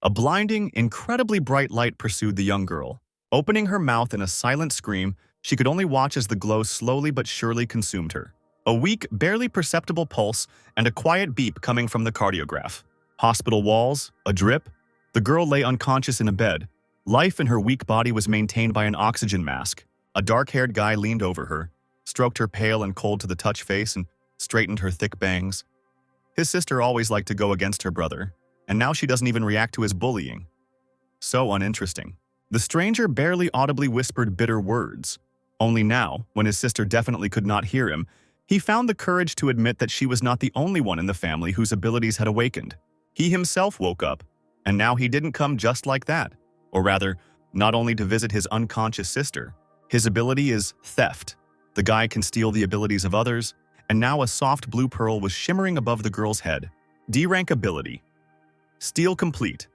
A blinding, incredibly bright light pursued the young girl. Opening her mouth in a silent scream, she could only watch as the glow slowly but surely consumed her. A weak, barely perceptible pulse and a quiet beep coming from the cardiograph. Hospital walls, a drip. The girl lay unconscious in a bed. Life in her weak body was maintained by an oxygen mask. A dark-haired guy leaned over her, stroked her pale and cold-to-the-touch face, and straightened her thick bangs. His sister always liked to go against her brother, and now she doesn't even react to his bullying. So uninteresting. The stranger barely audibly whispered bitter words. Only now, when his sister definitely could not hear him, he found the courage to admit that she was not the only one in the family whose abilities had awakened. He himself woke up, and now he didn't come just like that. Or rather, not only to visit his unconscious sister. His ability is theft. The guy can steal the abilities of others, and now a soft blue pearl was shimmering above the girl's head. D-rank ability. Steal complete.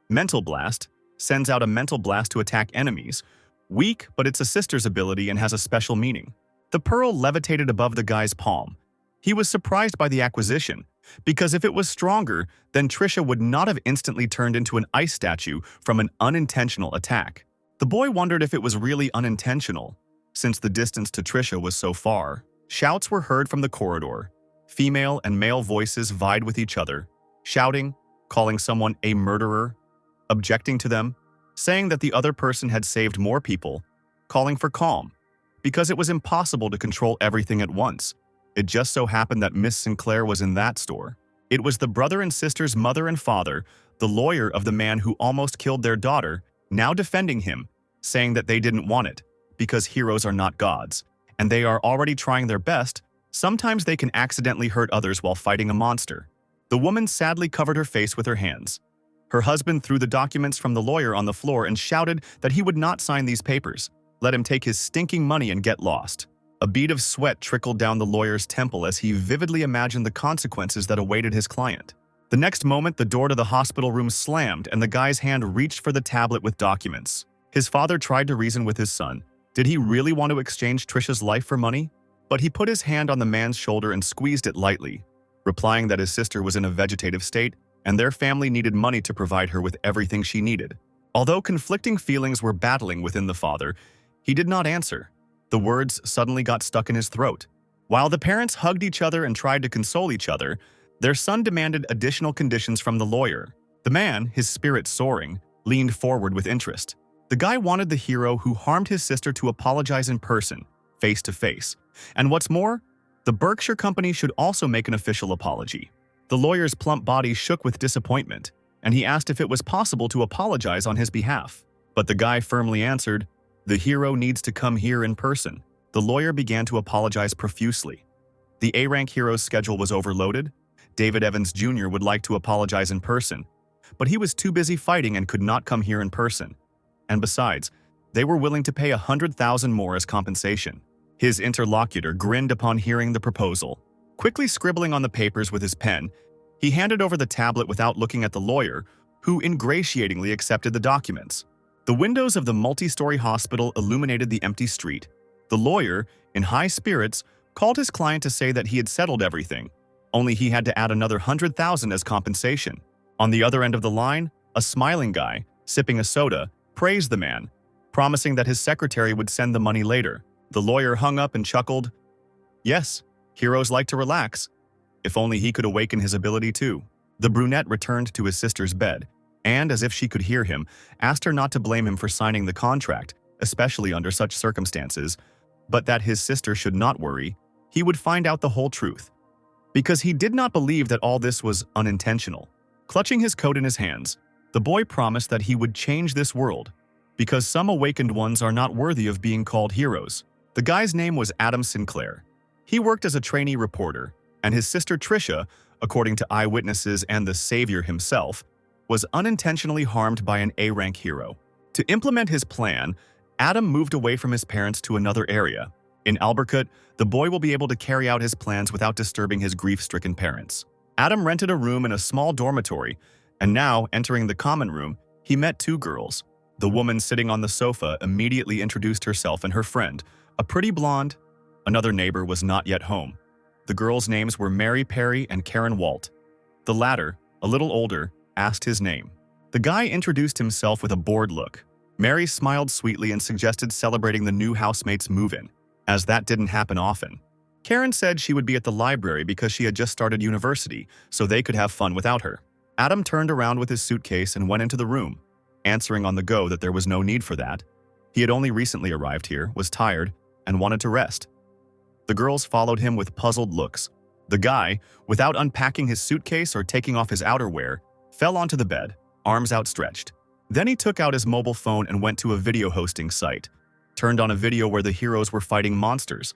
Mental blast. Sends out a mental blast to attack enemies. Weak, but it's a sister's ability and has a special meaning. The pearl levitated above the guy's palm. He was surprised by the acquisition, because if it was stronger, then Trisha would not have instantly turned into an ice statue from an unintentional attack. The boy wondered if it was really unintentional, since the distance to Trisha was so far. Shouts were heard from the corridor. Female and male voices vied with each other, shouting, calling someone a murderer, objecting to them, saying that the other person had saved more people, calling for calm, because it was impossible to control everything at once. It just so happened that Miss Sinclair was in that store. It was the brother and sister's mother and father, the lawyer of the man who almost killed their daughter, now defending him, saying that they didn't want it, because heroes are not gods, and they are already trying their best. Sometimes they can accidentally hurt others while fighting a monster. The woman sadly covered her face with her hands. Her husband threw the documents from the lawyer on the floor and shouted that he would not sign these papers. Let him take his stinking money and get lost. A bead of sweat trickled down the lawyer's temple as he vividly imagined the consequences that awaited his client. The next moment, the door to the hospital room slammed and the guy's hand reached for the tablet with documents. His father tried to reason with his son. Did he really want to exchange Trisha's life for money? But he put his hand on the man's shoulder and squeezed it lightly, replying that his sister was in a vegetative state and their family needed money to provide her with everything she needed. Although conflicting feelings were battling within the father, he did not answer. The words suddenly got stuck in his throat. While the parents hugged each other and tried to console each other, their son demanded additional conditions from the lawyer. The man, his spirit soaring, leaned forward with interest. The guy wanted the hero who harmed his sister to apologize in person, face to face. And what's more, the Berkshire Company should also make an official apology. The lawyer's plump body shook with disappointment, and he asked if it was possible to apologize on his behalf. But the guy firmly answered, "The hero needs to come here in person." The lawyer began to apologize profusely. The A-rank hero's schedule was overloaded. David Evans Jr. would like to apologize in person, but he was too busy fighting and could not come here in person. And besides, they were willing to pay $100,000 more as compensation. His interlocutor grinned upon hearing the proposal. Quickly scribbling on the papers with his pen, he handed over the tablet without looking at the lawyer, who ingratiatingly accepted the documents. The windows of the multi-story hospital illuminated the empty street. The lawyer, in high spirits, called his client to say that he had settled everything, only he had to add another $100,000 as compensation. On the other end of the line, a smiling guy, sipping a soda, praised the man, promising that his secretary would send the money later. The lawyer hung up and chuckled. Yes, heroes like to relax. If only he could awaken his ability too. The brunette returned to his sister's bed, and, as if she could hear him, asked her not to blame him for signing the contract, especially under such circumstances, but that his sister should not worry. He would find out the whole truth. Because he did not believe that all this was unintentional. Clutching his coat in his hands, the boy promised that he would change this world, because some awakened ones are not worthy of being called heroes. The guy's name was Adam Sinclair. He worked as a trainee reporter, and his sister Trisha, according to eyewitnesses and the savior himself, was unintentionally harmed by an A-rank hero. To implement his plan, Adam moved away from his parents to another area. In Albercut, the boy will be able to carry out his plans without disturbing his grief-stricken parents. Adam rented a room in a small dormitory, and now, entering the common room, he met two girls. The woman sitting on the sofa immediately introduced herself and her friend, a pretty blonde. Another neighbor was not yet home. The girls' names were Mary Perry and Karen Walt. The latter, a little older, asked his name. The guy introduced himself with a bored look. Mary smiled sweetly and suggested celebrating the new housemate's move-in, as that didn't happen often. Karen said she would be at the library because she had just started university, so they could have fun without her. Adam turned around with his suitcase and went into the room, answering on the go that there was no need for that. He had only recently arrived here, was tired, and wanted to rest. The girls followed him with puzzled looks. The guy, without unpacking his suitcase or taking off his outerwear, fell onto the bed, arms outstretched. Then he took out his mobile phone and went to a video hosting site, turned on a video where the heroes were fighting monsters.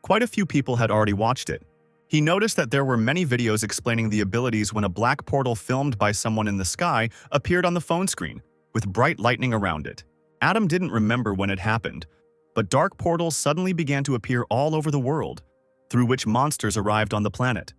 Quite a few people had already watched it. He noticed that there were many videos explaining the abilities when a black portal filmed by someone in the sky appeared on the phone screen, with bright lightning around it. Adam didn't remember when it happened, but dark portals suddenly began to appear all over the world, through which monsters arrived on the planet.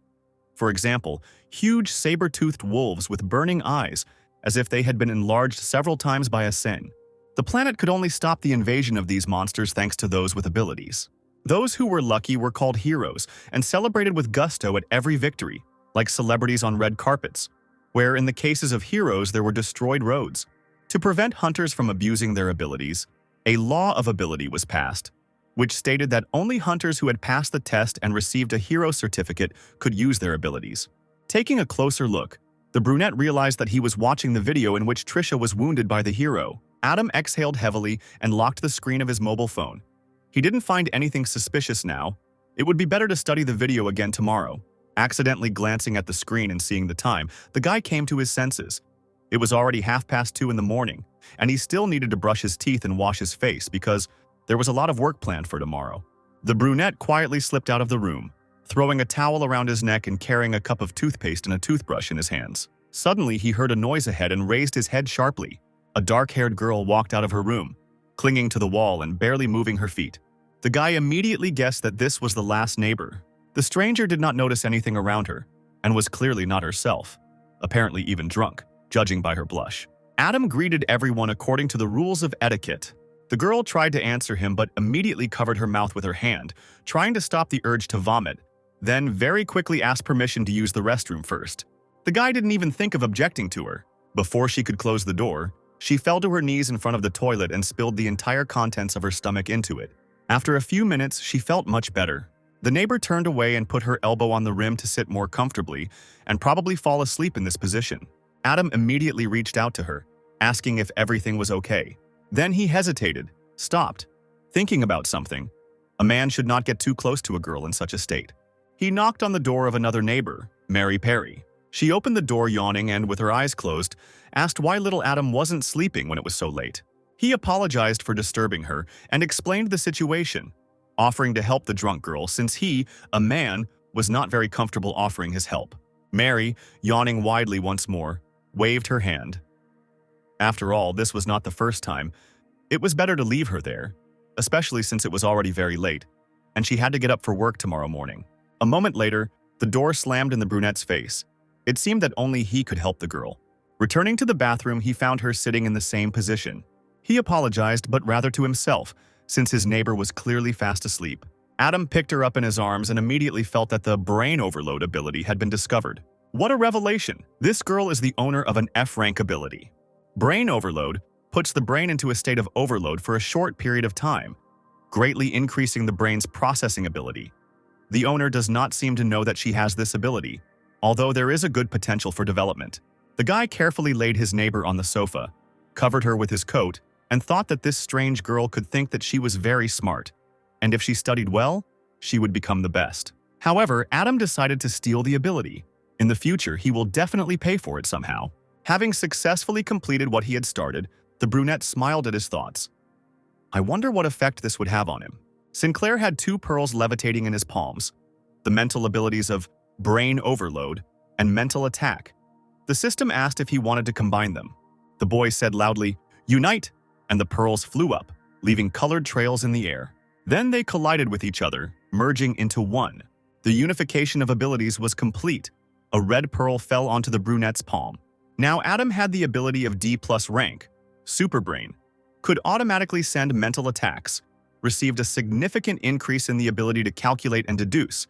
For example, huge saber-toothed wolves with burning eyes, as if they had been enlarged several times by a sin. The planet could only stop the invasion of these monsters thanks to those with abilities. Those who were lucky were called heroes and celebrated with gusto at every victory, like celebrities on red carpets, where in the cases of heroes there were destroyed roads. To prevent hunters from abusing their abilities, a law of ability was passed, which stated that only hunters who had passed the test and received a hero certificate could use their abilities. Taking a closer look, the brunette realized that he was watching the video in which Trisha was wounded by the hero. Adam exhaled heavily and locked the screen of his mobile phone. He didn't find anything suspicious now. It would be better to study the video again tomorrow. Accidentally glancing at the screen and seeing the time, the guy came to his senses. It was already 2:30 in the morning, and he still needed to brush his teeth and wash his face because there was a lot of work planned for tomorrow. The brunette quietly slipped out of the room, throwing a towel around his neck and carrying a cup of toothpaste and a toothbrush in his hands. Suddenly, he heard a noise ahead and raised his head sharply. A dark-haired girl walked out of her room, clinging to the wall and barely moving her feet. The guy immediately guessed that this was the last neighbor. The stranger did not notice anything around her, and was clearly not herself, apparently even drunk, judging by her blush. Adam greeted everyone according to the rules of etiquette. The girl tried to answer him but immediately covered her mouth with her hand, trying to stop the urge to vomit, then very quickly asked permission to use the restroom first. The guy didn't even think of objecting to her. Before she could close the door, she fell to her knees in front of the toilet and spilled the entire contents of her stomach into it. After a few minutes, she felt much better. The neighbor turned away and put her elbow on the rim to sit more comfortably and probably fall asleep in this position. Adam immediately reached out to her, asking if everything was okay. Then he hesitated, stopped, thinking about something. A man should not get too close to a girl in such a state. He knocked on the door of another neighbor, Mary Perry. She opened the door yawning and, with her eyes closed, asked why little Adam wasn't sleeping when it was so late. He apologized for disturbing her and explained the situation, offering to help the drunk girl since he, a man, was not very comfortable offering his help. Mary, yawning widely once more, waved her hand. After all, this was not the first time. It was better to leave her there, especially since it was already very late, and she had to get up for work tomorrow morning. A moment later, the door slammed in the brunette's face. It seemed that only he could help the girl. Returning to the bathroom, he found her sitting in the same position. He apologized, but rather to himself, since his neighbor was clearly fast asleep. Adam picked her up in his arms and immediately felt that the brain overload ability had been discovered. What a revelation! This girl is the owner of an F-rank ability. Brain overload puts the brain into a state of overload for a short period of time, greatly increasing the brain's processing ability. The owner does not seem to know that she has this ability, although there is a good potential for development. The guy carefully laid his neighbor on the sofa, covered her with his coat, and thought that this strange girl could think that she was very smart, and if she studied well, she would become the best. However, Adam decided to steal the ability. In the future, he will definitely pay for it somehow. Having successfully completed what he had started, the brunette smiled at his thoughts. I wonder what effect this would have on him. Sinclair had 2 pearls levitating in his palms, the mental abilities of brain overload and mental attack. The system asked if he wanted to combine them. The boy said loudly, "Unite!" and the pearls flew up, leaving colored trails in the air. Then they collided with each other, merging into one. The unification of abilities was complete. A red pearl fell onto the brunette's palm. Now Adam had the ability of D+ rank, Superbrain, could automatically send mental attacks, received a significant increase in the ability to calculate and deduce.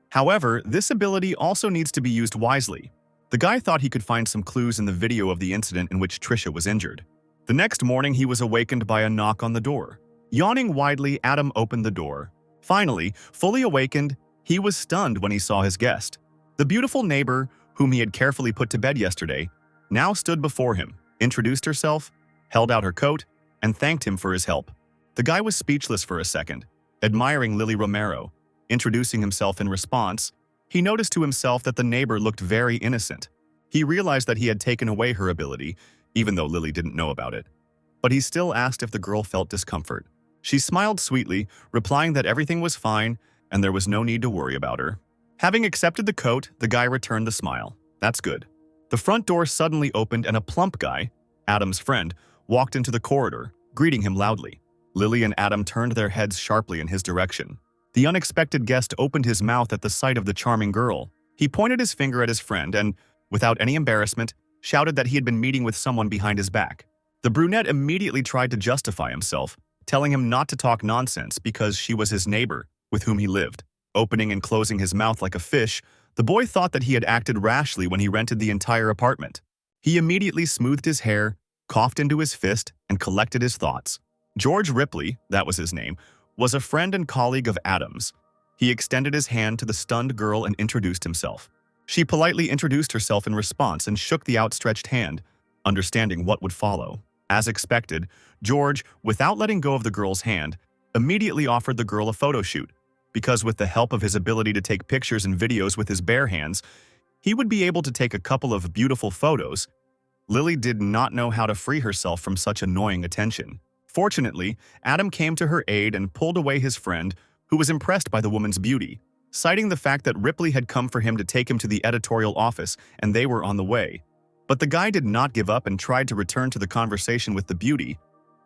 However, this ability also needs to be used wisely. The guy thought he could find some clues in the video of the incident in which Trisha was injured. The next morning, he was awakened by a knock on the door. Yawning widely, Adam opened the door. Finally, fully awakened, he was stunned when he saw his guest. The beautiful neighbor, whom he had carefully put to bed yesterday, now stood before him, introduced herself, held out her coat, and thanked him for his help. The guy was speechless for a second, admiring Lily Romero. Introducing himself in response, he noticed to himself that the neighbor looked very innocent. He realized that he had taken away her ability, even though Lily didn't know about it. But he still asked if the girl felt discomfort. She smiled sweetly, replying that everything was fine and there was no need to worry about her. Having accepted the coat, the guy returned the smile. That's good. The front door suddenly opened and a plump guy, Adam's friend, walked into the corridor, greeting him loudly. Lily and Adam turned their heads sharply in his direction. The unexpected guest opened his mouth at the sight of the charming girl. He pointed his finger at his friend and, without any embarrassment, shouted that he had been meeting with someone behind his back. The brunette immediately tried to justify himself, telling him not to talk nonsense because she was his neighbor, with whom he lived. Opening and closing his mouth like a fish, the boy thought that he had acted rashly when he rented the entire apartment. He immediately smoothed his hair, coughed into his fist, and collected his thoughts. George Ripley, that was his name, was a friend and colleague of Adam's. He extended his hand to the stunned girl and introduced himself. She politely introduced herself in response and shook the outstretched hand, understanding what would follow. As expected, George, without letting go of the girl's hand, immediately offered the girl a photo shoot, because with the help of his ability to take pictures and videos with his bare hands, he would be able to take a couple of beautiful photos. Lily did not know how to free herself from such annoying attention. Fortunately, Adam came to her aid and pulled away his friend, who was impressed by the woman's beauty, citing the fact that Ripley had come for him to take him to the editorial office and they were on the way. But the guy did not give up and tried to return to the conversation with the beauty,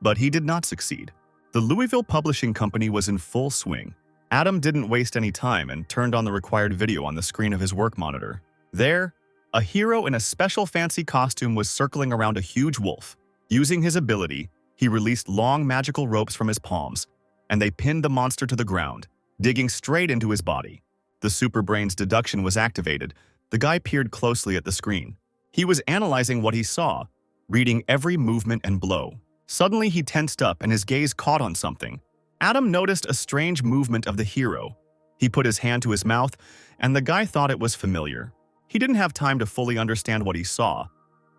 but he did not succeed. The Louisville Publishing Company was in full swing. Adam didn't waste any time and turned on the required video on the screen of his work monitor. There, a hero in a special fancy costume was circling around a huge wolf. Using his ability, he released long magical ropes from his palms, and they pinned the monster to the ground, digging straight into his body. The superbrain's deduction was activated. The guy peered closely at the screen. He was analyzing what he saw, reading every movement and blow. Suddenly, he tensed up and his gaze caught on something. Adam noticed a strange movement of the hero. He put his hand to his mouth, and the guy thought it was familiar. He didn't have time to fully understand what he saw,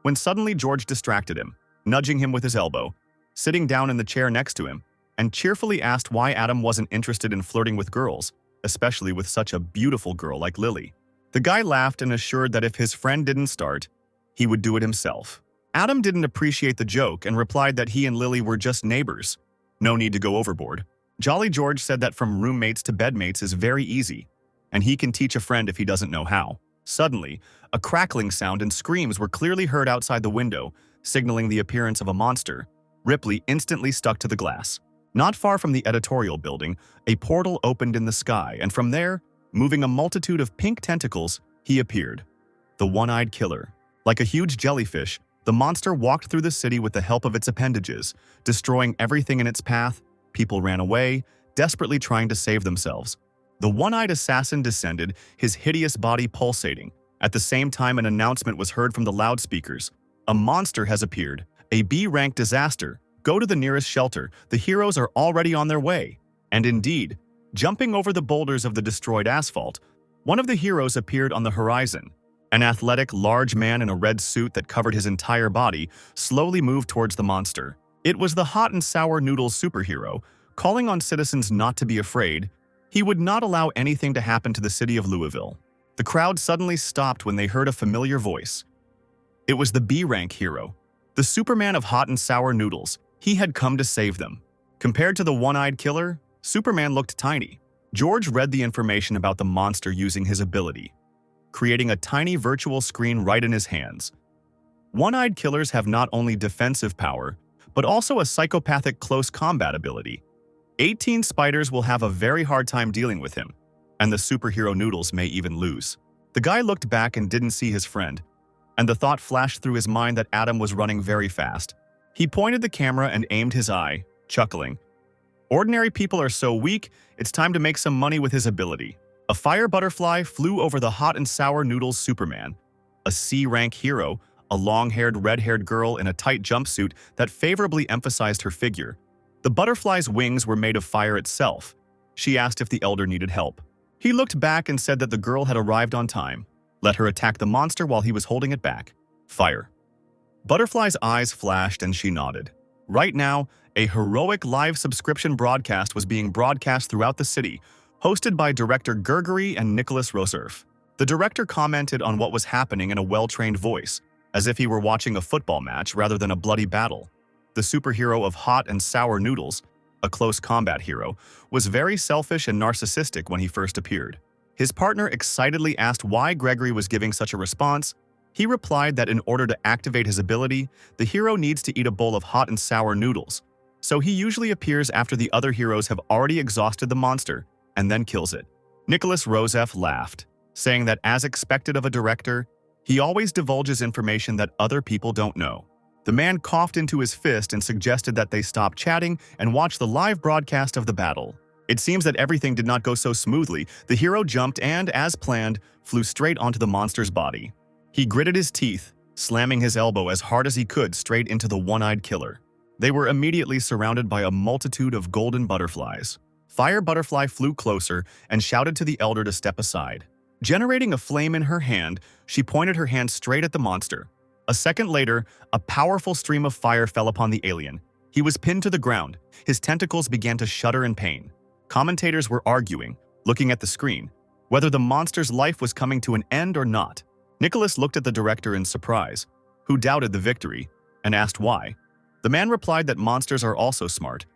when suddenly George distracted him, nudging him with his elbow, sitting down in the chair next to him, and cheerfully asked why Adam wasn't interested in flirting with girls, especially with such a beautiful girl like Lily. The guy laughed and assured that if his friend didn't start, he would do it himself. Adam didn't appreciate the joke and replied that he and Lily were just neighbors. No need to go overboard. Jolly George said that from roommates to bedmates is very easy, and he can teach a friend if he doesn't know how. Suddenly, a crackling sound and screams were clearly heard outside the window, signaling the appearance of a monster. Ripley instantly stuck to the glass. Not far from the editorial building, a portal opened in the sky, and from there, moving a multitude of pink tentacles, he appeared. The one-eyed killer. Like a huge jellyfish, the monster walked through the city with the help of its appendages, destroying everything in its path. People ran away, desperately trying to save themselves. The one-eyed assassin descended, his hideous body pulsating. At the same time, an announcement was heard from the loudspeakers. A monster has appeared, a B-rank disaster. Go to the nearest shelter, the heroes are already on their way. And indeed, jumping over the boulders of the destroyed asphalt, one of the heroes appeared on the horizon. An athletic, large man in a red suit that covered his entire body slowly moved towards the monster. It was the hot and sour noodles superhero, calling on citizens not to be afraid. He would not allow anything to happen to the city of Louisville. The crowd suddenly stopped when they heard a familiar voice. It was the B-rank hero, the Superman of hot and sour noodles. He had come to save them. Compared to the one-eyed killer, Superman looked tiny. George read the information about the monster using his ability, creating a tiny virtual screen right in his hands. One-eyed killers have not only defensive power, but also a psychopathic close combat ability. 18 spiders will have a very hard time dealing with him, and the superhero noodles may even lose. The guy looked back and didn't see his friend, and the thought flashed through his mind that Adam was running very fast. He pointed the camera and aimed his eye, chuckling. Ordinary people are so weak, it's time to make some money with his ability. A fire butterfly flew over the hot and sour noodles Superman. A a C-rank hero, a long-haired, red-haired girl in a tight jumpsuit that favorably emphasized her figure. The butterfly's wings were made of fire itself. She asked if the elder needed help. He looked back and said that the girl had arrived on time. Let her attack the monster while he was holding it back. Fire. Butterfly's eyes flashed and she nodded. Right now, a heroic live subscription broadcast was being broadcast throughout the city, hosted by director Gregory and Nicholas Roserf. The director commented on what was happening in a well-trained voice, as if he were watching a football match rather than a bloody battle. The superhero of hot and sour noodles, a close combat hero, was very selfish and narcissistic when he first appeared. His partner excitedly asked why Gregory was giving such a response. He replied that in order to activate his ability, the hero needs to eat a bowl of hot and sour noodles. So he usually appears after the other heroes have already exhausted the monster and then kills it. Nicholas Roserf laughed, saying that as expected of a director, he always divulges information that other people don't know. The man coughed into his fist and suggested that they stop chatting and watch the live broadcast of the battle. It seems that everything did not go so smoothly. The hero jumped and, as planned, flew straight onto the monster's body. He gritted his teeth, slamming his elbow as hard as he could straight into the one-eyed killer. They were immediately surrounded by a multitude of golden butterflies. Fire Butterfly flew closer and shouted to the elder to step aside. Generating a flame in her hand, she pointed her hand straight at the monster. A second later, a powerful stream of fire fell upon the alien. He was pinned to the ground. His tentacles began to shudder in pain. Commentators were arguing, looking at the screen, whether the monster's life was coming to an end or not. Nicholas looked at the director in surprise, who doubted the victory, and asked why. The man replied that monsters are also smart,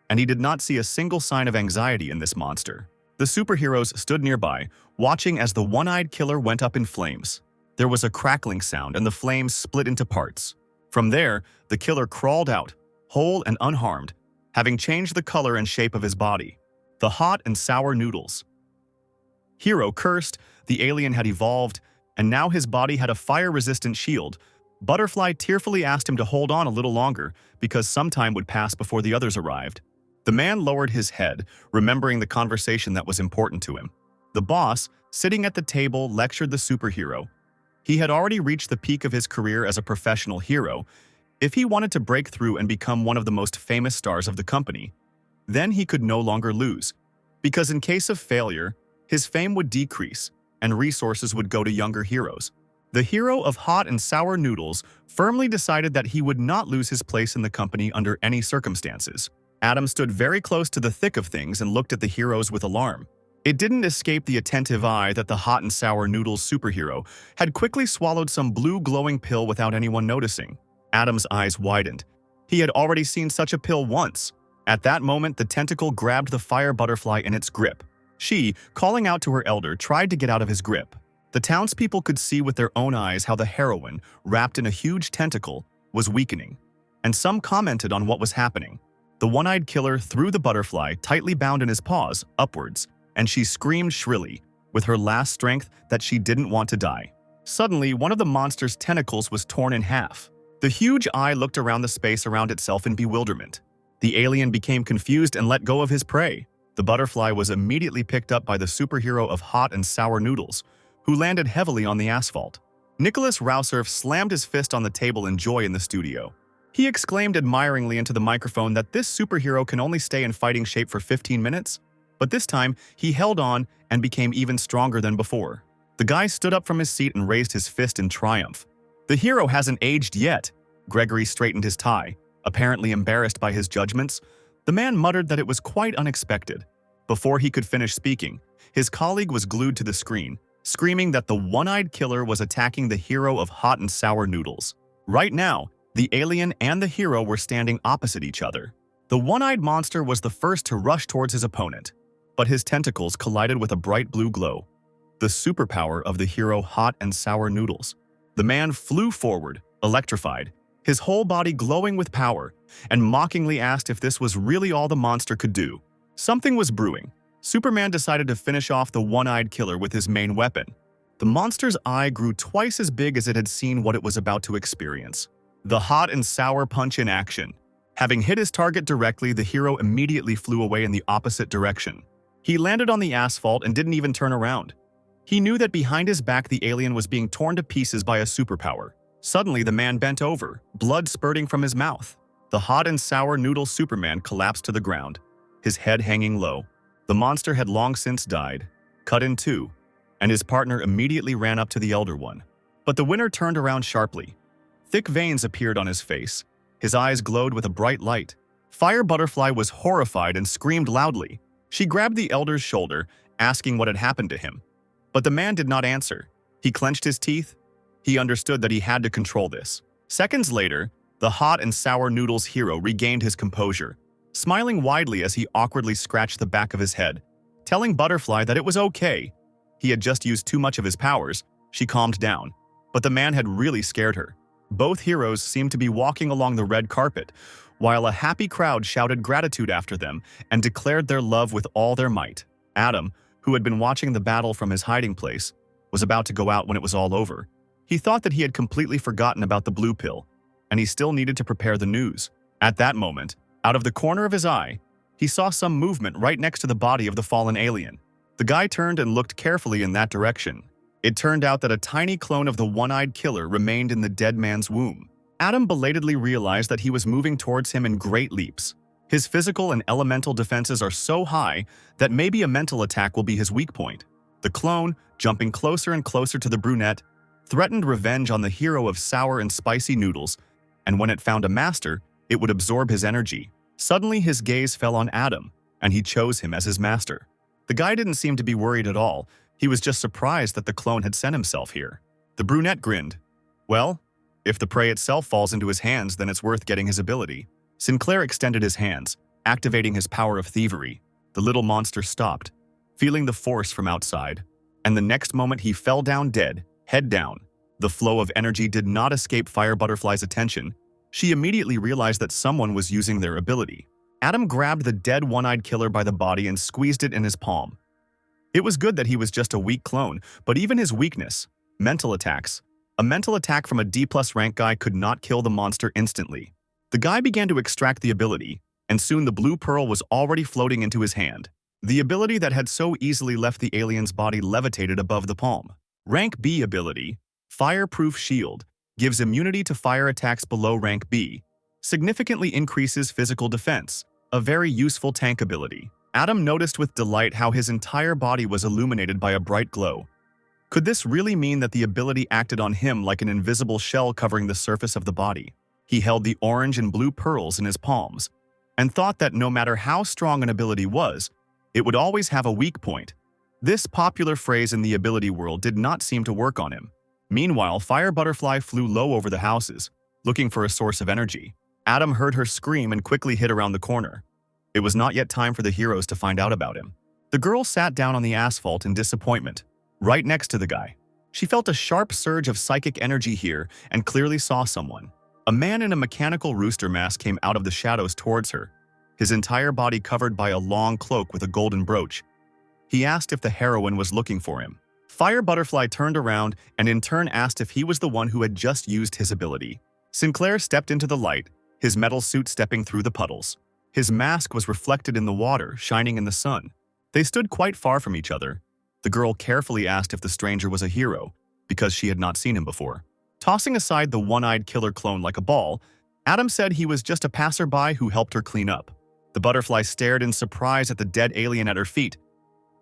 and he did not see a single sign of anxiety in this monster. The superheroes stood nearby, watching as the one-eyed killer went up in flames. There was a crackling sound and the flames split into parts. From there, the killer crawled out, whole and unharmed, having changed the color and shape of his body. The hot and sour noodles. Hero cursed, the alien had evolved, and now his body had a fire-resistant shield. Butterfly tearfully asked him to hold on a little longer because some time would pass before the others arrived. The man lowered his head, remembering the conversation that was important to him. The boss, sitting at the table, lectured the superhero. He had already reached the peak of his career as a professional hero. If he wanted to break through and become one of the most famous stars of the company, then he could no longer lose, because in case of failure, his fame would decrease and resources would go to younger heroes. The hero of hot and sour noodles firmly decided that he would not lose his place in the company under any circumstances. Adam stood very close to the thick of things and looked at the heroes with alarm. It didn't escape the attentive eye that the hot and sour noodles superhero had quickly swallowed some blue glowing pill without anyone noticing. Adam's eyes widened. He had already seen such a pill once. At that moment, the tentacle grabbed the fire butterfly in its grip. She, calling out to her elder, tried to get out of his grip. The townspeople could see with their own eyes how the heroine, wrapped in a huge tentacle, was weakening, and some commented on what was happening. The one-eyed killer threw the butterfly, tightly bound in his paws, upwards, and she screamed shrilly, with her last strength, that she didn't want to die. Suddenly, one of the monster's tentacles was torn in half. The huge eye looked around the space around itself in bewilderment. The alien became confused and let go of his prey. The butterfly was immediately picked up by the superhero of hot and sour noodles, who landed heavily on the asphalt. Nicholas Roserf slammed his fist on the table in joy in the studio. He exclaimed admiringly into the microphone that this superhero can only stay in fighting shape for 15 minutes, but this time he held on and became even stronger than before. The guy stood up from his seat and raised his fist in triumph. The hero hasn't aged yet. Gregory straightened his tie, apparently embarrassed by his judgments. The man muttered that it was quite unexpected. Before he could finish speaking, his colleague was glued to the screen, screaming that the one-eyed killer was attacking the hero of hot and sour noodles. Right now, the alien and the hero were standing opposite each other. The one-eyed monster was the first to rush towards his opponent, but his tentacles collided with a bright blue glow, the superpower of the hero hot and sour noodles. The man flew forward, electrified, his whole body glowing with power, and mockingly asked if this was really all the monster could do. Something was brewing. Superman decided to finish off the one-eyed killer with his main weapon. The monster's eye grew twice as big as it had seen what it was about to experience. The hot and sour punch in action. Having hit his target directly, the hero immediately flew away in the opposite direction. He landed on the asphalt and didn't even turn around. He knew that behind his back the alien was being torn to pieces by a superpower. Suddenly, the man bent over, blood spurting from his mouth. The hot and sour noodle Superman collapsed to the ground, his head hanging low. The monster had long since died, cut in two, and his partner immediately ran up to the elder one. But the winner turned around sharply. Thick veins appeared on his face. His eyes glowed with a bright light. Fire Butterfly was horrified and screamed loudly. She grabbed the elder's shoulder, asking what had happened to him. But the man did not answer. He clenched his teeth. He understood that he had to control this. Seconds later, the hot and sour noodles hero regained his composure, smiling widely as he awkwardly scratched the back of his head, telling Butterfly that it was okay. He had just used too much of his powers. She calmed down. But the man had really scared her. Both heroes seemed to be walking along the red carpet, while a happy crowd shouted gratitude after them and declared their love with all their might. Adam, who had been watching the battle from his hiding place, was about to go out when it was all over. He thought that he had completely forgotten about the blue pill, and he still needed to prepare the news. At that moment, out of the corner of his eye, he saw some movement right next to the body of the fallen alien. The guy turned and looked carefully in that direction. It turned out that a tiny clone of the one-eyed killer remained in the dead man's womb. Adam belatedly realized that he was moving towards him in great leaps. His physical and elemental defenses are so high that maybe a mental attack will be his weak point. The clone, jumping closer and closer to the brunette, threatened revenge on the hero of sour and spicy noodles, and when it found a master, it would absorb his energy. Suddenly, his gaze fell on Adam, and he chose him as his master. The guy didn't seem to be worried at all. He was just surprised that the clone had sent himself here. The brunette grinned. Well, if the prey itself falls into his hands, then it's worth getting his ability. Sinclair extended his hands, activating his power of thievery. The little monster stopped, feeling the force from outside, and the next moment he fell down dead, head down. The flow of energy did not escape Fire Butterfly's attention. She immediately realized that someone was using their ability. Adam grabbed the dead one-eyed killer by the body and squeezed it in his palm. It was good that he was just a weak clone, but even his weakness, mental attacks, a mental attack from a D+ rank guy could not kill the monster instantly. The guy began to extract the ability, and soon the blue pearl was already floating into his hand. The ability that had so easily left the alien's body levitated above the palm. Rank B ability, Fireproof Shield, gives immunity to fire attacks below rank B, significantly increases physical defense, a very useful tank ability. Adam noticed with delight how his entire body was illuminated by a bright glow. Could this really mean that the ability acted on him like an invisible shell covering the surface of the body? He held the orange and blue pearls in his palms, and thought that no matter how strong an ability was, it would always have a weak point. This popular phrase in the ability world did not seem to work on him. Meanwhile, Fire Butterfly flew low over the houses, looking for a source of energy. Adam heard her scream and quickly hid around the corner. It was not yet time for the heroes to find out about him. The girl sat down on the asphalt in disappointment, right next to the guy. She felt a sharp surge of psychic energy here and clearly saw someone. A man in a mechanical rooster mask came out of the shadows towards her, his entire body covered by a long cloak with a golden brooch. He asked if the heroine was looking for him. Fire Butterfly turned around and in turn asked if he was the one who had just used his ability. Sinclair stepped into the light, his metal suit stepping through the puddles. His mask was reflected in the water, shining in the sun. They stood quite far from each other. The girl carefully asked if the stranger was a hero, because she had not seen him before. Tossing aside the one-eyed killer clone like a ball, Adam said he was just a passerby who helped her clean up. The butterfly stared in surprise at the dead alien at her feet.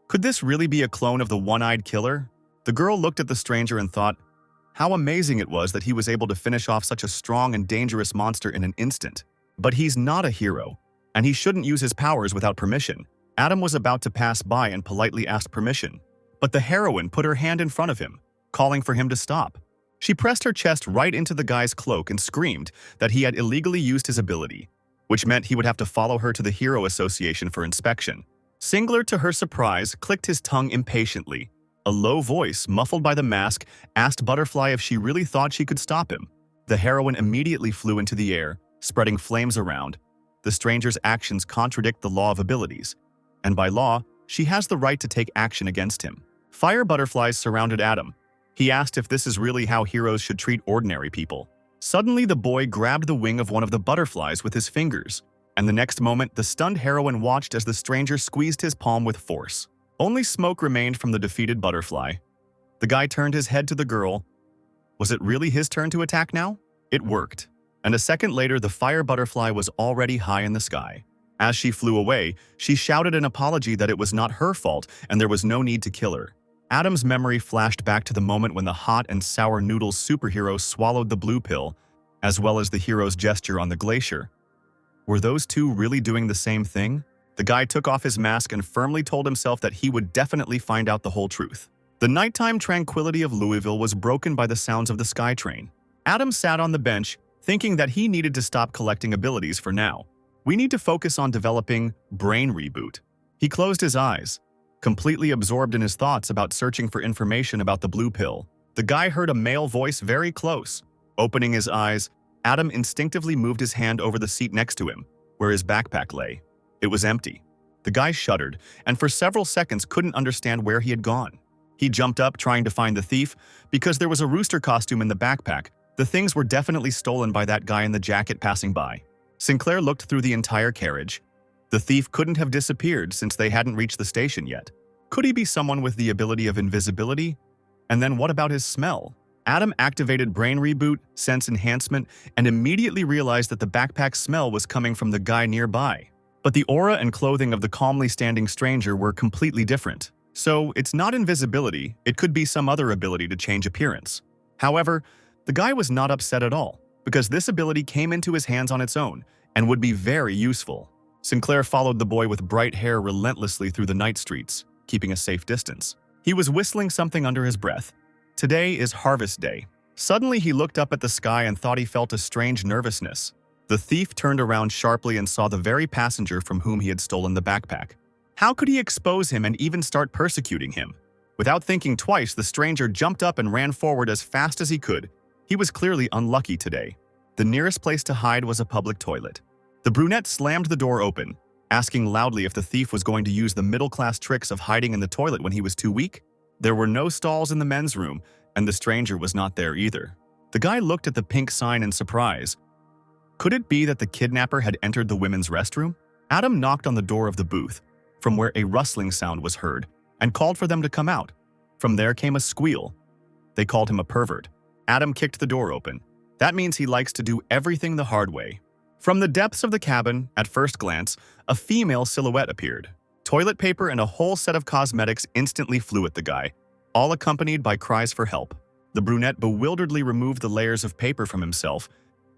Could this really be a clone of the one-eyed killer? The girl looked at the stranger and thought, how amazing it was that he was able to finish off such a strong and dangerous monster in an instant. But he's not a hero, and he shouldn't use his powers without permission. Adam was about to pass by and politely ask permission, but the heroine put her hand in front of him, calling for him to stop. She pressed her chest right into the guy's cloak and screamed that he had illegally used his ability, which meant he would have to follow her to the Hero Association for inspection. Singler, to her surprise, clicked his tongue impatiently. A low voice, muffled by the mask, asked Butterfly if she really thought she could stop him. The heroine immediately flew into the air, spreading flames around. The stranger's actions contradict the law of abilities, and by law, she has the right to take action against him. Fire butterflies surrounded Adam. He asked if this is really how heroes should treat ordinary people. Suddenly, the boy grabbed the wing of one of the butterflies with his fingers, and the next moment, the stunned heroine watched as the stranger squeezed his palm with force. Only smoke remained from the defeated butterfly. The guy turned his head to the girl. Was it really his turn to attack now? It worked. And a second later, the fire butterfly was already high in the sky. As she flew away, she shouted an apology that it was not her fault and there was no need to kill her. Adam's memory flashed back to the moment when the hot and sour noodles superhero swallowed the blue pill, as well as the hero's gesture on the glacier. Were those two really doing the same thing? The guy took off his mask and firmly told himself that he would definitely find out the whole truth. The nighttime tranquility of Louisville was broken by the sounds of the SkyTrain. Adam sat on the bench, thinking that he needed to stop collecting abilities for now. We need to focus on developing brain reboot. He closed his eyes, completely absorbed in his thoughts about searching for information about the blue pill. The guy heard a male voice very close. Opening his eyes, Adam instinctively moved his hand over the seat next to him, where his backpack lay. It was empty. The guy shuddered, and for several seconds couldn't understand where he had gone. He jumped up trying to find the thief. Because there was a rooster costume in the backpack, the things were definitely stolen by that guy in the jacket passing by. Sinclair looked through the entire carriage. The thief couldn't have disappeared since they hadn't reached the station yet. Could he be someone with the ability of invisibility? And then what about his smell? Adam activated brain reboot, sense enhancement, and immediately realized that the backpack smell was coming from the guy nearby. But the aura and clothing of the calmly standing stranger were completely different. So it's not invisibility, it could be some other ability to change appearance. However, the guy was not upset at all, because this ability came into his hands on its own and would be very useful. Sinclair followed the boy with bright hair relentlessly through the night streets, keeping a safe distance. He was whistling something under his breath. Today is harvest day. Suddenly he looked up at the sky and thought he felt a strange nervousness. The thief turned around sharply and saw the very passenger from whom he had stolen the backpack. How could he expose him and even start persecuting him? Without thinking twice, the stranger jumped up and ran forward as fast as he could. He was clearly unlucky today. The nearest place to hide was a public toilet. The brunette slammed the door open, asking loudly if the thief was going to use the middle-class tricks of hiding in the toilet when he was too weak. There were no stalls in the men's room, and the stranger was not there either. The guy looked at the pink sign in surprise. Could it be that the kidnapper had entered the women's restroom? Adam knocked on the door of the booth, from where a rustling sound was heard, and called for them to come out. From there came a squeal. They called him a pervert. Adam kicked the door open. That means he likes to do everything the hard way. From the depths of the cabin, at first glance, a female silhouette appeared. Toilet paper and a whole set of cosmetics instantly flew at the guy, all accompanied by cries for help. The brunette bewilderedly removed the layers of paper from himself.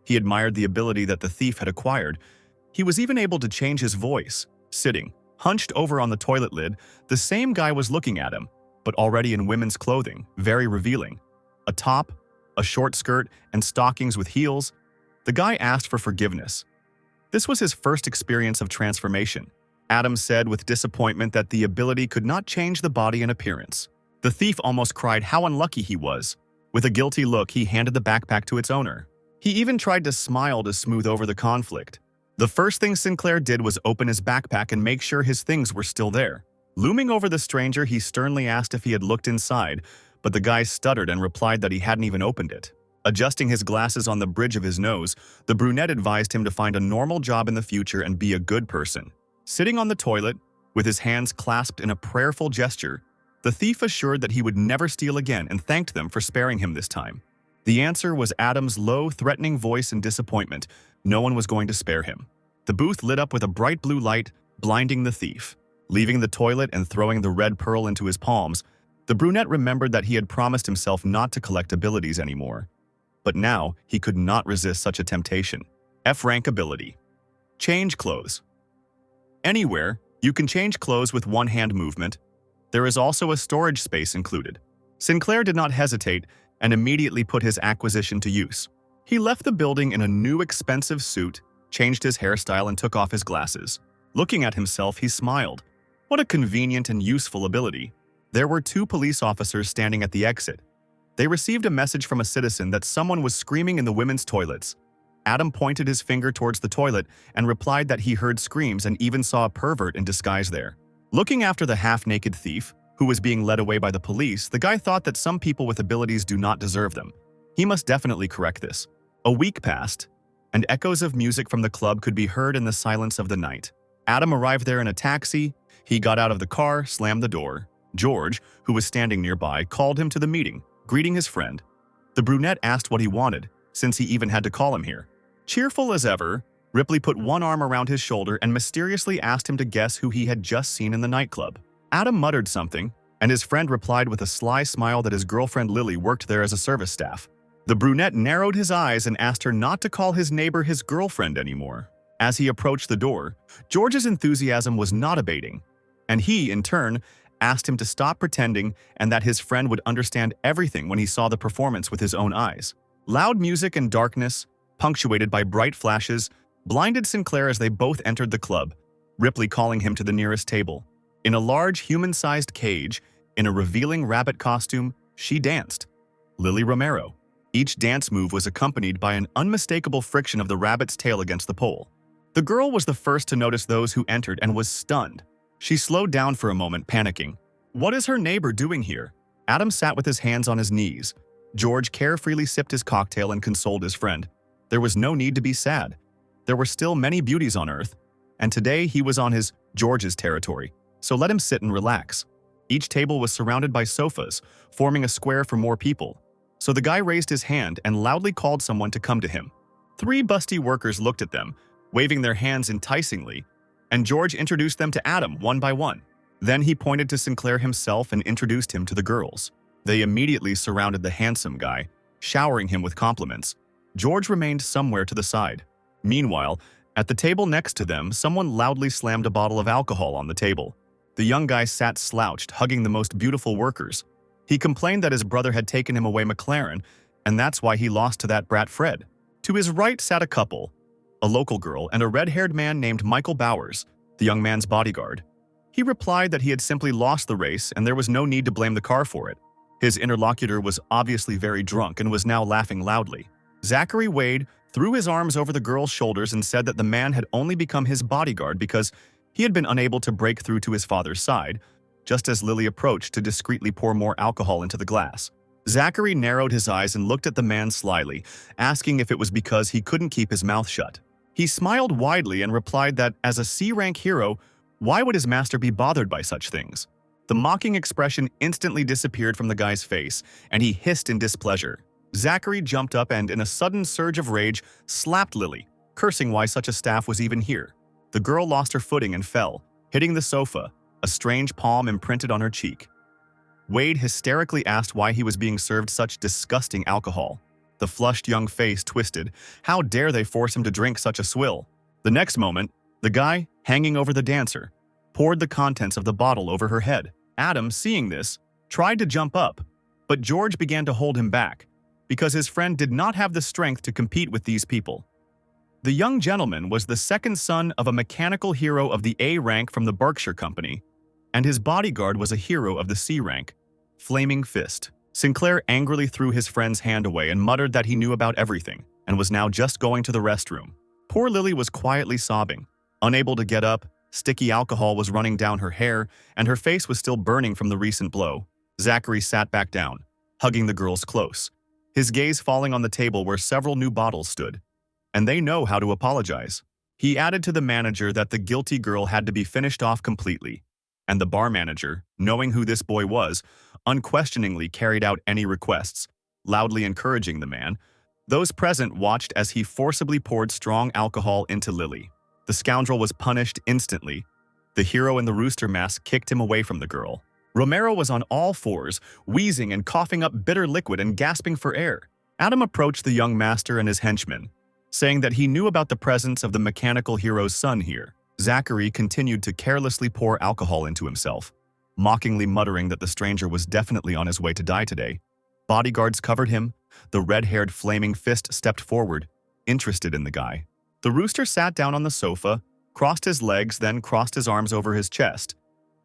He admired the ability that the thief had acquired. He was even able to change his voice. Sitting, hunched over on the toilet lid, the same guy was looking at him, but already in women's clothing, very revealing. A top, a short skirt, and stockings with heels. The guy asked for forgiveness. This was his first experience of transformation. Adam said with disappointment that the ability could not change the body and appearance. The thief almost cried how unlucky he was. With a guilty look, he handed the backpack to its owner. He even tried to smile to smooth over the conflict. The first thing Sinclair did was open his backpack and make sure his things were still there. Looming over the stranger, he sternly asked if he had looked inside, but the guy stuttered and replied that he hadn't even opened it. Adjusting his glasses on the bridge of his nose, the brunette advised him to find a normal job in the future and be a good person. Sitting on the toilet, with his hands clasped in a prayerful gesture, the thief assured that he would never steal again and thanked them for sparing him this time. The answer was Adam's low, threatening voice and disappointment. No one was going to spare him. The booth lit up with a bright blue light, blinding the thief. Leaving the toilet and throwing the red pearl into his palms, the brunette remembered that he had promised himself not to collect abilities anymore. But now, he could not resist such a temptation. F-rank ability. Change clothes. Anywhere, you can change clothes with one-hand movement. There is also a storage space included. Sinclair did not hesitate and immediately put his acquisition to use. He left the building in a new expensive suit, changed his hairstyle and took off his glasses. Looking at himself, he smiled. What a convenient and useful ability. There were 2 police officers standing at the exit. They received a message from a citizen that someone was screaming in the women's toilets. Adam pointed his finger towards the toilet and replied that he heard screams and even saw a pervert in disguise there. Looking after the half-naked thief, who was being led away by the police, the guy thought that some people with abilities do not deserve them. He must definitely correct this. A week passed, and echoes of music from the club could be heard in the silence of the night. Adam arrived there in a taxi. He got out of the car, slammed the door. George, who was standing nearby, called him to the meeting, greeting his friend. The brunette asked what he wanted, since he even had to call him here. Cheerful as ever, Ripley put one arm around his shoulder and mysteriously asked him to guess who he had just seen in the nightclub. Adam muttered something, and his friend replied with a sly smile that his girlfriend Lily worked there as a service staff. The brunette narrowed his eyes and asked her not to call his neighbor his girlfriend anymore. As he approached the door, George's enthusiasm was not abating, and he, in turn, asked him to stop pretending and that his friend would understand everything when he saw the performance with his own eyes. Loud music and darkness, punctuated by bright flashes, blinded Sinclair as they both entered the club, Ripley calling him to the nearest table. In a large human-sized cage, in a revealing rabbit costume, she danced. Lily Romero. Each dance move was accompanied by an unmistakable friction of the rabbit's tail against the pole. The girl was the first to notice those who entered and was stunned. She slowed down for a moment, panicking. What is her neighbor doing here? Adam sat with his hands on his knees. George carefreely sipped his cocktail and consoled his friend. There was no need to be sad. There were still many beauties on Earth, and today he was on George's territory, so let him sit and relax. Each table was surrounded by sofas, forming a square for more people. So the guy raised his hand and loudly called someone to come to him. 3 busty workers looked at them, waving their hands enticingly, and George introduced them to Adam one by one. Then he pointed to Sinclair himself and introduced him to the girls. They immediately surrounded the handsome guy, showering him with compliments. George remained somewhere to the side. Meanwhile, at the table next to them, someone loudly slammed a bottle of alcohol on the table. The young guy sat slouched, hugging the most beautiful workers. He complained that his brother had taken him away McLaren, and that's why he lost to that brat Fred. To his right sat a couple, a local girl and a red-haired man named Michael Bowers, the young man's bodyguard. He replied that he had simply lost the race and there was no need to blame the car for it. His interlocutor was obviously very drunk and was now laughing loudly. Zachary Wade threw his arms over the girl's shoulders and said that the man had only become his bodyguard because he had been unable to break through to his father's side, just as Lily approached to discreetly pour more alcohol into the glass. Zachary narrowed his eyes and looked at the man slyly, asking if it was because he couldn't keep his mouth shut. He smiled widely and replied that, as a C-rank hero, why would his master be bothered by such things? The mocking expression instantly disappeared from the guy's face, and he hissed in displeasure. Zachary jumped up and, in a sudden surge of rage, slapped Lily, cursing why such a staff was even here. The girl lost her footing and fell, hitting the sofa, a strange palm imprinted on her cheek. Wade hysterically asked why he was being served such disgusting alcohol. The flushed young face twisted. How dare they force him to drink such a swill? The next moment, the guy, hanging over the dancer, poured the contents of the bottle over her head. Adam, seeing this, tried to jump up, but George began to hold him back, because his friend did not have the strength to compete with these people. The young gentleman was the second son of a mechanical hero of the A rank from the Berkshire Company, and his bodyguard was a hero of the C rank, Flaming Fist. Sinclair angrily threw his friend's hand away and muttered that he knew about everything and was now just going to the restroom. Poor Lily was quietly sobbing. Unable to get up, sticky alcohol was running down her hair, and her face was still burning from the recent blow. Zachary sat back down, hugging the girls close, his gaze falling on the table where several new bottles stood. And they know how to apologize. He added to the manager that the guilty girl had to be finished off completely, and the bar manager, knowing who this boy was, unquestioningly carried out any requests, loudly encouraging the man. Those present watched as he forcibly poured strong alcohol into Lily. The scoundrel was punished instantly. The hero in the rooster mask kicked him away from the girl. Romero was on all fours, wheezing and coughing up bitter liquid and gasping for air. Adam approached the young master and his henchmen, saying that he knew about the presence of the mechanical hero's son here. Zachary continued to carelessly pour alcohol into himself, mockingly muttering that the stranger was definitely on his way to die today. Bodyguards covered him. The red-haired Flaming Fist stepped forward, interested in the guy. The rooster sat down on the sofa, crossed his legs, then crossed his arms over his chest.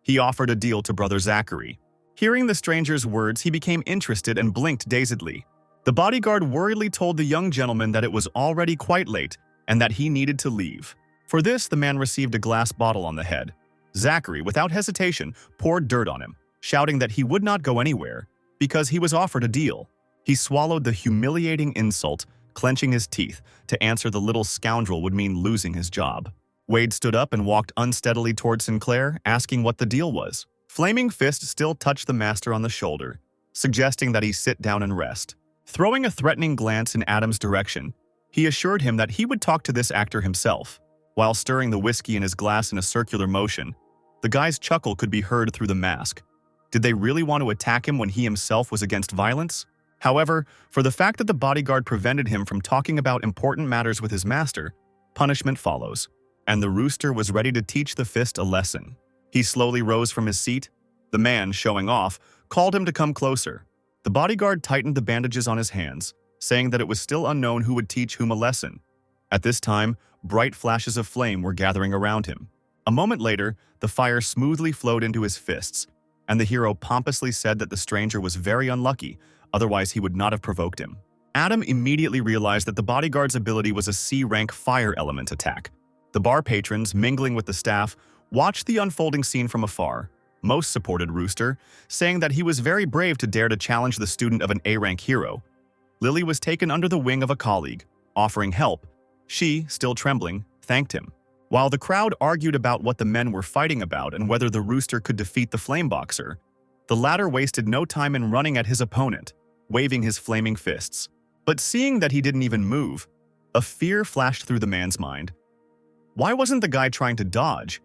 He offered a deal to brother Zachary. Hearing the stranger's words, he became interested and blinked dazedly. The bodyguard worriedly told the young gentleman that it was already quite late and that he needed to leave. For this, the man received a glass bottle on the head. Zachary, without hesitation, poured dirt on him, shouting that he would not go anywhere because he was offered a deal. He swallowed the humiliating insult, clenching his teeth. To answer the little scoundrel would mean losing his job. Wade stood up and walked unsteadily toward Sinclair, asking what the deal was. Flaming Fist still touched the master on the shoulder, suggesting that he sit down and rest. Throwing a threatening glance in Adam's direction, he assured him that he would talk to this actor himself. While stirring the whiskey in his glass in a circular motion, the guy's chuckle could be heard through the mask. Did they really want to attack him when he himself was against violence? However, for the fact that the bodyguard prevented him from talking about important matters with his master, punishment follows, and the rooster was ready to teach the fist a lesson. He slowly rose from his seat. The man, showing off, called him to come closer. The bodyguard tightened the bandages on his hands, saying that it was still unknown who would teach whom a lesson. At this time, bright flashes of flame were gathering around him. A moment later, the fire smoothly flowed into his fists, and the hero pompously said that the stranger was very unlucky, otherwise he would not have provoked him. Adam immediately realized that the bodyguard's ability was a C-rank fire element attack. The bar patrons, mingling with the staff, watched the unfolding scene from afar. Most supported Rooster, saying that he was very brave to dare to challenge the student of an A-rank hero. Lily was taken under the wing of a colleague, offering help. She, still trembling, thanked him. While the crowd argued about what the men were fighting about and whether the Rooster could defeat the Flameboxer, the latter wasted no time in running at his opponent, waving his flaming fists. But seeing that he didn't even move, a fear flashed through the man's mind. Why wasn't the guy trying to dodge?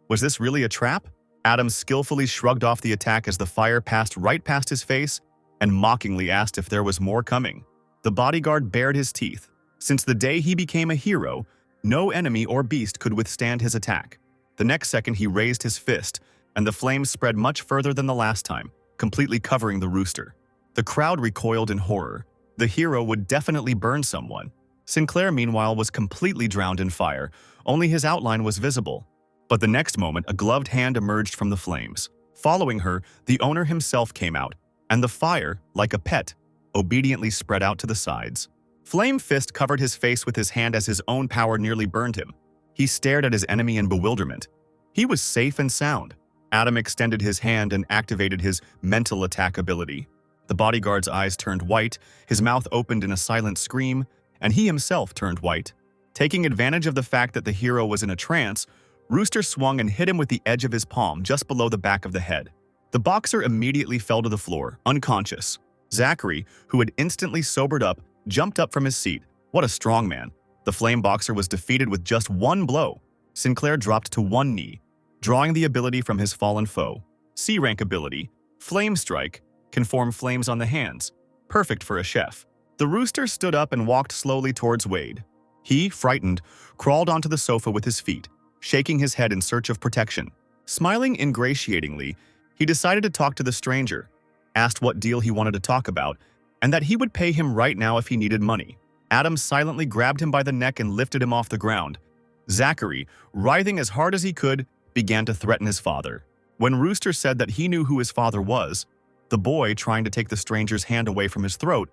Was this really a trap? Adam skillfully shrugged off the attack as the fire passed right past his face and mockingly asked if there was more coming. The bodyguard bared his teeth. Since the day he became a hero, no enemy or beast could withstand his attack. The next second he raised his fist, and the flames spread much further than the last time, completely covering the rooster. The crowd recoiled in horror. The hero would definitely burn someone. Sinclair, meanwhile, was completely drowned in fire. Only his outline was visible. But the next moment, a gloved hand emerged from the flames. Following her, the owner himself came out, and the fire, like a pet, obediently spread out to the sides. Flame Fist covered his face with his hand as his own power nearly burned him. He stared at his enemy in bewilderment. He was safe and sound. Adam extended his hand and activated his mental attack ability. The bodyguard's eyes turned white, his mouth opened in a silent scream, and he himself turned white. Taking advantage of the fact that the hero was in a trance, Rooster swung and hit him with the edge of his palm just below the back of the head. The boxer immediately fell to the floor, unconscious. Zachary, who had instantly sobered up, jumped up from his seat. What a strong man. The flame boxer was defeated with just one blow. Sinclair dropped to one knee, drawing the ability from his fallen foe. C-rank ability, Flame Strike, can form flames on the hands. Perfect for a chef. The rooster stood up and walked slowly towards Wade. He, frightened, crawled onto the sofa with his feet, shaking his head in search of protection. Smiling ingratiatingly, he decided to talk to the stranger, asked what deal he wanted to talk about, and that he would pay him right now if he needed money. Adam silently grabbed him by the neck and lifted him off the ground. Zachary, writhing as hard as he could, began to threaten his father. When Rooster said that he knew who his father was, the boy, trying to take the stranger's hand away from his throat,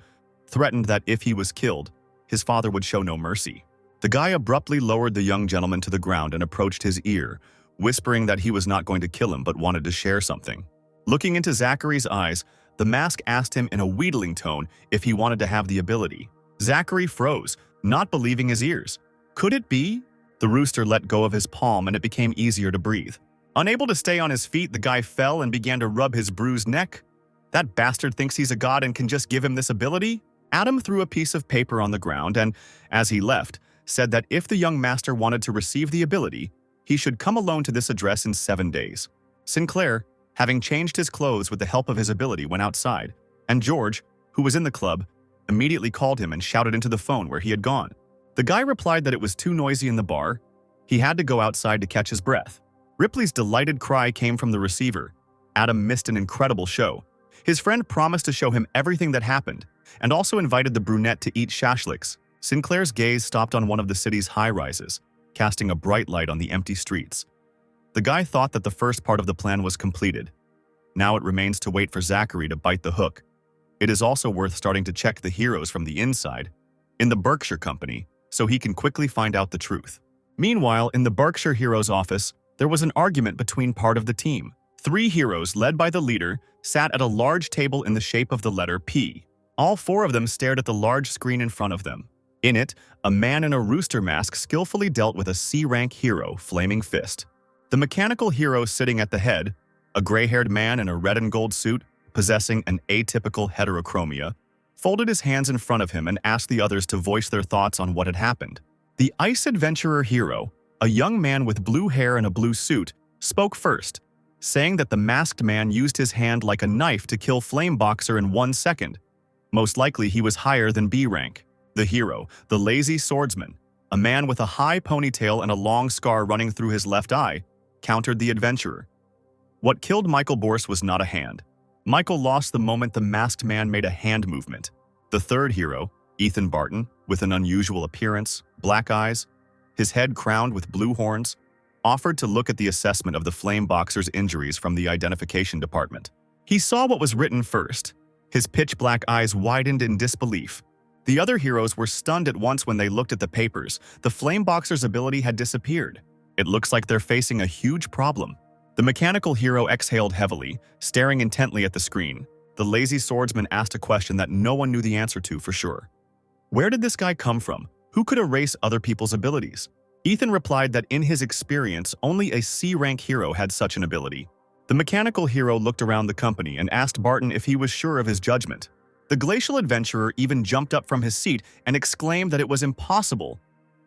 threatened that if he was killed, his father would show no mercy. The guy abruptly lowered the young gentleman to the ground and approached his ear, whispering that he was not going to kill him but wanted to share something. Looking into Zachary's eyes, the mask asked him in a wheedling tone if he wanted to have the ability. Zachary froze, not believing his ears. Could it be? The rooster let go of his palm and it became easier to breathe. Unable to stay on his feet, the guy fell and began to rub his bruised neck. That bastard thinks he's a god and can just give him this ability? Adam threw a piece of paper on the ground and, as he left, said that if the young master wanted to receive the ability, he should come alone to this address in 7 days. Sinclair, having changed his clothes with the help of his ability, went outside, and George, who was in the club, immediately called him and shouted into the phone where he had gone. The guy replied that it was too noisy in the bar. He had to go outside to catch his breath. Ripley's delighted cry came from the receiver. Adam missed an incredible show. His friend promised to show him everything that happened, and also invited the brunette to eat shashliks. Sinclair's gaze stopped on one of the city's high-rises, casting a bright light on the empty streets. The guy thought that the first part of the plan was completed. Now it remains to wait for Zachary to bite the hook. It is also worth starting to check the heroes from the inside, in the Berkshire Company, so he can quickly find out the truth. Meanwhile, in the Berkshire Heroes' office, there was an argument between part of the team. 3 heroes, led by the leader, sat at a large table in the shape of the letter P. All 4 of them stared at the large screen in front of them. In it, a man in a rooster mask skillfully dealt with a C-rank hero, Flaming Fist. The mechanical hero sitting at the head, A gray-haired man in a red and gold suit, possessing an atypical heterochromia, folded his hands in front of him and asked the others to voice their thoughts on what had happened. The ice adventurer hero, a young man with blue hair and a blue suit, spoke first, saying that the masked man used his hand like a knife to kill Flameboxer in 1 second. Most likely he was higher than B rank. The hero, the lazy swordsman, a man with a high ponytail and a long scar running through his left eye, countered the adventurer. What killed Michael Borse was not a hand. Michael lost the moment the masked man made a hand movement. The third hero, Ethan Barton, with an unusual appearance, black eyes, his head crowned with blue horns, offered to look at the assessment of the Flameboxer's injuries from the identification department. He saw what was written first. His pitch-black eyes widened in disbelief. The other heroes were stunned at once when they looked at the papers. The Flameboxer's ability had disappeared. It looks like they're facing a huge problem. The mechanical hero exhaled heavily, staring intently at the screen. The lazy swordsman asked a question that no one knew the answer to for sure. Where did this guy come from? Who could erase other people's abilities? Ethan replied that in his experience, only a C-rank hero had such an ability. The mechanical hero looked around the company and asked Barton if he was sure of his judgment. The glacial adventurer even jumped up from his seat and exclaimed that it was impossible.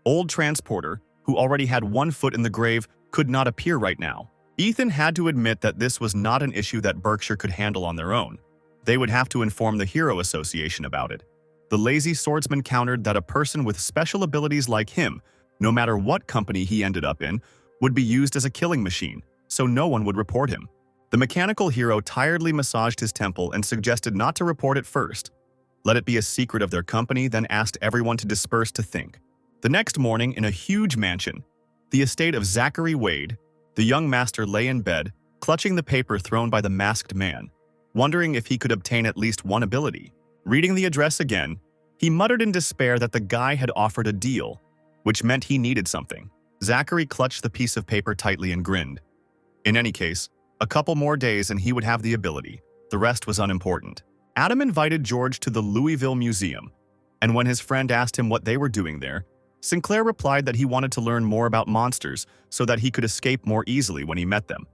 Old Transporter, who already had 1 foot in the grave, could not appear right now. Ethan had to admit that this was not an issue that Berkshire could handle on their own. They would have to inform the Hero Association about it. The lazy swordsman countered that a person with special abilities like him, no matter what company he ended up in, would be used as a killing machine, so no one would report him. The mechanical hero tiredly massaged his temple and suggested not to report it first. Let it be a secret of their company, then asked everyone to disperse to think. The next morning, in a huge mansion, the estate of Zachary Wade, the young master lay in bed, clutching the paper thrown by the masked man, wondering if he could obtain at least one ability. Reading the address again, he muttered in despair that the guy had offered a deal, which meant he needed something. Zachary clutched the piece of paper tightly and grinned. In any case, a couple more days and he would have the ability. The rest was unimportant. Adam invited George to the Louisville Museum, and when his friend asked him what they were doing there, Sinclair replied that he wanted to learn more about monsters so that he could escape more easily when he met them,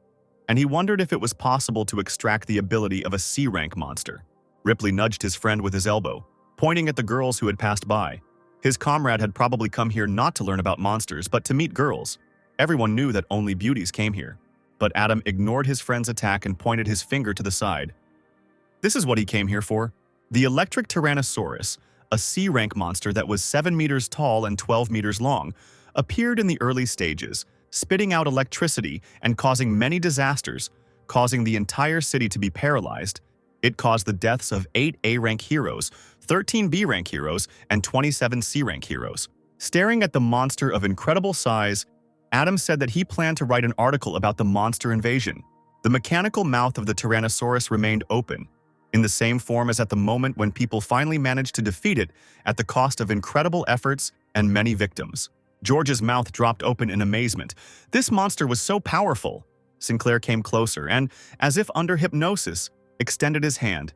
and he wondered if it was possible to extract the ability of a C-rank monster. Ripley nudged his friend with his elbow, pointing at the girls who had passed by. His comrade had probably come here not to learn about monsters, but to meet girls. Everyone knew that only beauties came here. But Adam ignored his friend's attack and pointed his finger to the side. This is what he came here for. The electric Tyrannosaurus, a C-rank monster that was 7 meters tall and 12 meters long, appeared in the early stages, spitting out electricity and causing many disasters, causing the entire city to be paralyzed. It caused the deaths of 8 A-rank heroes, 13 B-rank heroes, and 27 C-rank heroes. Staring at the monster of incredible size, Adam said that he planned to write an article about the monster invasion. The mechanical mouth of the Tyrannosaurus remained open, in the same form as at the moment when people finally managed to defeat it at the cost of incredible efforts and many victims. George's mouth dropped open in amazement. This monster was so powerful. Sinclair came closer and, as if under hypnosis, extended his hand.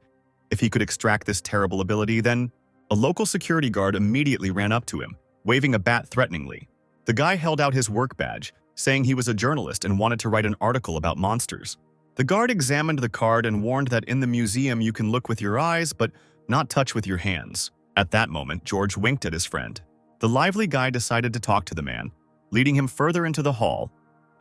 If he could extract this terrible ability, then a local security guard immediately ran up to him, waving a bat threateningly. The guy held out his work badge, saying he was a journalist and wanted to write an article about monsters. The guard examined the card and warned that in the museum you can look with your eyes but not touch with your hands. At that moment, George winked at his friend. The lively guy decided to talk to the man, leading him further into the hall.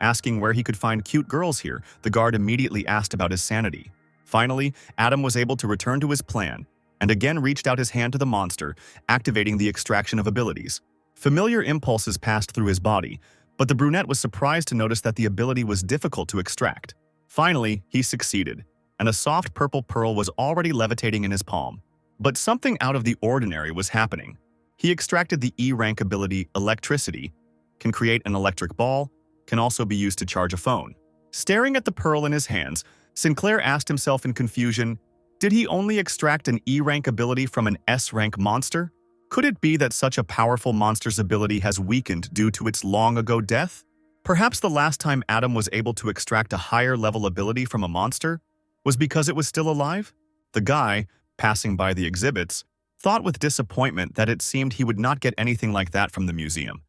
Asking where he could find cute girls here, the guard immediately asked about his sanity. Finally, Adam was able to return to his plan and again reached out his hand to the monster, activating the extraction of abilities. Familiar impulses passed through his body, but the brunette was surprised to notice that the ability was difficult to extract. Finally, he succeeded, and a soft purple pearl was already levitating in his palm. But something out of the ordinary was happening. He extracted the E-rank ability, Electricity, can create an electric ball, can also be used to charge a phone. Staring at the pearl in his hands, Sinclair asked himself in confusion, did he only extract an E-rank ability from an S-rank monster? Could it be that such a powerful monster's ability has weakened due to its long-ago death? Perhaps the last time Adam was able to extract a higher-level ability from a monster was because it was still alive? The guy, passing by the exhibits, thought with disappointment that it seemed he would not get anything like that from the museum.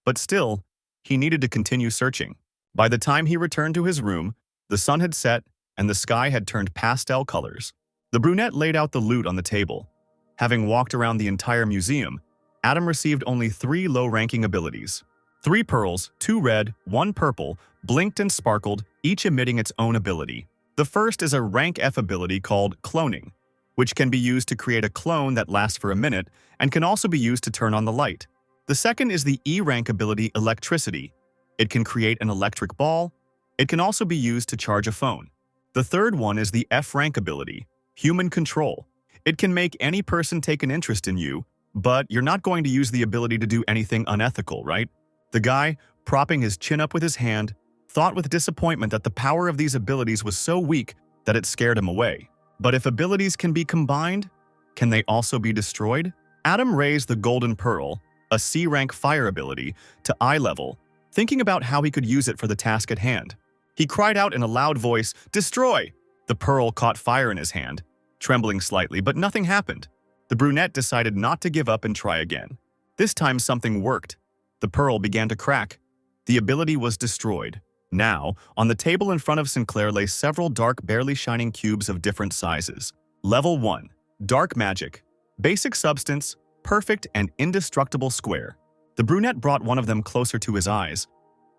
But still, he needed to continue searching. By the time he returned to his room, the sun had set and the sky had turned pastel colors. The brunette laid out the loot on the table. Having walked around the entire museum, Adam received only 3 low-ranking abilities. 3 pearls, 2 red, 1 purple, blinked and sparkled, each emitting its own ability. The first is a rank F ability called Cloning, which can be used to create a clone that lasts for a minute and can also be used to turn on the light. The second is the E rank ability Electricity. It can create an electric ball. It can also be used to charge a phone. The third one is the F rank ability, Human Control. It can make any person take an interest in you, but you're not going to use the ability to do anything unethical, right? The guy, propping his chin up with his hand, thought with disappointment that the power of these abilities was so weak that it scared him away. But if abilities can be combined, can they also be destroyed? Adam raised the Golden Pearl, a C-rank fire ability, to eye level, thinking about how he could use it for the task at hand. He cried out in a loud voice, "Destroy!" The pearl caught fire in his hand, trembling slightly, but nothing happened. The brunette decided not to give up and try again. This time something worked. The pearl began to crack. The ability was destroyed. Now, on the table in front of Sinclair lay several dark, barely shining cubes of different sizes. Level 1. Dark Magic. Basic substance, perfect and indestructible square. The brunette brought one of them closer to his eyes.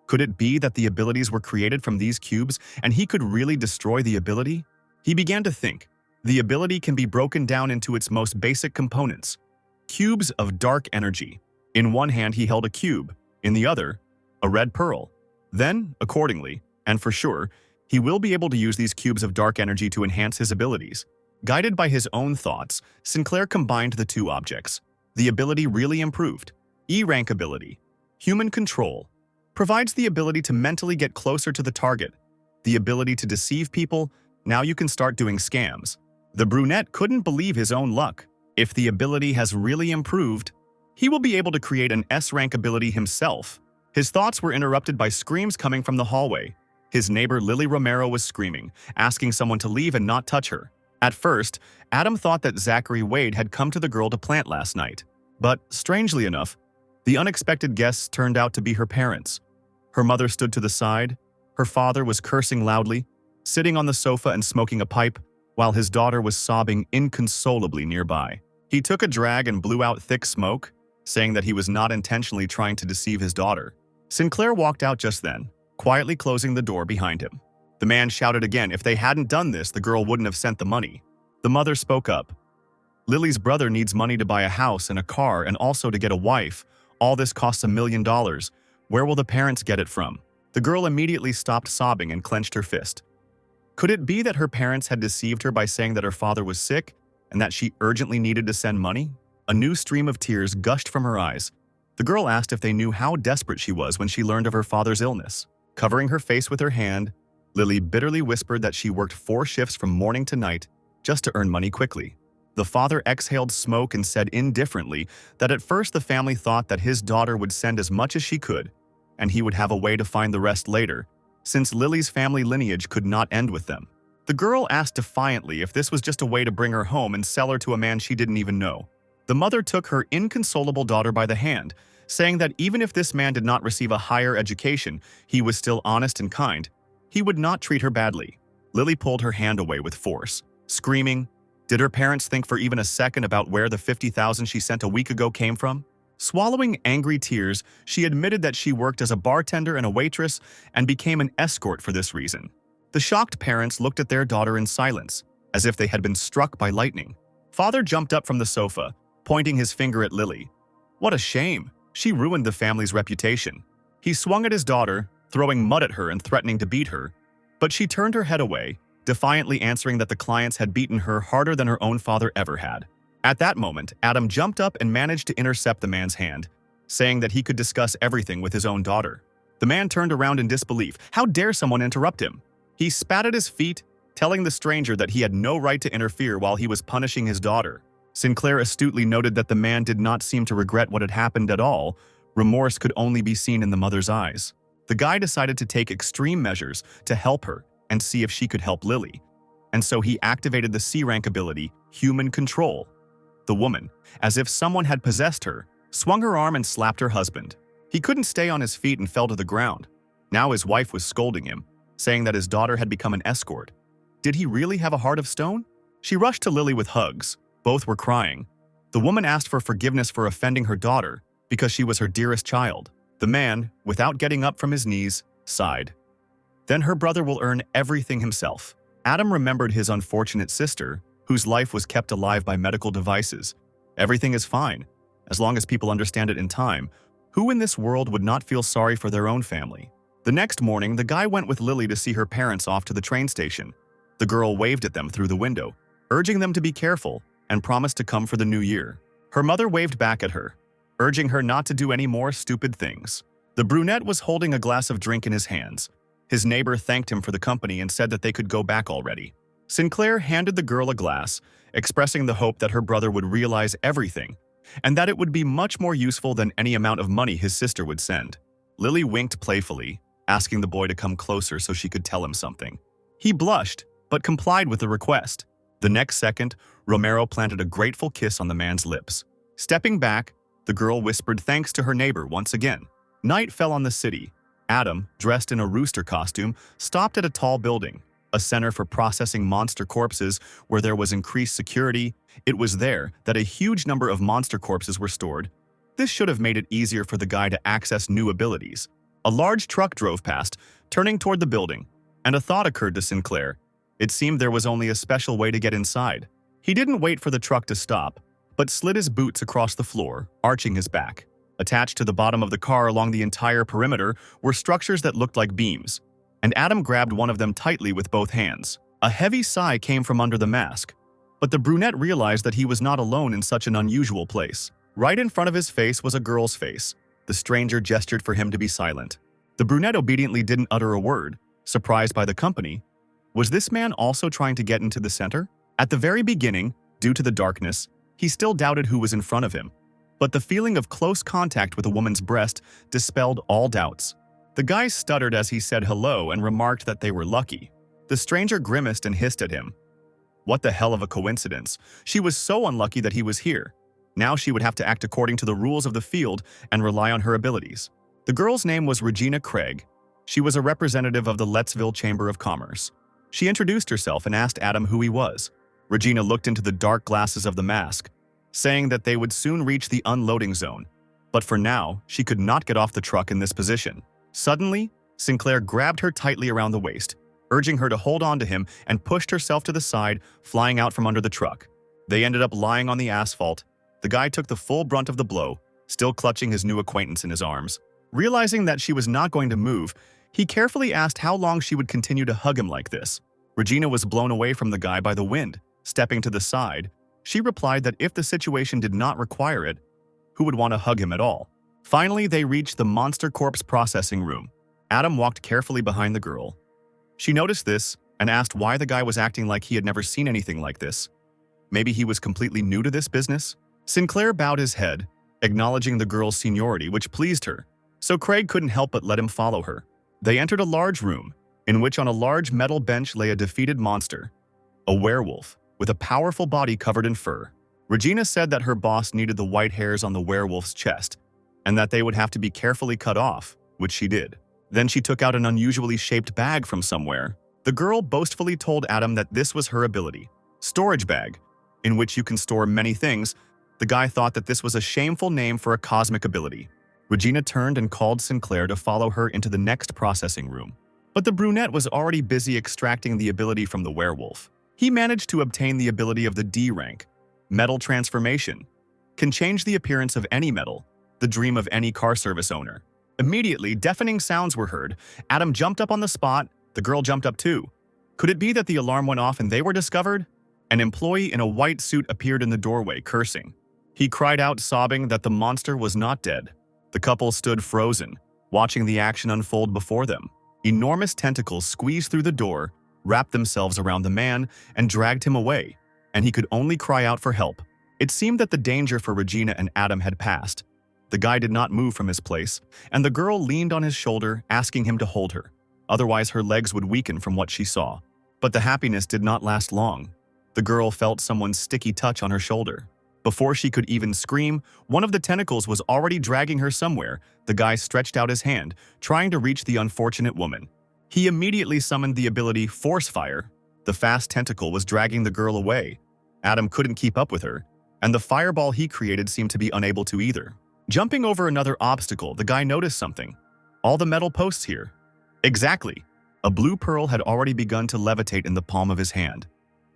Could it be that the abilities were created from these cubes and he could really destroy the ability? He began to think. The ability can be broken down into its most basic components. Cubes of dark energy. In one hand he held a cube, in the other, a red pearl. Then, accordingly, and for sure, he will be able to use these cubes of dark energy to enhance his abilities. Guided by his own thoughts, Sinclair combined the 2 objects. The ability really improved. E-rank ability, Human Control, provides the ability to mentally get closer to the target. The ability to deceive people, now you can start doing scams. The brunette couldn't believe his own luck. If the ability has really improved, he will be able to create an S-rank ability himself. His thoughts were interrupted by screams coming from the hallway. His neighbor Lily Romero was screaming, asking someone to leave and not touch her. At first, Adam thought that Zachary Wade had come to the girl to plant last night. But, strangely enough, the unexpected guests turned out to be her parents. Her mother stood to the side. Her father was cursing loudly, sitting on the sofa and smoking a pipe, while his daughter was sobbing inconsolably nearby. He took a drag and blew out thick smoke, saying that he was not intentionally trying to deceive his daughter. Sinclair walked out just then, quietly closing the door behind him. The man shouted again, if they hadn't done this, the girl wouldn't have sent the money. The mother spoke up. Lily's brother needs money to buy a house and a car and also to get a wife. All this costs $1 million. Where will the parents get it from? The girl immediately stopped sobbing and clenched her fist. Could it be that her parents had deceived her by saying that her father was sick and that she urgently needed to send money? A new stream of tears gushed from her eyes. The girl asked if they knew how desperate she was when she learned of her father's illness. Covering her face with her hand, Lily bitterly whispered that she worked 4 shifts from morning to night just to earn money quickly. The father exhaled smoke and said indifferently that at first the family thought that his daughter would send as much as she could, and he would have a way to find the rest later, since Lily's family lineage could not end with them. The girl asked defiantly if this was just a way to bring her home and sell her to a man she didn't even know. The mother took her inconsolable daughter by the hand, saying that even if this man did not receive a higher education, he was still honest and kind. He would not treat her badly. Lily pulled her hand away with force, screaming, did her parents think for even a second about where the $50,000 she sent a week ago came from? Swallowing angry tears, she admitted that she worked as a bartender and a waitress and became an escort for this reason. The shocked parents looked at their daughter in silence, as if they had been struck by lightning. Father jumped up from the sofa, pointing his finger at Lily. What a shame. She ruined the family's reputation. He swung at his daughter, throwing mud at her and threatening to beat her, but she turned her head away, defiantly answering that the clients had beaten her harder than her own father ever had. At that moment, Adam jumped up and managed to intercept the man's hand, saying that he could discuss everything with his own daughter. The man turned around in disbelief. How dare someone interrupt him? He spat at his feet, telling the stranger that he had no right to interfere while he was punishing his daughter. Sinclair astutely noted that the man did not seem to regret what had happened at all. Remorse could only be seen in the mother's eyes. The guy decided to take extreme measures to help her and see if she could help Lily. And so he activated the C-rank ability, Human Control. The woman, as if someone had possessed her, swung her arm and slapped her husband. He couldn't stay on his feet and fell to the ground. Now his wife was scolding him, saying that his daughter had become an escort. Did he really have a heart of stone? She rushed to Lily with hugs. Both were crying. The woman asked for forgiveness for offending her daughter because she was her dearest child. The man, without getting up from his knees, sighed. Then her brother will earn everything himself. Adam remembered his unfortunate sister, whose life was kept alive by medical devices. Everything is fine, as long as people understand it in time. Who in this world would not feel sorry for their own family? The next morning, the guy went with Lily to see her parents off to the train station. The girl waved at them through the window, urging them to be careful, and promised to come for the new year. Her mother waved back at her, urging her not to do any more stupid things. The brunette was holding a glass of drink in his hands. His neighbor thanked him for the company and said that they could go back already. Sinclair handed the girl a glass, expressing the hope that her brother would realize everything, and that it would be much more useful than any amount of money his sister would send. Lily winked playfully, asking the boy to come closer so she could tell him something. He blushed, but complied with the request. The next second, Romero planted a grateful kiss on the man's lips. Stepping back, the girl whispered thanks to her neighbor once again. Night fell on the city. Adam, dressed in a rooster costume, stopped at a tall building, a center for processing monster corpses where there was increased security. It was there that a huge number of monster corpses were stored. This should have made it easier for the guy to access new abilities. A large truck drove past, turning toward the building, and a thought occurred to Sinclair. It seemed there was only a special way to get inside. He didn't wait for the truck to stop, but slid his boots across the floor, arching his back. Attached to the bottom of the car along the entire perimeter were structures that looked like beams, and Adam grabbed one of them tightly with both hands. A heavy sigh came from under the mask, but the brunette realized that he was not alone in such an unusual place. Right in front of his face was a girl's face. The stranger gestured for him to be silent. The brunette obediently didn't utter a word, surprised by the company. Was this man also trying to get into the center? At the very beginning, due to the darkness, he still doubted who was in front of him. But the feeling of close contact with a woman's breast dispelled all doubts. The guy stuttered as he said hello and remarked that they were lucky. The stranger grimaced and hissed at him. What the hell of a coincidence. She was so unlucky that he was here. Now she would have to act according to the rules of the field and rely on her abilities. The girl's name was Regina Craig. She was a representative of the Lettsville Chamber of Commerce. She introduced herself and asked Adam who he was. Regina looked into the dark glasses of the mask, saying that they would soon reach the unloading zone. But for now, she could not get off the truck in this position. Suddenly, Sinclair grabbed her tightly around the waist, urging her to hold on to him, and pushed herself to the side, flying out from under the truck. They ended up lying on the asphalt. The guy took the full brunt of the blow, still clutching his new acquaintance in his arms. Realizing that she was not going to move, he carefully asked how long she would continue to hug him like this. Regina was blown away from the guy by the wind. Stepping to the side, she replied that if the situation did not require it, who would want to hug him at all? Finally, they reached the monster corpse processing room. Adam walked carefully behind the girl. She noticed this and asked why the guy was acting like he had never seen anything like this. Maybe he was completely new to this business? Sinclair bowed his head, acknowledging the girl's seniority, which pleased her, so Craig couldn't help but let him follow her. They entered a large room, in which on a large metal bench lay a defeated monster, a werewolf, with a powerful body covered in fur. Regina said that her boss needed the white hairs on the werewolf's chest, and that they would have to be carefully cut off, which she did. Then she took out an unusually shaped bag from somewhere. The girl boastfully told Adam that this was her ability. Storage bag, in which you can store many things. The guy thought that this was a shameful name for a cosmic ability. Regina turned and called Sinclair to follow her into the next processing room. But the brunette was already busy extracting the ability from the werewolf. He managed to obtain the ability of the D rank, Metal Transformation. Can change the appearance of any metal, the dream of any car service owner. Immediately, deafening sounds were heard. Adam jumped up on the spot. The girl jumped up too. Could it be that the alarm went off and they were discovered? An employee in a white suit appeared in the doorway, cursing. He cried out, sobbing that the monster was not dead. The couple stood frozen, watching the action unfold before them. Enormous tentacles squeezed through the door, wrapped themselves around the man, and dragged him away, and he could only cry out for help. It seemed that the danger for Regina and Adam had passed. The guy did not move from his place, and the girl leaned on his shoulder, asking him to hold her. Otherwise, her legs would weaken from what she saw. But the happiness did not last long. The girl felt someone's sticky touch on her shoulder. Before she could even scream, one of the tentacles was already dragging her somewhere. The guy stretched out his hand, trying to reach the unfortunate woman. He immediately summoned the ability Force Fire, The fast tentacle was dragging the girl away. Adam couldn't keep up with her, and the fireball he created seemed to be unable to either. Jumping over another obstacle, the guy noticed something. All the metal posts here. Exactly. A blue pearl had already begun to levitate in the palm of his hand.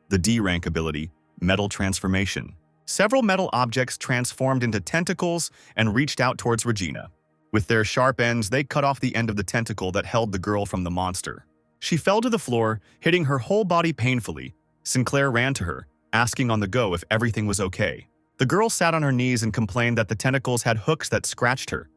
The D rank ability, Metal Transformation. Several metal objects transformed into tentacles and reached out towards Regina. With their sharp ends, they cut off the end of the tentacle that held the girl from the monster. She fell to the floor, hitting her whole body painfully. Sinclair ran to her, asking on the go if everything was okay. The girl sat on her knees and complained that the tentacles had hooks that scratched her.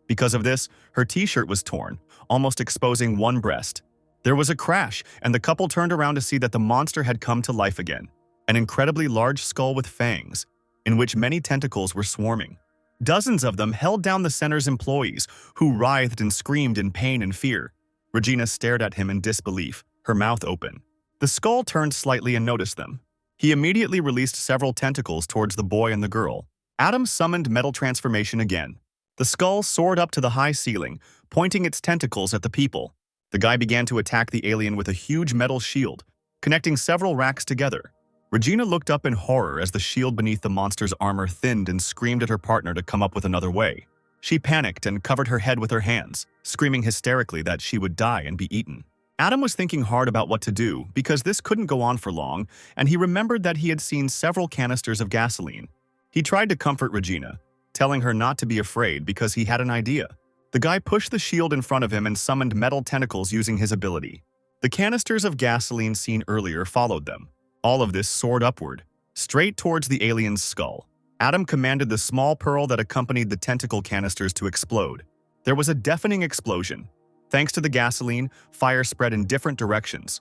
Because of this, her t-shirt was torn, almost exposing one breast. There was a crash, and the couple turned around to see that the monster had come to life again. An incredibly large skull with fangs, in which many tentacles were swarming. Dozens of them held down the center's employees, who writhed and screamed in pain and fear. Regina stared at him in disbelief, her mouth open. The skull turned slightly and noticed them. He immediately released several tentacles towards the boy and the girl. Adam summoned Metal Transformation again. The skull soared up to the high ceiling, pointing its tentacles at the people. The guy began to attack the alien with a huge metal shield, connecting several racks together. Regina looked up in horror as the shield beneath the monster's armor thinned and screamed at her partner to come up with another way. She panicked and covered her head with her hands, screaming hysterically that she would die and be eaten. Adam was thinking hard about what to do because this couldn't go on for long, and he remembered that he had seen several canisters of gasoline. He tried to comfort Regina, telling her not to be afraid because he had an idea. The guy pushed the shield in front of him and summoned metal tentacles using his ability. The canisters of gasoline seen earlier followed them. All of this soared upward, straight towards the alien's skull. Adam commanded the small pearl that accompanied the tentacle canisters to explode. There was a deafening explosion. Thanks to the gasoline, fire spread in different directions.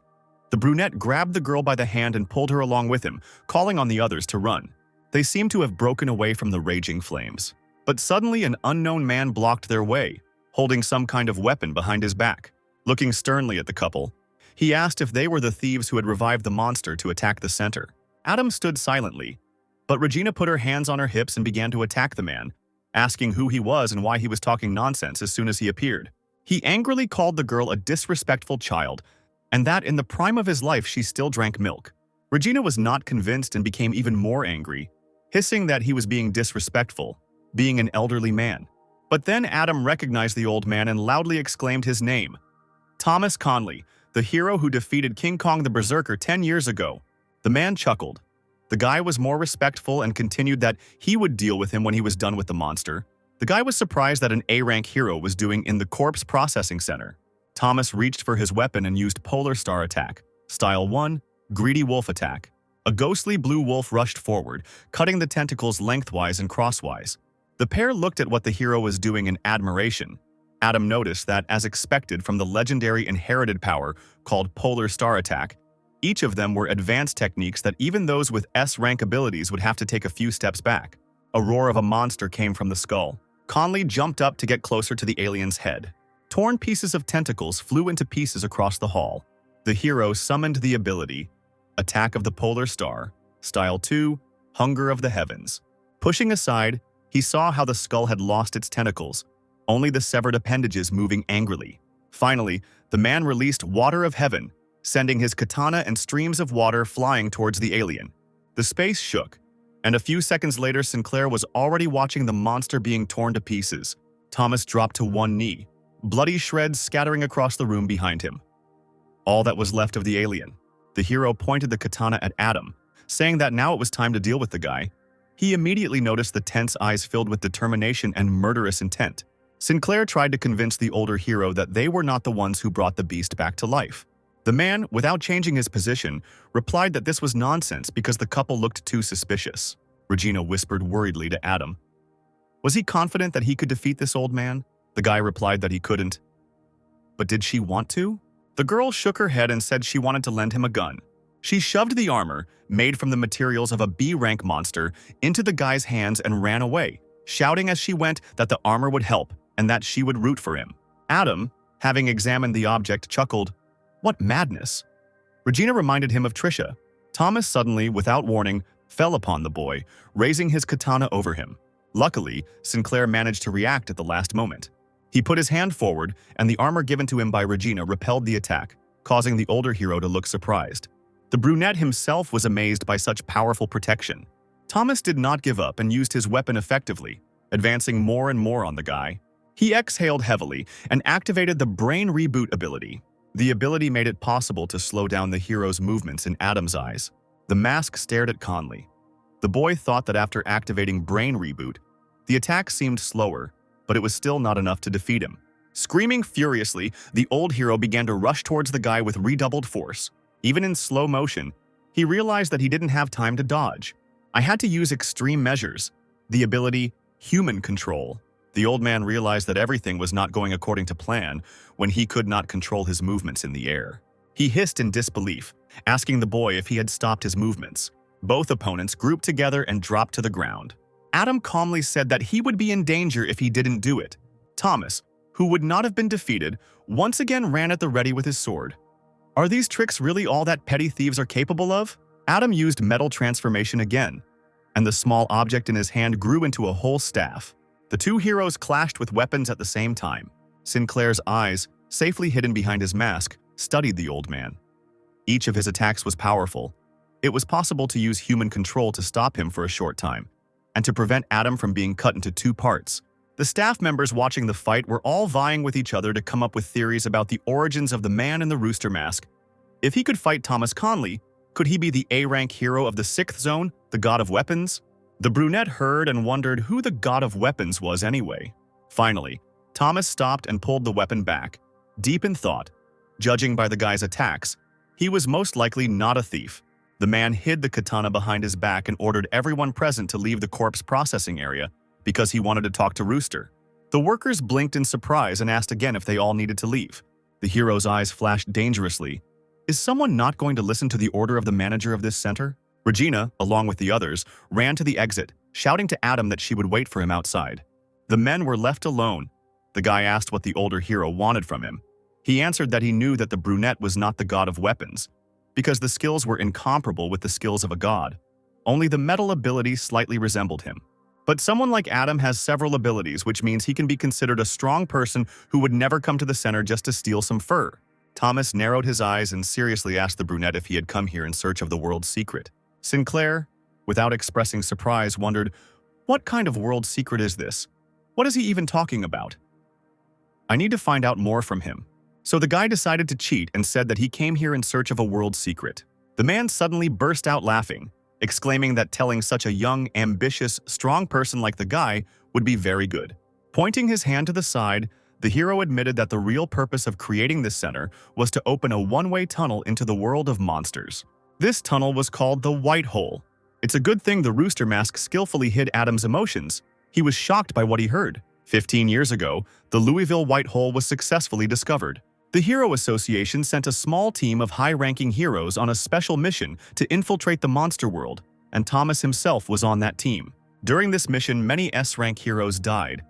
The brunette grabbed the girl by the hand and pulled her along with him, calling on the others to run. They seemed to have broken away from the raging flames. But suddenly an unknown man blocked their way, holding some kind of weapon behind his back. Looking sternly at the couple, he asked if they were the thieves who had revived the monster to attack the center. Adam stood silently, but Regina put her hands on her hips and began to attack the man, asking who he was and why he was talking nonsense as soon as he appeared. He angrily called the girl a disrespectful child, and that in the prime of his life she still drank milk. Regina was not convinced and became even more angry, hissing that he was being disrespectful, being an elderly man. But then Adam recognized the old man and loudly exclaimed his name. Thomas Conley, the hero who defeated King Kong the Berserker 10 years ago. The man chuckled. The guy was more respectful and continued that he would deal with him when he was done with the monster. The guy was surprised that an A-rank hero was doing in the corpse processing center. Thomas reached for his weapon and used Polar Star Attack, Style 1, Greedy Wolf Attack. A ghostly blue wolf rushed forward, cutting the tentacles lengthwise and crosswise. The pair looked at what the hero was doing in admiration. Adam noticed that, as expected from the legendary inherited power called Polar Star Attack, each of them were advanced techniques that even those with S-rank abilities would have to take a few steps back. A roar of a monster came from the skull. Conley jumped up to get closer to the alien's head. Torn pieces of tentacles flew into pieces across the hall. The hero summoned the ability, Attack of the Polar Star, Style 2, Hunger of the Heavens. Pushing aside, he saw how the skull had lost its tentacles, only the severed appendages moving angrily. Finally, the man released Water of Heaven, sending his katana and streams of water flying towards the alien. The space shook, and a few seconds later Sinclair was already watching the monster being torn to pieces. Thomas dropped to one knee, bloody shreds scattering across the room behind him. All that was left of the alien. The hero pointed the katana at Adam, saying that now it was time to deal with the guy. He immediately noticed the tense eyes filled with determination and murderous intent. Sinclair tried to convince the older hero that they were not the ones who brought the beast back to life. The man, without changing his position, replied that this was nonsense because the couple looked too suspicious. Regina whispered worriedly to Adam. Was he confident that he could defeat this old man? The guy replied that he couldn't. But did she want to? The girl shook her head and said she wanted to lend him a gun. She shoved the armor, made from the materials of a B-rank monster, into the guy's hands and ran away, shouting as she went that the armor would help and that she would root for him. Adam, having examined the object, chuckled. What madness! Regina reminded him of Trisha. Thomas suddenly, without warning, fell upon the boy, raising his katana over him. Luckily, Sinclair managed to react at the last moment. He put his hand forward, and the armor given to him by Regina repelled the attack, causing the older hero to look surprised. The brunette himself was amazed by such powerful protection. Thomas did not give up and used his weapon effectively, advancing more and more on the guy. He exhaled heavily and activated the brain reboot ability. The ability made it possible to slow down the hero's movements in Adam's eyes. The mask stared at Conley. The boy thought that after activating brain reboot, the attack seemed slower, but it was still not enough to defeat him. Screaming furiously, the old hero began to rush towards the guy with redoubled force. Even in slow motion, he realized that he didn't have time to dodge. I had to use extreme measures. The ability, human control. The old man realized that everything was not going according to plan when he could not control his movements in the air. He hissed in disbelief, asking the boy if he had stopped his movements. Both opponents grouped together and dropped to the ground. Adam calmly said that he would be in danger if he didn't do it. Thomas, who would not have been defeated, once again ran at the ready with his sword. Are these tricks really all that petty thieves are capable of? Adam used metal transformation again, and the small object in his hand grew into a whole staff. The two heroes clashed with weapons at the same time. Sinclair's eyes, safely hidden behind his mask, studied the old man. Each of his attacks was powerful. It was possible to use human control to stop him for a short time, and to prevent Adam from being cut into two parts. The staff members watching the fight were all vying with each other to come up with theories about the origins of the man in the rooster mask. If he could fight Thomas Conley, could he be the A-rank hero of the 6th zone, the god of weapons? The brunette heard and wondered who the god of weapons was anyway. Finally, Thomas stopped and pulled the weapon back, deep in thought. Judging by the guy's attacks, he was most likely not a thief. The man hid the katana behind his back and ordered everyone present to leave the corpse processing area because he wanted to talk to Rooster. The workers blinked in surprise and asked again if they all needed to leave. The hero's eyes flashed dangerously. Is someone not going to listen to the order of the manager of this center? Regina, along with the others, ran to the exit, shouting to Adam that she would wait for him outside. The men were left alone. The guy asked what the older hero wanted from him. He answered that he knew that the brunette was not the god of weapons, because the skills were incomparable with the skills of a god. Only the metal ability slightly resembled him. But someone like Adam has several abilities, which means he can be considered a strong person who would never come to the center just to steal some fur. Thomas narrowed his eyes and seriously asked the brunette if he had come here in search of the world's secret. Sinclair, without expressing surprise, wondered, what kind of world secret is this? What is he even talking about? I need to find out more from him. So the guy decided to cheat and said that he came here in search of a world secret. The man suddenly burst out laughing, exclaiming that telling such a young, ambitious, strong person like the guy would be very good. Pointing his hand to the side, the hero admitted that the real purpose of creating this center was to open a one-way tunnel into the world of monsters. This tunnel was called the White Hole. It's a good thing the rooster mask skillfully hid Adam's emotions. He was shocked by what he heard. 15 years ago, the Louisville White Hole was successfully discovered. The Hero Association sent a small team of high-ranking heroes on a special mission to infiltrate the monster world, and Thomas himself was on that team. During this mission, many S-rank heroes died.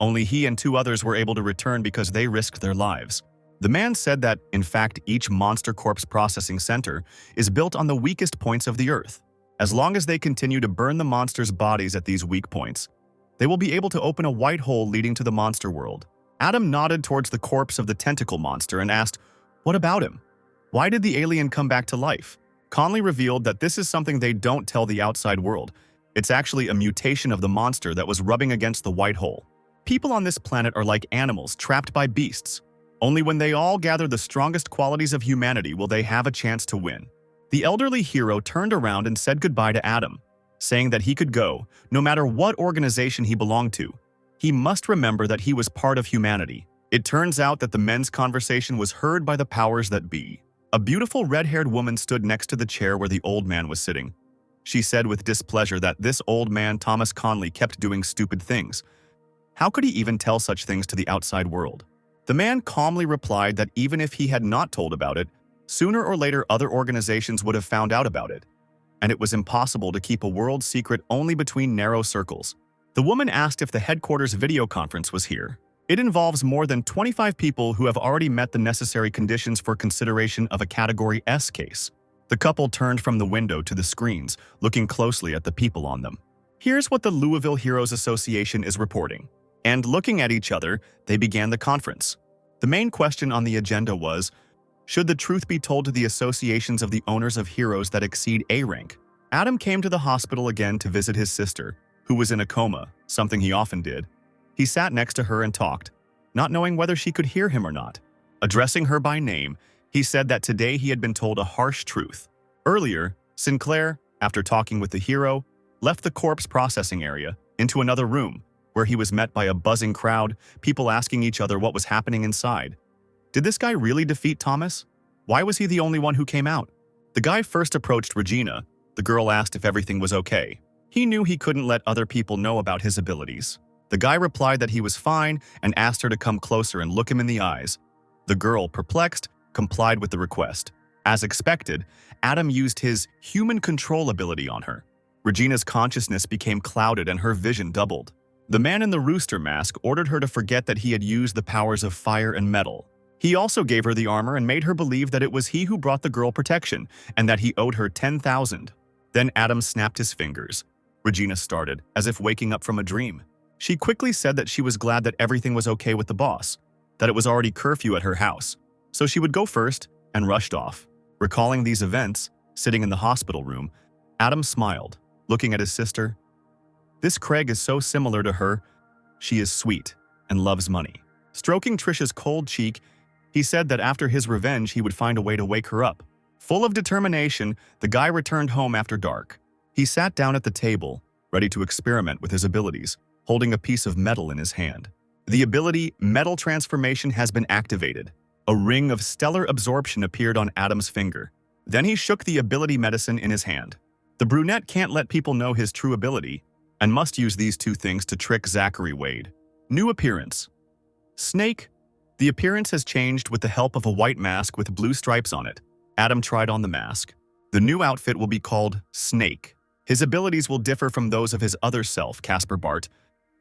Only he and 2 others were able to return because they risked their lives. The man said that, in fact, each monster corpse processing center is built on the weakest points of the earth. As long as they continue to burn the monsters' bodies at these weak points, they will be able to open a white hole leading to the monster world. Adam nodded towards the corpse of the tentacle monster and asked, what about him? Why did the alien come back to life? Conley revealed that this is something they don't tell the outside world. It's actually a mutation of the monster that was rubbing against the white hole. People on this planet are like animals trapped by beasts. Only when they all gather the strongest qualities of humanity will they have a chance to win. The elderly hero turned around and said goodbye to Adam, saying that he could go, no matter what organization he belonged to. He must remember that he was part of humanity. It turns out that the men's conversation was heard by the powers that be. A beautiful red-haired woman stood next to the chair where the old man was sitting. She said with displeasure that this old man, Thomas Conley, kept doing stupid things. How could he even tell such things to the outside world? The man calmly replied that even if he had not told about it, sooner or later other organizations would have found out about it, and it was impossible to keep a world secret only between narrow circles. The woman asked if the headquarters video conference was here. It involves more than 25 people who have already met the necessary conditions for consideration of a Category S case. The couple turned from the window to the screens, looking closely at the people on them. Here's what the Louisville Heroes Association is reporting. And looking at each other, they began the conference. The main question on the agenda was, Should the truth be told to the associations of the owners of heroes that exceed A rank? Adam came to the hospital again to visit his sister, who was in a coma, something he often did. He sat next to her and talked, not knowing whether she could hear him or not. Addressing her by name, he said that today he had been told a harsh truth. Earlier, Sinclair, after talking with the hero, left the corpse processing area into another room, where he was met by a buzzing crowd, people asking each other what was happening inside. Did this guy really defeat Thomas? Why was he the only one who came out? The guy first approached Regina. The girl asked if everything was okay. He knew he couldn't let other people know about his abilities. The guy replied that he was fine and asked her to come closer and look him in the eyes. The girl, perplexed, complied with the request. As expected, Adam used his human control ability on her. Regina's consciousness became clouded and her vision doubled. The man in the rooster mask ordered her to forget that he had used the powers of fire and metal. He also gave her the armor and made her believe that it was he who brought the girl protection and that he owed her 10,000. Then Adam snapped his fingers. Regina started, as if waking up from a dream. She quickly said that she was glad that everything was okay with the boss, that it was already curfew at her house, so she would go first, and rushed off. Recalling these events, sitting in the hospital room, Adam smiled, looking at his sister. This Craig is so similar to her. She is sweet and loves money. Stroking Trisha's cold cheek, he said that after his revenge he would find a way to wake her up. Full of determination, the guy returned home after dark. He sat down at the table, ready to experiment with his abilities, holding a piece of metal in his hand. The ability Metal Transformation has been activated. A ring of stellar absorption appeared on Adam's finger. Then he shook the ability medicine in his hand. The brunette can't let people know his true ability, and must use these two things to trick Zachary Wade. New appearance. Snake. The appearance has changed with the help of a white mask with blue stripes on it. Adam tried on the mask. The new outfit will be called Snake. His abilities will differ from those of his other self, Casper Bart,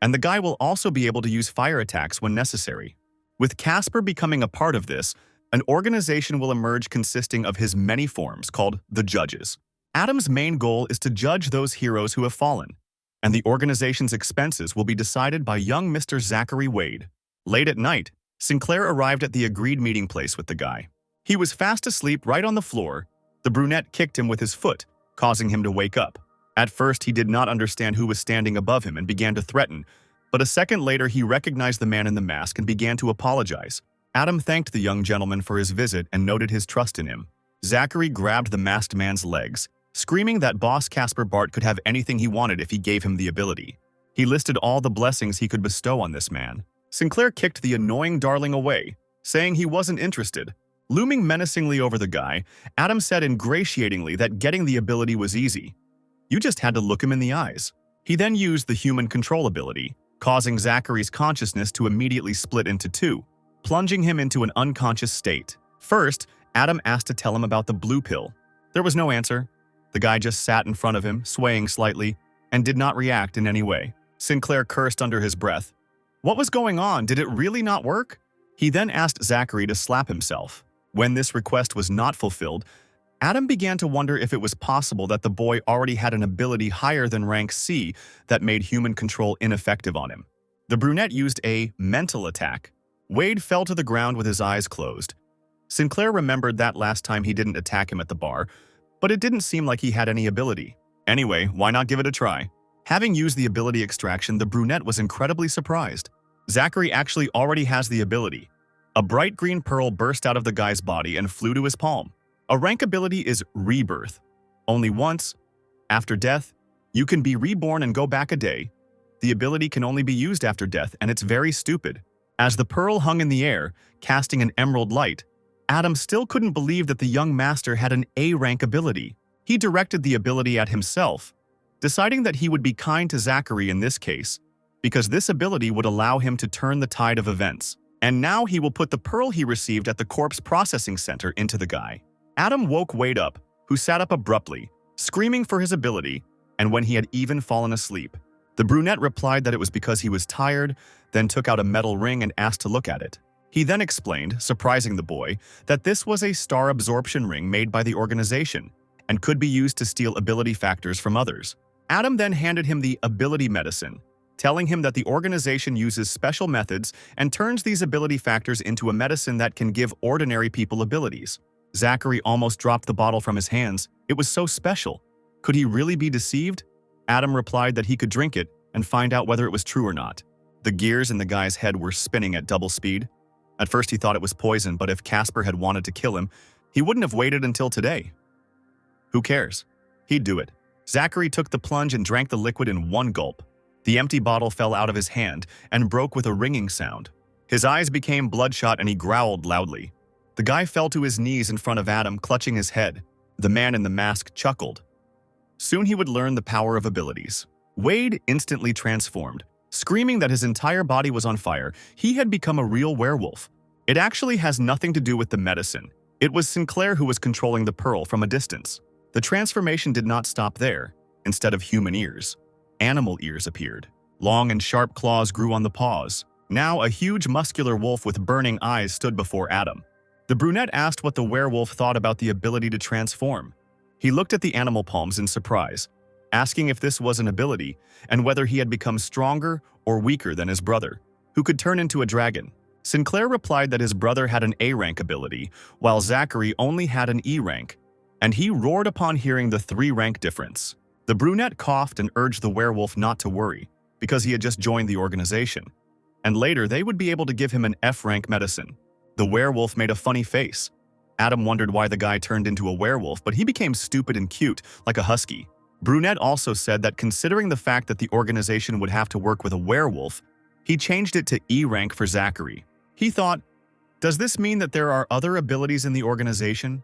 and the guy will also be able to use fire attacks when necessary. With Casper becoming a part of this, an organization will emerge consisting of his many forms called the Judges. Adam's main goal is to judge those heroes who have fallen, and the organization's expenses will be decided by young Mr. Zachary Wade. Late at night, Sinclair arrived at the agreed meeting place with the guy. He was fast asleep right on the floor. The brunette kicked him with his foot, causing him to wake up. At first, he did not understand who was standing above him and began to threaten, but a second later he recognized the man in the mask and began to apologize. Adam thanked the young gentleman for his visit and noted his trust in him. Zachary grabbed the masked man's legs, screaming that boss Casper Bart could have anything he wanted if he gave him the ability. He listed all the blessings he could bestow on this man. Sinclair kicked the annoying darling away, saying he wasn't interested. Looming menacingly over the guy, Adam said ingratiatingly that getting the ability was easy. You just had to look him in the eyes. He then used the human control ability, causing Zachary's consciousness to immediately split into two, plunging him into an unconscious state. First, Adam asked to tell him about the blue pill. There was no answer. The guy just sat in front of him, swaying slightly, and did not react in any way. Sinclair cursed under his breath. What was going on? Did it really not work? He then asked Zachary to slap himself. When this request was not fulfilled, Adam began to wonder if it was possible that the boy already had an ability higher than rank C that made human control ineffective on him. The brunette used a mental attack. Wade fell to the ground with his eyes closed. Sinclair remembered that last time he didn't attack him at the bar, but it didn't seem like he had any ability. Anyway, why not give it a try? Having used the ability extraction, the brunette was incredibly surprised. Zachary actually already has the ability. A bright green pearl burst out of the guy's body and flew to his palm. A rank ability is Rebirth. Only once. After death, you can be reborn and go back a day. The ability can only be used after death, and it's very stupid. As the pearl hung in the air, casting an emerald light, Adam still couldn't believe that the young master had an A-rank ability. He directed the ability at himself, deciding that he would be kind to Zachary in this case, because this ability would allow him to turn the tide of events. And now he will put the pearl he received at the corpse processing center into the guy. Adam woke Wade up, who sat up abruptly, screaming for his ability, and when he had even fallen asleep. The brunette replied that it was because he was tired, then took out a metal ring and asked to look at it. He then explained, surprising the boy, that this was a star absorption ring made by the organization and could be used to steal ability factors from others. Adam then handed him the ability medicine, telling him that the organization uses special methods and turns these ability factors into a medicine that can give ordinary people abilities. Zachary almost dropped the bottle from his hands. It was so special. Could he really be deceived? Adam replied that he could drink it and find out whether it was true or not. The gears in the guy's head were spinning at double speed. At first he thought it was poison, but if Casper had wanted to kill him, he wouldn't have waited until today. Who cares? He'd do it. Zachary took the plunge and drank the liquid in one gulp. The empty bottle fell out of his hand and broke with a ringing sound. His eyes became bloodshot and he growled loudly. The guy fell to his knees in front of Adam, clutching his head. The man in the mask chuckled. Soon he would learn the power of abilities. Wade instantly transformed. Screaming that his entire body was on fire, he had become a real werewolf. It actually has nothing to do with the medicine. It was Sinclair who was controlling the pearl from a distance. The transformation did not stop there. Instead of human ears, animal ears appeared. Long and sharp claws grew on the paws. Now a huge muscular wolf with burning eyes stood before Adam. The brunette asked what the werewolf thought about the ability to transform. He looked at the animal palms in surprise, asking if this was an ability and whether he had become stronger or weaker than his brother, who could turn into a dragon. Sinclair replied that his brother had an A-rank ability, while Zachary only had an E-rank, and he roared upon hearing the 3-rank difference. The brunette coughed and urged the werewolf not to worry, because he had just joined the organization, and later they would be able to give him an F-rank medicine. The werewolf made a funny face. Adam wondered why the guy turned into a werewolf, but he became stupid and cute, like a husky. Brunette also said that considering the fact that the organization would have to work with a werewolf, he changed it to E-rank for Zachary. He thought, does this mean that there are other abilities in the organization?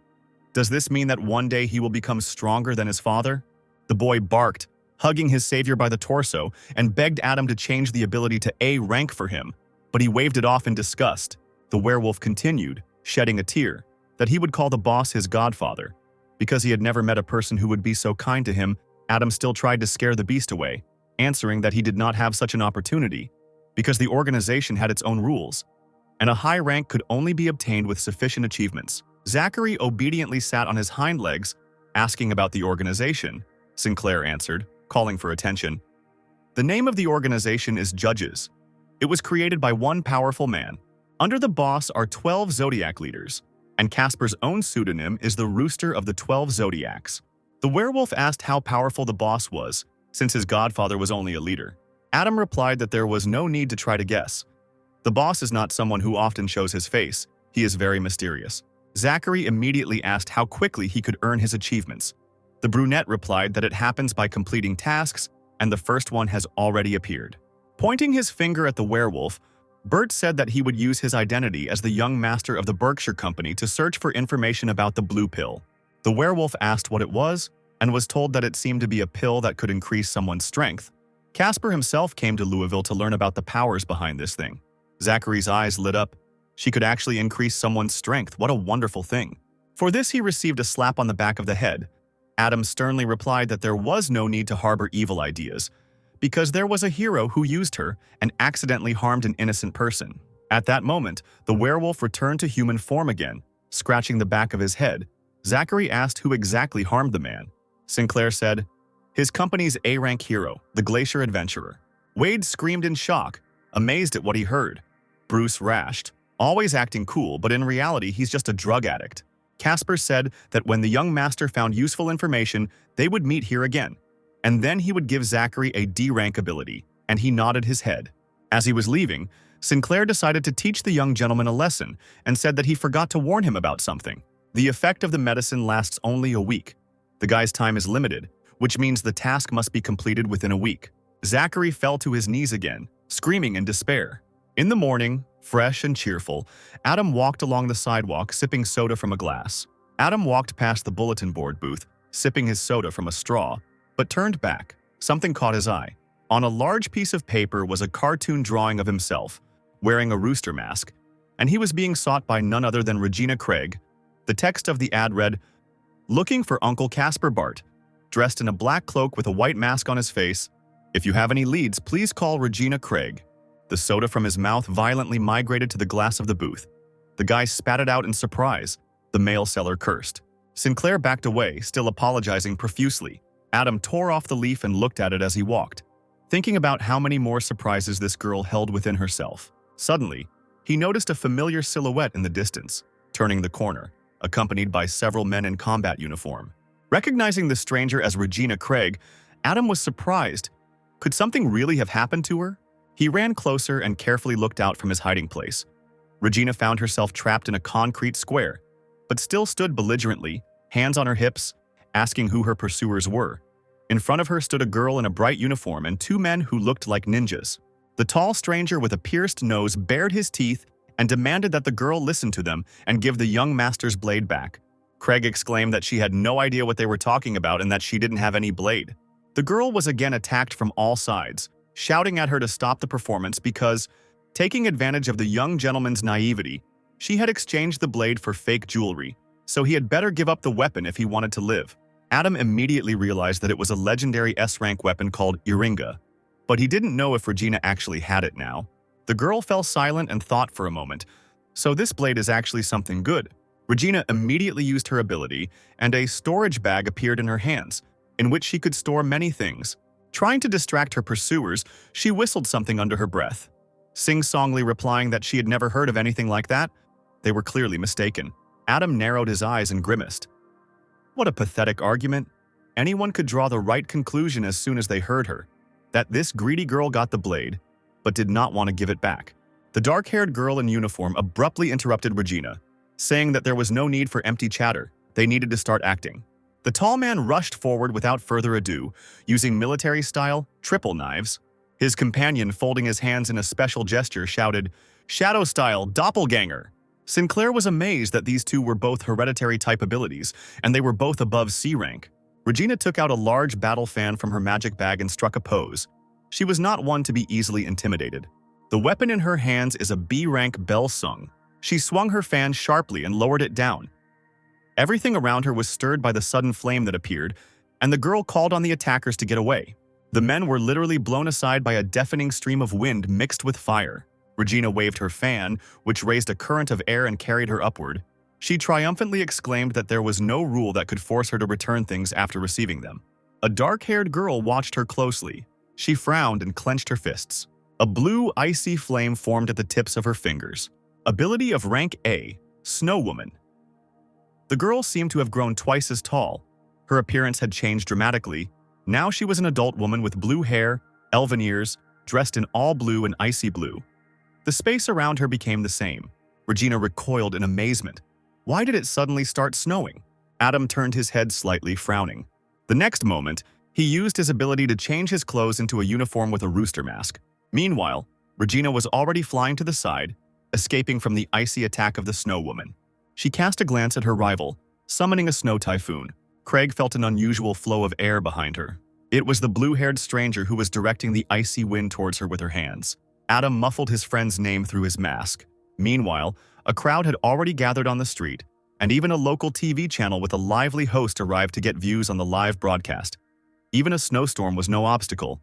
Does this mean that one day he will become stronger than his father? The boy barked, hugging his savior by the torso, and begged Adam to change the ability to A-rank for him, but he waved it off in disgust. The werewolf continued, shedding a tear, that he would call the boss his godfather. Because he had never met a person who would be so kind to him, Adam still tried to scare the beast away, answering that he did not have such an opportunity, because the organization had its own rules, and a high rank could only be obtained with sufficient achievements. Zachary obediently sat on his hind legs, asking about the organization. Sinclair answered, calling for attention. The name of the organization is Judges. It was created by one powerful man. Under the boss are 12 Zodiac leaders, and Casper's own pseudonym is the Rooster of the 12 Zodiacs. The werewolf asked how powerful the boss was, since his godfather was only a leader. Adam replied that there was no need to try to guess. The boss is not someone who often shows his face. He is very mysterious. Zachary immediately asked how quickly he could earn his achievements. The brunette replied that it happens by completing tasks, and the first one has already appeared. Pointing his finger at the werewolf, Bert said that he would use his identity as the young master of the Berkshire Company to search for information about the blue pill. The werewolf asked what it was, and was told that it seemed to be a pill that could increase someone's strength. Casper himself came to Louisville to learn about the powers behind this thing. Zachary's eyes lit up. She could actually increase someone's strength. What a wonderful thing. For this he received a slap on the back of the head. Adam sternly replied that there was no need to harbor evil ideas, because there was a hero who used her and accidentally harmed an innocent person. At that moment, the werewolf returned to human form again, scratching the back of his head. Zachary asked who exactly harmed the man. Sinclair said, his company's A-rank hero, the Glacier Adventurer. Wade screamed in shock, amazed at what he heard. Bruce rashed, always acting cool, but in reality he's just a drug addict. Casper said that when the young master found useful information, they would meet here again, and then he would give Zachary a D-rank ability, and he nodded his head. As he was leaving, Sinclair decided to teach the young gentleman a lesson and said that he forgot to warn him about something. The effect of the medicine lasts only a week. The guy's time is limited, which means the task must be completed within a week. Zachary fell to his knees again, screaming in despair. In the morning, fresh and cheerful, Adam walked along the sidewalk sipping soda from a glass. Adam walked past the bulletin board booth, sipping his soda from a straw, but turned back. Something caught his eye. On a large piece of paper was a cartoon drawing of himself, wearing a rooster mask, and he was being sought by none other than Regina Craig. The text of the ad read, "Looking for Uncle Casper Bart, dressed in a black cloak with a white mask on his face. If you have any leads, please call Regina Craig." The soda from his mouth violently migrated to the glass of the booth. The guy spat it out in surprise. The mail seller cursed. Sinclair backed away, still apologizing profusely. Adam tore off the leaf and looked at it as he walked, thinking about how many more surprises this girl held within herself. Suddenly, he noticed a familiar silhouette in the distance. Turning the corner, accompanied by several men in combat uniform. Recognizing the stranger as Regina Craig, Adam was surprised. Could something really have happened to her? He ran closer and carefully looked out from his hiding place. Regina found herself trapped in a concrete square, but still stood belligerently, hands on her hips, asking who her pursuers were. In front of her stood a girl in a bright uniform and two men who looked like ninjas. The tall stranger with a pierced nose bared his teeth and demanded that the girl listen to them and give the young master's blade back. Craig exclaimed that she had no idea what they were talking about and that she didn't have any blade. The girl was again attacked from all sides, shouting at her to stop the performance because, taking advantage of the young gentleman's naivety, she had exchanged the blade for fake jewelry, so he had better give up the weapon if he wanted to live. Adam immediately realized that it was a legendary S-rank weapon called Iringa, but he didn't know if Regina actually had it now. The girl fell silent and thought for a moment. So this blade is actually something good. Regina immediately used her ability, and a storage bag appeared in her hands, in which she could store many things. Trying to distract her pursuers, she whistled something under her breath, sing-songly replying that she had never heard of anything like that. They were clearly mistaken. Adam narrowed his eyes and grimaced. What a pathetic argument. Anyone could draw the right conclusion as soon as they heard her, that this greedy girl got the blade, but did not want to give it back. The dark-haired girl in uniform abruptly interrupted Regina, saying that there was no need for empty chatter. They needed to start acting. The tall man rushed forward without further ado, using military-style triple knives. His companion, folding his hands in a special gesture, shouted, "Shadow-style doppelganger!" Sinclair was amazed that these two were both hereditary-type abilities, and they were both above C rank. Regina took out a large battle fan from her magic bag and struck a pose. She was not one to be easily intimidated. The weapon in her hands is a B-rank bell sung. She swung her fan sharply and lowered it down. Everything around her was stirred by the sudden flame that appeared, and the girl called on the attackers to get away. The men were literally blown aside by a deafening stream of wind mixed with fire. Regina waved her fan, which raised a current of air and carried her upward. She triumphantly exclaimed that there was no rule that could force her to return things after receiving them. A dark-haired girl watched her closely. She frowned and clenched her fists. A blue, icy flame formed at the tips of her fingers. Ability of rank A, Snow Woman. The girl seemed to have grown twice as tall. Her appearance had changed dramatically. Now she was an adult woman with blue hair, elven ears, dressed in all blue and icy blue. The space around her became the same. Regina recoiled in amazement. Why did it suddenly start snowing? Adam turned his head slightly, frowning. The next moment, he used his ability to change his clothes into a uniform with a rooster mask. Meanwhile, Regina was already flying to the side, escaping from the icy attack of the Snow Woman. She cast a glance at her rival, summoning a snow typhoon. Craig felt an unusual flow of air behind her. It was the blue-haired stranger who was directing the icy wind towards her with her hands. Adam muffled his friend's name through his mask. Meanwhile, a crowd had already gathered on the street, and even a local TV channel with a lively host arrived to get views on the live broadcast. Even a snowstorm was no obstacle.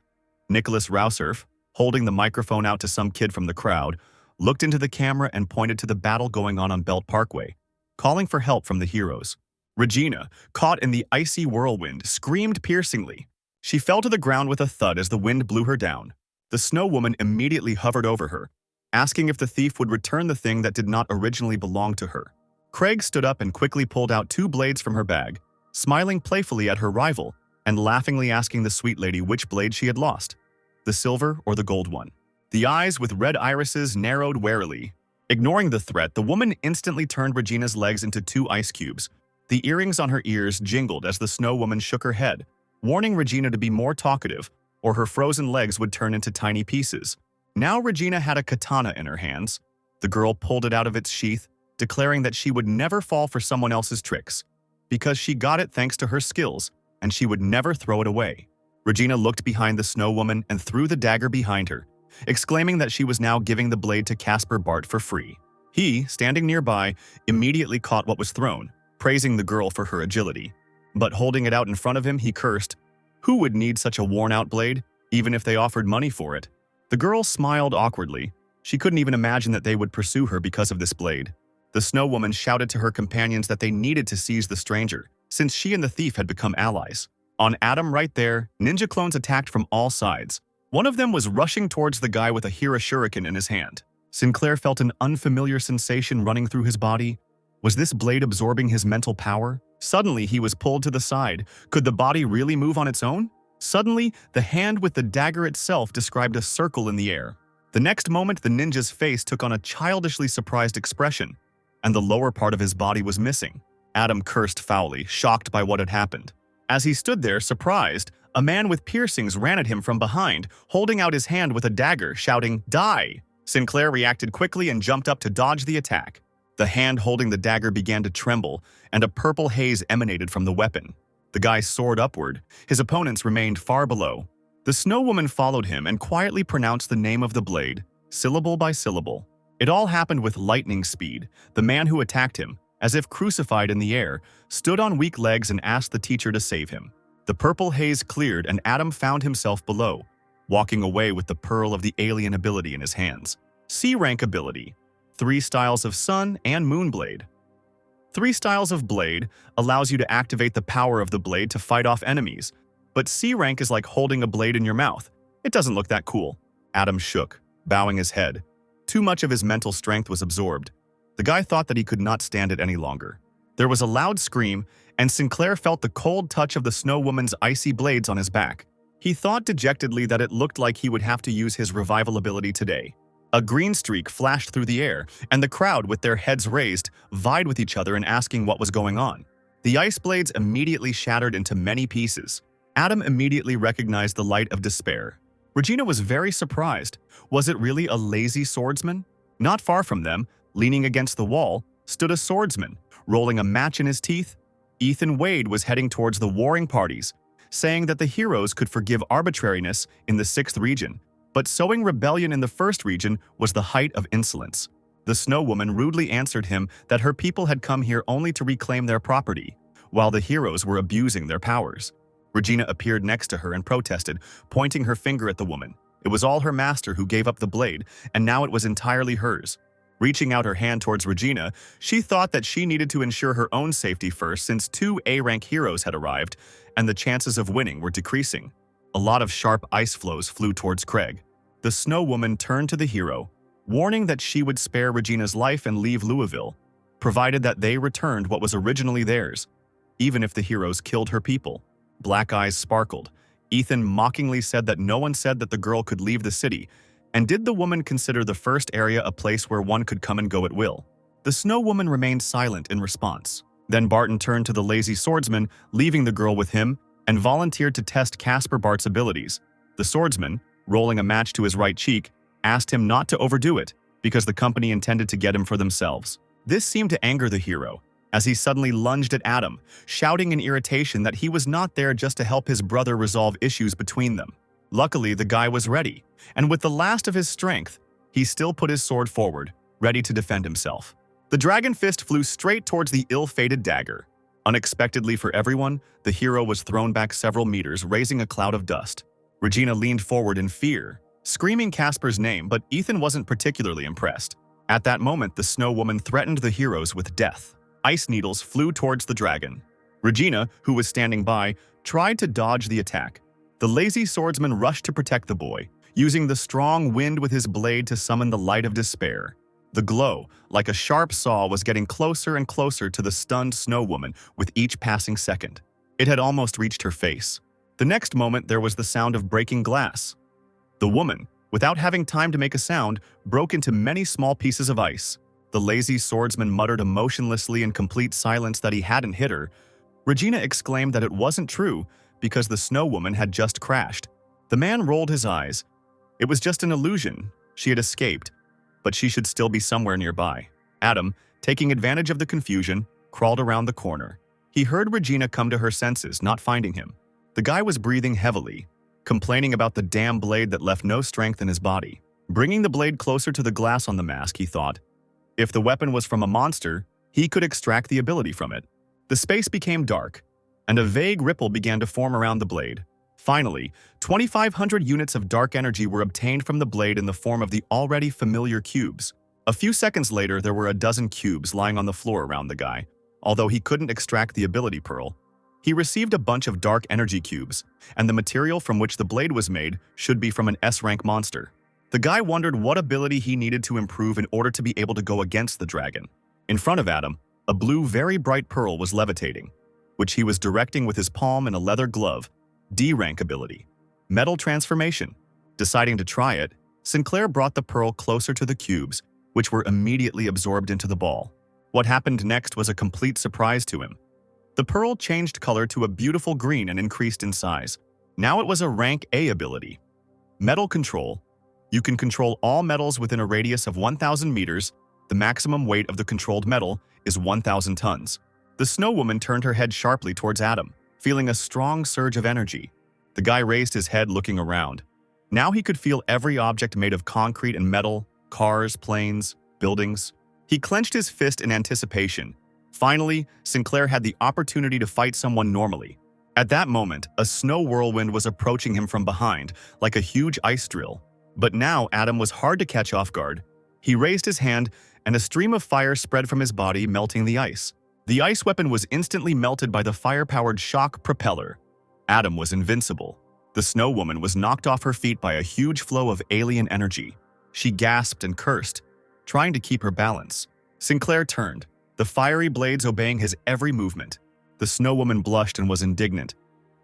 Nicholas Rausurf, holding the microphone out to some kid from the crowd, looked into the camera and pointed to the battle going on Belt Parkway, calling for help from the heroes. Regina, caught in the icy whirlwind, screamed piercingly. She fell to the ground with a thud as the wind blew her down. The Snow Woman immediately hovered over her, asking if the thief would return the thing that did not originally belong to her. Craig stood up and quickly pulled out 2 blades from her bag, smiling playfully at her rival and laughingly asking the sweet lady which blade she had lost, the silver or the gold one. The eyes with red irises narrowed warily. Ignoring the threat, the woman instantly turned Regina's legs into 2 ice cubes. The earrings on her ears jingled as the Snow Woman shook her head, warning Regina to be more talkative, or her frozen legs would turn into tiny pieces. Now Regina had a katana in her hands. The girl pulled it out of its sheath, declaring that she would never fall for someone else's tricks, because she got it thanks to her skills, and she would never throw it away. Regina looked behind the Snow Woman and threw the dagger behind her, exclaiming that she was now giving the blade to Caspar Bart for free. He, standing nearby, immediately caught what was thrown, praising the girl for her agility. But holding it out in front of him, he cursed. Who would need such a worn-out blade, even if they offered money for it? The girl smiled awkwardly. She couldn't even imagine that they would pursue her because of this blade. The Snow Woman shouted to her companions that they needed to seize the stranger, since she and the thief had become allies. On Adam right there, ninja clones attacked from all sides. One of them was rushing towards the guy with a Hira shuriken in his hand. Sinclair felt an unfamiliar sensation running through his body. Was this blade absorbing his mental power? Suddenly, he was pulled to the side. Could the body really move on its own? Suddenly, the hand with the dagger itself described a circle in the air. The next moment, the ninja's face took on a childishly surprised expression, and the lower part of his body was missing. Adam cursed foully, shocked by what had happened. As he stood there, surprised, a man with piercings ran at him from behind, holding out his hand with a dagger, shouting, "Die!" Sinclair reacted quickly and jumped up to dodge the attack. The hand holding the dagger began to tremble, and a purple haze emanated from the weapon. The guy soared upward. His opponents remained far below. The snow woman followed him and quietly pronounced the name of the blade, syllable by syllable. It all happened with lightning speed. The man who attacked him, as if crucified in the air, stood on weak legs and asked the teacher to save him. The purple haze cleared and Adam found himself below, walking away with the pearl of the alien ability in his hands. C-rank ability. 3 styles of Sun and Moon Blade. 3 styles of Blade allows you to activate the power of the blade to fight off enemies, but C-rank is like holding a blade in your mouth. It doesn't look that cool. Adam shook, bowing his head. Too much of his mental strength was absorbed. The guy thought that he could not stand it any longer. There was a loud scream, and Sinclair felt the cold touch of the snow woman's icy blades on his back. He thought dejectedly that it looked like he would have to use his revival ability today. A green streak flashed through the air, and the crowd, with their heads raised, vied with each other in asking what was going on. The ice blades immediately shattered into many pieces. Adam immediately recognized the light of despair. Regina was very surprised. Was it really a lazy swordsman? Not far from them, leaning against the wall, stood a swordsman, rolling a match in his teeth. Ethan Wade was heading towards the warring parties, saying that the heroes could forgive arbitrariness in the 6th region, but sowing rebellion in the 1st region was the height of insolence. The snow woman rudely answered him that her people had come here only to reclaim their property, while the heroes were abusing their powers. Regina appeared next to her and protested, pointing her finger at the woman. It was all her master who gave up the blade, and now it was entirely hers. Reaching out her hand towards Regina, she thought that she needed to ensure her own safety first since 2 A-rank heroes had arrived, and the chances of winning were decreasing. A lot of sharp ice flows flew towards Craig. The snow woman turned to the hero, warning that she would spare Regina's life and leave Louisville, provided that they returned what was originally theirs, even if the heroes killed her people. Black eyes sparkled. Ethan mockingly said that no one said that the girl could leave the city, and did the woman consider the 1st area a place where one could come and go at will? The snow woman remained silent in response. Then Barton turned to the lazy swordsman, leaving the girl with him, and volunteered to test Casper Bart's abilities. The swordsman, rolling a match to his right cheek, asked him not to overdo it, because the company intended to get him for themselves. This seemed to anger the hero, as he suddenly lunged at Adam, shouting in irritation that he was not there just to help his brother resolve issues between them. Luckily, the guy was ready, and with the last of his strength, he still put his sword forward, ready to defend himself. The dragon fist flew straight towards the ill-fated dagger. Unexpectedly for everyone, the hero was thrown back several meters, raising a cloud of dust. Regina leaned forward in fear, screaming Casper's name, but Ethan wasn't particularly impressed. At that moment, the snow woman threatened the heroes with death. Ice needles flew towards the dragon. Regina, who was standing by, tried to dodge the attack. The lazy swordsman rushed to protect the boy, using the strong wind with his blade to summon the light of despair. The glow, like a sharp saw, was getting closer and closer to the stunned snow woman with each passing second. It had almost reached her face. The next moment, there was the sound of breaking glass. The woman, without having time to make a sound, broke into many small pieces of ice. The lazy swordsman muttered emotionlessly in complete silence that he hadn't hit her. Regina exclaimed that it wasn't true because the snow woman had just crashed. The man rolled his eyes. It was just an illusion. She had escaped, but she should still be somewhere nearby. Adam, taking advantage of the confusion, crawled around the corner. He heard Regina come to her senses, not finding him. The guy was breathing heavily, complaining about the damn blade that left no strength in his body. Bringing the blade closer to the glass on the mask, he thought, if the weapon was from a monster, he could extract the ability from it. The space became dark, and a vague ripple began to form around the blade. Finally, 2,500 units of dark energy were obtained from the blade in the form of the already familiar cubes. A few seconds later, there were a dozen cubes lying on the floor around the guy. Although he couldn't extract the ability pearl, he received a bunch of dark energy cubes, and the material from which the blade was made should be from an S-rank monster. The guy wondered what ability he needed to improve in order to be able to go against the dragon. In front of Adam, A blue, very bright pearl was levitating, which he was directing with his palm in a leather glove. D rank ability. Metal transformation. Deciding to try it, Sinclair brought the pearl closer to the cubes, which were immediately absorbed into the ball. What happened next was a complete surprise to him. The pearl changed color to a beautiful green and increased in size. Now it was a rank A ability. Metal control. You can control all metals within a radius of 1,000 meters. The maximum weight of the controlled metal is 1,000 tons. The snow woman turned her head sharply towards Adam, feeling a strong surge of energy. The guy raised his head, looking around. Now he could feel every object made of concrete and metal, cars, planes, buildings. He clenched his fist in anticipation. Finally, Sinclair had the opportunity to fight someone normally. At that moment, a snow whirlwind was approaching him from behind, like a huge ice drill. But now Adam was hard to catch off guard. He raised his hand, and a stream of fire spread from his body, melting the ice. The ice weapon was instantly melted by the fire-powered shock propeller. Adam was invincible. The snow woman was knocked off her feet by a huge flow of alien energy. She gasped and cursed, trying to keep her balance. Sinclair turned, the fiery blades obeying his every movement. The snow woman blushed and was indignant.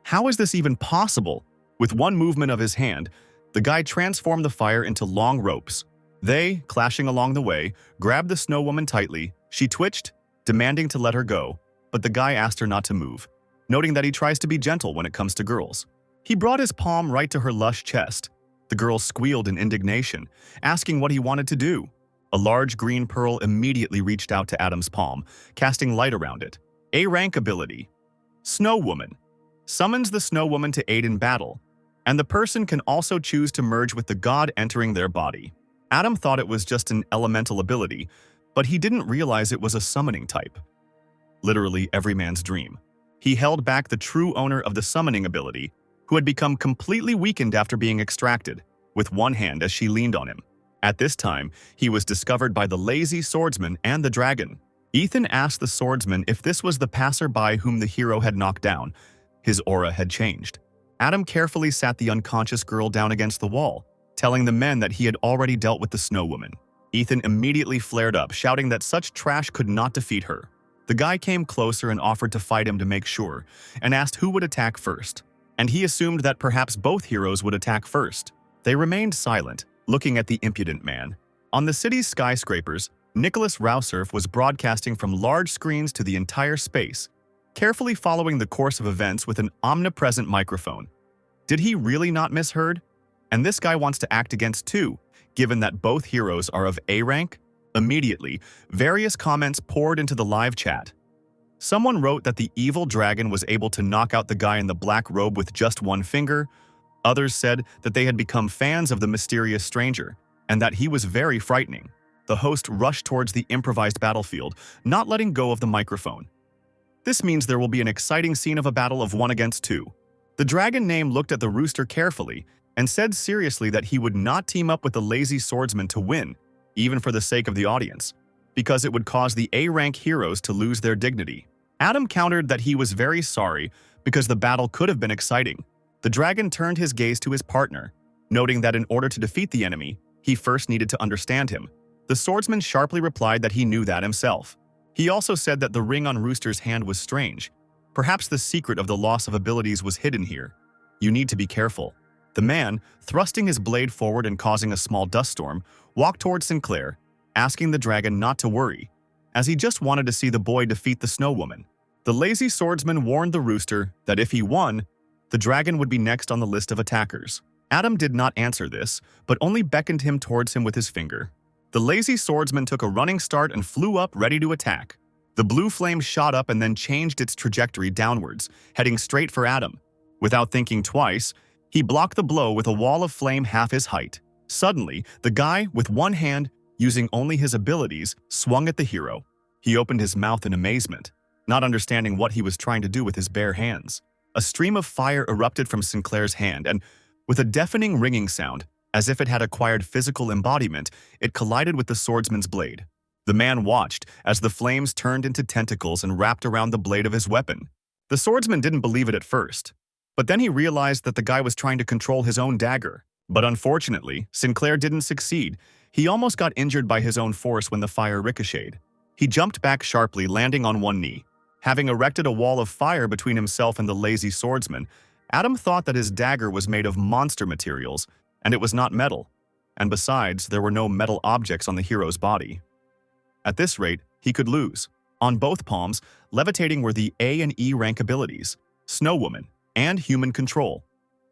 How is this even possible? With one movement of his hand, the guy transformed the fire into long ropes. They, clashing along the way, grabbed the snow woman tightly. She twitched, demanding to let her go, but the guy asked her not to move, noting that he tries to be gentle when it comes to girls. He brought his palm right to her lush chest. The girl squealed in indignation, asking what he wanted to do. A large green pearl immediately reached out to Adam's palm, casting light around it. A rank ability. Snow Woman. Summons the Snow Woman to aid in battle, and the person can also choose to merge with the god entering their body. Adam thought it was just an elemental ability, but he didn't realize it was a summoning type. Literally every man's dream. He held back the true owner of the summoning ability, who had become completely weakened after being extracted, with one hand as she leaned on him. At this time, he was discovered by the lazy swordsman and the dragon. Ethan asked the swordsman if this was the passerby whom the hero had knocked down. His aura had changed. Adam carefully sat the unconscious girl down against the wall, telling the men that he had already dealt with the snow woman. Ethan immediately flared up, shouting that such trash could not defeat her. The guy came closer and offered to fight him to make sure, and asked who would attack first. And he assumed that perhaps both heroes would attack first. They remained silent, looking at the impudent man. On the city's skyscrapers, Nicholas Rausurf was broadcasting from large screens to the entire space, carefully following the course of events with an omnipresent microphone. Did he really not misheard? And this guy wants to act against too, given that both heroes are of A rank? Immediately, various comments poured into the live chat. Someone wrote that the evil dragon was able to knock out the guy in the black robe with just one finger. Others said that they had become fans of the mysterious stranger, and that he was very frightening. The host rushed towards the improvised battlefield, not letting go of the microphone. This means there will be an exciting scene of a battle of 1 against 2. The dragon name looked at the rooster carefully and said seriously that he would not team up with the lazy swordsman to win, even for the sake of the audience, because it would cause the A-rank heroes to lose their dignity. Adam countered that he was very sorry because the battle could have been exciting. The dragon turned his gaze to his partner, noting that in order to defeat the enemy, he first needed to understand him. The swordsman sharply replied that he knew that himself. He also said that the ring on Rooster's hand was strange. Perhaps the secret of the loss of abilities was hidden here. You need to be careful. The man, thrusting his blade forward and causing a small dust storm, walked towards Sinclair, asking the dragon not to worry, as he just wanted to see the boy defeat the snow woman. The lazy swordsman warned the rooster that if he won, the dragon would be next on the list of attackers. Adam did not answer this, but only beckoned him towards him with his finger. The lazy swordsman took a running start and flew up, ready to attack. The blue flame shot up and then changed its trajectory downwards, heading straight for Adam. Without thinking twice, he blocked the blow with a wall of flame half his height. Suddenly, the guy, with one hand, using only his abilities, swung at the hero. He opened his mouth in amazement, not understanding what he was trying to do with his bare hands. A stream of fire erupted from Sinclair's hand, and with a deafening ringing sound, as if it had acquired physical embodiment, it collided with the swordsman's blade. The man watched as the flames turned into tentacles and wrapped around the blade of his weapon. The swordsman didn't believe it at first, but then he realized that the guy was trying to control his own dagger. But unfortunately, Sinclair didn't succeed. He almost got injured by his own force when the fire ricocheted. He jumped back sharply, landing on one knee. Having erected a wall of fire between himself and the lazy swordsman, Adam thought that his dagger was made of monster materials, and it was not metal. And besides, there were no metal objects on the hero's body. At this rate, he could lose. On both palms, levitating were the A and E rank abilities, Snow Woman, and Human Control.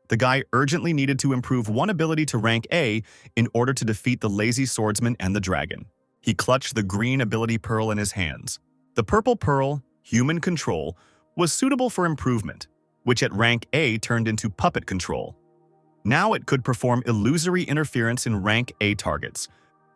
The guy urgently needed to improve one ability to rank A in order to defeat the lazy swordsman and the dragon. He clutched the green ability pearl in his hands. The purple pearl, Human Control, was suitable for improvement, which at rank A turned into Puppet Control. Now it could perform illusory interference in rank A targets,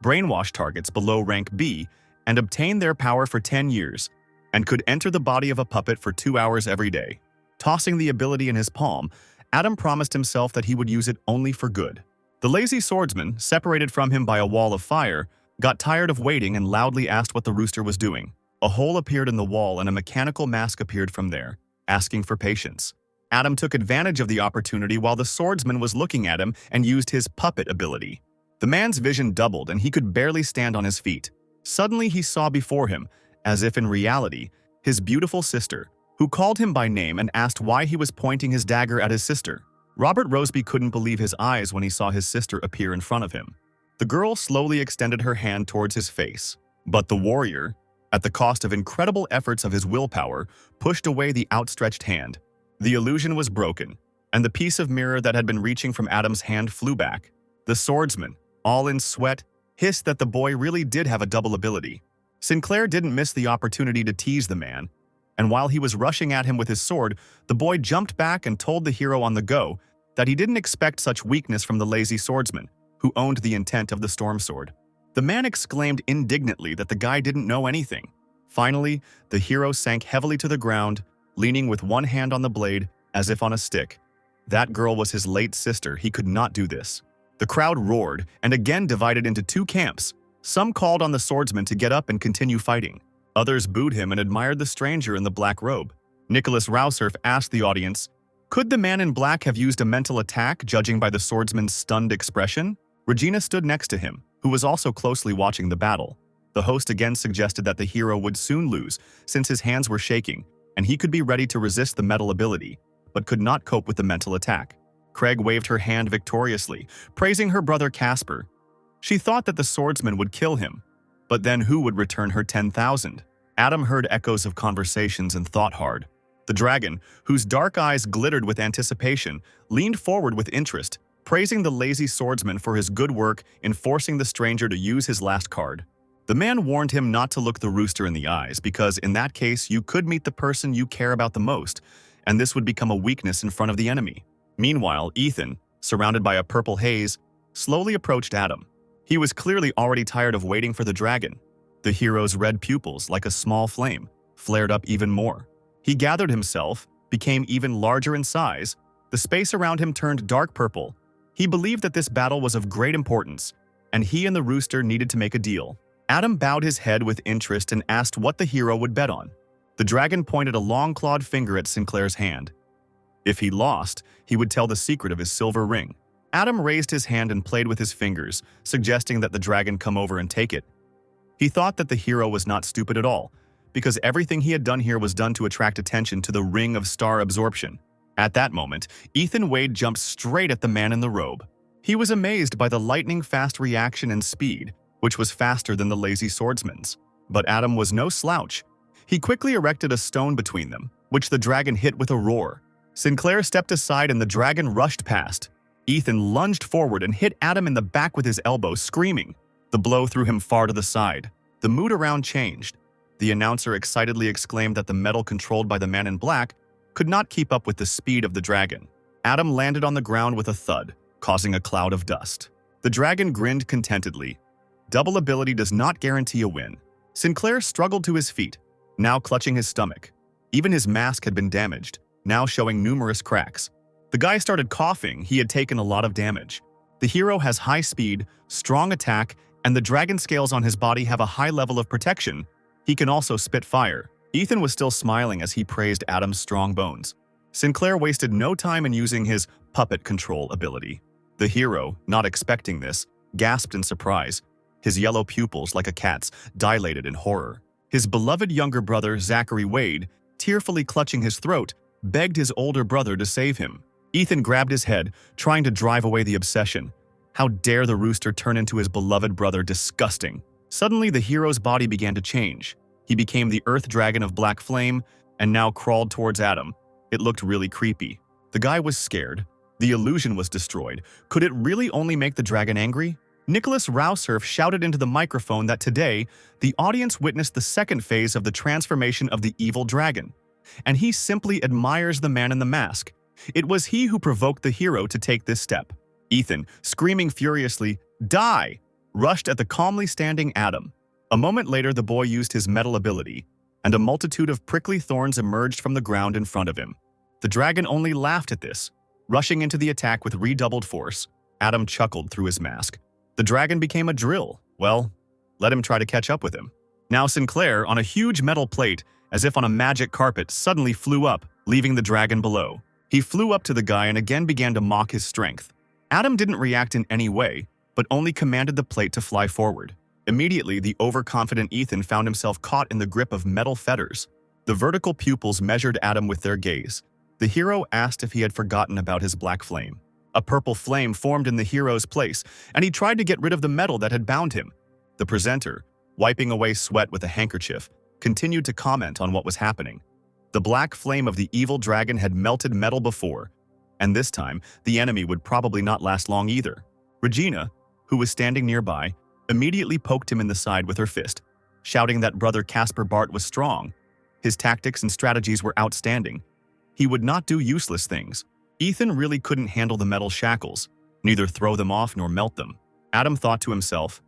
brainwash targets below rank B, and obtain their power for 10 years, and could enter the body of a puppet for 2 hours every day. Tossing the ability in his palm, Adam promised himself that he would use it only for good. The lazy swordsman, separated from him by a wall of fire, got tired of waiting and loudly asked what the rooster was doing. A hole appeared in the wall and a mechanical mask appeared from there, asking for patience. Adam took advantage of the opportunity while the swordsman was looking at him and used his puppet ability. The man's vision doubled and he could barely stand on his feet. Suddenly he saw before him, as if in reality, his beautiful sister, who called him by name and asked why he was pointing his dagger at his sister. Robert Roseby couldn't believe his eyes when he saw his sister appear in front of him. The girl slowly extended her hand towards his face, but the warrior, at the cost of incredible efforts of his willpower, pushed away the outstretched hand. The illusion was broken, and the piece of mirror that had been reaching from Adam's hand flew back. The swordsman, all in sweat, hissed that the boy really did have a double ability. Sinclair didn't miss the opportunity to tease the man, and while he was rushing at him with his sword, the boy jumped back and told the hero on the go that he didn't expect such weakness from the lazy swordsman, who owned the intent of the storm sword. The man exclaimed indignantly that the guy didn't know anything. Finally, the hero sank heavily to the ground, leaning with one hand on the blade, as if on a stick. That girl was his late sister. He could not do this. The crowd roared and again divided into two camps. Some called on the swordsman to get up and continue fighting. Others booed him and admired the stranger in the black robe. Nicholas Rausurf asked the audience, could the man in black have used a mental attack, judging by the swordsman's stunned expression? Regina stood next to him, who was also closely watching the battle. The host again suggested that the hero would soon lose, since his hands were shaking, and he could be ready to resist the metal ability, but could not cope with the mental attack. Craig waved her hand victoriously, praising her brother Casper. She thought that the swordsman would kill him, but then who would return her 10,000? Adam heard echoes of conversations and thought hard. The dragon, whose dark eyes glittered with anticipation, leaned forward with interest, praising the lazy swordsman for his good work in forcing the stranger to use his last card. The man warned him not to look the rooster in the eyes because in that case you could meet the person you care about the most, and this would become a weakness in front of the enemy. Meanwhile, Ethan, surrounded by a purple haze, slowly approached Adam. He was clearly already tired of waiting for the dragon. The hero's red pupils, like a small flame, flared up even more. He gathered himself, became even larger in size. The space around him turned dark purple. He believed that this battle was of great importance, and he and the rooster needed to make a deal. Adam bowed his head with interest and asked what the hero would bet on. The dragon pointed a long-clawed finger at Sinclair's hand. If he lost, he would tell the secret of his silver ring. Adam raised his hand and played with his fingers, suggesting that the dragon come over and take it. He thought that the hero was not stupid at all, because everything he had done here was done to attract attention to the ring of star absorption. At that moment, Ethan Wade jumped straight at the man in the robe. He was amazed by the lightning-fast reaction and speed, which was faster than the lazy swordsman's. But Adam was no slouch. He quickly erected a stone between them, which the dragon hit with a roar. Sinclair stepped aside and the dragon rushed past. Ethan lunged forward and hit Adam in the back with his elbow, screaming. The blow threw him far to the side. The mood around changed. The announcer excitedly exclaimed that the metal controlled by the man in black could not keep up with the speed of the dragon. Adam landed on the ground with a thud, causing a cloud of dust. The dragon grinned contentedly. Double ability does not guarantee a win. Sinclair struggled to his feet, now clutching his stomach. Even his mask had been damaged, now showing numerous cracks. The guy started coughing. He had taken a lot of damage. The hero has high speed, strong attack, and the dragon scales on his body have a high level of protection. He can also spit fire. Ethan was still smiling as he praised Adam's strong bones. Sinclair wasted no time in using his puppet control ability. The hero, not expecting this, gasped in surprise. His yellow pupils, like a cat's, dilated in horror. His beloved younger brother, Zachary Wade, tearfully clutching his throat, begged his older brother to save him. Ethan grabbed his head, trying to drive away the obsession. How dare the rooster turn into his beloved brother, disgusting. Suddenly, the hero's body began to change. He became the earth dragon of black flame and now crawled towards Adam. It looked really creepy. The guy was scared. The illusion was destroyed. Could it really only make the dragon angry? Nicholas Rausurf shouted into the microphone that today, the audience witnessed the second phase of the transformation of the evil dragon. And he simply admires the man in the mask. It was he who provoked the hero to take this step. Ethan, screaming furiously, "Die!" rushed at the calmly standing Adam. A moment later, the boy used his metal ability, and a multitude of prickly thorns emerged from the ground in front of him. The dragon only laughed at this. Rushing into the attack with redoubled force, Adam chuckled through his mask. The dragon became a drill. Well, let him try to catch up with him. Now Sinclair, on a huge metal plate, as if on a magic carpet, suddenly flew up, leaving the dragon below. He flew up to the guy and again began to mock his strength. Adam didn't react in any way, but only commanded the plate to fly forward. Immediately, the overconfident Ethan found himself caught in the grip of metal fetters. The vertical pupils measured Adam with their gaze. The hero asked if he had forgotten about his black flame. A purple flame formed in the hero's place, and he tried to get rid of the metal that had bound him. The presenter, wiping away sweat with a handkerchief, continued to comment on what was happening. The black flame of the evil dragon had melted metal before, and this time, the enemy would probably not last long either. Regina, who was standing nearby, immediately poked him in the side with her fist, shouting that brother Caspar Bart was strong. His tactics and strategies were outstanding. He would not do useless things. Ethan really couldn't handle the metal shackles, neither throw them off nor melt them. Adam thought to himself,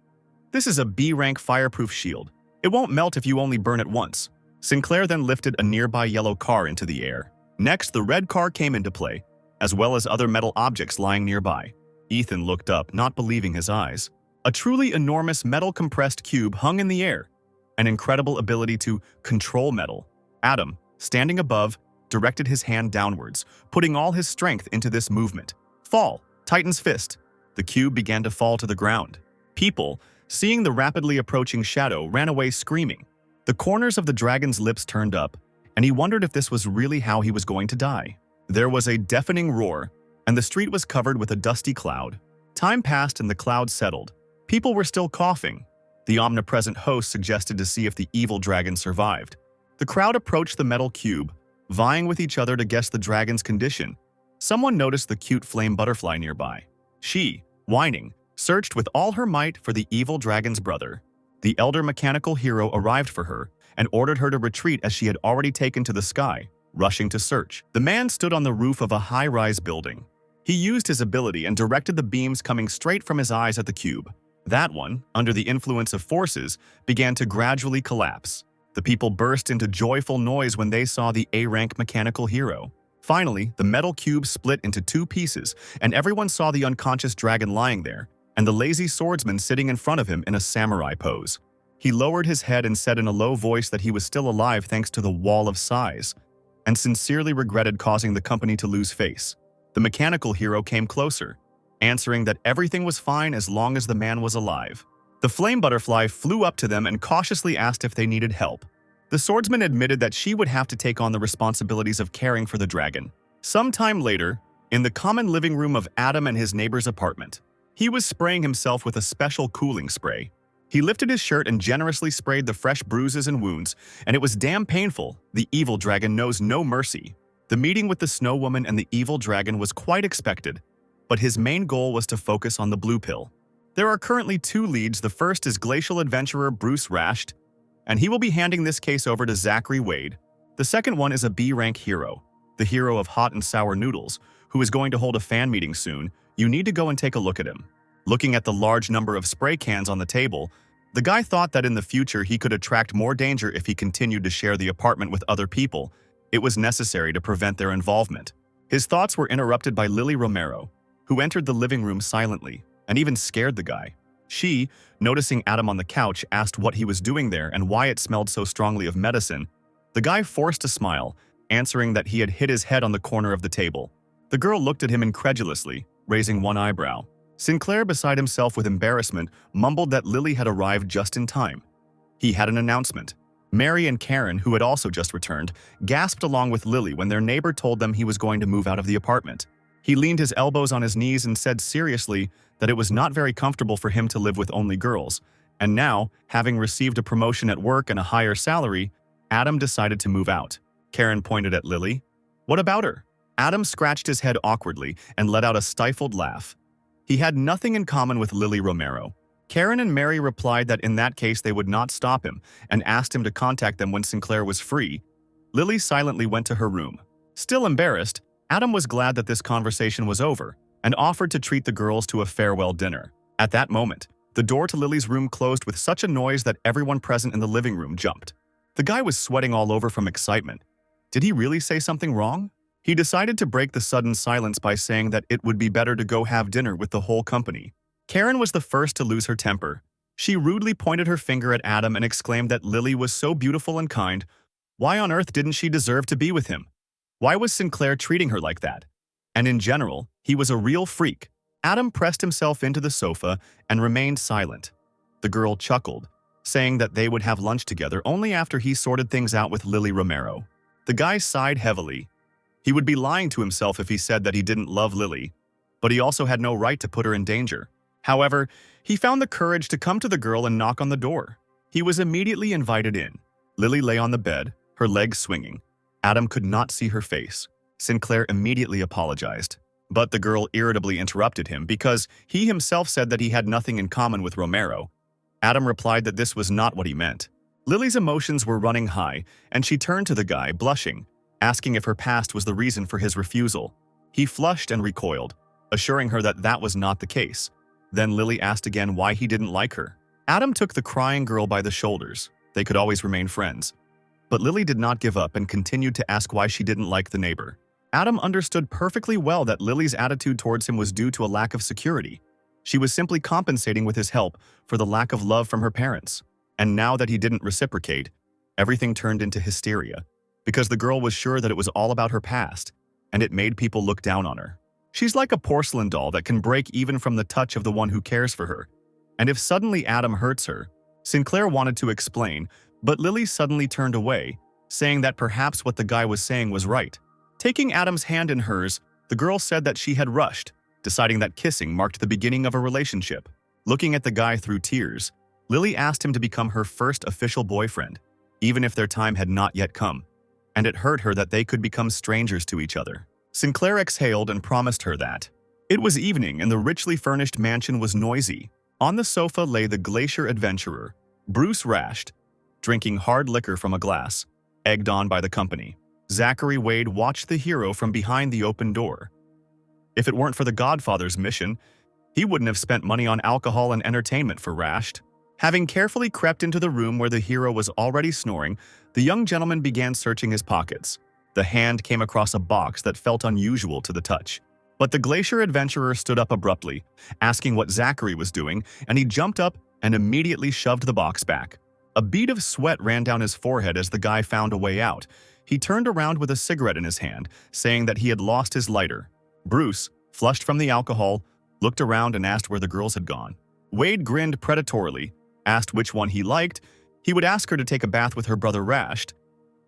"This is a B-rank fireproof shield. It won't melt if you only burn it once." Sinclair then lifted a nearby yellow car into the air. Next, the red car came into play, as well as other metal objects lying nearby. Ethan looked up, not believing his eyes. A truly enormous metal compressed cube hung in the air, an incredible ability to control metal. Adam, standing above, directed his hand downwards, putting all his strength into this movement. Fall, Titan's fist. The cube began to fall to the ground. People, seeing the rapidly approaching shadow, ran away screaming. The corners of the dragon's lips turned up, and he wondered if this was really how he was going to die. There was a deafening roar, and the street was covered with a dusty cloud. Time passed and the cloud settled. People were still coughing. The omnipresent host suggested to see if the evil dragon survived. The crowd approached the metal cube, vying with each other to guess the dragon's condition. Someone noticed the cute flame butterfly nearby. She, whining, searched with all her might for the evil dragon's brother. The elder mechanical hero arrived for her and ordered her to retreat as she had already taken to the sky, rushing to search. The man stood on the roof of a high-rise building. He used his ability and directed the beams coming straight from his eyes at the cube. That one, under the influence of forces, began to gradually collapse. The people burst into joyful noise when they saw the A-rank mechanical hero. Finally, the metal cube split into two pieces, and everyone saw the unconscious dragon lying there, and the lazy swordsman sitting in front of him in a samurai pose. He lowered his head and said in a low voice that he was still alive thanks to the wall of sighs, and sincerely regretted causing the company to lose face. The mechanical hero came closer, answering that everything was fine as long as the man was alive. The flame butterfly flew up to them and cautiously asked if they needed help. The swordsman admitted that she would have to take on the responsibilities of caring for the dragon. Sometime later, in the common living room of Adam and his neighbor's apartment, he was spraying himself with a special cooling spray. He lifted his shirt and generously sprayed the fresh bruises and wounds, and it was damn painful. The evil dragon knows no mercy. The meeting with the snow woman and the evil dragon was quite expected, but his main goal was to focus on the blue pill. There are currently two leads. The first is glacial adventurer Bruce Rashed, and he will be handing this case over to Zachary Wade. The second one is a B-rank hero, the hero of Hot and Sour Noodles, who is going to hold a fan meeting soon. You need to go and take a look at him. Looking at the large number of spray cans on the table, the guy thought that in the future he could attract more danger if he continued to share the apartment with other people. It was necessary to prevent their involvement. His thoughts were interrupted by Lily Romero, who entered the living room silently and even scared the guy. She, noticing Adam on the couch, asked what he was doing there and why it smelled so strongly of medicine. The guy forced a smile, answering that he had hit his head on the corner of the table. The girl looked at him incredulously, raising one eyebrow. Sinclair, beside himself with embarrassment, mumbled that Lily had arrived just in time. He had an announcement. Mary and Karen, who had also just returned, gasped along with Lily when their neighbor told them he was going to move out of the apartment. He leaned his elbows on his knees and said seriously that it was not very comfortable for him to live with only girls, and now, having received a promotion at work and a higher salary, Adam decided to move out. Karen pointed at Lily. "What about her?" Adam scratched his head awkwardly and let out a stifled laugh. He had nothing in common with Lily Romero. Karen and Mary replied that in that case they would not stop him and asked him to contact them when Sinclair was free. Lily silently went to her room. Still embarrassed, Adam was glad that this conversation was over and offered to treat the girls to a farewell dinner. At that moment, the door to Lily's room closed with such a noise that everyone present in the living room jumped. The guy was sweating all over from excitement. Did he really say something wrong? He decided to break the sudden silence by saying that it would be better to go have dinner with the whole company. Karen was the first to lose her temper. She rudely pointed her finger at Adam and exclaimed that Lily was so beautiful and kind. Why on earth didn't she deserve to be with him? Why was Sinclair treating her like that? And in general, he was a real freak. Adam pressed himself into the sofa and remained silent. The girl chuckled, saying that they would have lunch together only after he sorted things out with Lily Romero. The guy sighed heavily. He would be lying to himself if he said that he didn't love Lily, but he also had no right to put her in danger. However, he found the courage to come to the girl and knock on the door. He was immediately invited in. Lily lay on the bed, her legs swinging. Adam could not see her face. Sinclair immediately apologized, but the girl irritably interrupted him because he himself said that he had nothing in common with Romero. Adam replied that this was not what he meant. Lily's emotions were running high, and she turned to the guy, blushing, asking if her past was the reason for his refusal. He flushed and recoiled, assuring her that that was not the case. Then Lily asked again why he didn't like her. Adam took the crying girl by the shoulders. They could always remain friends. But Lily did not give up and continued to ask why she didn't like the neighbor. Adam understood perfectly well that Lily's attitude towards him was due to a lack of security. She was simply compensating with his help for the lack of love from her parents. And now that he didn't reciprocate, everything turned into hysteria, because the girl was sure that it was all about her past, and it made people look down on her. She's like a porcelain doll that can break even from the touch of the one who cares for her. And if suddenly Adam hurts her, Sinclair wanted to explain, but Lily suddenly turned away, saying that perhaps what the guy was saying was right. Taking Adam's hand in hers, the girl said that she had rushed, deciding that kissing marked the beginning of a relationship. Looking at the guy through tears, Lily asked him to become her first official boyfriend, even if their time had not yet come, and it hurt her that they could become strangers to each other. Sinclair exhaled and promised her that. It was evening and the richly furnished mansion was noisy. On the sofa lay the glacier adventurer, Bruce Rashed, drinking hard liquor from a glass, egged on by the company. Zachary Wade watched the hero from behind the open door. If it weren't for the Godfather's mission, he wouldn't have spent money on alcohol and entertainment for Rashed. Having carefully crept into the room where the hero was already snoring, the young gentleman began searching his pockets. The hand came across a box that felt unusual to the touch. But the glacier adventurer stood up abruptly, asking what Zachary was doing, and he jumped up and immediately shoved the box back. A bead of sweat ran down his forehead as the guy found a way out. He turned around with a cigarette in his hand, saying that he had lost his lighter. Bruce, flushed from the alcohol, looked around and asked where the girls had gone. Wade grinned predatorily, asked which one he liked. He would ask her to take a bath with her brother Rashed.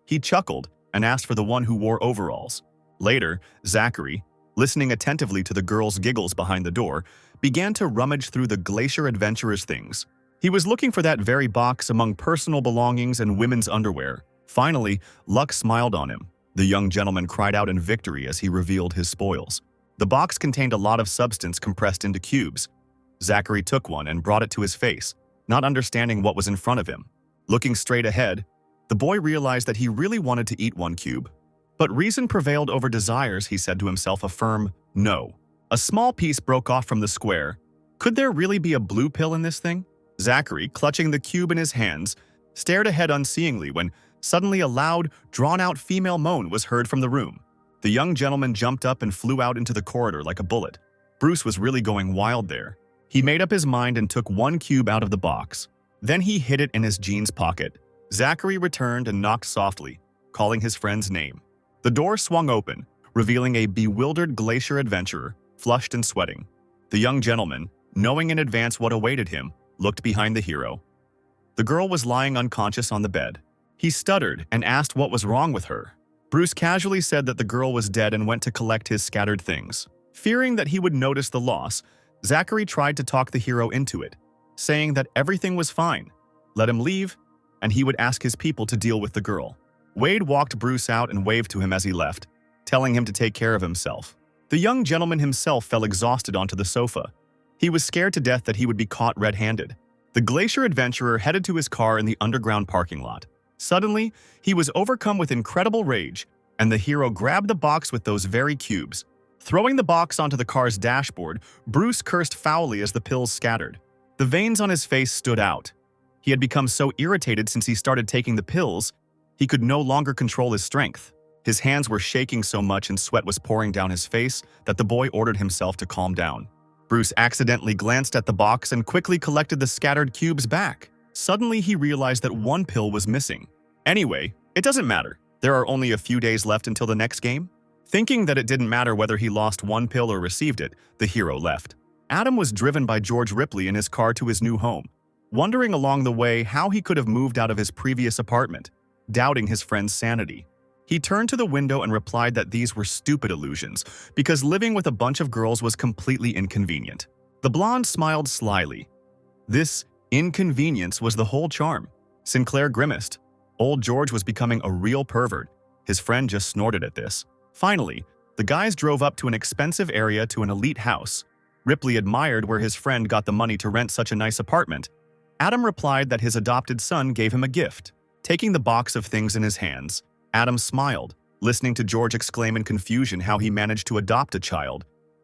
He chuckled and asked for the one who wore overalls. Later, Zachary, listening attentively to the girls' giggles behind the door, began to rummage through the glacier adventurer's things. He was looking for that very box among personal belongings and women's underwear. Finally, luck smiled on him. The young gentleman cried out in victory as he revealed his spoils. The box contained a lot of substance compressed into cubes. Zachary took one and brought it to his face, not understanding what was in front of him. Looking straight ahead, the boy realized that he really wanted to eat one cube. But reason prevailed over desires, he said to himself a firm no. A small piece broke off from the square. Could there really be a blue pill in this thing? Zachary, clutching the cube in his hands, stared ahead unseeingly when suddenly a loud, drawn-out female moan was heard from the room. The young gentleman jumped up and flew out into the corridor like a bullet. Bruce was really going wild there. He made up his mind and took one cube out of the box. Then he hid it in his jeans pocket. Zachary returned and knocked softly, calling his friend's name. The door swung open, revealing a bewildered glacier adventurer, flushed and sweating. The young gentleman, knowing in advance what awaited him, looked behind the hero. The girl was lying unconscious on the bed. He stuttered and asked what was wrong with her. Bruce casually said that the girl was dead and went to collect his scattered things. Fearing that he would notice the loss, Zachary tried to talk the hero into it, saying that everything was fine, let him leave, and he would ask his people to deal with the girl. Wade walked Bruce out and waved to him as he left, telling him to take care of himself. The young gentleman himself fell exhausted onto the sofa. He was scared to death that he would be caught red-handed. The glacier adventurer headed to his car in the underground parking lot. Suddenly, he was overcome with incredible rage, and the hero grabbed the box with those very cubes. Throwing the box onto the car's dashboard, Bruce cursed foully as the pills scattered. The veins on his face stood out. He had become so irritated since he started taking the pills, he could no longer control his strength. His hands were shaking so much and sweat was pouring down his face that the boy ordered himself to calm down. Bruce accidentally glanced at the box and quickly collected the scattered cubes back. Suddenly, he realized that one pill was missing. Anyway, it doesn't matter. There are only a few days left until the next game. Thinking that it didn't matter whether he lost one pill or received it, the hero left. Adam was driven by George Ripley in his car to his new home, wondering along the way how he could have moved out of his previous apartment, doubting his friend's sanity. He turned to the window and replied that these were stupid illusions, because living with a bunch of girls was completely inconvenient. The blonde smiled slyly. This inconvenience was the whole charm. Sinclair grimaced. Old George was becoming a real pervert. His friend just snorted at this. Finally, the guys drove up to an expensive area to an elite house. Ripley admired where his friend got the money to rent such a nice apartment. Adam replied that his adopted son gave him a gift. Taking the box of things in his hands, Adam smiled, listening to George exclaim in confusion how he managed to adopt a child.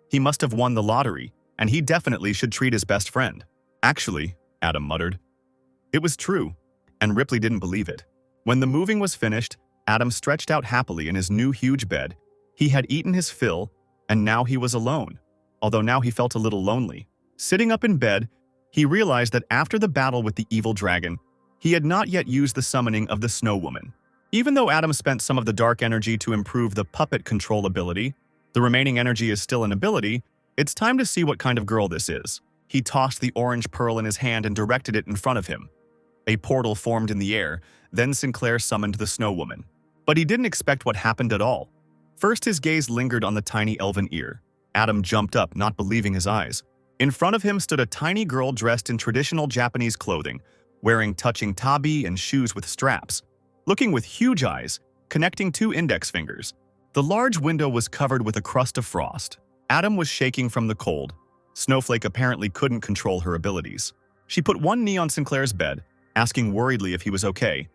He must have won the lottery, and he definitely should treat his best friend. Actually, Adam muttered. It was true, and Ripley didn't believe it. When the moving was finished, Adam stretched out happily in his new huge bed. He had eaten his fill, and now he was alone, although now he felt a little lonely. Sitting up in bed, he realized that after the battle with the evil dragon, he had not yet used the summoning of the Snow Woman. Even though Adam spent some of the dark energy to improve the puppet control ability, the remaining energy is still an ability. It's time to see what kind of girl this is. He tossed the orange pearl in his hand and directed it in front of him. A portal formed in the air, then Sinclair summoned the Snow Woman. But he didn't expect what happened at all. First, his gaze lingered on the tiny elven ear. Adam jumped up, not believing his eyes. In front of him stood a tiny girl dressed in traditional Japanese clothing, wearing touching tabi and shoes with straps, looking with huge eyes, connecting two index fingers. The large window was covered with a crust of frost. Adam was shaking from the cold. Snowflake apparently couldn't control her abilities. She put one knee on Sinclair's bed, asking worriedly if he was okay.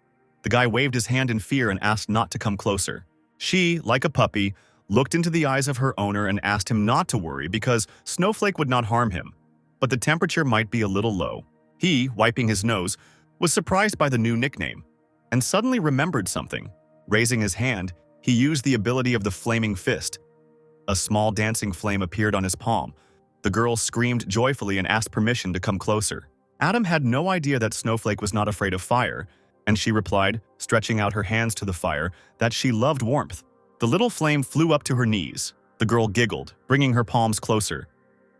The guy waved his hand in fear and asked not to come closer. She, like a puppy, looked into the eyes of her owner and asked him not to worry because Snowflake would not harm him, but the temperature might be a little low. He, wiping his nose, was surprised by the new nickname, and suddenly remembered something. Raising his hand, he used the ability of the flaming fist. A small dancing flame appeared on his palm. The girl screamed joyfully and asked permission to come closer. Adam had no idea that Snowflake was not afraid of fire, and she replied, stretching out her hands to the fire, that she loved warmth. The little flame flew up to her knees. The girl giggled, bringing her palms closer.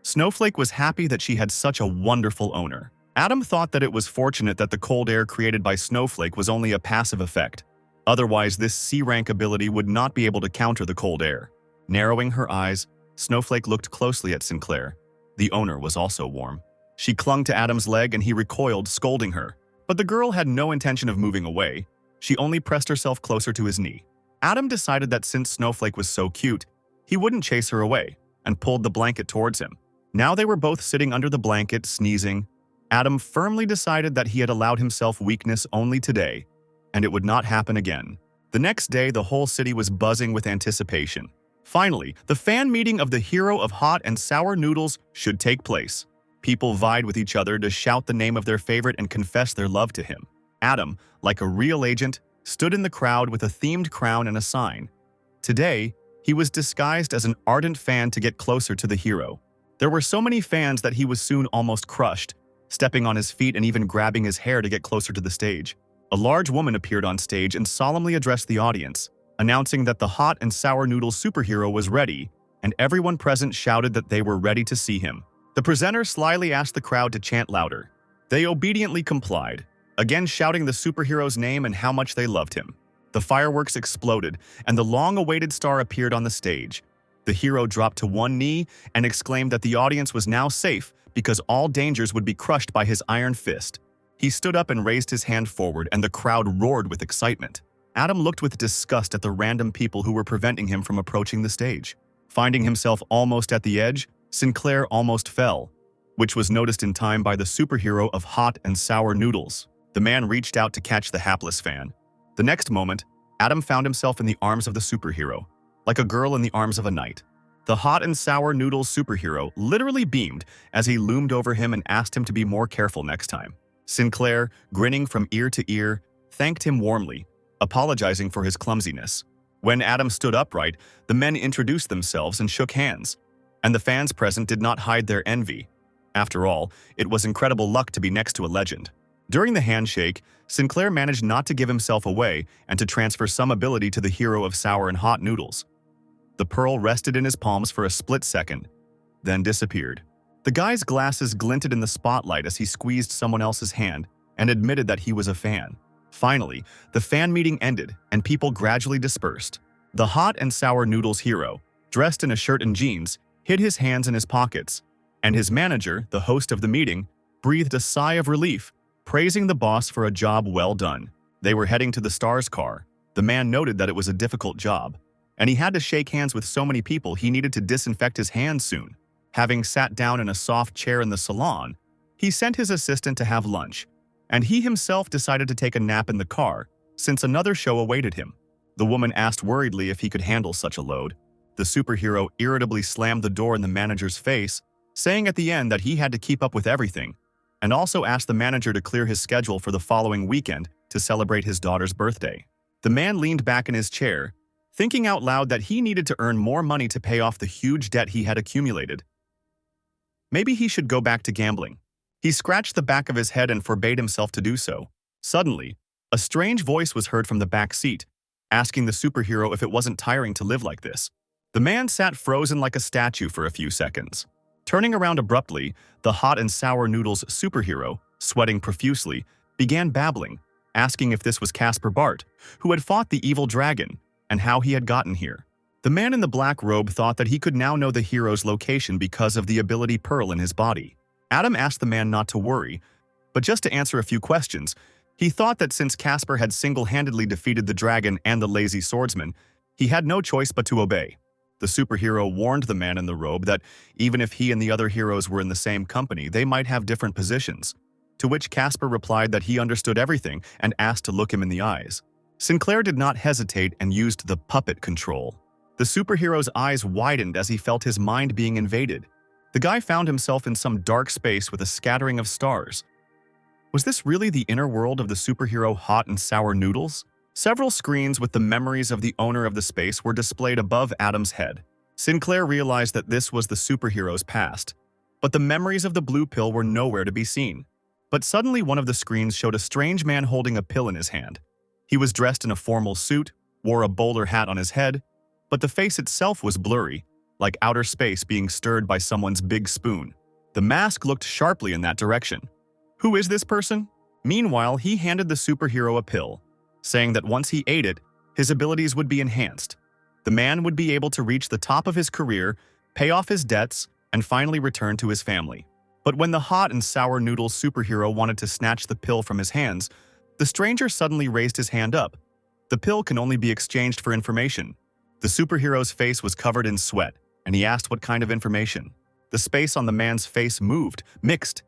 Snowflake was happy that she had such a wonderful owner. Adam thought that it was fortunate that the cold air created by Snowflake was only a passive effect. Otherwise, this C-rank ability would not be able to counter the cold air. Narrowing her eyes, Snowflake looked closely at Sinclair. The owner was also warm. She clung to Adam's leg and he recoiled, scolding her. But the girl had no intention of moving away. She only pressed herself closer to his knee. Adam decided that since Snowflake was so cute, he wouldn't chase her away, and pulled the blanket towards him. Now they were both sitting under the blanket, sneezing. Adam firmly decided that he had allowed himself weakness only today, and it would not happen again. The next day, the whole city was buzzing with anticipation. Finally, the fan meeting of the hero of hot and sour noodles should take place. People vied with each other to shout the name of their favorite and confess their love to him. Adam, like a real agent, stood in the crowd with a themed crown and a sign. Today, he was disguised as an ardent fan to get closer to the hero. There were so many fans that he was soon almost crushed, stepping on his feet and even grabbing his hair to get closer to the stage. A large woman appeared on stage and solemnly addressed the audience, announcing that the hot and sour noodle superhero was ready, and everyone present shouted that they were ready to see him. The presenter slyly asked the crowd to chant louder. They obediently complied. again shouting the superhero's name and how much they loved him. The fireworks exploded, and the long-awaited star appeared on the stage. The hero dropped to one knee and exclaimed that the audience was now safe because all dangers would be crushed by his iron fist. He stood up and raised his hand forward, and the crowd roared with excitement. Adam looked with disgust at the random people who were preventing him from approaching the stage. Finding himself almost at the edge, Sinclair almost fell, which was noticed in time by the superhero of hot and sour noodles. The man reached out to catch the hapless fan. The next moment, Adam found himself in the arms of the superhero, like a girl in the arms of a knight. The hot and sour noodles superhero literally beamed as he loomed over him and asked him to be more careful next time. Sinclair, grinning from ear to ear, thanked him warmly, apologizing for his clumsiness. When Adam stood upright, the men introduced themselves and shook hands, and the fans present did not hide their envy. After all, it was incredible luck to be next to a legend. During the handshake, Sinclair managed not to give himself away and to transfer some ability to the hero of sour and hot noodles. The pearl rested in his palms for a split second, then disappeared. The guy's glasses glinted in the spotlight as he squeezed someone else's hand and admitted that he was a fan. Finally, the fan meeting ended and people gradually dispersed. The hot and sour noodles hero, dressed in a shirt and jeans, hid his hands in his pockets, and his manager, the host of the meeting, breathed a sigh of relief, praising the boss for a job well done. They were heading to the star's car. The man noted that it was a difficult job, and he had to shake hands with so many people he needed to disinfect his hands soon. Having sat down in a soft chair in the salon, he sent his assistant to have lunch, and he himself decided to take a nap in the car, since another show awaited him. The woman asked worriedly if he could handle such a load. The superhero irritably slammed the door in the manager's face, saying at the end that he had to keep up with everything, and also asked the manager to clear his schedule for the following weekend to celebrate his daughter's birthday. The man leaned back in his chair, thinking out loud that he needed to earn more money to pay off the huge debt he had accumulated. Maybe he should go back to gambling. He scratched the back of his head and forbade himself to do so. Suddenly, a strange voice was heard from the back seat, asking the superhero if it wasn't tiring to live like this. The man sat frozen like a statue for a few seconds. Turning around abruptly, the hot and sour noodles superhero, sweating profusely, began babbling, asking if this was Caspar Bart, who had fought the evil dragon, and how he had gotten here. The man in the black robe thought that he could now know the hero's location because of the ability pearl in his body. Adam asked the man not to worry, but just to answer a few questions. He thought that since Caspar had single-handedly defeated the dragon and the lazy swordsman, he had no choice but to obey. The superhero warned the man in the robe that even if he and the other heroes were in the same company, they might have different positions, to which Caspar replied that he understood everything and asked to look him in the eyes. Sinclair did not hesitate and used the puppet control. The superhero's eyes widened as he felt his mind being invaded. The guy found himself in some dark space with a scattering of stars. Was this really the inner world of the superhero hot and sour noodles? Several screens with the memories of the owner of the space were displayed above Adam's head. Sinclair realized that this was the superhero's past, but the memories of the blue pill were nowhere to be seen. But suddenly one of the screens showed a strange man holding a pill in his hand. He was dressed in a formal suit, wore a bowler hat on his head, but the face itself was blurry, like outer space being stirred by someone's big spoon. The mask looked sharply in that direction. Who is this person? Meanwhile, he handed the superhero a pill, saying that once he ate it, his abilities would be enhanced. The man would be able to reach the top of his career, pay off his debts, and finally return to his family. But when the hot and sour noodles superhero wanted to snatch the pill from his hands, the stranger suddenly raised his hand up. The pill can only be exchanged for information. The superhero's face was covered in sweat, and he asked what kind of information. The space on the man's face moved, mixed.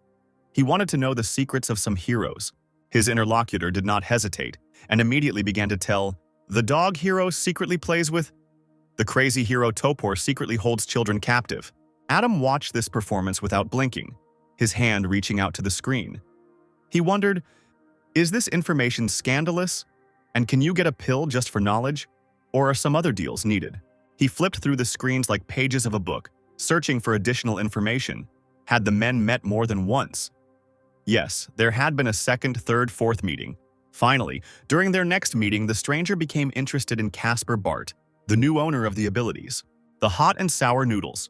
He wanted to know the secrets of some heroes. His interlocutor did not hesitate, and immediately began to tell, the dog hero secretly plays with. The crazy hero Topor secretly holds children captive. Adam watched this performance without blinking, his hand reaching out to the screen. He wondered, is this information scandalous? And can you get a pill just for knowledge? Or are some other deals needed? He flipped through the screens like pages of a book, searching for additional information. Had the men met more than once? Yes, there had been a second, third, fourth meeting. Finally, during their next meeting, the stranger became interested in Caspar Bart, the new owner of the abilities, the hot and sour noodles.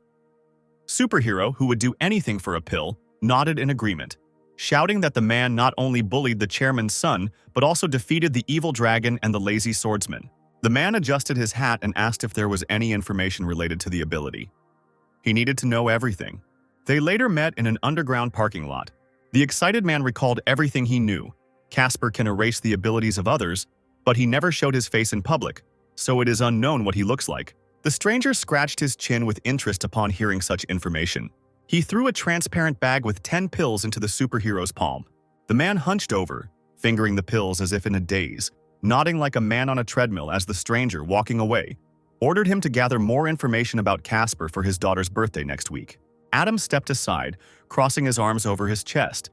Superhero, who would do anything for a pill, nodded in agreement. shouting that the man not only bullied the chairman's son, but also defeated the evil dragon and the lazy swordsman. The man adjusted his hat and asked if there was any information related to the ability. He needed to know everything. They later met in an underground parking lot. The excited man recalled everything he knew. Casper can erase the abilities of others, but he never showed his face in public, so it is unknown what he looks like. The stranger scratched his chin with interest upon hearing such information. He threw a transparent bag with 10 pills into the superhero's palm. The man hunched over, fingering the pills as if in a daze, nodding like a man on a treadmill as the stranger, walking away, ordered him to gather more information about Casper for his daughter's birthday next week. Adam stepped aside, crossing his arms over his chest.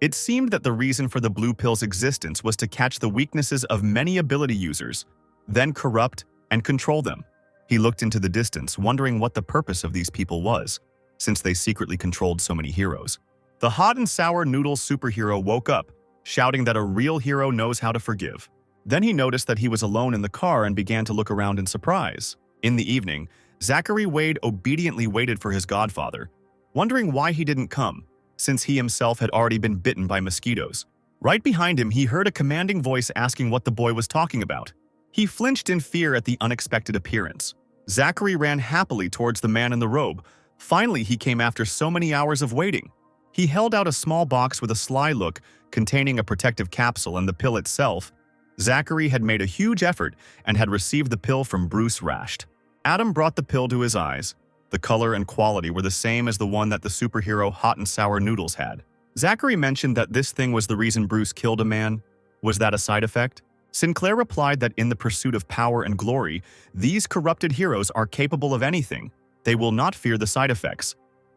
It seemed that the reason for the blue pill's existence was to catch the weaknesses of many ability users, then corrupt and control them. He looked into the distance, wondering what the purpose of these people was, since they secretly controlled so many heroes. The hot and sour noodle superhero woke up, shouting that a real hero knows how to forgive. Then he noticed that he was alone in the car and began to look around in surprise. In the evening, Zachary Wade obediently waited for his godfather, wondering why he didn't come, since he himself had already been bitten by mosquitoes. Right behind him, he heard a commanding voice asking what the boy was talking about. He flinched in fear at the unexpected appearance. Zachary ran happily towards the man in the robe. Finally, he came after so many hours of waiting. He held out a small box with a sly look, containing a protective capsule and the pill itself. Zachary had made a huge effort and had received the pill from Bruce Rashed. Adam brought the pill to his eyes. The color and quality were the same as the one that the superhero Hot and Sour Noodles had. Zachary mentioned that this thing was the reason Bruce killed a man. Was that a side effect? Sinclair replied that in the pursuit of power and glory, these corrupted heroes are capable of anything. They will not fear the side effects.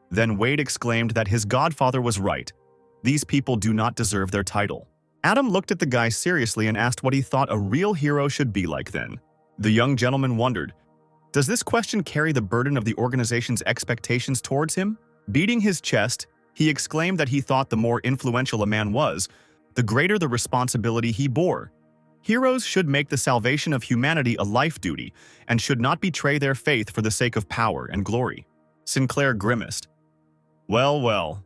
Then Wade exclaimed that his godfather was right. These people do not deserve their title. Adam looked at the guy seriously and asked what he thought a real hero should be like then. The young gentleman wondered, does this question carry the burden of the organization's expectations towards him? Beating his chest, he exclaimed that he thought the more influential a man was, the greater the responsibility he bore. Heroes should make the salvation of humanity a life duty and should not betray their faith for the sake of power and glory. Sinclair grimaced. Well.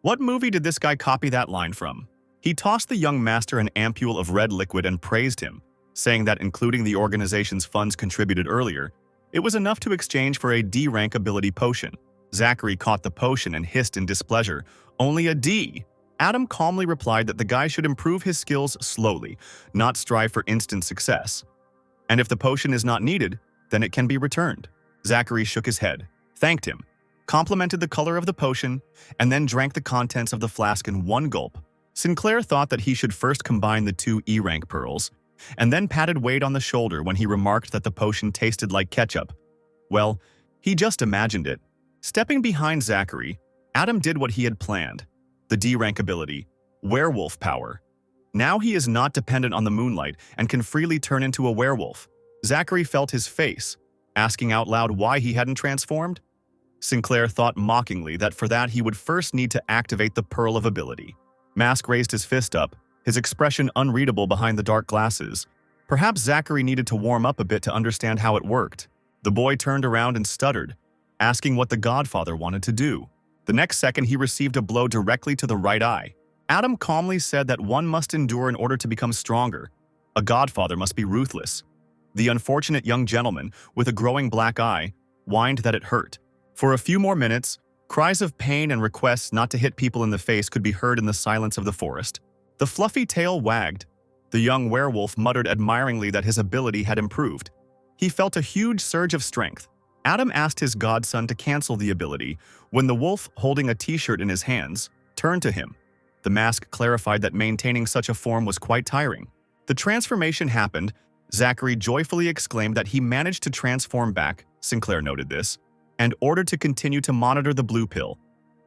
What movie did this guy copy that line from? He tossed the young master an ampule of red liquid and praised him, saying that including the organization's funds contributed earlier, it was enough to exchange for a D-rank ability potion. Zachary caught the potion and hissed in displeasure. Only a D. Adam calmly replied that the guy should improve his skills slowly, not strive for instant success. And if the potion is not needed, then it can be returned. Zachary shook his head, thanked him, complimented the color of the potion, and then drank the contents of the flask in one gulp. Sinclair thought that he should first combine the 2 E-rank pearls, and then patted Wade on the shoulder when he remarked that the potion tasted like ketchup. Well, he just imagined it. Stepping behind Zachary, Adam did what he had planned. The D-rank ability, werewolf power. Now he is not dependent on the moonlight and can freely turn into a werewolf. Zachary felt his face, asking out loud why he hadn't transformed. Sinclair thought mockingly that for that he would first need to activate the Pearl of Ability. Mask raised his fist up, his expression unreadable behind the dark glasses. Perhaps Zachary needed to warm up a bit to understand how it worked. The boy turned around and stuttered, asking what the godfather wanted to do. The next second, he received a blow directly to the right eye. Adam calmly said that one must endure in order to become stronger. A godfather must be ruthless. The unfortunate young gentleman, with a growing black eye, whined that it hurt. For a few more minutes, cries of pain and requests not to hit people in the face could be heard in the silence of the forest. The fluffy tail wagged. The young werewolf muttered admiringly that his ability had improved. He felt a huge surge of strength. Adam asked his godson to cancel the ability when the wolf, holding a t-shirt in his hands, turned to him. The mask clarified that maintaining such a form was quite tiring. The transformation happened. Zachary joyfully exclaimed that he managed to transform back, Sinclair noted this, and ordered to continue to monitor the blue pill.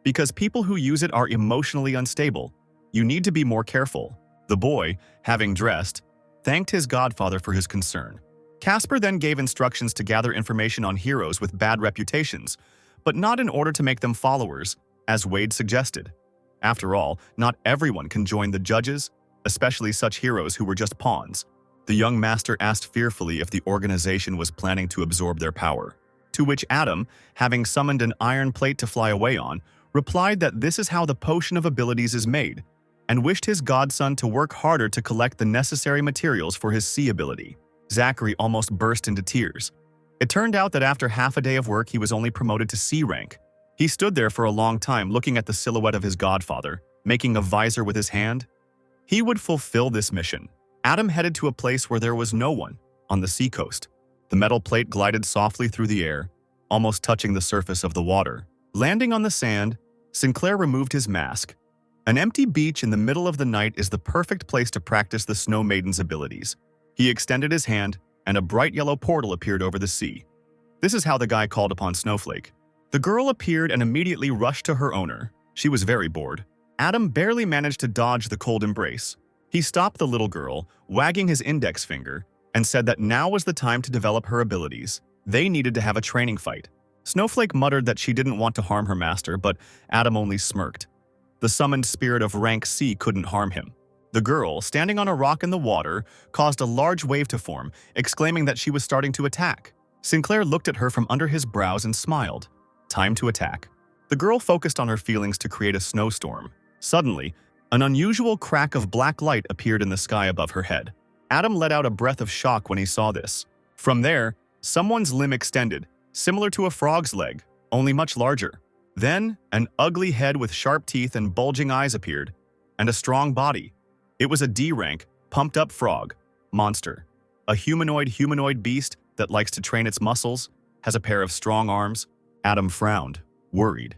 Because people who use it are emotionally unstable, you need to be more careful. The boy, having dressed, thanked his godfather for his concern. Casper then gave instructions to gather information on heroes with bad reputations, but not in order to make them followers, as Wade suggested. After all, not everyone can join the judges, especially such heroes who were just pawns. The young master asked fearfully if the organization was planning to absorb their power, to which Adam, having summoned an iron plate to fly away on, replied that this is how the potion of abilities is made, and wished his godson to work harder to collect the necessary materials for his sea ability. Zachary almost burst into tears. It turned out that after half a day of work, he was only promoted to C rank. He stood there for a long time looking at the silhouette of his godfather, making a visor with his hand. He would fulfill this mission. Adam headed to a place where there was no one, on the seacoast. The metal plate glided softly through the air, almost touching the surface of the water. Landing on the sand, Sinclair removed his mask. An empty beach in the middle of the night is the perfect place to practice the Snow Maiden's abilities. He extended his hand, and a bright yellow portal appeared over the sea. This is how the guy called upon Snowflake. The girl appeared and immediately rushed to her owner. She was very bored. Adam barely managed to dodge the cold embrace. He stopped the little girl, wagging his index finger, and said that now was the time to develop her abilities. They needed to have a training fight. Snowflake muttered that she didn't want to harm her master, but Adam only smirked. The summoned spirit of rank C couldn't harm him. The girl, standing on a rock in the water, caused a large wave to form, exclaiming that she was starting to attack. Sinclair looked at her from under his brows and smiled. Time to attack. The girl focused on her feelings to create a snowstorm. Suddenly, an unusual crack of black light appeared in the sky above her head. Adam let out a breath of shock when he saw this. From there, someone's limb extended, similar to a frog's leg, only much larger. Then, an ugly head with sharp teeth and bulging eyes appeared, and a strong body. It was a D-rank, pumped-up frog, monster. A humanoid beast that likes to train its muscles, has a pair of strong arms. Adam frowned, worried.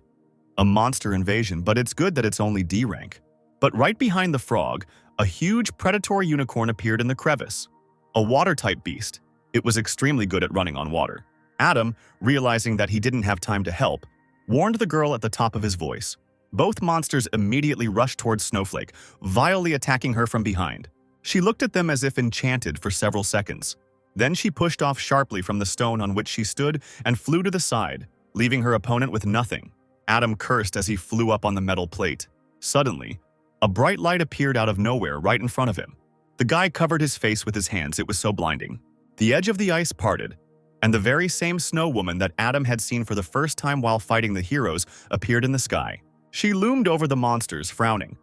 A monster invasion, but it's good that it's only D-rank. But right behind the frog, a huge predatory unicorn appeared in the crevice. A water-type beast. It was extremely good at running on water. Adam, realizing that he didn't have time to help, warned the girl at the top of his voice. Both monsters immediately rushed towards Snowflake, vilely attacking her from behind. She looked at them as if enchanted for several seconds. Then she pushed off sharply from the stone on which she stood and flew to the side, leaving her opponent with nothing. Adam cursed as he flew up on the metal plate. Suddenly, a bright light appeared out of nowhere right in front of him. The guy covered his face with his hands, it was so blinding. The edge of the ice parted, and the very same snow woman that Adam had seen for the first time while fighting the heroes appeared in the sky. She loomed over the monsters, frowning.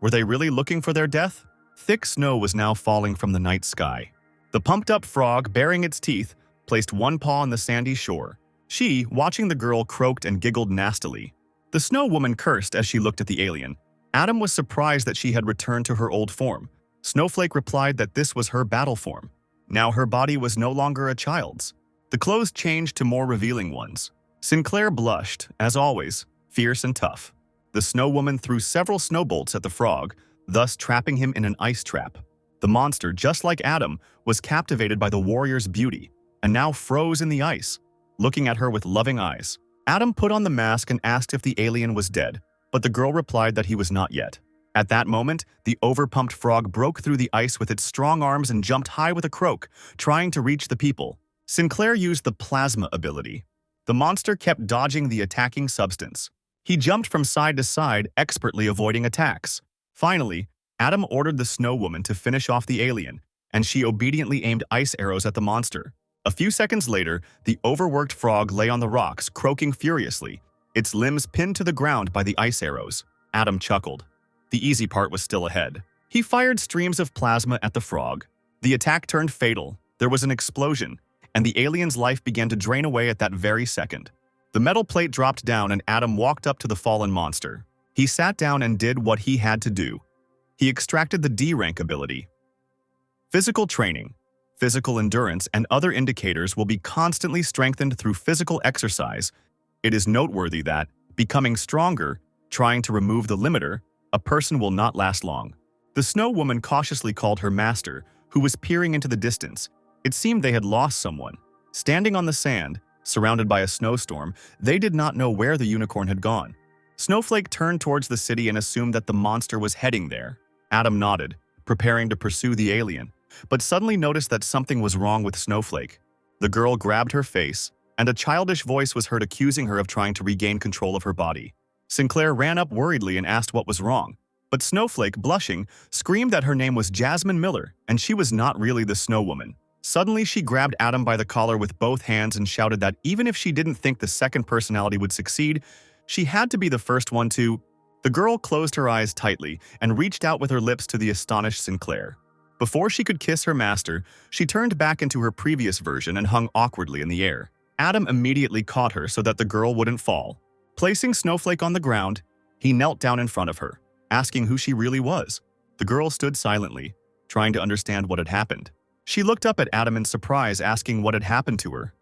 Were they really looking for their death? Thick snow was now falling from the night sky. The pumped-up frog, baring its teeth, placed one paw on the sandy shore. She, watching the girl, croaked and giggled nastily. The snow woman cursed as she looked at the alien. Adam was surprised that she had returned to her old form. Snowflake replied that this was her battle form. Now her body was no longer a child's. The clothes changed to more revealing ones. Sinclair blushed, as always, fierce and tough. The snow woman threw several snowbolts at the frog, thus trapping him in an ice trap. The monster, just like Adam, was captivated by the warrior's beauty, and now froze in the ice, looking at her with loving eyes. Adam put on the mask and asked if the alien was dead, but the girl replied that he was not yet. At that moment, the overpumped frog broke through the ice with its strong arms and jumped high with a croak, trying to reach the people. Sinclair used the plasma ability. The monster kept dodging the attacking substance. He jumped from side to side, expertly avoiding attacks. Finally, Adam ordered the snow woman to finish off the alien, and she obediently aimed ice arrows at the monster. A few seconds later, the overworked frog lay on the rocks, croaking furiously, its limbs pinned to the ground by the ice arrows. Adam chuckled. The easy part was still ahead. He fired streams of plasma at the frog. The attack turned fatal. There was an explosion, and the alien's life began to drain away at that very second. The metal plate dropped down and Adam walked up to the fallen monster. He sat down and did what he had to do. He extracted the D-rank ability. Physical training, physical endurance, and other indicators will be constantly strengthened through physical exercise. It is noteworthy that, becoming stronger, trying to remove the limiter, a person will not last long. The snow woman cautiously called her master, who was peering into the distance. It seemed they had lost someone. Standing on the sand, surrounded by a snowstorm, they did not know where the unicorn had gone. Snowflake turned towards the city and assumed that the monster was heading there. Adam nodded, preparing to pursue the alien, but suddenly noticed that something was wrong with Snowflake. The girl grabbed her face, and a childish voice was heard accusing her of trying to regain control of her body. Sinclair ran up worriedly and asked what was wrong, but Snowflake, blushing, screamed that her name was Jasmine Miller, and she was not really the snow woman. Suddenly, she grabbed Adam by the collar with both hands and shouted that even if she didn't think the second personality would succeed, She had to be the first one to… The girl closed her eyes tightly and reached out with her lips to the astonished Sinclair. Before she could kiss her master, she turned back into her previous version and hung awkwardly in the air. Adam immediately caught her so that the girl wouldn't fall. Placing Snowflake on the ground, he knelt down in front of her, asking who she really was. The girl stood silently, trying to understand what had happened. She looked up at Adam in surprise, asking what had happened to her.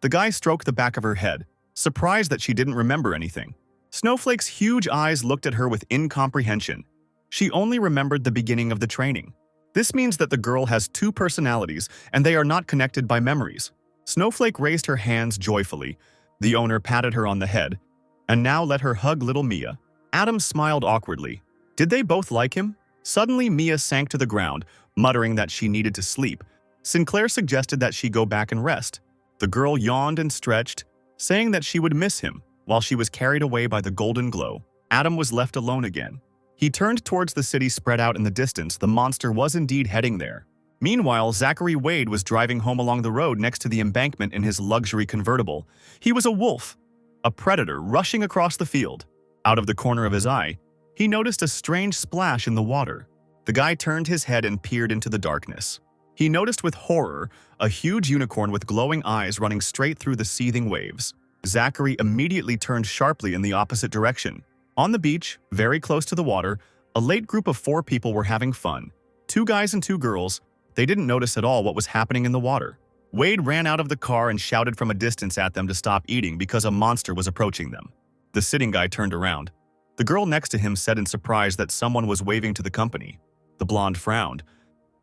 The guy stroked the back of her head, surprised that she didn't remember anything. Snowflake's huge eyes looked at her with incomprehension. She only remembered the beginning of the training. This means that the girl has two personalities and they are not connected by memories. Snowflake raised her hands joyfully. The owner patted her on the head and now let her hug little Mia. Adam smiled awkwardly. Did they both like him? Suddenly, Mia sank to the ground, muttering that she needed to sleep. Sinclair suggested that she go back and rest. The girl yawned and stretched, saying that she would miss him. While she was carried away by the golden glow, Adam was left alone again. He turned towards the city spread out in the distance. The monster was indeed heading there. Meanwhile, Zachary Wade was driving home along the road next to the embankment in his luxury convertible. He was a wolf, a predator rushing across the field. Out of the corner of his eye, he noticed a strange splash in the water. The guy turned his head and peered into the darkness. He noticed with horror a huge unicorn with glowing eyes running straight through the seething waves. Zachary immediately turned sharply in the opposite direction. On the beach, very close to the water, a late group of 4 people were having fun. 2 guys and 2 girls. They didn't notice at all what was happening in the water. Wade ran out of the car and shouted from a distance at them to stop eating because a monster was approaching them. The sitting guy turned around. The girl next to him said in surprise that someone was waving to the company. The blonde frowned.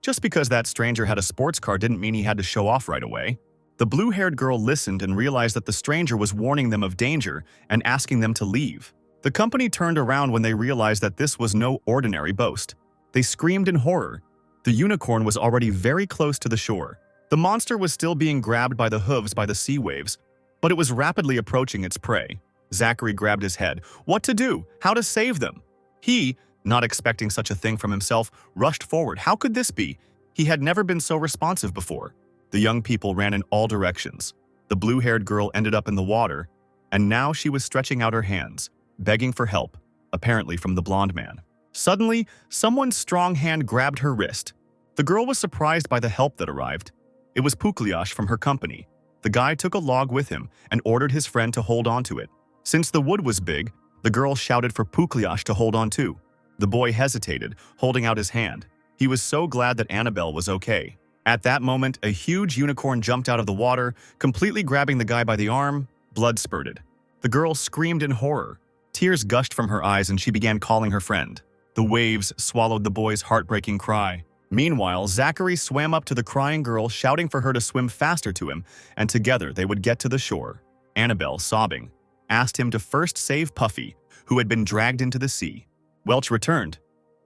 Just because that stranger had a sports car didn't mean he had to show off right away. The blue-haired girl listened and realized that the stranger was warning them of danger and asking them to leave. The company turned around when they realized that this was no ordinary boast. They screamed in horror. The unicorn was already very close to the shore. The monster was still being grabbed by the hooves by the sea waves, but it was rapidly approaching its prey. Zachary grabbed his head. What to do? How to save them? He, not expecting such a thing from himself, rushed forward. How could this be? He had never been so responsive before. The young people ran in all directions. The blue-haired girl ended up in the water, and now she was stretching out her hands, begging for help, apparently from the blonde man. Suddenly, someone's strong hand grabbed her wrist. The girl was surprised by the help that arrived. It was Pukliash from her company. The guy took a log with him and ordered his friend to hold on to it. Since the wood was big, the girl shouted for Pukliash to hold on too. The boy hesitated, holding out his hand. He was so glad that Annabelle was okay. At that moment, a huge unicorn jumped out of the water, completely grabbing the guy by the arm. Blood spurted. The girl screamed in horror. Tears gushed from her eyes and she began calling her friend. The waves swallowed the boy's heartbreaking cry. Meanwhile, Zachary swam up to the crying girl, shouting for her to swim faster to him, and together they would get to the shore. Annabelle, sobbing, asked him to first save Puffy, who had been dragged into the sea. Welch returned.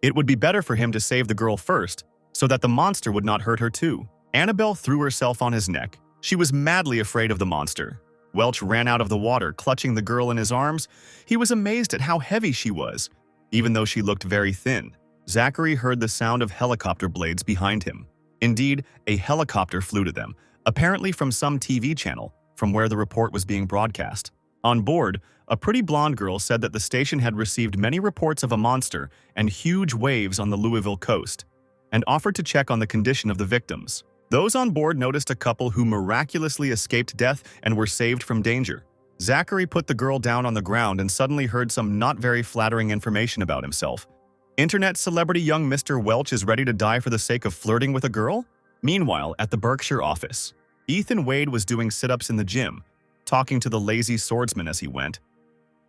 It would be better for him to save the girl first, so that the monster would not hurt her too. Annabelle threw herself on his neck. She was madly afraid of the monster. Welch ran out of the water, clutching the girl in his arms. He was amazed at how heavy she was, even though she looked very thin. Zachary heard the sound of helicopter blades behind him. Indeed, a helicopter flew to them, apparently from some TV channel, from where the report was being broadcast. On board, a pretty blonde girl said that the station had received many reports of a monster and huge waves on the Louisville coast, and offered to check on the condition of the victims. Those on board noticed a couple who miraculously escaped death and were saved from danger. Zachary put the girl down on the ground and suddenly heard some not very flattering information about himself. Internet celebrity young Mr. Welch is ready to die for the sake of flirting with a girl? Meanwhile, at the Berkshire office, Ethan Wade was doing sit-ups in the gym, talking to the lazy swordsman as he went.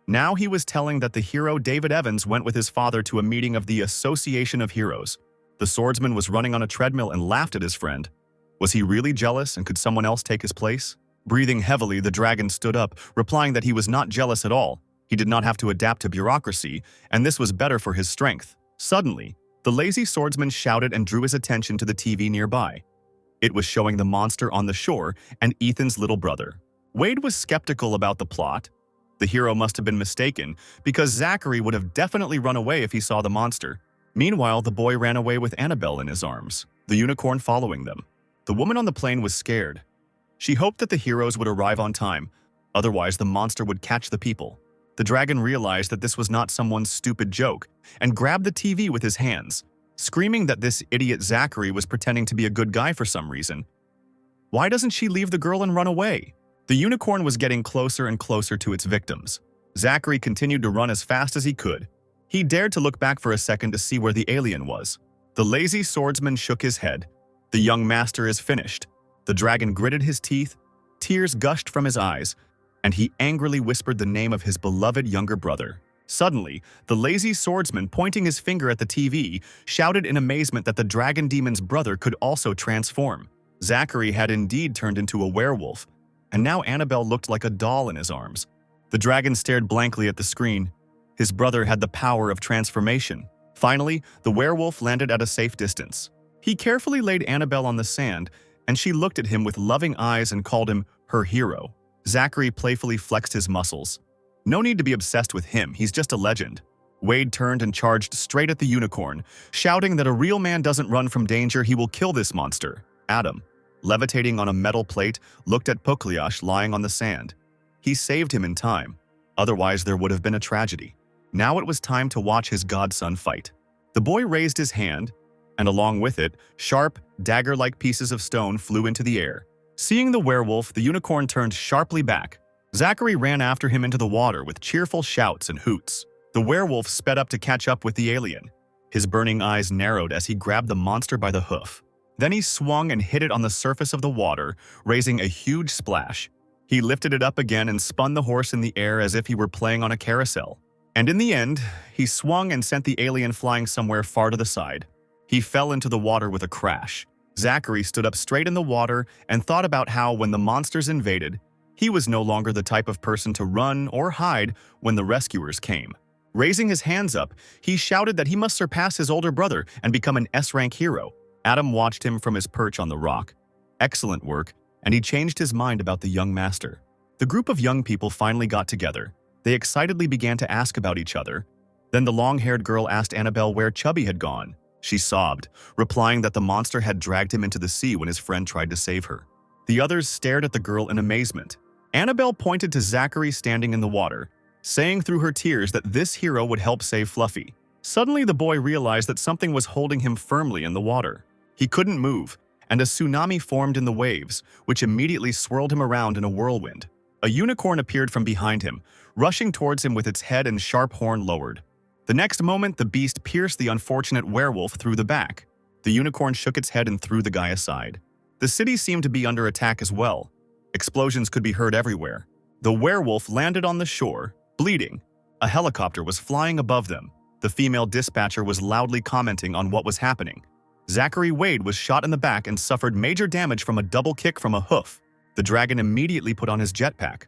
Now he was telling that the hero David Evans went with his father to a meeting of the Association of Heroes. The swordsman was running on a treadmill and laughed at his friend. Was he really jealous and could someone else take his place? Breathing heavily, the dragon stood up, replying that he was not jealous at all. He did not have to adapt to bureaucracy, and this was better for his strength. Suddenly, the lazy swordsman shouted and drew his attention to the TV nearby. It was showing the monster on the shore and Ethan's little brother. Wade was skeptical about the plot. The hero must have been mistaken, because Zachary would have definitely run away if he saw the monster. Meanwhile, the boy ran away with Annabelle in his arms, the unicorn following them. The woman on the plane was scared. She hoped that the heroes would arrive on time, otherwise the monster would catch the people. The dragon realized that this was not someone's stupid joke and grabbed the TV with his hands, screaming that this idiot Zachary was pretending to be a good guy for some reason. Why doesn't she leave the girl and run away? The unicorn was getting closer and closer to its victims. Zachary continued to run as fast as he could. He dared to look back for a second to see where the alien was. The lazy swordsman shook his head. The young master is finished. The dragon gritted his teeth, tears gushed from his eyes, and he angrily whispered the name of his beloved younger brother. Suddenly, the lazy swordsman, pointing his finger at the TV, shouted in amazement that the dragon demon's brother could also transform. Zachary had indeed turned into a werewolf, and now Annabelle looked like a doll in his arms. The dragon stared blankly at the screen. His brother had the power of transformation. Finally, the werewolf landed at a safe distance. He carefully laid Annabelle on the sand, and she looked at him with loving eyes and called him her hero. Zachary playfully flexed his muscles. No need to be obsessed with him, he's just a legend. Wade turned and charged straight at the unicorn, shouting that a real man doesn't run from danger, he will kill this monster. Adam, levitating on a metal plate, looked at Pokliash lying on the sand. He saved him in time, otherwise there would have been a tragedy. Now it was time to watch his godson fight. The boy raised his hand, and along with it, sharp, dagger-like pieces of stone flew into the air. Seeing the werewolf, the unicorn turned sharply back. Zachary ran after him into the water with cheerful shouts and hoots. The werewolf sped up to catch up with the alien. His burning eyes narrowed as he grabbed the monster by the hoof. Then he swung and hit it on the surface of the water, raising a huge splash. He lifted it up again and spun the horse in the air as if he were playing on a carousel. And in the end, he swung and sent the alien flying somewhere far to the side. He fell into the water with a crash. Zachary stood up straight in the water and thought about how, when the monsters invaded, he was no longer the type of person to run or hide when the rescuers came. Raising his hands up, he shouted that he must surpass his older brother and become an S-rank hero. Adam watched him from his perch on the rock. Excellent work, and he changed his mind about the young master. The group of young people finally got together. They excitedly began to ask about each other. Then the long-haired girl asked Annabelle where Chubby had gone. She sobbed, replying that the monster had dragged him into the sea when his friend tried to save her. The others stared at the girl in amazement. Annabelle pointed to Zachary standing in the water, saying through her tears that this hero would help save Fluffy. Suddenly, the boy realized that something was holding him firmly in the water. He couldn't move, and a tsunami formed in the waves, which immediately swirled him around in a whirlwind. A unicorn appeared from behind him, rushing towards him with its head and sharp horn lowered. The next moment, the beast pierced the unfortunate werewolf through the back. The unicorn shook its head and threw the guy aside. The city seemed to be under attack as well. Explosions could be heard everywhere. The werewolf landed on the shore, bleeding. A helicopter was flying above them. The female dispatcher was loudly commenting on what was happening. Zachary Wade was shot in the back and suffered major damage from a double kick from a hoof. The dragon immediately put on his jetpack.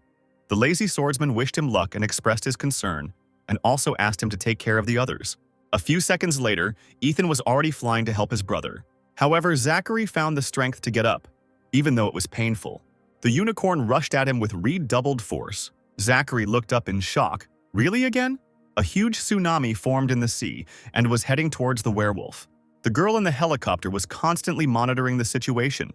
The lazy swordsman wished him luck and expressed his concern, and also asked him to take care of the others. A few seconds later, Ethan was already flying to help his brother. However, Zachary found the strength to get up, even though it was painful. The unicorn rushed at him with redoubled force. Zachary looked up in shock. Really again? A huge tsunami formed in the sea and was heading towards the werewolf. The girl in the helicopter was constantly monitoring the situation.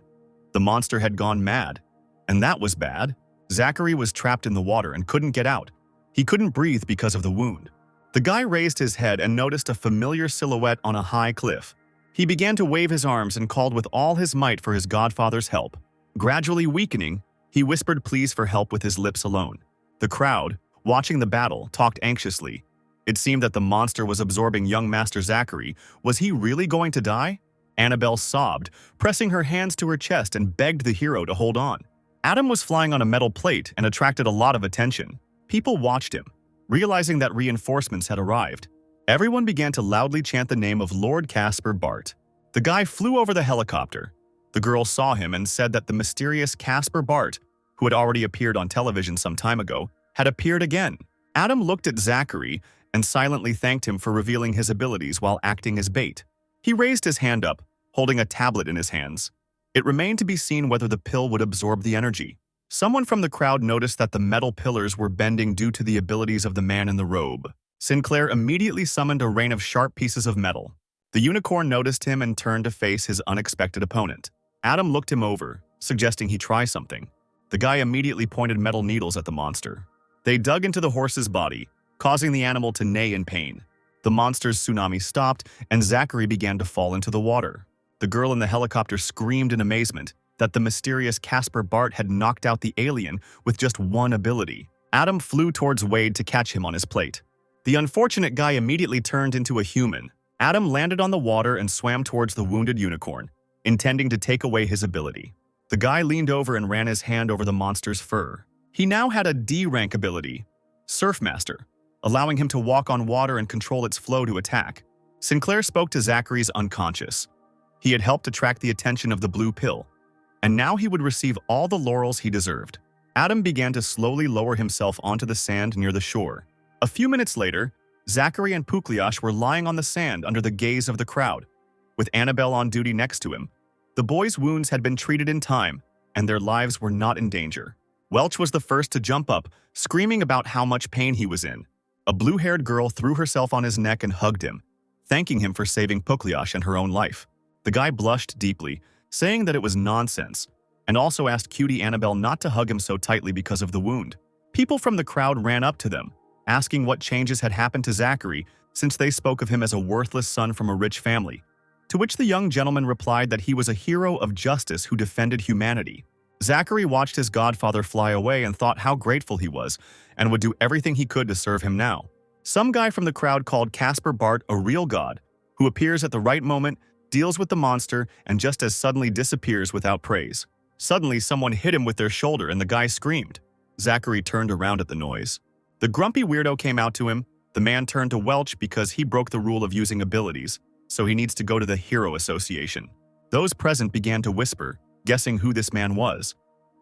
The monster had gone mad, and that was bad. Zachary was trapped in the water and couldn't get out. He couldn't breathe because of the wound. The guy raised his head and noticed a familiar silhouette on a high cliff. He began to wave his arms and called with all his might for his godfather's help. Gradually weakening, he whispered pleas for help with his lips alone. The crowd, watching the battle, talked anxiously. It seemed that the monster was absorbing young Master Zachary. Was he really going to die? Annabelle sobbed, pressing her hands to her chest and begged the hero to hold on. Adam was flying on a metal plate and attracted a lot of attention. People watched him, realizing that reinforcements had arrived. Everyone began to loudly chant the name of Lord Caspar Bart. The guy flew over the helicopter. The girl saw him and said that the mysterious Caspar Bart, who had already appeared on television some time ago, had appeared again. Adam looked at Zachary and silently thanked him for revealing his abilities while acting as bait. He raised his hand up, holding a tablet in his hands. It remained to be seen whether the pill would absorb the energy. Someone from the crowd noticed that the metal pillars were bending due to the abilities of the man in the robe. Sinclair immediately summoned a rain of sharp pieces of metal. The unicorn noticed him and turned to face his unexpected opponent. Adam looked him over, suggesting he try something. The guy immediately pointed metal needles at the monster. They dug into the horse's body, causing the animal to neigh in pain. The monster's tsunami stopped, and Zachary began to fall into the water. The girl in the helicopter screamed in amazement that the mysterious Caspar Bart had knocked out the alien with just one ability. Adam flew towards Wade to catch him on his plate. The unfortunate guy immediately turned into a human. Adam landed on the water and swam towards the wounded unicorn, intending to take away his ability. The guy leaned over and ran his hand over the monster's fur. He now had a D-rank ability, Surfmaster, allowing him to walk on water and control its flow to attack. Sinclair spoke to Zachary's unconscious. He had helped attract the attention of the blue pill, and now he would receive all the laurels he deserved. Adam began to slowly lower himself onto the sand near the shore. A few minutes later, Zachary and Pukliash were lying on the sand under the gaze of the crowd, with Annabelle on duty next to him. The boys' wounds had been treated in time, and their lives were not in danger. Welch was the first to jump up, screaming about how much pain he was in. A blue-haired girl threw herself on his neck and hugged him, thanking him for saving Pukliash and her own life. The guy blushed deeply, saying that it was nonsense, and also asked cutie Annabelle not to hug him so tightly because of the wound. People from the crowd ran up to them, asking what changes had happened to Zachary since they spoke of him as a worthless son from a rich family, to which the young gentleman replied that he was a hero of justice who defended humanity. Zachary watched his godfather fly away and thought how grateful he was, and would do everything he could to serve him now. Some guy from the crowd called Caspar Bart a real god, who appears at the right moment, deals with the monster, and just as suddenly disappears without praise. Suddenly, someone hit him with their shoulder and the guy screamed. Zachary turned around at the noise. The grumpy weirdo came out to him. The man turned to Welch because he broke the rule of using abilities, so he needs to go to the Hero Association. Those present began to whisper, guessing who this man was.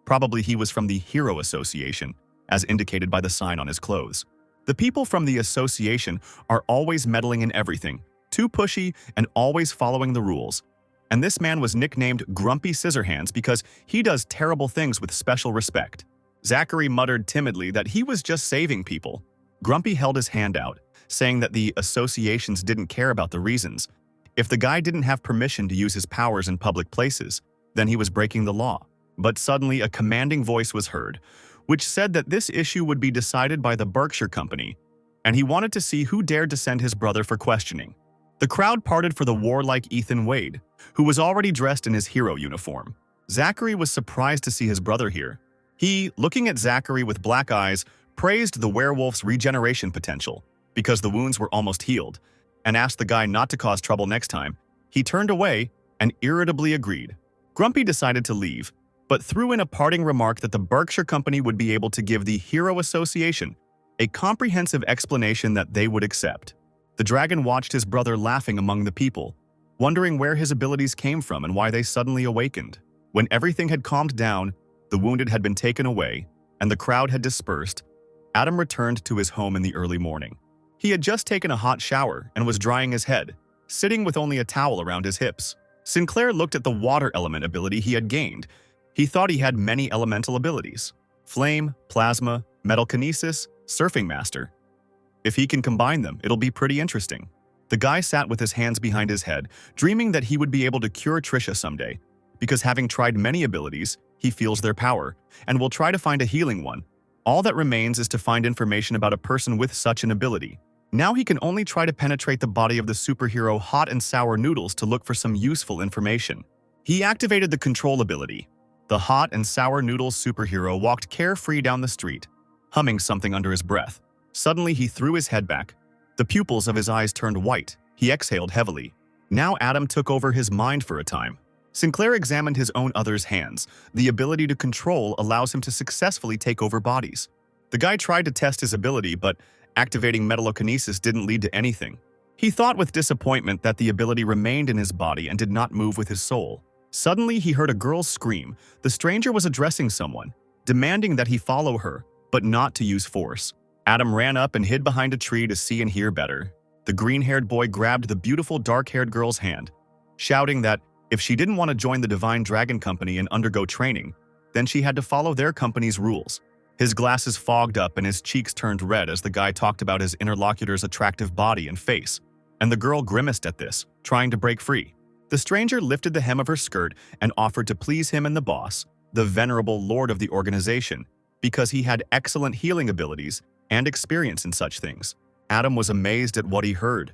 Probably he was from the Hero Association, as indicated by the sign on his clothes. The people from the association are always meddling in everything, too pushy and always following the rules. And this man was nicknamed Grumpy Scissorhands because he does terrible things with special respect. Zachary muttered timidly that he was just saving people. Grumpy held his hand out, saying that the associations didn't care about the reasons. If the guy didn't have permission to use his powers in public places, then he was breaking the law. But suddenly a commanding voice was heard, which said that this issue would be decided by the Berkshire Company, and he wanted to see who dared to send his brother for questioning. The crowd parted for the warlike Ethan Wade, who was already dressed in his hero uniform. Zachary was surprised to see his brother here. He, looking at Zachary with black eyes, praised the werewolf's regeneration potential, because the wounds were almost healed, and asked the guy not to cause trouble next time. He turned away and irritably agreed. Grumpy decided to leave, but threw in a parting remark that the Berkshire Company would be able to give the Hero Association a comprehensive explanation that they would accept. The dragon watched his brother laughing among the people, wondering where his abilities came from and why they suddenly awakened. When everything had calmed down, the wounded had been taken away, and the crowd had dispersed, Adam returned to his home in the early morning. He had just taken a hot shower and was drying his head, sitting with only a towel around his hips. Sinclair looked at the water element ability he had gained. He thought he had many elemental abilities: flame, plasma, metal kinesis, surfing master. If he can combine them, it'll be pretty interesting. The guy sat with his hands behind his head, dreaming that he would be able to cure Trisha someday, because having tried many abilities, he feels their power, and will try to find a healing one. All that remains is to find information about a person with such an ability. Now he can only try to penetrate the body of the superhero Hot and Sour Noodles to look for some useful information. He activated the control ability. The Hot and Sour Noodles superhero walked carefree down the street, humming something under his breath. Suddenly, he threw his head back. The pupils of his eyes turned white. He exhaled heavily. Now Adam took over his mind for a time. Sinclair examined his own other's hands. The ability to control allows him to successfully take over bodies. The guy tried to test his ability, but activating metallokinesis didn't lead to anything. He thought with disappointment that the ability remained in his body and did not move with his soul. Suddenly, he heard a girl scream. The stranger was addressing someone, demanding that he follow her, but not to use force. Adam ran up and hid behind a tree to see and hear better. The green-haired boy grabbed the beautiful dark-haired girl's hand, shouting that if she didn't want to join the Divine Dragon Company and undergo training, then she had to follow their company's rules. His glasses fogged up and his cheeks turned red as the guy talked about his interlocutor's attractive body and face, and the girl grimaced at this, trying to break free. The stranger lifted the hem of her skirt and offered to please him and the boss, the venerable lord of the organization, because he had excellent healing abilities and experience in such things. Adam was amazed at what he heard.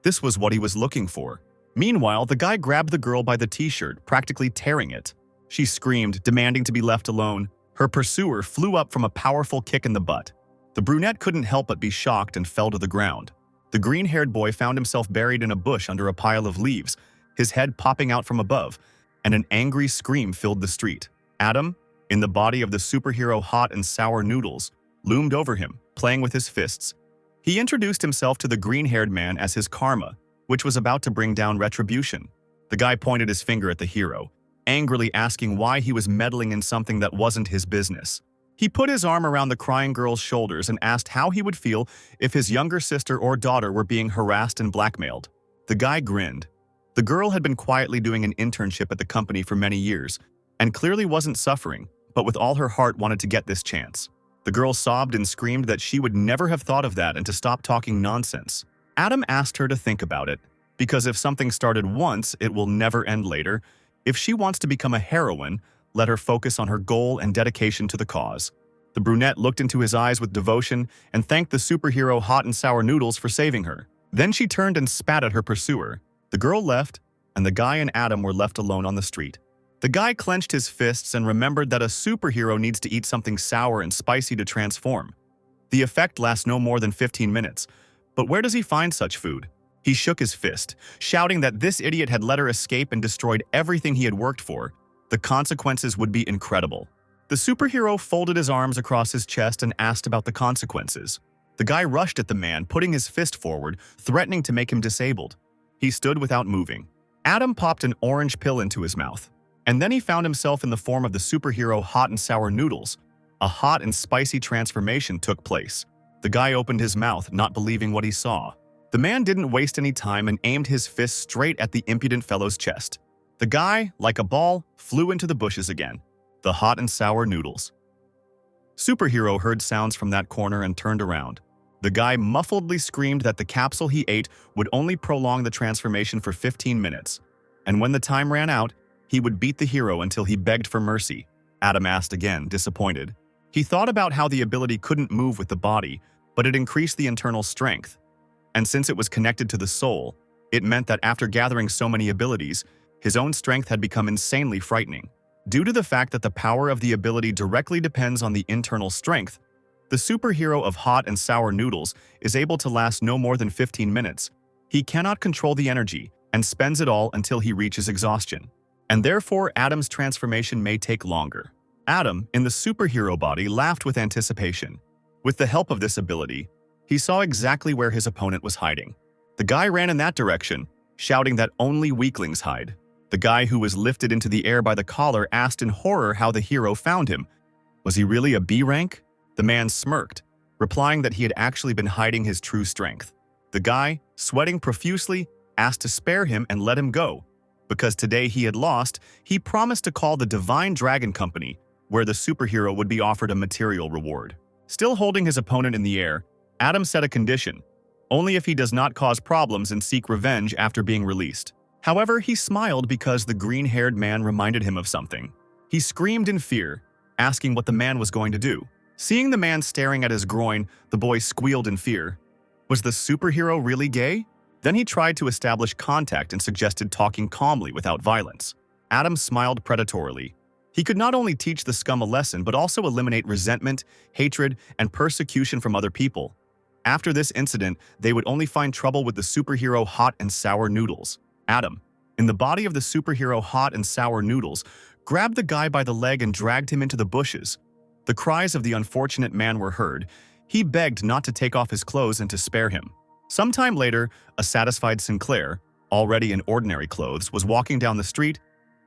This was what he was looking for. Meanwhile, the guy grabbed the girl by the t-shirt, practically tearing it. She screamed, demanding to be left alone. Her pursuer flew up from a powerful kick in the butt. The brunette couldn't help but be shocked and fell to the ground. The green-haired boy found himself buried in a bush under a pile of leaves, his head popping out from above, and an angry scream filled the street. Adam, in the body of the superhero Hot and Sour Noodles, loomed over him, playing with his fists. He introduced himself to the green-haired man as his karma, which was about to bring down retribution. The guy pointed his finger at the hero, angrily asking why he was meddling in something that wasn't his business. He put his arm around the crying girl's shoulders and asked how he would feel if his younger sister or daughter were being harassed and blackmailed. The guy grinned. The girl had been quietly doing an internship at the company for many years, and clearly wasn't suffering, but with all her heart wanted to get this chance. The girl sobbed and screamed that she would never have thought of that and to stop talking nonsense. Adam asked her to think about it, because if something started once, it will never end later. If she wants to become a heroine, let her focus on her goal and dedication to the cause. The brunette looked into his eyes with devotion and thanked the superhero Hot and Sour Noodles for saving her. Then she turned and spat at her pursuer. The girl left, and the guy and Adam were left alone on the street. The guy clenched his fists and remembered that a superhero needs to eat something sour and spicy to transform. The effect lasts no more than 15 minutes, but where does he find such food? He shook his fist, shouting that this idiot had let her escape and destroyed everything he had worked for. The consequences would be incredible. The superhero folded his arms across his chest and asked about the consequences. The guy rushed at the man, putting his fist forward, threatening to make him disabled. He stood without moving. Adam popped an orange pill into his mouth, and then he found himself in the form of the superhero Hot and Sour Noodles. A hot and spicy transformation took place. The guy opened his mouth, not believing what he saw. The man didn't waste any time and aimed his fist straight at the impudent fellow's chest. The guy, like a ball, flew into the bushes again. The Hot and Sour Noodles. Superhero heard sounds from that corner and turned around. The guy muffledly screamed that the capsule he ate would only prolong the transformation for 15 minutes. And when the time ran out, he would beat the hero until he begged for mercy. Adam asked again, disappointed. He thought about how the ability couldn't move with the body, but it increased the internal strength. And since it was connected to the soul, it meant that after gathering so many abilities, his own strength had become insanely frightening. Due to the fact that the power of the ability directly depends on the internal strength, the superhero of Hot and Sour Noodles is able to last no more than 15 minutes. He cannot control the energy and spends it all until he reaches exhaustion. And therefore, Adam's transformation may take longer. Adam, in the superhero body, laughed with anticipation. With the help of this ability, he saw exactly where his opponent was hiding. The guy ran in that direction, shouting that only weaklings hide. The guy who was lifted into the air by the collar asked in horror how the hero found him. Was he really a B rank? The man smirked, replying that he had actually been hiding his true strength. The guy, sweating profusely, asked to spare him and let him go. Because today he had lost, he promised to call the Divine Dragon Company, where the superhero would be offered a material reward. Still holding his opponent in the air, Adam set a condition, only if he does not cause problems and seek revenge after being released. However, he smiled because the green-haired man reminded him of something. He screamed in fear, asking what the man was going to do. Seeing the man staring at his groin, the boy squealed in fear. Was the superhero really gay? Then he tried to establish contact and suggested talking calmly without violence. Adam smiled predatorily. He could not only teach the scum a lesson, but also eliminate resentment, hatred, and persecution from other people. After this incident, they would only find trouble with the superhero Hot and Sour Noodles. Adam, in the body of the superhero Hot and Sour Noodles, grabbed the guy by the leg and dragged him into the bushes. The cries of the unfortunate man were heard. He begged not to take off his clothes and to spare him. Sometime later, a satisfied Sinclair, already in ordinary clothes, was walking down the street.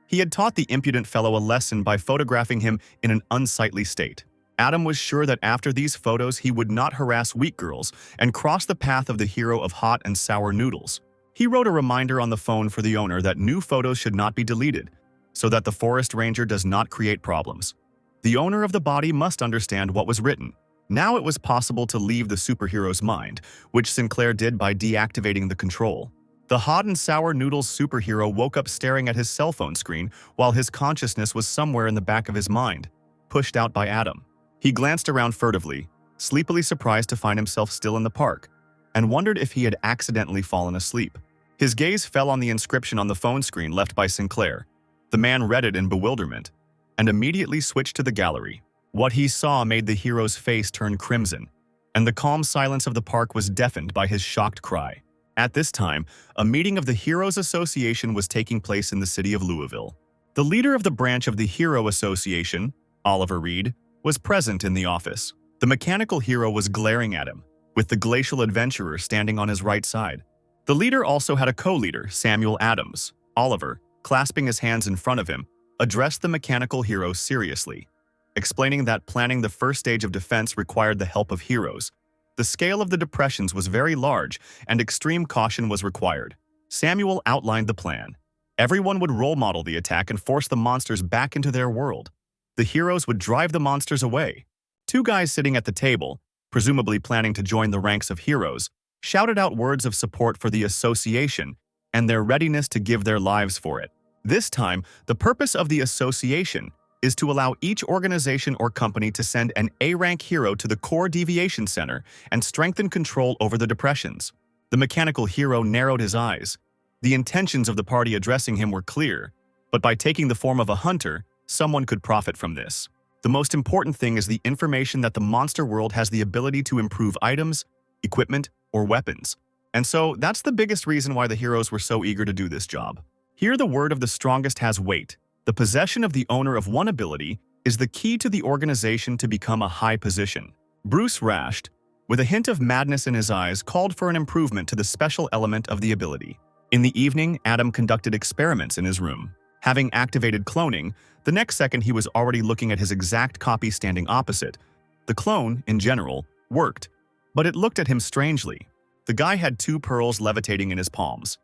He had taught the impudent fellow a lesson by photographing him in an unsightly state. Adam was sure that after these photos he would not harass weak girls and cross the path of the hero of Hot and Sour Noodles. He wrote a reminder on the phone for the owner that new photos should not be deleted, so that the forest ranger does not create problems. The owner of the body must understand what was written. Now it was possible to leave the superhero's mind, which Sinclair did by deactivating the control. The Hot and Sour Noodles superhero woke up staring at his cell phone screen while his consciousness was somewhere in the back of his mind, pushed out by Adam. He glanced around furtively, sleepily surprised to find himself still in the park, and wondered if he had accidentally fallen asleep. His gaze fell on the inscription on the phone screen left by Sinclair. The man read it in bewilderment, and immediately switched to the gallery. What he saw made the hero's face turn crimson, and the calm silence of the park was deafened by his shocked cry. At this time, a meeting of the Heroes Association was taking place in the city of Louisville. The leader of the branch of the Hero Association, Oliver Reed, was present in the office. The mechanical hero was glaring at him, with the glacial adventurer standing on his right side. The leader also had a co-leader, Samuel Adams. Oliver, clasping his hands in front of him, addressed the mechanical hero seriously, explaining that planning the first stage of defense required the help of heroes. The scale of the depressions was very large, and extreme caution was required. Samuel outlined the plan. Everyone would role model the attack and force the monsters back into their world. The heroes would drive the monsters away. Two guys sitting at the table, presumably planning to join the ranks of heroes, shouted out words of support for the association and their readiness to give their lives for it. This time, the purpose of the association is to allow each organization or company to send an A-rank hero to the core deviation center and strengthen control over the depressions. The mechanical hero narrowed his eyes. The intentions of the party addressing him were clear, but by taking the form of a hunter, someone could profit from this. The most important thing is the information that the monster world has the ability to improve items, equipment, or weapons. And so that's the biggest reason why the heroes were so eager to do this job. Here the word of the strongest has weight. The possession of the owner of one ability is the key to the organization to become a high position. Bruce Rashed, with a hint of madness in his eyes, called for an improvement to the special element of the ability. In the evening, Adam conducted experiments in his room. Having activated cloning, the next second he was already looking at his exact copy standing opposite. The clone, in general, worked, but it looked at him strangely. The guy had two pearls levitating in his palms,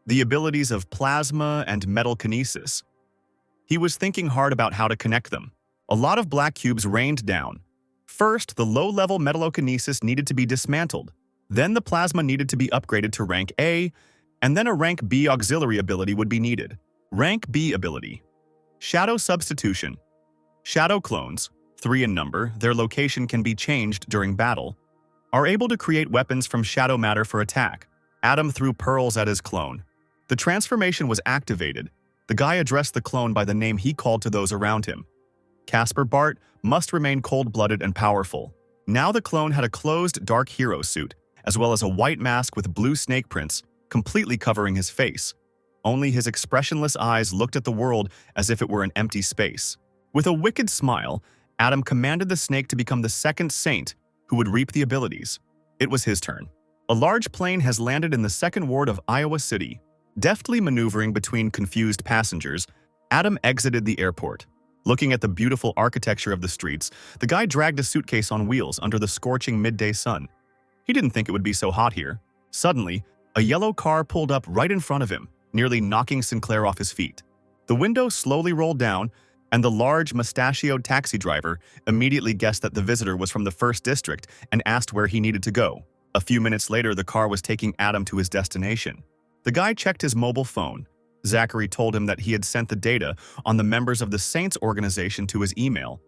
the abilities of plasma and metal kinesis. He was thinking hard about how to connect them. A lot of black cubes rained down. First, the low-level metallokinesis needed to be dismantled. Then the plasma needed to be upgraded to rank A, and then a rank B auxiliary ability would be needed. Rank B ability. Shadow substitution. Shadow clones, 3 in number, their location can be changed during battle, are able to create weapons from shadow matter for attack. Adam threw pearls at his clone. The transformation was activated. The guy addressed the clone by the name he called to those around him. Casper Bart must remain cold-blooded and powerful. Now the clone had a closed dark hero suit, as well as a white mask with blue snake prints, completely covering his face. Only his expressionless eyes looked at the world as if it were an empty space. With a wicked smile, Adam commanded the snake to become the second saint who would reap the abilities. It was his turn. A large plane has landed in the second ward of Iowa City. Deftly maneuvering between confused passengers, Adam exited the airport. Looking at the beautiful architecture of the streets, the guy dragged a suitcase on wheels under the scorching midday sun. He didn't think it would be so hot here. Suddenly, a yellow car pulled up right in front of him, nearly knocking Sinclair off his feet. The window slowly rolled down, and the large, mustachioed taxi driver immediately guessed that the visitor was from the 1st District and asked where he needed to go. A few minutes later, the car was taking Adam to his destination. The guy checked his mobile phone. Zachary told him that he had sent the data on the members of the Saints organization to his email,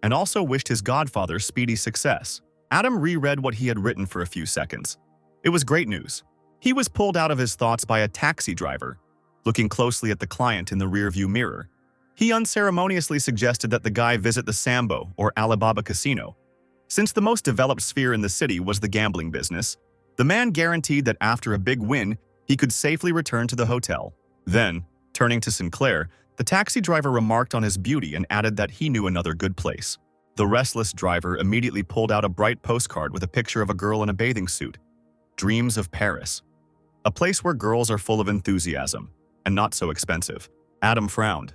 and also wished his godfather speedy success. Adam reread what he had written for a few seconds. It was great news. He was pulled out of his thoughts by a taxi driver, looking closely at the client in the rearview mirror. He unceremoniously suggested that the guy visit the Sambo or Alibaba casino. Since the most developed sphere in the city was the gambling business, the man guaranteed that after a big win, he could safely return to the hotel. Then, turning to Sinclair, the taxi driver remarked on his beauty and added that he knew another good place. The restless driver immediately pulled out a bright postcard with a picture of a girl in a bathing suit. Dreams of Paris. A place where girls are full of enthusiasm, and not so expensive. Adam frowned.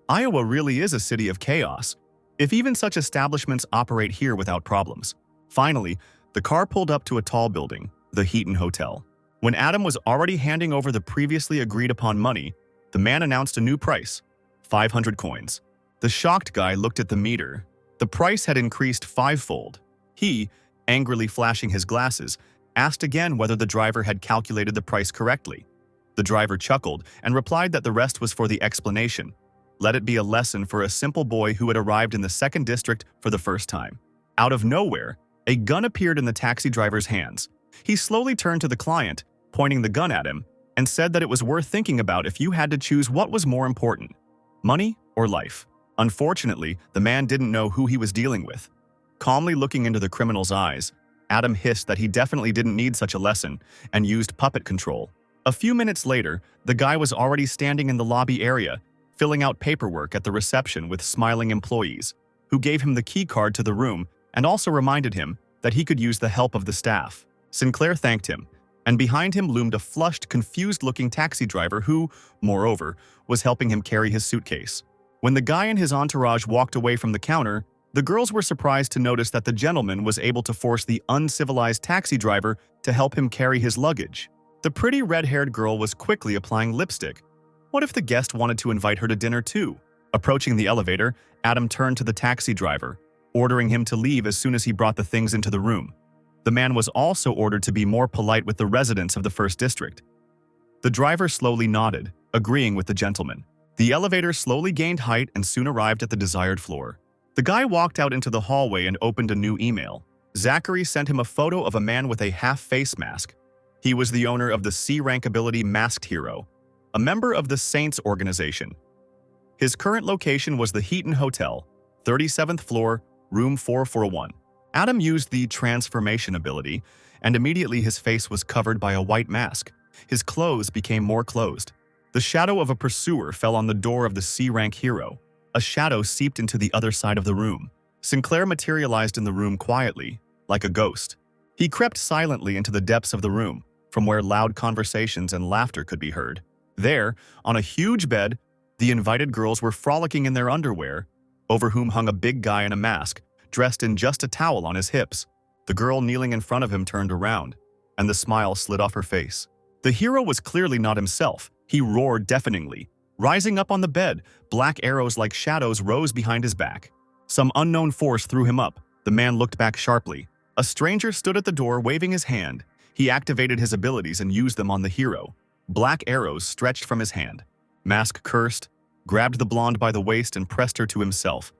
Iowa really is a city of chaos, if even such establishments operate here without problems. Finally, the car pulled up to a tall building, the Heaton Hotel. When Adam was already handing over the previously agreed-upon money, the man announced a new price, 500 coins. The shocked guy looked at the meter. The price had increased 5-fold. He, angrily flashing his glasses, asked again whether the driver had calculated the price correctly. The driver chuckled and replied that the rest was for the explanation. Let it be a lesson for a simple boy who had arrived in the 2nd District for the first time. Out of nowhere, a gun appeared in the taxi driver's hands. He slowly turned to the client, pointing the gun at him, and said that it was worth thinking about if you had to choose what was more important, money or life. Unfortunately, the man didn't know who he was dealing with. Calmly looking into the criminal's eyes, Adam hissed that he definitely didn't need such a lesson and used puppet control. A few minutes later, the guy was already standing in the lobby area, filling out paperwork at the reception with smiling employees, who gave him the key card to the room and also reminded him that he could use the help of the staff. Sinclair thanked him, and behind him loomed a flushed, confused-looking taxi driver who, moreover, was helping him carry his suitcase. When the guy and his entourage walked away from the counter, the girls were surprised to notice that the gentleman was able to force the uncivilized taxi driver to help him carry his luggage. The pretty red-haired girl was quickly applying lipstick. What if the guest wanted to invite her to dinner too? Approaching the elevator, Adam turned to the taxi driver, ordering him to leave as soon as he brought the things into the room. The man was also ordered to be more polite with the residents of the First District. The driver slowly nodded, agreeing with the gentleman. The elevator slowly gained height and soon arrived at the desired floor. The guy walked out into the hallway and opened a new email. Zachary sent him a photo of a man with a half-face mask. He was the owner of the C-rank ability Masked Hero, a member of the Saints organization. His current location was the Heaton Hotel, 37th floor, room 441. Adam used the transformation ability, and immediately his face was covered by a white mask. His clothes became more closed. The shadow of a pursuer fell on the door of the C-rank hero. A shadow seeped into the other side of the room. Sinclair materialized in the room quietly, like a ghost. He crept silently into the depths of the room, from where loud conversations and laughter could be heard. There, on a huge bed, the invited girls were frolicking in their underwear, over whom hung a big guy in a mask, dressed in just a towel on his hips. The girl kneeling in front of him turned around, and the smile slid off her face. The hero was clearly not himself. He roared deafeningly. Rising up on the bed, black arrows like shadows rose behind his back. Some unknown force threw him up. The man looked back sharply. A stranger stood at the door waving his hand. He activated his abilities and used them on the hero. Black arrows stretched from his hand. Mask cursed, grabbed the blonde by the waist and pressed her to himself,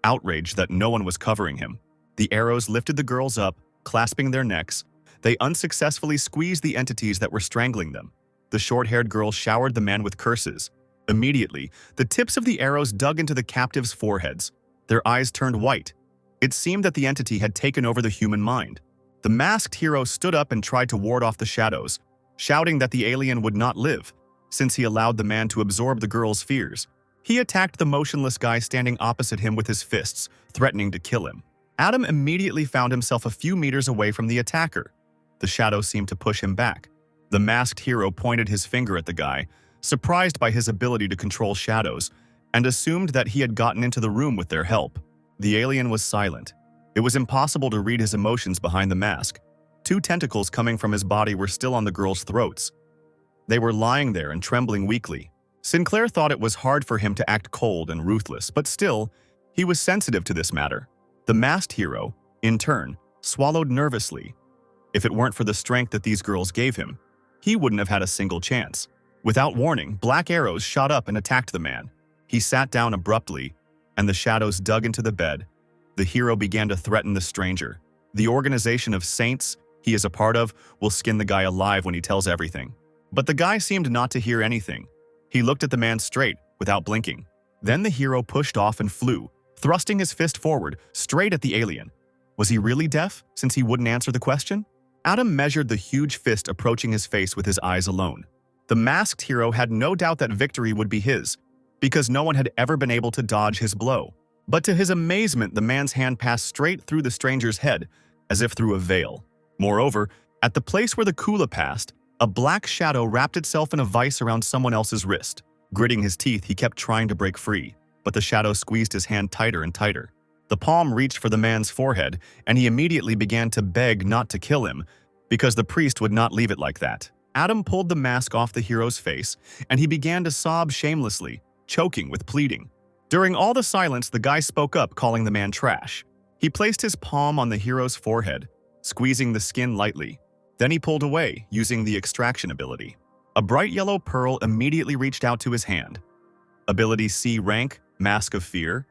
outraged that no one was covering him. The arrows lifted the girls up, clasping their necks. They unsuccessfully squeezed the entities that were strangling them. The short-haired girl showered the man with curses. Immediately, the tips of the arrows dug into the captives' foreheads. Their eyes turned white. It seemed that the entity had taken over the human mind. The masked hero stood up and tried to ward off the shadows, shouting that the alien would not live, since he allowed the man to absorb the girl's fears. He attacked the motionless guy standing opposite him with his fists, threatening to kill him. Adam immediately found himself a few meters away from the attacker. The shadow seemed to push him back. The masked hero pointed his finger at the guy, surprised by his ability to control shadows, and assumed that he had gotten into the room with their help. The alien was silent. It was impossible to read his emotions behind the mask. Two tentacles coming from his body were still on the girls' throats. They were lying there and trembling weakly. Sinclair thought it was hard for him to act cold and ruthless, but still, he was sensitive to this matter. The masked hero, in turn, swallowed nervously. If it weren't for the strength that these girls gave him, he wouldn't have had a single chance. Without warning, black arrows shot up and attacked the man. He sat down abruptly, and the shadows dug into the bed. The hero began to threaten the stranger. The organization of saints he is a part of will skin the guy alive when he tells everything. But the guy seemed not to hear anything. He looked at the man straight, without blinking. Then the hero pushed off and flew, thrusting his fist forward, straight at the alien. Was he really deaf, since he wouldn't answer the question? Adam measured the huge fist approaching his face with his eyes alone. The masked hero had no doubt that victory would be his, because no one had ever been able to dodge his blow. But to his amazement, the man's hand passed straight through the stranger's head, as if through a veil. Moreover, at the place where the kula passed, a black shadow wrapped itself in a vice around someone else's wrist. Gritting his teeth, he kept trying to break free, but the shadow squeezed his hand tighter and tighter. The palm reached for the man's forehead, and he immediately began to beg not to kill him, because the priest would not leave it like that. Adam pulled the mask off the hero's face, and he began to sob shamelessly, choking with pleading. During all the silence, the guy spoke up, calling the man trash. He placed his palm on the hero's forehead, squeezing the skin lightly. Then he pulled away, using the extraction ability. A bright yellow pearl immediately reached out to his hand. Ability C rank, Mask of Fear.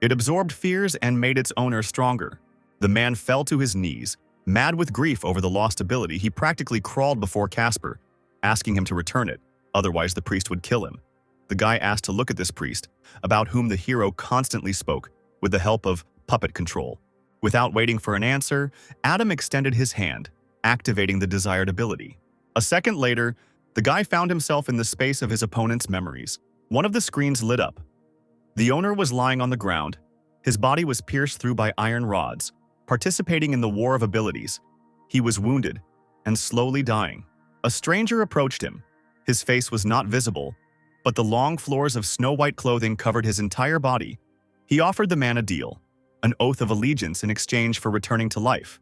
It absorbed fears and made its owner stronger. The man fell to his knees. Mad with grief over the lost ability, he practically crawled before Casper, asking him to return it, otherwise the priest would kill him. The guy asked to look at this priest, about whom the hero constantly spoke, with the help of puppet control. Without waiting for an answer, Adam extended his hand, activating the desired ability. A second later, the guy found himself in the space of his opponent's memories. One of the screens lit up. The owner was lying on the ground. His body was pierced through by iron rods, participating in the war of abilities. He was wounded and slowly dying. A stranger approached him. His face was not visible, but the long floors of snow-white clothing covered his entire body. He offered the man a deal, an oath of allegiance in exchange for returning to life.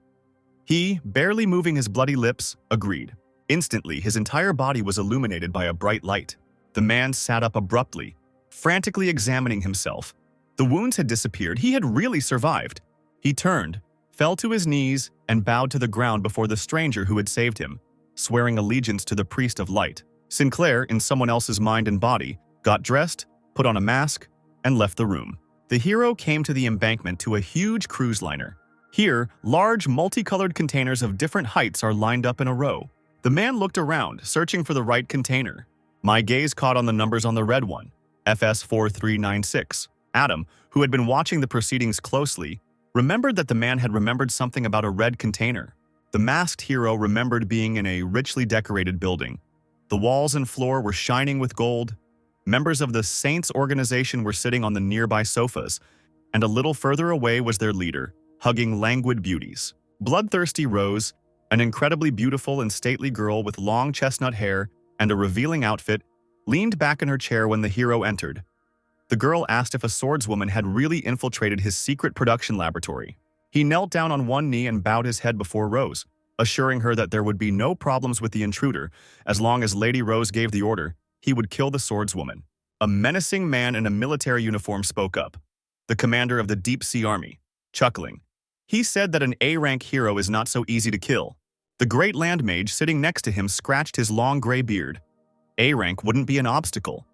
He, barely moving his bloody lips, agreed. Instantly, his entire body was illuminated by a bright light. The man sat up abruptly, frantically examining himself. The wounds had disappeared. He had really survived. He turned, fell to his knees, and bowed to the ground before the stranger who had saved him, swearing allegiance to the priest of light. Sinclair, in someone else's mind and body, got dressed, put on a mask, and left the room. The hero came to the embankment to a huge cruise liner. Here, large, multicolored containers of different heights are lined up in a row. The man looked around, searching for the right container. My gaze caught on the numbers on the red one, FS4396. Adam, who had been watching the proceedings closely, remembered that the man had remembered something about a red container. The masked hero remembered being in a richly decorated building. The walls and floor were shining with gold. Members of the Saints organization were sitting on the nearby sofas, and a little further away was their leader, hugging languid beauties. Bloodthirsty Rose, an incredibly beautiful and stately girl with long chestnut hair and a revealing outfit, leaned back in her chair when the hero entered. The girl asked if a swordswoman had really infiltrated his secret production laboratory. He knelt down on one knee and bowed his head before Rose, assuring her that there would be no problems with the intruder. As long as Lady Rose gave the order, he would kill the swordswoman. A menacing man in a military uniform spoke up, the commander of the Deep Sea Army, chuckling. He said that an A-rank hero is not so easy to kill. The great land mage sitting next to him scratched his long gray beard. A-rank wouldn't be an obstacle.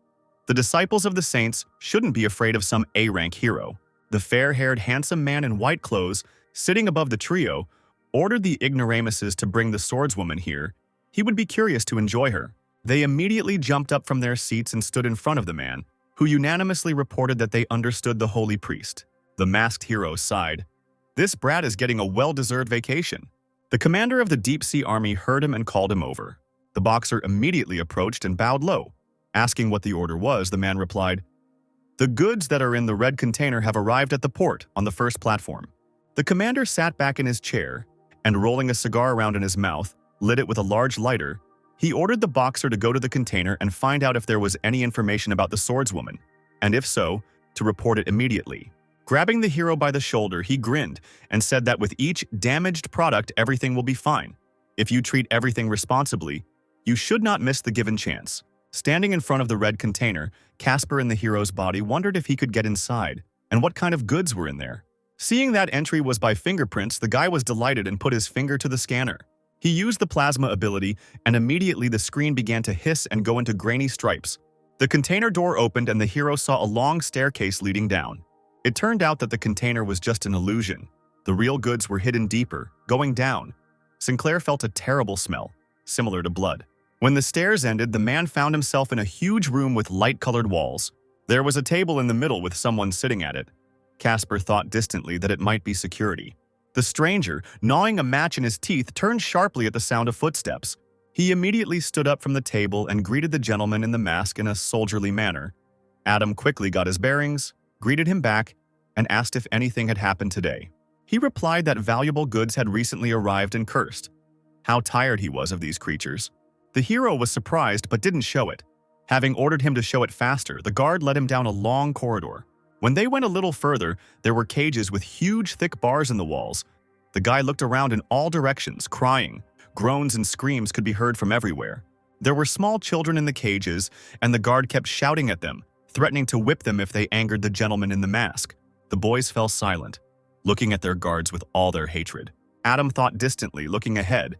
The disciples of the Saints shouldn't be afraid of some A-rank hero. The fair-haired handsome man in white clothes, sitting above the trio, ordered the ignoramuses to bring the swordswoman here. He would be curious to enjoy her. They immediately jumped up from their seats and stood in front of the man, who unanimously reported that they understood the holy priest. The masked hero sighed. This brat is getting a well-deserved vacation. The commander of the Deep Sea Army heard him and called him over. The boxer immediately approached and bowed low. Asking what the order was, the man replied, "The goods that are in the red container have arrived at the port on the first platform." The commander sat back in his chair and, rolling a cigar around in his mouth, lit it with a large lighter. He ordered the boxer to go to the container and find out if there was any information about the swordswoman, and if so, to report it immediately. Grabbing the hero by the shoulder, he grinned and said that with each damaged product, everything will be fine. If you treat everything responsibly, you should not miss the given chance. Standing in front of the red container, Casper in the hero's body wondered if he could get inside, and what kind of goods were in there. Seeing that entry was by fingerprints, the guy was delighted and put his finger to the scanner. He used the plasma ability, and immediately the screen began to hiss and go into grainy stripes. The container door opened and the hero saw a long staircase leading down. It turned out that the container was just an illusion. The real goods were hidden deeper, going down. Sinclair felt a terrible smell, similar to blood. When the stairs ended, the man found himself in a huge room with light-colored walls. There was a table in the middle with someone sitting at it. Casper thought distantly that it might be security. The stranger, gnawing a match in his teeth, turned sharply at the sound of footsteps. He immediately stood up from the table and greeted the gentleman in the mask in a soldierly manner. Adam quickly got his bearings, greeted him back, and asked if anything had happened today. He replied that valuable goods had recently arrived and cursed. How tired he was of these creatures. The hero was surprised but didn't show it. Having ordered him to show it faster, the guard led him down a long corridor. When they went a little further, there were cages with huge, thick bars in the walls. The guy looked around in all directions, crying. Groans and screams could be heard from everywhere. There were small children in the cages, and the guard kept shouting at them, threatening to whip them if they angered the gentleman in the mask. The boys fell silent, looking at their guards with all their hatred. Adam thought distantly, looking ahead,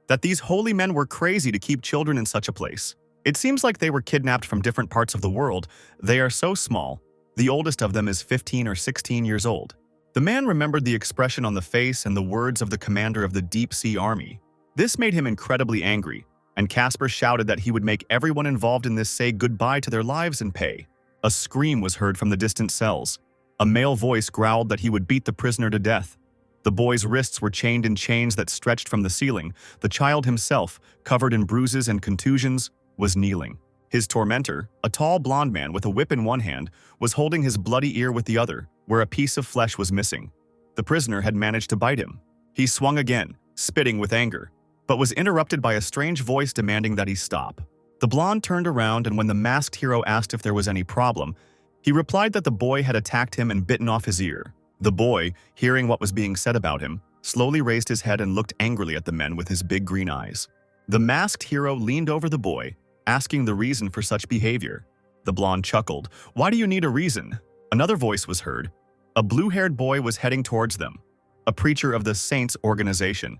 that these holy men were crazy to keep children in such a place. It seems like they were kidnapped from different parts of the world. They are so small. The oldest of them is 15 or 16 years old. The man remembered the expression on the face and the words of the commander of the Deep Sea Army. This made him incredibly angry, and Casper shouted that he would make everyone involved in this say goodbye to their lives and pay. A scream was heard from the distant cells. A male voice growled that he would beat the prisoner to death. The boy's wrists were chained in chains that stretched from the ceiling. The child himself, covered in bruises and contusions, was kneeling. His tormentor, a tall blond man with a whip in one hand, was holding his bloody ear with the other, where a piece of flesh was missing. The prisoner had managed to bite him. He swung again, spitting with anger, but was interrupted by a strange voice demanding that he stop. The blonde turned around, and when the masked hero asked if there was any problem, he replied that the boy had attacked him and bitten off his ear. The boy, hearing what was being said about him, slowly raised his head and looked angrily at the men with his big green eyes. The masked hero leaned over the boy, asking the reason for such behavior. The blonde chuckled. "Why do you need a reason?" Another voice was heard. A blue-haired boy was heading towards them, a preacher of the Saints organization,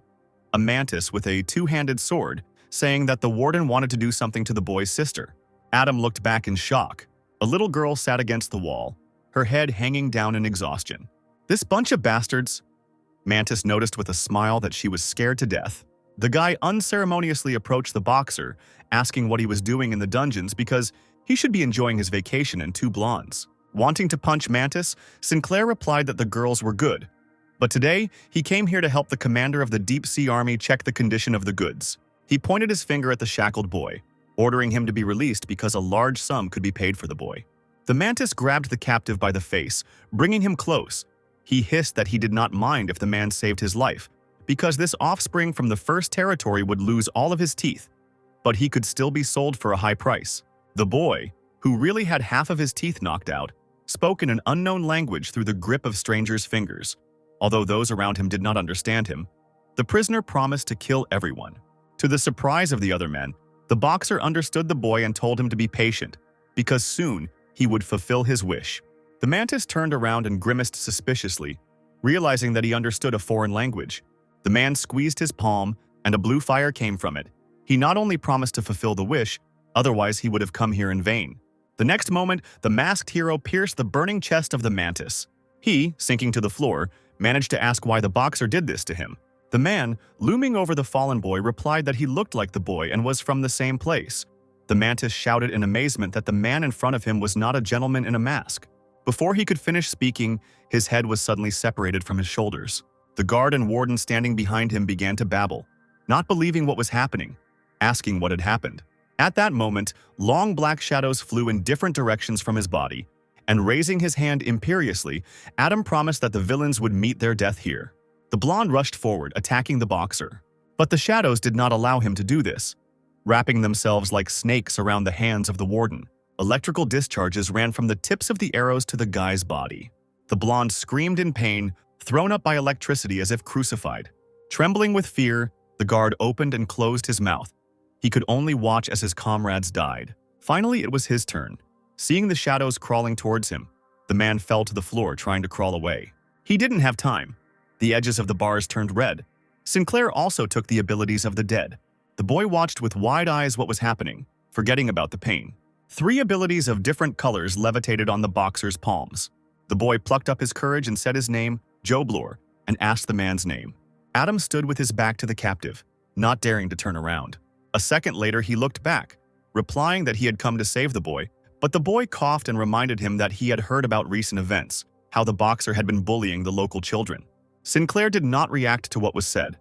a mantis with a two-handed sword, saying that the warden wanted to do something to the boy's sister. Adam looked back in shock. A little girl sat against the wall, her head hanging down in exhaustion. "This bunch of bastards," Mantis noticed with a smile that she was scared to death. The guy unceremoniously approached the boxer, asking what he was doing in the dungeons because he should be enjoying his vacation in two blondes. Wanting to punch Mantis, Sinclair replied that the girls were good. But today, he came here to help the commander of the Deep Sea Army check the condition of the goods. He pointed his finger at the shackled boy, ordering him to be released because a large sum could be paid for the boy. The mantis grabbed the captive by the face, bringing him close. He hissed that he did not mind if the man saved his life, because this offspring from the first territory would lose all of his teeth, but he could still be sold for a high price. The boy, who really had half of his teeth knocked out, spoke in an unknown language through the grip of strangers' fingers. Although those around him did not understand him, the prisoner promised to kill everyone. To the surprise of the other men, the boxer understood the boy and told him to be patient, because soon he would fulfill his wish. The mantis turned around and grimaced suspiciously, realizing that he understood a foreign language. The man squeezed his palm, and a blue fire came from it. He not only promised to fulfill the wish, otherwise he would have come here in vain. The next moment, the masked hero pierced the burning chest of the mantis. He, sinking to the floor, managed to ask why the boxer did this to him. The man, looming over the fallen boy, replied that he looked like the boy and was from the same place. The mantis shouted in amazement that the man in front of him was not a gentleman in a mask. Before he could finish speaking, his head was suddenly separated from his shoulders. The guard and warden standing behind him began to babble, not believing what was happening, asking what had happened. At that moment, long black shadows flew in different directions from his body, and raising his hand imperiously, Adam promised that the villains would meet their death here. The blonde rushed forward, attacking the boxer. But the shadows did not allow him to do this, wrapping themselves like snakes around the hands of the warden. Electrical discharges ran from the tips of the arrows to the guy's body. The blonde screamed in pain, thrown up by electricity as if crucified. Trembling with fear, the guard opened and closed his mouth. He could only watch as his comrades died. Finally, it was his turn. Seeing the shadows crawling towards him, the man fell to the floor trying to crawl away. He didn't have time. The edges of the bars turned red. Sinclair also took the abilities of the dead. The boy watched with wide eyes what was happening, forgetting about the pain. 3 abilities of different colors levitated on the boxer's palms. The boy plucked up his courage and said his name, Joe Bloor, and asked the man's name. Adam stood with his back to the captive, not daring to turn around. A second later, he looked back, replying that he had come to save the boy, but the boy coughed and reminded him that he had heard about recent events, how the boxer had been bullying the local children. Sinclair did not react to what was said,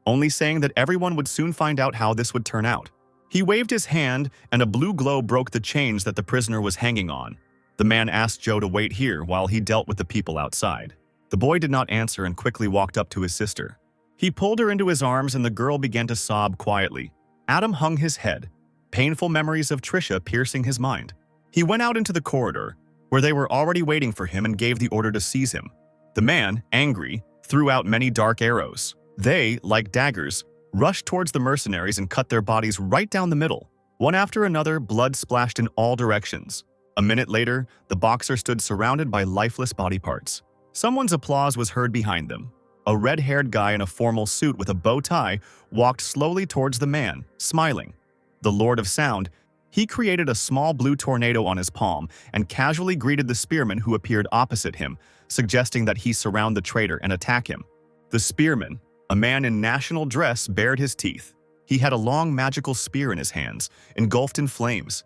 only saying that everyone would soon find out how this would turn out. He waved his hand, and a blue glow broke the chains that the prisoner was hanging on. The man asked Joe to wait here while he dealt with the people outside. The boy did not answer and quickly walked up to his sister. He pulled her into his arms and the girl began to sob quietly. Adam hung his head, painful memories of Trisha piercing his mind. He went out into the corridor, where they were already waiting for him, and gave the order to seize him. The man, angry, threw out many dark arrows. They, like daggers, rushed towards the mercenaries and cut their bodies right down the middle. One after another, blood splashed in all directions. A minute later, the boxer stood surrounded by lifeless body parts. Someone's applause was heard behind them. A red-haired guy in a formal suit with a bow tie walked slowly towards the man, smiling. The Lord of Sound, He created a small blue tornado on his palm and casually greeted the spearman who appeared opposite him, suggesting that he surround the traitor and attack him. The spearman, a man in national dress, bared his teeth. He had a long magical spear in his hands, engulfed in flames.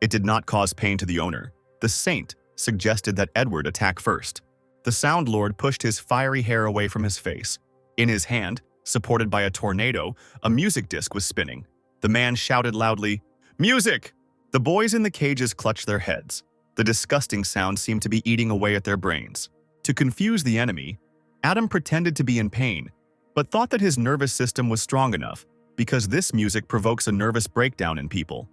It did not cause pain to the owner. The saint suggested that Edward attack first. The Sound Lord pushed his fiery hair away from his face. In his hand, supported by a tornado, a music disc was spinning. The man shouted loudly, "Music!" The boys in the cages clutched their heads. The disgusting sound seemed to be eating away at their brains. To confuse the enemy, Adam pretended to be in pain, but thought that his nervous system was strong enough because this music provokes a nervous breakdown in people.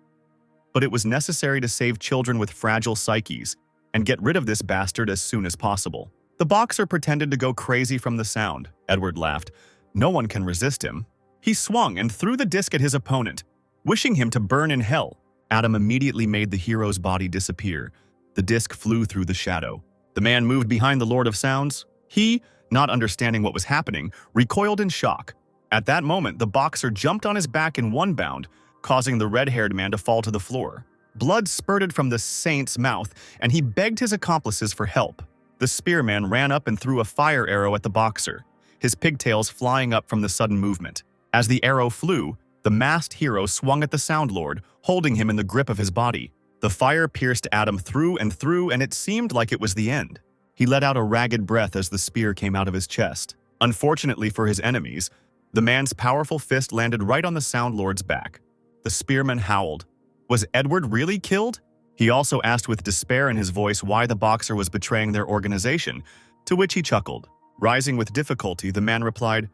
But it was necessary to save children with fragile psyches and get rid of this bastard as soon as possible. The boxer pretended to go crazy from the sound. Edward laughed. No one can resist him. He swung and threw the disc at his opponent, wishing him to burn in hell. Adam immediately made the hero's body disappear. The disc flew through the shadow. The man moved behind the Lord of Sounds. He, not understanding what was happening, recoiled in shock. At that moment, the boxer jumped on his back in one bound, causing the red-haired man to fall to the floor. Blood spurted from the saint's mouth, and he begged his accomplices for help. The spearman ran up and threw a fire arrow at the boxer, his pigtails flying up from the sudden movement. As the arrow flew, the masked hero swung at the Sound Lord, holding him in the grip of his body. The fire pierced Adam through and through, and it seemed like it was the end. He let out a ragged breath as the spear came out of his chest. Unfortunately for his enemies, the man's powerful fist landed right on the Sound Lord's back. The spearman howled. Was Edward really killed? He also asked with despair in his voice why the boxer was betraying their organization, to which he chuckled. Rising with difficulty, the man replied,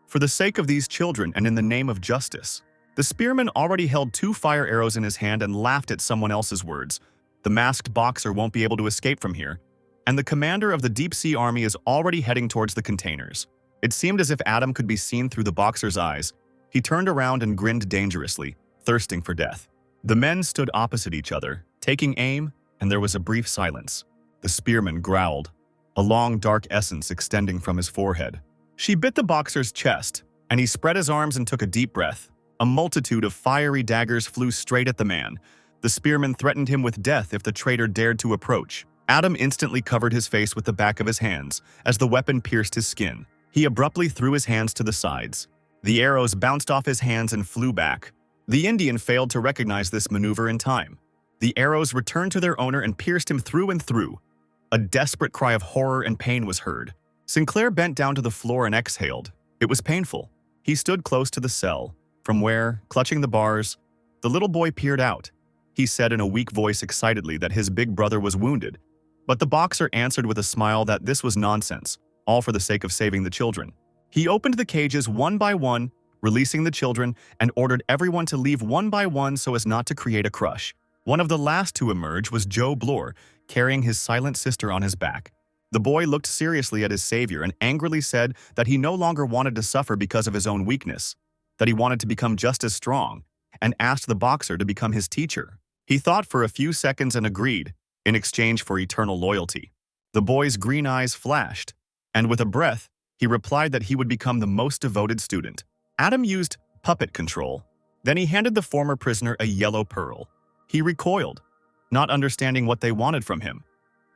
"For the sake of these children and in the name of justice." The spearman already held 2 fire arrows in his hand and laughed at someone else's words. The masked boxer won't be able to escape from here, and the commander of the deep-sea army is already heading towards the containers. It seemed as if Adam could be seen through the boxer's eyes. He turned around and grinned dangerously, thirsting for death. The men stood opposite each other, taking aim, and there was a brief silence. The spearman growled, a long dark essence extending from his forehead. She bit the boxer's chest, and he spread his arms and took a deep breath. A multitude of fiery daggers flew straight at the man. The spearman threatened him with death if the traitor dared to approach. Adam instantly covered his face with the back of his hands as the weapon pierced his skin. He abruptly threw his hands to the sides. The arrows bounced off his hands and flew back. The Indian failed to recognize this maneuver in time. The arrows returned to their owner and pierced him through and through. A desperate cry of horror and pain was heard. Sinclair bent down to the floor and exhaled. It was painful. He stood close to the cell, from where, clutching the bars, the little boy peered out. He said in a weak voice excitedly that his big brother was wounded, but the boxer answered with a smile that this was nonsense, all for the sake of saving the children. He opened the cages one by one, releasing the children, and ordered everyone to leave one by one so as not to create a crush. One of the last to emerge was Joe Bloor, carrying his silent sister on his back. The boy looked seriously at his savior and angrily said that he no longer wanted to suffer because of his own weakness, that he wanted to become just as strong, and asked the boxer to become his teacher. He thought for a few seconds and agreed, in exchange for eternal loyalty. The boy's green eyes flashed, and with a breath, he replied that he would become the most devoted student. Adam used puppet control. Then he handed the former prisoner a yellow pearl. He recoiled, not understanding what they wanted from him,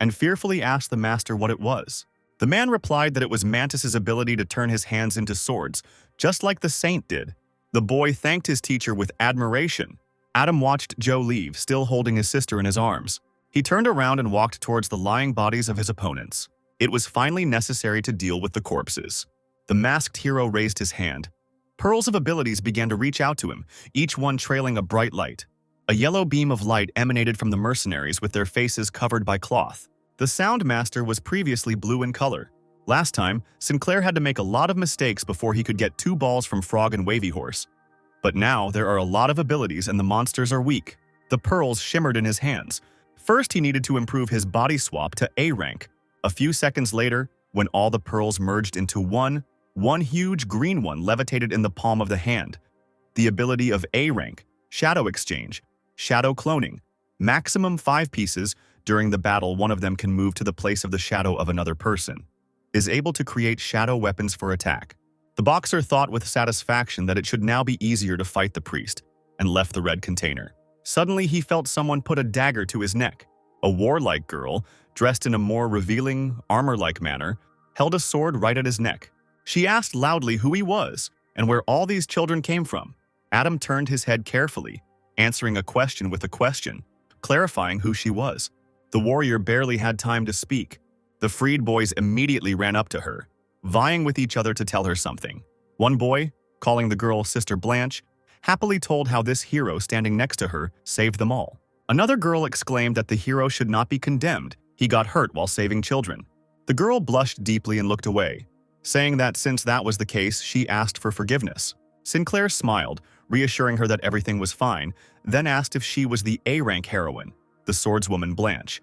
and fearfully asked the master what it was. The man replied that it was Mantis's ability to turn his hands into swords, just like the saint did. The boy thanked his teacher with admiration. Adam watched Joe leave, still holding his sister in his arms. He turned around and walked towards the lying bodies of his opponents. It was finally necessary to deal with the corpses. The masked hero raised his hand. Pearls of abilities began to reach out to him, each one trailing a bright light. A yellow beam of light emanated from the mercenaries with their faces covered by cloth. The Sound Master was previously blue in color. Last time, Sinclair had to make a lot of mistakes before he could get 2 balls from Frog and Wavy Horse. But now there are a lot of abilities and the monsters are weak. The pearls shimmered in his hands. First, he needed to improve his body swap to A rank. A few seconds later, when all the pearls merged into one huge green one levitated in the palm of the hand. The ability of A rank, Shadow Exchange, Shadow Cloning. Maximum 5 pieces. During the battle, one of them can move to the place of the shadow of another person. Is able to create shadow weapons for attack. The boxer thought with satisfaction that it should now be easier to fight the priest, and left the red container. Suddenly, he felt someone put a dagger to his neck. A warlike girl, dressed in a more revealing, armor-like manner, held a sword right at his neck. She asked loudly who he was and where all these children came from. Adam turned his head carefully, answering a question with a question, clarifying who she was. The warrior barely had time to speak. The freed boys immediately ran up to her, vying with each other to tell her something. One boy, calling the girl Sister Blanch, happily told how this hero standing next to her saved them all. Another girl exclaimed that the hero should not be condemned. He got hurt while saving children. The girl blushed deeply and looked away, saying that since that was the case, she asked for forgiveness. Sinclair smiled, reassuring her that everything was fine, then asked if she was the A-rank heroine, the swordswoman Blanch.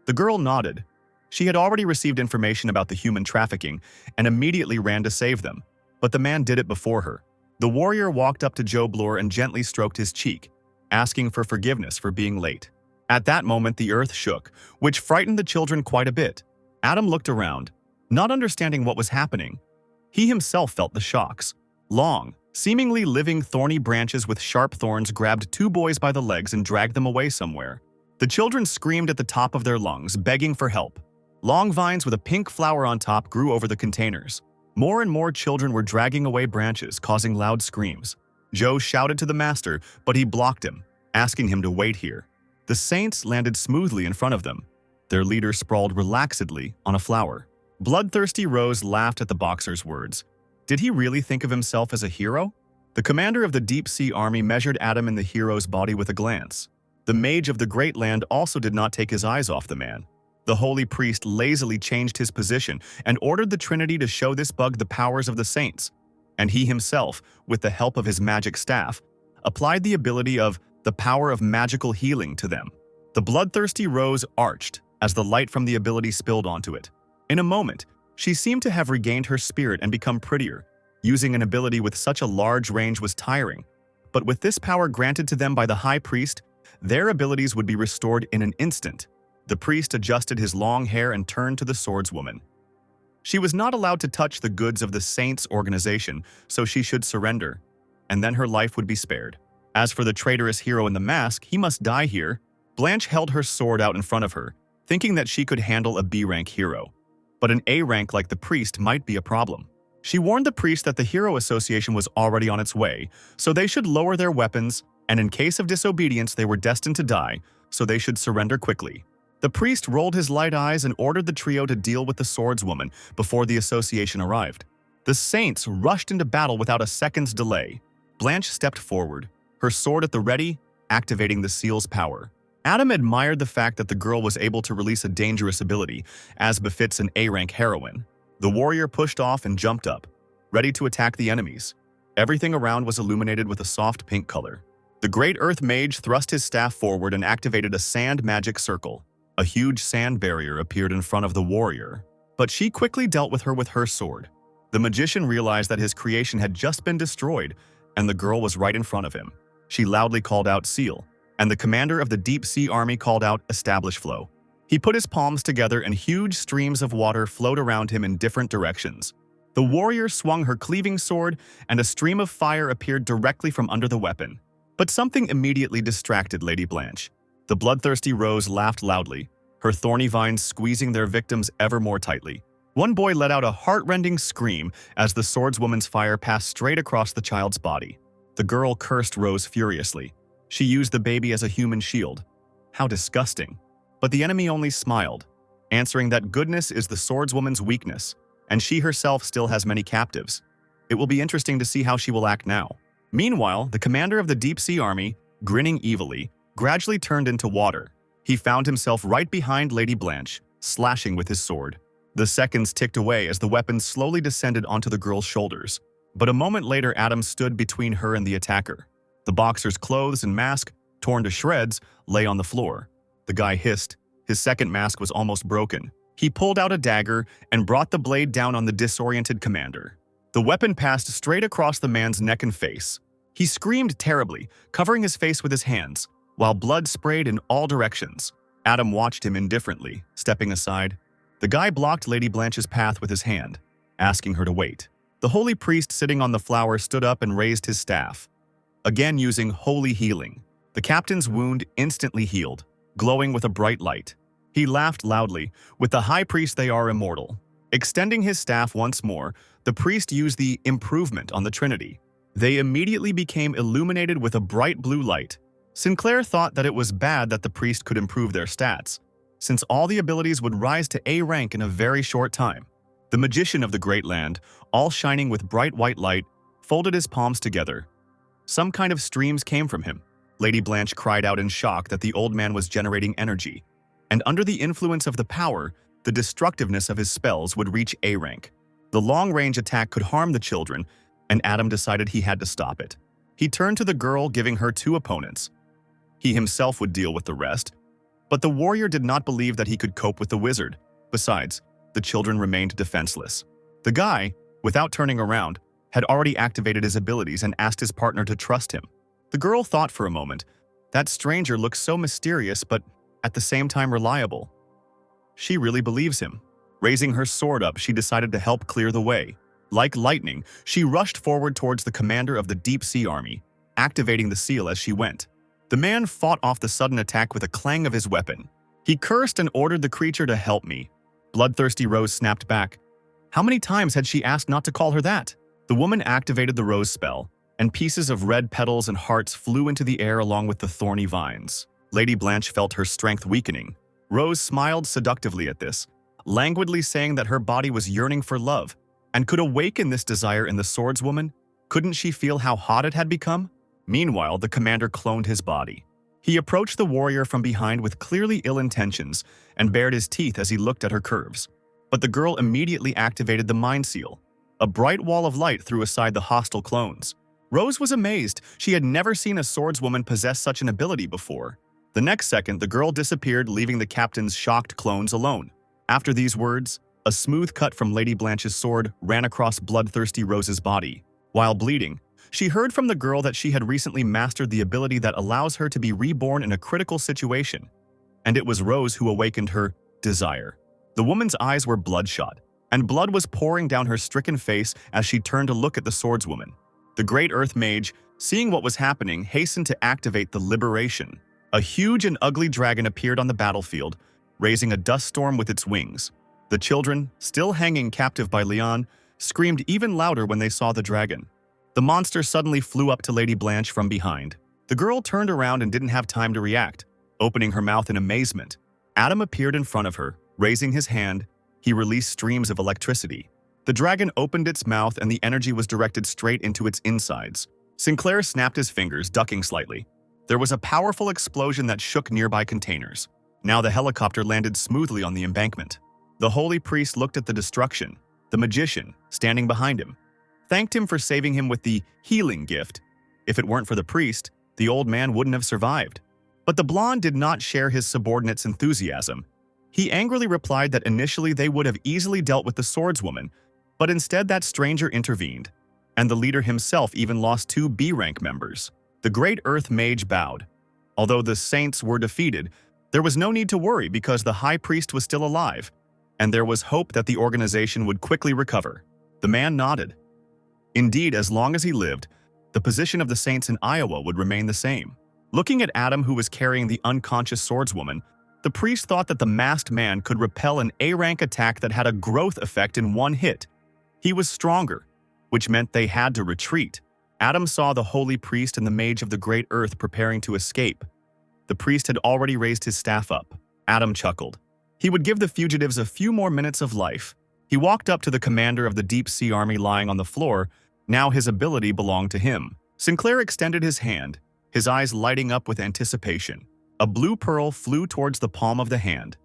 The girl nodded. She had already received information about the human trafficking and immediately ran to save them, but the man did it before her. The warrior walked up to Joe Bloor and gently stroked his cheek, asking for forgiveness for being late. At that moment, the earth shook, which frightened the children quite a bit. Adam looked around, not understanding what was happening. He himself felt the shocks. Long, seemingly living thorny branches with sharp thorns grabbed two boys by the legs and dragged them away somewhere. The children screamed at the top of their lungs, begging for help. Long vines with a pink flower on top grew over the containers. More and more children were dragging away branches, causing loud screams. Joe shouted to the master, but he blocked him, asking him to wait here. The saints landed smoothly in front of them. Their leader sprawled relaxedly on a flower. Bloodthirsty Rose laughed at the boxer's words. Did he really think of himself as a hero? The commander of the Deep Sea Army measured Adam in the hero's body with a glance. The mage of the Great Land also did not take his eyes off the man. The holy priest lazily changed his position and ordered the Trinity to show this bug the powers of the saints. And he himself, with the help of his magic staff, applied the ability of the power of magical healing to them. The bloodthirsty Rose arched as the light from the ability spilled onto it. In a moment, she seemed to have regained her spirit and become prettier. Using an ability with such a large range was tiring, but with this power granted to them by the high priest, their abilities would be restored in an instant. The priest adjusted his long hair and turned to the swordswoman. She was not allowed to touch the goods of the Saints organization, so she should surrender, and then her life would be spared. As for the traitorous hero in the mask, he must die here. Blanche held her sword out in front of her, thinking that she could handle a B-rank hero. But an A-rank like the priest might be a problem. She warned the priest that the Hero Association was already on its way, so they should lower their weapons, and in case of disobedience they were destined to die, so they should surrender quickly. The priest rolled his light eyes and ordered the trio to deal with the swordswoman before the association arrived. The saints rushed into battle without a second's delay. Blanche stepped forward, her sword at the ready, activating the seal's power. Adam admired the fact that the girl was able to release a dangerous ability, as befits an A-rank heroine. The warrior pushed off and jumped up, ready to attack the enemies. Everything around was illuminated with a soft pink color. The Great Earth Mage thrust his staff forward and activated a sand magic circle. A huge sand barrier appeared in front of the warrior, but she quickly dealt with her sword. The magician realized that his creation had just been destroyed, and the girl was right in front of him. She loudly called out Seal, and the commander of the Deep Sea Army called out Establish Flow. He put his palms together and huge streams of water flowed around him in different directions. The warrior swung her cleaving sword, and a stream of fire appeared directly from under the weapon. But something immediately distracted Lady Blanche. The bloodthirsty Rose laughed loudly, her thorny vines squeezing their victims ever more tightly. One boy let out a heart-rending scream as the swordswoman's fire passed straight across the child's body. The girl cursed Rose furiously. She used the baby as a human shield. How disgusting. But the enemy only smiled, answering that goodness is the swordswoman's weakness, and she herself still has many captives. It will be interesting to see how she will act now. Meanwhile, the commander of the Deep Sea Army, grinning evilly, gradually turned into water. He found himself right behind Lady Blanche, slashing with his sword. The seconds ticked away as the weapon slowly descended onto the girl's shoulders. But a moment later, Adam stood between her and the attacker. The boxer's clothes and mask, torn to shreds, lay on the floor. The guy hissed. His second mask was almost broken. He pulled out a dagger and brought the blade down on the disoriented commander. The weapon passed straight across the man's neck and face. He screamed terribly, covering his face with his hands, while blood sprayed in all directions. Adam watched him indifferently, stepping aside. The guy blocked Lady Blanche's path with his hand, asking her to wait. The holy priest sitting on the flower stood up and raised his staff, again using holy healing. The captain's wound instantly healed, glowing with a bright light. He laughed loudly. With the high priest, they are immortal. Extending his staff once more, the priest used the improvement on the Trinity. They immediately became illuminated with a bright blue light. Sinclair thought that it was bad that the priest could improve their stats, since all the abilities would rise to A rank in a very short time. The magician of the Great Land, all shining with bright white light, folded his palms together. Some kind of streams came from him. Lady Blanch cried out in shock that the old man was generating energy, and under the influence of the power, the destructiveness of his spells would reach A rank. The long-range attack could harm the children, and Adam decided he had to stop it. He turned to the girl, giving her 2 opponents. He himself would deal with the rest, but the warrior did not believe that he could cope with the wizard. Besides, the children remained defenseless. The guy, without turning around, had already activated his abilities and asked his partner to trust him. The girl thought for a moment. That stranger looks so mysterious, but at the same time reliable. She really believes him. Raising her sword up, she decided to help clear the way. Like lightning, she rushed forward towards the commander of the Deep Sea Army, activating the seal as she went. The man fought off the sudden attack with a clang of his weapon. He cursed and ordered the creature to help me. Bloodthirsty Rose snapped back. How many times had she asked not to call her that? The woman activated the rose spell, and pieces of red petals and hearts flew into the air along with the thorny vines. Lady Blanche felt her strength weakening. Rose smiled seductively at this, languidly saying that her body was yearning for love, and could awaken this desire in the swordswoman. Couldn't she feel how hot it had become? Meanwhile, the commander cloned his body. He approached the warrior from behind with clearly ill intentions and bared his teeth as he looked at her curves. But the girl immediately activated the mind seal. A bright wall of light threw aside the hostile clones. Rose was amazed. She had never seen a swordswoman possess such an ability before. The next second, the girl disappeared, leaving the captain's shocked clones alone. After these words, a smooth cut from Lady Blanche's sword ran across bloodthirsty Rose's body. While bleeding, she heard from the girl that she had recently mastered the ability that allows her to be reborn in a critical situation. And it was Rose who awakened her desire. The woman's eyes were bloodshot, and blood was pouring down her stricken face as she turned to look at the swordswoman. The Great Earth Mage, seeing what was happening, hastened to activate the liberation. A huge and ugly dragon appeared on the battlefield, raising a dust storm with its wings. The children, still hanging captive by Leon, screamed even louder when they saw the dragon. The monster suddenly flew up to Lady Blanche from behind. The girl turned around and didn't have time to react, opening her mouth in amazement. Adam appeared in front of her. Raising his hand, he released streams of electricity. The dragon opened its mouth and the energy was directed straight into its insides. Sinclair snapped his fingers, ducking slightly. There was a powerful explosion that shook nearby containers. Now the helicopter landed smoothly on the embankment. The holy priest looked at the destruction. The magician, standing behind him, thanked him for saving him with the healing gift. If it weren't for the priest, the old man wouldn't have survived. But the blonde did not share his subordinate's enthusiasm. He angrily replied that initially they would have easily dealt with the swordswoman, but instead that stranger intervened, and the leader himself even lost 2 B-rank members. The Great Earth Mage bowed. Although the Saints were defeated, there was no need to worry because the High Priest was still alive, and there was hope that the organization would quickly recover. The man nodded. Indeed, as long as he lived, the position of the Saints in Iowa would remain the same. Looking at Adam, who was carrying the unconscious swordswoman, the priest thought that the masked man could repel an A-rank attack that had a growth effect in 1 hit. He was stronger, which meant they had to retreat. Adam saw the holy priest and the mage of the Great Earth preparing to escape. The priest had already raised his staff up. Adam chuckled. He would give the fugitives a few more minutes of life. He walked up to the commander of the Deep Sea Army lying on the floor. Now his ability belonged to him. Sinclair extended his hand, his eyes lighting up with anticipation. A blue pearl flew towards the palm of the hand.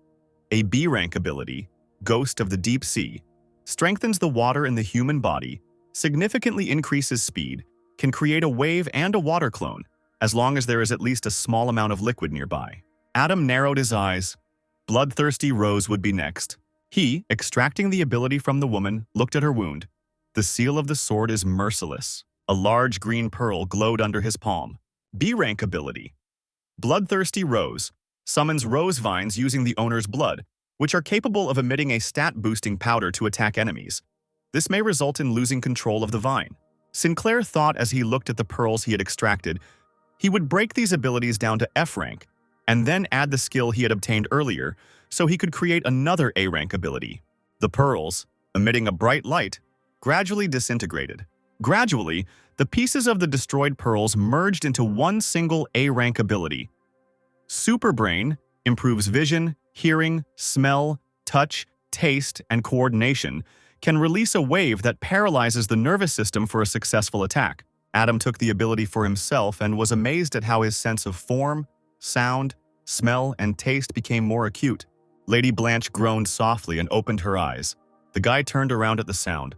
A B-rank ability, Ghost of the Deep Sea, strengthens the water in the human body, significantly increases speed, can create a wave and a water clone, as long as there is at least a small amount of liquid nearby. Adam narrowed his eyes. Bloodthirsty Rose would be next. He, extracting the ability from the woman, looked at her wound. The seal of the sword is merciless. A large green pearl glowed under his palm. B-rank ability. Bloodthirsty Rose summons rose vines using the owner's blood, which are capable of emitting a stat-boosting powder to attack enemies. This may result in losing control of the vine. Sinclair thought as he looked at the pearls he had extracted. He would break these abilities down to F rank, and then add the skill he had obtained earlier so he could create another A rank ability. The pearls, emitting a bright light, gradually disintegrated. Gradually, the pieces of the destroyed pearls merged into one single A rank ability. Super Brain improves vision, hearing, smell, touch, taste, and coordination, can release a wave that paralyzes the nervous system for a successful attack. Adam took the ability for himself and was amazed at how his sense of form, sound, smell, and taste became more acute. Lady Blanch groaned softly and opened her eyes. The guy turned around at the sound.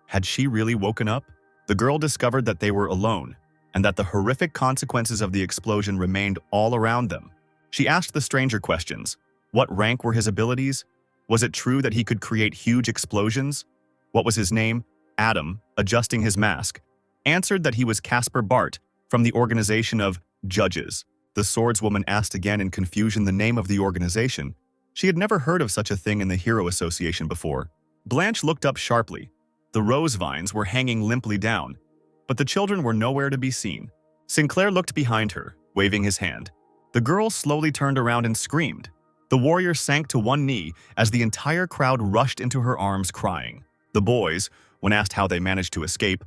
Had she really woken up? The girl discovered that they were alone, and that the horrific consequences of the explosion remained all around them. She asked the stranger questions. What rank were his abilities? Was it true that he could create huge explosions? What was his name? Adam, adjusting his mask, answered that he was Caspar Bart from the organization of Judges. The swordswoman asked again in confusion the name of the organization. She had never heard of such a thing in the Hero Association before. Blanche looked up sharply. The rose vines were hanging limply down, but the children were nowhere to be seen. Sinclair looked behind her, waving his hand. The girl slowly turned around and screamed. The warrior sank to one knee as the entire crowd rushed into her arms crying. The boys, when asked how they managed to escape,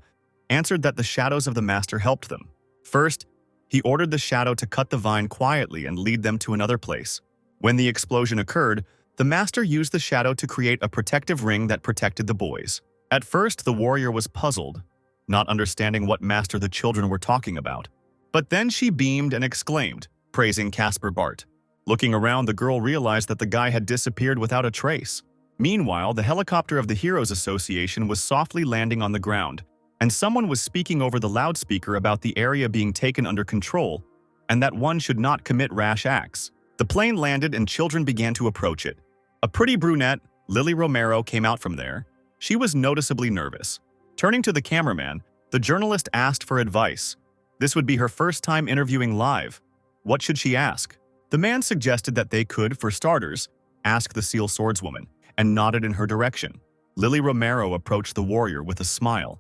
answered that the shadows of the master helped them. First, he ordered the shadow to cut the vine quietly and lead them to another place. When the explosion occurred, the master used the shadow to create a protective ring that protected the boys. At first, the warrior was puzzled, not understanding what master the children were talking about. But then she beamed and exclaimed, praising Caspar Bart. Looking around, the girl realized that the guy had disappeared without a trace. Meanwhile, the helicopter of the Heroes Association was softly landing on the ground, and someone was speaking over the loudspeaker about the area being taken under control and that one should not commit rash acts. The plane landed and children began to approach it. A pretty brunette, Lily Romero, came out from there. She was noticeably nervous. Turning to the cameraman, the journalist asked for advice. This would be her first time interviewing live. What should she ask? The man suggested that they could, for starters, ask the Seal Swordswoman, and nodded in her direction. Lily Romero approached the warrior with a smile,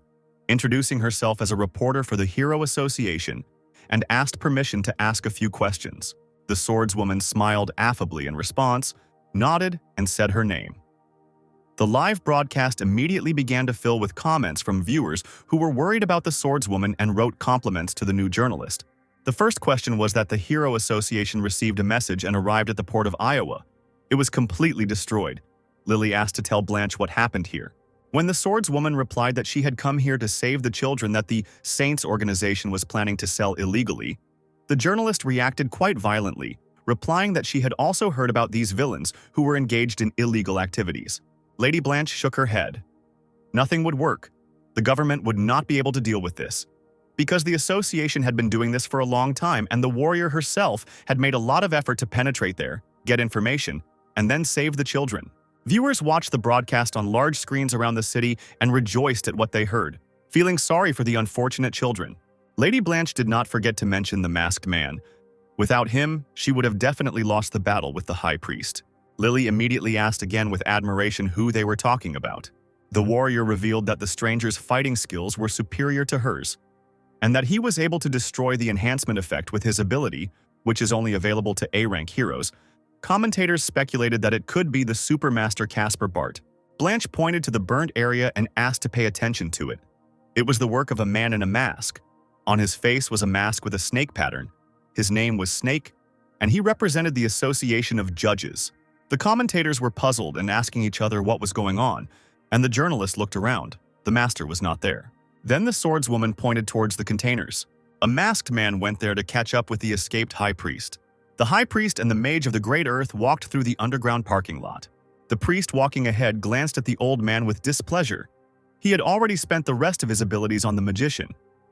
introducing herself as a reporter for the Hero Association, and asked permission to ask a few questions. The swordswoman smiled affably in response, nodded, and said her name. The live broadcast immediately began to fill with comments from viewers who were worried about the swordswoman and wrote compliments to the new journalist. The first question was that the Hero Association received a message and arrived at the port of Iowa. It was completely destroyed. Lily asked to tell Blanche what happened here. When the swordswoman replied that she had come here to save the children that the Saints organization was planning to sell illegally, the journalist reacted quite violently, replying that she had also heard about these villains who were engaged in illegal activities. Lady Blanche shook her head. Nothing would work. The government would not be able to deal with this, because the association had been doing this for a long time and the warrior herself had made a lot of effort to penetrate there, get information, and then save the children. Viewers watched the broadcast on large screens around the city and rejoiced at what they heard, feeling sorry for the unfortunate children. Lady Blanche did not forget to mention the masked man. Without him, she would have definitely lost the battle with the High Priest. Lily immediately asked again with admiration who they were talking about. The warrior revealed that the stranger's fighting skills were superior to hers, and that he was able to destroy the enhancement effect with his ability, which is only available to A-rank heroes. Commentators speculated that it could be the Supermaster Caspar Bart. Blanche pointed to the burnt area and asked to pay attention to it. It was the work of a man in a mask. On his face was a mask with a snake pattern. His name was Snake, and he represented the Association of Judges. The commentators were puzzled and asking each other what was going on, and the journalist looked around. The master was not there. Then the swordswoman pointed towards the containers. A masked man went there to catch up with the escaped High Priest. The High Priest and the Mage of the Great Earth walked through the underground parking lot. The priest walking ahead glanced at the old man with displeasure. He had already spent the rest of his abilities on the magician,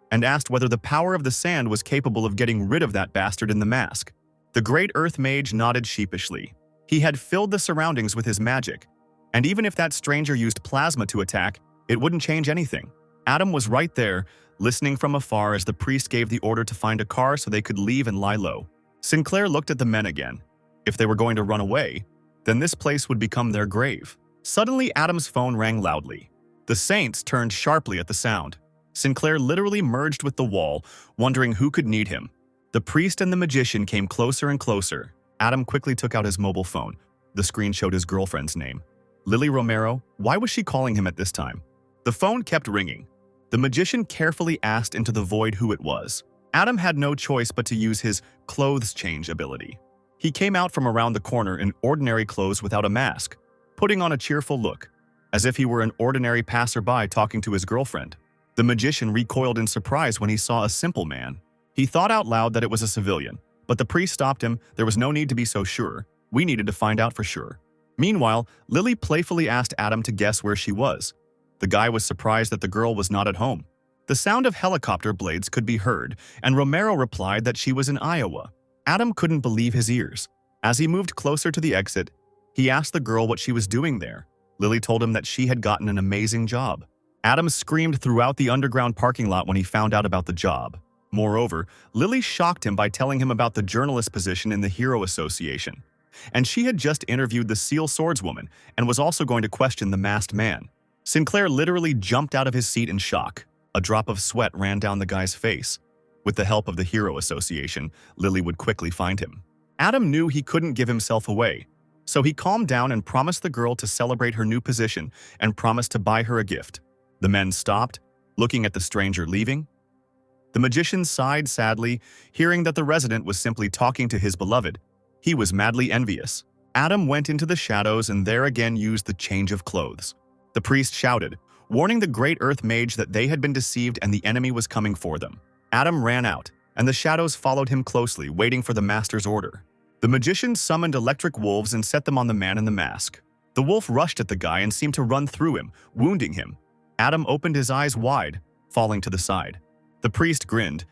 and asked whether the power of the sand was capable of getting rid of that bastard in the mask. The Great Earth Mage nodded sheepishly. He had filled the surroundings with his magic, and even if that stranger used plasma to attack, it wouldn't change anything. Adam was right there, listening from afar as the priest gave the order to find a car so they could leave and lie low. Sinclair looked at the men again. If they were going to run away, then this place would become their grave. Suddenly, Adam's phone rang loudly. The Saints turned sharply at the sound. Sinclair literally merged with the wall, wondering who could need him. The priest and the magician came closer and closer. Adam quickly took out his mobile phone. The screen showed his girlfriend's name. Lily Romero. Why was she calling him at this time? The phone kept ringing. The magician carefully asked into the void who it was. Adam had no choice but to use his clothes change ability. He came out from around the corner in ordinary clothes without a mask, putting on a cheerful look, as if he were an ordinary passerby talking to his girlfriend. The magician recoiled in surprise when he saw a simple man. He thought out loud that it was a civilian, but the priest stopped him. There was no need to be so sure. We needed to find out for sure. Meanwhile, Lily playfully asked Adam to guess where she was. The guy was surprised that the girl was not at home. The sound of helicopter blades could be heard, and Romero replied that she was in Iowa. Adam couldn't believe his ears. As he moved closer to the exit, he asked the girl what she was doing there. Lily told him that she had gotten an amazing job. Adam screamed throughout the underground parking lot when he found out about the job. Moreover, Lily shocked him by telling him about the journalist position in the Hero Association. And she had just interviewed the Seal Swordswoman and was also going to question the masked man. Sinclair literally jumped out of his seat in shock. A drop of sweat ran down the guy's face. With the help of the Hero Association, Lily would quickly find him. Adam knew he couldn't give himself away, so he calmed down and promised the girl to celebrate her new position and promised to buy her a gift. The men stopped, looking at the stranger leaving. The magician sighed sadly, hearing that the resident was simply talking to his beloved. He was madly envious. Adam went into the shadows and there again used the change of clothes. The priest shouted, warning the great earth mage that they had been deceived and the enemy was coming for them. Adam ran out, and the shadows followed him closely, waiting for the master's order. The magician summoned electric wolves and set them on the man in the mask. The wolf rushed at the guy and seemed to run through him, wounding him. Adam opened his eyes wide, falling to the side. The priest grinned.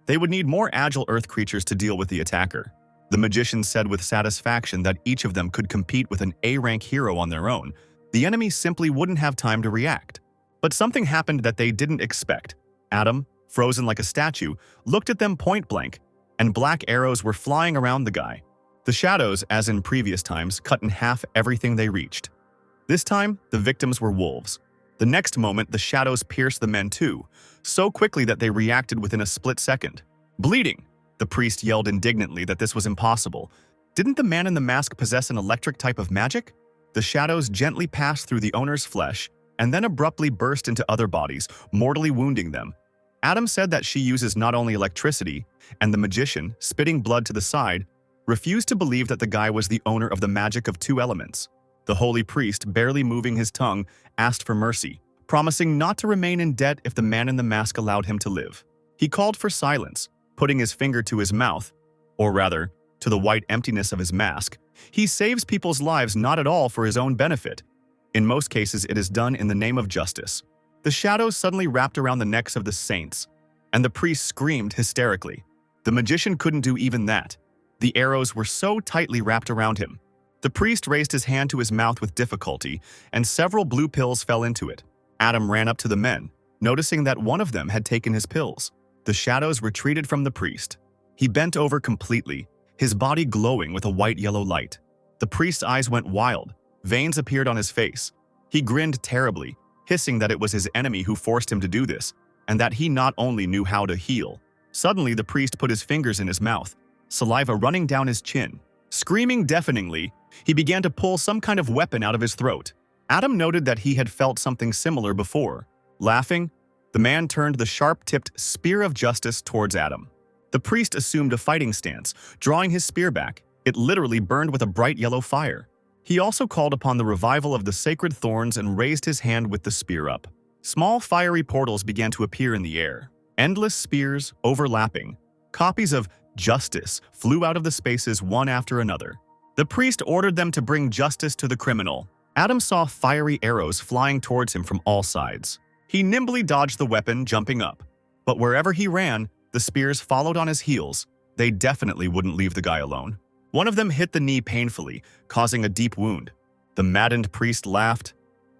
They would need more agile earth creatures to deal with the attacker. The magician said with satisfaction that each of them could compete with an A-rank hero on their own. The enemy simply wouldn't have time to react. But something happened that they didn't expect. Adam, frozen like a statue, looked at them point blank, and black arrows were flying around the guy. The shadows, as in previous times, cut in half everything they reached. This time, the victims were wolves. The next moment, the shadows pierced the men too, so quickly that they reacted within a split second. Bleeding! The priest yelled indignantly that this was impossible. Didn't the man in the mask possess an electric type of magic? The shadows gently passed through the owner's flesh and then abruptly burst into other bodies, mortally wounding them. Adam said that she uses not only electricity, and the magician, spitting blood to the side, refused to believe that the guy was the owner of the magic of two elements. The holy priest, barely moving his tongue, asked for mercy, promising not to remain in debt if the man in the mask allowed him to live. He called for silence, putting his finger to his mouth, or rather, to the white emptiness of his mask. He saves people's lives not at all for his own benefit. In most cases, it is done in the name of justice. The shadows suddenly wrapped around the necks of the saints, and the priest screamed hysterically. The magician couldn't do even that. The arrows were so tightly wrapped around him. The priest raised his hand to his mouth with difficulty, and several blue pills fell into it. Adam ran up to the men, noticing that one of them had taken his pills. The shadows retreated from the priest. He bent over completely, his body glowing with a white-yellow light. The priest's eyes went wild. Veins appeared on his face. He grinned terribly, hissing that it was his enemy who forced him to do this, and that he not only knew how to heal. Suddenly, the priest put his fingers in his mouth, saliva running down his chin. Screaming deafeningly, he began to pull some kind of weapon out of his throat. Adam noted that he had felt something similar before. Laughing, the man turned the sharp-tipped spear of justice towards Adam. The priest assumed a fighting stance, drawing his spear back. It literally burned with a bright yellow fire. He also called upon the revival of the sacred thorns and raised his hand with the spear up. Small fiery portals began to appear in the air. Endless spears, overlapping. Copies of justice flew out of the spaces one after another. The priest ordered them to bring justice to the criminal. Adam saw fiery arrows flying towards him from all sides. He nimbly dodged the weapon, jumping up. But wherever he ran, the spears followed on his heels. They definitely wouldn't leave the guy alone. One of them hit the knee painfully, causing a deep wound. The maddened priest laughed.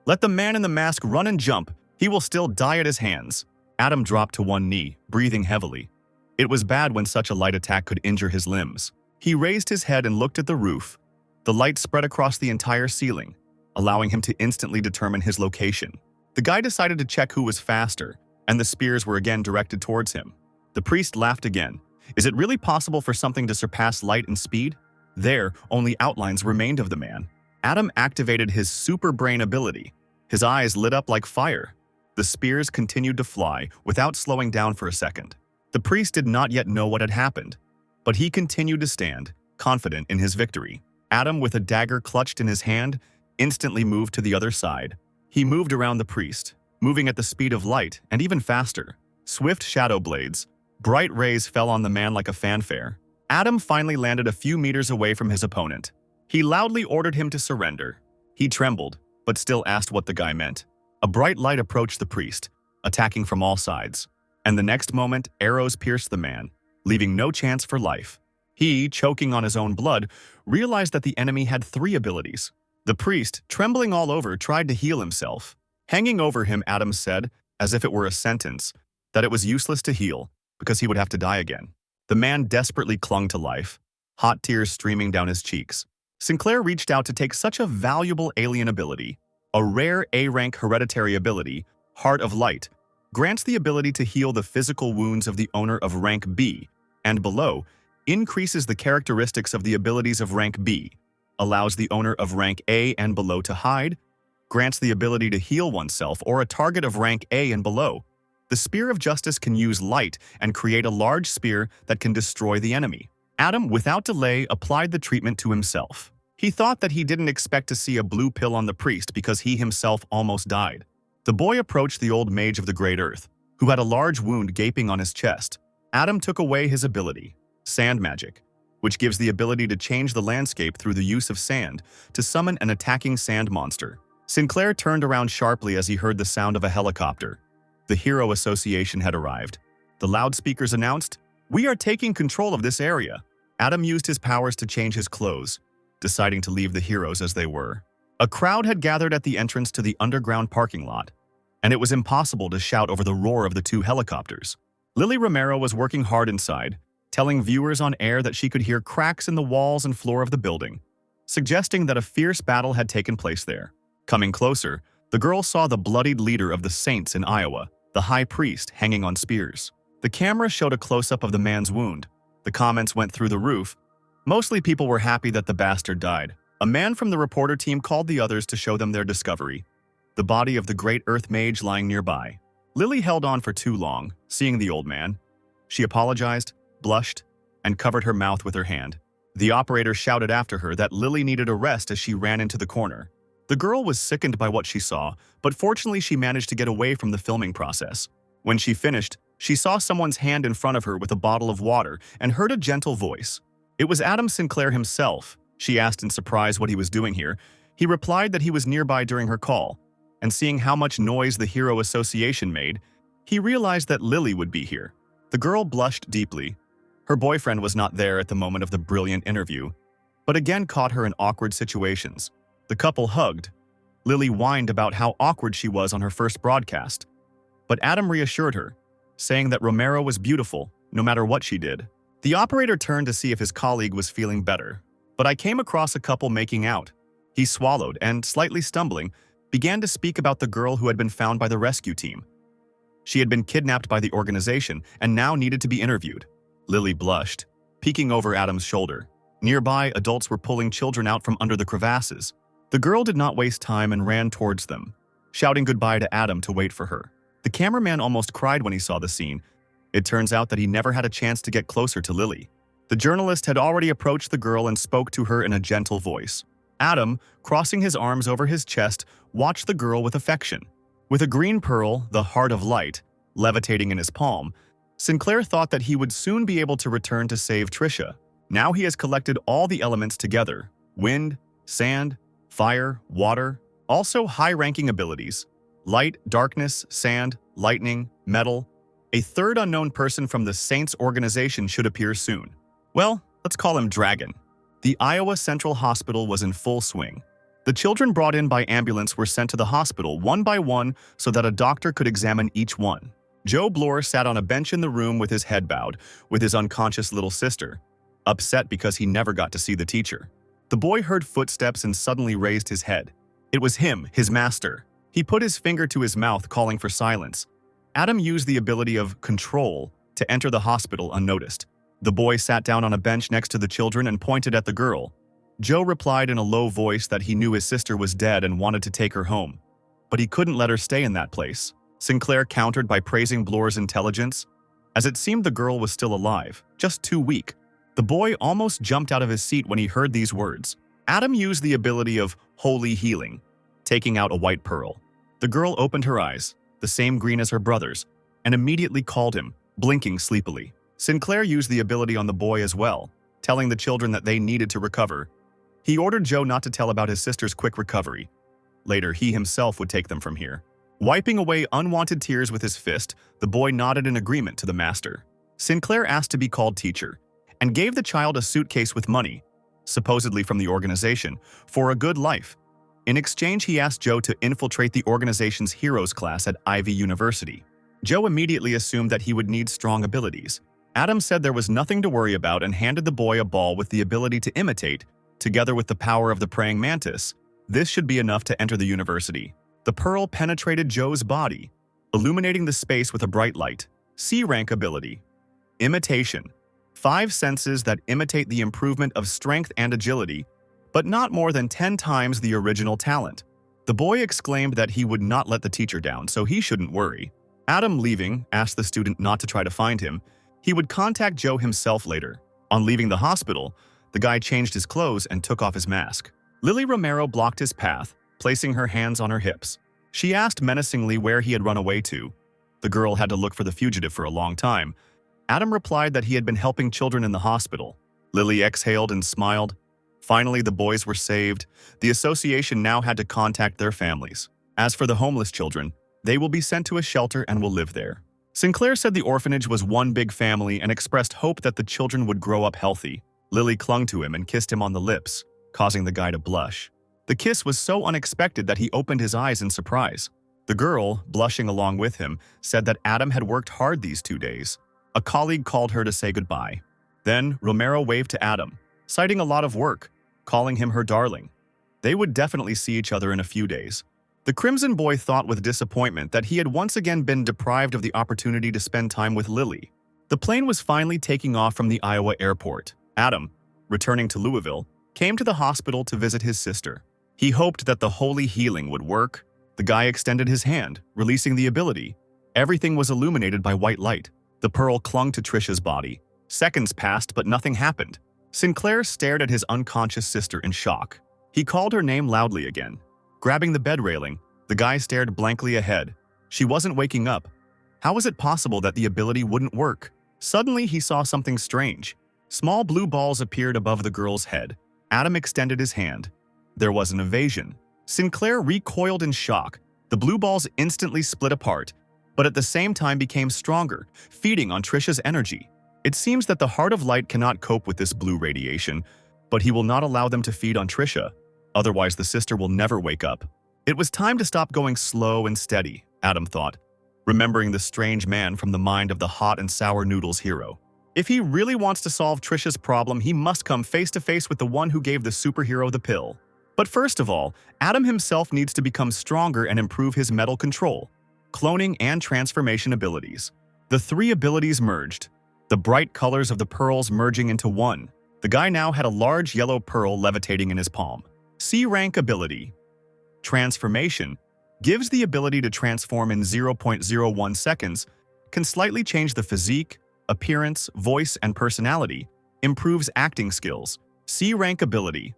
"Let the man in the mask run and jump. He will still die at his hands." Adam dropped to one knee, breathing heavily. It was bad when such a light attack could injure his limbs. He raised his head and looked at the roof. The light spread across the entire ceiling, allowing him to instantly determine his location. The guy decided to check who was faster, and the spears were again directed towards him. The priest laughed again. Is it really possible for something to surpass light and speed? There, only outlines remained of the man. Adam activated his super brain ability. His eyes lit up like fire. The spears continued to fly without slowing down for a second. The priest did not yet know what had happened, but he continued to stand, confident in his victory. Adam, with a dagger clutched in his hand, instantly moved to the other side. He moved around the priest, moving at the speed of light and even faster. Swift shadow blades, bright rays fell on the man like a fanfare. Adam finally landed a few meters away from his opponent. He loudly ordered him to surrender. He trembled, but still asked what the guy meant. A bright light approached the priest, attacking from all sides. And the next moment, arrows pierced the man, leaving no chance for life. He, choking on his own blood, realized that the enemy had 3 abilities. The priest, trembling all over, tried to heal himself. Hanging over him, Adam said, as if it were a sentence, that it was useless to heal, because he would have to die again. The man desperately clung to life, hot tears streaming down his cheeks. Sinclair reached out to take such a valuable alien ability. A rare A-rank hereditary ability, Heart of Light, grants the ability to heal the physical wounds of the owner of rank B, and below, increases the characteristics of the abilities of rank B, allows the owner of rank A and below to hide, grants the ability to heal oneself or a target of rank A and below. The Spear of Justice can use light and create a large spear that can destroy the enemy. Adam, without delay, applied the treatment to himself. He thought that he didn't expect to see a blue pill on the priest because he himself almost died. The boy approached the old mage of the Great Earth, who had a large wound gaping on his chest. Adam took away his ability, Sand Magic, which gives the ability to change the landscape through the use of sand to summon an attacking sand monster. Sinclair turned around sharply as he heard the sound of a helicopter. The Hero Association had arrived. The loudspeakers announced, "We are taking control of this area." Adam used his powers to change his clothes, deciding to leave the heroes as they were. A crowd had gathered at the entrance to the underground parking lot, and it was impossible to shout over the roar of the 2 helicopters. Lily Romero was working hard inside, telling viewers on air that she could hear cracks in the walls and floor of the building, suggesting that a fierce battle had taken place there. Coming closer, the girl saw the bloodied leader of the Saints in Iowa, the high priest, hanging on spears. The camera showed a close-up of the man's wound. The comments went through the roof. Mostly people were happy that the bastard died. A man from the reporter team called the others to show them their discovery, the body of the great earth mage lying nearby. Lily held on for too long, seeing the old man. She apologized, blushed, and covered her mouth with her hand. The operator shouted after her that Lily needed a rest as she ran into the corner. The girl was sickened by what she saw, but fortunately she managed to get away from the filming process. When she finished, she saw someone's hand in front of her with a bottle of water and heard a gentle voice. It was Adam Sinclair himself. She asked in surprise what he was doing here. He replied that he was nearby during her call, and seeing how much noise the Hero Association made, he realized that Lily would be here. The girl blushed deeply. Her boyfriend was not there at the moment of the brilliant interview, but again caught her in awkward situations. The couple hugged. Lily whined about how awkward she was on her first broadcast, but Adam reassured her, saying that Romero was beautiful, no matter what she did. The operator turned to see if his colleague was feeling better, but I came across a couple making out. He swallowed and, slightly stumbling, began to speak about the girl who had been found by the rescue team. She had been kidnapped by the organization and now needed to be interviewed. Lily blushed, peeking over Adam's shoulder. Nearby, adults were pulling children out from under the crevasses. The girl did not waste time and ran towards them, shouting goodbye to Adam to wait for her. The cameraman almost cried when he saw the scene. It turns out that he never had a chance to get closer to Lily. The journalist had already approached the girl and spoke to her in a gentle voice. Adam, crossing his arms over his chest, watched the girl with affection. With a green pearl, the Heart of Light, levitating in his palm, Sinclair thought that he would soon be able to return to save Trisha. Now he has collected all the elements together: wind, sand, fire, water, also high-ranking abilities: light, darkness, sand, lightning, metal. A third unknown person from the Saints organization should appear soon. Well, let's call him Dragon. The Iowa Central Hospital was in full swing. The children brought in by ambulance were sent to the hospital one by one so that a doctor could examine each one. Joe Bloor sat on a bench in the room with his head bowed, with his unconscious little sister, upset because he never got to see the teacher. The boy heard footsteps and suddenly raised his head. It was him, his master. He put his finger to his mouth, calling for silence. Adam used the ability of control to enter the hospital unnoticed. The boy sat down on a bench next to the children and pointed at the girl. Joe replied in a low voice that he knew his sister was dead and wanted to take her home. But he couldn't let her stay in that place. Sinclair countered by praising Blor's intelligence, as it seemed the girl was still alive, just too weak. The boy almost jumped out of his seat when he heard these words. Adam used the ability of holy healing, taking out a white pearl. The girl opened her eyes, the same green as her brother's, and immediately called him, blinking sleepily. Sinclair used the ability on the boy as well, telling the children that they needed to recover. He ordered Joe not to tell about his sister's quick recovery. Later, he himself would take them from here. Wiping away unwanted tears with his fist, the boy nodded in agreement to the master. Sinclair asked to be called teacher, and gave the child a suitcase with money, supposedly from the organization, for a good life. In exchange, he asked Joe to infiltrate the organization's heroes class at Ivy University. Joe immediately assumed that he would need strong abilities. Adam said there was nothing to worry about and handed the boy a ball with the ability to imitate, together with the power of the praying mantis. This should be enough to enter the university. The pearl penetrated Joe's body, illuminating the space with a bright light. C-rank ability. Imitation. 5 senses that imitate the improvement of strength and agility, but not more than 10 times the original talent. The boy exclaimed that he would not let the teacher down, so he shouldn't worry. Adam, leaving, asked the student not to try to find him. He would contact Joe himself later. On leaving the hospital, the guy changed his clothes and took off his mask. Lily Romero blocked his path, placing her hands on her hips. She asked menacingly where he had run away to. The girl had to look for the fugitive for a long time. Adam replied that he had been helping children in the hospital. Lily exhaled and smiled. Finally, the boys were saved. The association now had to contact their families. As for the homeless children, they will be sent to a shelter and will live there. Sinclair said the orphanage was one big family and expressed hope that the children would grow up healthy. Lily clung to him and kissed him on the lips, causing the guy to blush. The kiss was so unexpected that he opened his eyes in surprise. The girl, blushing along with him, said that Adam had worked hard these 2 days. A colleague called her to say goodbye. Then, Romero waved to Adam, citing a lot of work, calling him her darling. They would definitely see each other in a few days. The Crimson Boy thought with disappointment that he had once again been deprived of the opportunity to spend time with Lily. The plane was finally taking off from the Iowa airport. Adam, returning to Louisville, came to the hospital to visit his sister. He hoped that the holy healing would work. The guy extended his hand, releasing the ability. Everything was illuminated by white light. The pearl clung to Trisha's body. Seconds passed, but nothing happened. Sinclair stared at his unconscious sister in shock. He called her name loudly again. Grabbing the bed railing, the guy stared blankly ahead. She wasn't waking up. How was it possible that the ability wouldn't work? Suddenly, he saw something strange. Small blue balls appeared above the girl's head. Adam extended his hand. There was an evasion. Sinclair recoiled in shock. The blue balls instantly split apart, but at the same time became stronger, feeding on Trisha's energy. It seems that the Heart of Light cannot cope with this blue radiation, but he will not allow them to feed on Trisha. Otherwise, the sister will never wake up. It was time to stop going slow and steady, Adam thought, remembering the strange man from the mind of the hot and sour noodles hero. If he really wants to solve Trisha's problem, he must come face to face with the one who gave the superhero the pill. But first of all, Adam himself needs to become stronger and improve his metal control, cloning, and transformation abilities. The 3 abilities merged, the bright colors of the pearls merging into one. The guy now had a large yellow pearl levitating in his palm. C-rank ability. Transformation gives the ability to transform in 0.01 seconds, can slightly change the physique, appearance, voice, and personality, improves acting skills. C-rank ability.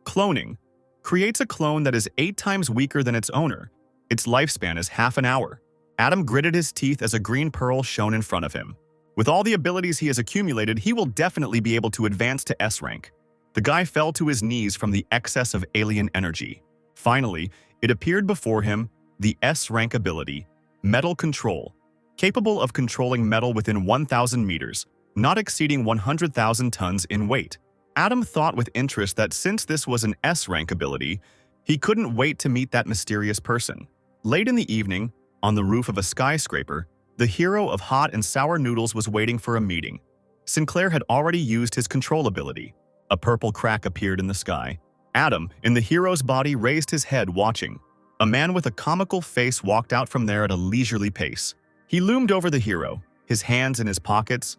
Cloning creates a clone that is 8 times weaker than its owner. Its lifespan is half an hour. Adam gritted his teeth as a green pearl shone in front of him. With all the abilities he has accumulated, he will definitely be able to advance to S-rank. The guy fell to his knees from the excess of alien energy. Finally, it appeared before him, the S-rank ability, Metal Control, capable of controlling metal within 1,000 meters, not exceeding 100,000 tons in weight. Adam thought with interest that since this was an S-rank ability, he couldn't wait to meet that mysterious person. Late in the evening, on the roof of a skyscraper, the hero of hot and sour noodles was waiting for a meeting. Sinclair had already used his control ability. A purple crack appeared in the sky. Adam, in the hero's body, raised his head, watching. A man with a comical face walked out from there at a leisurely pace. He loomed over the hero, his hands in his pockets.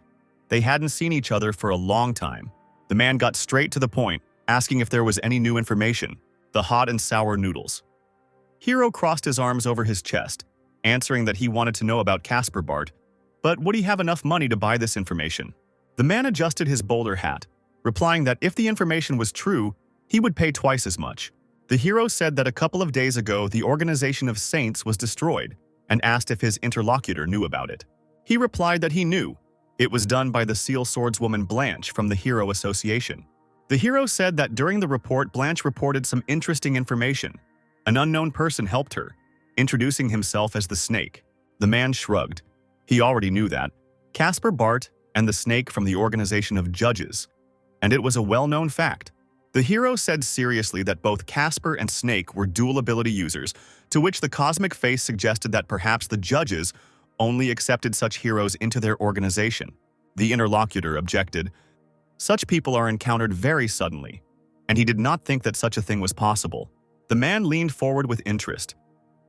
They hadn't seen each other for a long time. The man got straight to the point, asking if there was any new information. The hot and sour noodles. Hero crossed his arms over his chest, answering that he wanted to know about Casper Bart, but would he have enough money to buy this information? The man adjusted his bowler hat, replying that if the information was true, he would pay twice as much. The hero said that a couple of days ago the organization of saints was destroyed and asked if his interlocutor knew about it. He replied that he knew. It was done by the seal swordswoman Blanch from the Hero Association. The hero said that during the report Blanch reported some interesting information. An unknown person helped her, introducing himself as the Snake. The man shrugged. He already knew that. Casper Bart and the Snake from the organization of judges. And it was a well-known fact. The hero said seriously that both Casper and Snake were dual ability users, to which the cosmic face suggested that perhaps the judges only accepted such heroes into their organization. The interlocutor objected. Such people are encountered very suddenly, and he did not think that such a thing was possible. The man leaned forward with interest.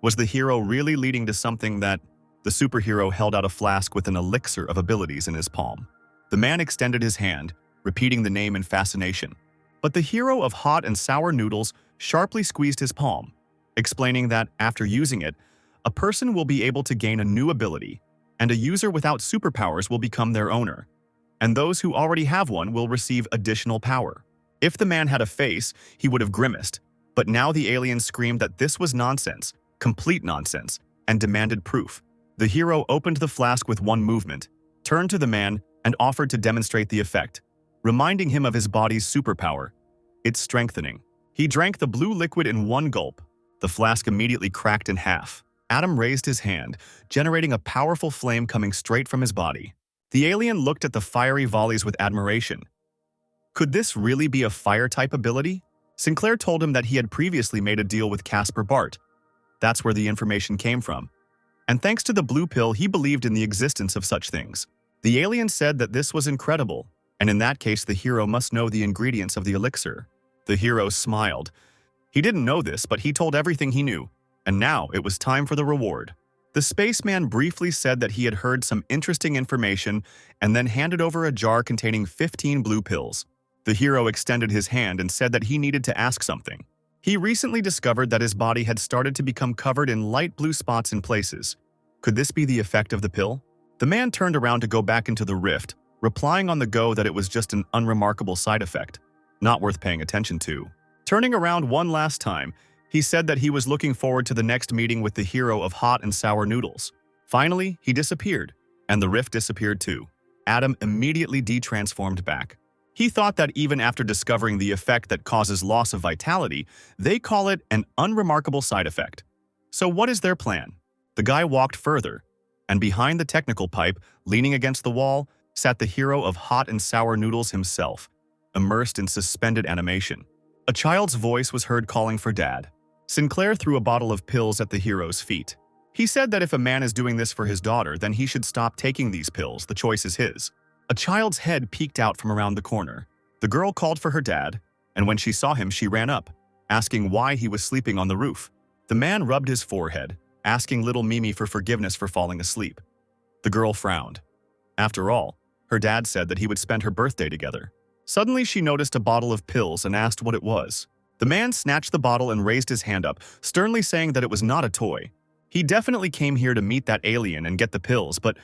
Was the hero really leading to something that... The superhero held out a flask with an elixir of abilities in his palm. The man extended his hand, repeating the name in fascination. But the hero of hot and sour noodles sharply squeezed his palm, explaining that after using it, a person will be able to gain a new ability, and a user without superpowers will become their owner, and those who already have one will receive additional power. If the man had a face, he would have grimaced, but now the alien screamed that this was nonsense, complete nonsense, and demanded proof. The hero opened the flask with one movement, turned to the man, and offered to demonstrate the effect, reminding him of his body's superpower. It's strengthening. He drank the blue liquid in one gulp. The flask immediately cracked in half. Adam raised his hand, generating a powerful flame coming straight from his body. The alien looked at the fiery volleys with admiration. Could this really be a fire-type ability? Sinclair told him that he had previously made a deal with Casper Bart. That's where the information came from. And thanks to the blue pill, he believed in the existence of such things. The alien said that this was incredible, and in that case the hero must know the ingredients of the elixir. The hero smiled. He didn't know this, but he told everything he knew, and now it was time for the reward. The spaceman briefly said that he had heard some interesting information and then handed over a jar containing 15 blue pills. The hero extended his hand and said that he needed to ask something. He recently discovered that his body had started to become covered in light blue spots in places. Could this be the effect of the pill? The man turned around to go back into the rift, replying on the go that it was just an unremarkable side effect, not worth paying attention to. Turning around one last time, he said that he was looking forward to the next meeting with the hero of hot and sour noodles. Finally, he disappeared, and the rift disappeared too. Adam immediately de-transformed back. He thought that even after discovering the effect that causes loss of vitality, they call it an unremarkable side effect. So what is their plan? The guy walked further, and behind the technical pipe, leaning against the wall, sat the hero of hot and sour noodles himself, immersed in suspended animation. A child's voice was heard calling for Dad. Sinclair threw a bottle of pills at the hero's feet. He said that if a man is doing this for his daughter, then he should stop taking these pills. The choice is his. A child's head peeked out from around the corner. The girl called for her dad, and when she saw him, she ran up, asking why he was sleeping on the roof. The man rubbed his forehead, asking little Mimi for forgiveness for falling asleep. The girl frowned. After all, her dad said that he would spend her birthday together. Suddenly, she noticed a bottle of pills and asked what it was. The man snatched the bottle and raised his hand up, sternly saying that it was not a toy. He definitely came here to meet that alien and get the pills, but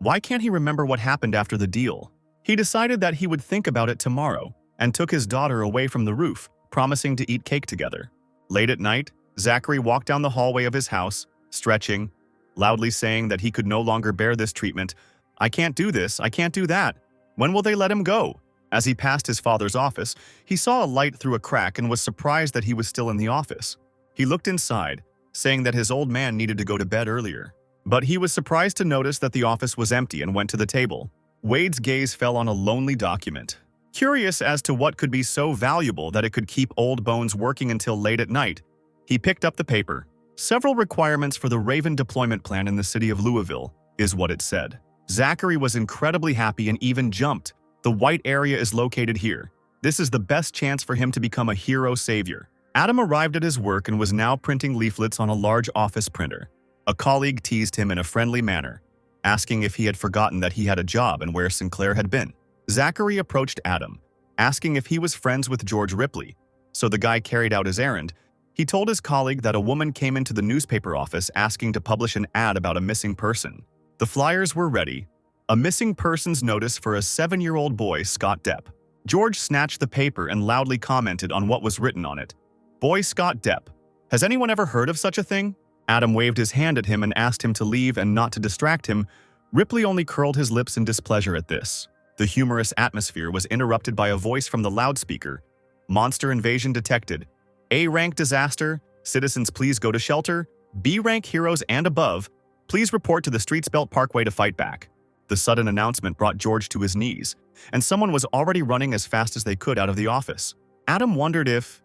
why can't he remember what happened after the deal? He decided that he would think about it tomorrow and took his daughter away from the roof, promising to eat cake together. Late at night, Zachary walked down the hallway of his house, stretching, loudly saying that he could no longer bear this treatment. I can't do this, I can't do that. When will they let him go? As he passed his father's office, he saw a light through a crack and was surprised that he was still in the office. He looked inside, saying that his old man needed to go to bed earlier. But he was surprised to notice that the office was empty and went to the table. Wade's gaze fell on a lonely document. Curious as to what could be so valuable that it could keep old bones working until late at night, he picked up the paper. Several requirements for the Raven deployment plan in the city of Louisville, is what it said. Zachary was incredibly happy and even jumped. The white area is located here. This is the best chance for him to become a hero savior. Adam arrived at his work and was now printing leaflets on a large office printer. A colleague teased him in a friendly manner. asking if he had forgotten that he had a job and where Sinclair had been. Zachary approached Adam, asking if he was friends with George Ripley, so the guy carried out his errand. He told his colleague that a woman came into the newspaper office asking to publish an ad about a missing person. The flyers were ready. A missing persons notice for a 7-year-old boy, Scott Depp. George snatched the paper and loudly commented on what was written on it. "Boy Scott Depp. Has anyone ever heard of such a thing?" Adam waved his hand at him and asked him to leave and not to distract him. Ripley only curled his lips in displeasure at this. The humorous atmosphere was interrupted by a voice from the loudspeaker. "Monster invasion detected. A-rank disaster. Citizens please go to shelter. B-rank heroes and above. Please report to the Streetsbelt Parkway to fight back." The sudden announcement brought George to his knees, and someone was already running as fast as they could out of the office. Adam wondered if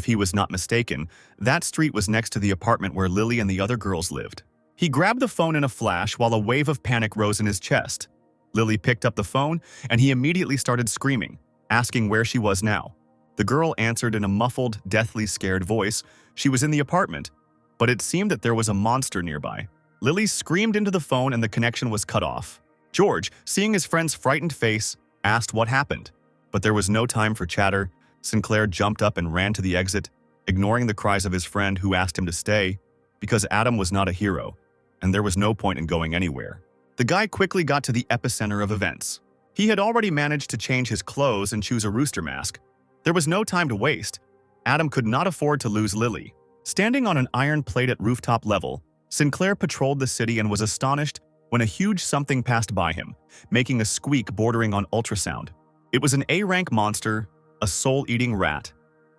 he was not mistaken, that street was next to the apartment where Lily and the other girls lived. He grabbed the phone in a flash while a wave of panic rose in his chest. Lily picked up the phone, and he immediately started screaming, asking where she was now. The girl answered in a muffled, deathly scared voice. She was in the apartment, but it seemed that there was a monster nearby. Lily screamed into the phone and the connection was cut off. George, seeing his friend's frightened face, asked what happened. But there was no time for chatter. Sinclair jumped up and ran to the exit, ignoring the cries of his friend who asked him to stay, because Adam was not a hero, and there was no point in going anywhere. The guy quickly got to the epicenter of events. He had already managed to change his clothes and choose a rooster mask. There was no time to waste. Adam could not afford to lose Lily. Standing on an iron plate at rooftop level, Sinclair patrolled the city and was astonished when a huge something passed by him, making a squeak bordering on ultrasound. It was an A-rank monster, a soul-eating rat.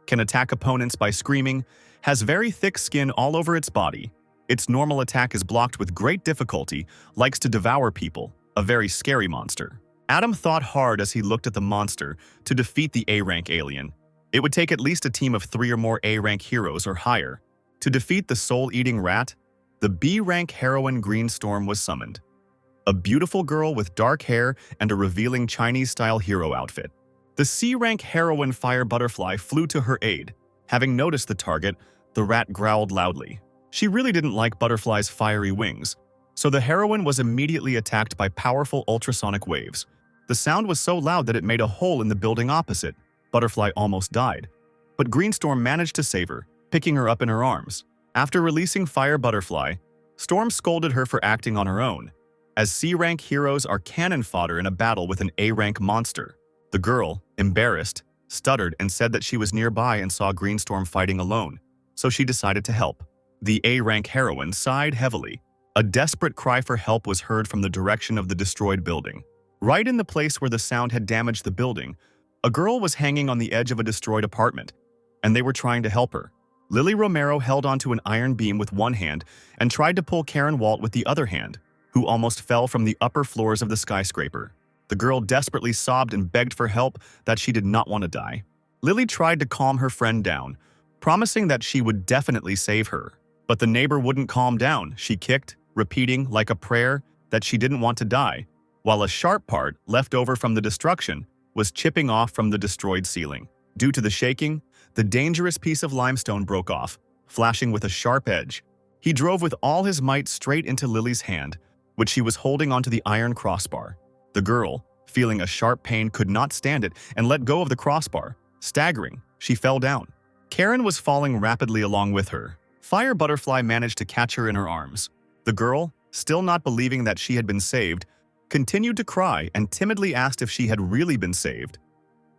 Can attack opponents by screaming, has very thick skin all over its body. Its normal attack is blocked with great difficulty, likes to devour people, a very scary monster. Adam thought hard as he looked at the monster to defeat the A-rank alien. It would take at least a team of 3 or more A-rank heroes or higher. To defeat the soul-eating rat, the B-rank heroine Greenstorm was summoned. A beautiful girl with dark hair and a revealing Chinese-style hero outfit. The C-rank heroine Fire Butterfly flew to her aid. Having noticed the target, the rat growled loudly. She really didn't like Butterfly's fiery wings, so the heroine was immediately attacked by powerful ultrasonic waves. The sound was so loud that it made a hole in the building opposite. Butterfly almost died, but Greenstorm managed to save her, picking her up in her arms. After releasing Fire Butterfly, Storm scolded her for acting on her own, as C-rank heroes are cannon fodder in a battle with an A-rank monster. The girl, embarrassed, stuttered and said that she was nearby and saw Greenstorm fighting alone, so she decided to help. The A-rank heroine sighed heavily. A desperate cry for help was heard from the direction of the destroyed building. Right in the place where the sound had damaged the building, a girl was hanging on the edge of a destroyed apartment, and they were trying to help her. Lily Romero held onto an iron beam with one hand and tried to pull Karen Walt with the other hand, who almost fell from the upper floors of the skyscraper. The girl desperately sobbed and begged for help that she did not want to die. Lily tried to calm her friend down, promising that she would definitely save her. But the neighbor wouldn't calm down. She kicked, repeating, like a prayer, that she didn't want to die, while a sharp part, left over from the destruction, was chipping off from the destroyed ceiling. Due to the shaking, the dangerous piece of limestone broke off, flashing with a sharp edge. He drove with all his might straight into Lily's hand, which she was holding onto the iron crossbar. The girl, feeling a sharp pain, could not stand it and let go of the crossbar. Staggering, she fell down. Karen was falling rapidly along with her. Fire Butterfly managed to catch her in her arms. The girl, still not believing that she had been saved, continued to cry and timidly asked if she had really been saved.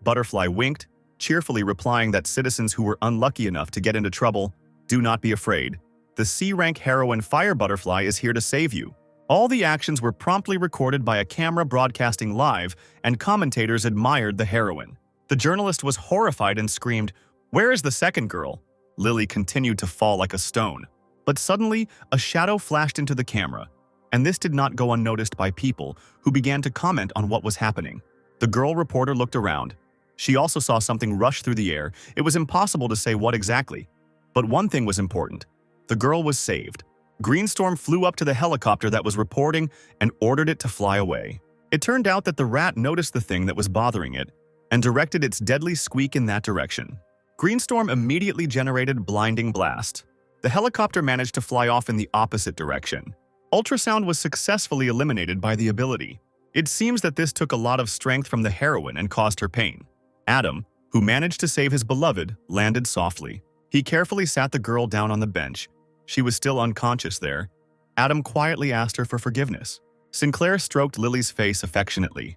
Butterfly winked, cheerfully replying that citizens who were unlucky enough to get into trouble, do not be afraid. The C-rank heroine Fire Butterfly is here to save you. All the actions were promptly recorded by a camera broadcasting live, and commentators admired the heroine. The journalist was horrified and screamed, "Where is the second girl?" Lily continued to fall like a stone. But suddenly, a shadow flashed into the camera, and this did not go unnoticed by people who began to comment on what was happening. The girl reporter looked around. She also saw something rush through the air. It was impossible to say what exactly. But one thing was important. The girl was saved. Greenstorm flew up to the helicopter that was reporting and ordered it to fly away. It turned out that the rat noticed the thing that was bothering it and directed its deadly squeak in that direction. Greenstorm immediately generated Blinding Blast. The helicopter managed to fly off in the opposite direction. Ultrasound was successfully eliminated by the ability. It seems that this took a lot of strength from the heroine and caused her pain. Adam, who managed to save his beloved, landed softly. He carefully sat the girl down on the bench. She was still unconscious there. Adam quietly asked her for forgiveness. Sinclair stroked Lily's face affectionately.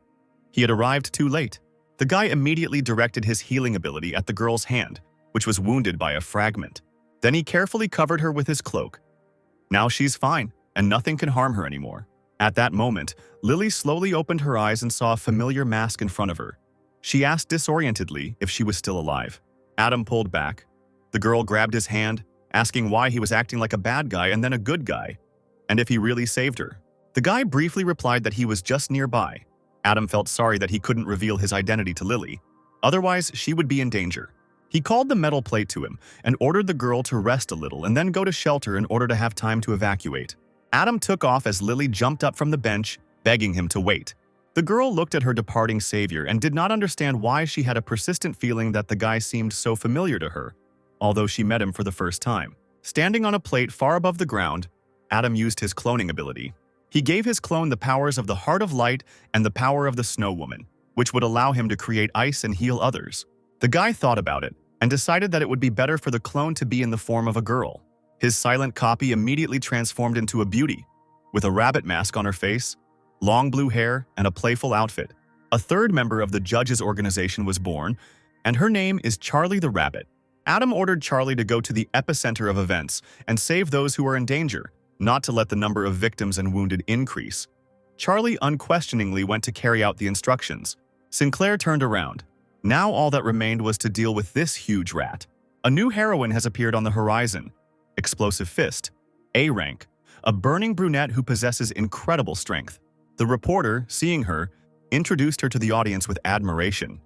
He had arrived too late. The guy immediately directed his healing ability at the girl's hand, which was wounded by a fragment. Then he carefully covered her with his cloak. Now she's fine, and nothing can harm her anymore. At that moment, Lily slowly opened her eyes and saw a familiar mask in front of her. She asked disorientedly if she was still alive. Adam pulled back. The girl grabbed his hand, asking why he was acting like a bad guy and then a good guy, and if he really saved her. The guy briefly replied that he was just nearby. Adam felt sorry that he couldn't reveal his identity to Lily. Otherwise, she would be in danger. He called the metal plate to him and ordered the girl to rest a little and then go to shelter in order to have time to evacuate. Adam took off as Lily jumped up from the bench, begging him to wait. The girl looked at her departing savior and did not understand why she had a persistent feeling that the guy seemed so familiar to her, although she met him for the first time. Standing on a plate far above the ground, Adam used his cloning ability. He gave his clone the powers of the Heart of Light and the power of the Snow Woman, which would allow him to create ice and heal others. The guy thought about it and decided that it would be better for the clone to be in the form of a girl. His silent copy immediately transformed into a beauty, with a rabbit mask on her face, long blue hair, and a playful outfit. A third member of the judges' organization was born, and her name is Charlie the Rabbit. Adam ordered Charlie to go to the epicenter of events and save those who are in danger, not to let the number of victims and wounded increase. Charlie unquestioningly went to carry out the instructions. Sinclair turned around. Now all that remained was to deal with this huge rat. A new heroine has appeared on the horizon. Explosive Fist, A rank, a burning brunette who possesses incredible strength. The reporter, seeing her, introduced her to the audience with admiration.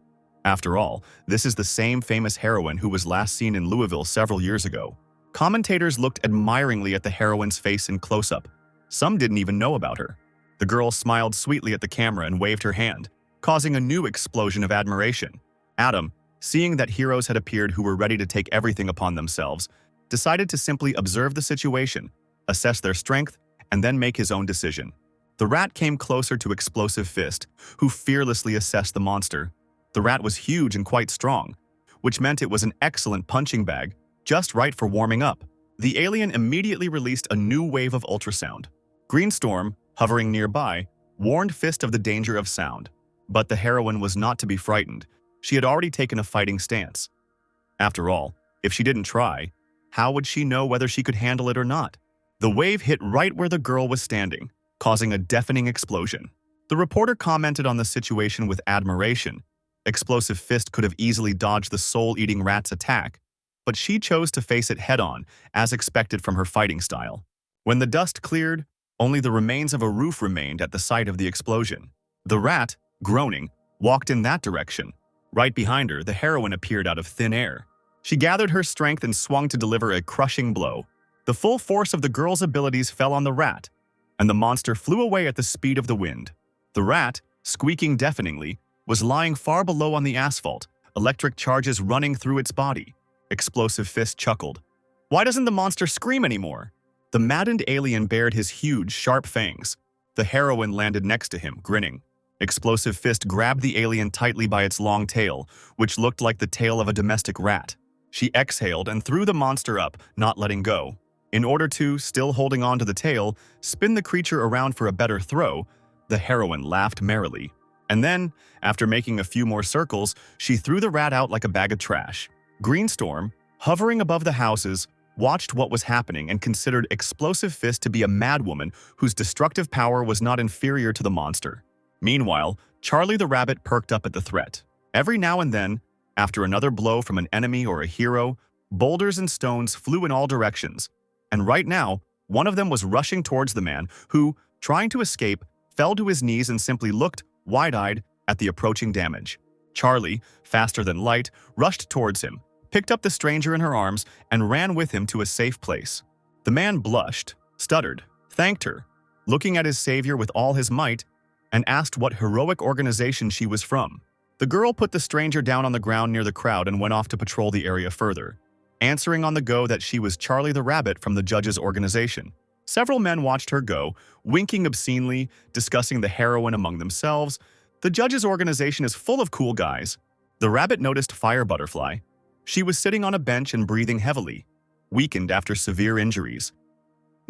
After all, this is the same famous heroine who was last seen in Louisville several years ago. Commentators looked admiringly at the heroine's face in close-up. Some didn't even know about her. The girl smiled sweetly at the camera and waved her hand, causing a new explosion of admiration. Adam, seeing that heroes had appeared who were ready to take everything upon themselves, decided to simply observe the situation, assess their strength, and then make his own decision. The rat came closer to Explosive Fist, who fearlessly assessed the monster. The rat was huge and quite strong, which meant it was an excellent punching bag, just right for warming up. The alien immediately released a new wave of ultrasound. Greenstorm, hovering nearby, warned Fist of the danger of sound. But the heroine was not to be frightened. She had already taken a fighting stance. After all, if she didn't try, how would she know whether she could handle it or not? The wave hit right where the girl was standing, causing a deafening explosion. The reporter commented on the situation with admiration. Explosive Fist could have easily dodged the soul-eating rat's attack, but she chose to face it head-on, as expected from her fighting style. When the dust cleared, only the remains of a roof remained at the site of the explosion. The rat, groaning, walked in that direction. Right behind her, the heroine appeared out of thin air. She gathered her strength and swung to deliver a crushing blow. The full force of the girl's abilities fell on the rat, and the monster flew away at the speed of the wind. The rat, squeaking deafeningly, was lying far below on the asphalt, electric charges running through its body. Explosive Fist chuckled. Why doesn't the monster scream anymore? The maddened alien bared his huge, sharp fangs. The heroine landed next to him, grinning. Explosive Fist grabbed the alien tightly by its long tail, which looked like the tail of a domestic rat. She exhaled and threw the monster up, not letting go. In order to, still holding on to the tail, spin the creature around for a better throw, the heroine laughed merrily. And then, after making a few more circles, she threw the rat out like a bag of trash. Greenstorm, hovering above the houses, watched what was happening and considered Explosive Fist to be a madwoman whose destructive power was not inferior to the monster. Meanwhile, Charlie the Rabbit perked up at the threat. Every now and then, after another blow from an enemy or a hero, boulders and stones flew in all directions. And right now, one of them was rushing towards the man who, trying to escape, fell to his knees and simply looked, wide-eyed, at the approaching damage. Charlie, faster than light, rushed towards him, picked up the stranger in her arms, and ran with him to a safe place. The man blushed, stuttered, thanked her, looking at his savior with all his might, and asked what heroic organization she was from. The girl put the stranger down on the ground near the crowd and went off to patrol the area further, answering on the go that she was Charlie the Rabbit from the judge's organization. Several men watched her go, winking obscenely, discussing the heroine among themselves. The judges' organization is full of cool guys. The rabbit noticed Fire Butterfly. She was sitting on a bench and breathing heavily, weakened after severe injuries.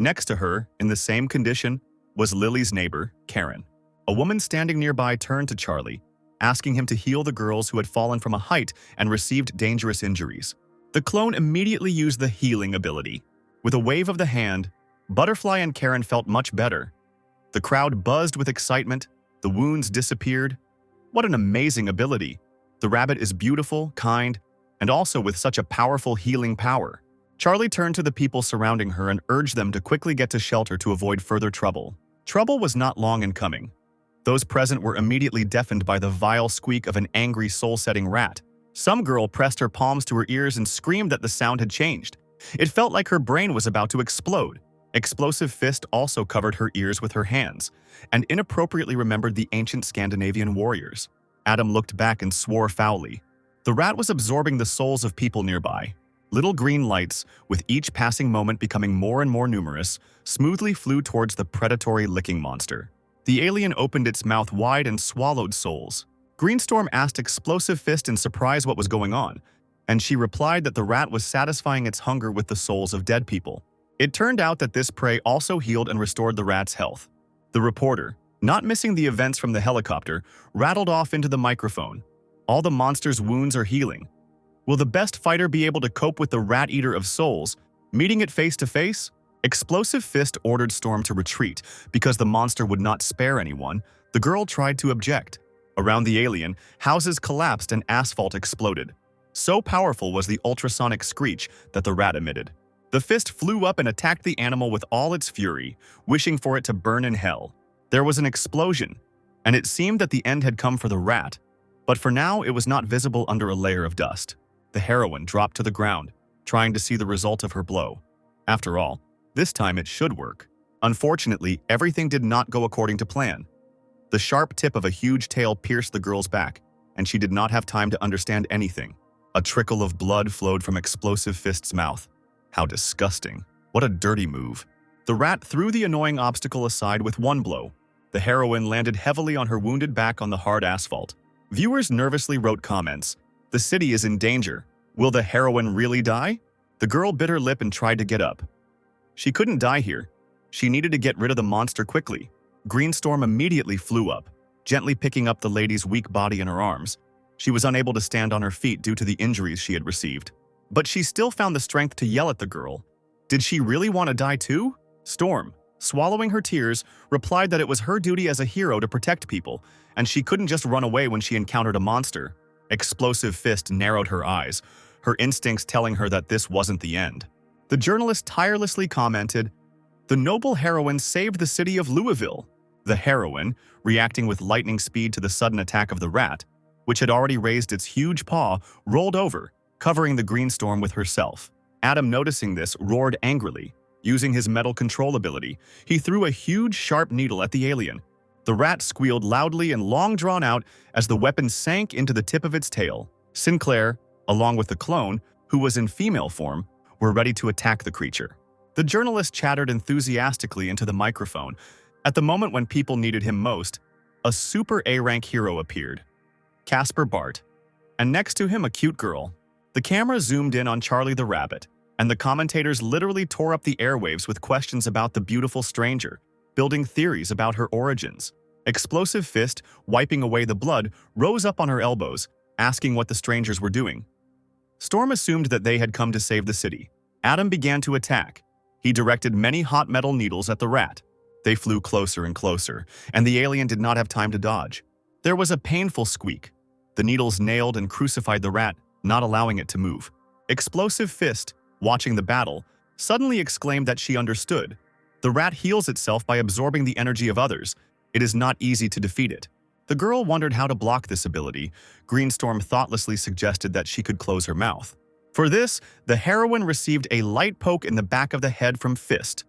Next to her, in the same condition, was Lily's neighbor, Karen. A woman standing nearby turned to Charlie, asking him to heal the girls who had fallen from a height and received dangerous injuries. The clone immediately used the healing ability. With a wave of the hand, Butterfly and Karen felt much better. The crowd buzzed with excitement. The wounds disappeared. What an amazing ability! The rabbit is beautiful, kind, and also with such a powerful healing power. Charlie turned to the people surrounding her and urged them to quickly get to shelter to avoid further trouble. Trouble was not long in coming. Those present were immediately deafened by the vile squeak of an angry soul-setting rat. Some girl pressed her palms to her ears and screamed that the sound had changed. It felt like her brain was about to explode. Explosive Fist also covered her ears with her hands and inappropriately remembered the ancient Scandinavian warriors. Adam looked back and swore foully. The rat was absorbing the souls of people nearby. Little green lights, with each passing moment becoming more and more numerous, smoothly flew towards the predatory licking monster. The alien opened its mouth wide and swallowed souls. Greenstorm asked Explosive Fist in surprise what was going on, and she replied that the rat was satisfying its hunger with the souls of dead people. It turned out that this prey also healed and restored the rat's health. The reporter, not missing the events from the helicopter, rattled off into the microphone. All the monster's wounds are healing. Will the best fighter be able to cope with the rat eater of souls, meeting it face to face? Explosive Fist ordered Storm to retreat because the monster would not spare anyone. The girl tried to object. Around the alien, houses collapsed and asphalt exploded. So powerful was the ultrasonic screech that the rat emitted. The fist flew up and attacked the animal with all its fury, wishing for it to burn in hell. There was an explosion, and it seemed that the end had come for the rat, but for now it was not visible under a layer of dust. The heroine dropped to the ground, trying to see the result of her blow. After all, this time it should work. Unfortunately, everything did not go according to plan. The sharp tip of a huge tail pierced the girl's back, and she did not have time to understand anything. A trickle of blood flowed from Explosive Fist's mouth. How disgusting. What a dirty move. The rat threw the annoying obstacle aside with one blow. The heroine landed heavily on her wounded back on the hard asphalt. Viewers nervously wrote comments. The city is in danger. Will the heroine really die? The girl bit her lip and tried to get up. She couldn't die here. She needed to get rid of the monster quickly. Greenstorm immediately flew up, gently picking up the lady's weak body in her arms. She was unable to stand on her feet due to the injuries she had received. But she still found the strength to yell at the girl. Did she really want to die too? Storm, swallowing her tears, replied that it was her duty as a hero to protect people, and she couldn't just run away when she encountered a monster. Explosive Fist narrowed her eyes, her instincts telling her that this wasn't the end. The journalist tirelessly commented, "The noble heroine saved the city of Louisville." The heroine, reacting with lightning speed to the sudden attack of the rat, which had already raised its huge paw, rolled over, covering the Greenstorm with herself. Adam, noticing this, roared angrily. Using his metal control ability, he threw a huge, sharp needle at the alien. The rat squealed loudly and long drawn out as the weapon sank into the tip of its tail. Sinclair, along with the clone, who was in female form, were ready to attack the creature. The journalist chattered enthusiastically into the microphone. At the moment when people needed him most, a super A-rank hero appeared, Casper Bart, and next to him a cute girl. The camera zoomed in on Charlie the rabbit, and the commentators literally tore up the airwaves with questions about the beautiful stranger, building theories about her origins. Explosive Fist, wiping away the blood, rose up on her elbows, asking what the strangers were doing. Storm assumed that they had come to save the city. Adam began to attack. He directed many hot metal needles at the rat. They flew closer and closer, and the alien did not have time to dodge. There was a painful squeak. The needles nailed and crucified the rat, not allowing it to move. Explosive Fist, watching the battle, suddenly exclaimed that she understood. The rat heals itself by absorbing the energy of others. It is not easy to defeat it. The girl wondered how to block this ability. Greenstorm thoughtlessly suggested that she could close her mouth. For this, the heroine received a light poke in the back of the head from Fist.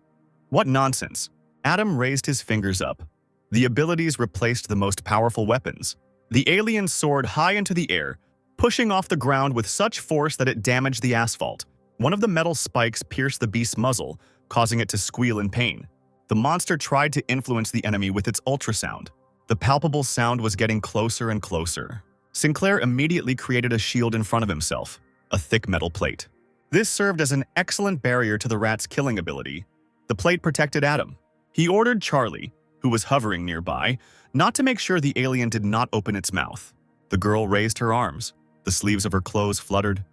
What nonsense. Adam raised his fingers up. The abilities replaced the most powerful weapons. The alien soared high into the air, pushing off the ground with such force that it damaged the asphalt. One of the metal spikes pierced the beast's muzzle, causing it to squeal in pain. The monster tried to influence the enemy with its ultrasound. The palpable sound was getting closer and closer. Sinclair immediately created a shield in front of himself, a thick metal plate. This served as an excellent barrier to the rat's killing ability. The plate protected Adam. He ordered Charlie, who was hovering nearby, not to make sure the alien did not open its mouth. The girl raised her arms, the sleeves of her clothes fluttered,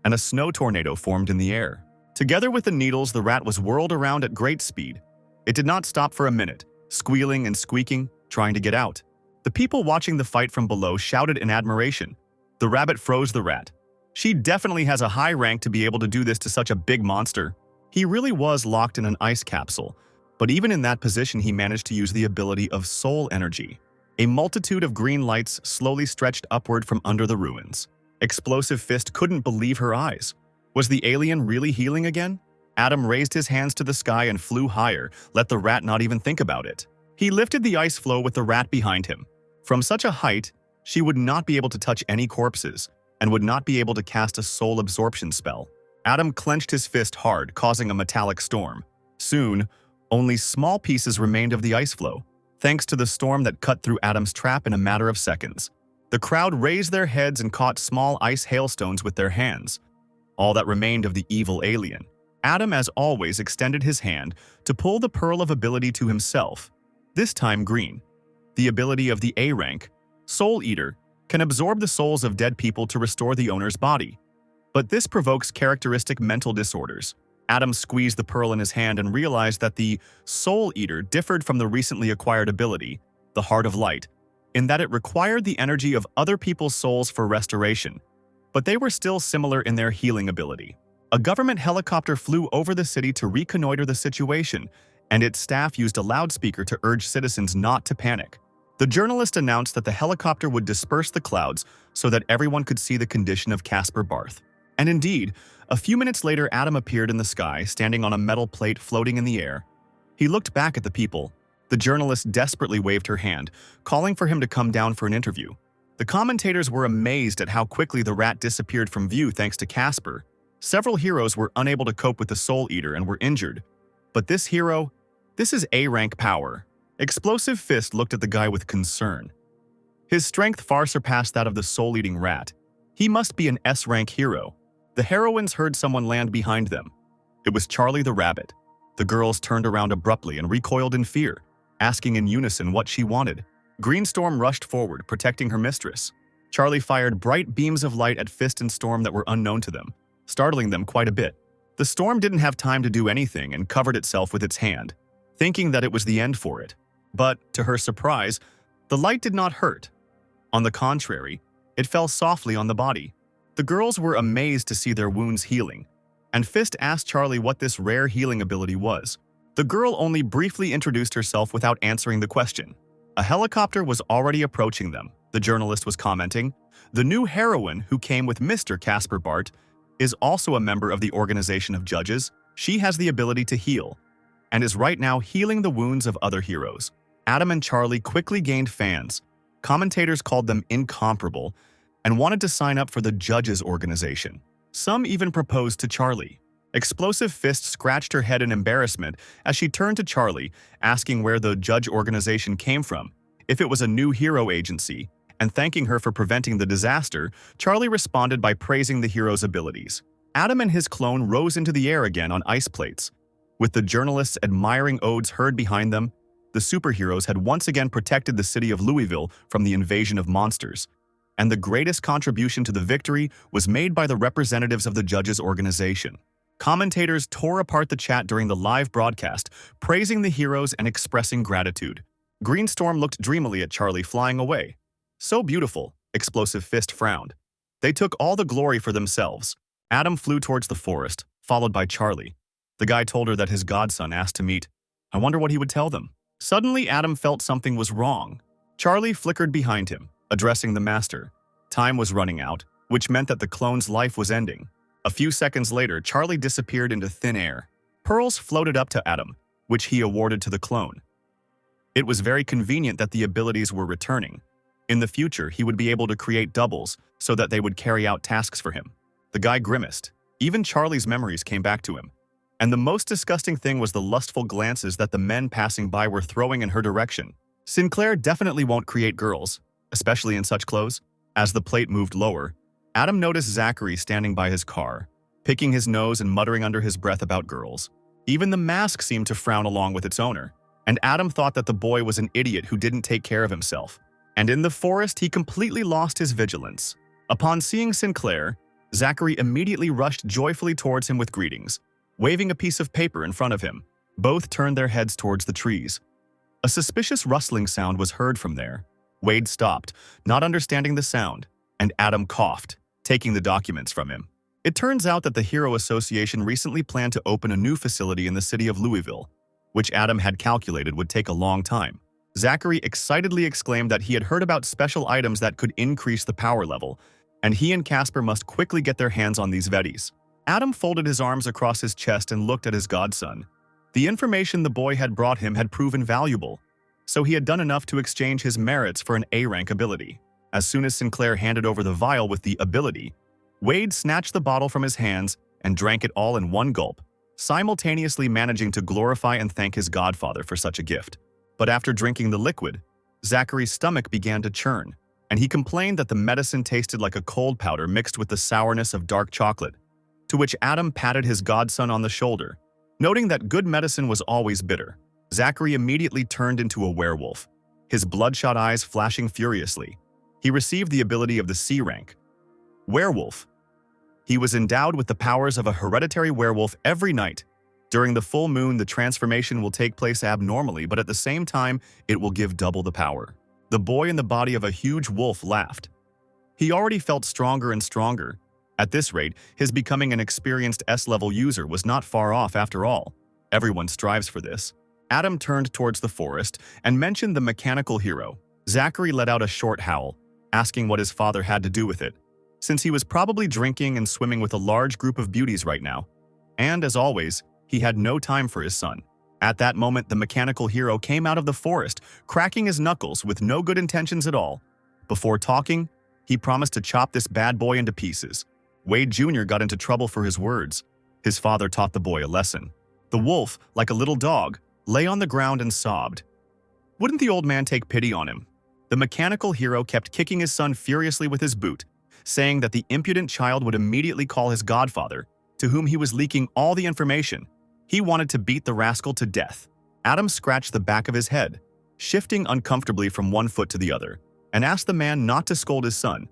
and a snow tornado formed in the air. Together with the needles, the rat was whirled around at great speed. It did not stop for a minute, squealing and squeaking, trying to get out. The people watching the fight from below shouted in admiration. The rabbit froze the rat. She definitely has a high rank to be able to do this to such a big monster. He really was locked in an ice capsule, but even in that position he managed to use the ability of soul energy. A multitude of green lights slowly stretched upward from under the ruins. Explosive Fist couldn't believe her eyes. Was the alien really healing again? Adam raised his hands to the sky and flew higher, let the rat not even think about it. He lifted the ice floe with the rat behind him. From such a height, she would not be able to touch any corpses and would not be able to cast a soul absorption spell. Adam clenched his fist hard, causing a metallic storm. Soon, only small pieces remained of the ice floe, thanks to the storm that cut through Adam's trap in a matter of seconds. The crowd raised their heads and caught small ice hailstones with their hands, all that remained of the evil alien. Adam, as always, extended his hand to pull the pearl of ability to himself, this time green. The ability of the A rank, Soul Eater, can absorb the souls of dead people to restore the owner's body. But this provokes characteristic mental disorders. Adam squeezed the pearl in his hand and realized that the Soul Eater differed from the recently acquired ability, the Heart of Light, in that it required the energy of other people's souls for restoration, but they were still similar in their healing ability. A government helicopter flew over the city to reconnoiter the situation, and its staff used a loudspeaker to urge citizens not to panic. The journalist announced that the helicopter would disperse the clouds so that everyone could see the condition of Casper Barth. And indeed, a few minutes later, Adam appeared in the sky, standing on a metal plate floating in the air. He looked back at the people. The journalist desperately waved her hand, calling for him to come down for an interview. The commentators were amazed at how quickly the rat disappeared from view thanks to Casper. Several heroes were unable to cope with the Soul Eater and were injured. But this hero, this is A-rank power. Explosive Fist looked at the guy with concern. His strength far surpassed that of the soul-eating rat. He must be an S-rank hero. The heroines heard someone land behind them. It was Charlie the rabbit. The girls turned around abruptly and recoiled in fear, asking in unison what she wanted. Greenstorm rushed forward, protecting her mistress. Charlie fired bright beams of light at Fist and Storm that were unknown to them, startling them quite a bit. The Storm didn't have time to do anything and covered itself with its hand, thinking that it was the end for it. But, to her surprise, the light did not hurt. On the contrary, it fell softly on the body. The girls were amazed to see their wounds healing, and Fist asked Charlie what this rare healing ability was. The girl only briefly introduced herself without answering the question. A helicopter was already approaching them, the journalist was commenting. The new heroine, who came with Mr. Casper Bart, is also a member of the organization of judges. She has the ability to heal, and is right now healing the wounds of other heroes. Adam and Charlie quickly gained fans. Commentators called them incomparable and wanted to sign up for the judges organization. Some even proposed to Charlie. Explosive Fist scratched her head in embarrassment as she turned to Charlie, asking where the judge organization came from, if it was a new hero agency, and thanking her for preventing the disaster. Charlie responded by praising the hero's abilities. Adam and his clone rose into the air again on ice plates. With the journalists' admiring odes heard behind them, the superheroes had once again protected the city of Louisville from the invasion of monsters. And the greatest contribution to the victory was made by the representatives of the judges' organization. Commentators tore apart the chat during the live broadcast, praising the heroes and expressing gratitude. Greenstorm looked dreamily at Charlie flying away. So beautiful, Explosive Fist frowned. They took all the glory for themselves. Adam flew towards the forest, followed by Charlie. The guy told her that his godson asked to meet. I wonder what he would tell them. Suddenly, Adam felt something was wrong. Charlie flickered behind him, addressing the master. Time was running out, which meant that the clone's life was ending. A few seconds later, Charlie disappeared into thin air. Pearls floated up to Adam, which he awarded to the clone. It was very convenient that the abilities were returning. In the future, he would be able to create doubles so that they would carry out tasks for him. The guy grimaced. Even Charlie's memories came back to him. And the most disgusting thing was the lustful glances that the men passing by were throwing in her direction. Sinclair definitely won't create girls, especially in such clothes. As the plate moved lower, Adam noticed Zachary standing by his car, picking his nose and muttering under his breath about girls. Even the mask seemed to frown along with its owner, and Adam thought that the boy was an idiot who didn't take care of himself. And in the forest, he completely lost his vigilance. Upon seeing Sinclair, Zachary immediately rushed joyfully towards him with greetings, waving a piece of paper in front of him. Both turned their heads towards the trees. A suspicious rustling sound was heard from there. Wade stopped, not understanding the sound, and Adam coughed, taking the documents from him. It turns out that the Hero Association recently planned to open a new facility in the city of Louisville, which Adam had calculated would take a long time. Zachary excitedly exclaimed that he had heard about special items that could increase the power level, and he and Casper must quickly get their hands on these Veddies. Adam folded his arms across his chest and looked at his godson. The information the boy had brought him had proven valuable, so he had done enough to exchange his merits for an A-rank ability. As soon as Sinclair handed over the vial with the ability, Wade snatched the bottle from his hands and drank it all in one gulp, simultaneously managing to glorify and thank his godfather for such a gift. But after drinking the liquid, Zachary's stomach began to churn, and he complained that the medicine tasted like a cold powder mixed with the sourness of dark chocolate, to which Adam patted his godson on the shoulder. Noting that good medicine was always bitter, Zachary immediately turned into a werewolf, his bloodshot eyes flashing furiously. He received the ability of the C rank, Werewolf. He was endowed with the powers of a hereditary werewolf every night. During the full moon, the transformation will take place abnormally, but at the same time, it will give double the power. The boy in the body of a huge wolf laughed. He already felt stronger and stronger. At this rate, his becoming an experienced S-level user was not far off after all. Everyone strives for this. Adam turned towards the forest and mentioned the mechanical hero. Zachary let out a short howl, asking what his father had to do with it, since he was probably drinking and swimming with a large group of beauties right now. And, as always, he had no time for his son. At that moment, the mechanical hero came out of the forest, cracking his knuckles with no good intentions at all. Before talking, he promised to chop this bad boy into pieces. Wade Jr. got into trouble for his words. His father taught the boy a lesson. The wolf, like a little dog, lay on the ground and sobbed. Wouldn't the old man take pity on him? The mechanical hero kept kicking his son furiously with his boot, saying that the impudent child would immediately call his godfather, to whom he was leaking all the information. He wanted to beat the rascal to death. Adam scratched the back of his head, shifting uncomfortably from one foot to the other, and asked the man not to scold his son,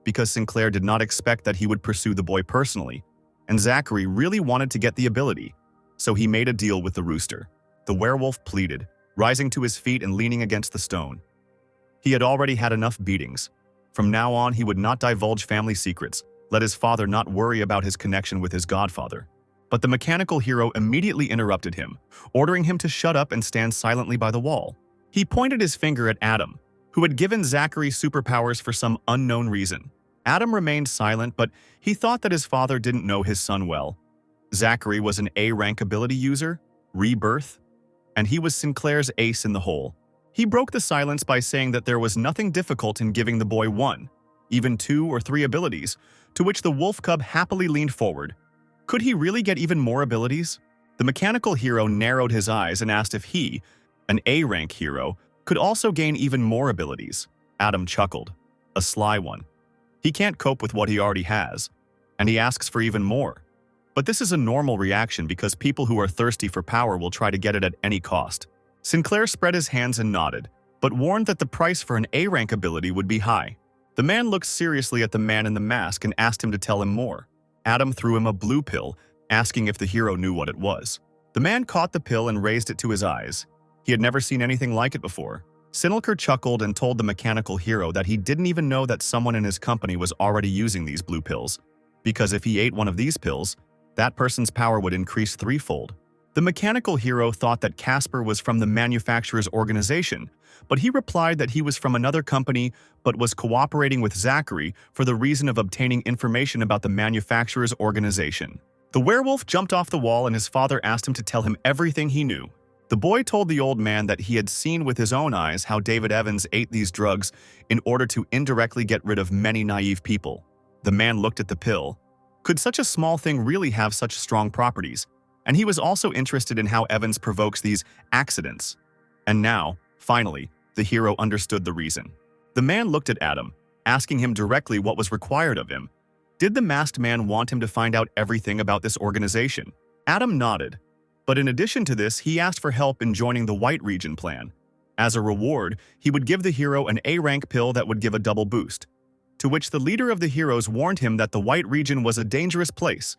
because Sinclair did not expect that he would pursue the boy personally, and Zachary really wanted to get the ability, so he made a deal with the rooster. The werewolf pleaded, rising to his feet and leaning against the stone. He had already had enough beatings. From now on, he would not divulge family secrets, let his father not worry about his connection with his godfather. But the mechanical hero immediately interrupted him, ordering him to shut up and stand silently by the wall. He pointed his finger at Adam, who had given Zachary superpowers for some unknown reason. Adam remained silent, but he thought that his father didn't know his son well. Zachary was an A-rank ability user, Rebirth, and he was Sinclair's ace in the hole. He broke the silence by saying that there was nothing difficult in giving the boy one, even 2 or 3 abilities, to which the wolf cub happily leaned forward. Could he really get even more abilities? The mechanical hero narrowed his eyes and asked if he, an A-rank hero, could also gain even more abilities. Adam chuckled. A sly one. He can't cope with what he already has, and he asks for even more. But this is a normal reaction because people who are thirsty for power will try to get it at any cost. Sinclair spread his hands and nodded, but warned that the price for an A-rank ability would be high. The man looked seriously at the man in the mask and asked him to tell him more. Adam threw him a blue pill, asking if the hero knew what it was. The man caught the pill and raised it to his eyes. He had never seen anything like it before. Sinilker chuckled and told the mechanical hero that he didn't even know that someone in his company was already using these blue pills, because if he ate one of these pills, that person's power would increase 3-fold. The mechanical hero thought that Casper was from the manufacturer's organization, but he replied that he was from another company but was cooperating with Zachary for the reason of obtaining information about the manufacturer's organization. The werewolf jumped off the wall and his father asked him to tell him everything he knew. The boy told the old man that he had seen with his own eyes how David Evans ate these drugs in order to indirectly get rid of many naive people. The man looked at the pill. Could such a small thing really have such strong properties? and he was also interested in how Evans provokes these accidents. And now, finally, the hero understood the reason. The man looked at Adam, asking him directly what was required of him. Did the masked man want him to find out everything about this organization? Adam nodded, but in addition to this, he asked for help in joining the White Region plan. As a reward, he would give the hero an A-rank pill that would give a double boost, to which the leader of the heroes warned him that the White Region was a dangerous place.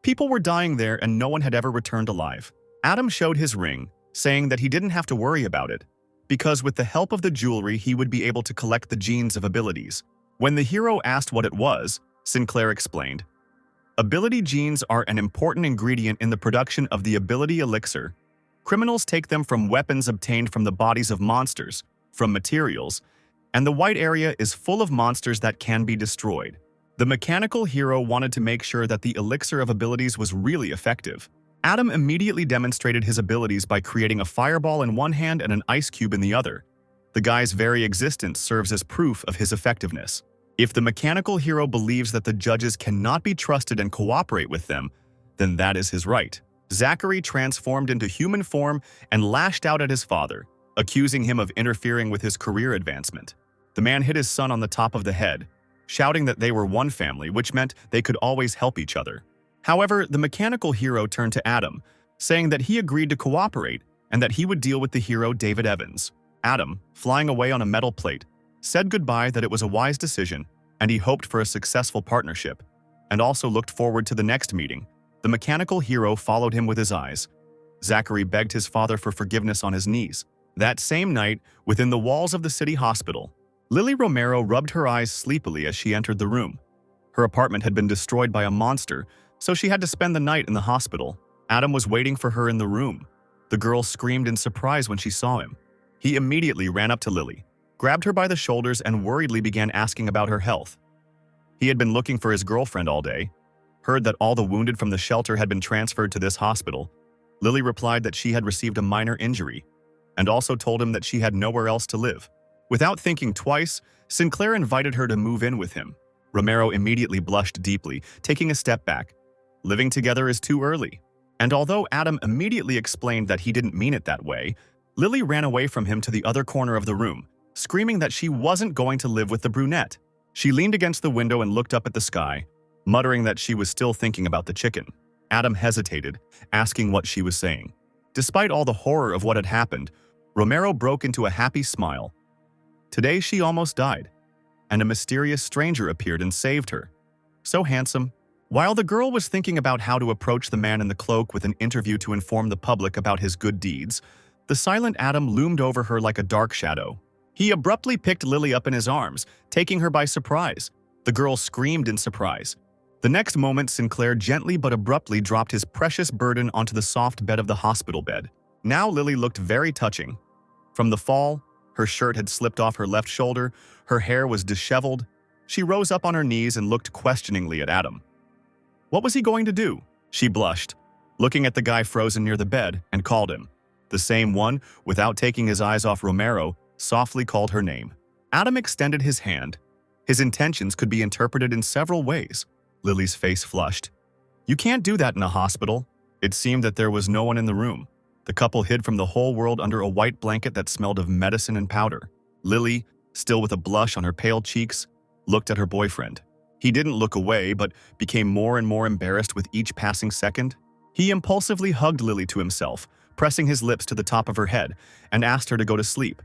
People were dying there and no one had ever returned alive. Adam showed his ring, saying that he didn't have to worry about it, because with the help of the jewelry he would be able to collect the genes of abilities. When the hero asked what it was, Sinclair explained, "Ability genes are an important ingredient in the production of the ability elixir. Criminals take them from weapons obtained from the bodies of monsters, from materials, and the white area is full of monsters that can be destroyed." The mechanical hero wanted to make sure that the elixir of abilities was really effective. Adam immediately demonstrated his abilities by creating a fireball in one hand and an ice cube in the other. The guy's very existence serves as proof of his effectiveness. If the mechanical hero believes that the judges cannot be trusted and cooperate with them, then that is his right. Zachary transformed into human form and lashed out at his father, accusing him of interfering with his career advancement. The man hit his son on the top of the head, shouting that they were one family, which meant they could always help each other. However, the mechanical hero turned to Adam, saying that he agreed to cooperate and that he would deal with the hero David Evans. Adam, flying away on a metal plate, said goodbye, that it was a wise decision, and he hoped for a successful partnership, and also looked forward to the next meeting. The mechanical hero followed him with his eyes. Zachary begged his father for forgiveness on his knees. That same night, within the walls of the city hospital, Lily Romero rubbed her eyes sleepily as she entered the room. Her apartment had been destroyed by a monster, so she had to spend the night in the hospital. Adam was waiting for her in the room. The girl screamed in surprise when she saw him. He immediately ran up to Lily, grabbed her by the shoulders, and worriedly began asking about her health. He had been looking for his girlfriend all day, heard that all the wounded from the shelter had been transferred to this hospital. Lily replied that she had received a minor injury, and also told him that she had nowhere else to live. Without thinking twice, Sinclair invited her to move in with him. Romero immediately blushed deeply, taking a step back. Living together is too early. And although Adam immediately explained that he didn't mean it that way, Lily ran away from him to the other corner of the room, screaming that she wasn't going to live with the brunette. She leaned against the window and looked up at the sky, muttering that she was still thinking about the chicken. Adam hesitated, asking what she was saying. Despite all the horror of what had happened, Romero broke into a happy smile. Today she almost died, and a mysterious stranger appeared and saved her. So handsome. While the girl was thinking about how to approach the man in the cloak with an interview to inform the public about his good deeds, the silent Adam loomed over her like a dark shadow. He abruptly picked Lily up in his arms, taking her by surprise. The girl screamed in surprise. The next moment, Sinclair gently but abruptly dropped his precious burden onto the soft bed of the hospital bed. Now Lily looked very touching. From the fall, her shirt had slipped off her left shoulder, her hair was disheveled. She rose up on her knees and looked questioningly at Adam. What was he going to do? She blushed, looking at the guy frozen near the bed, and called him. The same one, without taking his eyes off Romero, softly called her name. Adam extended his hand. His intentions could be interpreted in several ways. Lily's face flushed. You can't do that in a hospital. It seemed that there was no one in the room. The couple hid from the whole world under a white blanket that smelled of medicine and powder. Lily, still with a blush on her pale cheeks, looked at her boyfriend. He didn't look away, but became more and more embarrassed with each passing second. He impulsively hugged Lily to himself, pressing his lips to the top of her head, and asked her to go to sleep.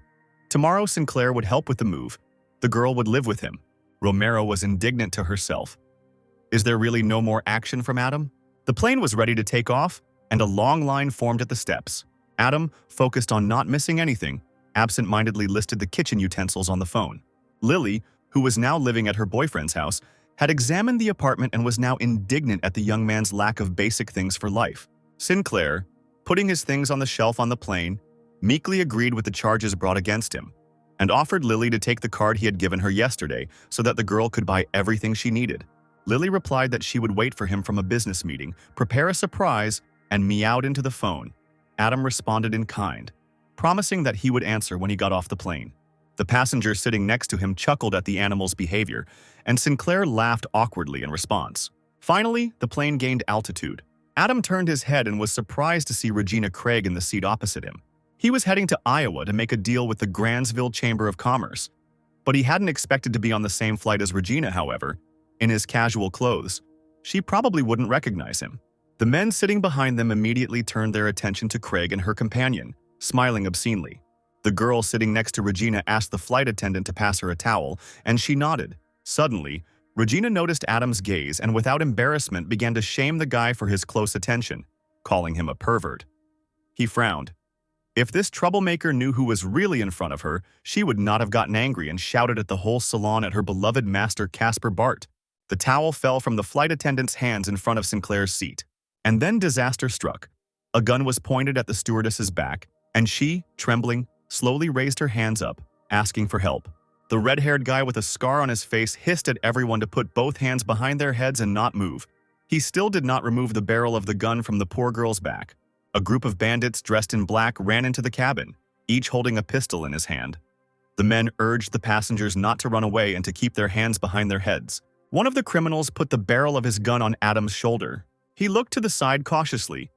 Tomorrow Sinclair would help with the move. The girl would live with him. Romero was indignant to herself. Is there really no more action from Adam? The plane was ready to take off, and a long line formed at the steps. Adam, focused on not missing anything, absent-mindedly listed the kitchen utensils on the phone. Lily, who was now living at her boyfriend's house, had examined the apartment and was now indignant at the young man's lack of basic things for life. Sinclair, putting his things on the shelf on the plane, meekly agreed with the charges brought against him, and offered Lily to take the card he had given her yesterday so that the girl could buy everything she needed. Lily replied that she would wait for him from a business meeting, prepare a surprise, and meowed into the phone. Adam responded in kind, promising that he would answer when he got off the plane. The passenger sitting next to him chuckled at the animal's behavior, and Sinclair laughed awkwardly in response. Finally, the plane gained altitude. Adam turned his head and was surprised to see Regina Craig in the seat opposite him. He was heading to Iowa to make a deal with the Grantsville Chamber of Commerce, but he hadn't expected to be on the same flight as Regina, however. In his casual clothes, she probably wouldn't recognize him. The men sitting behind them immediately turned their attention to Craig and her companion, smiling obscenely. The girl sitting next to Regina asked the flight attendant to pass her a towel, and she nodded. Suddenly, Regina noticed Adam's gaze and without embarrassment began to shame the guy for his close attention, calling him a pervert. He frowned. If this troublemaker knew who was really in front of her, she would not have gotten angry and shouted at the whole salon at her beloved master Casper Bart. The towel fell from the flight attendant's hands in front of Sinclair's seat. And then disaster struck. A gun was pointed at the stewardess's back, and she, trembling, slowly raised her hands up, asking for help. The red-haired guy with a scar on his face hissed at everyone to put both hands behind their heads and not move. He still did not remove the barrel of the gun from the poor girl's back. A group of bandits dressed in black ran into the cabin, each holding a pistol in his hand. The men urged the passengers not to run away and to keep their hands behind their heads. One of the criminals put the barrel of his gun on Adam's shoulder. He looked to the side cautiously.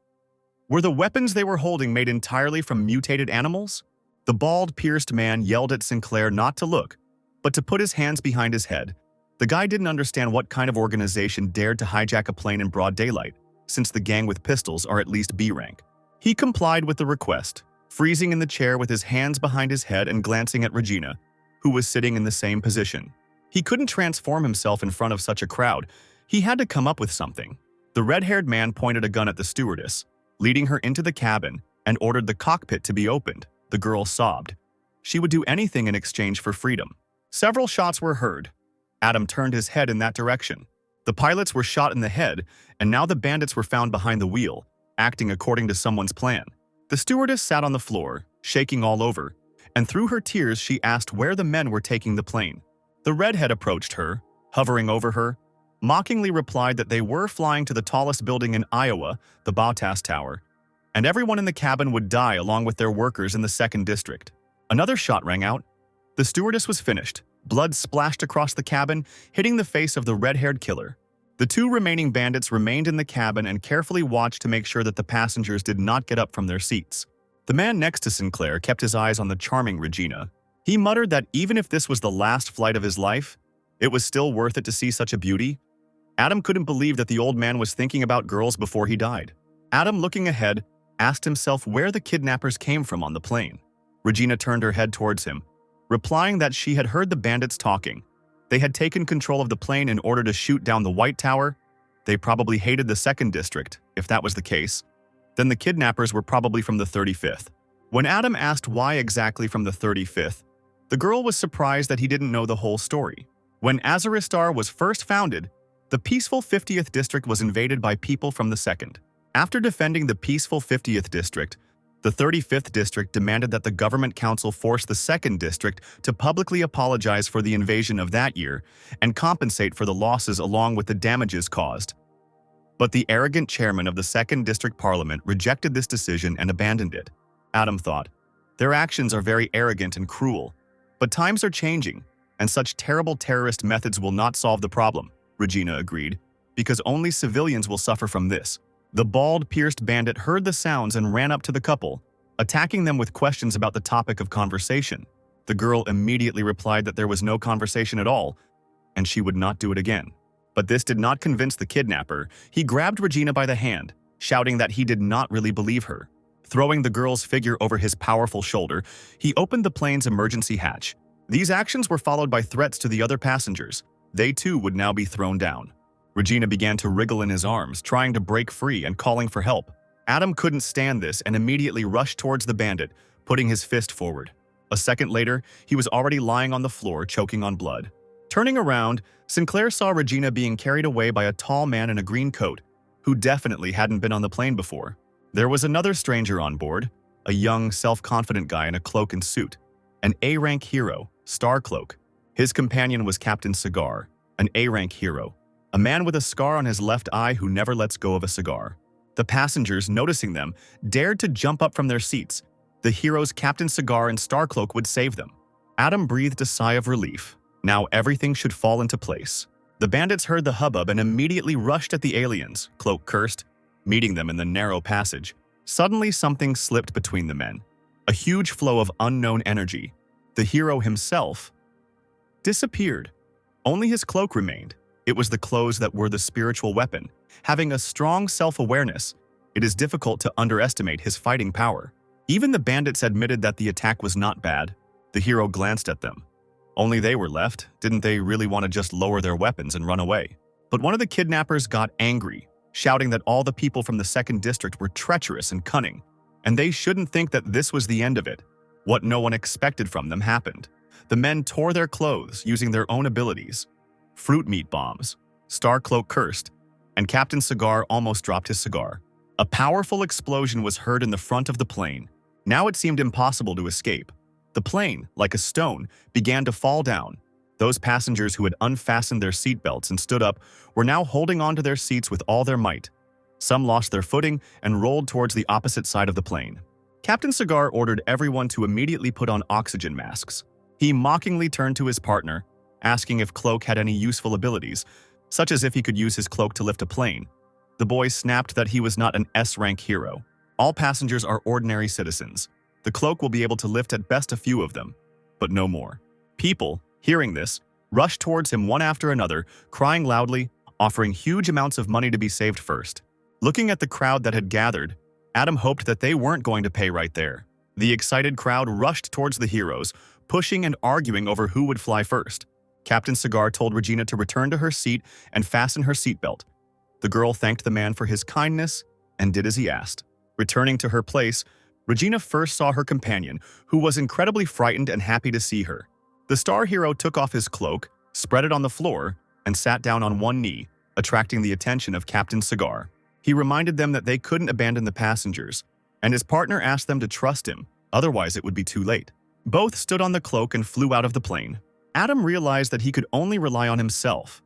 Were the weapons they were holding made entirely from mutated animals? The bald, pierced man yelled at Sinclair not to look, but to put his hands behind his head. The guy didn't understand what kind of organization dared to hijack a plane in broad daylight, since the gang with pistols are at least B rank. He complied with the request, freezing in the chair with his hands behind his head and glancing at Regina, who was sitting in the same position. He couldn't transform himself in front of such a crowd. He had to come up with something. The red-haired man pointed a gun at the stewardess, leading her into the cabin, and ordered the cockpit to be opened. The girl sobbed. She would do anything in exchange for freedom. Several shots were heard. Adam turned his head in that direction. The pilots were shot in the head, and now the bandits were found behind the wheel, acting according to someone's plan. The stewardess sat on the floor, shaking all over, and through her tears she asked where the men were taking the plane. The redhead approached her, hovering over her, mockingly replied that they were flying to the tallest building in Iowa, the Bautas Tower, and everyone in the cabin would die along with their workers in the 2nd District. Another shot rang out. The stewardess was finished. Blood splashed across the cabin, hitting the face of the red-haired killer. The 2 remaining bandits remained in the cabin and carefully watched to make sure that the passengers did not get up from their seats. The man next to Sinclair kept his eyes on the charming Regina. He muttered that even if this was the last flight of his life, it was still worth it to see such a beauty. Adam couldn't believe that the old man was thinking about girls before he died. Adam, looking ahead, asked himself where the kidnappers came from on the plane. Regina turned her head towards him, replying that she had heard the bandits talking. They had taken control of the plane in order to shoot down the White Tower. They probably hated the 2nd District, if that was the case. Then the kidnappers were probably from the 35th. When Adam asked why exactly from the 35th, the girl was surprised that he didn't know the whole story. When Azuristar was first founded, the peaceful 50th District was invaded by people from the 2nd. After defending the peaceful 50th District, the 35th District demanded that the government council force the 2nd District to publicly apologize for the invasion of that year and compensate for the losses along with the damages caused. But the arrogant chairman of the 2nd District Parliament rejected this decision and abandoned it. Adam thought, their actions are very arrogant and cruel, but times are changing, and such terrible terrorist methods will not solve the problem, Regina agreed, because only civilians will suffer from this. The bald, pierced bandit heard the sounds and ran up to the couple, attacking them with questions about the topic of conversation. The girl immediately replied that there was no conversation at all, and she would not do it again. But this did not convince the kidnapper. He grabbed Regina by the hand, shouting that he did not really believe her. Throwing the girl's figure over his powerful shoulder, he opened the plane's emergency hatch. These actions were followed by threats to the other passengers. They too would now be thrown down. Regina began to wriggle in his arms, trying to break free and calling for help. Adam couldn't stand this and immediately rushed towards the bandit, putting his fist forward. A second later, he was already lying on the floor, choking on blood. Turning around, Sinclair saw Regina being carried away by a tall man in a green coat, who definitely hadn't been on the plane before. There was another stranger on board, a young, self-confident guy in a cloak and suit, an A-rank hero, Starcloak. His companion was Captain Cigar, an A-rank hero, a man with a scar on his left eye who never lets go of a cigar. The passengers, noticing them, dared to jump up from their seats. The heroes Captain Cigar and Starcloak would save them. Adam breathed a sigh of relief. Now everything should fall into place. The bandits heard the hubbub and immediately rushed at the aliens, Cloak cursed. meeting them in the narrow passage. Suddenly, something slipped between the men. A huge flow of unknown energy. The hero himself disappeared. Only his cloak remained. It was the clothes that were the spiritual weapon. Having a strong self-awareness, it is difficult to underestimate his fighting power. Even the bandits admitted that the attack was not bad. The hero glanced at them. Only they were left. Didn't they really want to just lower their weapons and run away? But one of the kidnappers got angry, shouting that all the people from the second district were treacherous and cunning, and they shouldn't think that this was the end of it. What no one expected from them happened. The men tore their clothes using their own abilities. Fruit meat bombs. Starcloak cursed, and Captain Cigar almost dropped his cigar. A powerful explosion was heard in the front of the plane. Now it seemed impossible to escape. The plane, like a stone, began to fall down. Those passengers who had unfastened their seatbelts and stood up were now holding onto their seats with all their might. Some lost their footing and rolled towards the opposite side of the plane. Captain Cigar ordered everyone to immediately put on oxygen masks. He mockingly turned to his partner, asking if Cloak had any useful abilities, such as if he could use his cloak to lift a plane. The boy snapped that he was not an S-rank hero. All passengers are ordinary citizens. The cloak will be able to lift at best a few of them, but no more. People, hearing this, rushed towards him one after another, crying loudly, offering huge amounts of money to be saved first. Looking at the crowd that had gathered, Adam hoped that they weren't going to pay right there. The excited crowd rushed towards the heroes, pushing and arguing over who would fly first. Captain Cigar told Regina to return to her seat and fasten her seatbelt. The girl thanked the man for his kindness and did as he asked. Returning to her place, Regina first saw her companion, who was incredibly frightened and happy to see her. The star hero took off his cloak, spread it on the floor, and sat down on one knee, attracting the attention of Captain Cigar. He reminded them that they couldn't abandon the passengers, and his partner asked them to trust him, otherwise it would be too late. Both stood on the cloak and flew out of the plane. Adam realized that he could only rely on himself.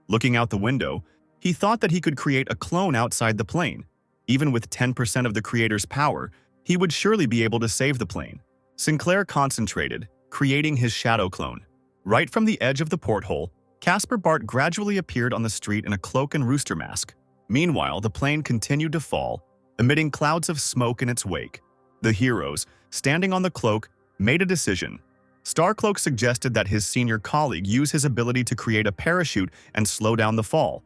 Looking out the window, he thought that he could create a clone outside the plane. Even with 10% of the creator's power, he would surely be able to save the plane. Sinclair concentrated, creating his shadow clone. Right from the edge of the porthole, Casper Bart gradually appeared on the street in a cloak and rooster mask. Meanwhile, the plane continued to fall, emitting clouds of smoke in its wake. The heroes, standing on the cloak, made a decision. Starcloak suggested that his senior colleague use his ability to create a parachute and slow down the fall.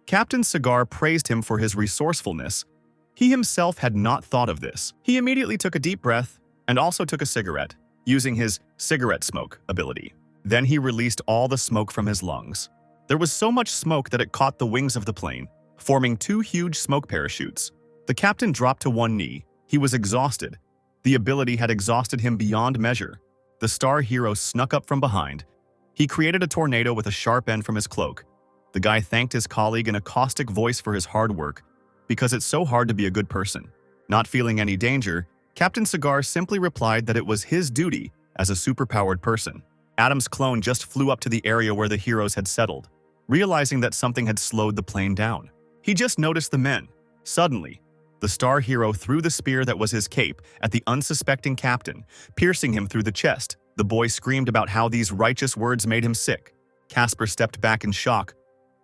Captain Cigar praised him for his resourcefulness. He himself had not thought of this. He immediately took a deep breath and also took a cigarette, using his cigarette smoke ability. Then he released all the smoke from his lungs. There was so much smoke that it caught the wings of the plane, forming two huge smoke parachutes. The captain dropped to one knee. He was exhausted. The ability had exhausted him beyond measure. The star hero snuck up from behind. He created a tornado with a sharp end from his cloak. The guy thanked his colleague in a caustic voice for his hard work, because it's so hard to be a good person. Not feeling any danger, Captain Cigar simply replied that it was his duty as a superpowered person. Adam's clone just flew up to the area where the heroes had settled, realizing that something had slowed the plane down. He just noticed the men. Suddenly, the star hero threw the spear that was his cape at the unsuspecting captain, piercing him through the chest. The boy screamed about how these righteous words made him sick. Casper stepped back in shock.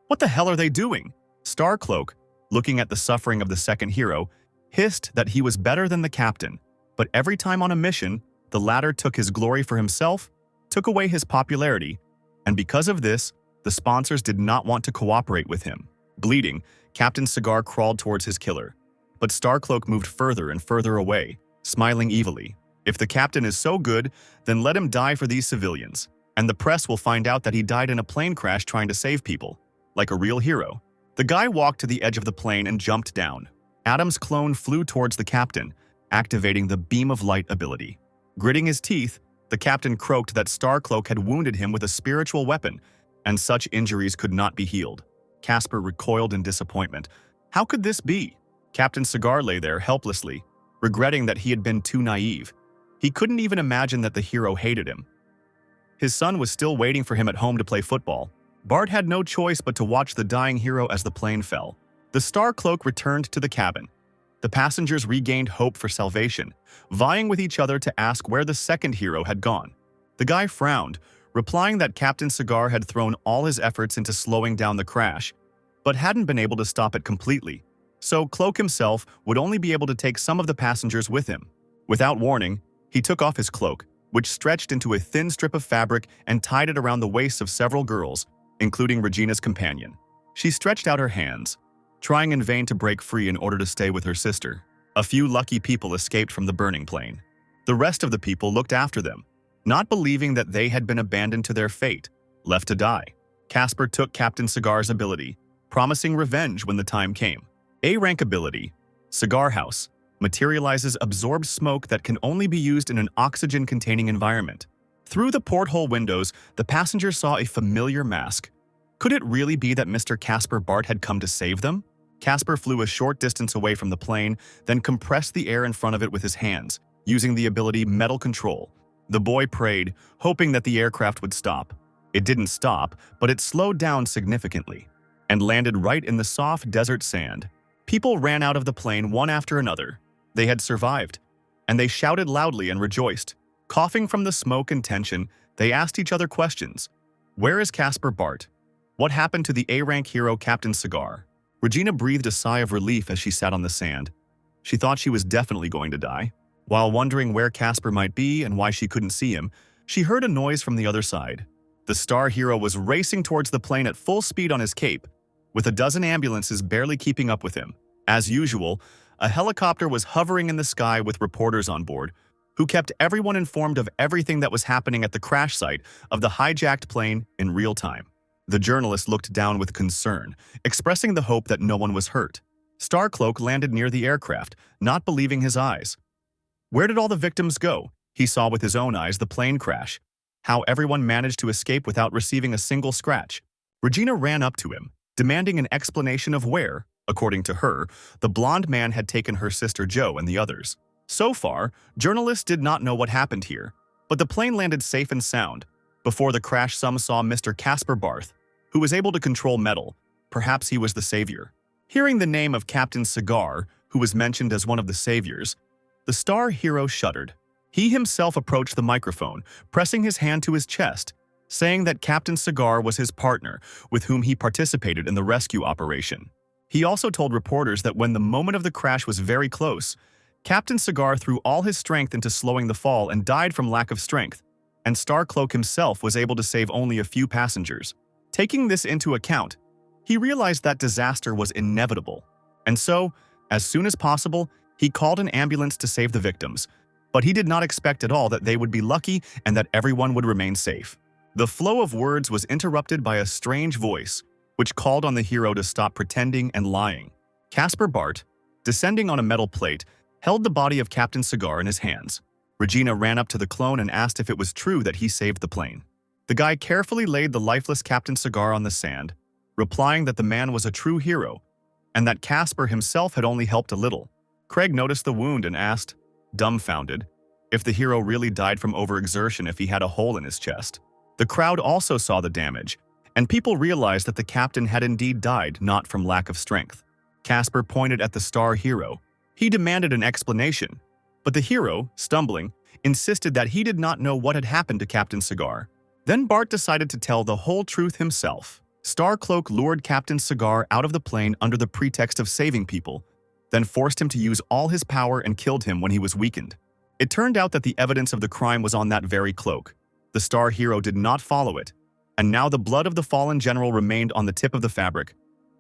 What the hell are they doing? Starcloak, looking at the suffering of the second hero, hissed that he was better than the captain, but every time on a mission, the latter took his glory for himself, took away his popularity, and because of this, the sponsors did not want to cooperate with him. Bleeding, Captain Cigar crawled towards his killer, but Starcloak moved further and further away, smiling evilly. If the captain is so good, then let him die for these civilians, and the press will find out that he died in a plane crash trying to save people, like a real hero. The guy walked to the edge of the plane and jumped down. Adam's clone flew towards the captain, activating the Beam of Light ability. Gritting his teeth, the captain croaked that Starcloak had wounded him with a spiritual weapon, and such injuries could not be healed. Casper recoiled in disappointment. How could this be? Captain Cigar lay there helplessly, regretting that he had been too naive. He couldn't even imagine that the hero hated him. His son was still waiting for him at home to play football. Bart had no choice but to watch the dying hero as the plane fell. The Starcloak returned to the cabin. The passengers regained hope for salvation, vying with each other to ask where the second hero had gone. The guy frowned, replying that Captain Cigar had thrown all his efforts into slowing down the crash, but hadn't been able to stop it completely. so Cloak himself would only be able to take some of the passengers with him. Without warning, he took off his cloak, which stretched into a thin strip of fabric and tied it around the waists of several girls, including Regina's companion. She stretched out her hands, trying in vain to break free in order to stay with her sister. A few lucky people escaped from the burning plane. The rest of the people looked after them, not believing that they had been abandoned to their fate, left to die. Casper took Captain Cigar's ability, promising revenge when the time came. A-rank ability, Cigar House, materializes absorbed smoke that can only be used in an oxygen-containing environment. Through the porthole windows, the passengers saw a familiar mask. Could it really be that Mr. Casper Bart had come to save them? Casper flew a short distance away from the plane, then compressed the air in front of it with his hands, using the ability Metal Control. The boy prayed, hoping that the aircraft would stop. It didn't stop, but it slowed down significantly and landed right in the soft desert sand. People ran out of the plane one after another. They had survived, and they shouted loudly and rejoiced. Coughing from the smoke and tension, they asked each other questions. Where is Casper Bart? What happened to the A-rank hero Captain Cigar? Regina breathed a sigh of relief as she sat on the sand. She thought she was definitely going to die. While wondering where Casper might be and why she couldn't see him, she heard a noise from the other side. The star hero was racing towards the plane at full speed on his cape, with a dozen ambulances barely keeping up with him. As usual, a helicopter was hovering in the sky with reporters on board, who kept everyone informed of everything that was happening at the crash site of the hijacked plane in real time. The journalist looked down with concern, expressing the hope that no one was hurt. Starcloak landed near the aircraft, not believing his eyes. Where did all the victims go? He saw with his own eyes the plane crash, how everyone managed to escape without receiving a single scratch. Regina ran up to him, demanding an explanation of where, according to her, the blonde man had taken her sister Jo and the others. So far, journalists did not know what happened here, but the plane landed safe and sound. Before the crash, some saw Mr. Casper Barth, who was able to control metal. Perhaps he was the savior. Hearing the name of Captain Cigar, who was mentioned as one of the saviors, the star hero shuddered. He himself approached the microphone, pressing his hand to his chest, saying that Captain Cigar was his partner, with whom he participated in the rescue operation. He also told reporters that when the moment of the crash was very close, Captain Cigar threw all his strength into slowing the fall and died from lack of strength, and Starcloak himself was able to save only a few passengers. Taking this into account, he realized that disaster was inevitable, and so, as soon as possible, he called an ambulance to save the victims, but he did not expect at all that they would be lucky and that everyone would remain safe. The flow of words was interrupted by a strange voice, which called on the hero to stop pretending and lying. Casper Bart, descending on a metal plate, held the body of Captain Cigar in his hands. Regina ran up to the clone and asked if it was true that he saved the plane. The guy carefully laid the lifeless Captain Cigar on the sand, replying that the man was a true hero, and that Casper himself had only helped a little. Craig noticed the wound and asked, dumbfounded, if the hero really died from overexertion if he had a hole in his chest. The crowd also saw the damage, and people realized that the captain had indeed died not from lack of strength. Casper pointed at the star hero. He demanded an explanation, but the hero, stumbling, insisted that he did not know what had happened to Captain Cigar. Then Bart decided to tell the whole truth himself. Starcloak lured Captain Cigar out of the plane under the pretext of saving people, then forced him to use all his power and killed him when he was weakened. It turned out that the evidence of the crime was on that very cloak. The star hero did not follow it, and now the blood of the fallen general remained on the tip of the fabric.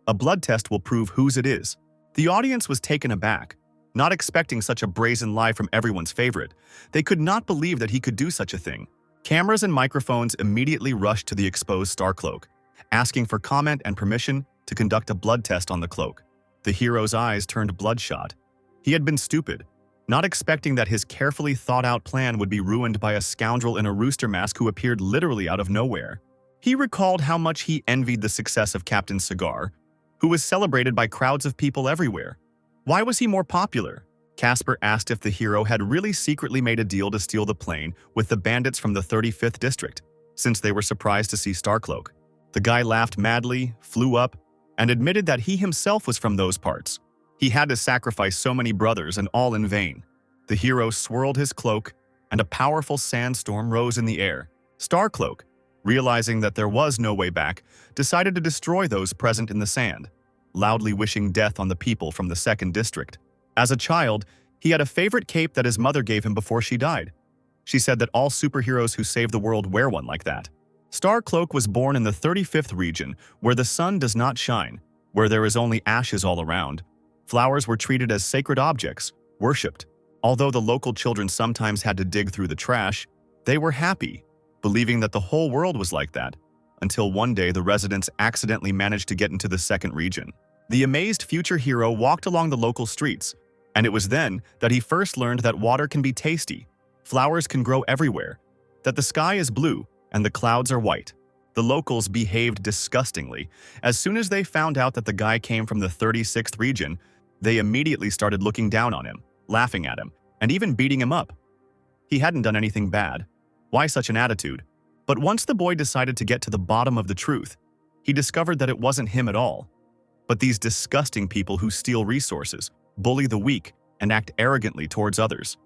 A blood test will prove whose it is. The audience was taken aback, not expecting such a brazen lie from everyone's favorite. They could not believe that he could do such a thing. Cameras and microphones immediately rushed to the exposed Starcloak, asking for comment and permission to conduct a blood test on the cloak. The hero's eyes turned bloodshot. He had been stupid, not expecting that his carefully thought-out plan would be ruined by a scoundrel in a rooster mask who appeared literally out of nowhere. He recalled how much he envied the success of Captain Cigar, who was celebrated by crowds of people everywhere. Why was he more popular? Casper asked if the hero had really secretly made a deal to steal the plane with the bandits from the 35th district, since they were surprised to see Starcloak. The guy laughed madly, flew up, and admitted that he himself was from those parts. He had to sacrifice so many brothers, and all in vain. The hero swirled his cloak, and a powerful sandstorm rose in the air. Starcloak, realizing that there was no way back, decided to destroy those present in the sand. loudly wishing death on the people from the second district. As a child, he had a favorite cape that his mother gave him before she died. She said that all superheroes who save the world wear one like that. Starcloak was born in the 35th region, where the sun does not shine, where there is only ashes all around. Flowers were treated as sacred objects, worshipped. Although the local children sometimes had to dig through the trash, they were happy, believing that the whole world was like that, until one day the residents accidentally managed to get into the second region. The amazed future hero walked along the local streets, and it was then that he first learned that water can be tasty, flowers can grow everywhere, that the sky is blue and the clouds are white. The locals behaved disgustingly. As soon as they found out that the guy came from the 36th region, they immediately started looking down on him, laughing at him, and even beating him up. He hadn't done anything bad. Why such an attitude? But once the boy decided to get to the bottom of the truth, he discovered that it wasn't him at all, but these disgusting people who steal resources, bully the weak, and act arrogantly towards others.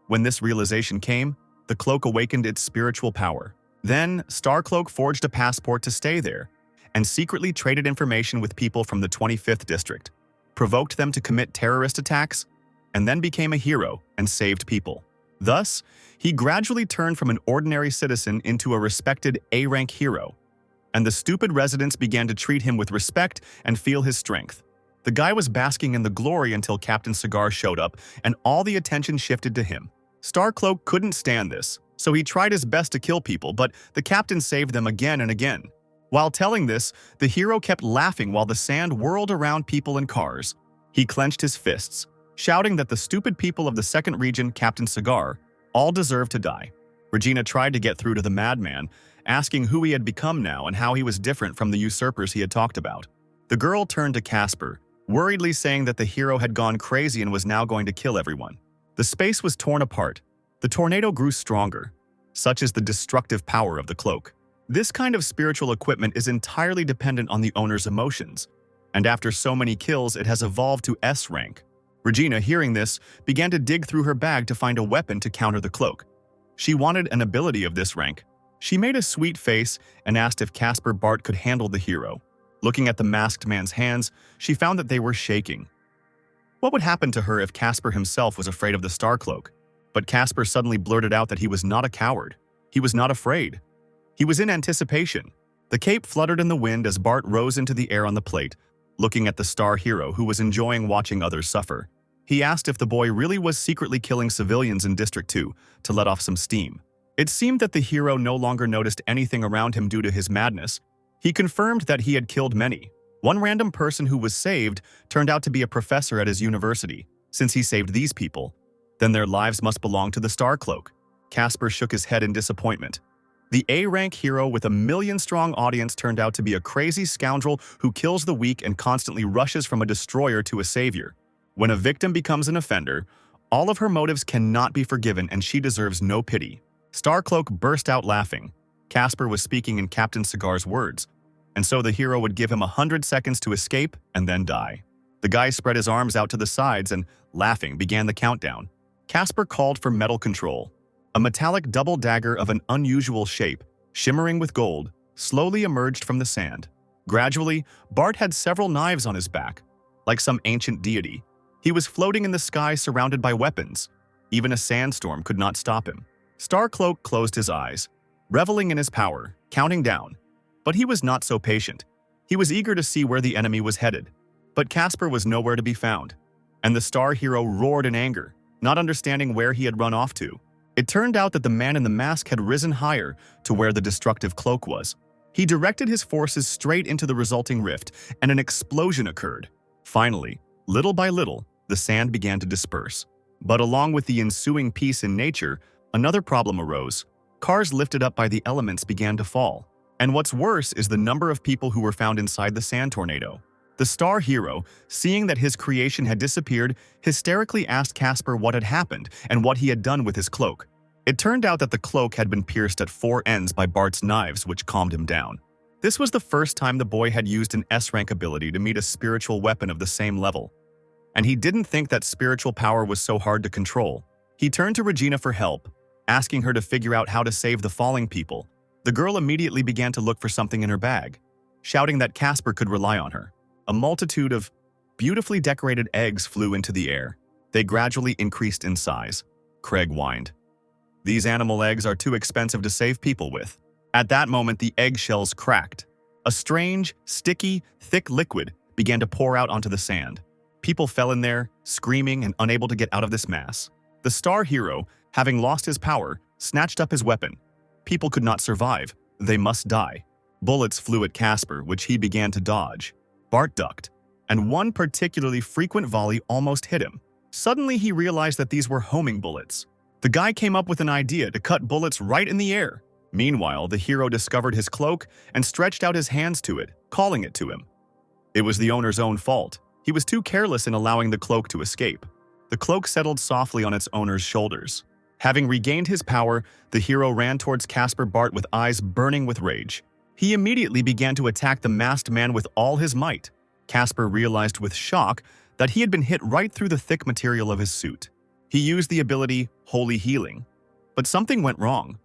When this realization came, the cloak awakened its spiritual power. Then, Starcloak forged a passport to stay there, and secretly traded information with people from the 25th district, provoked them to commit terrorist attacks, and then became a hero and saved people. Thus, he gradually turned from an ordinary citizen into a respected A-rank hero, and the stupid residents began to treat him with respect and feel his strength. The guy was basking in the glory until Captain Cigar showed up, and all the attention shifted to him. Starcloak couldn't stand this, so he tried his best to kill people, but the captain saved them again and again. While telling this, the hero kept laughing while the sand whirled around people and cars. He clenched his fists, shouting that the stupid people of the second region, Captain Cigar, all deserved to die. Regina tried to get through to the madman, asking who he had become now and how he was different from the usurpers he had talked about. The girl turned to Casper, worriedly saying that the hero had gone crazy and was now going to kill everyone. The space was torn apart. The tornado grew stronger. Such is the destructive power of the cloak. This kind of spiritual equipment is entirely dependent on the owner's emotions, and after so many kills, it has evolved to S rank. Regina, hearing this, began to dig through her bag to find a weapon to counter the cloak. She wanted an ability of this rank. She made a sweet face and asked if Casper Bart could handle the hero. Looking at the masked man's hands, she found that they were shaking. What would happen to her if Casper himself was afraid of the Starcloak? But Casper suddenly blurted out that he was not a coward. He was not afraid. He was in anticipation. The cape fluttered in the wind as Bart rose into the air on the plate, looking at the star hero who was enjoying watching others suffer. He asked if the boy really was secretly killing civilians in District 2 to let off some steam. It seemed that the hero no longer noticed anything around him due to his madness. He confirmed that he had killed many. One random person who was saved turned out to be a professor at his university. Since he saved these people, then their lives must belong to the Starcloak. Casper shook his head in disappointment. The A-rank hero with a million-strong audience turned out to be a crazy scoundrel who kills the weak and constantly rushes from a destroyer to a savior. When a victim becomes an offender, all of her motives cannot be forgiven and she deserves no pity. Starcloak burst out laughing. Casper was speaking in Captain Cigar's words, and so the hero would give him 100 seconds to escape and then die. The guy spread his arms out to the sides and, laughing, began the countdown. Casper called for metal control. A metallic double dagger of an unusual shape, shimmering with gold, slowly emerged from the sand. Gradually, Bart had several knives on his back, like some ancient deity. He was floating in the sky surrounded by weapons. Even a sandstorm could not stop him. Starcloak closed his eyes, reveling in his power, counting down. But he was not so patient. He was eager to see where the enemy was headed. But Casper was nowhere to be found, and the star hero roared in anger, not understanding where he had run off to. It turned out that the man in the mask had risen higher to where the destructive cloak was. He directed his forces straight into the resulting rift, and an explosion occurred. Finally, little by little, the sand began to disperse. But along with the ensuing peace in nature, another problem arose. Cars lifted up by the elements began to fall. And what's worse is the number of people who were found inside the sand tornado. The star hero, seeing that his creation had disappeared, hysterically asked Casper what had happened and what he had done with his cloak. It turned out that the cloak had been pierced at 4 ends by Bart's knives, which calmed him down. This was the first time the boy had used an S-rank ability to meet a spiritual weapon of the same level. And he didn't think that spiritual power was so hard to control. He turned to Regina for help, asking her to figure out how to save the falling people. The girl immediately began to look for something in her bag, shouting that Casper could rely on her. A multitude of beautifully decorated eggs flew into the air. They gradually increased in size. Craig whined. These animal eggs are too expensive to save people with. At that moment, the eggshells cracked. A strange, sticky, thick liquid began to pour out onto the sand. People fell in there, screaming and unable to get out of this mass. The star hero, having lost his power, snatched up his weapon. People could not survive. They must die. Bullets flew at Casper, which he began to dodge. Bart ducked, and one particularly frequent volley almost hit him. Suddenly, he realized that these were homing bullets. The guy came up with an idea to cut bullets right in the air. Meanwhile, the hero discovered his cloak and stretched out his hands to it, calling it to him. It was the owner's own fault. He was too careless in allowing the cloak to escape. The cloak settled softly on its owner's shoulders. Having regained his power, the hero ran towards Casper Bart with eyes burning with rage. He immediately began to attack the masked man with all his might. Casper realized with shock that he had been hit right through the thick material of his suit. He used the ability Holy Healing, but something went wrong.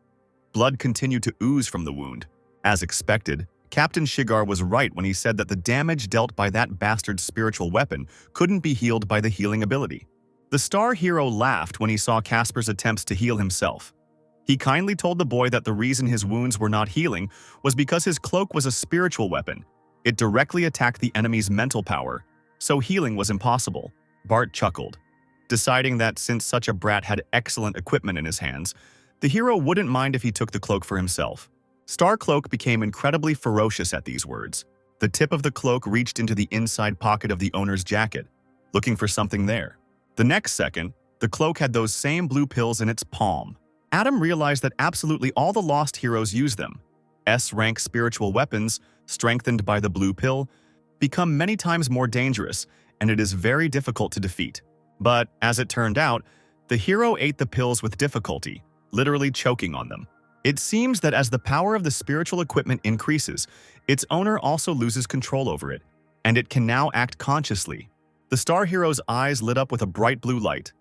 Blood continued to ooze from the wound. As expected, Captain Shigar was right when he said that the damage dealt by that bastard's spiritual weapon couldn't be healed by the healing ability. The star hero laughed when he saw Casper's attempts to heal himself. He kindly told the boy that the reason his wounds were not healing was because his cloak was a spiritual weapon. It directly attacked the enemy's mental power, so healing was impossible. Bart chuckled, deciding that since such a brat had excellent equipment in his hands, the hero wouldn't mind if he took the cloak for himself. Star Cloak became incredibly ferocious at these words. The tip of the cloak reached into the inside pocket of the owner's jacket, looking for something there. The next second, the cloak had those same blue pills in its palm. Adam realized that absolutely all the Lost heroes use them. S-rank spiritual weapons, strengthened by the blue pill, become many times more dangerous, and it is very difficult to defeat. But, as it turned out, the hero ate the pills with difficulty, literally choking on them. It seems that as the power of the spiritual equipment increases, its owner also loses control over it, and it can now act consciously. The star hero's eyes lit up with a bright blue light.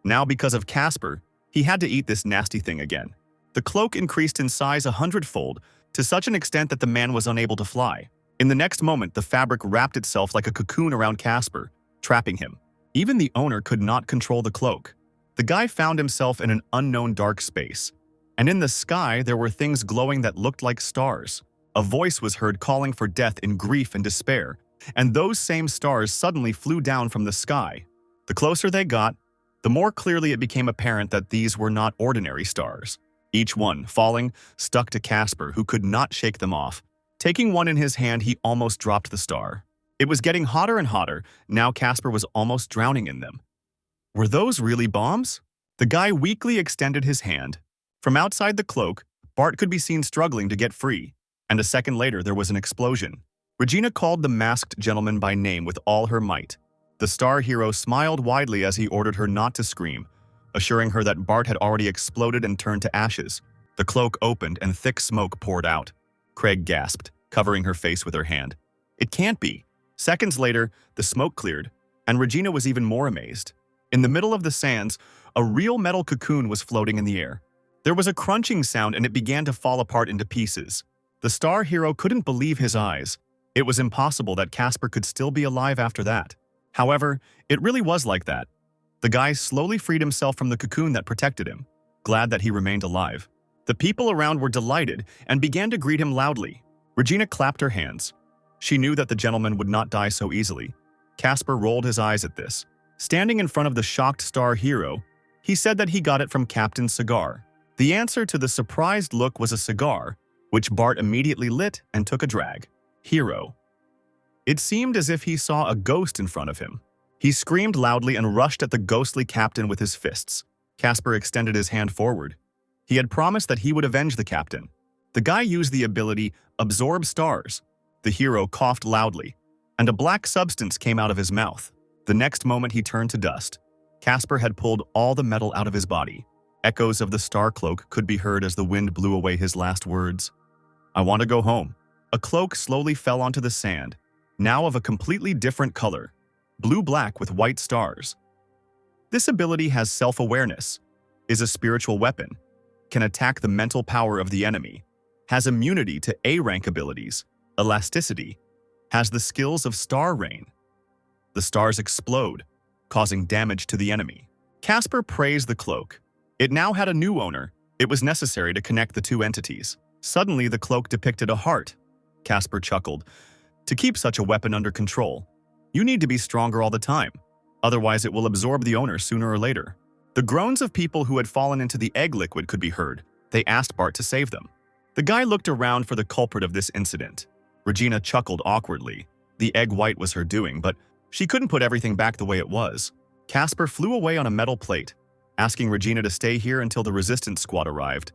Now, because of Casper, he had to eat this nasty thing again. The cloak increased in size 100-fold, to such an extent that the man was unable to fly. In the next moment, the fabric wrapped itself like a cocoon around Casper, trapping him. Even the owner could not control the cloak. The guy found himself in an unknown dark space, and in the sky there were things glowing that looked like stars. A voice was heard calling for death in grief and despair, and those same stars suddenly flew down from the sky. The closer they got, the more clearly it became apparent that these were not ordinary stars. Each one, falling, stuck to Casper, who could not shake them off. Taking one in his hand, he almost dropped the star. It was getting hotter and hotter. Now Casper was almost drowning in them. Were those really bombs? The guy weakly extended his hand. From outside the cloak, Bart could be seen struggling to get free, and a second later there was an explosion. Regina called the masked gentleman by name with all her might. The star hero smiled widely as he ordered her not to scream, assuring her that Bart had already exploded and turned to ashes. The cloak opened and thick smoke poured out. Craig gasped, covering her face with her hand. It can't be. Seconds later, the smoke cleared, and Regina was even more amazed. In the middle of the sands, a real metal cocoon was floating in the air. There was a crunching sound and it began to fall apart into pieces. The star hero couldn't believe his eyes. It was impossible that Casper could still be alive after that. However, it really was like that. The guy slowly freed himself from the cocoon that protected him, glad that he remained alive. The people around were delighted and began to greet him loudly. Regina clapped her hands. She knew that the gentleman would not die so easily. Casper rolled his eyes at this. Standing in front of the shocked star hero, he said that he got it from Captain's cigar. The answer to the surprised look was a cigar, which Bart immediately lit and took a drag. Hero. It seemed as if he saw a ghost in front of him. He screamed loudly and rushed at the ghostly captain with his fists. Casper extended his hand forward. He had promised that he would avenge the captain. The guy used the ability Absorb Stars. The hero coughed loudly, and a black substance came out of his mouth. The next moment he turned to dust. Casper had pulled all the metal out of his body. Echoes of the star cloak could be heard as the wind blew away his last words. I want to go home. A cloak slowly fell onto the sand, now of a completely different color, blue-black with white stars. This ability has self-awareness, is a spiritual weapon, can attack the mental power of the enemy, has immunity to A-rank abilities, elasticity, has the skills of Star Rain. The stars explode, causing damage to the enemy. Casper praised the cloak. It now had a new owner. It was necessary to connect the two entities. Suddenly, the cloak depicted a heart. Casper chuckled. To keep such a weapon under control, you need to be stronger all the time. Otherwise, it will absorb the owner sooner or later. The groans of people who had fallen into the egg liquid could be heard. They asked Bart to save them. The guy looked around for the culprit of this incident. Regina chuckled awkwardly. The egg white was her doing, but she couldn't put everything back the way it was. Casper flew away on a metal plate, asking Regina to stay here until the resistance squad arrived.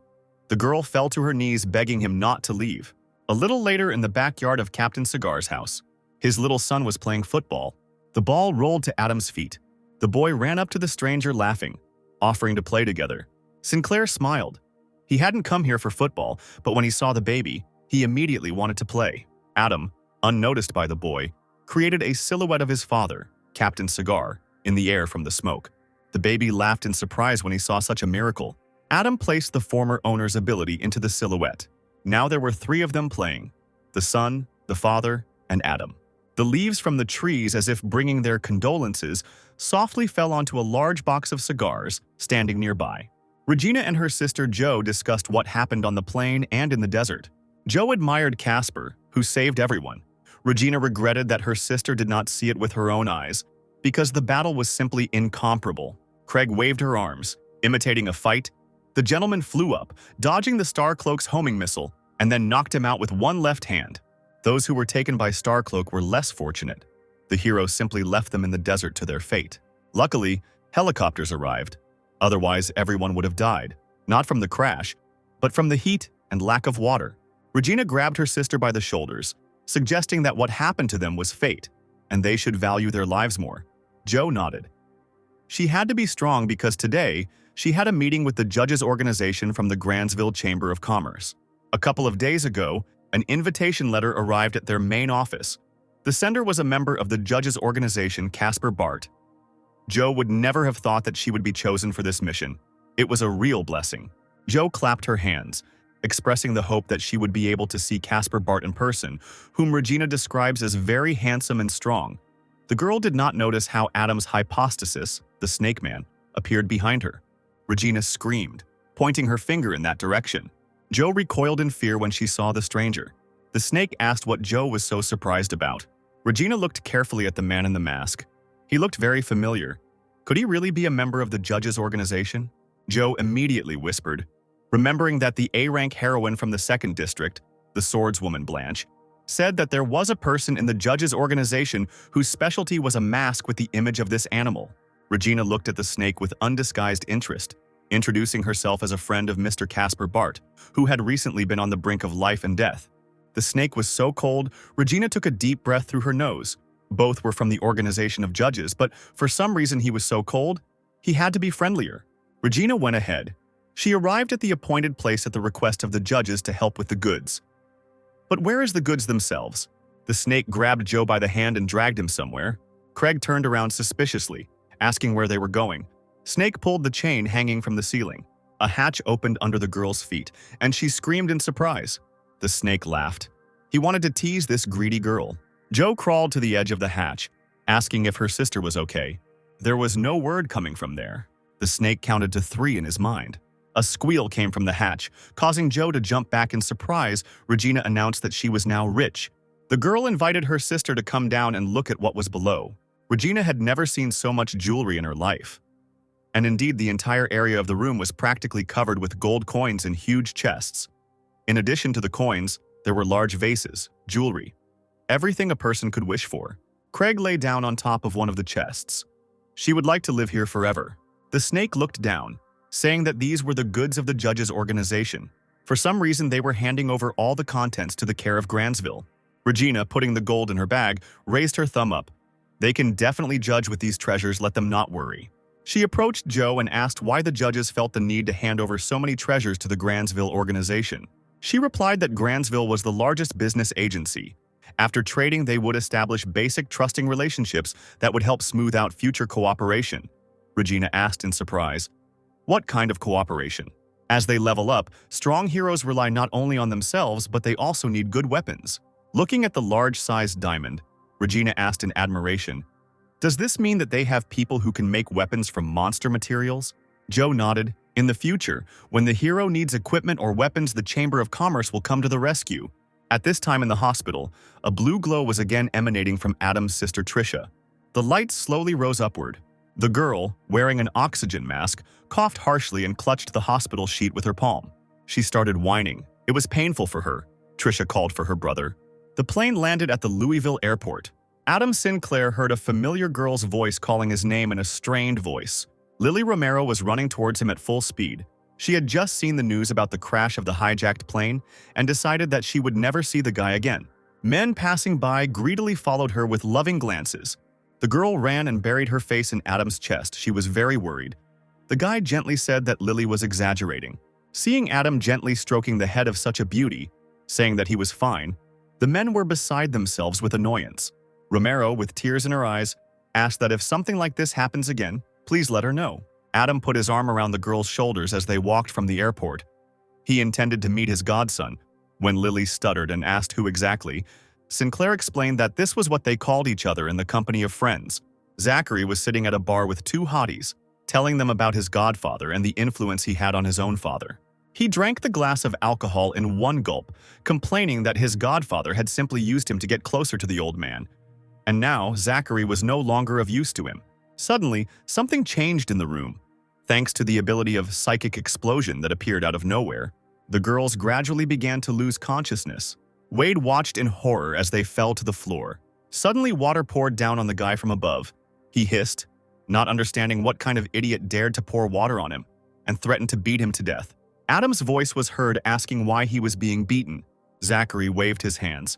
The girl fell to her knees, begging him not to leave. A little later, in the backyard of Captain Cigar's house, his little son was playing football. The ball rolled to Adam's feet. The boy ran up to the stranger, laughing, offering to play together. Sinclair smiled. He hadn't come here for football, but when he saw the baby, he immediately wanted to play. Adam, unnoticed by the boy, created a silhouette of his father, Captain Cigar, in the air from the smoke. The baby laughed in surprise when he saw such a miracle. Adam placed the former owner's ability into the silhouette. Now there were 3 of them playing: the son, the father, and Adam. The leaves from the trees, as if bringing their condolences, softly fell onto a large box of cigars standing nearby. Regina and her sister Jo discussed what happened on the plane and in the desert. Jo admired Casper, who saved everyone. Regina regretted that her sister did not see it with her own eyes, because the battle was simply incomparable. Craig waved her arms, imitating a fight. The gentleman flew up, dodging the Starcloak's homing missile, and then knocked him out with one left hand. Those who were taken by Starcloak were less fortunate. The hero simply left them in the desert to their fate. Luckily, helicopters arrived. Otherwise, everyone would have died, not from the crash, but from the heat and lack of water. Regina grabbed her sister by the shoulders, suggesting that what happened to them was fate, and they should value their lives more. Jo nodded. She had to be strong because today, she had a meeting with the judges' organization from the Grandsville Chamber of Commerce. A couple of days ago, an invitation letter arrived at their main office. The sender was a member of the judges' organization, Casper Bart. Jo would never have thought that she would be chosen for this mission. It was a real blessing. Jo clapped her hands, expressing the hope that she would be able to see Casper Bart in person, whom Regina describes as very handsome and strong. The girl did not notice how Adam's hypostasis, the Snake Man, appeared behind her. Regina screamed, pointing her finger in that direction. Jo recoiled in fear when she saw the stranger. The snake asked what Jo was so surprised about. Regina looked carefully at the man in the mask. He looked very familiar. Could he really be a member of the judges' organization? Jo immediately whispered, remembering that the A-rank heroine from the 2nd District, the swordswoman Blanch, said that there was a person in the judges' organization whose specialty was a mask with the image of this animal. Regina looked at the snake with undisguised interest, introducing herself as a friend of Mr. Casper Bart, who had recently been on the brink of life and death. The snake was so cold, Regina took a deep breath through her nose. Both were from the organization of judges, but for some reason he was so cold, he had to be friendlier. Regina went ahead. She arrived at the appointed place at the request of the judges to help with the goods. But where is the goods themselves? The snake grabbed Jo by the hand and dragged him somewhere. Craig turned around suspiciously, asking where they were going. Snake pulled the chain hanging from the ceiling. A hatch opened under the girl's feet, and she screamed in surprise. The snake laughed. He wanted to tease this greedy girl. Jo crawled to the edge of the hatch, asking if her sister was okay. There was no word coming from there. The snake counted to 3 in his mind. A squeal came from the hatch, causing Jo to jump back in surprise. Regina announced that she was now rich. The girl invited her sister to come down and look at what was below. Regina had never seen so much jewelry in her life. And indeed, the entire area of the room was practically covered with gold coins in huge chests. In addition to the coins, there were large vases, jewelry, everything a person could wish for. Craig lay down on top of one of the chests. She would like to live here forever. The snake looked down, saying that these were the goods of the judges' organization. For some reason, they were handing over all the contents to the care of Grandsville. Regina, putting the gold in her bag, raised her thumb up. They can definitely judge with these treasures, let them not worry. She approached Jo and asked why the judges felt the need to hand over so many treasures to the Grandsville organization. She replied that Grandsville was the largest business agency. After trading, they would establish basic trusting relationships that would help smooth out future cooperation. Regina asked in surprise, what kind of cooperation? As they level up, strong heroes rely not only on themselves, but they also need good weapons. Looking at the large-sized diamond, Regina asked in admiration, "Does this mean that they have people who can make weapons from monster materials?" Joe nodded. "In the future, when the hero needs equipment or weapons, the Chamber of Commerce will come to the rescue." At this time in the hospital, a blue glow was again emanating from Adam's sister Trisha. The lights slowly rose upward. The girl, wearing an oxygen mask, coughed harshly and clutched the hospital sheet with her palm. She started whining. It was painful for her. Trisha called for her brother. The plane landed at the Louisville airport. Adam Sinclair heard a familiar girl's voice calling his name in a strained voice. Lily Romero was running towards him at full speed. She had just seen the news about the crash of the hijacked plane and decided that she would never see the guy again. Men passing by greedily followed her with loving glances. The girl ran and buried her face in Adam's chest. She was very worried. The guy gently said that Lily was exaggerating. Seeing Adam gently stroking the head of such a beauty, saying that he was fine, the men were beside themselves with annoyance. Romero, with tears in her eyes, asked that if something like this happens again, please let her know. Adam put his arm around the girl's shoulders as they walked from the airport. He intended to meet his godson. When Lily stuttered and asked who exactly, Sinclair explained that this was what they called each other in the company of friends. Zachary was sitting at a bar with two hotties, telling them about his godfather and the influence he had on his own father. He drank the glass of alcohol in one gulp, complaining that his godfather had simply used him to get closer to the old man. And now Zachary was no longer of use to him. Suddenly, something changed in the room. Thanks to the ability of psychic explosion that appeared out of nowhere, the girls gradually began to lose consciousness. Wade watched in horror as they fell to the floor. Suddenly, water poured down on the guy from above. He hissed, not understanding what kind of idiot dared to pour water on him, and threatened to beat him to death. Adam's voice was heard asking why he was being beaten. Zachary waved his hands.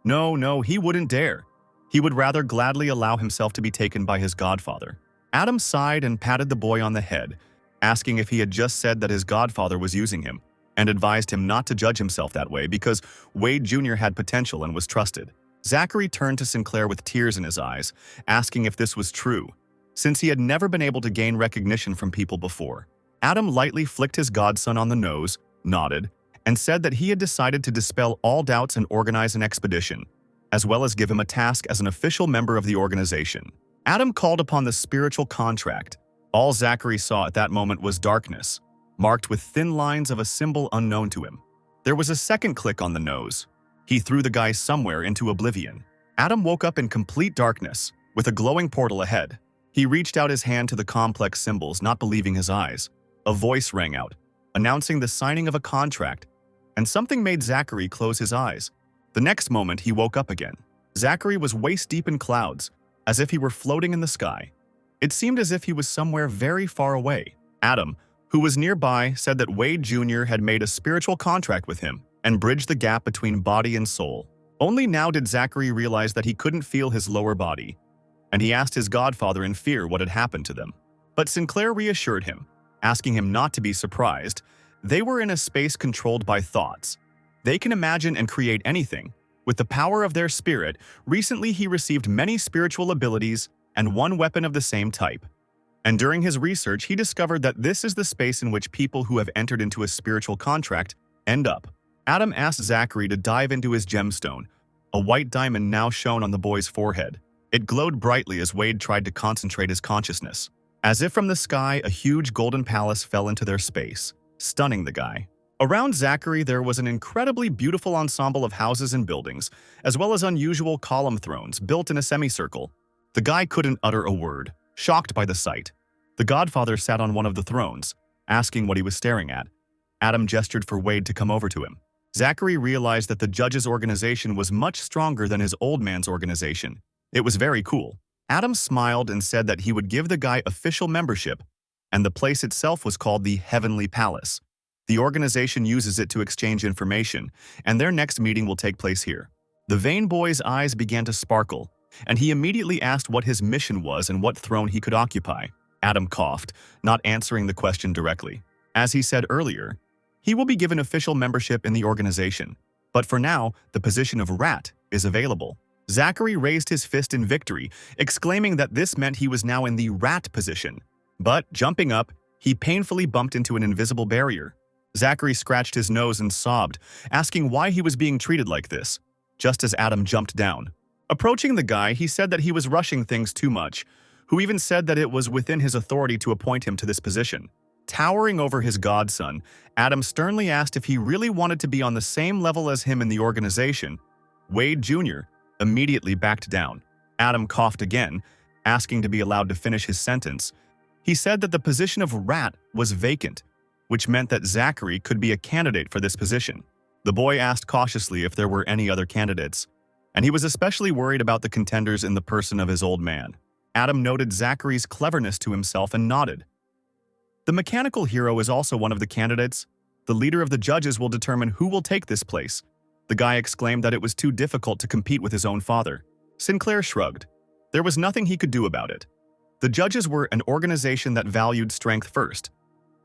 No, he wouldn't dare. He would rather gladly allow himself to be taken by his godfather. Adam sighed and patted the boy on the head, asking if he had just said that his godfather was using him, and advised him not to judge himself that way because Wade Jr. had potential and was trusted. Zachary turned to Sinclair with tears in his eyes, asking if this was true, since he had never been able to gain recognition from people before. Adam lightly flicked his godson on the nose, nodded, and said that he had decided to dispel all doubts and organize an expedition, as well as give him a task as an official member of the organization. Adam called upon the spiritual contract. All Zachary saw at that moment was darkness, marked with thin lines of a symbol unknown to him. There was a second click on the nose. He threw the guy somewhere into oblivion. Adam woke up in complete darkness, with a glowing portal ahead. He reached out his hand to the complex symbols, not believing his eyes. A voice rang out, announcing the signing of a contract, and something made Zachary close his eyes. The next moment, he woke up again. Zachary was waist-deep in clouds, as if he were floating in the sky. It seemed as if he was somewhere very far away. Adam, who was nearby, said that Wade Jr. had made a spiritual contract with him and bridged the gap between body and soul. Only now did Zachary realize that he couldn't feel his lower body, and he asked his godfather in fear what had happened to them. But Sinclair reassured him, asking him not to be surprised. They were in a space controlled by thoughts. They can imagine and create anything. With the power of their spirit, recently he received many spiritual abilities and one weapon of the same type. And during his research, he discovered that this is the space in which people who have entered into a spiritual contract end up. Adam asked Zachary to dive into his gemstone, a white diamond now shone on the boy's forehead. It glowed brightly as Wade tried to concentrate his consciousness. As if from the sky, a huge golden palace fell into their space, stunning the guy. Around Zachary, there was an incredibly beautiful ensemble of houses and buildings, as well as unusual column thrones built in a semicircle. The guy couldn't utter a word, shocked by the sight. The godfather sat on one of the thrones, asking what he was staring at. Adam gestured for Wade to come over to him. Zachary realized that the judge's organization was much stronger than his old man's organization. It was very cool. Adam smiled and said that he would give the guy official membership, and the place itself was called the Heavenly Palace. The organization uses it to exchange information, and their next meeting will take place here. The vain boy's eyes began to sparkle, and he immediately asked what his mission was and what throne he could occupy. Adam coughed, not answering the question directly. As he said earlier, he will be given official membership in the organization, but for now, the position of rat is available. Zachary raised his fist in victory, exclaiming that this meant he was now in the rat position. But, jumping up, he painfully bumped into an invisible barrier. Zachary scratched his nose and sobbed, asking why he was being treated like this. just as Adam jumped down. Approaching the guy, he said that he was rushing things too much, who even said that it was within his authority to appoint him to this position. Towering over his godson, Adam sternly asked if he really wanted to be on the same level as him in the organization. Wade Jr. immediately backed down. Adam coughed again, asking to be allowed to finish his sentence. He said that the position of rat was vacant, which meant that Zachary could be a candidate for this position. The boy asked cautiously if there were any other candidates, and he was especially worried about the contenders in the person of his old man. Adam noted Zachary's cleverness to himself and nodded. The mechanical hero is also one of the candidates. The leader of the judges will determine who will take this place. The guy exclaimed that it was too difficult to compete with his own father. Sinclair shrugged. There was nothing he could do about it. The judges were an organization that valued strength first,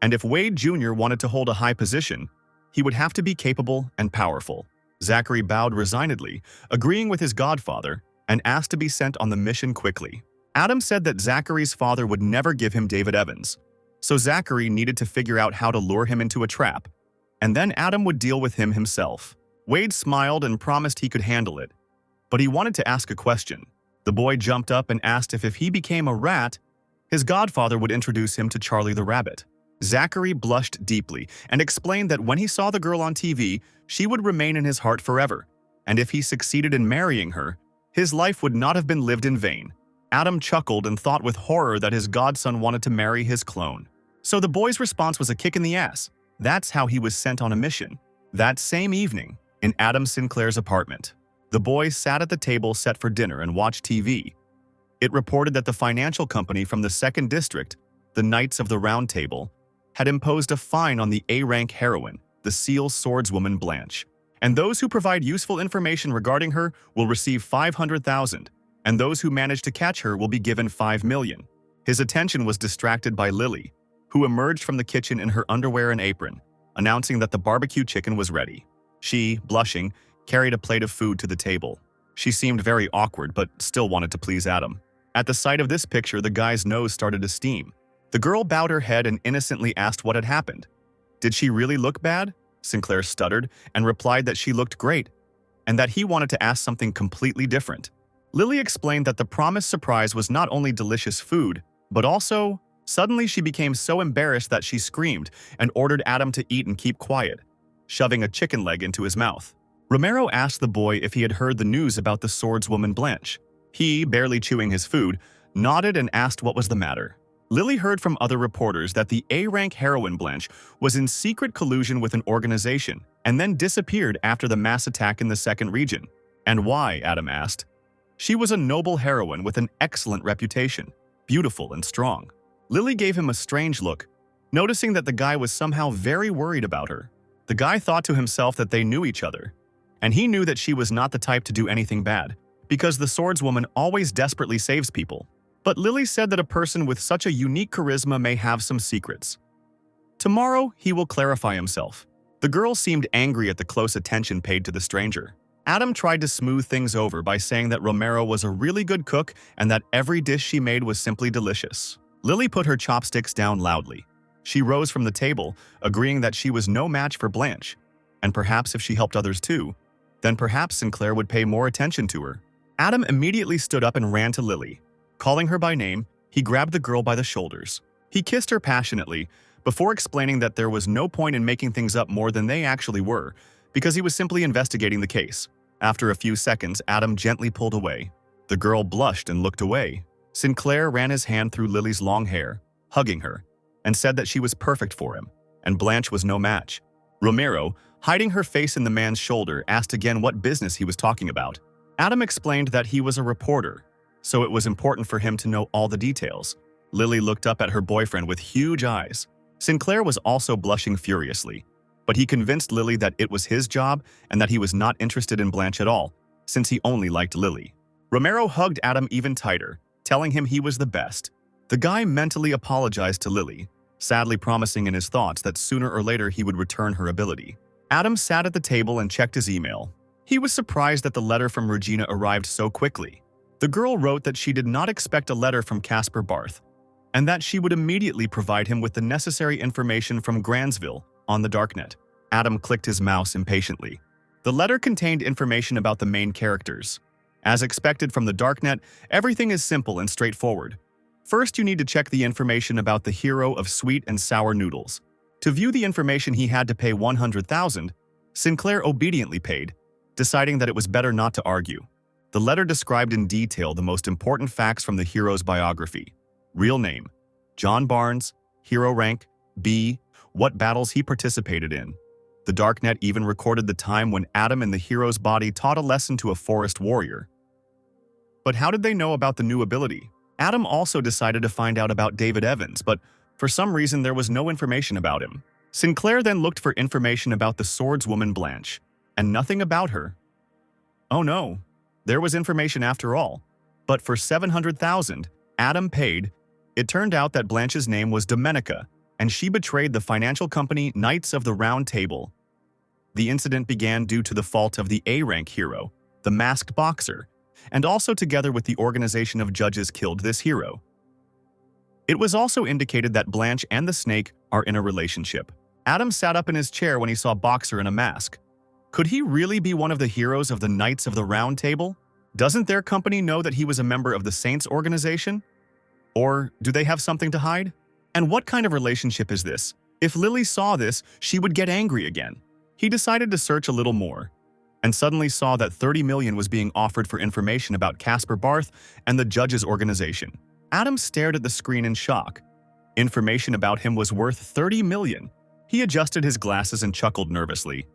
and if Wade Jr. wanted to hold a high position, he would have to be capable and powerful. Zachary bowed resignedly, agreeing with his godfather, and asked to be sent on the mission quickly. Adam said that Zachary's father would never give him David Evans, so Zachary needed to figure out how to lure him into a trap, and then Adam would deal with him himself. Wade smiled and promised he could handle it, but he wanted to ask a question. The boy jumped up and asked if he became a rat, his godfather would introduce him to Charlie the Rabbit. Zachary blushed deeply and explained that when he saw the girl on TV, she would remain in his heart forever, and if he succeeded in marrying her, his life would not have been lived in vain. Adam chuckled and thought with horror that his godson wanted to marry his clone. So the boy's response was a kick in the ass. That's how he was sent on a mission. That same evening, in Adam Sinclair's apartment, the boy sat at the table set for dinner and watched TV. It reported that the financial company from the 2nd District, the Knights of the Round Table, had imposed a fine on the A-rank heroine, the SEAL swordswoman Blanch. And those who provide useful information regarding her will receive $500,000, and those who manage to catch her will be given $5 million. His attention was distracted by Lily, who emerged from the kitchen in her underwear and apron, announcing that the barbecue chicken was ready. She, blushing, carried a plate of food to the table. She seemed very awkward but still wanted to please Adam. At the sight of this picture, the guy's nose started to steam. The girl bowed her head and innocently asked what had happened. Did she really look bad? Sinclair stuttered and replied that she looked great, and that he wanted to ask something completely different. Lily explained that the promised surprise was not only delicious food, but also, suddenly she became so embarrassed that she screamed and ordered Adam to eat and keep quiet, shoving a chicken leg into his mouth. Romero asked the boy if he had heard the news about the swordswoman Blanch. He, barely chewing his food, nodded and asked what was the matter. Lily heard from other reporters that the A-rank heroine Blanch was in secret collusion with an organization and then disappeared after the mass attack in the 2nd region. And why, Adam asked. She was a noble heroine with an excellent reputation, beautiful and strong. Lily gave him a strange look, noticing that the guy was somehow very worried about her. The guy thought to himself that they knew each other, and he knew that she was not the type to do anything bad, because the swordswoman always desperately saves people. But Lily said that a person with such a unique charisma may have some secrets. Tomorrow, he will clarify himself. The girl seemed angry at the close attention paid to the stranger. Adam tried to smooth things over by saying that Romero was a really good cook and that every dish she made was simply delicious. Lily put her chopsticks down loudly. She rose from the table, agreeing that she was no match for Blanch, and perhaps if she helped others too, then perhaps Sinclair would pay more attention to her. Adam immediately stood up and ran to Lily. Calling her by name, he grabbed the girl by the shoulders. He kissed her passionately, before explaining that there was no point in making things up more than they actually were, because he was simply investigating the case. After a few seconds, Adam gently pulled away. The girl blushed and looked away. Sinclair ran his hand through Lily's long hair, hugging her, and said that she was perfect for him, and Blanch was no match. Romero, hiding her face in the man's shoulder, asked again what business he was talking about. Adam explained that he was a reporter, so it was important for him to know all the details. Lily looked up at her boyfriend with huge eyes. Sinclair was also blushing furiously, but he convinced Lily that it was his job and that he was not interested in Blanch at all, since he only liked Lily. Romero hugged Adam even tighter, telling him he was the best. The guy mentally apologized to Lily, sadly promising in his thoughts that sooner or later he would return her ability. Adam sat at the table and checked his email. He was surprised that the letter from Regina arrived so quickly. The girl wrote that she did not expect a letter from Casper Barth, and that she would immediately provide him with the necessary information from Gransville on the darknet. Adam clicked his mouse impatiently. The letter contained information about the main characters. As expected from the Darknet, everything is simple and straightforward. First, you need to check the information about the hero of sweet and sour noodles. To view the information, he had to pay 100,000. Sinclair obediently paid, deciding that it was better not to argue. The letter described in detail the most important facts from the hero's biography. Real name: John Barnes. Hero rank: B. What battles he participated in. The Darknet even recorded the time when Adam in the hero's body taught a lesson to a forest warrior. But how did they know about the new ability? Adam also decided to find out about David Evans, but for some reason there was no information about him. Sinclair then looked for information about the swordswoman Blanch, and nothing about her. Oh no, there was information after all. But for 700,000, Adam paid. It turned out that Blanche's name was Domenica, and she betrayed the financial company Knights of the Round Table. The incident began due to the fault of the A-rank hero, the masked boxer, and also together with the organization of judges killed this hero. It was also indicated that Blanche and the snake are in a relationship. Adam sat up in his chair when he saw Boxer in a mask. Could he really be one of the heroes of the Knights of the Round Table? Doesn't their company know that he was a member of the Saints organization? Or do they have something to hide? And what kind of relationship is this? If Lily saw this, she would get angry again. He decided to search a little more, and suddenly saw that 30 million was being offered for information about Casper Barth and the judges' organization. Adam stared at the screen in shock. Information about him was worth 30 million. He adjusted his glasses and chuckled nervously.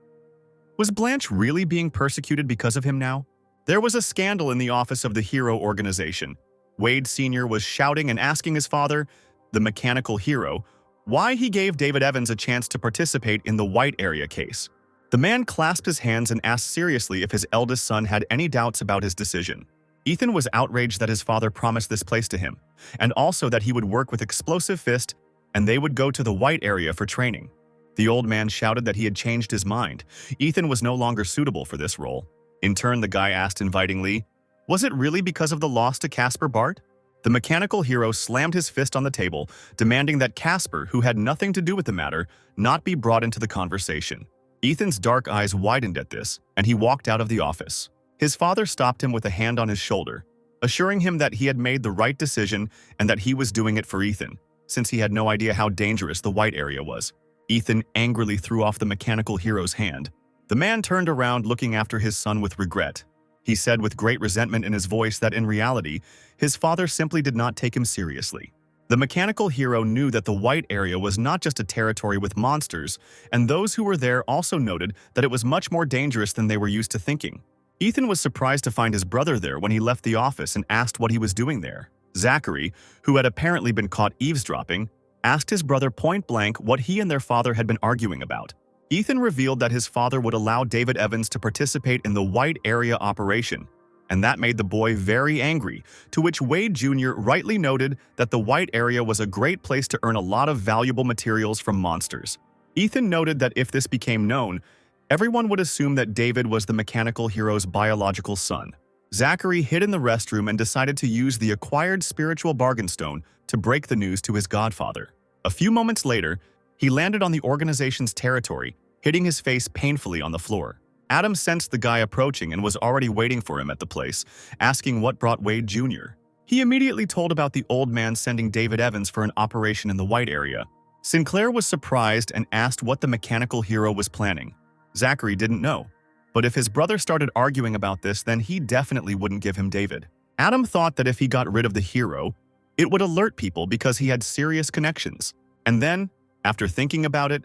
Was Blanche really being persecuted because of him now? There was a scandal in the office of the hero organization. Wade Sr. was shouting and asking his father, the mechanical hero, why he gave David Evans a chance to participate in the White Area case. The man clasped his hands and asked seriously if his eldest son had any doubts about his decision. Ethan was outraged that his father promised this place to him, and also that he would work with Explosive Fist and they would go to the White Area for training. The old man shouted that he had changed his mind. Ethan was no longer suitable for this role. In turn, the guy asked invitingly, was it really because of the loss to Casper Bart? The mechanical hero slammed his fist on the table, demanding that Casper, who had nothing to do with the matter, not be brought into the conversation. Ethan's dark eyes widened at this, and he walked out of the office. His father stopped him with a hand on his shoulder, assuring him that he had made the right decision and that he was doing it for Ethan, since he had no idea how dangerous the White Area was. Ethan angrily threw off the mechanical hero's hand. The man turned around looking after his son with regret. He said with great resentment in his voice that in reality, his father simply did not take him seriously. The mechanical hero knew that the White Area was not just a territory with monsters, and those who were there also noted that it was much more dangerous than they were used to thinking. Ethan was surprised to find his brother there when he left the office and asked what he was doing there. Zachary, who had apparently been caught eavesdropping, asked his brother point-blank what he and their father had been arguing about. Ethan revealed that his father would allow David Evans to participate in the White Area operation, and that made the boy very angry, to which Wade Jr. rightly noted that the White Area was a great place to earn a lot of valuable materials from monsters. Ethan noted that if this became known, everyone would assume that David was the mechanical hero's biological son. Zachary hid in the restroom and decided to use the acquired spiritual bargain stone to break the news to his godfather. A few moments later, he landed on the organization's territory, hitting his face painfully on the floor. Adam sensed the guy approaching and was already waiting for him at the place, asking what brought Wade Jr. He immediately told about the old man sending David Evans for an operation in the White Area. Sinclair was surprised and asked what the mechanical hero was planning. Zachary didn't know, but if his brother started arguing about this, then he definitely wouldn't give him David. Adam thought that if he got rid of the hero, it would alert people because he had serious connections. And then, after thinking about it,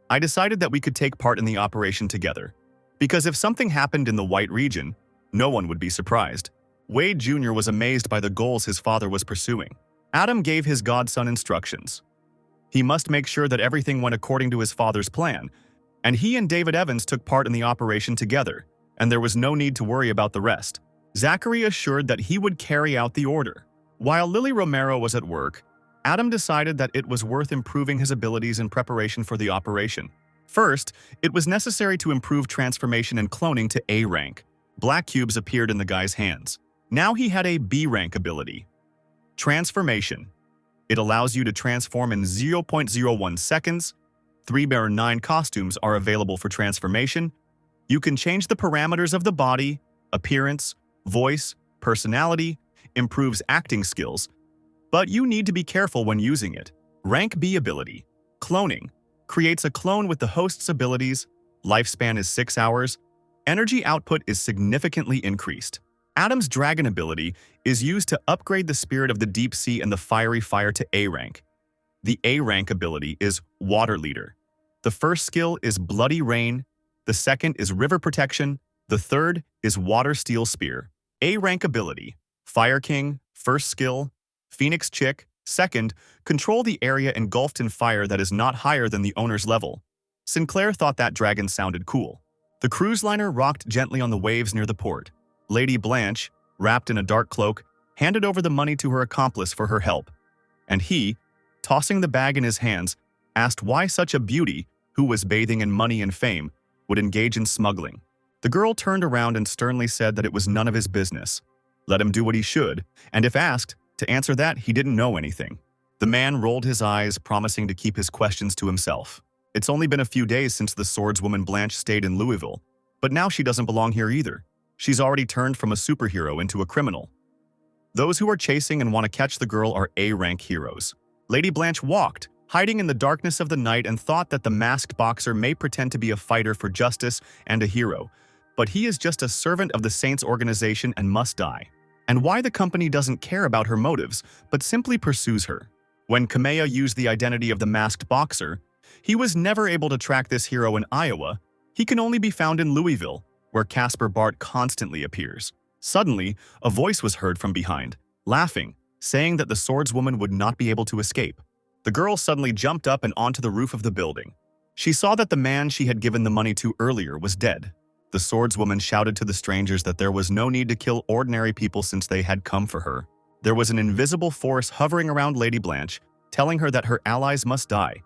I decided that we could take part in the operation together. Because if something happened in the White region, no one would be surprised. Wade Jr. was amazed by the goals his father was pursuing. Adam gave his godson instructions. He must make sure that everything went according to his father's plan, and he and David Evans took part in the operation together, and there was no need to worry about the rest. Zachary assured that he would carry out the order. While Lily Romero was at work, Adam decided that it was worth improving his abilities in preparation for the operation. First, it was necessary to improve transformation and cloning to A rank. Black cubes appeared in the guy's hands. Now he had a B rank ability. Transformation. It allows you to transform in 0.01 seconds. 3 costumes are available for transformation. You can change the parameters of the body, appearance, voice, personality, improves acting skills, but you need to be careful when using it. Rank B ability, cloning, creates a clone with the host's abilities, lifespan is 6 hours, energy output is significantly increased. Adam's dragon ability is used to upgrade the spirit of the deep sea and the fiery fire to A rank. The A rank ability is water leader. The first skill is bloody rain, the second is river protection, the third is water steel spear. A rank ability, fire king, first skill, phoenix chick, second, control the area engulfed in fire that is not higher than the owner's level. Sinclair thought that dragon sounded cool. The cruise liner rocked gently on the waves near the port. Lady Blanch, wrapped in a dark cloak, handed over the money to her accomplice for her help. And he, tossing the bag in his hands, asked why such a beauty, who was bathing in money and fame, would engage in smuggling. The girl turned around and sternly said that it was none of his business. Let him do what he should, and if asked, to answer that he didn't know anything. The man rolled his eyes, promising to keep his questions to himself. It's only been a few days since the swordswoman Blanch stayed in Louisville, but now she doesn't belong here either. She's already turned from a superhero into a criminal. Those who are chasing and want to catch the girl are A-rank heroes. Lady Blanch walked, hiding in the darkness of the night, and thought that the masked boxer may pretend to be a fighter for justice and a hero, but he is just a servant of the Saints organization and must die. And why the company doesn't care about her motives, but simply pursues her. When Kamea used the identity of the masked boxer, he was never able to track this hero in Iowa. He can only be found in Louisville, where Casper Bart constantly appears. Suddenly, a voice was heard from behind, laughing, saying that the swordswoman would not be able to escape. The girl suddenly jumped up and onto the roof of the building. She saw that the man she had given the money to earlier was dead. The swordswoman shouted to the strangers that there was no need to kill ordinary people since they had come for her. There was an invisible force hovering around Lady Blanch, telling her that her allies must die.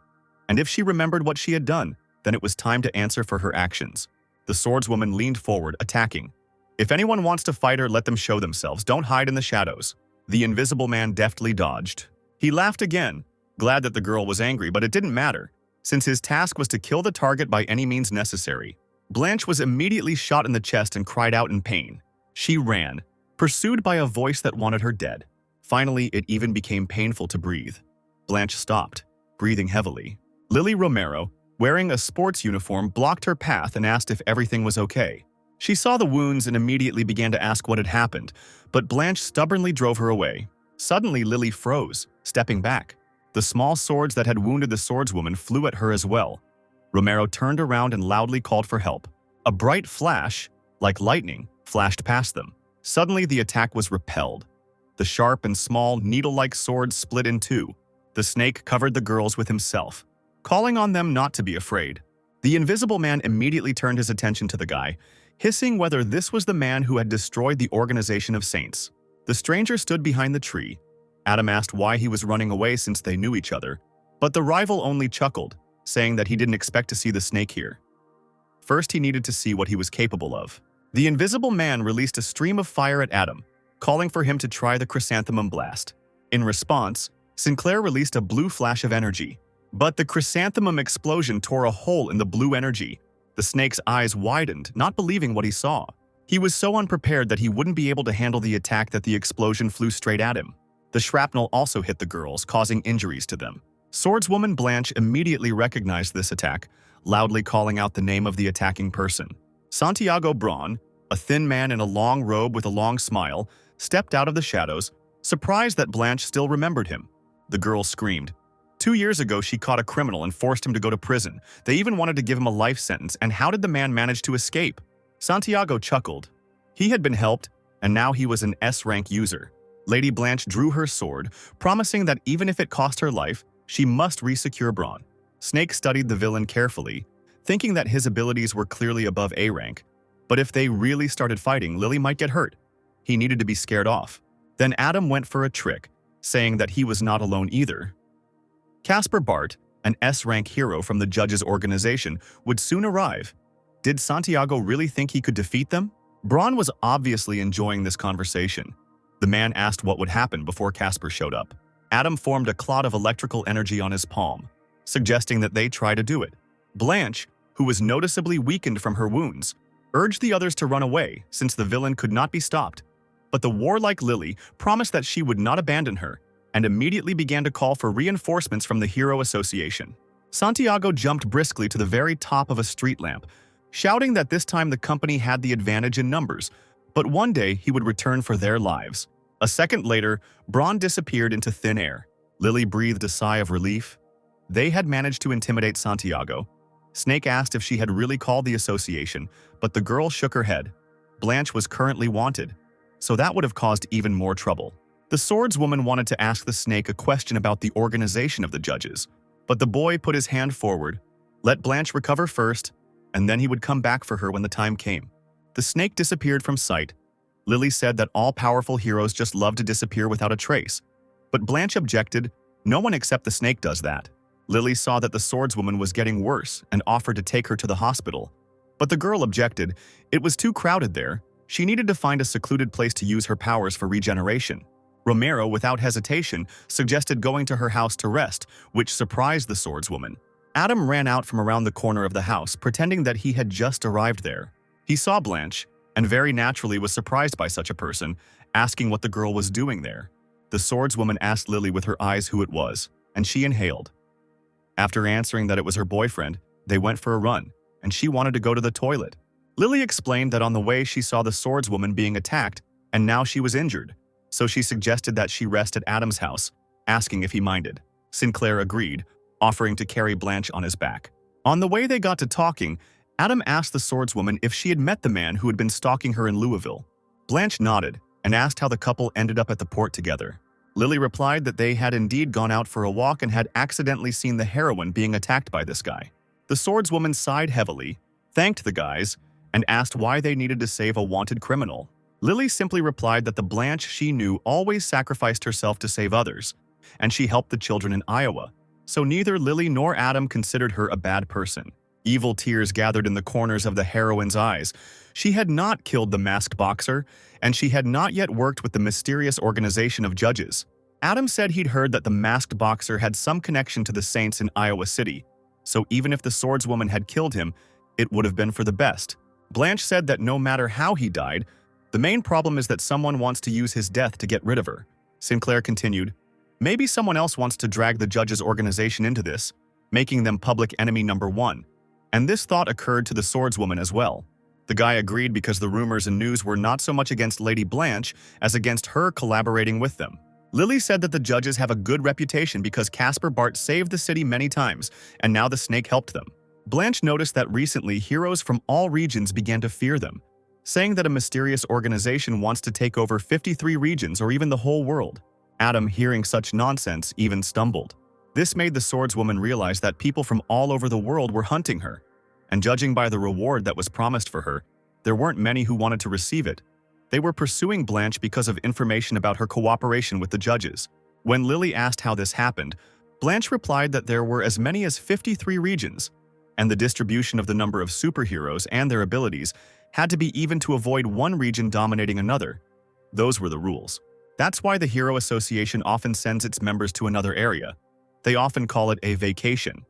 And if she remembered what she had done, then it was time to answer for her actions. The swordswoman leaned forward, attacking. If anyone wants to fight her, let them show themselves. Don't hide in the shadows. The invisible man deftly dodged. He laughed again, glad that the girl was angry, but it didn't matter, since his task was to kill the target by any means necessary. Blanche was immediately shot in the chest and cried out in pain. She ran, pursued by a voice that wanted her dead. Finally, it even became painful to breathe. Blanche stopped, breathing heavily. Lily Romero, wearing a sports uniform, blocked her path and asked if everything was okay. She saw the wounds and immediately began to ask what had happened, but Blanche stubbornly drove her away. Suddenly, Lily froze, stepping back. The small swords that had wounded the swordswoman flew at her as well. Romero turned around and loudly called for help. A bright flash, like lightning, flashed past them. Suddenly, the attack was repelled. The sharp and small, needle-like swords split in two. The snake covered the girls with himself, calling on them not to be afraid. The invisible man immediately turned his attention to the guy, hissing whether this was the man who had destroyed the organization of saints. The stranger stood behind the tree. Adam asked why he was running away since they knew each other, but the rival only chuckled, saying that he didn't expect to see the snake here. First, he needed to see what he was capable of. The invisible man released a stream of fire at Adam, calling for him to try the chrysanthemum blast. In response, Sinclair released a blue flash of energy, but the chrysanthemum explosion tore a hole in the blue energy. The snake's eyes widened, not believing what he saw. He was so unprepared that he wouldn't be able to handle the attack that the explosion flew straight at him. The shrapnel also hit the girls, causing injuries to them. Swordswoman Blanche immediately recognized this attack, loudly calling out the name of the attacking person. Santiago Braun, a thin man in a long robe with a long smile, stepped out of the shadows, surprised that Blanche still remembered him. The girl screamed. 2 years ago, she caught a criminal and forced him to go to prison. They even wanted to give him a life sentence, and how did the man manage to escape? Santiago chuckled. He had been helped, and now he was an S-rank user. Lady Blanche drew her sword, promising that even if it cost her life, she must resecure Braun. Snake studied the villain carefully, thinking that his abilities were clearly above A rank, but if they really started fighting, Lily might get hurt. He needed to be scared off. Then Adam went for a trick, saying that he was not alone either. Casper Bart, an S-rank hero from the judge's organization, would soon arrive. Did Santiago really think he could defeat them? Braun was obviously enjoying this conversation. The man asked what would happen before Casper showed up. Adam formed a cloud of electrical energy on his palm, suggesting that they try to do it. Blanche, who was noticeably weakened from her wounds, urged the others to run away since the villain could not be stopped. But the warlike Lily promised that she would not abandon her and immediately began to call for reinforcements from the Hero Association. Santiago jumped briskly to the very top of a street lamp, shouting that this time the company had the advantage in numbers, but one day he would return for their lives. A second later, Braun disappeared into thin air. Lily breathed a sigh of relief. They had managed to intimidate Santiago. Snake asked if she had really called the association, but the girl shook her head. Blanch was currently wanted, so that would have caused even more trouble. The swordswoman wanted to ask the snake a question about the organization of the judges, but the boy put his hand forward. Let Blanch recover first, and then he would come back for her when the time came. The snake disappeared from sight. Lily said that all-powerful heroes just love to disappear without a trace. But Blanch objected, no one except the snake does that. Lily saw that the swordswoman was getting worse and offered to take her to the hospital. But the girl objected, it was too crowded there. She needed to find a secluded place to use her powers for regeneration. Romero, without hesitation, suggested going to her house to rest, which surprised the swordswoman. Adam ran out from around the corner of the house, pretending that he had just arrived there. He saw Blanch, and very naturally was surprised by such a person, asking what the girl was doing there. The swordswoman asked Lily with her eyes who it was, and she inhaled. After answering that it was her boyfriend, they went for a run, and she wanted to go to the toilet. Lily explained that on the way she saw the swordswoman being attacked, and now she was injured, so she suggested that she rest at Adam's house, asking if he minded. Sinclair agreed, offering to carry Blanch on his back. On the way they got to talking, Adam asked the swordswoman if she had met the man who had been stalking her in Louisville. Blanch nodded and asked how the couple ended up at the port together. Lily replied that they had indeed gone out for a walk and had accidentally seen the heroine being attacked by this guy. The swordswoman sighed heavily, thanked the guys, and asked why they needed to save a wanted criminal. Lily simply replied that the Blanch she knew always sacrificed herself to save others, and she helped the children in Iowa, so neither Lily nor Adam considered her a bad person. Evil tears gathered in the corners of the heroine's eyes. She had not killed the masked boxer, and she had not yet worked with the mysterious organization of judges. Adam said he'd heard that the masked boxer had some connection to the Saints in Iowa City, so even if the swordswoman had killed him, it would have been for the best. Blanch said that no matter how he died, the main problem is that someone wants to use his death to get rid of her. Sinclair continued, maybe someone else wants to drag the judges' organization into this, making them public enemy number one. And this thought occurred to the swordswoman as well. The guy agreed because the rumors and news were not so much against Lady Blanch as against her collaborating with them. Lily said that the judges have a good reputation because Caspar Bart saved the city many times, and now the snake helped them. Blanch noticed that recently heroes from all regions began to fear them, saying that a mysterious organization wants to take over 53 regions or even the whole world. Adam, hearing such nonsense, even stumbled. This made the swordswoman realize that people from all over the world were hunting her, and judging by the reward that was promised for her, there weren't many who wanted to receive it. They were pursuing Blanch because of information about her cooperation with the judges. When Lily asked how this happened, Blanch replied that there were as many as 53 regions, and the distribution of the number of superheroes and their abilities had to be even to avoid one region dominating another. Those were the rules. That's why the Hero Association often sends its members to another area. They often call it a vacation.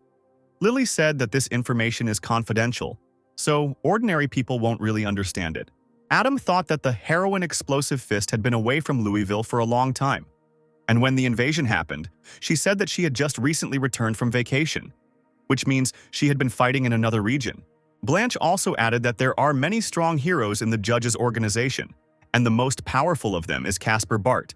Lily said that this information is confidential, so ordinary people won't really understand it. Adam thought that the heroine explosive fist had been away from Louisville for a long time, and when the invasion happened, she said that she had just recently returned from vacation, which means she had been fighting in another region. Blanch also added that there are many strong heroes in the judges' organization, and the most powerful of them is Caspar Bart.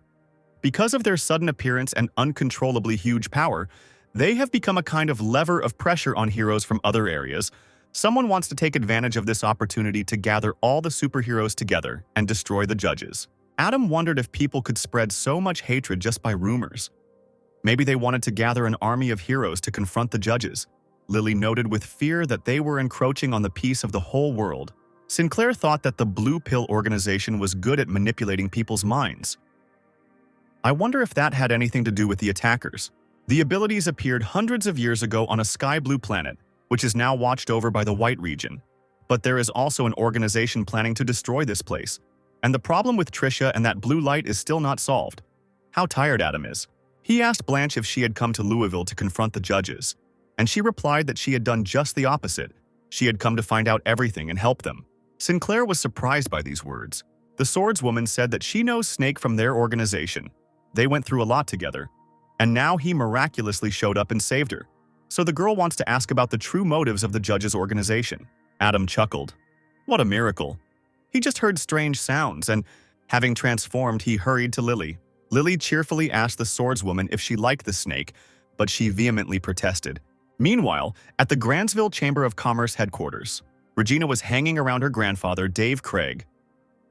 Because of their sudden appearance and uncontrollably huge power, they have become a kind of lever of pressure on heroes from other areas. Someone wants to take advantage of this opportunity to gather all the superheroes together and destroy the judges. Adam wondered if people could spread so much hatred just by rumors. Maybe they wanted to gather an army of heroes to confront the judges. Lily noted with fear that they were encroaching on the peace of the whole world. Sinclair thought that the Blue Pill organization was good at manipulating people's minds. I wonder if that had anything to do with the attackers. The abilities appeared hundreds of years ago on a sky-blue planet, which is now watched over by the White region. But there is also an organization planning to destroy this place. And the problem with Trisha and that blue light is still not solved. How tired Adam is. He asked Blanch if she had come to Louisville to confront the judges, and she replied that she had done just the opposite. She had come to find out everything and help them. Sinclair was surprised by these words. The swordswoman said that she knows Snake from their organization. They went through a lot together, and now he miraculously showed up and saved her. So the girl wants to ask about the true motives of the judge's organization. Adam chuckled. What a miracle. He just heard strange sounds, and having transformed, he hurried to Lily. Lily cheerfully asked the swordswoman if she liked the snake, but she vehemently protested. Meanwhile, at the Grantsville Chamber of Commerce headquarters, Regina was hanging around her grandfather, Dave Craig.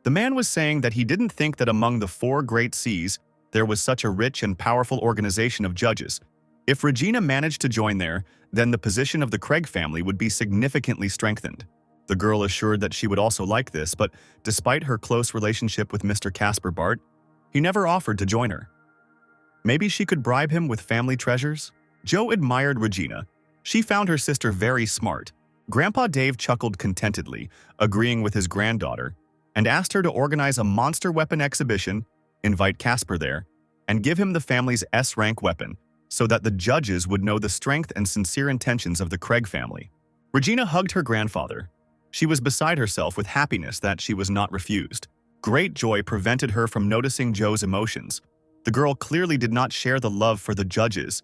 The man was saying that he didn't think that among the 4 great seas, there was such a rich and powerful organization of judges. If Regina managed to join there, then the position of the Craig family would be significantly strengthened. The girl assured that she would also like this, but despite her close relationship with Mr. Casper Bart, he never offered to join her. Maybe she could bribe him with family treasures? Joe admired Regina. She found her sister very smart. Grandpa Dave chuckled contentedly, agreeing with his granddaughter, and asked her to organize a monster weapon exhibition, invite Casper there, and give him the family's S-rank weapon, so that the judges would know the strength and sincere intentions of the Craig family. Regina hugged her grandfather. She was beside herself with happiness that she was not refused. Great joy prevented her from noticing Joe's emotions. The girl clearly did not share the love for the judges.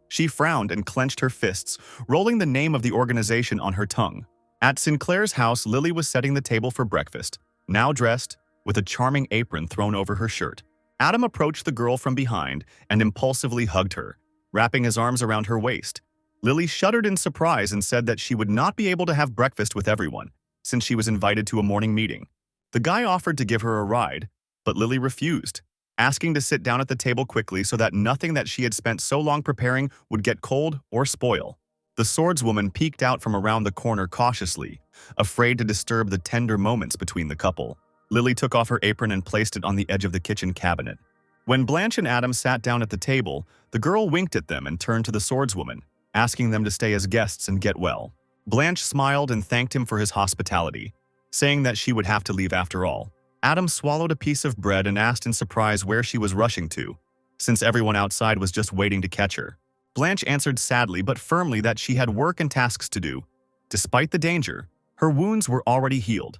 She frowned and clenched her fists, rolling the name of the organization on her tongue. At Sinclair's house, Lily was setting the table for breakfast, now dressed, with a charming apron thrown over her shirt. Adam approached the girl from behind and impulsively hugged her, wrapping his arms around her waist. Lily shuddered in surprise and said that she would not be able to have breakfast with everyone, since she was invited to a morning meeting. The guy offered to give her a ride, but Lily refused, asking to sit down at the table quickly so that nothing that she had spent so long preparing would get cold or spoil. The swordswoman peeked out from around the corner cautiously, afraid to disturb the tender moments between the couple. Lily took off her apron and placed it on the edge of the kitchen cabinet. When Blanche and Adam sat down at the table, the girl winked at them and turned to the swordswoman, asking them to stay as guests and get well. Blanche smiled and thanked him for his hospitality, saying that she would have to leave after all. Adam swallowed a piece of bread and asked in surprise where she was rushing to, since everyone outside was just waiting to catch her. Blanche answered sadly but firmly that she had work and tasks to do. Despite the danger, her wounds were already healed.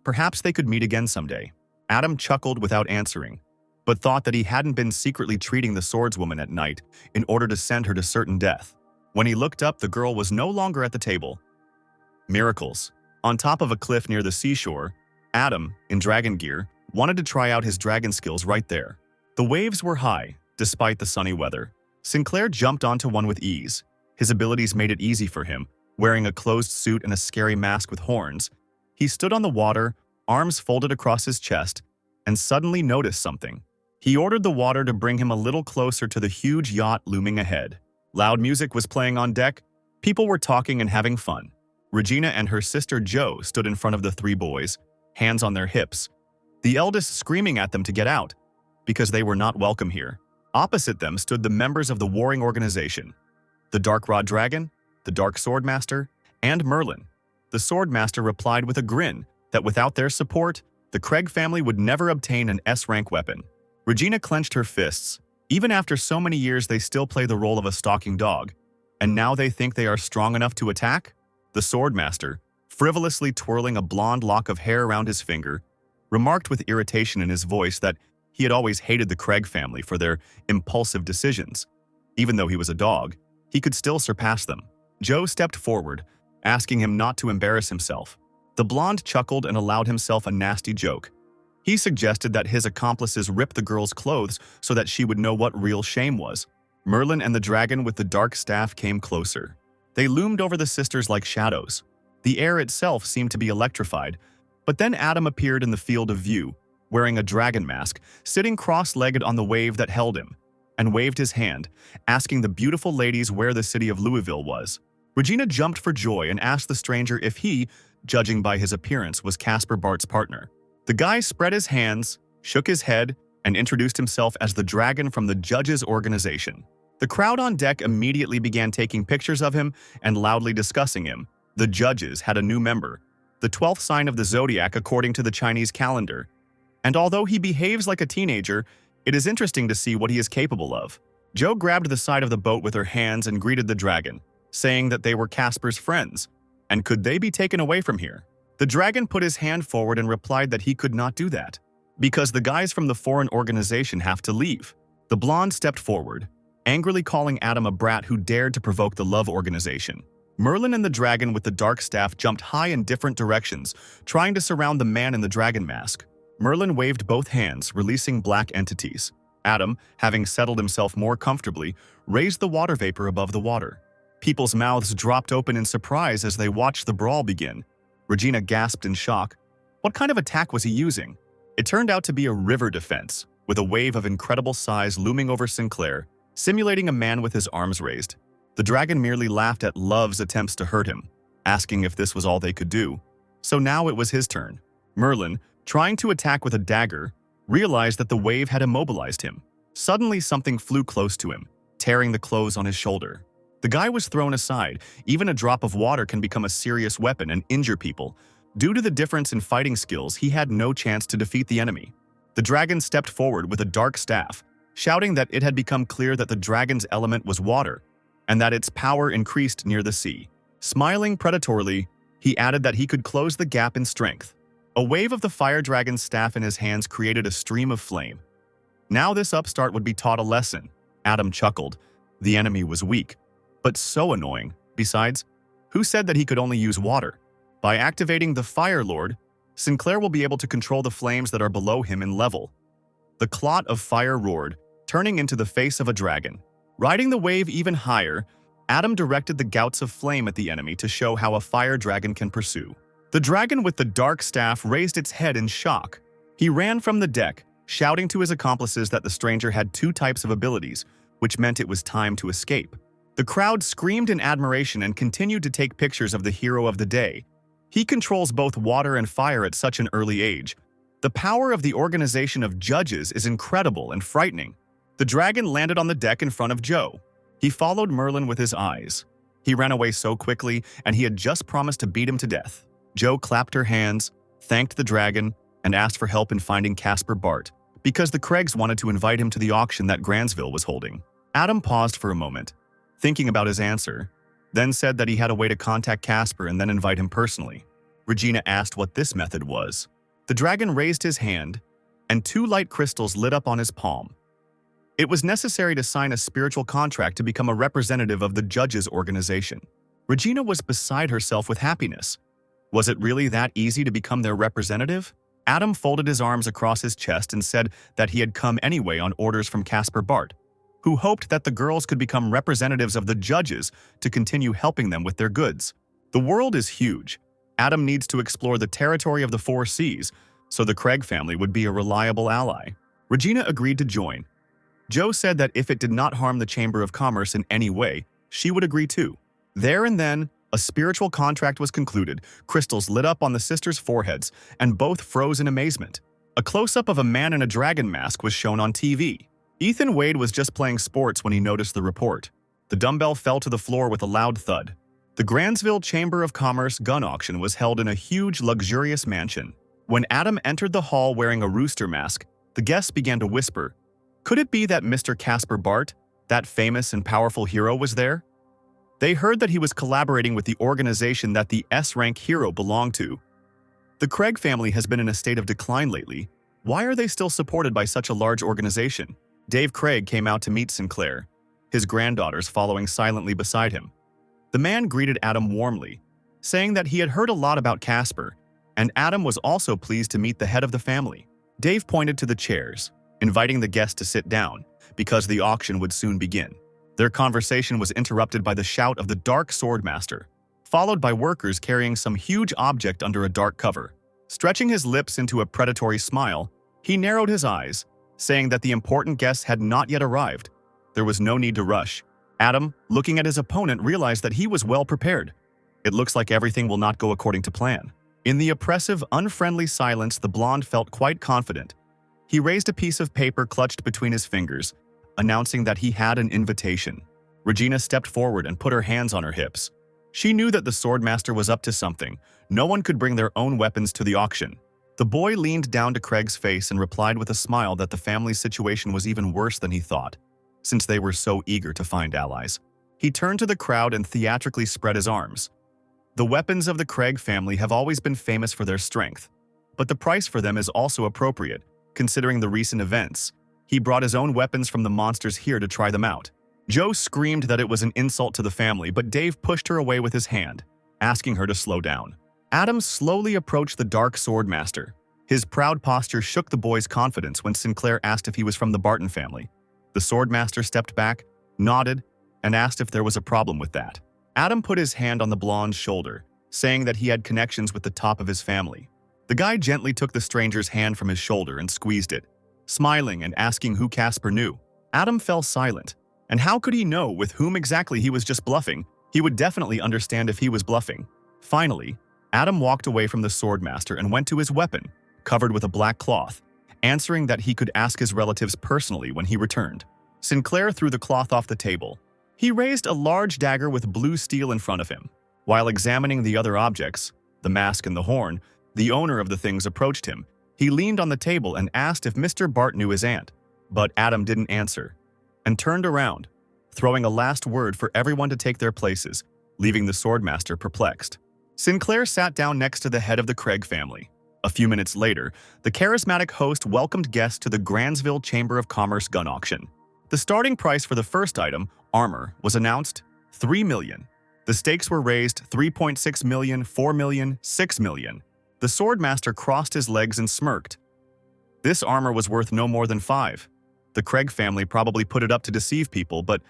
Perhaps they could meet again someday. Adam chuckled without answering, but thought that he hadn't been secretly treating the swordswoman at night in order to send her to certain death. When he looked up, the girl was no longer at the table. Miracles. On top of a cliff near the seashore, Adam, in dragon gear, wanted to try out his dragon skills right there. The waves were high, despite the sunny weather. Sinclair jumped onto one with ease. His abilities made it easy for him. Wearing a closed suit and a scary mask with horns, he stood on the water, arms folded across his chest, and suddenly noticed something. He ordered the water to bring him a little closer to the huge yacht looming ahead. Loud music was playing on deck. People were talking and having fun. Regina and her sister Jo stood in front of the 3 boys, hands on their hips, the eldest screaming at them to get out, because they were not welcome here. Opposite them stood the members of the warring organization, the Dark Rod Dragon, the Dark Swordmaster, and Merlin. The Swordmaster replied with a grin that without their support, the Craig family would never obtain an S-rank weapon. Regina clenched her fists. Even after so many years, they still play the role of a stalking dog, and now they think they are strong enough to attack? The Swordmaster, frivolously twirling a blonde lock of hair around his finger, remarked with irritation in his voice that he had always hated the Craig family for their impulsive decisions. Even though he was a dog, he could still surpass them. Joe stepped forward, asking him not to embarrass himself. The blonde chuckled and allowed himself a nasty joke. He suggested that his accomplices rip the girl's clothes so that she would know what real shame was. Merlin and the dragon with the dark staff came closer. They loomed over the sisters like shadows. The air itself seemed to be electrified, but then Adam appeared in the field of view, wearing a dragon mask, sitting cross-legged on the wave that held him, and waved his hand, asking the beautiful ladies where the city of Louisville was. Regina jumped for joy and asked the stranger if he, judging by his appearance, was Casper Bart's partner. The guy spread his hands, shook his head, and introduced himself as the dragon from the judges' organization. The crowd on deck immediately began taking pictures of him and loudly discussing him. The judges had a new member, the 12th sign of the zodiac according to the Chinese calendar. And although he behaves like a teenager, it is interesting to see what he is capable of. Jo grabbed the side of the boat with her hands and greeted the dragon, saying that they were Casper's friends, and could they be taken away from here? The dragon put his hand forward and replied that he could not do that, because the guys from the foreign organization have to leave. The blonde stepped forward, angrily calling Adam a brat who dared to provoke the love organization. Merlin and the dragon with the dark staff jumped high in different directions, trying to surround the man in the dragon mask. Merlin waved both hands, releasing black entities. Adam, having settled himself more comfortably, raised the water vapor above the water. People's mouths dropped open in surprise as they watched the brawl begin. Regina gasped in shock. What kind of attack was he using? It turned out to be a river defense, with a wave of incredible size looming over Sinclair, simulating a man with his arms raised. The dragon merely laughed at Love's attempts to hurt him, asking if this was all they could do. So now it was his turn. Merlin, trying to attack with a dagger, realized that the wave had immobilized him. Suddenly something flew close to him, tearing the clothes on his shoulder. The guy was thrown aside. Even a drop of water can become a serious weapon and injure people. Due to the difference in fighting skills, he had no chance to defeat the enemy. The dragon stepped forward with a dark staff, shouting that it had become clear that the dragon's element was water, and that its power increased near the sea. Smiling predatorily, he added that he could close the gap in strength. A wave of the fire dragon's staff in his hands created a stream of flame. Now this upstart would be taught a lesson. Adam chuckled. The enemy was weak, but so annoying. Besides, who said that he could only use water? By activating the Fire Lord, Sinclair will be able to control the flames that are below him in level. The clot of fire roared, turning into the face of a dragon. Riding the wave even higher, Adam directed the gouts of flame at the enemy to show how a fire dragon can pursue. The dragon with the dark staff raised its head in shock. He ran from the deck, shouting to his accomplices that the stranger had two types of abilities, which meant it was time to escape. The crowd screamed in admiration and continued to take pictures of the hero of the day. He controls both water and fire at such an early age. The power of the organization of judges is incredible and frightening. The dragon landed on the deck in front of Joe. He followed Merlin with his eyes. He ran away so quickly, and he had just promised to beat him to death. Joe clapped her hands, thanked the dragon, and asked for help in finding Casper Bart, because the Craigs wanted to invite him to the auction that Gransville was holding. Adam paused for a moment, thinking about his answer, then said that he had a way to contact Casper and then invite him personally. Regina asked what this method was. The dragon raised his hand, and two light crystals lit up on his palm. It was necessary to sign a spiritual contract to become a representative of the judges' organization. Regina was beside herself with happiness. Was it really that easy to become their representative? Adam folded his arms across his chest and said that he had come anyway on orders from Casper Bart, who hoped that the girls could become representatives of the judges to continue helping them with their goods. The world is huge. Adam needs to explore the territory of the Four Seas, so the Craig family would be a reliable ally. Regina agreed to join. Joe said that if it did not harm the Chamber of Commerce in any way, she would agree too. There and then, a spiritual contract was concluded, crystals lit up on the sisters' foreheads, and both froze in amazement. A close-up of a man in a dragon mask was shown on TV. Ethan Wade was just playing sports when he noticed the report. The dumbbell fell to the floor with a loud thud. The Gransville Chamber of Commerce gun auction was held in a huge, luxurious mansion. When Adam entered the hall wearing a rooster mask, the guests began to whisper, "Could it be that Mr. Casper Bart, that famous and powerful hero, was there?" They heard that he was collaborating with the organization that the S-rank hero belonged to. The Craig family has been in a state of decline lately. Why are they still supported by such a large organization? Dave Craig came out to meet Sinclair, his granddaughters following silently beside him. The man greeted Adam warmly, saying that he had heard a lot about Casper, and Adam was also pleased to meet the head of the family. Dave pointed to the chairs, inviting the guests to sit down, because the auction would soon begin. Their conversation was interrupted by the shout of the Dark Swordmaster, followed by workers carrying some huge object under a dark cover. Stretching his lips into a predatory smile, he narrowed his eyes, saying that the important guests had not yet arrived. There was no need to rush. Adam, looking at his opponent, realized that he was well prepared. It looks like everything will not go according to plan. In the oppressive, unfriendly silence, the blonde felt quite confident. He raised a piece of paper clutched between his fingers, announcing that he had an invitation. Regina stepped forward and put her hands on her hips. She knew that the Swordmaster was up to something. No one could bring their own weapons to the auction. The boy leaned down to Craig's face and replied with a smile that the family's situation was even worse than he thought, since they were so eager to find allies. He turned to the crowd and theatrically spread his arms. The weapons of the Craig family have always been famous for their strength, but the price for them is also appropriate, considering the recent events. He brought his own weapons from the monsters here to try them out. Joe screamed that it was an insult to the family, but Dave pushed her away with his hand, asking her to slow down. Adam slowly approached the Dark Sword Master. His proud posture shook the boy's confidence when Sinclair asked if he was from the Barton family. The Swordmaster stepped back, nodded, and asked if there was a problem with that. Adam put his hand on the blonde's shoulder, saying that he had connections with the top of his family. The guy gently took the stranger's hand from his shoulder and squeezed it, smiling and asking who Casper knew. Adam fell silent. And how could he know with whom exactly he was just bluffing? He would definitely understand if he was bluffing. Finally, Adam walked away from the Swordmaster and went to his weapon, covered with a black cloth, answering that he could ask his relatives personally when he returned. Sinclair threw the cloth off the table. He raised a large dagger with blue steel in front of him. While examining the other objects, the mask and the horn, the owner of the things approached him. He leaned on the table and asked if Mr. Bart knew his aunt, but Adam didn't answer, and turned around, throwing a last word for everyone to take their places, leaving the Swordmaster perplexed. Sinclair sat down next to the head of the Craig family. A few minutes later, the charismatic host welcomed guests to the Grandsville Chamber of Commerce gun auction. The starting price for the first item, armor, was announced $3 million. The stakes were raised $3.6 million, $4 million, $6 million. The Swordmaster crossed his legs and smirked. This armor was worth no more than $5 million. The Craig family probably put it up to deceive people, but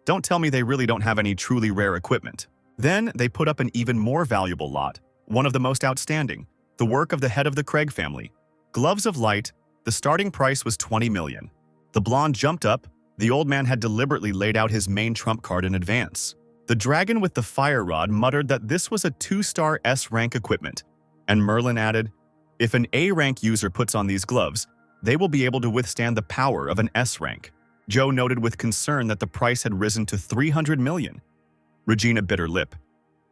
don't tell me they really don't have any truly rare equipment. Then they put up an even more valuable lot, one of the most outstanding, the work of the head of the Craig family. Gloves of Light, the starting price was $20 million. The blonde jumped up. The old man had deliberately laid out his main trump card in advance. The dragon with the fire rod muttered that this was a 2-star S-rank equipment, and Merlin added, if an A-rank user puts on these gloves, they will be able to withstand the power of an S-rank. Joe noted with concern that the price had risen to $300 million. Regina bit her lip.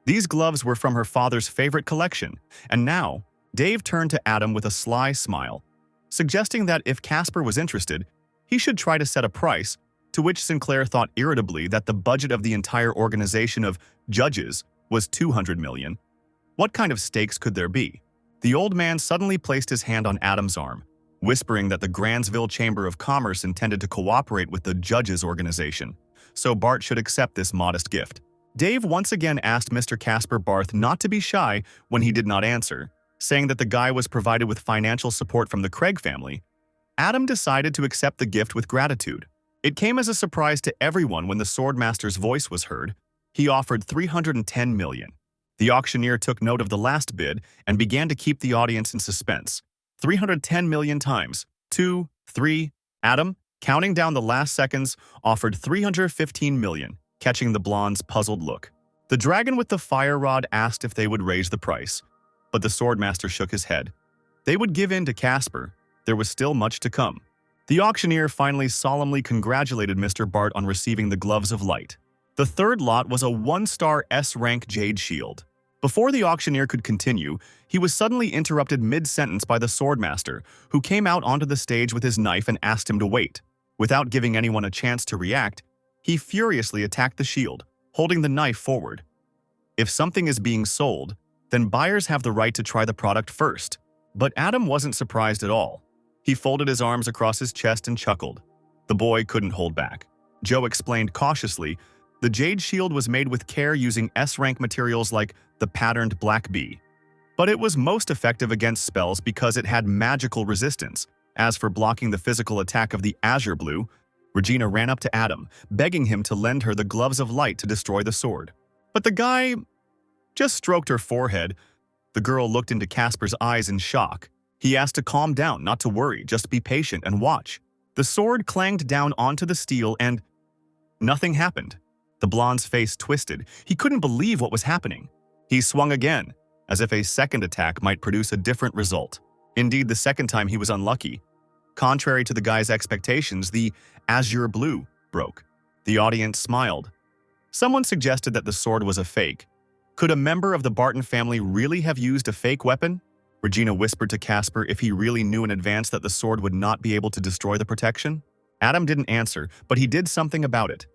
These gloves were from her father's favorite collection, and now, Dave turned to Adam with a sly smile, suggesting that if Casper was interested, he should try to set a price, to which Sinclair thought irritably that the budget of the entire organization of judges was $200 million. What kind of stakes could there be? The old man suddenly placed his hand on Adam's arm, whispering that the Grandsville Chamber of Commerce intended to cooperate with the judges' organization, so Bart should accept this modest gift. Dave once again asked Mr. Casper Barth not to be shy when he did not answer, saying that the guy was provided with financial support from the Craig family. Adam decided to accept the gift with gratitude. It came as a surprise to everyone when the Swordmaster's voice was heard. He offered $310 million. The auctioneer took note of the last bid and began to keep the audience in suspense. 310 million times. 2, 3. Adam, counting down the last seconds, offered 315 million, catching the blonde's puzzled look. The dragon with the fire rod asked if they would raise the price, but the Swordmaster shook his head. They would give in to Casper. There was still much to come. The auctioneer finally solemnly congratulated Mr. Bart on receiving the Gloves of Light. The third lot was a 1-star S-rank jade shield. Before the auctioneer could continue, he was suddenly interrupted mid-sentence by the Swordmaster, who came out onto the stage with his knife and asked him to wait. Without giving anyone a chance to react, he furiously attacked the shield, holding the knife forward. If something is being sold, then buyers have the right to try the product first. But Adam wasn't surprised at all. He folded his arms across his chest and chuckled. The boy couldn't hold back. Joe explained cautiously, the jade shield was made with care using S-rank materials like the patterned black bee. But it was most effective against spells because it had magical resistance. As for blocking the physical attack of the azure blue, Regina ran up to Adam, begging him to lend her the Gloves of Light to destroy the sword. But the guy just stroked her forehead. The girl looked into Casper's eyes in shock. He asked to calm down, not to worry, just be patient and watch. The sword clanged down onto the steel and nothing happened. The blonde's face twisted. He couldn't believe what was happening. He swung again, as if a second attack might produce a different result. Indeed, the second time he was unlucky. Contrary to the guy's expectations, the azure blue broke. The audience smiled. Someone suggested that the sword was a fake. Could a member of the Barton family really have used a fake weapon? Regina whispered to Casper if he really knew in advance that the sword would not be able to destroy the protection. Adam didn't answer, but he did something about it.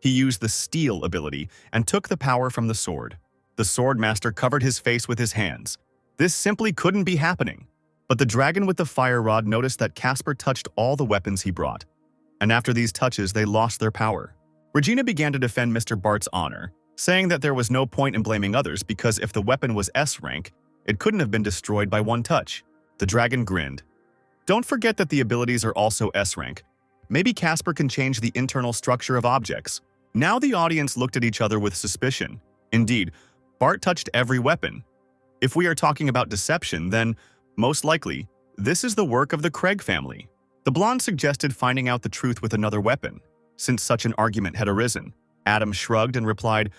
He used the steal ability and took the power from the sword. The swordmaster covered his face with his hands. This simply couldn't be happening. But the dragon with the fire rod noticed that Casper touched all the weapons he brought. And after these touches, they lost their power. Regina began to defend Mr. Bart's honor, saying that there was no point in blaming others because if the weapon was S rank, it couldn't have been destroyed by one touch. The dragon grinned. Don't forget that the abilities are also S rank. Maybe Casper can change the internal structure of objects. Now the audience looked at each other with suspicion. Indeed, Bart touched every weapon. If we are talking about deception, then, most likely, this is the work of the Craig family. The blonde suggested finding out the truth with another weapon, since such an argument had arisen. Adam shrugged and replied,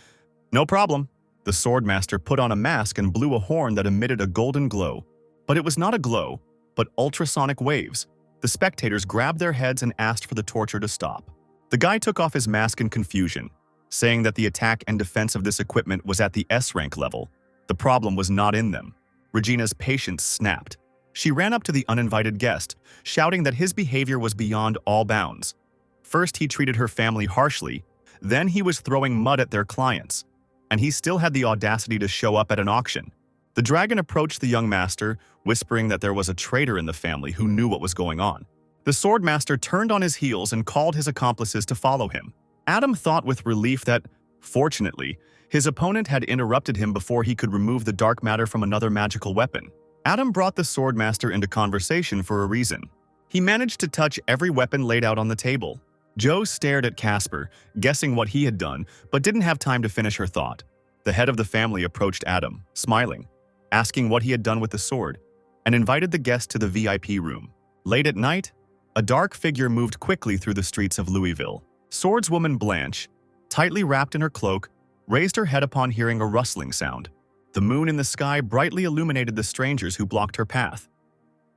"No problem." The swordmaster put on a mask and blew a horn that emitted a golden glow. But it was not a glow, but ultrasonic waves. The spectators grabbed their heads and asked for the torture to stop. The guy took off his mask in confusion, saying that the attack and defense of this equipment was at the S rank level. The problem was not in them. Regina's patience snapped. She ran up to the uninvited guest, shouting that his behavior was beyond all bounds. First, he treated her family harshly, then he was throwing mud at their clients, and he still had the audacity to show up at an auction. The dragon approached the young master, whispering that there was a traitor in the family who knew what was going on. The swordmaster turned on his heels and called his accomplices to follow him. Adam thought with relief that, fortunately, his opponent had interrupted him before he could remove the dark matter from another magical weapon. Adam brought the swordmaster into conversation for a reason. He managed to touch every weapon laid out on the table. Joe stared at Casper, guessing what he had done, but didn't have time to finish her thought. The head of the family approached Adam, smiling, asking what he had done with the sword, and invited the guest to the VIP room. Late at night, a dark figure moved quickly through the streets of Louisville. Swordswoman Blanch, tightly wrapped in her cloak, raised her head upon hearing a rustling sound. The moon in the sky brightly illuminated the strangers who blocked her path.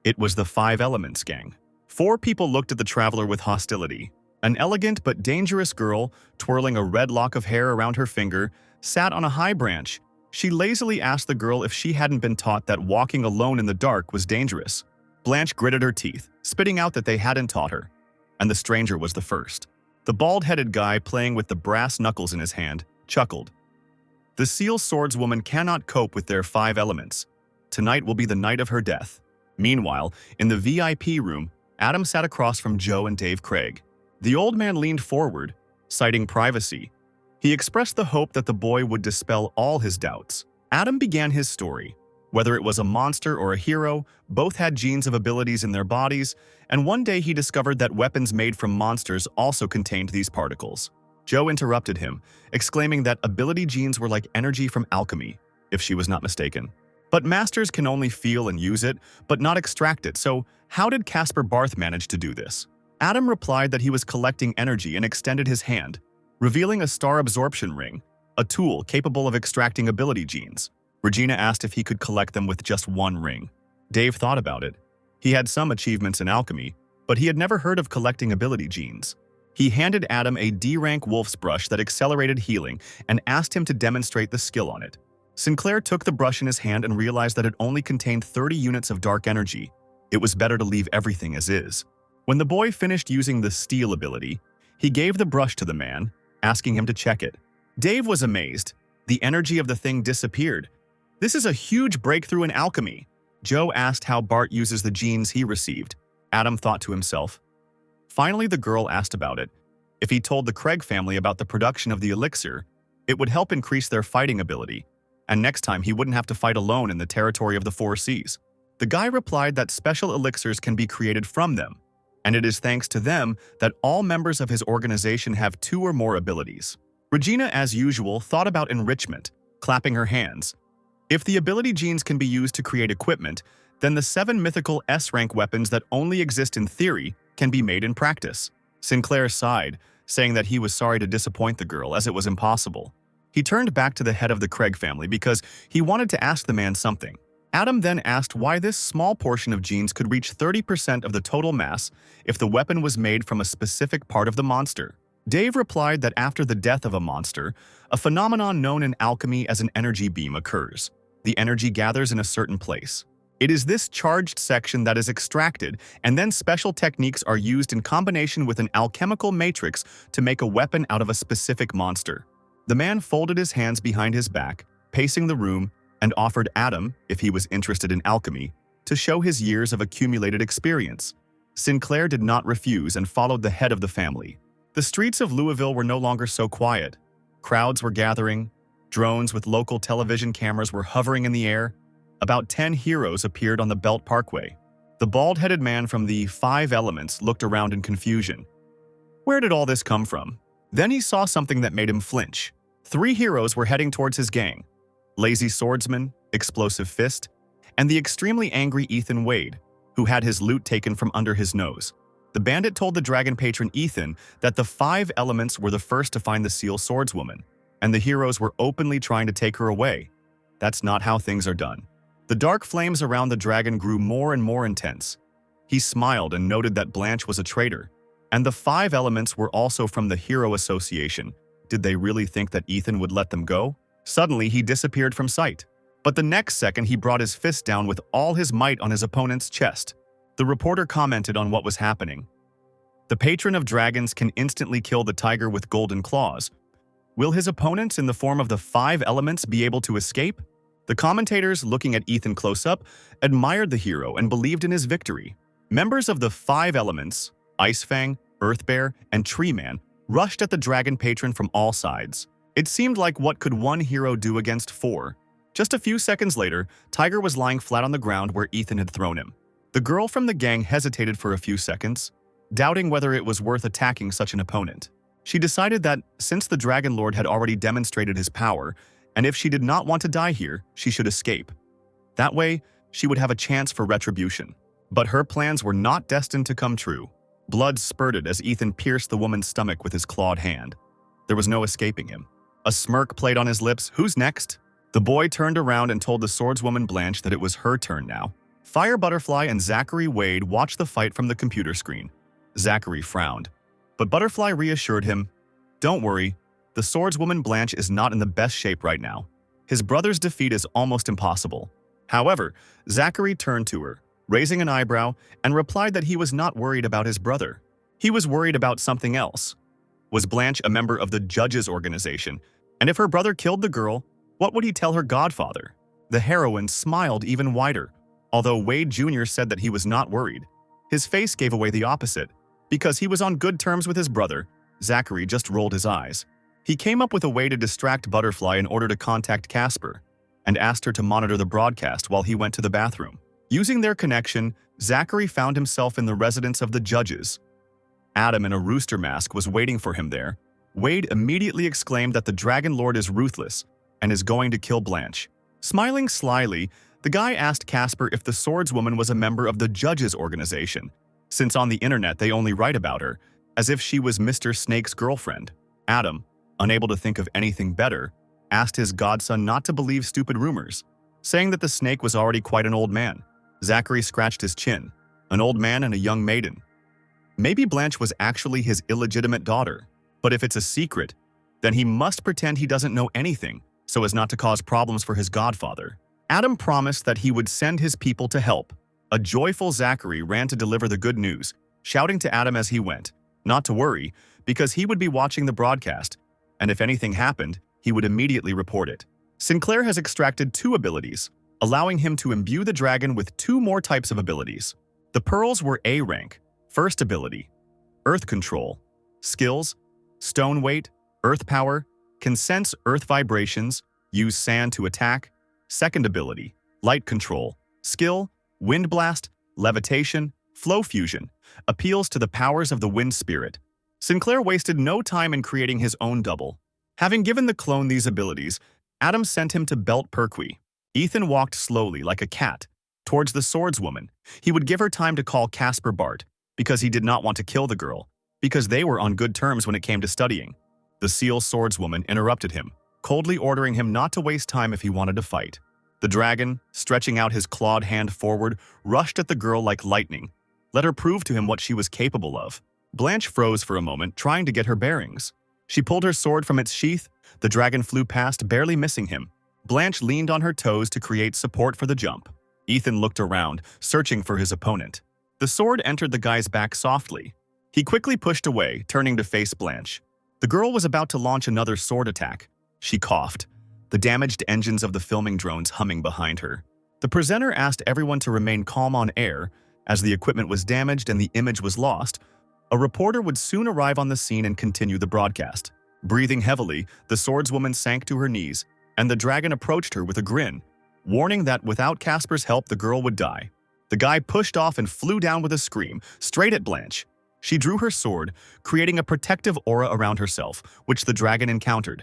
It was the Five Elements gang. 4 people looked at the traveler with hostility. An elegant but dangerous girl, twirling a red lock of hair around her finger, sat on a high branch. She lazily asked the girl if she hadn't been taught that walking alone in the dark was dangerous. Blanche gritted her teeth, spitting out that they hadn't taught her. And the stranger was the first. The bald-headed guy playing with the brass knuckles in his hand chuckled. The seal swordswoman cannot cope with their 5 elements. Tonight will be the night of her death. Meanwhile, in the VIP room, Adam sat across from Joe and Dave Craig. The old man leaned forward, citing privacy. He expressed the hope that the boy would dispel all his doubts. Adam began his story. Whether it was a monster or a hero, both had genes of abilities in their bodies, and one day he discovered that weapons made from monsters also contained these particles. Joe interrupted him, exclaiming that ability genes were like energy from alchemy, if she was not mistaken. But masters can only feel and use it, but not extract it, so how did Casper Barth manage to do this? Adam replied that he was collecting energy and extended his hand, revealing a star absorption ring, a tool capable of extracting ability genes. Regina asked if he could collect them with just one ring. Dave thought about it. He had some achievements in alchemy, but he had never heard of collecting ability genes. He handed Adam a D-rank wolf's brush that accelerated healing and asked him to demonstrate the skill on it. Sinclair took the brush in his hand and realized that it only contained 30 units of dark energy. It was better to leave everything as is. When the boy finished using the steal ability, he gave the brush to the man, asking him to check it. Dave was amazed. The energy of the thing disappeared. This is a huge breakthrough in alchemy. Joe asked how Bart uses the genes he received. Adam thought to himself. Finally, the girl asked about it. If he told the Craig family about the production of the elixir, it would help increase their fighting ability, and next time he wouldn't have to fight alone in the territory of the 4 seas. The guy replied that special elixirs can be created from them, and it is thanks to them that all members of his organization have 2 or more abilities. Regina, as usual, thought about enrichment, clapping her hands. If the ability genes can be used to create equipment, then the 7 mythical S-rank weapons that only exist in theory can be made in practice. Sinclair sighed, saying that he was sorry to disappoint the girl as it was impossible. He turned back to the head of the Craig family because he wanted to ask the man something. Adam then asked why this small portion of genes could reach 30% of the total mass if the weapon was made from a specific part of the monster. Dave replied that after the death of a monster, a phenomenon known in alchemy as an energy beam occurs. The energy gathers in a certain place. It is this charged section that is extracted, and then special techniques are used in combination with an alchemical matrix to make a weapon out of a specific monster. The man folded his hands behind his back, pacing the room, and offered Adam, if he was interested in alchemy, to show his years of accumulated experience. Sinclair did not refuse and followed the head of the family. The streets of Louisville were no longer so quiet. Crowds were gathering. Drones with local television cameras were hovering in the air. About 10 heroes appeared on the Belt Parkway. The bald-headed man from the Five Elements looked around in confusion. Where did all this come from? Then he saw something that made him flinch. 3 heroes were heading towards his gang: Lazy Swordsman, Explosive Fist, and the extremely angry Ethan Wade, who had his loot taken from under his nose. The bandit told the dragon patron Ethan that the 5 Elements were the first to find the Seal Swordswoman, and the heroes were openly trying to take her away. That's not how things are done. The dark flames around the dragon grew more and more intense. He smiled and noted that Blanch was a traitor, and the 5 Elements were also from the Hero Association. Did they really think that Ethan would let them go? Suddenly, he disappeared from sight. But the next second, he brought his fist down with all his might on his opponent's chest. The reporter commented on what was happening. The patron of dragons can instantly kill the tiger with golden claws. Will his opponents in the form of the 5 Elements be able to escape? The commentators, looking at Ethan close up, admired the hero and believed in his victory. Members of the 5 Elements, Icefang, Earthbear, and Treeman, rushed at the dragon patron from all sides. It seemed like what could one hero do against 4? Just a few seconds later, Tiger was lying flat on the ground where Ethan had thrown him. The girl from the gang hesitated for a few seconds, doubting whether it was worth attacking such an opponent. She decided that, since the Dragon Lord had already demonstrated his power, and if she did not want to die here, she should escape. That way, she would have a chance for retribution. But her plans were not destined to come true. Blood spurted as Ethan pierced the woman's stomach with his clawed hand. There was no escaping him. A smirk played on his lips. Who's next? The boy turned around and told the swordswoman Blanch that it was her turn now. Fire Butterfly and Zachary Wade watched the fight from the computer screen. Zachary frowned, but Butterfly reassured him, "Don't worry, the swordswoman Blanch is not in the best shape right now. His brother's defeat is almost impossible." However, Zachary turned to her, raising an eyebrow, and replied that he was not worried about his brother. He was worried about something else. Was Blanch a member of the judges' organization? And if her brother killed the girl, what would he tell her godfather? The heroine smiled even wider, although Wade Jr. said that he was not worried. His face gave away the opposite. Because he was on good terms with his brother, Zachary just rolled his eyes. He came up with a way to distract Butterfly in order to contact Casper, and asked her to monitor the broadcast while he went to the bathroom. Using their connection, Zachary found himself in the residence of the judges. Adam in a rooster mask was waiting for him there. Wade immediately exclaimed that the Dragon Lord is ruthless and is going to kill Blanch. Smiling slyly, the guy asked Casper if the swordswoman was a member of the judges' organization, since on the internet they only write about her, as if she was Mr. Snake's girlfriend. Adam, unable to think of anything better, asked his godson not to believe stupid rumors, saying that the snake was already quite an old man. Zachary scratched his chin. An old man and a young maiden. Maybe Blanch was actually his illegitimate daughter, but if it's a secret, then he must pretend he doesn't know anything so as not to cause problems for his godfather. Adam promised that he would send his people to help. A joyful Zachary ran to deliver the good news, shouting to Adam as he went, not to worry, because he would be watching the broadcast, and if anything happened, he would immediately report it. Sinclair has extracted 2 abilities, allowing him to imbue the dragon with 2 more types of abilities. The pearls were A rank. First ability, Earth Control. Skills, Stone Weight, Earth Power, can sense earth vibrations, use sand to attack. Second ability, Light Control. Skill, Wind Blast, Levitation, Flow Fusion, appeals to the powers of the wind spirit. Sinclair wasted no time in creating his own double. Having given the clone these abilities, Adam sent him to Belt Perquis. Ethan walked slowly, like a cat, towards the swordswoman. He would give her time to call Casper Bart, because he did not want to kill the girl, because they were on good terms when it came to studying. The Seal Swordswoman interrupted him, coldly ordering him not to waste time if he wanted to fight. The dragon, stretching out his clawed hand forward, rushed at the girl like lightning. Let her prove to him what she was capable of. Blanch froze for a moment, trying to get her bearings. She pulled her sword from its sheath. The dragon flew past, barely missing him. Blanch leaned on her toes to create support for the jump. Ethan looked around, searching for his opponent. The sword entered the guy's back softly. He quickly pushed away, turning to face Blanch. The girl was about to launch another sword attack. She coughed. the damaged engines of the filming drones humming behind her. The presenter asked everyone to remain calm on air, as the equipment was damaged and the image was lost. A reporter would soon arrive on the scene and continue the broadcast. Breathing heavily, the swordswoman sank to her knees, and the dragon approached her with a grin, warning that without Casper's help the girl would die. The guy pushed off and flew down with a scream, straight at Blanch. She drew her sword, creating a protective aura around herself, which the dragon encountered.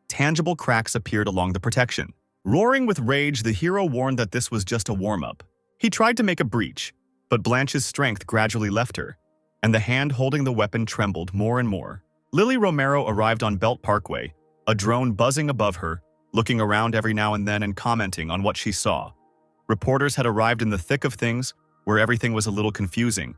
Tangible cracks appeared along the protection. Roaring with rage, the hero warned that this was just a warm-up. He tried to make a breach, but Blanche's strength gradually left her, and the hand holding the weapon trembled more and more. Lily Romero arrived on Belt Parkway, a drone buzzing above her, looking around every now and then and commenting on what she saw. Reporters had arrived in the thick of things, where everything was a little confusing.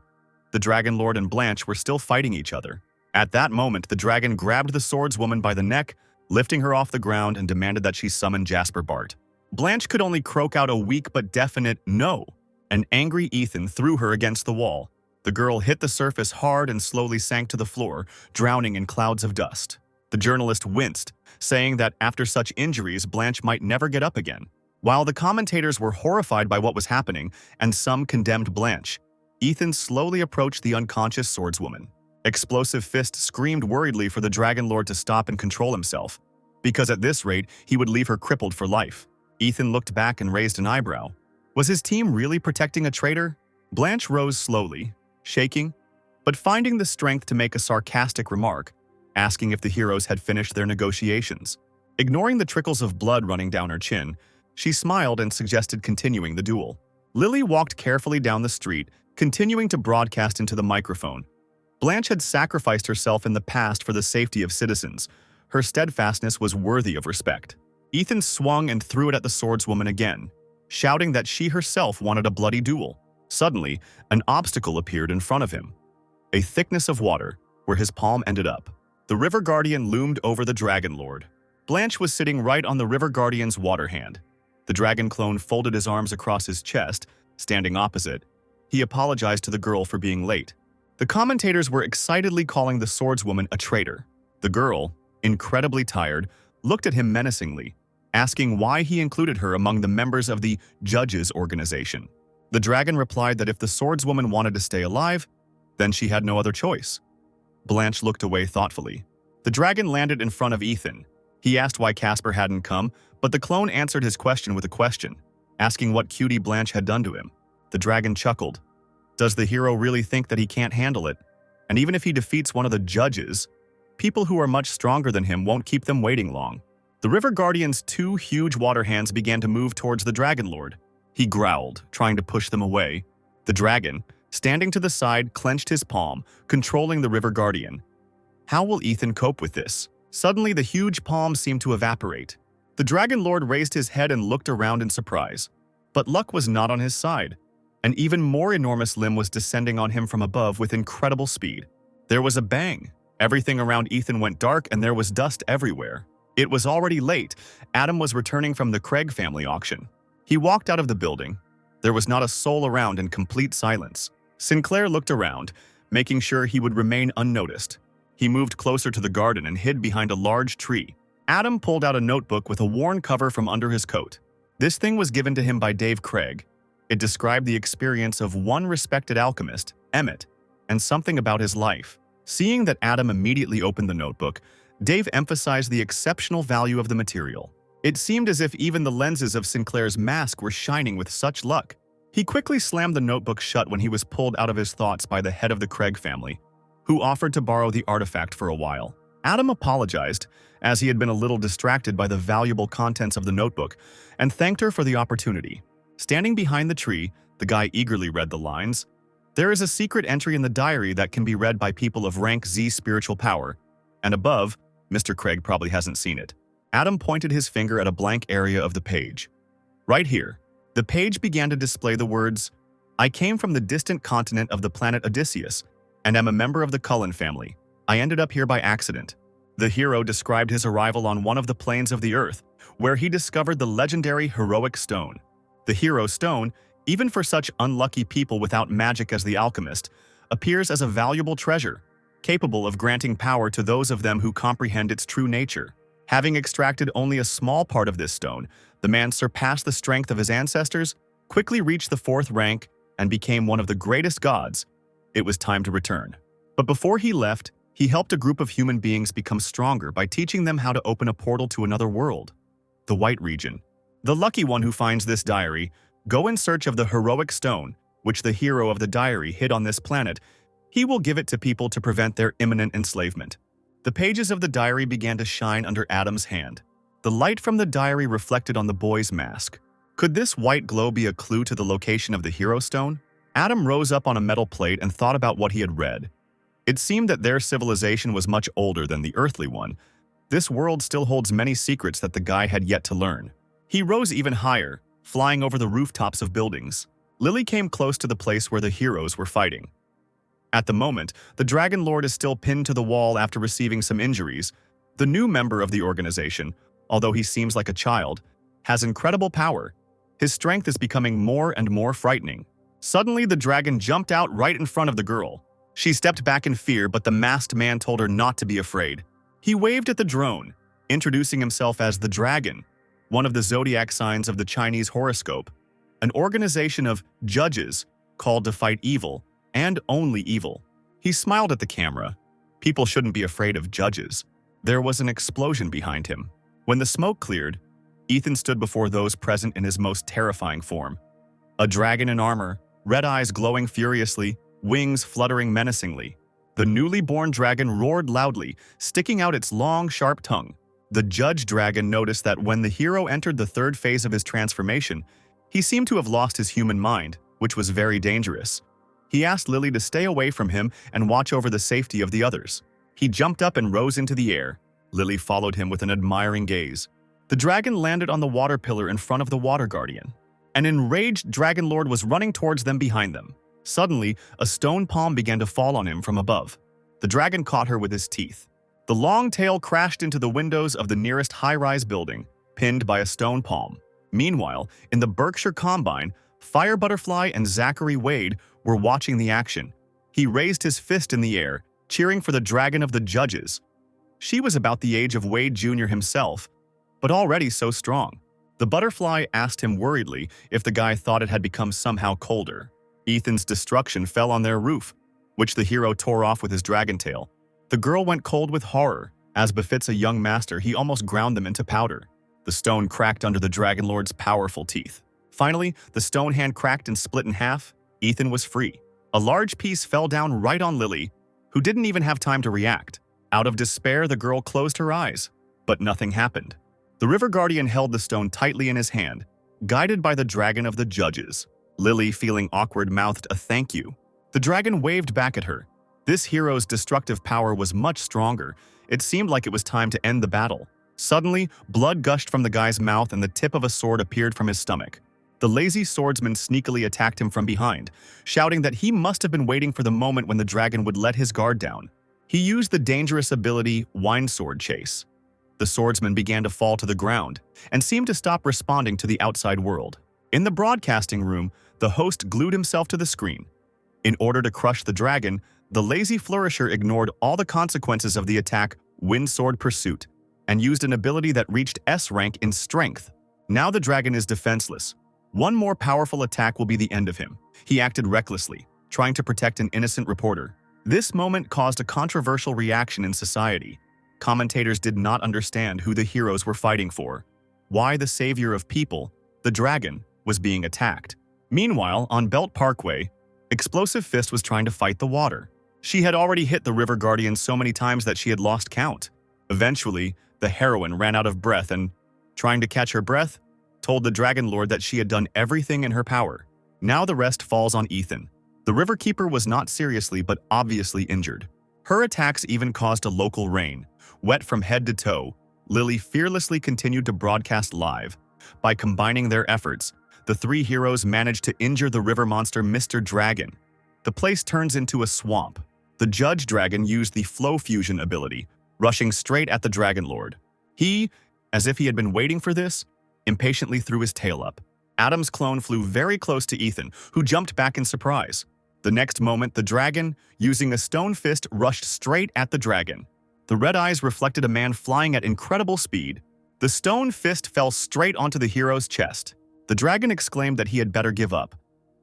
The Dragon Lord and Blanche were still fighting each other. At that moment, the dragon grabbed the swordswoman by the neck, lifting her off the ground and demanded that she summon Jasper Bart. Blanche could only croak out a weak but definite no. An angry Ethan threw her against the wall. The girl hit the surface hard and slowly sank to the floor, drowning in clouds of dust. The journalist winced, saying that after such injuries, Blanche might never get up again. While the commentators were horrified by what was happening, and some condemned Blanche, Ethan slowly approached the unconscious swordswoman. Explosive Fist screamed worriedly for the Dragon Lord to stop and control himself, because at this rate, he would leave her crippled for life. Ethan looked back and raised an eyebrow. Was his team really protecting a traitor? Blanche rose slowly, shaking, but finding the strength to make a sarcastic remark, asking if the heroes had finished their negotiations. Ignoring the trickles of blood running down her chin, she smiled and suggested continuing the duel. Lily walked carefully down the street, continuing to broadcast into the microphone. Blanche had sacrificed herself in the past for the safety of citizens. Her steadfastness was worthy of respect. Ethan swung and threw it at the swordswoman again, shouting that she herself wanted a bloody duel. Suddenly, an obstacle appeared in front of him, a thickness of water, where his palm ended up. The River Guardian loomed over the Dragon Lord. Blanche was sitting right on the River Guardian's water hand. The dragon clone folded his arms across his chest, standing opposite. He apologized to the girl for being late. The commentators were excitedly calling the swordswoman a traitor. The girl, incredibly tired, looked at him menacingly, asking why he included her among the members of the judges' organization. The dragon replied that if the swordswoman wanted to stay alive, then she had no other choice. Blanche looked away thoughtfully. The dragon landed in front of Ethan. He asked why Casper hadn't come, but the clone answered his question with a question, asking what cutie Blanche had done to him. The dragon chuckled. Does the hero really think that he can't handle it? And even if he defeats one of the judges, people who are much stronger than him won't keep them waiting long. The River Guardian's two huge water hands began to move towards the Dragon Lord. He growled, trying to push them away. The dragon, standing to the side, clenched his palm, controlling the River Guardian. How will Ethan cope with this? Suddenly, the huge palm seemed to evaporate. The Dragon Lord raised his head and looked around in surprise. But luck was not on his side. An even more enormous limb was descending on him from above with incredible speed. There was a bang. Everything around Ethan went dark and there was dust everywhere. It was already late. Adam was returning from the Craig family auction. He walked out of the building. There was not a soul around in complete silence. Sinclair looked around, making sure he would remain unnoticed. He moved closer to the garden and hid behind a large tree. Adam pulled out a notebook with a worn cover from under his coat. This thing was given to him by Dave Craig. It described the experience of one respected alchemist, Emmett, and something about his life. Seeing that Adam immediately opened the notebook, Dave emphasized the exceptional value of the material. It seemed as if even the lenses of Sinclair's mask were shining with such luck. He quickly slammed the notebook shut when he was pulled out of his thoughts by the head of the Craig family, who offered to borrow the artifact for a while. Adam apologized, as he had been a little distracted by the valuable contents of the notebook, and thanked her for the opportunity. Standing behind the tree, the guy eagerly read the lines. There is a secret entry in the diary that can be read by people of rank Z spiritual power. And above, Mr. Craig probably hasn't seen it. Adam pointed his finger at a blank area of the page. Right here. The page began to display the words, I came from the distant continent of the planet Odysseus, and am a member of the Cullen family. I ended up here by accident. The hero described his arrival on one of the planes of the Earth, where he discovered the legendary heroic stone. The hero stone, even for such unlucky people without magic as the alchemist, appears as a valuable treasure, capable of granting power to those of them who comprehend its true nature. Having extracted only a small part of this stone, the man surpassed the strength of his ancestors, quickly reached the 4th rank, and became one of the greatest gods. It was time to return. But before he left, he helped a group of human beings become stronger by teaching them how to open a portal to another world, the White Region. The lucky one who finds this diary, go in search of the heroic stone, which the hero of the diary hid on this planet. He will give it to people to prevent their imminent enslavement. The pages of the diary began to shine under Adam's hand. The light from the diary reflected on the boy's mask. Could this white glow be a clue to the location of the hero stone? Adam rose up on a metal plate and thought about what he had read. It seemed that their civilization was much older than the earthly one. This world still holds many secrets that the guy had yet to learn. He rose even higher, flying over the rooftops of buildings. Lily came close to the place where the heroes were fighting. At the moment, the Dragon Lord is still pinned to the wall after receiving some injuries. The new member of the organization, although he seems like a child, has incredible power. His strength is becoming more and more frightening. Suddenly, the dragon jumped out right in front of the girl. She stepped back in fear, but the masked man told her not to be afraid. He waved at the drone, introducing himself as the Dragon, one of the zodiac signs of the Chinese horoscope, an organization of judges called to fight evil, and only evil. He smiled at the camera. People shouldn't be afraid of judges. There was an explosion behind him. When the smoke cleared, Ethan stood before those present in his most terrifying form. A dragon in armor, red eyes glowing furiously, wings fluttering menacingly. The newly born dragon roared loudly, sticking out its long, sharp tongue. The judge dragon noticed that when the hero entered the 3rd phase of his transformation, he seemed to have lost his human mind, which was very dangerous. He asked Lily to stay away from him and watch over the safety of the others. He jumped up and rose into the air. Lily followed him with an admiring gaze. The dragon landed on the water pillar in front of the water guardian. An enraged dragon lord was running towards them behind them. Suddenly, a stone palm began to fall on him from above. The dragon caught her with his teeth. The long tail crashed into the windows of the nearest high-rise building, pinned by a stone palm. Meanwhile, in the Berkshire Combine, Fire Butterfly and Zachary Wade were watching the action. He raised his fist in the air, cheering for the dragon of the judges. She was about the age of Wade Jr. himself, but already so strong. The butterfly asked him worriedly if the guy thought it had become somehow colder. Ethan's destruction fell on their roof, which the hero tore off with his dragon tail. The girl went cold with horror. As befits a young master, he almost ground them into powder. The stone cracked under the Dragon Lord's powerful teeth. Finally, the stone hand cracked and split in half. Ethan was free. A large piece fell down right on Lily, who didn't even have time to react. Out of despair, the girl closed her eyes, but nothing happened. The river guardian held the stone tightly in his hand, guided by the dragon of the judges. Lily, feeling awkward, mouthed a thank you. The dragon waved back at her. This hero's destructive power was much stronger. It seemed like it was time to end the battle. Suddenly, blood gushed from the guy's mouth and the tip of a sword appeared from his stomach. The lazy swordsman sneakily attacked him from behind, shouting that he must have been waiting for the moment when the dragon would let his guard down. He used the dangerous ability Wind Sword Chase. The swordsman began to fall to the ground and seemed to stop responding to the outside world. In the broadcasting room, the host glued himself to the screen. In order to crush the dragon, the lazy flourisher ignored all the consequences of the attack Wind Sword Pursuit and used an ability that reached S rank in strength. Now the dragon is defenseless. One more powerful attack will be the end of him. He acted recklessly, trying to protect an innocent reporter. This moment caused a controversial reaction in society. Commentators did not understand who the heroes were fighting for, why the savior of people, the dragon, was being attacked. Meanwhile, on Belt Parkway, Explosive Fist was trying to fight the water. She had already hit the river guardian so many times that she had lost count. Eventually, the heroine ran out of breath and, trying to catch her breath, told the Dragon Lord that she had done everything in her power. Now the rest falls on Ethan. The Riverkeeper was not seriously but obviously injured. Her attacks even caused a local rain. Wet from head to toe, Lily fearlessly continued to broadcast live. By combining their efforts, the 3 heroes managed to injure the river monster Mr. Dragon. The place turns into a swamp. The Judge Dragon used the Flow Fusion ability, rushing straight at the Dragon Lord. He, as if he had been waiting for this, impatiently threw his tail up. Adam's clone flew very close to Ethan, who jumped back in surprise. The next moment, the dragon, using a stone fist, rushed straight at the dragon. The red eyes reflected a man flying at incredible speed. The stone fist fell straight onto the hero's chest. The dragon exclaimed that he had better give up,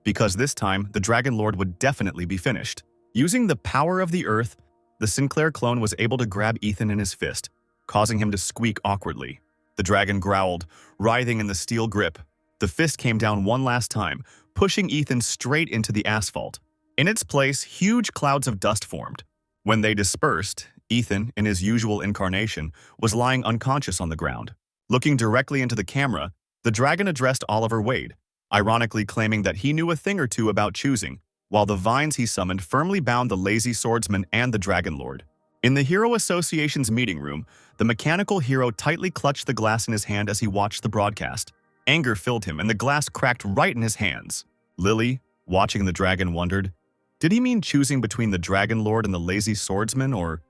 because this time the Dragon Lord would definitely be finished. Using the power of the earth, the Sinclair clone was able to grab Ethan in his fist, causing him to squeak awkwardly. The dragon growled, writhing in the steel grip. The fist came down one last time, pushing Ethan straight into the asphalt. In its place, huge clouds of dust formed. When they dispersed, Ethan, in his usual incarnation, was lying unconscious on the ground. Looking directly into the camera, the dragon addressed Oliver Wade, ironically claiming that he knew a thing or two about choosing, while the vines he summoned firmly bound the lazy swordsman and the Dragon Lord. In the Hero Association's meeting room, the mechanical hero tightly clutched the glass in his hand as he watched the broadcast. Anger filled him, and the glass cracked right in his hands. Lily, watching the dragon, wondered, did he mean choosing between the Dragon Lord and the lazy swordsman, or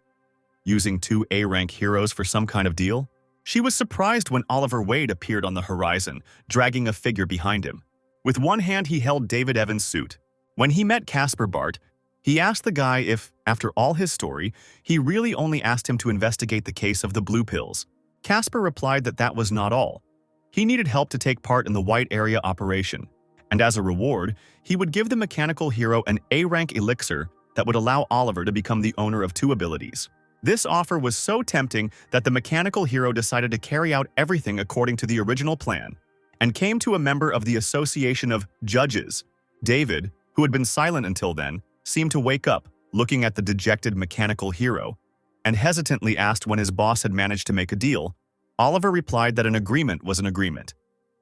using two A-rank heroes for some kind of deal? She was surprised when Oliver Wade appeared on the horizon, dragging a figure behind him. With one hand, he held David Evans' suit. When he met Casper Bart, he asked the guy if, after all his story, he really only asked him to investigate the case of the blue pills. Casper replied that that was not all. He needed help to take part in the White Area operation, and as a reward, he would give the mechanical hero an A-rank elixir that would allow Oliver to become the owner of two abilities. This offer was so tempting that the mechanical hero decided to carry out everything according to the original plan, and came to a member of the Association of Judges. David, who had been silent until then, seemed to wake up, looking at the dejected mechanical hero, and hesitantly asked when his boss had managed to make a deal. Oliver replied that an agreement was an agreement.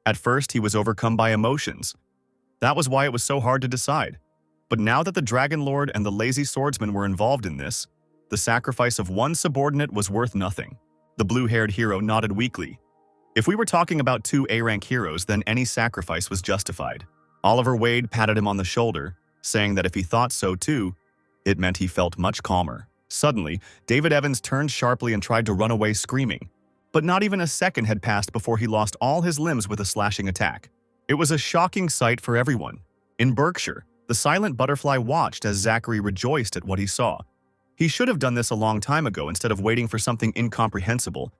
At first, he was overcome by emotions. That was why it was so hard to decide. But now that the Dragon Lord and the lazy swordsman were involved in this, the sacrifice of one subordinate was worth nothing. The blue-haired hero nodded weakly. If we were talking about two A-rank heroes, then any sacrifice was justified. Oliver Wade patted him on the shoulder, saying that if he thought so too, it meant he felt much calmer. Suddenly, David Evans turned sharply and tried to run away screaming. But not even a second had passed before he lost all his limbs with a slashing attack. It was a shocking sight for everyone. In Berkshire, the silent butterfly watched as Zachary rejoiced at what he saw. He should have done this a long time ago instead of waiting for something incomprehensible.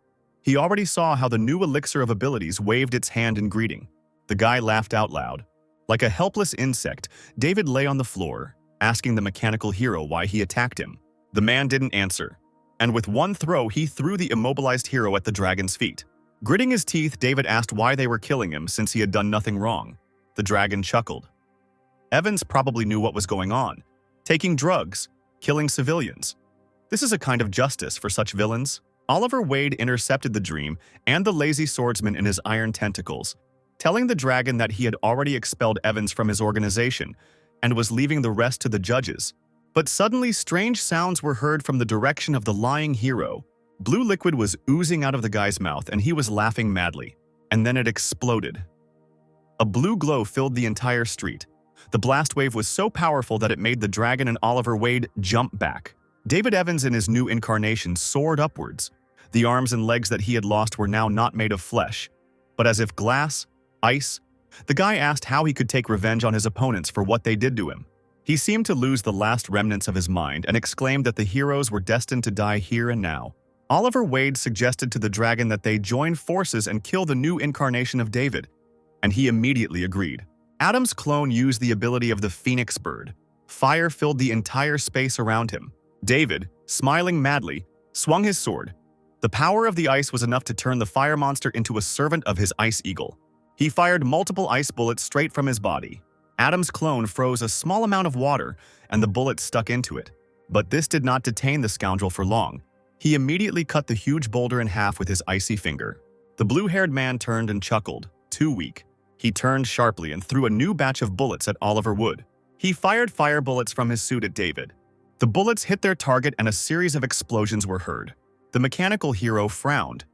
He already saw how the new elixir of abilities waved its hand in greeting. The guy laughed out loud. Like a helpless insect, David lay on the floor, asking the mechanical hero why he attacked him. The man didn't answer, and with one throw, he threw the immobilized hero at the dragon's feet. Gritting his teeth, David asked why they were killing him since he had done nothing wrong. The dragon chuckled. Evans probably knew what was going on. Taking drugs, killing civilians. This is a kind of justice for such villains. Oliver Wade intercepted the dream and the lazy swordsman in his iron tentacles, telling the dragon that he had already expelled Evans from his organization and was leaving the rest to the judges. But suddenly, strange sounds were heard from the direction of the lying hero. Blue liquid was oozing out of the guy's mouth, and he was laughing madly. And then it exploded. A blue glow filled the entire street. The blast wave was so powerful that it made the dragon and Oliver Wade jump back. David Evans in his new incarnation soared upwards. The arms and legs that he had lost were now not made of flesh, but as if glass, ice. The guy asked how he could take revenge on his opponents for what they did to him. He seemed to lose the last remnants of his mind and exclaimed that the heroes were destined to die here and now. Oliver Wade suggested to the dragon that they join forces and kill the new incarnation of David, and he immediately agreed. Adam's clone used the ability of the phoenix bird. Fire filled the entire space around him. David, smiling madly, swung his sword. The power of the ice was enough to turn the fire monster into a servant of his ice eagle. He fired multiple ice bullets straight from his body. Adam's clone froze a small amount of water, and the bullets stuck into it. But this did not detain the scoundrel for long. He immediately cut the huge boulder in half with his icy finger. The blue-haired man turned and chuckled, too weak. He turned sharply and threw a new batch of bullets at Oliver Wood. He fired fire bullets from his suit at David. The bullets hit their target and a series of explosions were heard. The mechanical hero frowned.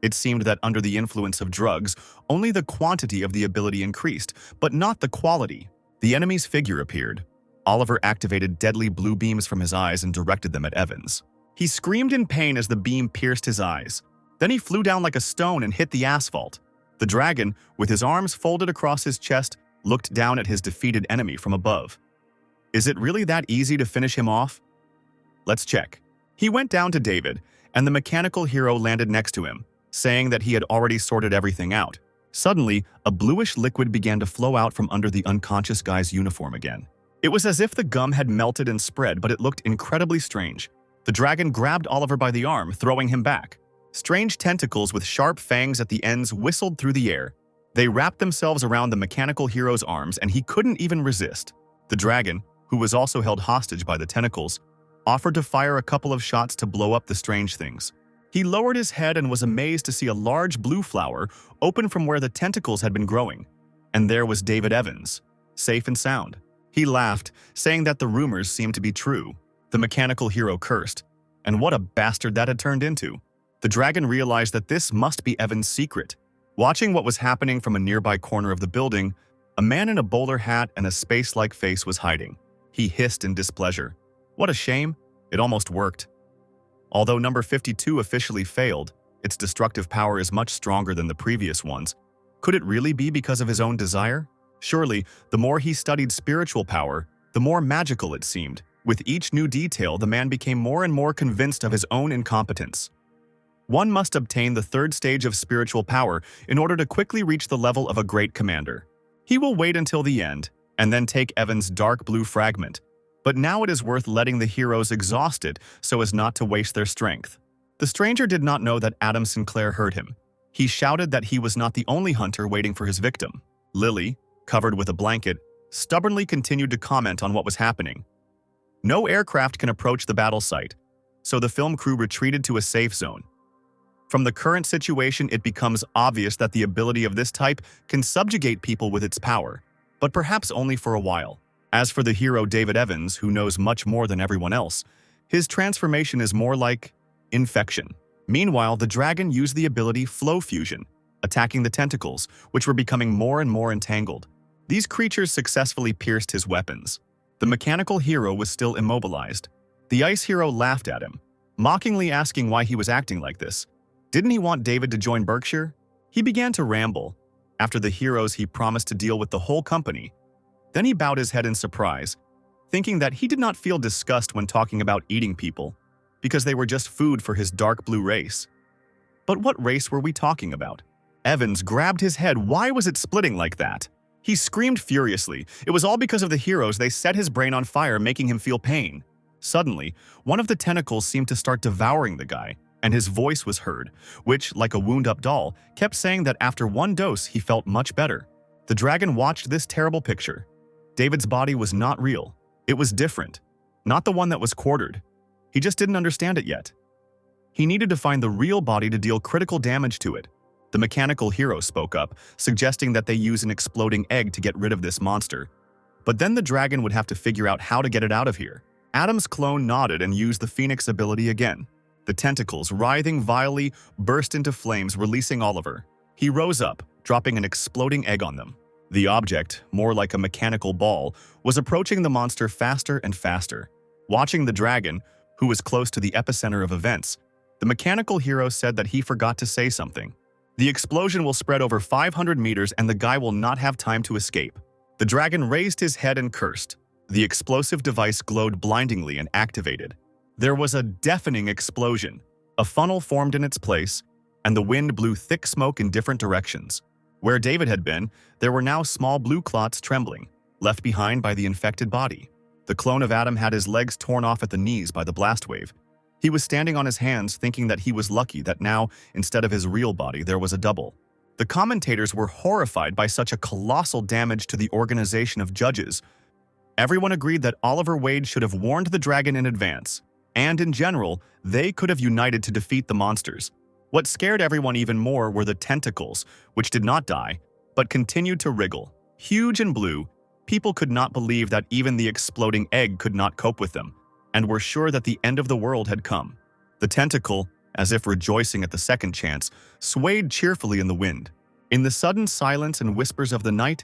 It seemed that under the influence of drugs, only the quantity of the ability increased, but not the quality. The enemy's figure appeared. Oliver activated deadly blue beams from his eyes and directed them at Evans. He screamed in pain as the beam pierced his eyes. Then he flew down like a stone and hit the asphalt. The dragon, with his arms folded across his chest, looked down at his defeated enemy from above. Is it really that easy to finish him off? Let's check. He went down to David and the mechanical hero landed next to him, saying that he had already sorted everything out. Suddenly, a bluish liquid began to flow out from under the unconscious guy's uniform again. It was as if the gum had melted and spread, but it looked incredibly strange. The dragon grabbed Oliver by the arm, throwing him back. Strange tentacles with sharp fangs at the ends whistled through the air. They wrapped themselves around the mechanical hero's arms, and he couldn't even resist. The dragon, who was also held hostage by the tentacles, offered to fire a couple of shots to blow up the strange things. He lowered his head and was amazed to see a large blue flower open from where the tentacles had been growing. And there was David Evans, safe and sound. He laughed, saying that the rumors seemed to be true. The mechanical hero cursed. And what a bastard that had turned into. The dragon realized that this must be Evan's secret. Watching what was happening from a nearby corner of the building, a man in a bowler hat and a space-like face was hiding. He hissed in displeasure. What a shame. It almost worked. Although number 52 officially failed, its destructive power is much stronger than the previous ones. Could it really be because of his own desire? Surely, the more he studied spiritual power, the more magical it seemed. With each new detail, the man became more and more convinced of his own incompetence. One must obtain the third stage of spiritual power in order to quickly reach the level of a great commander. He will wait until the end, and then take Evan's dark blue fragment. But now it is worth letting the heroes exhaust it so as not to waste their strength. The stranger did not know that Adam Sinclair heard him. He shouted that he was not the only hunter waiting for his victim. Lily, covered with a blanket, stubbornly continued to comment on what was happening. No aircraft can approach the battle site, so the film crew retreated to a safe zone. From the current situation, it becomes obvious that the ability of this type can subjugate people with its power, but perhaps only for a while. As for the hero David Evans, who knows much more than everyone else, his transformation is more like infection. Meanwhile, the dragon used the ability Flow Fusion, attacking the tentacles, which were becoming more and more entangled. These creatures successfully pierced his weapons. The mechanical hero was still immobilized. The ice hero laughed at him, mockingly asking why he was acting like this. Didn't he want David to join Berkshire? He began to ramble. After the heroes, he promised to deal with the whole company. Then he bowed his head in surprise, thinking that he did not feel disgust when talking about eating people, because they were just food for his dark blue race. But what race were we talking about? Evans grabbed his head. Why was it splitting like that? He screamed furiously. It was all because of the heroes. They set his brain on fire, making him feel pain. Suddenly, one of the tentacles seemed to start devouring the guy, and his voice was heard, which, like a wound-up doll, kept saying that after one dose he felt much better. The dragon watched this terrible picture. David's body was not real. It was different. Not the one that was quartered. He just didn't understand it yet. He needed to find the real body to deal critical damage to it. The mechanical hero spoke up, suggesting that they use an exploding egg to get rid of this monster. But then the dragon would have to figure out how to get it out of here. Adam's clone nodded and used the Phoenix ability again. The tentacles, writhing vilely, burst into flames, releasing Oliver. He rose up, dropping an exploding egg on them. The object, more like a mechanical ball, was approaching the monster faster and faster. Watching the dragon, who was close to the epicenter of events, the mechanical hero said that he forgot to say something. The explosion will spread over 500 meters and the guy will not have time to escape. The dragon raised his head and cursed. The explosive device glowed blindingly and activated. There was a deafening explosion. A funnel formed in its place, and the wind blew thick smoke in different directions. Where David had been, there were now small blue clots trembling, left behind by the infected body. The clone of Adam had his legs torn off at the knees by the blast wave. He was standing on his hands, thinking that he was lucky that now, instead of his real body, there was a double. The commentators were horrified by such a colossal damage to the organization of judges. Everyone agreed that Oliver Wade should have warned the dragon in advance, and in general, they could have united to defeat the monsters. What scared everyone even more were the tentacles, which did not die, but continued to wriggle. Huge and blue, people could not believe that even the exploding egg could not cope with them, and were sure that the end of the world had come. The tentacle, as if rejoicing at the second chance, swayed cheerfully in the wind. In the sudden silence and whispers of the night,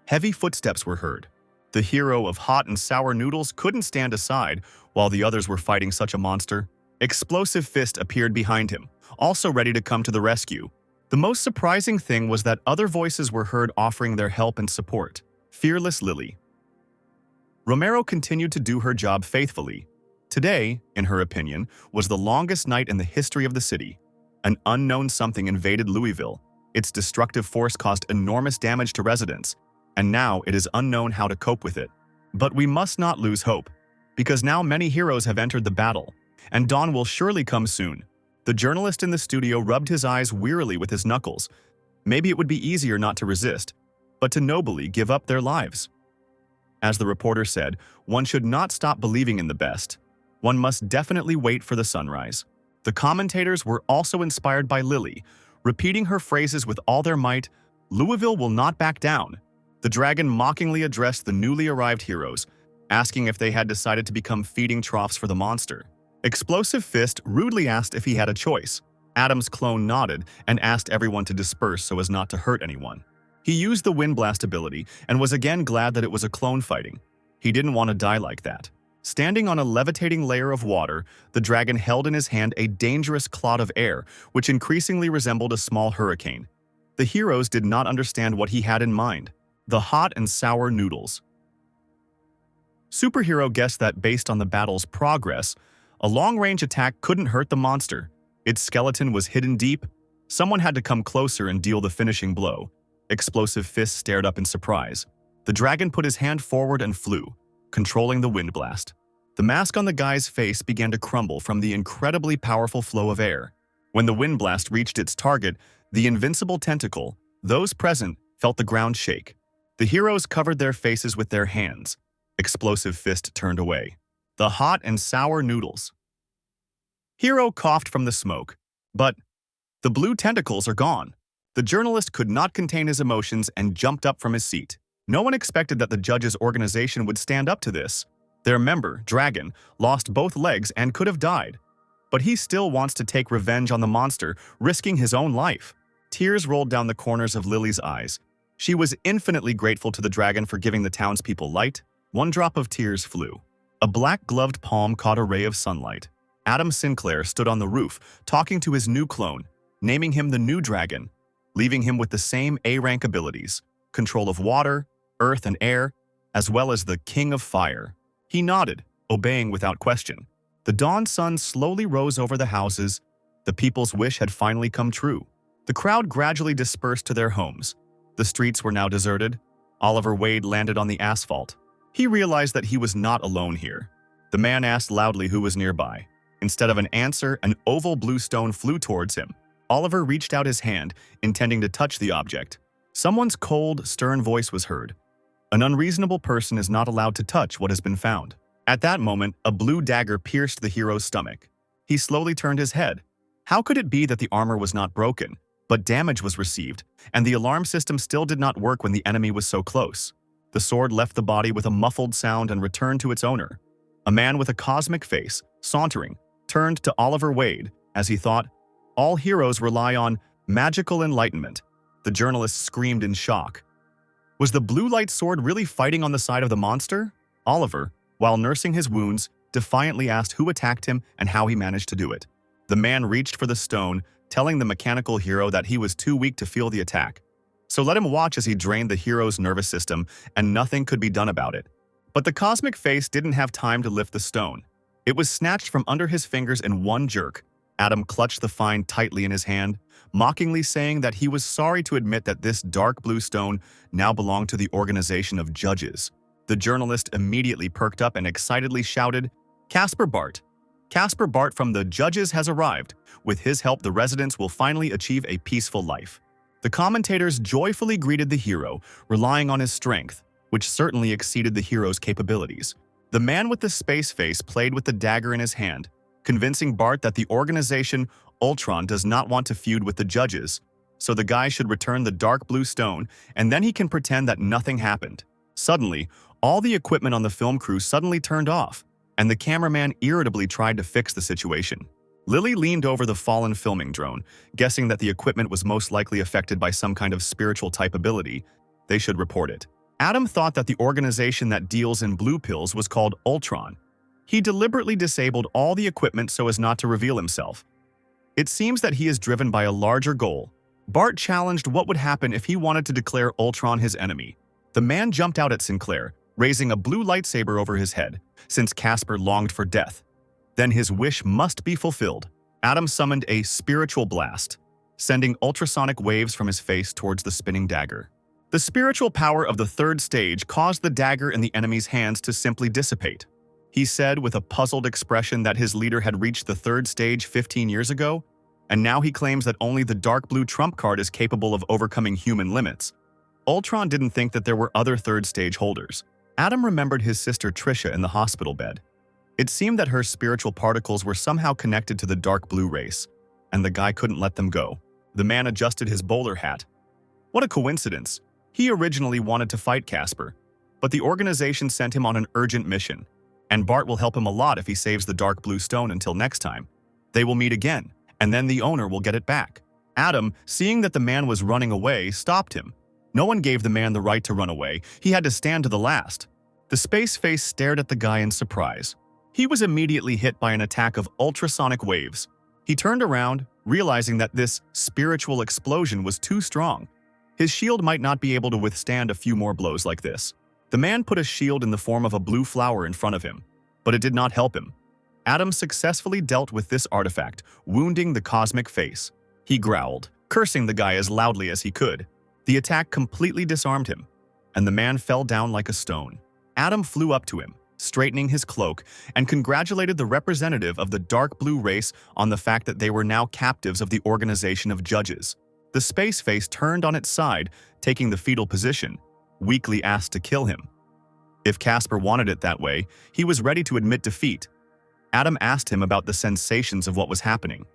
heavy footsteps were heard. The hero of hot and sour noodles couldn't stand aside while the others were fighting such a monster. Explosive Fist appeared behind him, also ready to come to the rescue. The most surprising thing was that other voices were heard offering their help and support. Fearless Lily. Romero continued to do her job faithfully. Today, in her opinion, was the longest night in the history of the city. An unknown something invaded Louisville. Its destructive force caused enormous damage to residents, and now it is unknown how to cope with it. But we must not lose hope, because now many heroes have entered the battle, and dawn will surely come soon. The journalist in the studio rubbed his eyes wearily with his knuckles. Maybe it would be easier not to resist, but to nobly give up their lives. As the reporter said, one should not stop believing in the best. One must definitely wait for the sunrise. The commentators were also inspired by Lily, repeating her phrases with all their might. Louisville will not back down. The dragon mockingly addressed the newly arrived heroes, asking if they had decided to become feeding troughs for the monster. Explosive Fist rudely asked if he had a choice. Adam's clone nodded and asked everyone to disperse so as not to hurt anyone. He used the Wind Blast ability and was again glad that it was a clone fighting. He didn't want to die like that. Standing on a levitating layer of water, the dragon held in his hand a dangerous clod of air, which increasingly resembled a small hurricane. The heroes did not understand what he had in mind. The hot and sour noodles. Superhero guessed that based on the battle's progress, a long-range attack couldn't hurt the monster. Its skeleton was hidden deep. Someone had to come closer and deal the finishing blow. Explosive Fist stared up in surprise. The dragon put his hand forward and flew, controlling the wind blast. The mask on the guy's face began to crumble from the incredibly powerful flow of air. When the wind blast reached its target, the invincible tentacle, those present felt the ground shake. The heroes covered their faces with their hands. Explosive Fist turned away. The hot and sour noodles. Hero coughed from the smoke, but the blue tentacles are gone. The journalist could not contain his emotions and jumped up from his seat. No one expected that the judges' organization would stand up to this. Their member, Dragon, lost both legs and could have died. But he still wants to take revenge on the monster, risking his own life. Tears rolled down the corners of Lily's eyes. She was infinitely grateful to the dragon for giving the townspeople light. One drop of tears flew. A black-gloved palm caught a ray of sunlight. Adam Sinclair stood on the roof, talking to his new clone, naming him the new dragon, leaving him with the same A-rank abilities, control of water, earth, and air, as well as the King of Fire. He nodded, obeying without question. The dawn sun slowly rose over the houses. The people's wish had finally come true. The crowd gradually dispersed to their homes. The streets were now deserted. Oliver Wade landed on the asphalt. He realized that he was not alone here. The man asked loudly who was nearby. Instead of an answer, an oval blue stone flew towards him. Oliver reached out his hand, intending to touch the object. Someone's cold, stern voice was heard. An unreasonable person is not allowed to touch what has been found. At that moment, a blue dagger pierced the hero's stomach. He slowly turned his head. How could it be that the armor was not broken, but damage was received, and the alarm system still did not work when the enemy was so close? The sword left the body with a muffled sound and returned to its owner. A man with a cosmic face, sauntering, turned to Oliver Wade as he thought, "All heroes rely on magical enlightenment." The journalist screamed in shock. Was the blue light sword really fighting on the side of the monster? Oliver, while nursing his wounds, defiantly asked who attacked him and how he managed to do it. The man reached for the stone, telling the mechanical hero that he was too weak to feel the attack. So let him watch as he drained the hero's nervous system, and nothing could be done about it. But the cosmic face didn't have time to lift the stone. It was snatched from under his fingers in one jerk. Adam clutched the find tightly in his hand, mockingly saying that he was sorry to admit that this dark blue stone now belonged to the organization of judges. The journalist immediately perked up and excitedly shouted, "Casper Bart! Casper Bart from the judges has arrived. With his help, the residents will finally achieve a peaceful life." The commentators joyfully greeted the hero, relying on his strength, which certainly exceeded the hero's capabilities. The man with the space face played with the dagger in his hand, convincing Bart that the organization Ultron does not want to feud with the judges, so the guy should return the dark blue stone, and then he can pretend that nothing happened. Suddenly, all the equipment on the film crew suddenly turned off, and the cameraman irritably tried to fix the situation. Lily leaned over the fallen filming drone, guessing that the equipment was most likely affected by some kind of spiritual type ability. They should report it. Adam thought that the organization that deals in blue pills was called Ultron. He deliberately disabled all the equipment so as not to reveal himself. It seems that he is driven by a larger goal. Bart challenged what would happen if he wanted to declare Ultron his enemy. The man jumped out at Sinclair, raising a blue lightsaber over his head, since Casper longed for death. then his wish must be fulfilled. Adam summoned a spiritual blast, sending ultrasonic waves from his face towards the spinning dagger. The spiritual power of the third stage caused the dagger in the enemy's hands to simply dissipate. He said with a puzzled expression that his leader had reached the third stage 15 years ago, and now he claims that only the dark blue trump card is capable of overcoming human limits. Ultron didn't think that there were other third stage holders. Adam remembered his sister Trisha in the hospital bed. It seemed that her spiritual particles were somehow connected to the dark blue race, and the guy couldn't let them go. The man adjusted his bowler hat. What a coincidence. He originally wanted to fight Casper, but the organization sent him on an urgent mission, and Bart will help him a lot if he saves the dark blue stone until next time. They will meet again, and then the owner will get it back. Adam, seeing that the man was running away, stopped him. No one gave the man the right to run away. He had to stand to the last. The space face stared at the guy in surprise. He was immediately hit by an attack of ultrasonic waves. He turned around, realizing that this spiritual explosion was too strong. His shield might not be able to withstand a few more blows like this. The man put a shield in the form of a blue flower in front of him, but it did not help him. Adam successfully dealt with this artifact, wounding the cosmic face. He growled, cursing the guy as loudly as he could. The attack completely disarmed him, and the man fell down like a stone. Adam flew up to him, straightening his cloak, and congratulated the representative of the dark blue race on the fact that they were now captives of the organization of judges. The space face turned on its side, taking the fetal position, weakly asked to kill him. If Casper wanted it that way, he was ready to admit defeat. Adam asked him about the sensations of what was happening.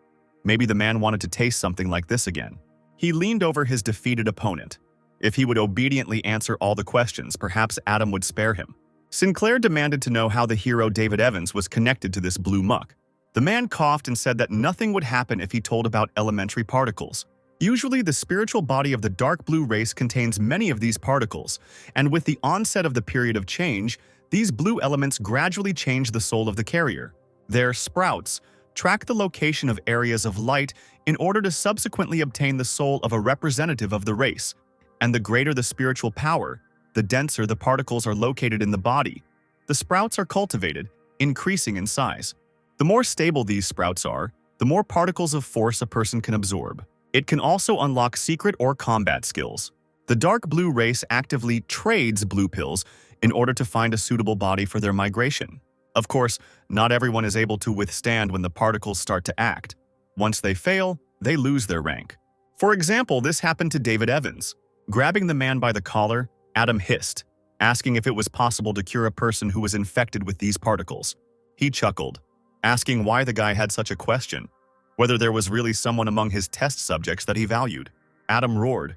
Maybe the man wanted to taste something like this again. He leaned over his defeated opponent. If he would obediently answer all the questions, perhaps Adam would spare him. Sinclair demanded to know how the hero David Evans was connected to this blue muck. The man coughed and said that nothing would happen if he told about elementary particles. Usually, the spiritual body of the dark blue race contains many of these particles, and with the onset of the period of change, these blue elements gradually change the soul of the carrier. Their sprouts track the location of areas of light in order to subsequently obtain the soul of a representative of the race, and the greater the spiritual power, the denser the particles are located in the body. The sprouts are cultivated, increasing in size. The more stable these sprouts are, the more particles of force a person can absorb. It can also unlock secret or combat skills. The dark blue race actively trades blue pills in order to find a suitable body for their migration. Of course, not everyone is able to withstand when the particles start to act. Once they fail, they lose their rank. For example, this happened to David Evans. Grabbing the man by the collar, Adam hissed, asking if it was possible to cure a person who was infected with these particles. He chuckled, asking why the guy had such a question, whether there was really someone among his test subjects that he valued. Adam roared,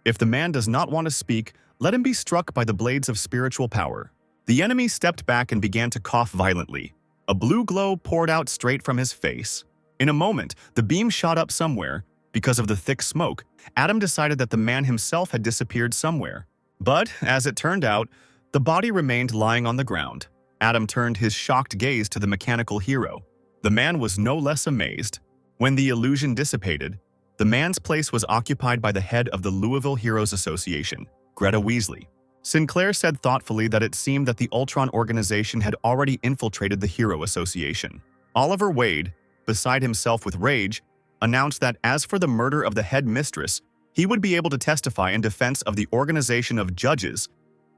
"If the man does not want to speak, let him be struck by the blades of spiritual power." The enemy stepped back and began to cough violently. A blue glow poured out straight from his face. In a moment, the beam shot up somewhere. Because of the thick smoke, Adam decided that the man himself had disappeared somewhere. But, as it turned out, the body remained lying on the ground. Adam turned his shocked gaze to the mechanical hero. The man was no less amazed. When the illusion dissipated, the man's place was occupied by the head of the Louisville Heroes Association, Greta Weasley. Sinclair said thoughtfully that it seemed that the Ultron organization had already infiltrated the Hero Association. Oliver Wade, beside himself with rage, announced that as for the murder of the head mistress, he would be able to testify in defense of the organization of judges.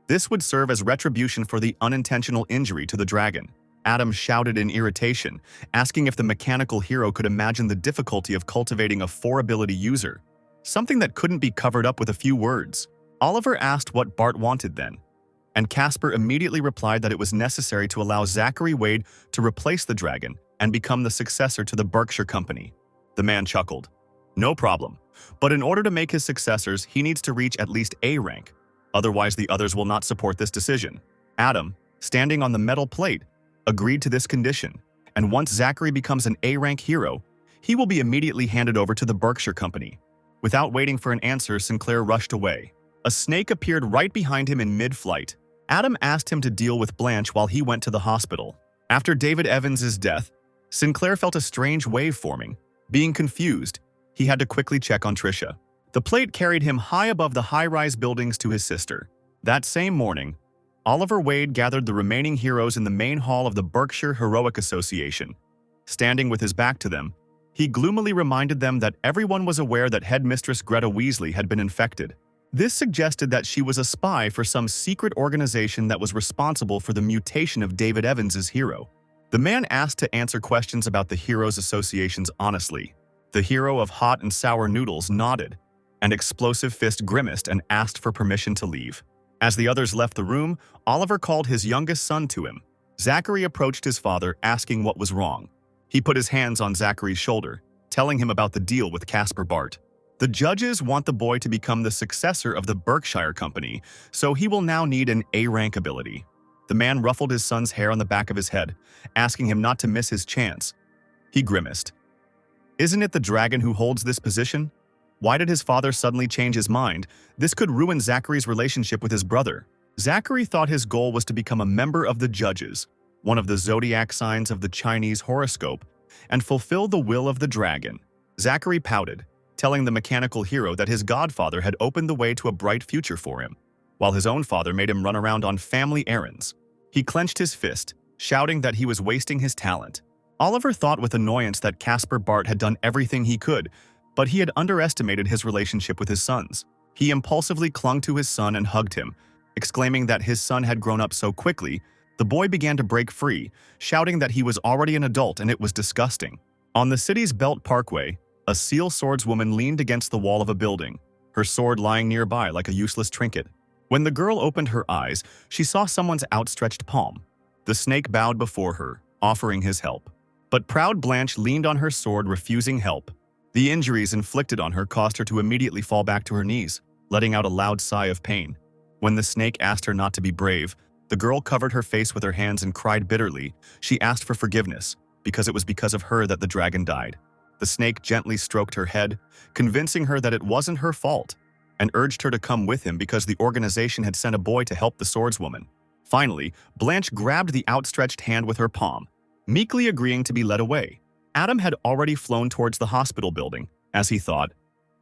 This would serve as retribution for the unintentional injury to the dragon. Adam shouted in irritation, asking if the mechanical hero could imagine the difficulty of cultivating a 4-ability user, something that couldn't be covered up with a few words. Oliver asked what Bart wanted then, and Casper immediately replied that it was necessary to allow Zachary Wade to replace the dragon and become the successor to the Berkshire Company. The man chuckled. "No problem. But in order to make his successors, he needs to reach at least A rank. Otherwise, the others will not support this decision." Adam, standing on the metal plate, agreed to this condition, and once Zachary becomes an A-rank hero, he will be immediately handed over to the Berkshire Company. Without waiting for an answer, Sinclair rushed away. A snake appeared right behind him in mid-flight. Adam asked him to deal with Blanche while he went to the hospital. After David Evans' death, Sinclair felt a strange wave forming. Being confused, he had to quickly check on Trisha. The plate carried him high above the high-rise buildings to his sister. That same morning, Oliver Wade gathered the remaining heroes in the main hall of the Berkshire Heroic Association. Standing with his back to them, he gloomily reminded them that everyone was aware that headmistress Greta Weasley had been infected. This suggested that she was a spy for some secret organization that was responsible for the mutation of David Evans's hero. The man asked to answer questions about the heroes' associations honestly. The hero of hot and sour noodles nodded, and Explosive Fist grimaced and asked for permission to leave. As the others left the room, Oliver called his youngest son to him. Zachary approached his father, asking what was wrong. He put his hands on Zachary's shoulder, telling him about the deal with Caspar Bart. The judges want the boy to become the successor of the Berkshire Company, so he will now need an A-rank ability. The man ruffled his son's hair on the back of his head, asking him not to miss his chance. He grimaced. Isn't it the dragon who holds this position? Why did his father suddenly change his mind? This could ruin Zachary's relationship with his brother. Zachary thought his goal was to become a member of the judges, one of the zodiac signs of the Chinese horoscope, and fulfill the will of the dragon. Zachary pouted, telling the mechanical hero that his godfather had opened the way to a bright future for him, while his own father made him run around on family errands. He clenched his fist, shouting that he was wasting his talent. Oliver thought with annoyance that Caspar Bart had done everything he could, but he had underestimated his relationship with his sons. He impulsively clung to his son and hugged him, exclaiming that his son had grown up so quickly. The boy began to break free, shouting that he was already an adult and it was disgusting. On the city's Belt Parkway, a seal swordswoman leaned against the wall of a building, her sword lying nearby like a useless trinket. When the girl opened her eyes, she saw someone's outstretched palm. The snake bowed before her, offering his help. But proud Blanch leaned on her sword, refusing help. The injuries inflicted on her caused her to immediately fall back to her knees, letting out a loud sigh of pain. When the snake asked her not to be brave, the girl covered her face with her hands and cried bitterly. She asked for forgiveness, because it was because of her that the dragon died. The snake gently stroked her head, convincing her that it wasn't her fault, and urged her to come with him because the organization had sent a boy to help the swordswoman. Finally, Blanche grabbed the outstretched hand with her palm, meekly agreeing to be led away. Adam had already flown towards the hospital building, as he thought.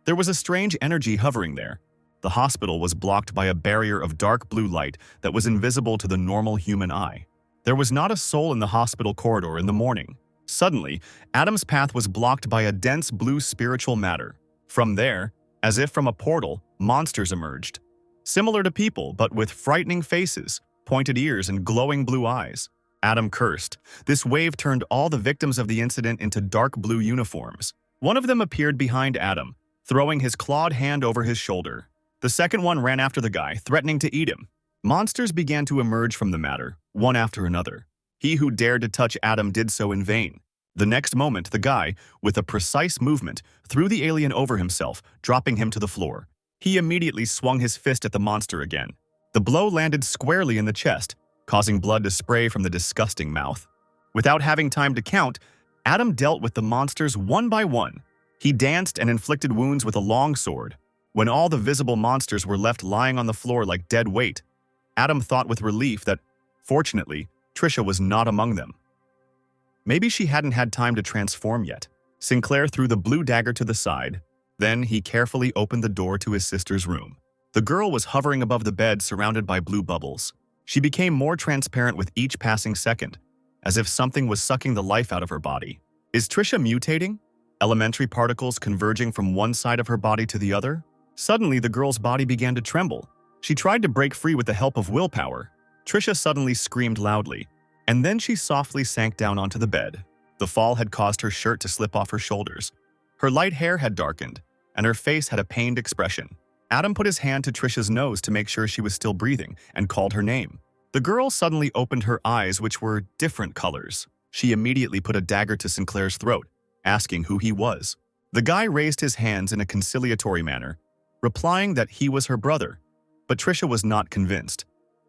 There was a strange energy hovering there. The hospital was blocked by a barrier of dark blue light that was invisible to the normal human eye. There was not a soul in the hospital corridor in the morning. Suddenly, Adam's path was blocked by a dense blue spiritual matter. From there, as if from a portal, monsters emerged. Similar to people, but with frightening faces, pointed ears, and glowing blue eyes. Adam cursed. This wave turned all the victims of the incident into dark blue uniforms. One of them appeared behind Adam, throwing his clawed hand over his shoulder. The second one ran after the guy, threatening to eat him. Monsters began to emerge from the matter, one after another. He who dared to touch Adam did so in vain. The next moment, the guy, with a precise movement, threw the alien over himself, dropping him to the floor. He immediately swung his fist at the monster again. The blow landed squarely in the chest, causing blood to spray from the disgusting mouth. Without having time to count, Adam dealt with the monsters one by one. He danced and inflicted wounds with a long sword. When all the visible monsters were left lying on the floor like dead weight, Adam thought with relief that, fortunately, Trisha was not among them. Maybe she hadn't had time to transform yet. Sinclair threw the blue dagger to the side. Then he carefully opened the door to his sister's room. The girl was hovering above the bed, surrounded by blue bubbles. She became more transparent with each passing second, as if something was sucking the life out of her body. Is Trisha mutating? Elementary particles converging from one side of her body to the other? Suddenly, the girl's body began to tremble. She tried to break free with the help of willpower. Trisha suddenly screamed loudly, and then she softly sank down onto the bed. The fall had caused her shirt to slip off her shoulders. Her light hair had darkened, and her face had a pained expression. Adam put his hand to Trisha's nose to make sure she was still breathing and called her name. The girl suddenly opened her eyes, which were different colors. She immediately put a dagger to Sinclair's throat, asking who he was. The guy raised his hands in a conciliatory manner, replying that he was her brother, but Trisha was not convinced.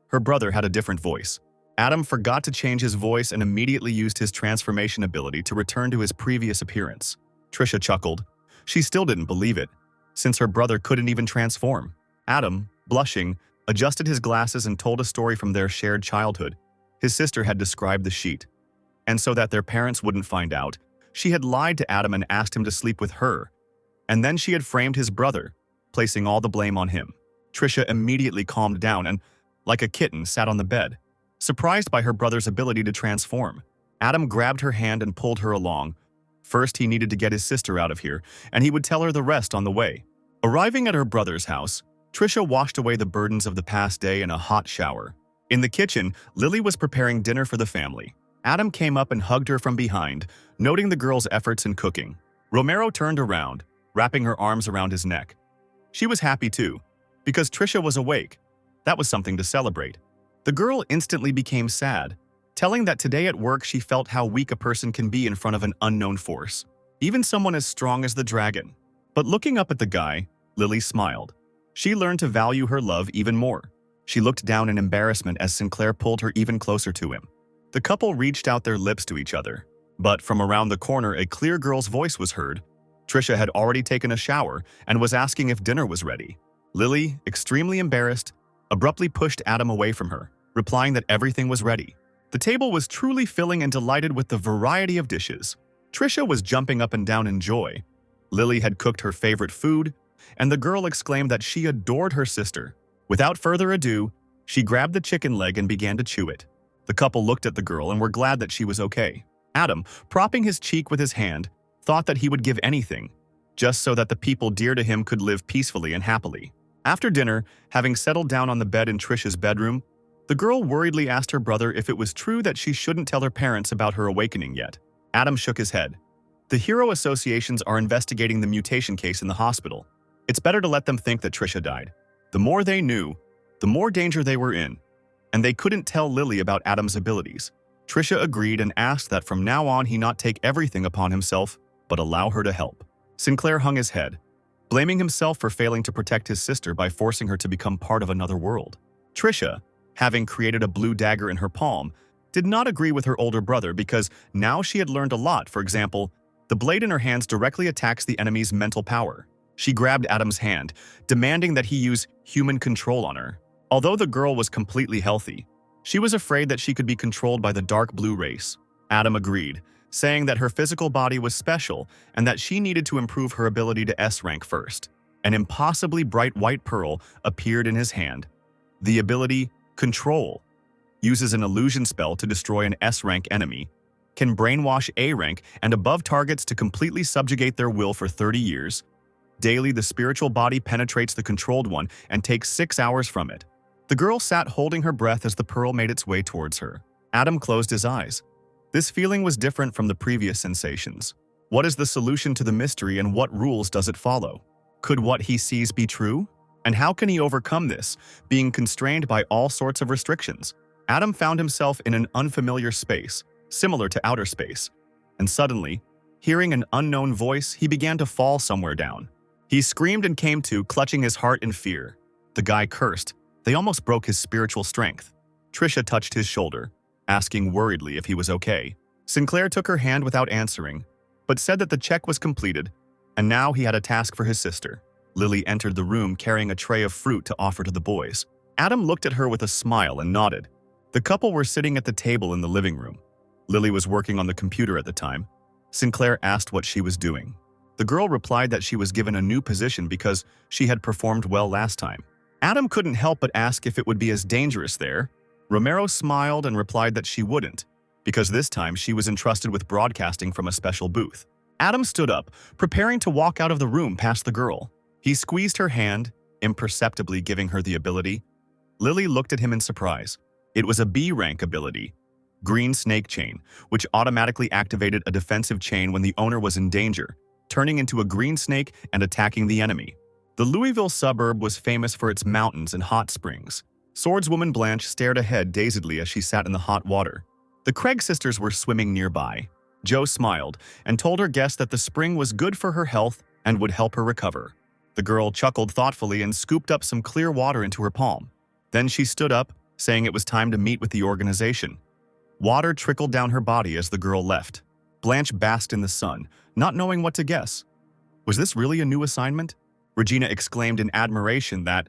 Her brother had a different voice. Adam forgot to change his voice and immediately used his transformation ability to return to his previous appearance. Trisha chuckled. She still didn't believe it, since her brother couldn't even transform. Adam, blushing, adjusted his glasses and told a story from their shared childhood. His sister had described the sheet, and so that their parents wouldn't find out, she had lied to Adam and asked him to sleep with her, and then she had framed his brother, placing all the blame on him. Trisha immediately calmed down and, like a kitten, sat on the bed, surprised by her brother's ability to transform. Adam grabbed her hand and pulled her along. First, he needed to get his sister out of here, and he would tell her the rest on the way. Arriving at her brother's house, Trisha washed away the burdens of the past day in a hot shower. In the kitchen, Lily was preparing dinner for the family. Adam came up and hugged her from behind, noting the girl's efforts in cooking. Romero turned around, wrapping her arms around his neck. She was happy too, because Trisha was awake. That was something to celebrate. The girl instantly became sad, telling that today at work she felt how weak a person can be in front of an unknown force, even someone as strong as the dragon. But looking up at the guy, Lily smiled. She learned to value her love even more. She looked down in embarrassment as Sinclair pulled her even closer to him. The couple reached out their lips to each other, but from around the corner a clear girl's voice was heard. Trisha had already taken a shower and was asking if dinner was ready. Lily, extremely embarrassed, abruptly pushed Adam away from her, replying that everything was ready. The table was truly filling and delighted with the variety of dishes. Trisha was jumping up and down in joy. Lily had cooked her favorite food, and the girl exclaimed that she adored her sister. Without further ado, she grabbed the chicken leg and began to chew it. The couple looked at the girl and were glad that she was okay. Adam, propping his cheek with his hand, thought that he would give anything, just so that the people dear to him could live peacefully and happily. After dinner, having settled down on the bed in Trisha's bedroom, the girl worriedly asked her brother if it was true that she shouldn't tell her parents about her awakening yet. Adam shook his head. The hero associations are investigating the mutation case in the hospital. It's better to let them think that Trisha died. The more they knew, the more danger they were in. And they couldn't tell Lily about Adam's abilities. Trisha agreed and asked that from now on he not take everything upon himself, but allow her to help. Sinclair hung his head, blaming himself for failing to protect his sister by forcing her to become part of another world. Trisha, having created a blue dagger in her palm, did not agree with her older brother because now she had learned a lot. For example, the blade in her hands directly attacks the enemy's mental power. She grabbed Adam's hand, demanding that he use human control on her. Although the girl was completely healthy, she was afraid that she could be controlled by the dark blue race. Adam agreed, saying that her physical body was special and that she needed to improve her ability to S rank first. An impossibly bright white pearl appeared in his hand. The ability Control uses an illusion spell to destroy an S rank enemy, can brainwash A rank and above targets to completely subjugate their will for 30 years. Daily, the spiritual body penetrates the controlled one and takes 6 hours from it. The girl sat holding her breath as the pearl made its way towards her. Adam closed his eyes. This feeling was different from the previous sensations. What is the solution to the mystery and what rules does it follow? Could what he sees be true? And how can he overcome this, being constrained by all sorts of restrictions? Adam found himself in an unfamiliar space, similar to outer space. And suddenly, hearing an unknown voice, he began to fall somewhere down. He screamed and came to, clutching his heart in fear. The guy cursed. They almost broke his spiritual strength. Trisha touched his shoulder, asking worriedly if he was okay. Sinclair took her hand without answering, but said that the check was completed, and now he had a task for his sister. Lily entered the room carrying a tray of fruit to offer to the boys. Adam looked at her with a smile and nodded. The couple were sitting at the table in the living room. Lily was working on the computer at the time. Sinclair asked what she was doing. The girl replied that she was given a new position because she had performed well last time. Adam couldn't help but ask if it would be as dangerous there. Romero smiled and replied that she wouldn't, because this time she was entrusted with broadcasting from a special booth. Adam stood up, preparing to walk out of the room past the girl. He squeezed her hand, imperceptibly giving her the ability. Lily looked at him in surprise. It was a B-rank ability, Green Snake Chain, which automatically activated a defensive chain when the owner was in danger, turning into a green snake and attacking the enemy. The Louisville suburb was famous for its mountains and hot springs. Swordswoman Blanch stared ahead dazedly as she sat in the hot water. The Craig sisters were swimming nearby. Jo smiled and told her guest that the spring was good for her health and would help her recover. The girl chuckled thoughtfully and scooped up some clear water into her palm. Then she stood up, saying it was time to meet with the organization. Water trickled down her body as the girl left. Blanche basked in the sun, not knowing what to guess. Was this really a new assignment? Regina exclaimed in admiration that,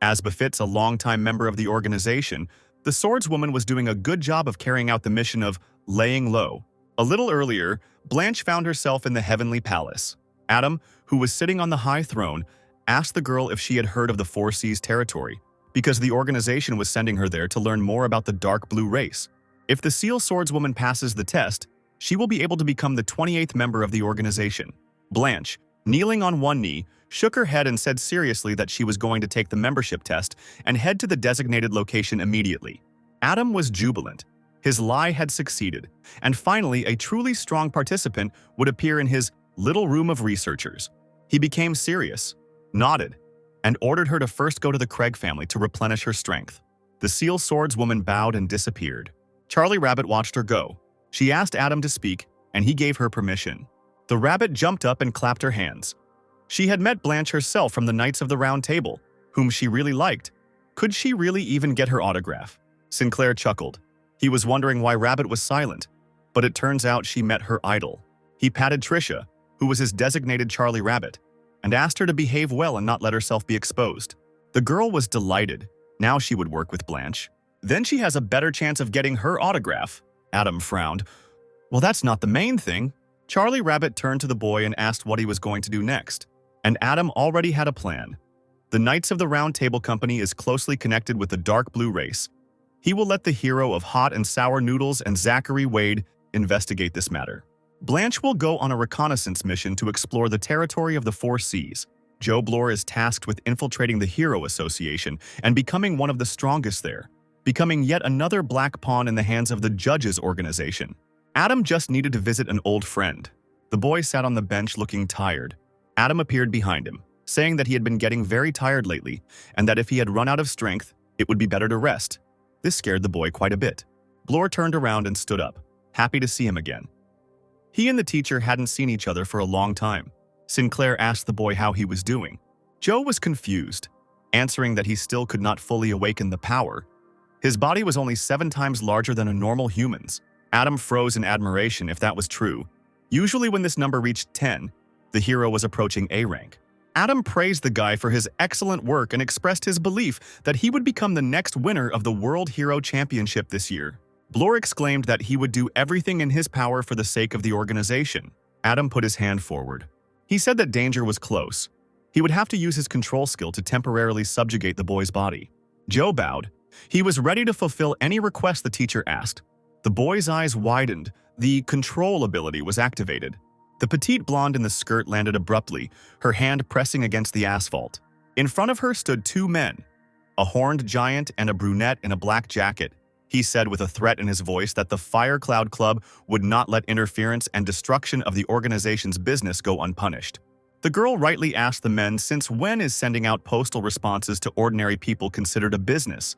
as befits a longtime member of the organization, the swordswoman was doing a good job of carrying out the mission of laying low. A little earlier, Blanche found herself in the Heavenly Palace. Adam, who was sitting on the high throne, asked the girl if she had heard of the Four Seas territory, because the organization was sending her there to learn more about the dark blue race. If the Seal Swordswoman passes the test, she will be able to become the 28th member of the organization. Blanche, kneeling on one knee, shook her head and said seriously that she was going to take the membership test and head to the designated location immediately. Adam was jubilant. His lie had succeeded, and finally a truly strong participant would appear in his little room of researchers. He became serious, nodded, and ordered her to first go to the Craig family to replenish her strength. The Seal Swordswoman bowed and disappeared. Charlie Rabbit watched her go. She asked Adam to speak, and he gave her permission. The rabbit jumped up and clapped her hands. She had met Blanche herself from the Knights of the Round Table, whom she really liked. Could she really even get her autograph? Sinclair chuckled. He was wondering why Rabbit was silent, but it turns out she met her idol. He patted Tricia, who was his designated Charlie Rabbit, and asked her to behave well and not let herself be exposed. The girl was delighted. Now she would work with Blanche. Then she has a better chance of getting her autograph. Adam frowned. Well, that's not the main thing. Charlie Rabbit turned to the boy and asked what he was going to do next. And Adam already had a plan. The Knights of the Round Table Company is closely connected with the Dark Blue race. He will let the hero of Hot and Sour Noodles and Zachary Wade investigate this matter. Blanche will go on a reconnaissance mission to explore the territory of the Four Seas. Joe Bloor is tasked with infiltrating the Hero Association and becoming one of the strongest there, becoming yet another black pawn in the hands of the Judges organization. Adam just needed to visit an old friend. The boy sat on the bench looking tired. Adam appeared behind him, saying that he had been getting very tired lately and that if he had run out of strength, it would be better to rest. This scared the boy quite a bit. Bloor turned around and stood up, happy to see him again. He and the teacher hadn't seen each other for a long time. Sinclair asked the boy how he was doing. Joe was confused, answering that he still could not fully awaken the power. His body was only 7 times larger than a normal human's. Adam froze in admiration if that was true. Usually when this number reached 10, the hero was approaching A rank. Adam praised the guy for his excellent work and expressed his belief that he would become the next winner of the World Hero Championship this year. Bloor exclaimed that he would do everything in his power for the sake of the organization. Adam put his hand forward. He said that danger was close. He would have to use his control skill to temporarily subjugate the boy's body. Joe bowed. He was ready to fulfill any request the teacher asked. The boy's eyes widened. The control ability was activated. The petite blonde in the skirt landed abruptly, her hand pressing against the asphalt. In front of her stood 2 men, a horned giant and a brunette in a black jacket. He said with a threat in his voice that the Fire Cloud Club would not let interference and destruction of the organization's business go unpunished. The girl rightly asked the men since when is sending out postal responses to ordinary people considered a business,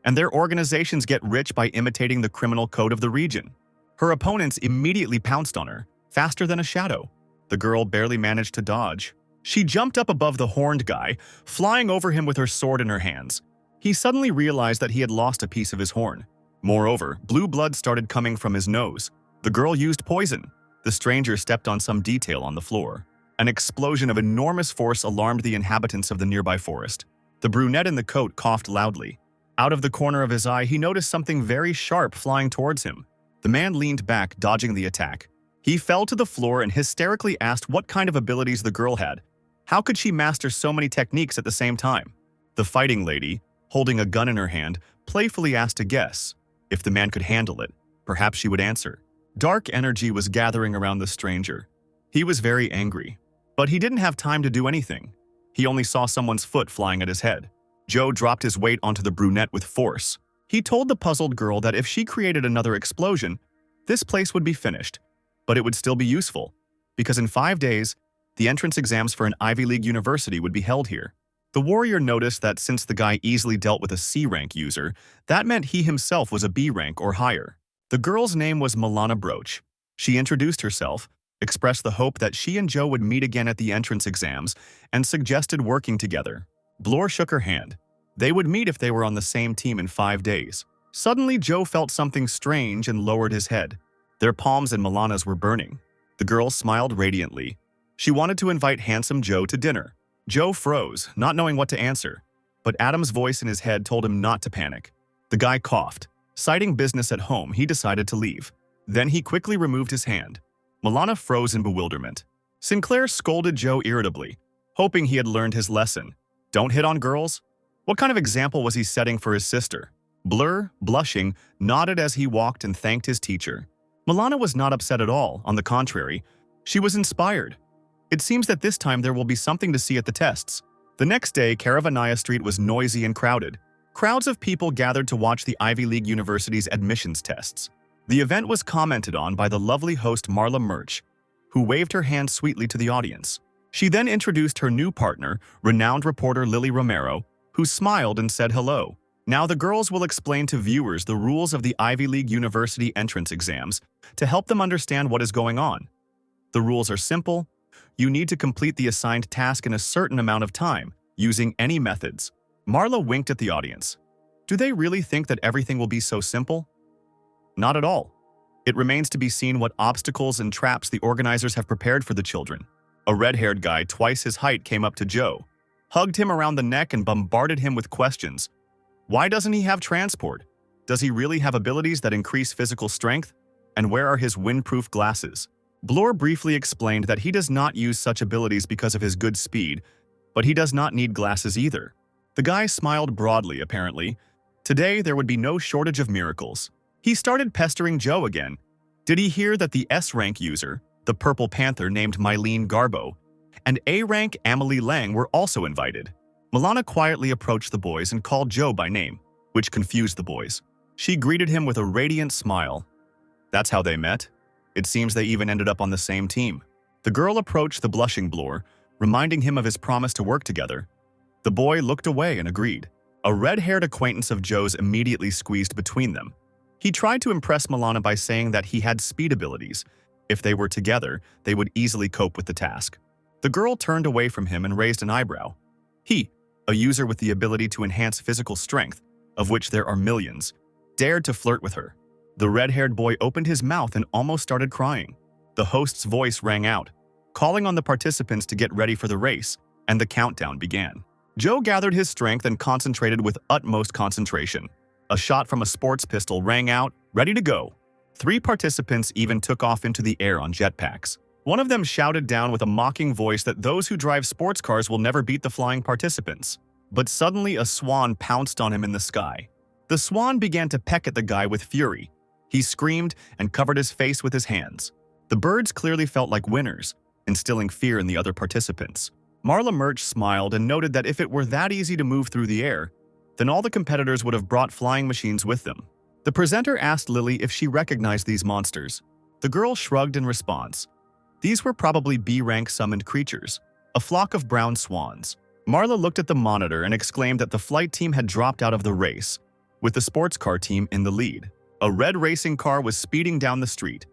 and their organizations get rich by imitating the criminal code of the region. Her opponents immediately pounced on her, faster than a shadow. The girl barely managed to dodge. She jumped up above the horned guy, flying over him with her sword in her hands. He suddenly realized that he had lost a piece of his horn. Moreover, blue blood started coming from his nose. The girl used poison. The stranger stepped on some detail on the floor. An explosion of enormous force alarmed the inhabitants of the nearby forest. The brunette in the coat coughed loudly. Out of the corner of his eye, he noticed something very sharp flying towards him. The man leaned back, dodging the attack. He fell to the floor and hysterically asked what kind of abilities the girl had. How could she master so many techniques at the same time? The fighting lady, holding a gun in her hand, playfully asked to guess. If the man could handle it, perhaps she would answer. Dark energy was gathering around the stranger. He was very angry, but he didn't have time to do anything. He only saw someone's foot flying at his head. Joe dropped his weight onto the brunette with force. He told the puzzled girl that if she created another explosion, this place would be finished. But it would still be useful, because in 5 days, the entrance exams for an Ivy League university would be held here. The warrior noticed that since the guy easily dealt with a C-rank user, that meant he himself was a B rank or higher. The girl's name was Milana Broach. She introduced herself, expressed the hope that she and Joe would meet again at the entrance exams, and suggested working together. Bloor shook her hand. They would meet if they were on the same team in 5 days. Suddenly, Joe felt something strange and lowered his head. Their palms and Milana's were burning. The girl smiled radiantly. She wanted to invite handsome Joe to dinner. Joe froze, not knowing what to answer, but Adam's voice in his head told him not to panic. The guy coughed. Citing business at home, he decided to leave. Then he quickly removed his hand. Milana froze in bewilderment. Sinclair scolded Joe irritably, hoping he had learned his lesson. Don't hit on girls? What kind of example was he setting for his sister? Blur, blushing, nodded as he walked and thanked his teacher. Milana was not upset at all, on the contrary. She was inspired. It seems that this time there will be something to see at the tests. The next day, Caravania Street was noisy and crowded. Crowds of people gathered to watch the Ivy League University's admissions tests. The event was commented on by the lovely host Marla Murch, who waved her hand sweetly to the audience. She then introduced her new partner, renowned reporter Lily Romero, who smiled and said hello. Now the girls will explain to viewers the rules of the Ivy League University entrance exams to help them understand what is going on. The rules are simple. You need to complete the assigned task in a certain amount of time, using any methods. Marla winked at the audience. Do they really think that everything will be so simple? Not at all. It remains to be seen what obstacles and traps the organizers have prepared for the children. A red-haired guy twice his height came up to Joe, hugged him around the neck and bombarded him with questions. Why doesn't he have transport? Does he really have abilities that increase physical strength? And where are his windproof glasses? Blur briefly explained that he does not use such abilities because of his good speed, but he does not need glasses either. The guy smiled broadly, apparently. Today, there would be no shortage of miracles. He started pestering Joe again. Did he hear that the S-rank user, the Purple Panther named Mylene Garbo, and A-rank Amelie Lang were also invited? Milana quietly approached the boys and called Joe by name, which confused the boys. She greeted him with a radiant smile. That's how they met. It seems they even ended up on the same team. The girl approached the blushing Blur, reminding him of his promise to work together. The boy looked away and agreed. A red-haired acquaintance of Joe's immediately squeezed between them. He tried to impress Milana by saying that he had speed abilities. If they were together, they would easily cope with the task. The girl turned away from him and raised an eyebrow. He, a user with the ability to enhance physical strength, of which there are millions, dared to flirt with her. The red-haired boy opened his mouth and almost started crying. The host's voice rang out, calling on the participants to get ready for the race, and the countdown began. Joe gathered his strength and concentrated with utmost concentration. A shot from a sports pistol rang out, ready to go. 3 participants even took off into the air on jetpacks. One of them shouted down with a mocking voice that those who drive sports cars will never beat the flying participants. But suddenly a swan pounced on him in the sky. The swan began to peck at the guy with fury. He screamed and covered his face with his hands. The birds clearly felt like winners, instilling fear in the other participants. Marla Murch smiled and noted that if it were that easy to move through the air, then all the competitors would have brought flying machines with them. The presenter asked Lily if she recognized these monsters. The girl shrugged in response. These were probably B-rank summoned creatures, a flock of brown swans. Marla looked at the monitor and exclaimed that the flight team had dropped out of the race, with the sports car team in the lead. A red racing car was speeding down the street.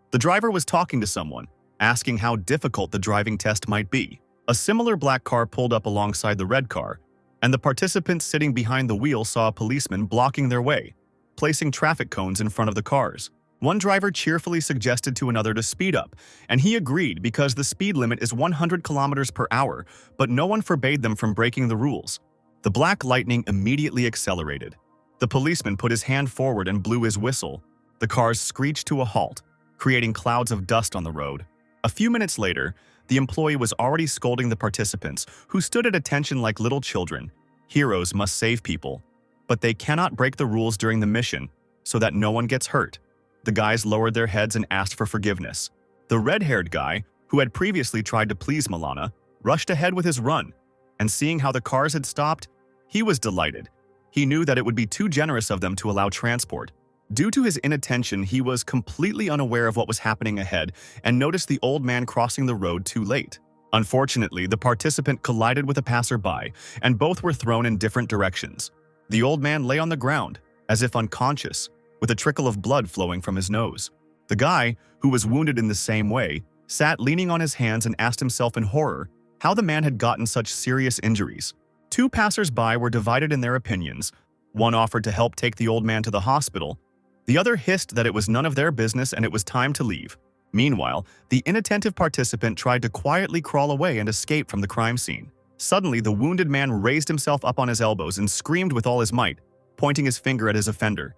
The driver was talking to someone, asking how difficult the driving test might be. A similar black car pulled up alongside the red car, and the participants sitting behind the wheel saw a policeman blocking their way, placing traffic cones in front of the cars. One driver cheerfully suggested to another to speed up, and he agreed because the speed limit is 100 kilometers per hour, but no one forbade them from breaking the rules. The black lightning immediately accelerated. The policeman put his hand forward and blew his whistle. The cars screeched to a halt, creating clouds of dust on the road. A few minutes later, the employee was already scolding the participants, who stood at attention like little children. Heroes must save people, but they cannot break the rules during the mission so that no one gets hurt. The guys lowered their heads and asked for forgiveness. The red-haired guy, who had previously tried to please Milana, rushed ahead with his run, and seeing how the cars had stopped, he was delighted. He knew that it would be too generous of them to allow transport. Due to his inattention, he was completely unaware of what was happening ahead and noticed the old man crossing the road too late. Unfortunately, the participant collided with a passerby, and both were thrown in different directions. The old man lay on the ground, as if unconscious, with a trickle of blood flowing from his nose. The guy, who was wounded in the same way, sat leaning on his hands and asked himself in horror how the man had gotten such serious injuries. 2 passers-by were divided in their opinions. One offered to help take the old man to the hospital. The other hissed that it was none of their business and it was time to leave. Meanwhile, the inattentive participant tried to quietly crawl away and escape from the crime scene. Suddenly, the wounded man raised himself up on his elbows and screamed with all his might, pointing his finger at his offender.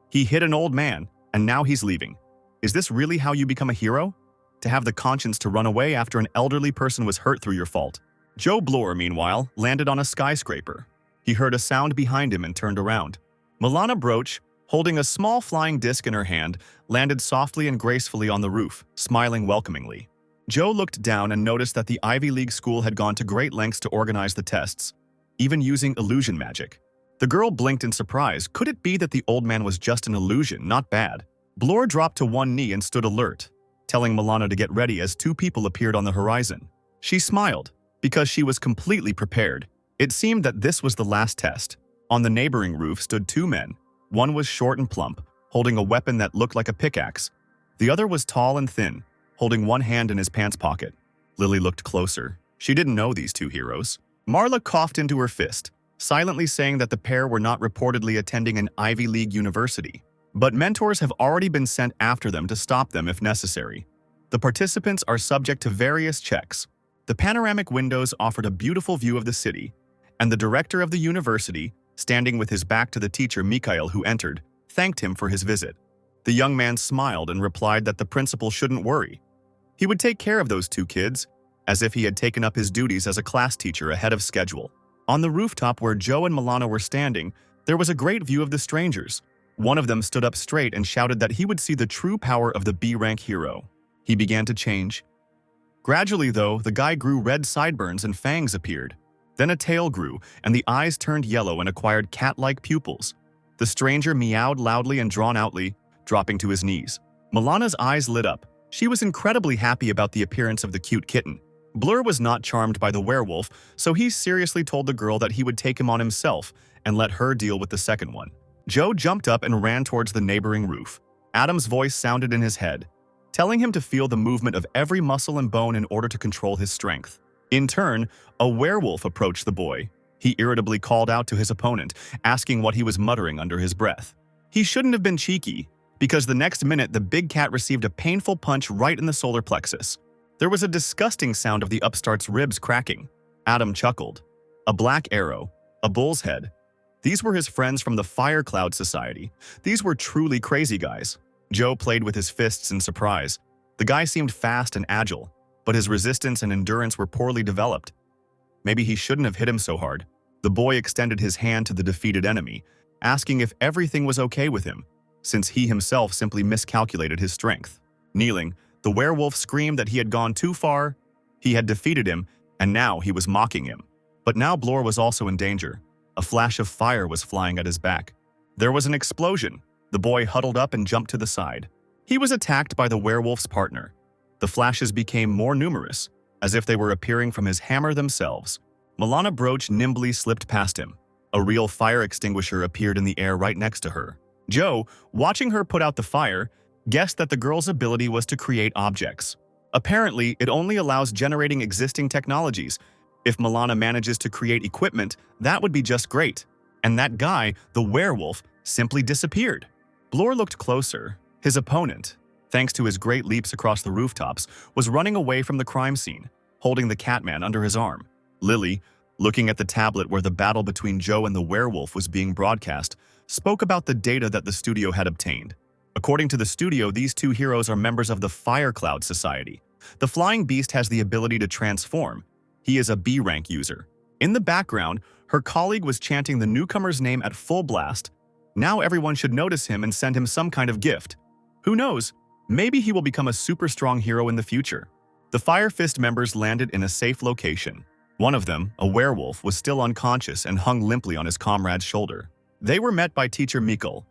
He hit an old man, and now he's leaving. Is this really how you become a hero? To have the conscience to run away after an elderly person was hurt through your fault. Joe Blur, meanwhile, landed on a skyscraper. He heard a sound behind him and turned around. Milana Broach, holding a small flying disc in her hand, landed softly and gracefully on the roof, smiling welcomingly. Joe looked down and noticed that the Ivy League school had gone to great lengths to organize the tests, even using illusion magic. The girl blinked in surprise. Could it be that the old man was just an illusion, not bad? Blore dropped to one knee and stood alert, telling Milana to get ready as two people appeared on the horizon. She smiled, because she was completely prepared. It seemed that this was the last test. On the neighboring roof stood two men. One was short and plump, holding a weapon that looked like a pickaxe. The other was tall and thin, holding one hand in his pants pocket. Lily looked closer. She didn't know these two heroes. Marla coughed into her fist, silently saying that the pair were not reportedly attending an Ivy League university, but mentors have already been sent after them to stop them if necessary. The participants are subject to various checks. The panoramic windows offered a beautiful view of the city, and the director of the university, standing with his back to the teacher Mikhail who entered, thanked him for his visit. The young man smiled and replied that the principal shouldn't worry. He would take care of those two kids, as if he had taken up his duties as a class teacher ahead of schedule. On the rooftop where Joe and Milana were standing, there was a great view of the strangers. One of them stood up straight and shouted that he would see the true power of the B-rank hero. He began to change. Gradually, though, the guy grew red sideburns and fangs appeared. Then a tail grew, and the eyes turned yellow and acquired cat-like pupils. The stranger meowed loudly and drawn-outly, dropping to his knees. Milana's eyes lit up. She was incredibly happy about the appearance of the cute kitten. Blur was not charmed by the werewolf, so he seriously told the girl that he would take him on himself and let her deal with the second one. Joe jumped up and ran towards the neighboring roof. Adam's voice sounded in his head, telling him to feel the movement of every muscle and bone in order to control his strength. In turn, a werewolf approached the boy. He irritably called out to his opponent, asking what he was muttering under his breath. He shouldn't have been cheeky, because the next minute the big cat received a painful punch right in the solar plexus. There was a disgusting sound of the upstart's ribs cracking. Adam chuckled. A black arrow, a bull's head. These were his friends from the Fire Cloud Society. These were truly crazy guys. Joe played with his fists in surprise. The guy seemed fast and agile, but his resistance and endurance were poorly developed. Maybe he shouldn't have hit him so hard. The boy extended his hand to the defeated enemy, asking if everything was okay with him, since he himself simply miscalculated his strength. Kneeling, the werewolf screamed that he had gone too far. He had defeated him, and now he was mocking him. But now Blore was also in danger. A flash of fire was flying at his back. There was an explosion. The boy huddled up and jumped to the side. He was attacked by the werewolf's partner. The flashes became more numerous, as if they were appearing from his hammer themselves. Milana Broach nimbly slipped past him. A real fire extinguisher appeared in the air right next to her. Joe, watching her put out the fire, guessed that the girl's ability was to create objects. Apparently, it only allows generating existing technologies. If Milana manages to create equipment, that would be just great. And that guy, the werewolf, simply disappeared. Blore looked closer. His opponent, thanks to his great leaps across the rooftops, was running away from the crime scene, holding the Catman under his arm. Lily, looking at the tablet where the battle between Joe and the werewolf was being broadcast, spoke about the data that the studio had obtained. According to the studio, these two heroes are members of the Fire Cloud Society. The flying beast has the ability to transform. He is a B-rank user. In the background, her colleague was chanting the newcomer's name at full blast. Now everyone should notice him and send him some kind of gift. Who knows? Maybe he will become a super strong hero in the future. The Fire Fist members landed in a safe location. One of them, a werewolf, was still unconscious and hung limply on his comrade's shoulder. They were met by teacher Mikkel.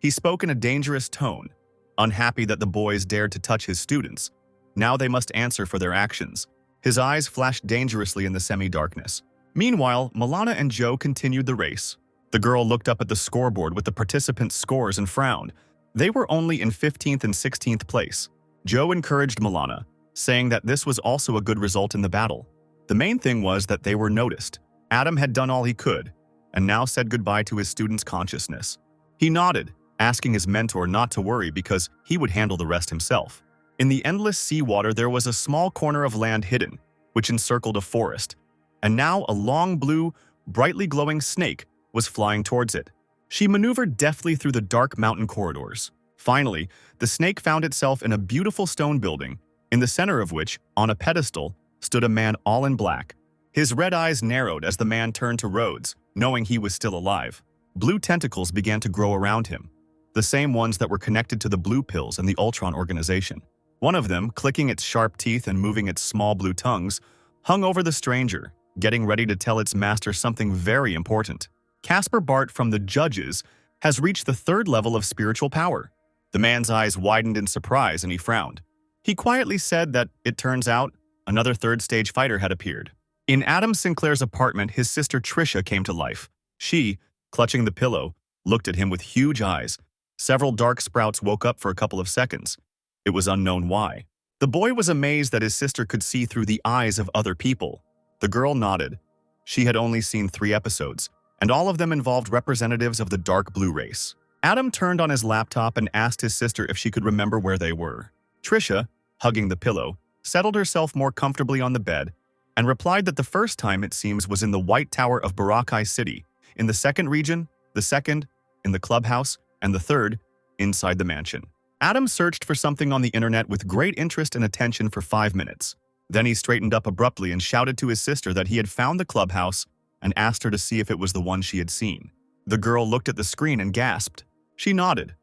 He spoke in a dangerous tone, unhappy that the boys dared to touch his students. Now they must answer for their actions. His eyes flashed dangerously in the semi-darkness. Meanwhile, Milana and Joe continued the race. The girl looked up at the scoreboard with the participants' scores and frowned. They were only in 15th and 16th place. Joe encouraged Milana, saying that this was also a good result in the battle. The main thing was that they were noticed. Adam had done all he could, and now said goodbye to his student's consciousness. He nodded, asking his mentor not to worry because he would handle the rest himself. In the endless seawater there was a small corner of land hidden, which encircled a forest, and now a long blue, brightly glowing snake was flying towards it. She maneuvered deftly through the dark mountain corridors. Finally, the snake found itself in a beautiful stone building, in the center of which, on a pedestal, stood a man all in black. His red eyes narrowed as the man turned to Rhodes, knowing he was still alive. Blue tentacles began to grow around him, the same ones that were connected to the blue pills and the Ultron organization. One of them, clicking its sharp teeth and moving its small blue tongues, hung over the stranger, getting ready to tell its master something very important. Casper Bart from the Judges has reached the 3rd level of spiritual power. The man's eyes widened in surprise and he frowned. He quietly said that, it turns out, another 3rd-stage fighter had appeared. In Adam Sinclair's apartment, his sister Trisha came to life. She, clutching the pillow, looked at him with huge eyes. Several dark sprouts woke up for a couple of seconds. It was unknown why. The boy was amazed that his sister could see through the eyes of other people. The girl nodded. She had only seen 3 episodes, and all of them involved representatives of the dark blue race. Adam turned on his laptop and asked his sister if she could remember where they were. Trisha, hugging the pillow, settled herself more comfortably on the bed and replied that the first time, it seems, was in the White Tower of Barakai City, in the 2nd region, the 2nd, in the clubhouse, and the 3rd, inside the mansion. Adam searched for something on the internet with great interest and attention for 5 minutes. Then he straightened up abruptly and shouted to his sister that he had found the clubhouse and asked her to see if it was the one she had seen. The girl looked at the screen and gasped. She nodded.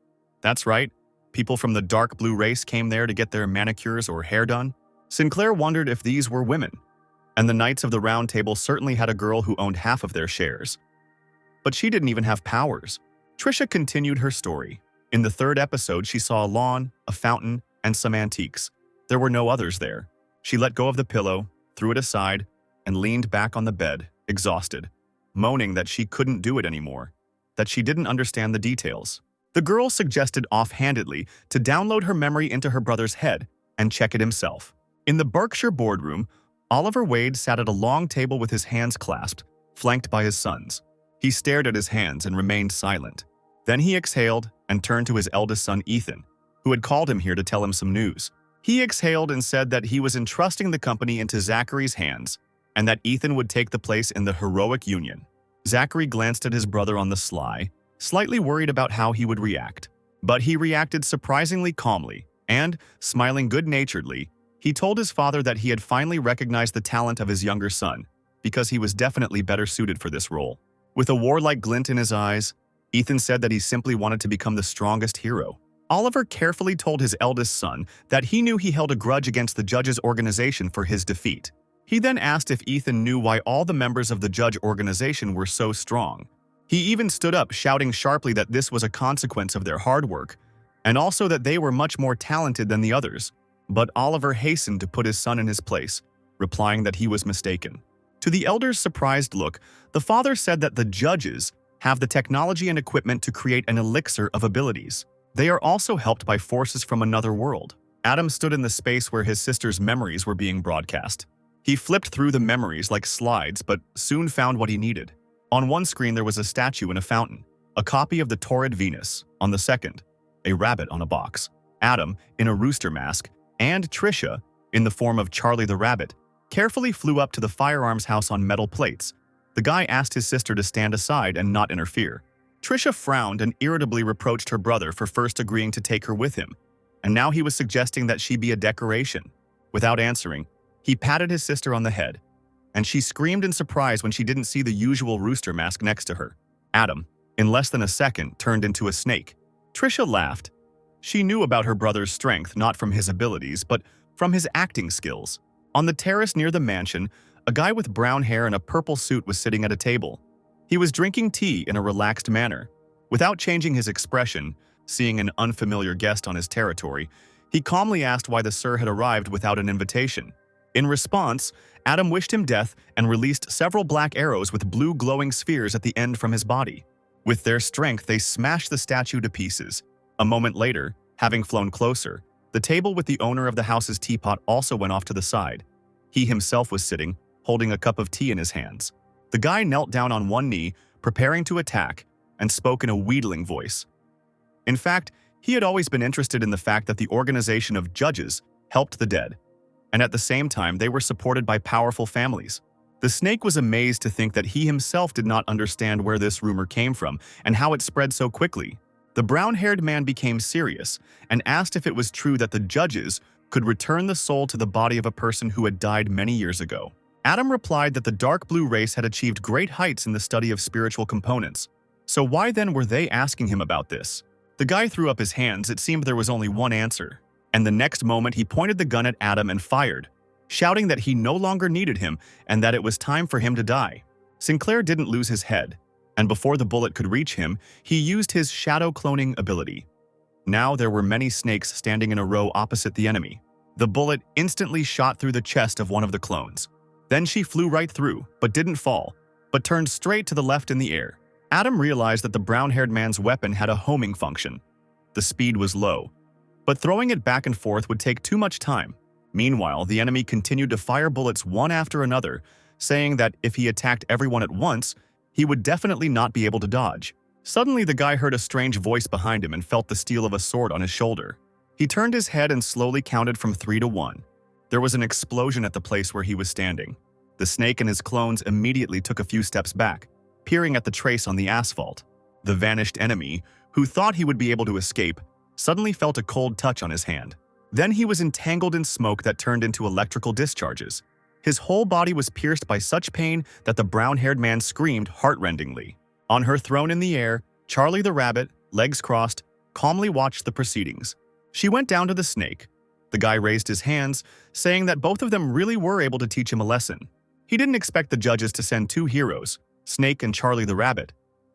That's right. People from the dark blue race came there to get their manicures or hair done. Sinclair wondered if these were women. And the Knights of the Round Table certainly had a girl who owned half of their shares. But she didn't even have powers. Trisha continued her story. In the 3rd episode, she saw a lawn, a fountain, and some antiques. There were no others there. She let go of the pillow, threw it aside, and leaned back on the bed, exhausted, moaning that she couldn't do it anymore, that she didn't understand the details. The girl suggested offhandedly to download her memory into her brother's head and check it himself. In the Berkshire boardroom, Oliver Wade sat at a long table with his hands clasped, flanked by his sons. He stared at his hands and remained silent. Then he exhaled and turned to his eldest son Ethan, who had called him here to tell him some news. He exhaled and said that he was entrusting the company into Zachary's hands and that Ethan would take the place in the heroic union. Zachary glanced at his brother on the sly, slightly worried about how he would react. But he reacted surprisingly calmly and, smiling good-naturedly, he told his father that he had finally recognized the talent of his younger son because he was definitely better suited for this role. With a warlike glint in his eyes, Ethan said that he simply wanted to become the strongest hero. Oliver carefully told his eldest son that he knew he held a grudge against the Judges organization for his defeat. He then asked if Ethan knew why all the members of the Judge organization were so strong. He even stood up, shouting sharply that this was a consequence of their hard work, and also that they were much more talented than the others. But Oliver hastened to put his son in his place, replying that he was mistaken. To the elder's surprised look, the father said that the Judges have the technology and equipment to create an elixir of abilities. They are also helped by forces from another world. Adam stood in the space where his sister's memories were being broadcast. He flipped through the memories like slides, but soon found what he needed. On one screen there was a statue in a fountain, a copy of the Torrid Venus. On the second, a rabbit on a box. Adam, in a rooster mask, and Trisha, in the form of Charlie the Rabbit, carefully flew up to the firearms house on metal plates. The guy asked his sister to stand aside and not interfere. Trisha frowned and irritably reproached her brother for first agreeing to take her with him, and now he was suggesting that she be a decoration. Without answering, he patted his sister on the head, and she screamed in surprise when she didn't see the usual rooster mask next to her. Adam, in less than a second, turned into a snake. Trisha laughed. She knew about her brother's strength not from his abilities, but from his acting skills. On the terrace near the mansion, a guy with brown hair and a purple suit was sitting at a table. He was drinking tea in a relaxed manner. Without changing his expression, seeing an unfamiliar guest on his territory, he calmly asked why the sir had arrived without an invitation. In response, Adam wished him death and released several black arrows with blue glowing spheres at the end from his body. With their strength, they smashed the statue to pieces. A moment later, having flown closer, the table with the owner of the house's teapot also went off to the side. He himself was sitting, holding a cup of tea in his hands. The guy knelt down on one knee, preparing to attack, and spoke in a wheedling voice. In fact, he had always been interested in the fact that the organization of judges helped the dead, and at the same time they were supported by powerful families. The snake was amazed to think that he himself did not understand where this rumor came from and how it spread so quickly. The brown-haired man became serious and asked if it was true that the judges could return the soul to the body of a person who had died many years ago. Adam replied that the dark blue race had achieved great heights in the study of spiritual components, So why then were they asking him about this? The guy threw up his hands. It seemed there was only one answer. And the next moment he pointed the gun at Adam and fired, shouting that he no longer needed him and that it was time for him to die. Sinclair didn't lose his head, and before the bullet could reach him, he used his shadow cloning ability. Now there were many snakes standing in a row opposite the enemy. The bullet instantly shot through the chest of one of the clones. Then she flew right through, but didn't fall, but turned straight to the left in the air. Adam realized that the brown-haired man's weapon had a homing function. The speed was low, but throwing it back and forth would take too much time. Meanwhile, the enemy continued to fire bullets one after another, saying that if he attacked everyone at once, he would definitely not be able to dodge. Suddenly, the guy heard a strange voice behind him and felt the steel of a sword on his shoulder. He turned his head and slowly counted from 3 to 1. There was an explosion at the place where he was standing. The snake and his clones immediately took a few steps back, peering at the trace on the asphalt. The vanished enemy, who thought he would be able to escape, suddenly felt a cold touch on his hand. Then he was entangled in smoke that turned into electrical discharges. His whole body was pierced by such pain that the brown-haired man screamed heart-rendingly. On her throne in the air, Charlie the rabbit, legs crossed, calmly watched the proceedings. She went down to the snake. The guy raised his hands, saying that both of them really were able to teach him a lesson. He didn't expect the judges to send 2 heroes, Snake and Charlie the rabbit,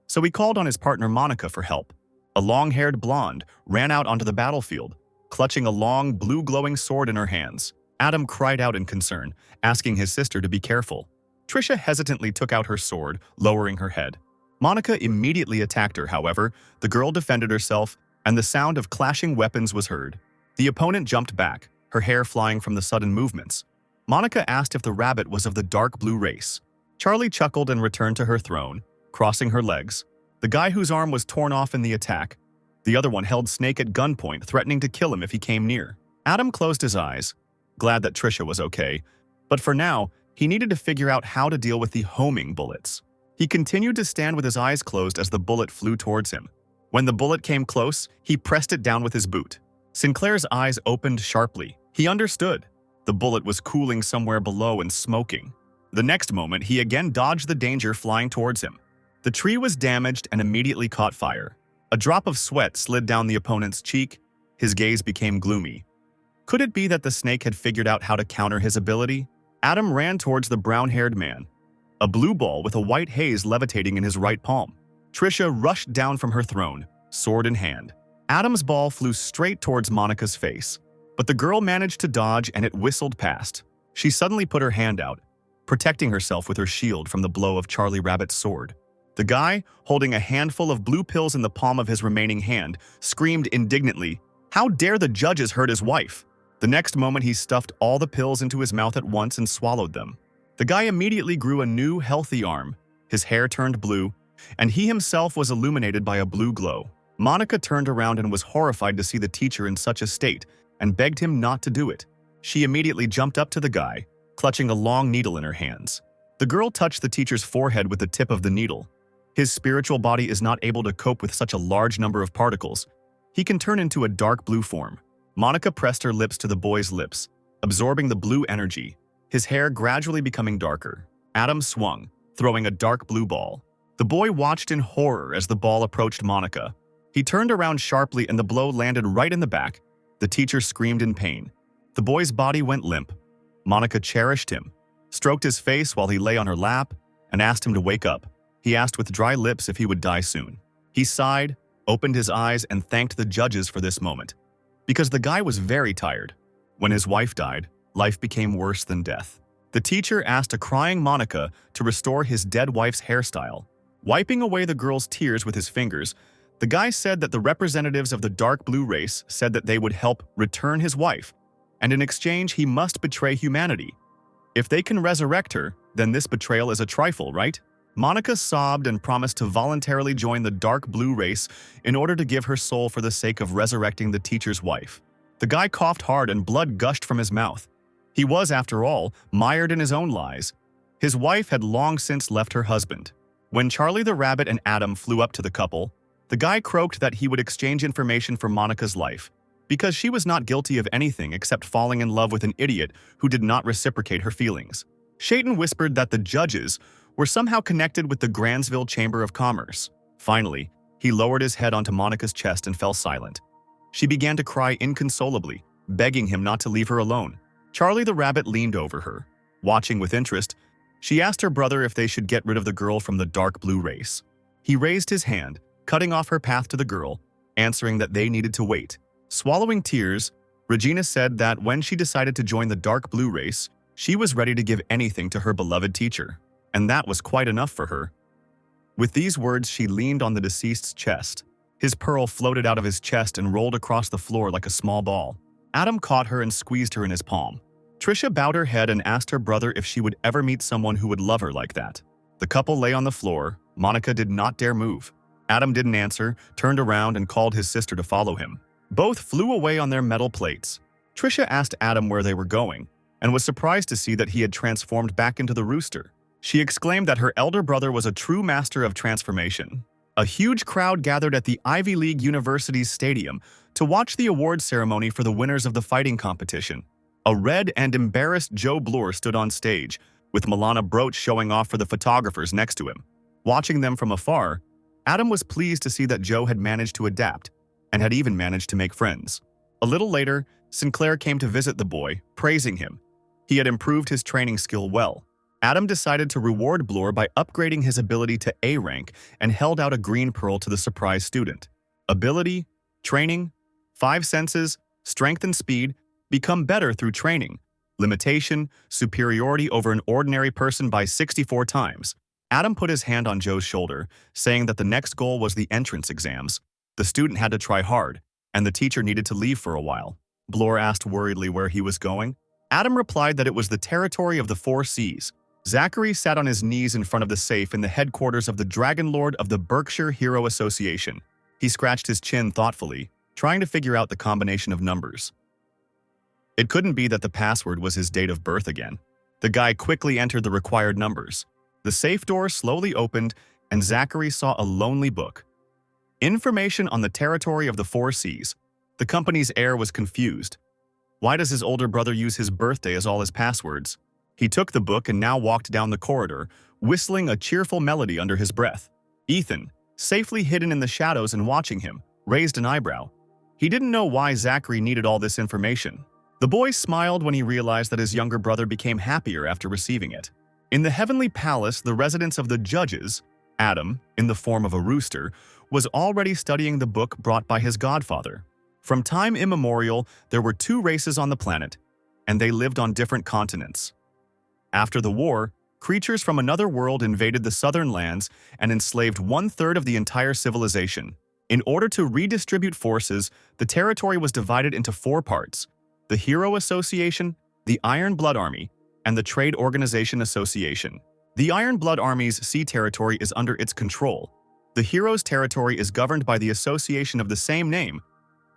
so he called on his partner Monica for help. A long-haired blonde ran out onto the battlefield, clutching a long, blue-glowing sword in her hands. Adam cried out in concern, asking his sister to be careful. Trisha hesitantly took out her sword, lowering her head. Monica immediately attacked her, however. The girl defended herself, and the sound of clashing weapons was heard. The opponent jumped back, her hair flying from the sudden movements. Monica asked if the rabbit was of the dark blue race. Charlie chuckled and returned to her throne, crossing her legs. The guy whose arm was torn off in the attack, the other one held Snake at gunpoint, threatening to kill him if he came near. Adam closed his eyes, glad that Trisha was okay, but for now, he needed to figure out how to deal with the homing bullets. He continued to stand with his eyes closed as the bullet flew towards him. When the bullet came close, he pressed it down with his boot. Sinclair's eyes opened sharply. He understood. The bullet was cooling somewhere below and smoking. The next moment, he again dodged the danger flying towards him. The tree was damaged and immediately caught fire. A drop of sweat slid down the opponent's cheek. His gaze became gloomy. Could it be that the snake had figured out how to counter his ability? Adam ran towards the brown-haired man, a blue ball with a white haze levitating in his right palm. Trisha rushed down from her throne, sword in hand. Adam's ball flew straight towards Monica's face, but the girl managed to dodge and it whistled past. She suddenly put her hand out, protecting herself with her shield from the blow of Charlie Rabbit's sword. The guy, holding a handful of blue pills in the palm of his remaining hand, screamed indignantly, "How dare the judges hurt his wife?" The next moment, he stuffed all the pills into his mouth at once and swallowed them. The guy immediately grew a new, healthy arm. His hair turned blue, and he himself was illuminated by a blue glow. Monica turned around and was horrified to see the teacher in such a state and begged him not to do it. She immediately jumped up to the guy, clutching a long needle in her hands. The girl touched the teacher's forehead with the tip of the needle. His spiritual body is not able to cope with such a large number of particles. He can turn into a dark blue form. Monica pressed her lips to the boy's lips, absorbing the blue energy, his hair gradually becoming darker. Adam swung, throwing a dark blue ball. The boy watched in horror as the ball approached Monica. He turned around sharply and the blow landed right in the back. The teacher screamed in pain. The boy's body went limp. Monica cherished him, stroked his face while he lay on her lap, and asked him to wake up. He asked with dry lips if he would die soon. He sighed, opened his eyes, and thanked the judges for this moment, because the guy was very tired. When his wife died, life became worse than death. The teacher asked a crying Monica to restore his dead wife's hairstyle. Wiping away the girl's tears with his fingers, the guy said that the representatives of the dark blue race said that they would help return his wife, and in exchange he must betray humanity. If they can resurrect her, then this betrayal is a trifle, right? Monica sobbed and promised to voluntarily join the dark blue race in order to give her soul for the sake of resurrecting the teacher's wife. The guy coughed hard and blood gushed from his mouth. He was, after all, mired in his own lies. His wife had long since left her husband. When Charlie the rabbit and Adam flew up to the couple, the guy croaked that he would exchange information for Monica's life, because she was not guilty of anything except falling in love with an idiot who did not reciprocate her feelings. Shayton whispered that the judges were somehow connected with the Grandsville Chamber of Commerce. Finally, he lowered his head onto Monica's chest and fell silent. She began to cry inconsolably, begging him not to leave her alone. Charlie the rabbit leaned over her. Watching with interest, she asked her brother if they should get rid of the girl from the dark blue race. He raised his hand, cutting off her path to the girl, answering that they needed to wait. Swallowing tears, Regina said that when she decided to join the dark blue race, she was ready to give anything to her beloved teacher, and that was quite enough for her. With these words, she leaned on the deceased's chest. His pearl floated out of his chest and rolled across the floor like a small ball. Adam caught her and squeezed her in his palm. Trisha bowed her head and asked her brother if she would ever meet someone who would love her like that. The couple lay on the floor. Monica did not dare move. Adam didn't answer, turned around and called his sister to follow him. Both flew away on their metal plates. Trisha asked Adam where they were going, and was surprised to see that he had transformed back into the rooster. She exclaimed that her elder brother was a true master of transformation. A huge crowd gathered at the Ivy League University's stadium to watch the award ceremony for the winners of the fighting competition. A red and embarrassed Joe Bloor stood on stage, with Milana Broach showing off for the photographers next to him. Watching them from afar, Adam was pleased to see that Joe had managed to adapt, and had even managed to make friends. A little later, Sinclair came to visit the boy, praising him. He had improved his training skill well. Adam decided to reward Bloor by upgrading his ability to A rank and held out a green pearl to the surprise student. Ability, training, 5 senses, strength and speed become better through training. Limitation, superiority over an ordinary person by 64 times. Adam put his hand on Joe's shoulder, saying that the next goal was the entrance exams. The student had to try hard, and the teacher needed to leave for a while. Bloor asked worriedly where he was going. Adam replied that it was the territory of the 4 Seas. Zachary sat on his knees in front of the safe in the headquarters of the Dragon Lord of the Berkshire Hero Association. He scratched his chin thoughtfully, trying to figure out the combination of numbers. It couldn't be that the password was his date of birth again. The guy quickly entered the required numbers. The safe door slowly opened, and Zachary saw a lonely book. Information on the territory of the 4 Seas. The company's heir was confused. Why does his older brother use his birthday as all his passwords? He took the book and now walked down the corridor, whistling a cheerful melody under his breath. Ethan, safely hidden in the shadows and watching him, raised an eyebrow. He didn't know why Zachary needed all this information. The boy smiled when he realized that his younger brother became happier after receiving it. In the heavenly palace, the residence of the judges, Adam, in the form of a rooster, was already studying the book brought by his godfather. From time immemorial, there were 2 races on the planet, and they lived on different continents. After the war, creatures from another world invaded the southern lands and enslaved 1/3 of the entire civilization. In order to redistribute forces, the territory was divided into 4 parts: the Hero Association, the Iron Blood Army, and the Trade Organization Association. The Iron Blood Army's sea territory is under its control. The Heroes' territory is governed by the association of the same name,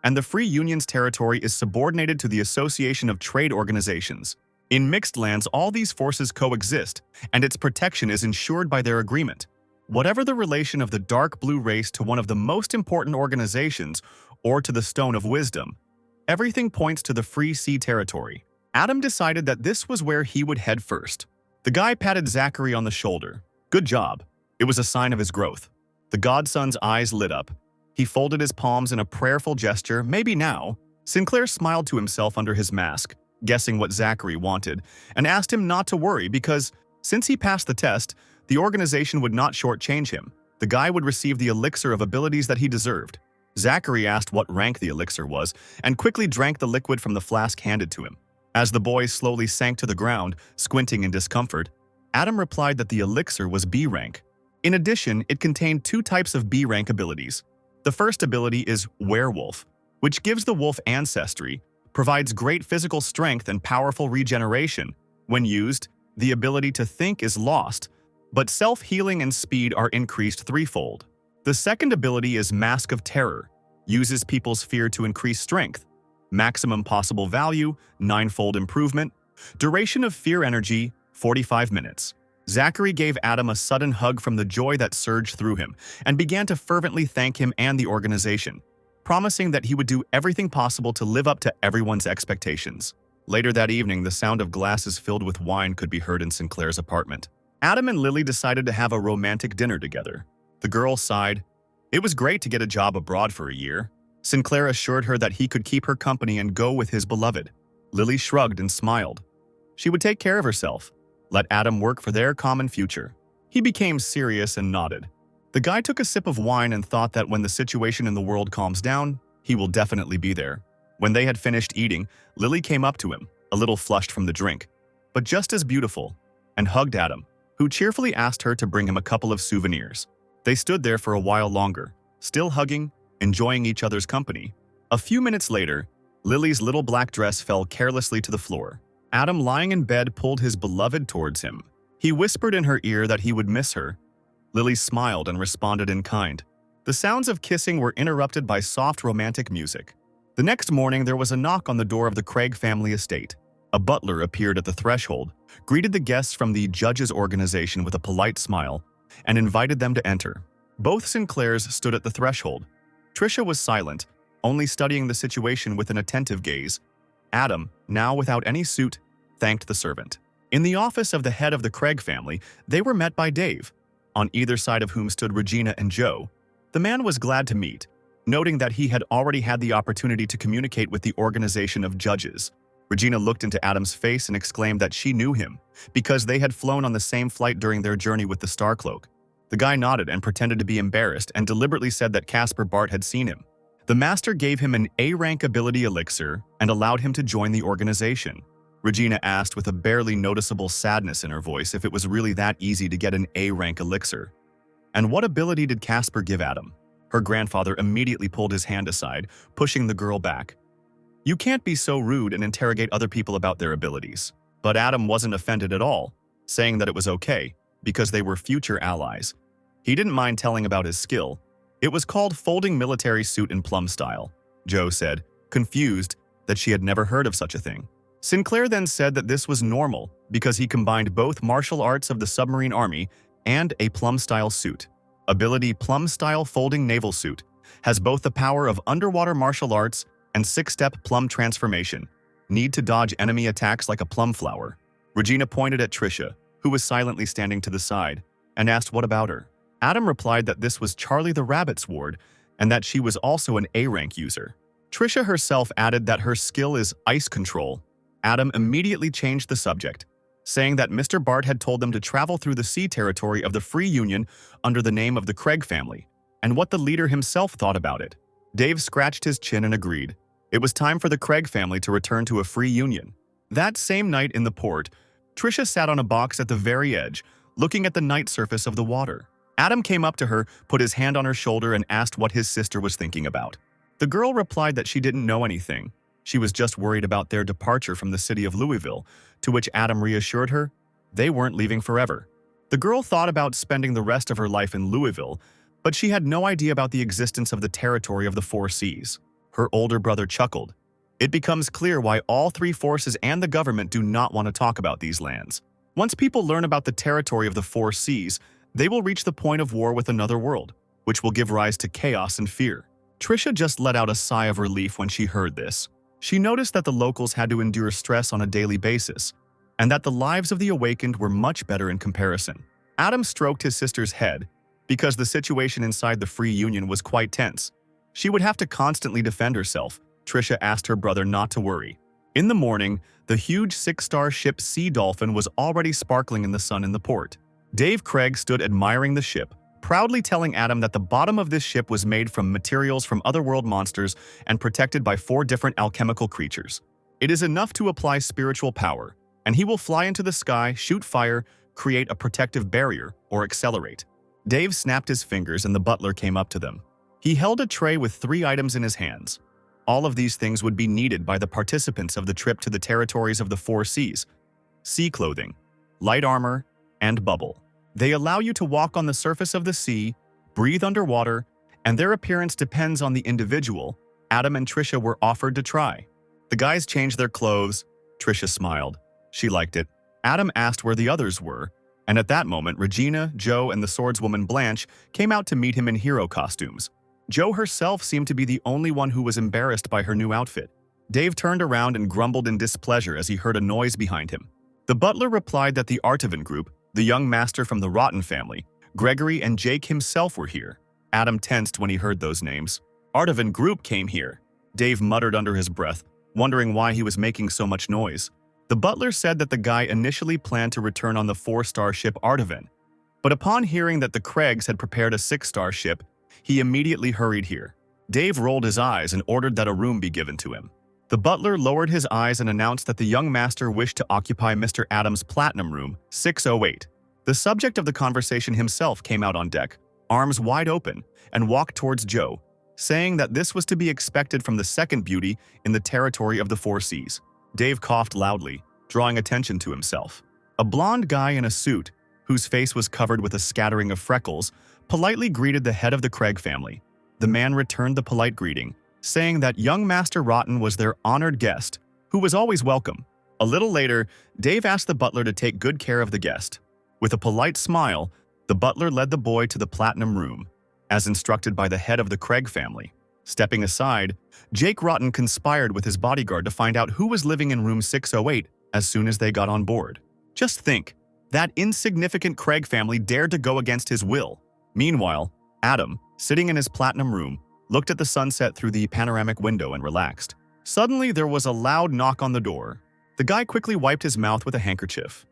and the Free Union's territory is subordinated to the Association of Trade Organizations. In mixed lands, all these forces coexist, and its protection is ensured by their agreement. Whatever the relation of the dark blue race to one of the most important organizations, or to the Stone of Wisdom, everything points to the Free Sea territory. Adam decided that this was where he would head first. The guy patted Zachary on the shoulder. Good job. It was a sign of his growth. The godson's eyes lit up. He folded his palms in a prayerful gesture. Maybe now. Sinclair smiled to himself under his mask, guessing what Zachary wanted, and asked him not to worry because, since he passed the test, the organization would not shortchange him. The guy would receive the elixir of abilities that he deserved. Zachary asked what rank the elixir was, and quickly drank the liquid from the flask handed to him. As the boy slowly sank to the ground, squinting in discomfort, Adam replied that the elixir was B rank. In addition, it contained 2 types of B rank abilities. The first ability is Werewolf, which gives the wolf ancestry, provides great physical strength and powerful regeneration. When used, the ability to think is lost, but self-healing and speed are increased 3-fold. The second ability is Mask of Terror, uses people's fear to increase strength. Maximum possible value, 9-fold improvement. Duration of fear energy, 45 minutes. Zachary gave Adam a sudden hug from the joy that surged through him and began to fervently thank him and the organization, promising that he would do everything possible to live up to everyone's expectations. Later that evening, the sound of glasses filled with wine could be heard in Sinclair's apartment. Adam and Lily decided to have a romantic dinner together. The girl sighed, It was great to get a job abroad for a year. Sinclair assured her that he could keep her company and go with his beloved. Lily shrugged and smiled. She would take care of herself. Let Adam work for their common future. He became serious and nodded. The guy took a sip of wine and thought that when the situation in the world calms down, he will definitely be there. When they had finished eating, Lily came up to him, a little flushed from the drink, but just as beautiful, and hugged Adam, who cheerfully asked her to bring him a couple of souvenirs. They stood there for a while longer, still hugging, enjoying each other's company. A few minutes later, Lily's little black dress fell carelessly to the floor. Adam, lying in bed, pulled his beloved towards him. He whispered in her ear that he would miss her. Lily smiled and responded in kind. The sounds of kissing were interrupted by soft romantic music. The next morning, there was a knock on the door of the Craig family estate. A butler appeared at the threshold, greeted the guests from the judges' organization with a polite smile, and invited them to enter. Both Sinclairs stood at the threshold. Trisha was silent, only studying the situation with an attentive gaze. Adam, now without any suit, thanked the servant. In the office of the head of the Craig family, they were met by Dave, on either side of whom stood Regina and Joe. The man was glad to meet, noting that he had already had the opportunity to communicate with the organization of judges. Regina looked into Adam's face and exclaimed that she knew him, because they had flown on the same flight during their journey with the Starcloak. The guy nodded and pretended to be embarrassed and deliberately said that Caspar Bart had seen him. The master gave him an A-rank ability elixir and allowed him to join the organization. Regina asked with a barely noticeable sadness in her voice if it was really that easy to get an A-rank elixir. And what ability did Caspar give Adam? Her grandfather immediately pulled his hand aside, pushing the girl back. You can't be so rude and interrogate other people about their abilities. But Adam wasn't offended at all, saying that it was okay, because they were future allies. He didn't mind telling about his skill. It was called folding military suit in plum style, Joe said, confused that she had never heard of such a thing. Sinclair then said that this was normal because he combined both martial arts of the submarine army and a plum-style suit. Ability plum-style folding naval suit has both the power of underwater martial arts and 6-step plum transformation. Need to dodge enemy attacks like a plum flower. Regina pointed at Trisha, who was silently standing to the side, and asked what about her. Adam replied that this was Charlie the Rabbit's ward and that she was also an A-rank user. Trisha herself added that her skill is ice control. Adam immediately changed the subject, saying that Mr. Bart had told them to travel through the sea territory of the Free Union under the name of the Craig family, and what the leader himself thought about it. Dave scratched his chin and agreed. It was time for the Craig family to return to a free union. That same night in the port, Trisha sat on a box at the very edge, looking at the night surface of the water. Adam came up to her, put his hand on her shoulder, and asked what his sister was thinking about. The girl replied that she didn't know anything. She was just worried about their departure from the city of Louisville, to which Adam reassured her they weren't leaving forever. The girl thought about spending the rest of her life in Louisville, but she had no idea about the existence of the territory of the Four Seas. Her older brother chuckled. It becomes clear why all three forces and the government do not want to talk about these lands. Once people learn about the territory of the Four Seas, they will reach the point of war with another world, which will give rise to chaos and fear. Trisha just let out a sigh of relief when she heard this. She noticed that the locals had to endure stress on a daily basis, and that the lives of the awakened were much better in comparison. Adam stroked his sister's head, because the situation inside the Free Union was quite tense. She would have to constantly defend herself. Trisha asked her brother not to worry. In the morning, the huge 6-star ship Sea Dolphin was already sparkling in the sun in the port. Dave Craig stood admiring the ship, proudly telling Adam that the bottom of this ship was made from materials from otherworld monsters and protected by 4 different alchemical creatures. It is enough to apply spiritual power, and he will fly into the sky, shoot fire, create a protective barrier, or accelerate. Dave snapped his fingers and the butler came up to them. He held a tray with 3 items in his hands. All of these things would be needed by the participants of the trip to the territories of the Four Seas: sea clothing, light armor, and bubble. They allow you to walk on the surface of the sea, breathe underwater, and their appearance depends on the individual. Adam and Trisha were offered to try. The guys changed their clothes. Trisha smiled. She liked it. Adam asked where the others were, and at that moment, Regina, Joe, and the swordswoman Blanch came out to meet him in hero costumes. Joe herself seemed to be the only one who was embarrassed by her new outfit. Dave turned around and grumbled in displeasure as he heard a noise behind him. The butler replied that the Artavan group, the young master from the Rotten family, Gregory and Jake himself were here. Adam tensed when he heard those names. Artavan Group came here, Dave muttered under his breath, wondering why he was making so much noise. The butler said that the guy initially planned to return on the 4-star ship Artavan, but upon hearing that the Craigs had prepared a 6-star ship, he immediately hurried here. Dave rolled his eyes and ordered that a room be given to him. The butler lowered his eyes and announced that the young master wished to occupy Mr. Adams' platinum room, 608. The subject of the conversation himself came out on deck, arms wide open, and walked towards Joe, saying that this was to be expected from the second beauty in the territory of the 4 seas. Dave coughed loudly, drawing attention to himself. A blond guy in a suit, whose face was covered with a scattering of freckles, politely greeted the head of the Craig family. The man returned the polite greeting, saying that young Master Rotten was their honored guest, who was always welcome. A little later, Dave asked the butler to take good care of the guest. With a polite smile, the butler led the boy to the platinum room, as instructed by the head of the Craig family. Stepping aside, Jake Rotten conspired with his bodyguard to find out who was living in room 608 as soon as they got on board. Just think, that insignificant Craig family dared to go against his will. Meanwhile, Adam, sitting in his platinum room, looked at the sunset through the panoramic window and relaxed. Suddenly, there was a loud knock on the door. The guy quickly wiped his mouth with a handkerchief.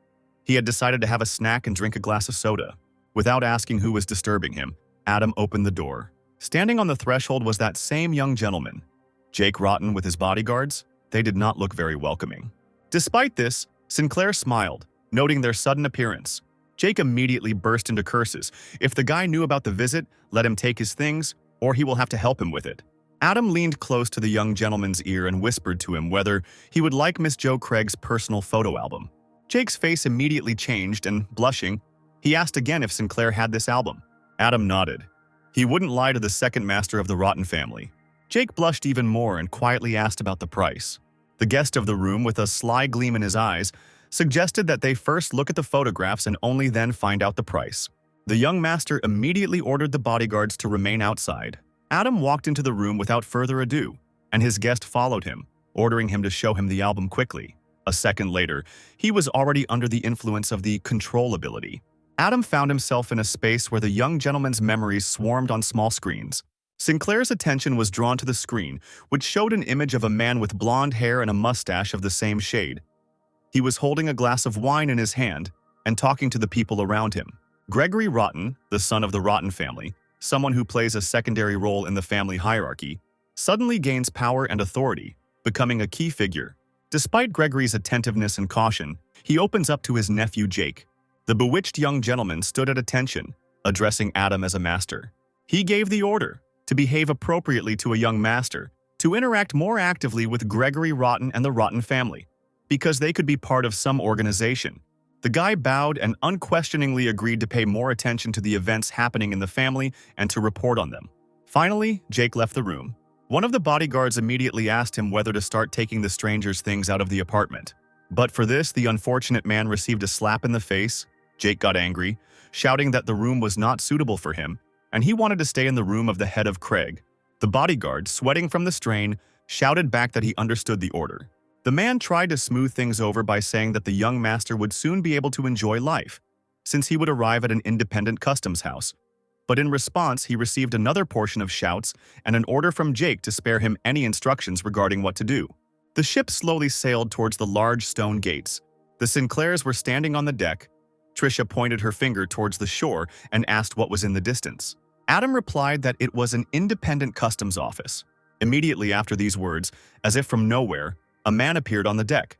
He had decided to have a snack and drink a glass of soda. Without asking who was disturbing him, Adam opened the door. Standing on the threshold was that same young gentleman. Jake Rotten with his bodyguards? They did not look very welcoming. Despite this, Sinclair smiled, noting their sudden appearance. Jake immediately burst into curses. If the guy knew about the visit, let him take his things, or he will have to help him with it. Adam leaned close to the young gentleman's ear and whispered to him whether he would like Miss Joe Craig's personal photo album. Jake's face immediately changed and, blushing, he asked again if Sinclair had this album. Adam nodded. He wouldn't lie to the second master of the Rotten family. Jake blushed even more and quietly asked about the price. The guest of the room, with a sly gleam in his eyes, suggested that they first look at the photographs and only then find out the price. The young master immediately ordered the bodyguards to remain outside. Adam walked into the room without further ado, and his guest followed him, ordering him to show him the album quickly. A second later, he was already under the influence of the control ability. Adam found himself in a space where the young gentleman's memories swarmed on small screens. Sinclair's attention was drawn to the screen, which showed an image of a man with blonde hair and a mustache of the same shade. He was holding a glass of wine in his hand and talking to the people around him. Gregory Rotten, the son of the Rotten family, someone who plays a secondary role in the family hierarchy, suddenly gains power and authority, becoming a key figure. Despite Gregory's attentiveness and caution, he opens up to his nephew Jake. The bewitched young gentleman stood at attention, addressing Adam as a master. He gave the order to behave appropriately to a young master, to interact more actively with Gregory Rotten and the Rotten family, because they could be part of some organization. The guy bowed and unquestioningly agreed to pay more attention to the events happening in the family and to report on them. Finally, Jake left the room. One of the bodyguards immediately asked him whether to start taking the stranger's things out of the apartment. But for this, the unfortunate man received a slap in the face. Jake got angry, shouting that the room was not suitable for him, and he wanted to stay in the room of the head of Craig. The bodyguard, sweating from the strain, shouted back that he understood the order. The man tried to smooth things over by saying that the young master would soon be able to enjoy life, since he would arrive at an independent customs house. But in response, he received another portion of shouts and an order from Jake to spare him any instructions regarding what to do. The ship slowly sailed towards the large stone gates. The Sinclairs were standing on the deck. Trisha pointed her finger towards the shore and asked what was in the distance. Adam replied that it was an independent customs office. Immediately after these words, as if from nowhere, a man appeared on the deck.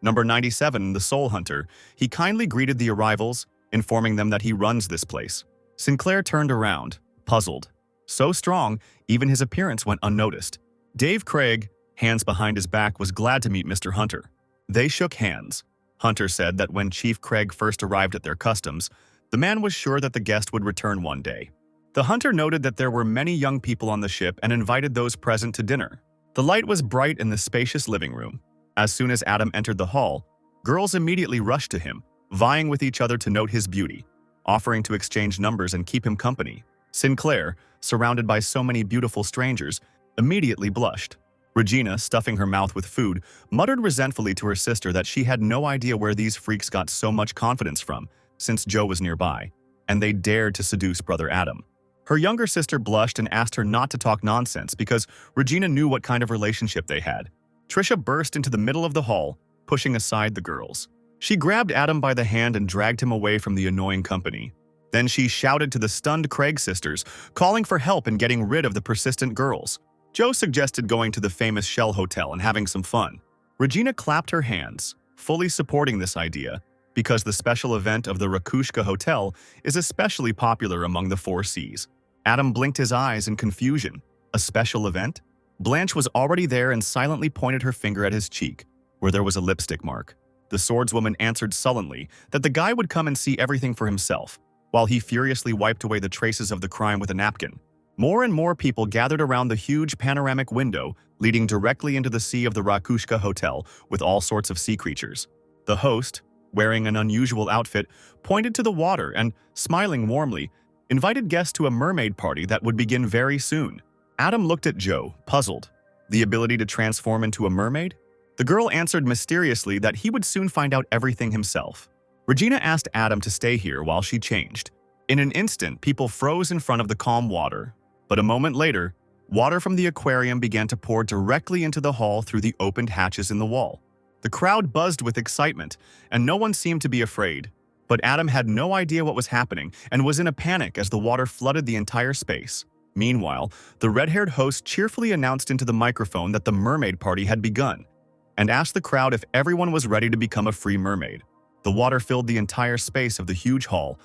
Number 97, the Soul Hunter, he kindly greeted the arrivals, informing them that he runs this place. Sinclair turned around, puzzled. So strong, even his appearance went unnoticed. Dave Craig, hands behind his back, was glad to meet Mr. Hunter. They shook hands. Hunter said that when Chief Craig first arrived at their customs, the man was sure that the guest would return one day. The hunter noted that there were many young people on the ship and invited those present to dinner. The light was bright in the spacious living room. As soon as Adam entered the hall, girls immediately rushed to him, vying with each other to note his beauty, offering to exchange numbers and keep him company. Sinclair, surrounded by so many beautiful strangers, immediately blushed. Regina, stuffing her mouth with food, muttered resentfully to her sister that she had no idea where these freaks got so much confidence from, since Joe was nearby, and they dared to seduce Brother Adam. Her younger sister blushed and asked her not to talk nonsense because Regina knew what kind of relationship they had. Trisha burst into the middle of the hall, pushing aside the girls. She grabbed Adam by the hand and dragged him away from the annoying company. Then she shouted to the stunned Craig sisters, calling for help and getting rid of the persistent girls. Joe suggested going to the famous Shell Hotel and having some fun. Regina clapped her hands, fully supporting this idea, because the special event of the Rakushka Hotel is especially popular among the 4 Cs. Adam blinked his eyes in confusion. A special event? Blanche was already there and silently pointed her finger at his cheek, where there was a lipstick mark. The swordswoman answered sullenly that the guy would come and see everything for himself, while he furiously wiped away the traces of the crime with a napkin. More and more people gathered around the huge panoramic window leading directly into the sea of the Rakushka Hotel with all sorts of sea creatures. The host, wearing an unusual outfit, pointed to the water and, smiling warmly, invited guests to a mermaid party that would begin very soon. Adam looked at Joe, puzzled. The ability to transform into a mermaid? The girl answered mysteriously that he would soon find out everything himself. Regina asked Adam to stay here while she changed. In an instant, people froze in front of the calm water. But a moment later, water from the aquarium began to pour directly into the hall through the opened hatches in the wall. The crowd buzzed with excitement, and no one seemed to be afraid. But Adam had no idea what was happening and was in a panic as the water flooded the entire space. Meanwhile, the red-haired host cheerfully announced into the microphone that the mermaid party had begun, and asked the crowd if everyone was ready to become a free mermaid. The water filled the entire space of the huge hall.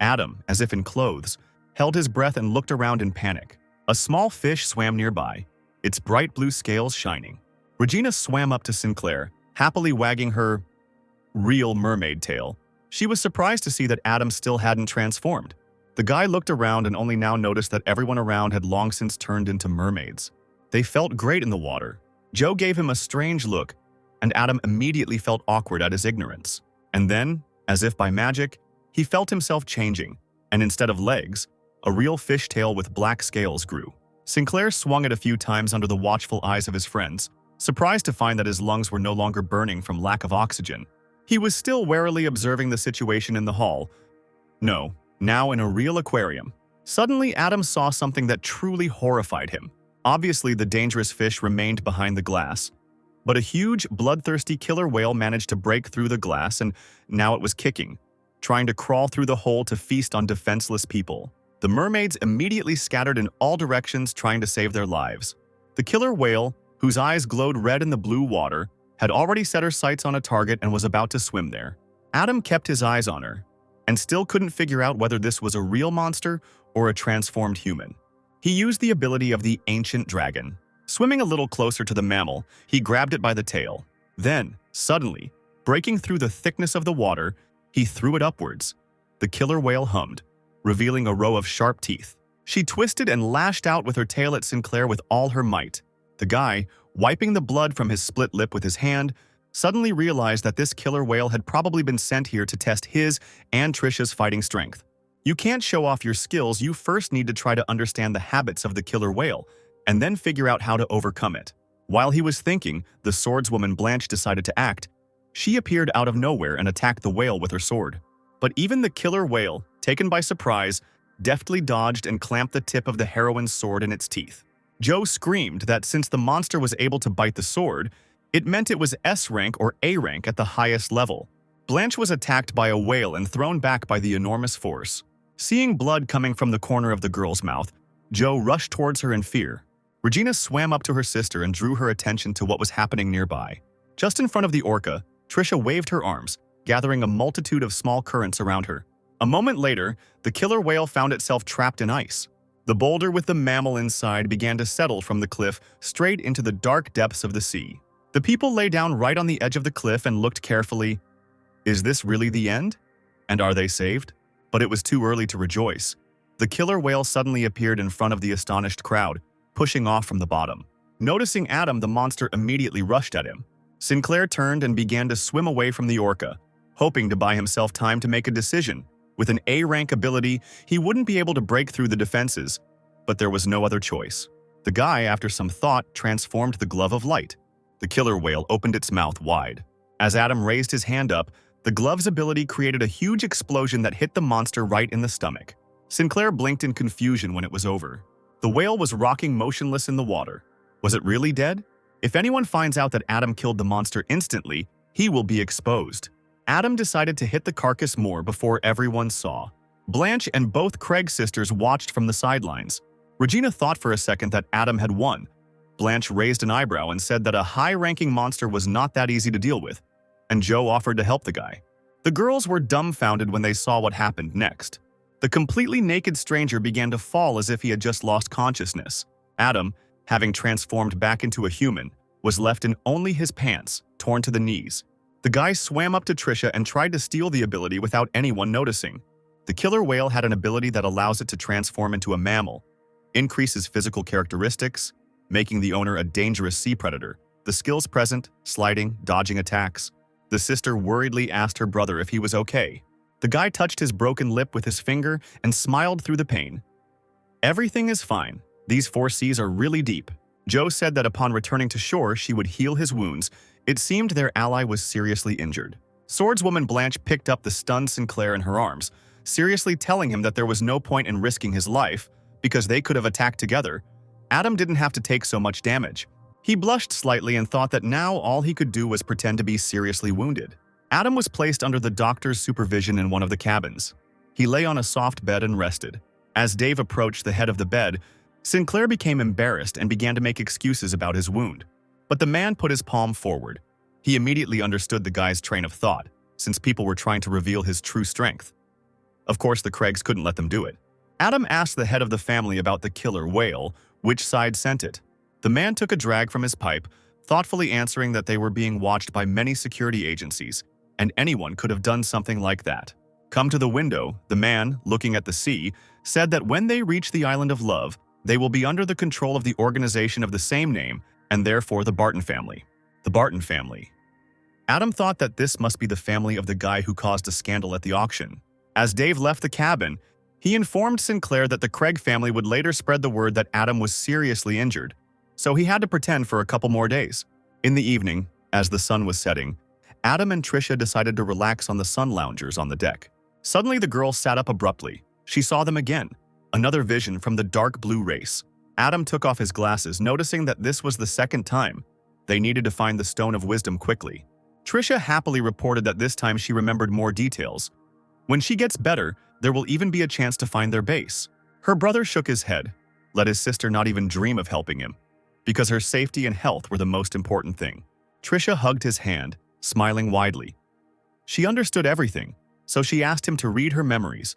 Adam, as if in clothes, held his breath and looked around in panic. A small fish swam nearby, its bright blue scales shining. Regina swam up to Sinclair, happily wagging her real mermaid tail. She was surprised to see that Adam still hadn't transformed. The guy looked around and only now noticed that everyone around had long since turned into mermaids. They felt great in the water. Joe gave him a strange look, and Adam immediately felt awkward at his ignorance. And then, as if by magic, he felt himself changing, and instead of legs, a real fishtail with black scales grew. Sinclair swung it a few times under the watchful eyes of his friends, surprised to find that his lungs were no longer burning from lack of oxygen. He was still warily observing the situation in the hall. No, now in a real aquarium. Suddenly, Adam saw something that truly horrified him. Obviously, the dangerous fish remained behind the glass, but a huge, bloodthirsty killer whale managed to break through the glass, and now it was kicking, trying to crawl through the hole to feast on defenseless people. The mermaids immediately scattered in all directions, trying to save their lives. The killer whale, whose eyes glowed red in the blue water, had already set her sights on a target and was about to swim there. Adam kept his eyes on her, and still couldn't figure out whether this was a real monster or a transformed human. He used the ability of the ancient dragon. Swimming a little closer to the mammal, he grabbed it by the tail. Then, suddenly, breaking through the thickness of the water, he threw it upwards. The killer whale hummed, revealing a row of sharp teeth. She twisted and lashed out with her tail at Sinclair with all her might. The guy, wiping the blood from his split lip with his hand, suddenly realized that this killer whale had probably been sent here to test his and Trisha's fighting strength. You can't show off your skills, you first need to try to understand the habits of the killer whale, and then figure out how to overcome it. While he was thinking, the swordswoman Blanche decided to act. She appeared out of nowhere and attacked the whale with her sword. But even the killer whale, taken by surprise, deftly dodged and clamped the tip of the heroine's sword in its teeth. Joe screamed that since the monster was able to bite the sword, it meant it was S rank or A rank at the highest level. Blanche was attacked by a whale and thrown back by the enormous force. Seeing blood coming from the corner of the girl's mouth, Joe rushed towards her in fear. Regina swam up to her sister and drew her attention to what was happening nearby. Just in front of the orca, Trisha waved her arms, gathering a multitude of small currents around her. A moment later, the killer whale found itself trapped in ice. The boulder with the mammal inside began to settle from the cliff straight into the dark depths of the sea. The people lay down right on the edge of the cliff and looked carefully. Is this really the end? And are they saved? But it was too early to rejoice. The killer whale suddenly appeared in front of the astonished crowd, pushing off from the bottom. Noticing Adam, the monster immediately rushed at him. Sinclair turned and began to swim away from the orca, hoping to buy himself time to make a decision. With an A-rank ability, he wouldn't be able to break through the defenses, but there was no other choice. The guy, after some thought, transformed the glove of light. The killer whale opened its mouth wide. As Adam raised his hand up, the glove's ability created a huge explosion that hit the monster right in the stomach. Sinclair blinked in confusion when it was over. The whale was rocking motionless in the water. Was it really dead? If anyone finds out that Adam killed the monster instantly, he will be exposed. Adam decided to hit the carcass more before everyone saw. Blanche and both Craig's sisters watched from the sidelines. Regina thought for a second that Adam had won. Blanche raised an eyebrow and said that a high-ranking monster was not that easy to deal with, and Joe offered to help the guy. The girls were dumbfounded when they saw what happened next. The completely naked stranger began to fall as if he had just lost consciousness. Adam, having transformed back into a human, was left in only his pants, torn to the knees. The guy swam up to Trisha and tried to steal the ability without anyone noticing. The killer whale had an ability that allows it to transform into a mammal, increases physical characteristics, making the owner a dangerous sea predator. The skills present: sliding, dodging attacks. The sister worriedly asked her brother if he was okay. The guy touched his broken lip with his finger and smiled through the pain. Everything is fine. These 4 seas are really deep. Joe said that upon returning to shore, she would heal his wounds. It seemed their ally was seriously injured. Swordswoman Blanche picked up the stunned Sinclair in her arms, seriously telling him that there was no point in risking his life because they could have attacked together. Adam didn't have to take so much damage. He blushed slightly and thought that now all he could do was pretend to be seriously wounded. Adam was placed under the doctor's supervision in one of the cabins. He lay on a soft bed and rested. As Dave approached the head of the bed, Sinclair became embarrassed and began to make excuses about his wound. But the man put his palm forward. He immediately understood the guy's train of thought, since people were trying to reveal his true strength. Of course, the Craigs couldn't let them do it. Adam asked the head of the family about the killer whale, which side sent it. The man took a drag from his pipe, thoughtfully answering that they were being watched by many security agencies, and anyone could have done something like that. Come to the window, the man, looking at the sea, said that when they reach the island of love, they will be under the control of the organization of the same name, and therefore the Barton family. The Barton family. Adam thought that this must be the family of the guy who caused a scandal at the auction. As Dave left the cabin, he informed Sinclair that the Craig family would later spread the word that Adam was seriously injured, so he had to pretend for a couple more days. In the evening, as the sun was setting, Adam and Trisha decided to relax on the sun loungers on the deck. Suddenly the girl sat up abruptly. She saw them again. Another vision from the dark blue race. Adam took off his glasses, noticing that this was the second time. They needed to find the Stone of Wisdom quickly. Trisha happily reported that this time she remembered more details. When she gets better, there will even be a chance to find their base. Her brother shook his head, let his sister not even dream of helping him, because her safety and health were the most important thing. Trisha hugged his hand, smiling widely. She understood everything, so she asked him to read her memories.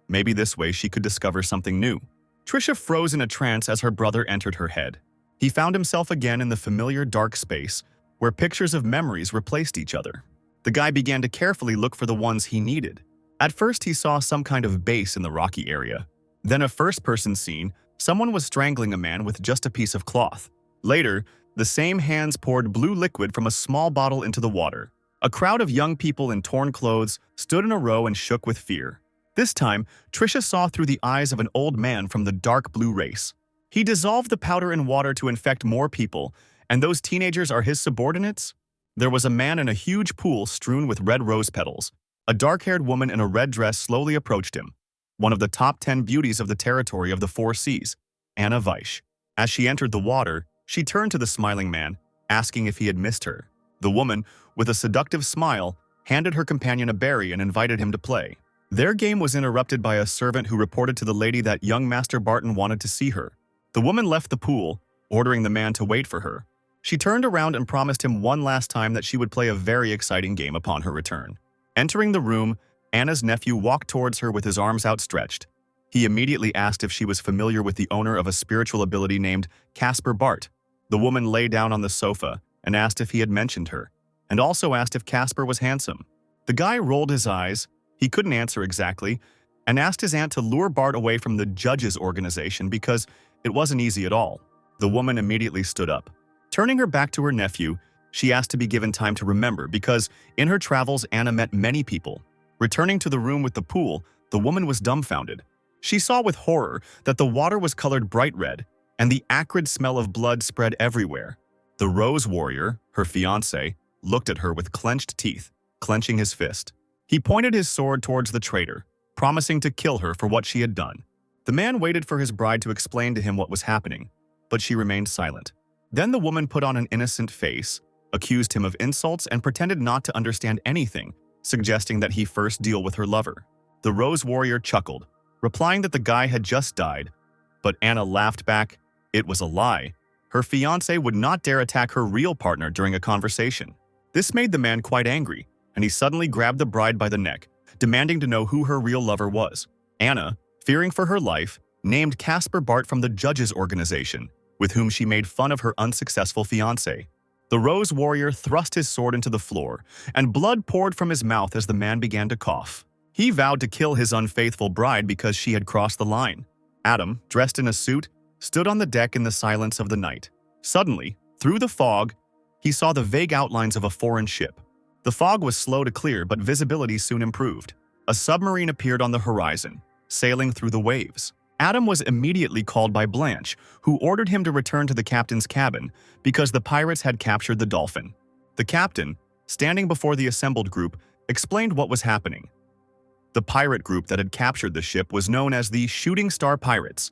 Maybe this way she could discover something new. Trisha froze in a trance as her brother entered her head. He found himself again in the familiar dark space, where pictures of memories replaced each other. The guy began to carefully look for the ones he needed. At first he saw some kind of base in the rocky area. Then a first-person scene, someone was strangling a man with just a piece of cloth. Later, the same hands poured blue liquid from a small bottle into the water. A crowd of young people in torn clothes stood in a row and shook with fear. This time, Trisha saw through the eyes of an old man from the dark blue race. He dissolved the powder in water to infect more people, and those teenagers are his subordinates? There was a man in a huge pool strewn with red rose petals. A dark-haired woman in a red dress slowly approached him. One of the top 10 beauties of the territory of the 4 seas, Anna Weish. As she entered the water, she turned to the smiling man, asking if he had missed her. The woman, with a seductive smile, handed her companion a berry and invited him to play. Their game was interrupted by a servant who reported to the lady that young Master Barton wanted to see her. The woman left the pool, ordering the man to wait for her. She turned around and promised him one last time that she would play a very exciting game upon her return. Entering the room, Anna's nephew walked towards her with his arms outstretched. He immediately asked if she was familiar with the owner of a spiritual ability named Casper Bart. The woman lay down on the sofa and asked if he had mentioned her, and also asked if Casper was handsome. The guy rolled his eyes, he couldn't answer exactly, and asked his aunt to lure Bart away from the judges' organization because it wasn't easy at all. The woman immediately stood up. Turning her back to her nephew, she asked to be given time to remember because in her travels Anna met many people. Returning to the room with the pool, the woman was dumbfounded. She saw with horror that the water was colored bright red, and the acrid smell of blood spread everywhere. The Rose Warrior, her fiancé, looked at her with clenched teeth, clenching his fist. He pointed his sword towards the traitor. promising to kill her for what she had done. The man waited for his bride to explain to him what was happening, but she remained silent. Then the woman put on an innocent face, accused him of insults, and pretended not to understand anything, suggesting that he first deal with her lover. The Rose Warrior chuckled, replying that the guy had just died, but Anna laughed back. It was a lie. Her fiancé would not dare attack her real partner during a conversation. This made the man quite angry, and he suddenly grabbed the bride by the neck, demanding to know who her real lover was. Anna, fearing for her life, named Casper Bart from the judges' organization, with whom she made fun of her unsuccessful fiancé. The Rose Warrior thrust his sword into the floor, and blood poured from his mouth as the man began to cough. He vowed to kill his unfaithful bride because she had crossed the line. Adam, dressed in a suit, stood on the deck in the silence of the night. Suddenly, through the fog, he saw the vague outlines of a foreign ship. The fog was slow to clear, but visibility soon improved. A submarine appeared on the horizon, sailing through the waves. Adam was immediately called by Blanch, who ordered him to return to the captain's cabin because the pirates had captured the Dolphin. The captain, standing before the assembled group, explained what was happening. The pirate group that had captured the ship was known as the Shooting Star Pirates,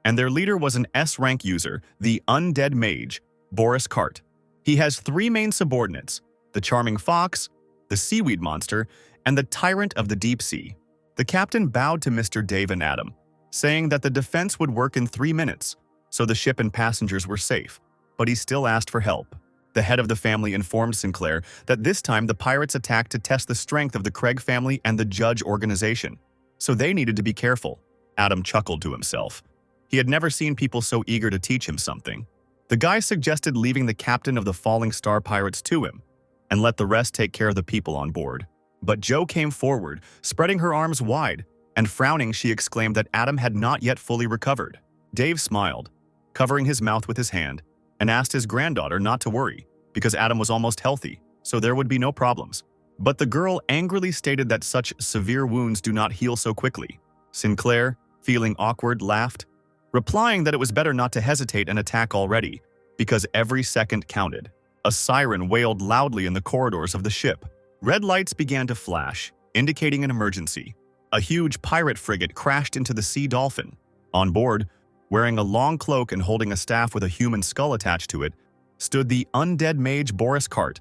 and their leader was an S-rank user, the undead mage, Boris Cart. He has 3 main subordinates: the Charming Fox, the Seaweed Monster, and the Tyrant of the Deep Sea. The captain bowed to Mr. Dave and Adam, saying that the defense would work in 3 minutes, so the ship and passengers were safe, but he still asked for help. The head of the family informed Sinclair that this time the pirates attacked to test the strength of the Craig family and the Judge organization, so they needed to be careful. Adam chuckled to himself. He had never seen people so eager to teach him something. The guy suggested leaving the captain of the Falling Star Pirates to him, and let the rest take care of the people on board. But Jo came forward, spreading her arms wide, and frowning she exclaimed that Adam had not yet fully recovered. Dave smiled, covering his mouth with his hand, and asked his granddaughter not to worry, because Adam was almost healthy, so there would be no problems. But the girl angrily stated that such severe wounds do not heal so quickly. Sinclair, feeling awkward, laughed, replying that it was better not to hesitate and attack already, because every second counted. A siren wailed loudly in the corridors of the ship. Red lights began to flash, indicating an emergency. A huge pirate frigate crashed into the Sea Dolphin. On board, wearing a long cloak and holding a staff with a human skull attached to it, stood the undead mage Boris Cart,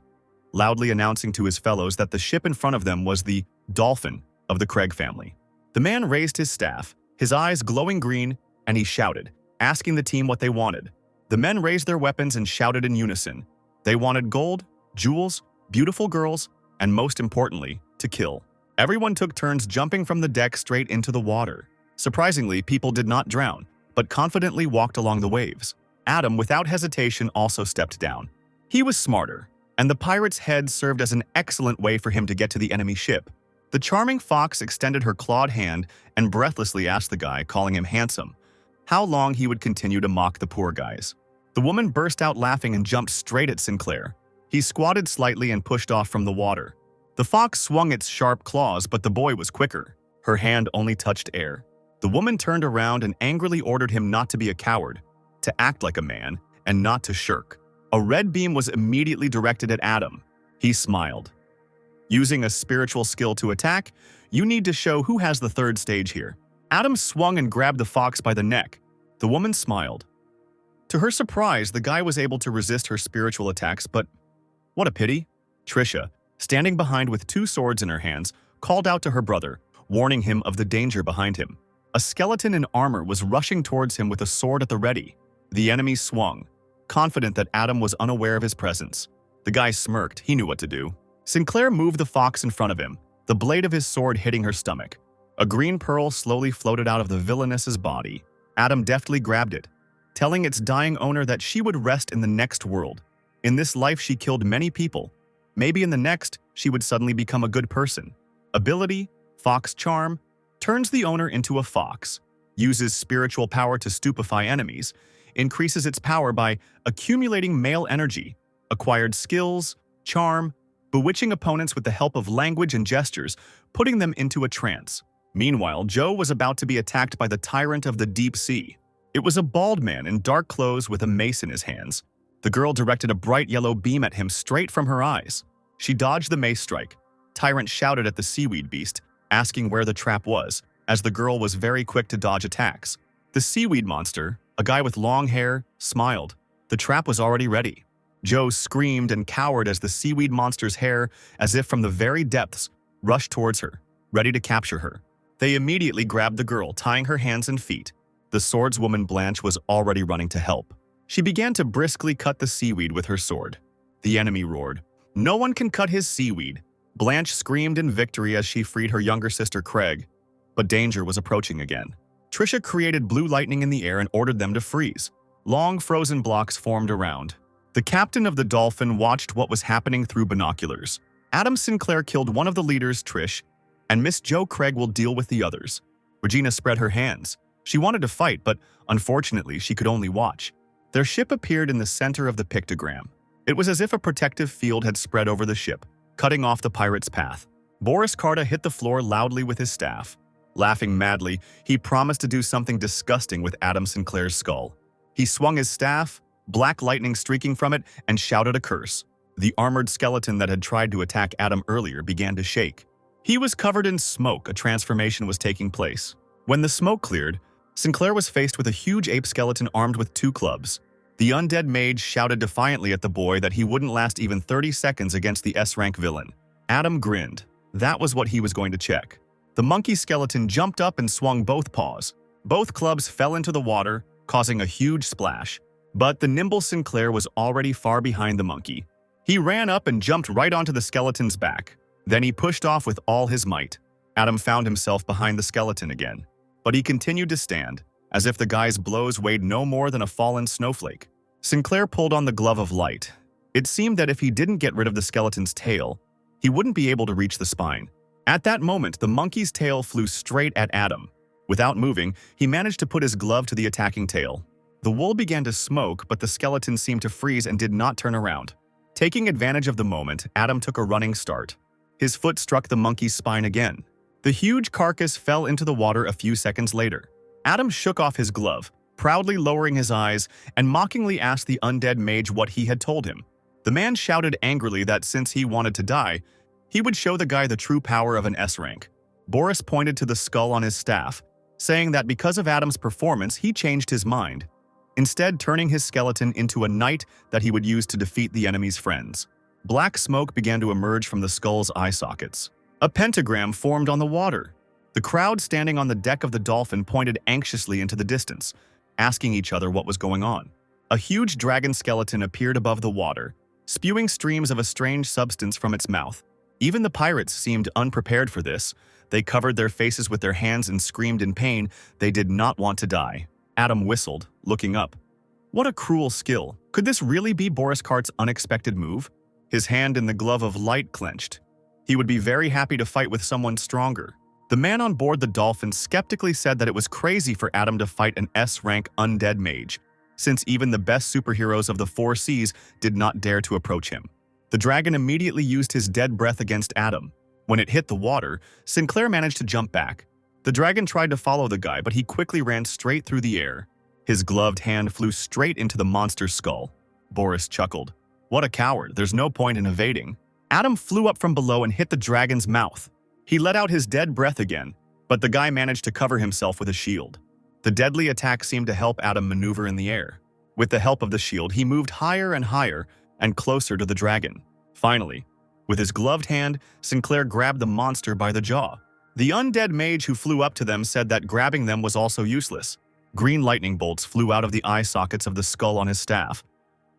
loudly announcing to his fellows that the ship in front of them was the Dolphin of the Craig family. The man raised his staff, his eyes glowing green, and he shouted, asking the team what they wanted. The men raised their weapons and shouted in unison. They wanted gold, jewels, beautiful girls, and most importantly, to kill. Everyone took turns jumping from the deck straight into the water. Surprisingly, people did not drown, but confidently walked along the waves. Adam, without hesitation, also stepped down. He was smarter, and the pirate's head served as an excellent way for him to get to the enemy ship. The Charming Fox extended her clawed hand and breathlessly asked the guy, calling him handsome, how long he would continue to mock the poor guys. The woman burst out laughing and jumped straight at Sinclair. He squatted slightly and pushed off from the water. The fox swung its sharp claws, but the boy was quicker. Her hand only touched air. The woman turned around and angrily ordered him not to be a coward, to act like a man, and not to shirk. A red beam was immediately directed at Adam. He smiled. Using a spiritual skill to attack, you need to show who has the third stage here. Adam swung and grabbed the fox by the neck. The woman smiled. To her surprise, the guy was able to resist her spiritual attacks, but what a pity. Trisha, standing behind with 2 swords in her hands, called out to her brother, warning him of the danger behind him. A skeleton in armor was rushing towards him with a sword at the ready. The enemy swung, confident that Adam was unaware of his presence. The guy smirked. He knew what to do. Sinclair moved the fox in front of him, the blade of his sword hitting her stomach. A green pearl slowly floated out of the villainess's body. Adam deftly grabbed it, telling its dying owner that she would rest in the next world. In this life, she killed many people. Maybe in the next, she would suddenly become a good person. Ability, Fox Charm, turns the owner into a fox, uses spiritual power to stupefy enemies, increases its power by accumulating male energy, acquired skills, charm, bewitching opponents with the help of language and gestures, putting them into a trance. Meanwhile, Jo was about to be attacked by the Tyrant of the Deep Sea. It was a bald man in dark clothes with a mace in his hands. The girl directed a bright yellow beam at him straight from her eyes. She dodged the mace strike. Tyrant shouted at the seaweed beast, asking where the trap was, as the girl was very quick to dodge attacks. The seaweed monster, a guy with long hair, smiled. The trap was already ready. Joe screamed and cowered as the seaweed monster's hair, as if from the very depths, rushed towards her, ready to capture her. They immediately grabbed the girl, tying her hands and feet. The swordswoman Blanch was already running to help. She began to briskly cut the seaweed with her sword. The enemy roared. "No one can cut his seaweed." Blanche screamed in victory as she freed her younger sister Craig. But danger was approaching again. Trisha created blue lightning in the air and ordered them to freeze. Long frozen blocks formed around. The captain of the Dolphin watched what was happening through binoculars. Adam Sinclair killed one of the leaders, Trish, and Miss Jo Craig will deal with the others. Regina spread her hands. She wanted to fight, but unfortunately she could only watch. Their ship appeared in the center of the pictogram. It was as if a protective field had spread over the ship, cutting off the pirate's path. Boris Karta hit the floor loudly with his staff. Laughing madly, he promised to do something disgusting with Adam Sinclair's skull. He swung his staff, black lightning streaking from it, and shouted a curse. The armored skeleton that had tried to attack Adam earlier began to shake. He was covered in smoke. A transformation was taking place. When the smoke cleared, Sinclair was faced with a huge ape skeleton armed with 2 clubs. The undead mage shouted defiantly at the boy that he wouldn't last even 30 seconds against the S-rank villain. Adam grinned. That was what he was going to check. The monkey skeleton jumped up and swung both paws. Both clubs fell into the water, causing a huge splash. But the nimble Sinclair was already far behind the monkey. He ran up and jumped right onto the skeleton's back. Then he pushed off with all his might. Adam found himself behind the skeleton again. But he continued to stand, as if the guy's blows weighed no more than a fallen snowflake. Sinclair pulled on the glove of light. It seemed that if he didn't get rid of the skeleton's tail, he wouldn't be able to reach the spine. At that moment, the monkey's tail flew straight at Adam. Without moving, he managed to put his glove to the attacking tail. The wool began to smoke, but the skeleton seemed to freeze and did not turn around. Taking advantage of the moment, Adam took a running start. His foot struck the monkey's spine again. The huge carcass fell into the water a few seconds later. Adam shook off his glove, proudly lowering his eyes, and mockingly asked the undead mage what he had told him. The man shouted angrily that since he wanted to die, he would show the guy the true power of an S-rank. Boris pointed to the skull on his staff, saying that because of Adam's performance, he changed his mind, instead turning his skeleton into a knight that he would use to defeat the enemy's friends. Black smoke began to emerge from the skull's eye sockets. A pentagram formed on the water. The crowd standing on the deck of the Dolphin pointed anxiously into the distance, asking each other what was going on. A huge dragon skeleton appeared above the water, spewing streams of a strange substance from its mouth. Even the pirates seemed unprepared for this. They covered their faces with their hands and screamed in pain. They did not want to die. Adam whistled, looking up. What a cruel skill. Could this really be Boris Kart's unexpected move? His hand in the glove of light clenched. He would be very happy to fight with someone stronger. The man on board the Dolphin skeptically said that it was crazy for Adam to fight an S-rank undead mage, since even the best superheroes of the 4 seas did not dare to approach him. The dragon immediately used his dead breath against Adam. When it hit the water, Sinclair managed to jump back. The dragon tried to follow the guy, but he quickly ran straight through the air. His gloved hand flew straight into the monster's skull. Boris chuckled. What a coward, there's no point in evading. Adam flew up from below and hit the dragon's mouth. He let out his dead breath again, but the guy managed to cover himself with a shield. The deadly attack seemed to help Adam maneuver in the air. With the help of the shield, he moved higher and closer to the dragon. Finally, with his gloved hand, Sinclair grabbed the monster by the jaw. The undead mage who flew up to them said that grabbing them was also useless. Green lightning bolts flew out of the eye sockets of the skull on his staff.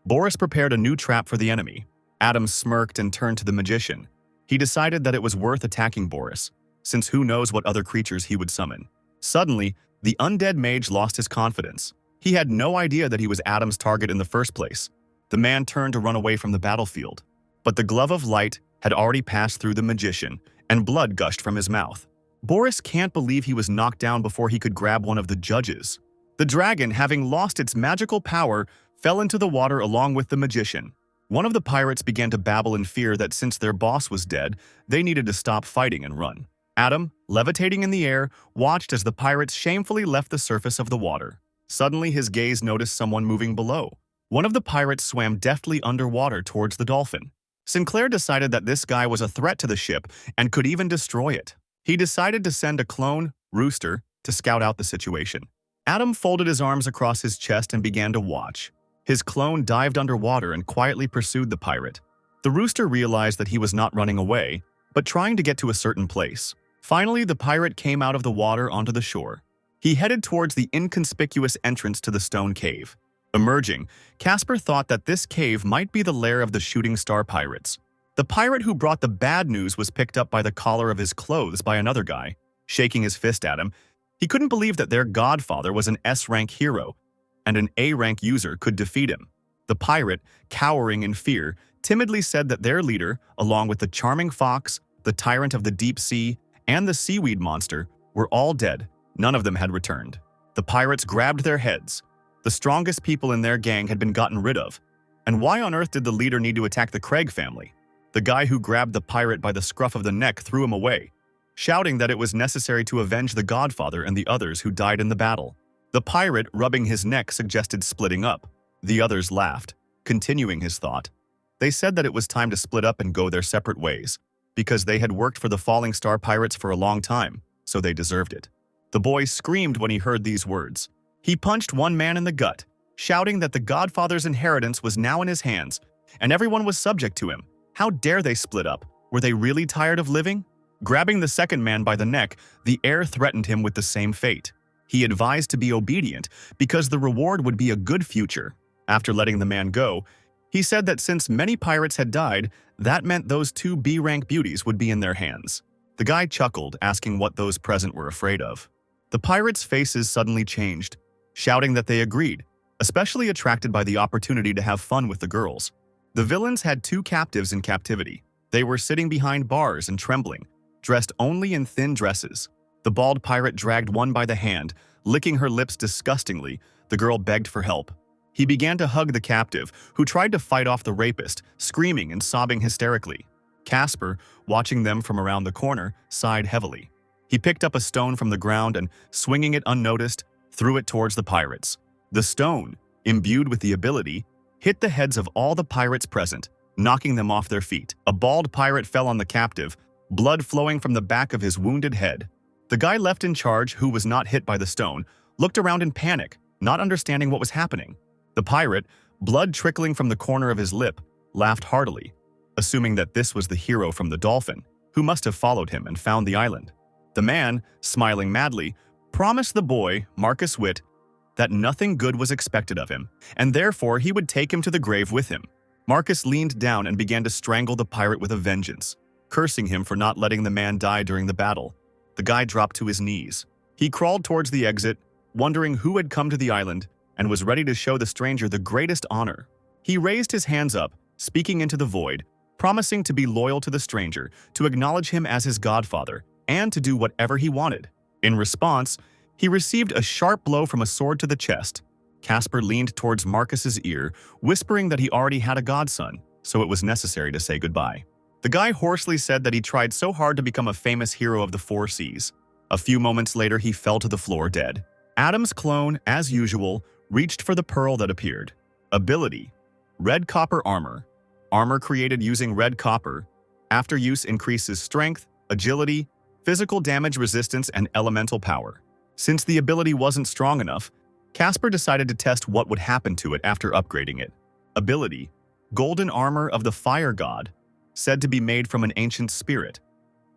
Boris prepared a new trap for the enemy. Adam smirked and turned to the magician. He decided that it was worth attacking Boris, since who knows what other creatures he would summon. Suddenly, the undead mage lost his confidence. He had no idea that he was Adam's target in the first place. The man turned to run away from the battlefield. But the glove of light had already passed through the magician, and blood gushed from his mouth. Boris can't believe he was knocked down before he could grab one of the judges. The dragon, having lost its magical power, fell into the water along with the magician. One of the pirates began to babble in fear that since their boss was dead, they needed to stop fighting and run. Adam, levitating in the air, watched as the pirates shamefully left the surface of the water. Suddenly, his gaze noticed someone moving below. One of the pirates swam deftly underwater towards the Dolphin. Sinclair decided that this guy was a threat to the ship and could even destroy it. He decided to send a clone, Rooster, to scout out the situation. Adam folded his arms across his chest and began to watch. His clone dived underwater and quietly pursued the pirate. The rooster realized that he was not running away, but trying to get to a certain place. Finally, the pirate came out of the water onto the shore. He headed towards the inconspicuous entrance to the stone cave. Emerging, Casper thought that this cave might be the lair of the shooting star pirates. The pirate who brought the bad news was picked up by the collar of his clothes by another guy. Shaking his fist at him, he couldn't believe that their godfather was an S-rank hero, and an A-rank user could defeat him. The pirate, cowering in fear, timidly said that their leader, along with the charming fox, the tyrant of the deep sea, and the seaweed monster, were all dead. None of them had returned. The pirates grabbed their heads. The strongest people in their gang had been gotten rid of. And why on earth did the leader need to attack the Craig family? The guy who grabbed the pirate by the scruff of the neck threw him away, shouting that it was necessary to avenge the godfather and the others who died in the battle. The pirate, rubbing his neck, suggested splitting up. The others laughed, continuing his thought. They said that it was time to split up and go their separate ways, because they had worked for the Falling Star Pirates for a long time, so they deserved it. The boy screamed when he heard these words. He punched one man in the gut, shouting that the godfather's inheritance was now in his hands, and everyone was subject to him. How dare they split up? Were they really tired of living? Grabbing the second man by the neck, the heir threatened him with the same fate. He advised to be obedient because the reward would be a good future. After letting the man go, he said that since many pirates had died, that meant those two B-rank beauties would be in their hands. The guy chuckled, asking what those present were afraid of. The pirates' faces suddenly changed, shouting that they agreed, especially attracted by the opportunity to have fun with the girls. The villains had two captives in captivity. They were sitting behind bars and trembling, dressed only in thin dresses. The bald pirate dragged one by the hand, licking her lips disgustingly. The girl begged for help. He began to hug the captive, who tried to fight off the rapist, screaming and sobbing hysterically. Casper, watching them from around the corner, sighed heavily. He picked up a stone from the ground and, swinging it unnoticed, threw it towards the pirates. The stone, imbued with the ability, hit the heads of all the pirates present, knocking them off their feet. A bald pirate fell on the captive, blood flowing from the back of his wounded head. The guy left in charge, who was not hit by the stone, looked around in panic, not understanding what was happening. The pirate, blood trickling from the corner of his lip, laughed heartily, assuming that this was the hero from the dolphin, who must have followed him and found the island. The man, smiling madly, promised the boy, Marcus Witt, that nothing good was expected of him, and therefore he would take him to the grave with him. Marcus leaned down and began to strangle the pirate with a vengeance, cursing him for not letting the man die during the battle. The guy dropped to his knees. He crawled towards the exit, wondering who had come to the island, and was ready to show the stranger the greatest honor. He raised his hands up, speaking into the void, promising to be loyal to the stranger, to acknowledge him as his godfather, and to do whatever he wanted. In response, he received a sharp blow from a sword to the chest. Casper leaned towards Marcus's ear, whispering that he already had a godson, so it was necessary to say goodbye. The guy hoarsely said that he tried so hard to become a famous hero of the four seas. A few moments later, he fell to the floor dead. Adam's clone, as usual, reached for the pearl that appeared. Ability: Red Copper Armor. Armor created using red copper. After use increases strength, agility, physical damage resistance, and elemental power. Since the ability wasn't strong enough, Casper decided to test what would happen to it after upgrading it. Ability: Golden Armor of the Fire God, said to be made from an ancient spirit.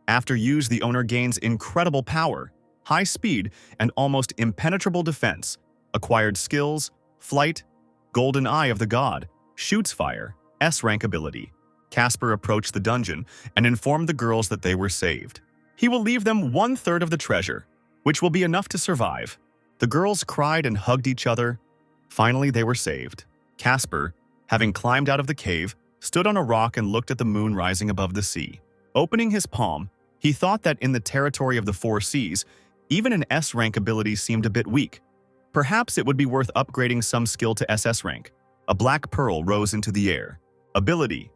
After use, the owner gains incredible power, high speed, and almost impenetrable defense. Acquired skills: Flight, Golden Eye of the God, shoots fire, S-rank ability. Casper approached the dungeon and informed the girls that they were saved. He will leave them 1/3 of the treasure, which will be enough to survive. The girls cried and hugged each other. Finally, they were saved. Casper, having climbed out of the cave, stood on a rock and looked at the moon rising above the sea. Opening his palm, he thought that in the territory of the four seas, even an S-rank ability seemed a bit weak. Perhaps it would be worth upgrading some skill to SS rank. A black pearl rose into the air. Ability: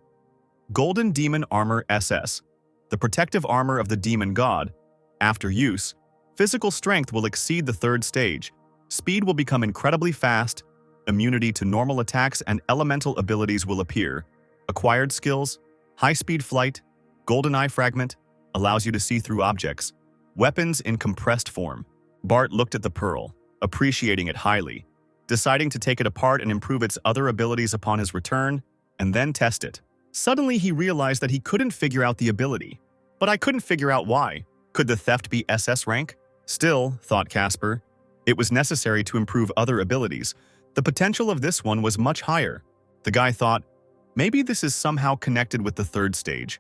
Golden Demon Armor SS, the protective armor of the demon god. After use, physical strength will exceed the 3rd stage, speed will become incredibly fast, immunity to normal attacks and elemental abilities will appear. Acquired skills: High-speed flight, Golden Eye Fragment, allows you to see through objects, weapons in compressed form. Bart looked at the pearl, appreciating it highly, deciding to take it apart and improve its other abilities upon his return, and then test it. Suddenly, he realized that he couldn't figure out the ability. But I couldn't figure out why. Could the theft be SS rank? Still, thought Casper, it was necessary to improve other abilities. The potential of this one was much higher. The guy thought, maybe this is somehow connected with the third stage,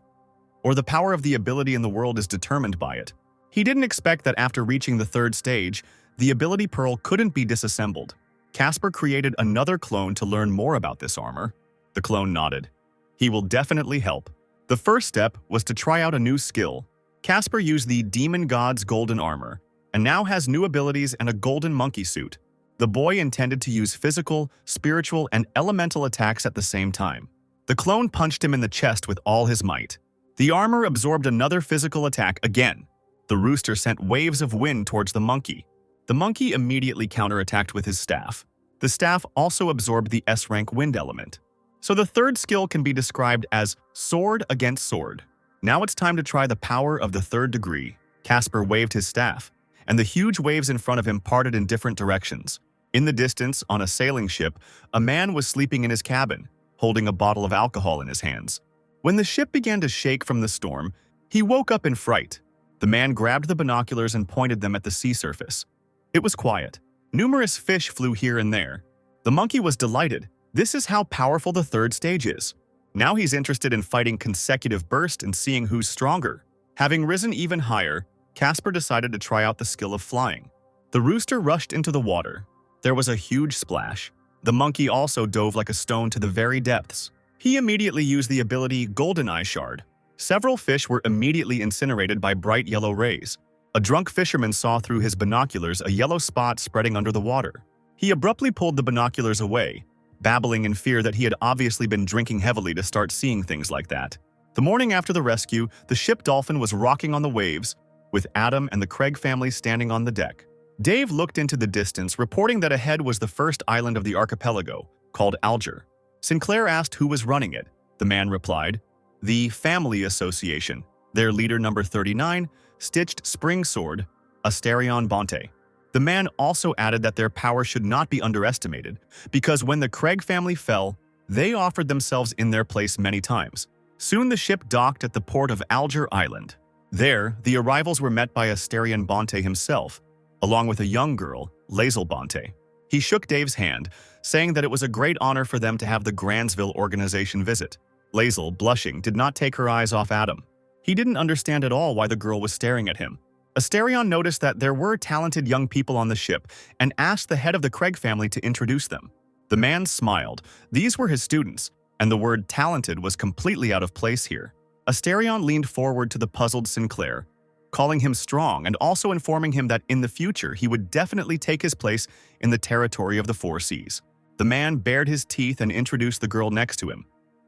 or the power of the ability in the world is determined by it. He didn't expect that after reaching the third stage, the ability pearl couldn't be disassembled. Casper created another clone to learn more about this armor. The clone nodded. He will definitely help. The first step was to try out a new skill. Casper used the Demon God's golden armor, and now has new abilities and a golden monkey suit. The boy intended to use physical, spiritual, and elemental attacks at the same time. The clone punched him in the chest with all his might. The armor absorbed another physical attack again. The rooster sent waves of wind towards the monkey. The monkey immediately counterattacked with his staff. The staff also absorbed the S-rank wind element. So the third skill can be described as sword against sword. Now it's time to try the power of the third degree. Casper waved his staff, and the huge waves in front of him parted in different directions. In the distance, on a sailing ship, a man was sleeping in his cabin, holding a bottle of alcohol in his hands. When the ship began to shake from the storm, he woke up in fright. The man grabbed the binoculars and pointed them at the sea surface. It was quiet. Numerous fish flew here and there. The monkey was delighted. This is how powerful the third stage is. Now he's interested in fighting consecutive bursts and seeing who's stronger. Having risen even higher, Casper decided to try out the skill of flying. The rooster rushed into the water. There was a huge splash. The monkey also dove like a stone to the very depths. He immediately used the ability Golden Eye Shard. Several fish were immediately incinerated by bright yellow rays. A drunk fisherman saw through his binoculars a yellow spot spreading under the water. He abruptly pulled the binoculars away, babbling in fear that he had obviously been drinking heavily to start seeing things like that. The morning after the rescue, the ship Dolphin was rocking on the waves, with Adam and the Craig family standing on the deck. Dave looked into the distance, reporting that ahead was the first island of the archipelago, called Alger. Sinclair asked who was running it. The man replied, "The Family Association. Their leader, number 39, stitched spring sword, Asterion Bonte." The man also added that their power should not be underestimated, because when the Craig family fell, they offered themselves in their place many times. Soon the ship docked at the port of Alger Island. There, the arrivals were met by Asterion Bonte himself, along with a young girl, Lazel Bonte. He shook Dave's hand, saying that it was a great honor for them to have the Grandsville organization visit. Lazel, blushing, did not take her eyes off Adam. He didn't understand at all why the girl was staring at him. Asterion noticed that there were talented young people on the ship and asked the head of the Craig family to introduce them. The man smiled. These were his students, and the word talented was completely out of place here. Asterion leaned forward to the puzzled Sinclair, calling him strong and also informing him that in the future he would definitely take his place in the territory of the Four Seas. The man bared his teeth and introduced the girl next to him,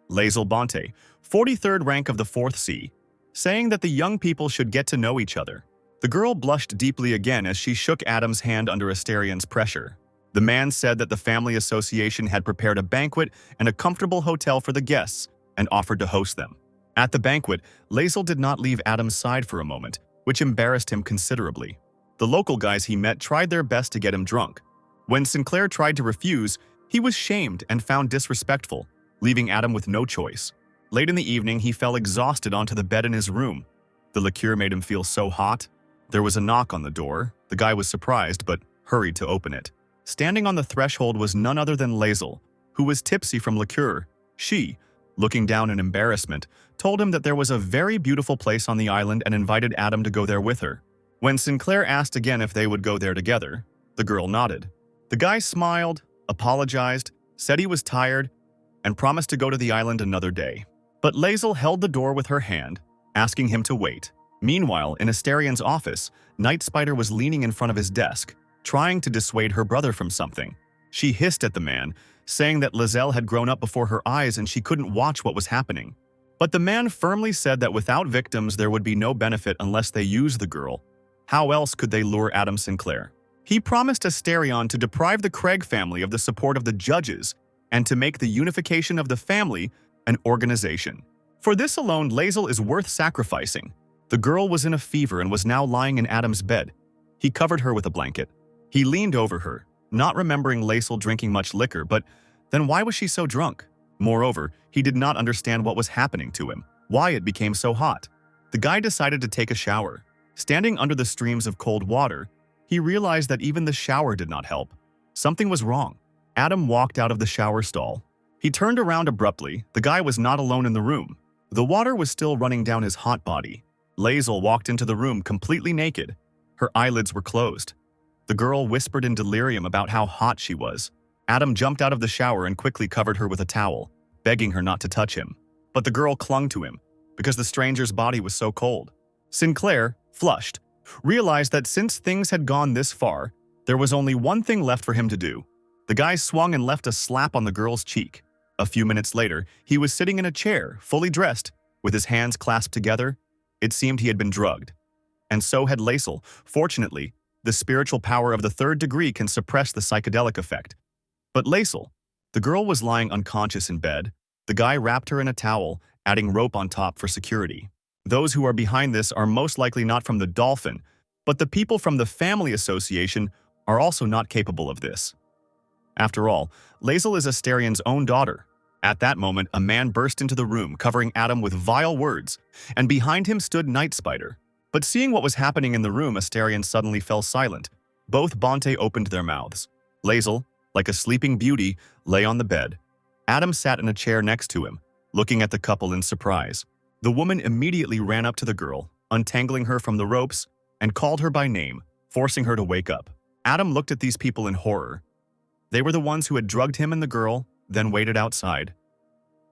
Lazel Bonte, 43rd rank of the Fourth Sea, saying that the young people should get to know each other. The girl blushed deeply again as she shook Adam's hand under Asterion's pressure. The man said that the family association had prepared a banquet and a comfortable hotel for the guests and offered to host them. At the banquet, Lazel did not leave Adam's side for a moment, which embarrassed him considerably. The local guys he met tried their best to get him drunk. When Sinclair tried to refuse, he was shamed and found disrespectful, leaving Adam with no choice. Late in the evening, he fell exhausted onto the bed in his room. The liqueur made him feel so hot. There was a knock on the door. The guy was surprised, but hurried to open it. Standing on the threshold was none other than Lazel, who was tipsy from liqueur. She, looking down in embarrassment, told him that there was a very beautiful place on the island and invited Adam to go there with her. When Sinclair asked again if they would go there together, the girl nodded. The guy smiled, apologized, said he was tired, and promised to go to the island another day. But Lazel held the door with her hand, asking him to wait. Meanwhile, in Asterion's office, Night Spider was leaning in front of his desk, trying to dissuade her brother from something. She hissed at the man, saying that Lazel had grown up before her eyes and she couldn't watch what was happening. But the man firmly said that without victims there would be no benefit unless they used the girl. How else could they lure Adam Sinclair? He promised Asterion to deprive the Craig family of the support of the judges and to make the unification of the family an organization. For this alone, Lazel is worth sacrificing. The girl was in a fever and was now lying in Adam's bed. He covered her with a blanket. He leaned over her, not remembering Laisel drinking much liquor, but then why was she so drunk? Moreover, he did not understand what was happening to him, why it became so hot. The guy decided to take a shower. Standing under the streams of cold water, he realized that even the shower did not help. Something was wrong. Adam walked out of the shower stall. He turned around abruptly. The guy was not alone in the room. The water was still running down his hot body. Laisel walked into the room completely naked. Her eyelids were closed. The girl whispered in delirium about how hot she was. Adam jumped out of the shower and quickly covered her with a towel, begging her not to touch him. But the girl clung to him, because the stranger's body was so cold. Sinclair, flushed, realized that since things had gone this far, there was only one thing left for him to do. The guy swung and left a slap on the girl's cheek. A few minutes later, he was sitting in a chair, fully dressed, with his hands clasped together. It seemed he had been drugged. And so had Laisel. Fortunately, the spiritual power of the third degree can suppress the psychedelic effect. But Laisel, the girl was lying unconscious in bed. The guy wrapped her in a towel, adding rope on top for security. Those who are behind this are most likely not from the Dolphin, but the people from the Family Association are also not capable of this. After all, Laisel is Asterian's own daughter. At that moment, a man burst into the room, covering Adam with vile words, and behind him stood Night Spider. But seeing what was happening in the room, Asterian suddenly fell silent. Both Bonte opened their mouths. Laisel, like a sleeping beauty, lay on the bed. Adam sat in a chair next to him, looking at the couple in surprise. The woman immediately ran up to the girl, untangling her from the ropes, and called her by name, forcing her to wake up. Adam looked at these people in horror. They were the ones who had drugged him and the girl, then waited outside.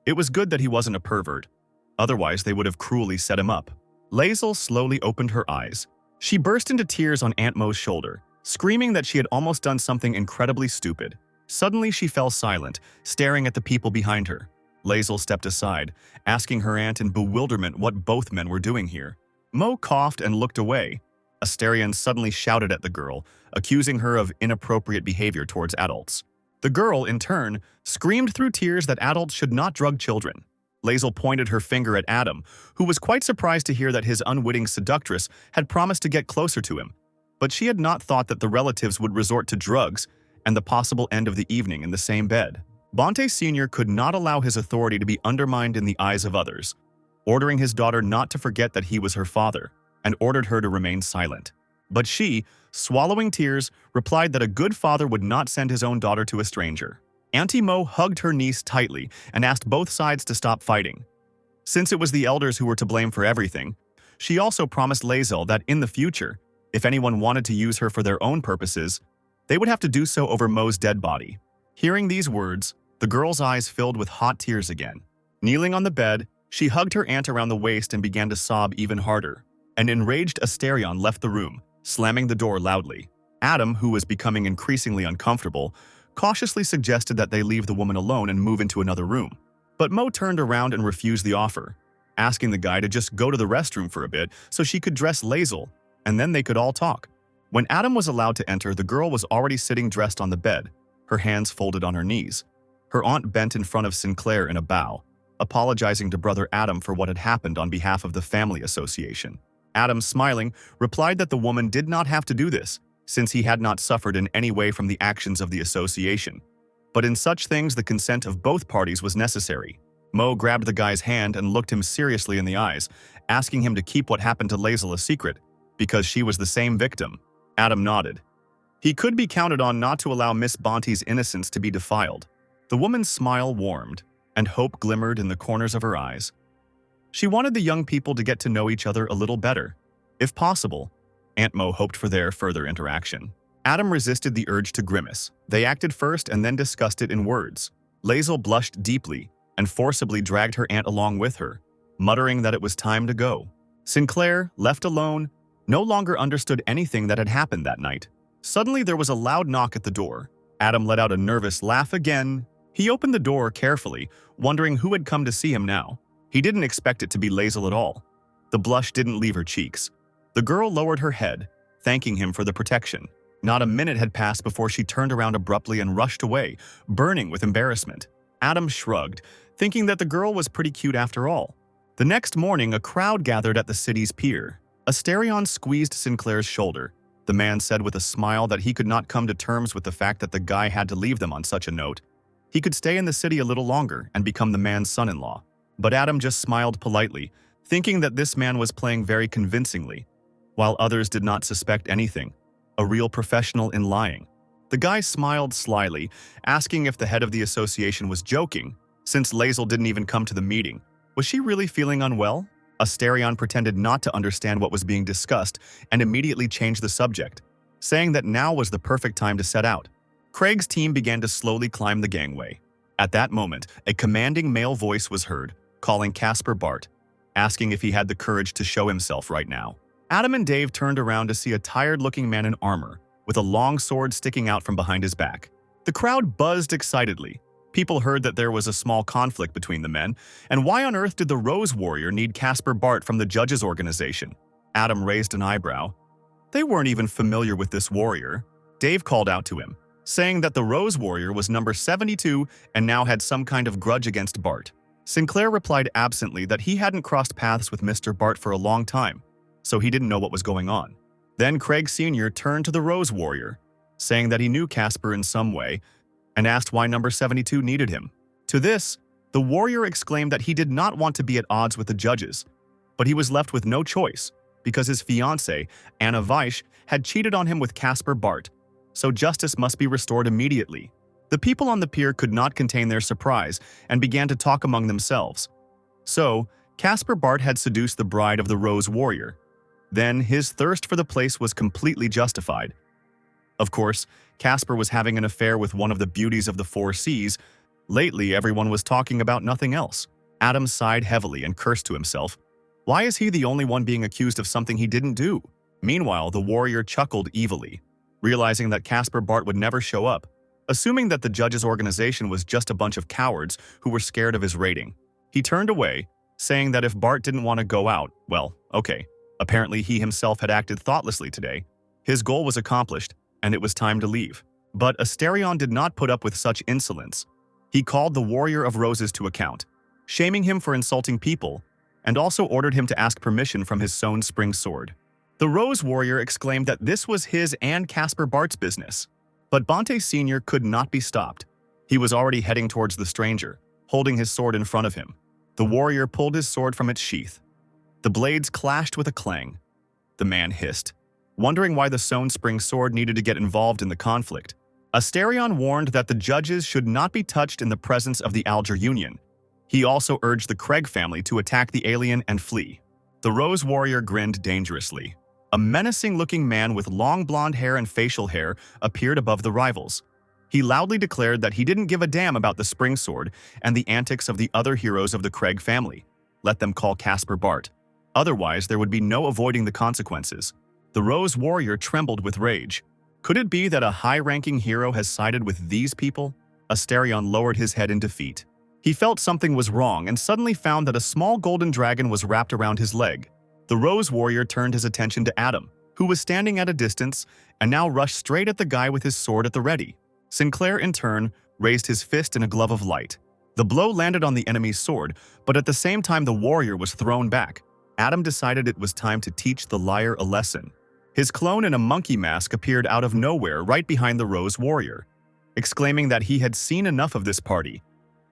It was good that he wasn't a pervert. Otherwise, they would have cruelly set him up. Laisel slowly opened her eyes. She burst into tears on Aunt Mo's shoulder, screaming that she had almost done something incredibly stupid. Suddenly, she fell silent, staring at the people behind her. Laisel stepped aside, asking her aunt in bewilderment what both men were doing here. Mo coughed and looked away. Asterian suddenly shouted at the girl, accusing her of inappropriate behavior towards adults. The girl, in turn, screamed through tears that adults should not drug children. Laisel pointed her finger at Adam, who was quite surprised to hear that his unwitting seductress had promised to get closer to him. But she had not thought that the relatives would resort to drugs and the possible end of the evening in the same bed. Bonte Sr. could not allow his authority to be undermined in the eyes of others, ordering his daughter not to forget that he was her father, and ordered her to remain silent. But she, swallowing tears, replied that a good father would not send his own daughter to a stranger. Auntie Mo hugged her niece tightly and asked both sides to stop fighting. Since it was the elders who were to blame for everything, she also promised Laisel that in the future, if anyone wanted to use her for their own purposes, they would have to do so over Mo's dead body. Hearing these words, the girl's eyes filled with hot tears again. Kneeling on the bed, she hugged her aunt around the waist and began to sob even harder. An enraged Asterion left the room, slamming the door loudly. Adam, who was becoming increasingly uncomfortable, cautiously suggested that they leave the woman alone and move into another room. But Mo turned around and refused the offer, asking the guy to just go to the restroom for a bit so she could dress Laisel, and then they could all talk. When Adam was allowed to enter, the girl was already sitting dressed on the bed, her hands folded on her knees. Her aunt bent in front of Sinclair in a bow, apologizing to Brother Adam for what had happened on behalf of the Family Association. Adam, smiling, replied that the woman did not have to do this, since he had not suffered in any way from the actions of the association. But in such things, the consent of both parties was necessary. Mo grabbed the guy's hand and looked him seriously in the eyes, asking him to keep what happened to Laisel a secret, because she was the same victim. Adam nodded. He could be counted on not to allow Miss Bonte's innocence to be defiled. The woman's smile warmed, and hope glimmered in the corners of her eyes. She wanted the young people to get to know each other a little better. If possible, Aunt Mo hoped for their further interaction. Adam resisted the urge to grimace. They acted first and then discussed it in words. Laisel blushed deeply and forcibly dragged her aunt along with her, muttering that it was time to go. Sinclair, left alone, no longer understood anything that had happened that night. Suddenly there was a loud knock at the door. Adam let out a nervous laugh again. He opened the door carefully, wondering who had come to see him now. He didn't expect it to be Laisel at all. The blush didn't leave her cheeks. The girl lowered her head, thanking him for the protection. Not a minute had passed before she turned around abruptly and rushed away, burning with embarrassment. Adam shrugged, thinking that the girl was pretty cute after all. The next morning, a crowd gathered at the city's pier. Asterion squeezed Sinclair's shoulder. The man said with a smile that he could not come to terms with the fact that the guy had to leave them on such a note. He could stay in the city a little longer and become the man's son-in-law. But Adam just smiled politely, thinking that this man was playing very convincingly, while others did not suspect anything. A real professional in lying. The guy smiled slyly, asking if the head of the association was joking, since Lae'zel didn't even come to the meeting. Was she really feeling unwell? Asterion pretended not to understand what was being discussed and immediately changed the subject, saying that now was the perfect time to set out. Craig's team began to slowly climb the gangway. At that moment, a commanding male voice was heard, calling Casper Bart, asking if he had the courage to show himself right now. Adam and Dave turned around to see a tired-looking man in armor, with a long sword sticking out from behind his back. The crowd buzzed excitedly. People heard that there was a small conflict between the men, and why on earth did the Rose Warrior need Casper Bart from the judges' organization? Adam raised an eyebrow. They weren't even familiar with this warrior. Dave called out to him, saying that the Rose Warrior was number 72 and now had some kind of grudge against Bart. Sinclair replied absently that he hadn't crossed paths with Mr. Bart for a long time, so he didn't know what was going on. Then Craig Sr. turned to the Rose Warrior, saying that he knew Casper in some way, and asked why number 72 needed him. To this, the warrior exclaimed that he did not want to be at odds with the judges, but he was left with no choice because his fiancée, Anna Weish, had cheated on him with Casper Bart, so justice must be restored immediately. The people on the pier could not contain their surprise and began to talk among themselves. So, Casper Bart had seduced the bride of the Rose Warrior. Then his thirst for the place was completely justified. Of course, Casper was having an affair with one of the beauties of the Four Seas. Lately, everyone was talking about nothing else. Adam sighed heavily and cursed to himself. Why is he the only one being accused of something he didn't do? Meanwhile, the warrior chuckled evilly, realizing that Casper Bart would never show up, assuming that the judges' organization was just a bunch of cowards who were scared of his rating. He turned away, saying that if Bart didn't want to go out, well, okay. Apparently, he himself had acted thoughtlessly today. His goal was accomplished, and it was time to leave. But Asterion did not put up with such insolence. He called the Warrior of Roses to account, shaming him for insulting people, and also ordered him to ask permission from his sewn spring sword. The Rose Warrior exclaimed that this was his and Casper Bart's business. But Bonte Sr. could not be stopped. He was already heading towards the stranger, holding his sword in front of him. The warrior pulled his sword from its sheath. The blades clashed with a clang. The man hissed, wondering why the sewn spring sword needed to get involved in the conflict. Asterion warned that the judges should not be touched in the presence of the Alger Union. He also urged the Craig family to attack the alien and flee. The Rose Warrior grinned dangerously. A menacing-looking man with long blonde hair and facial hair appeared above the rivals. He loudly declared that he didn't give a damn about the spring sword and the antics of the other heroes of the Craig family. Let them call Casper Bart. Otherwise, there would be no avoiding the consequences. The Rose Warrior trembled with rage. Could it be that a high-ranking hero has sided with these people? Asterion lowered his head in defeat. He felt something was wrong and suddenly found that a small golden dragon was wrapped around his leg. The Rose Warrior turned his attention to Adam, who was standing at a distance and now rushed straight at the guy with his sword at the ready. Sinclair, in turn, raised his fist in a glove of light. The blow landed on the enemy's sword, but at the same time the warrior was thrown back. Adam decided it was time to teach the liar a lesson. His clone in a monkey mask appeared out of nowhere right behind the Rose Warrior, exclaiming that he had seen enough of this party,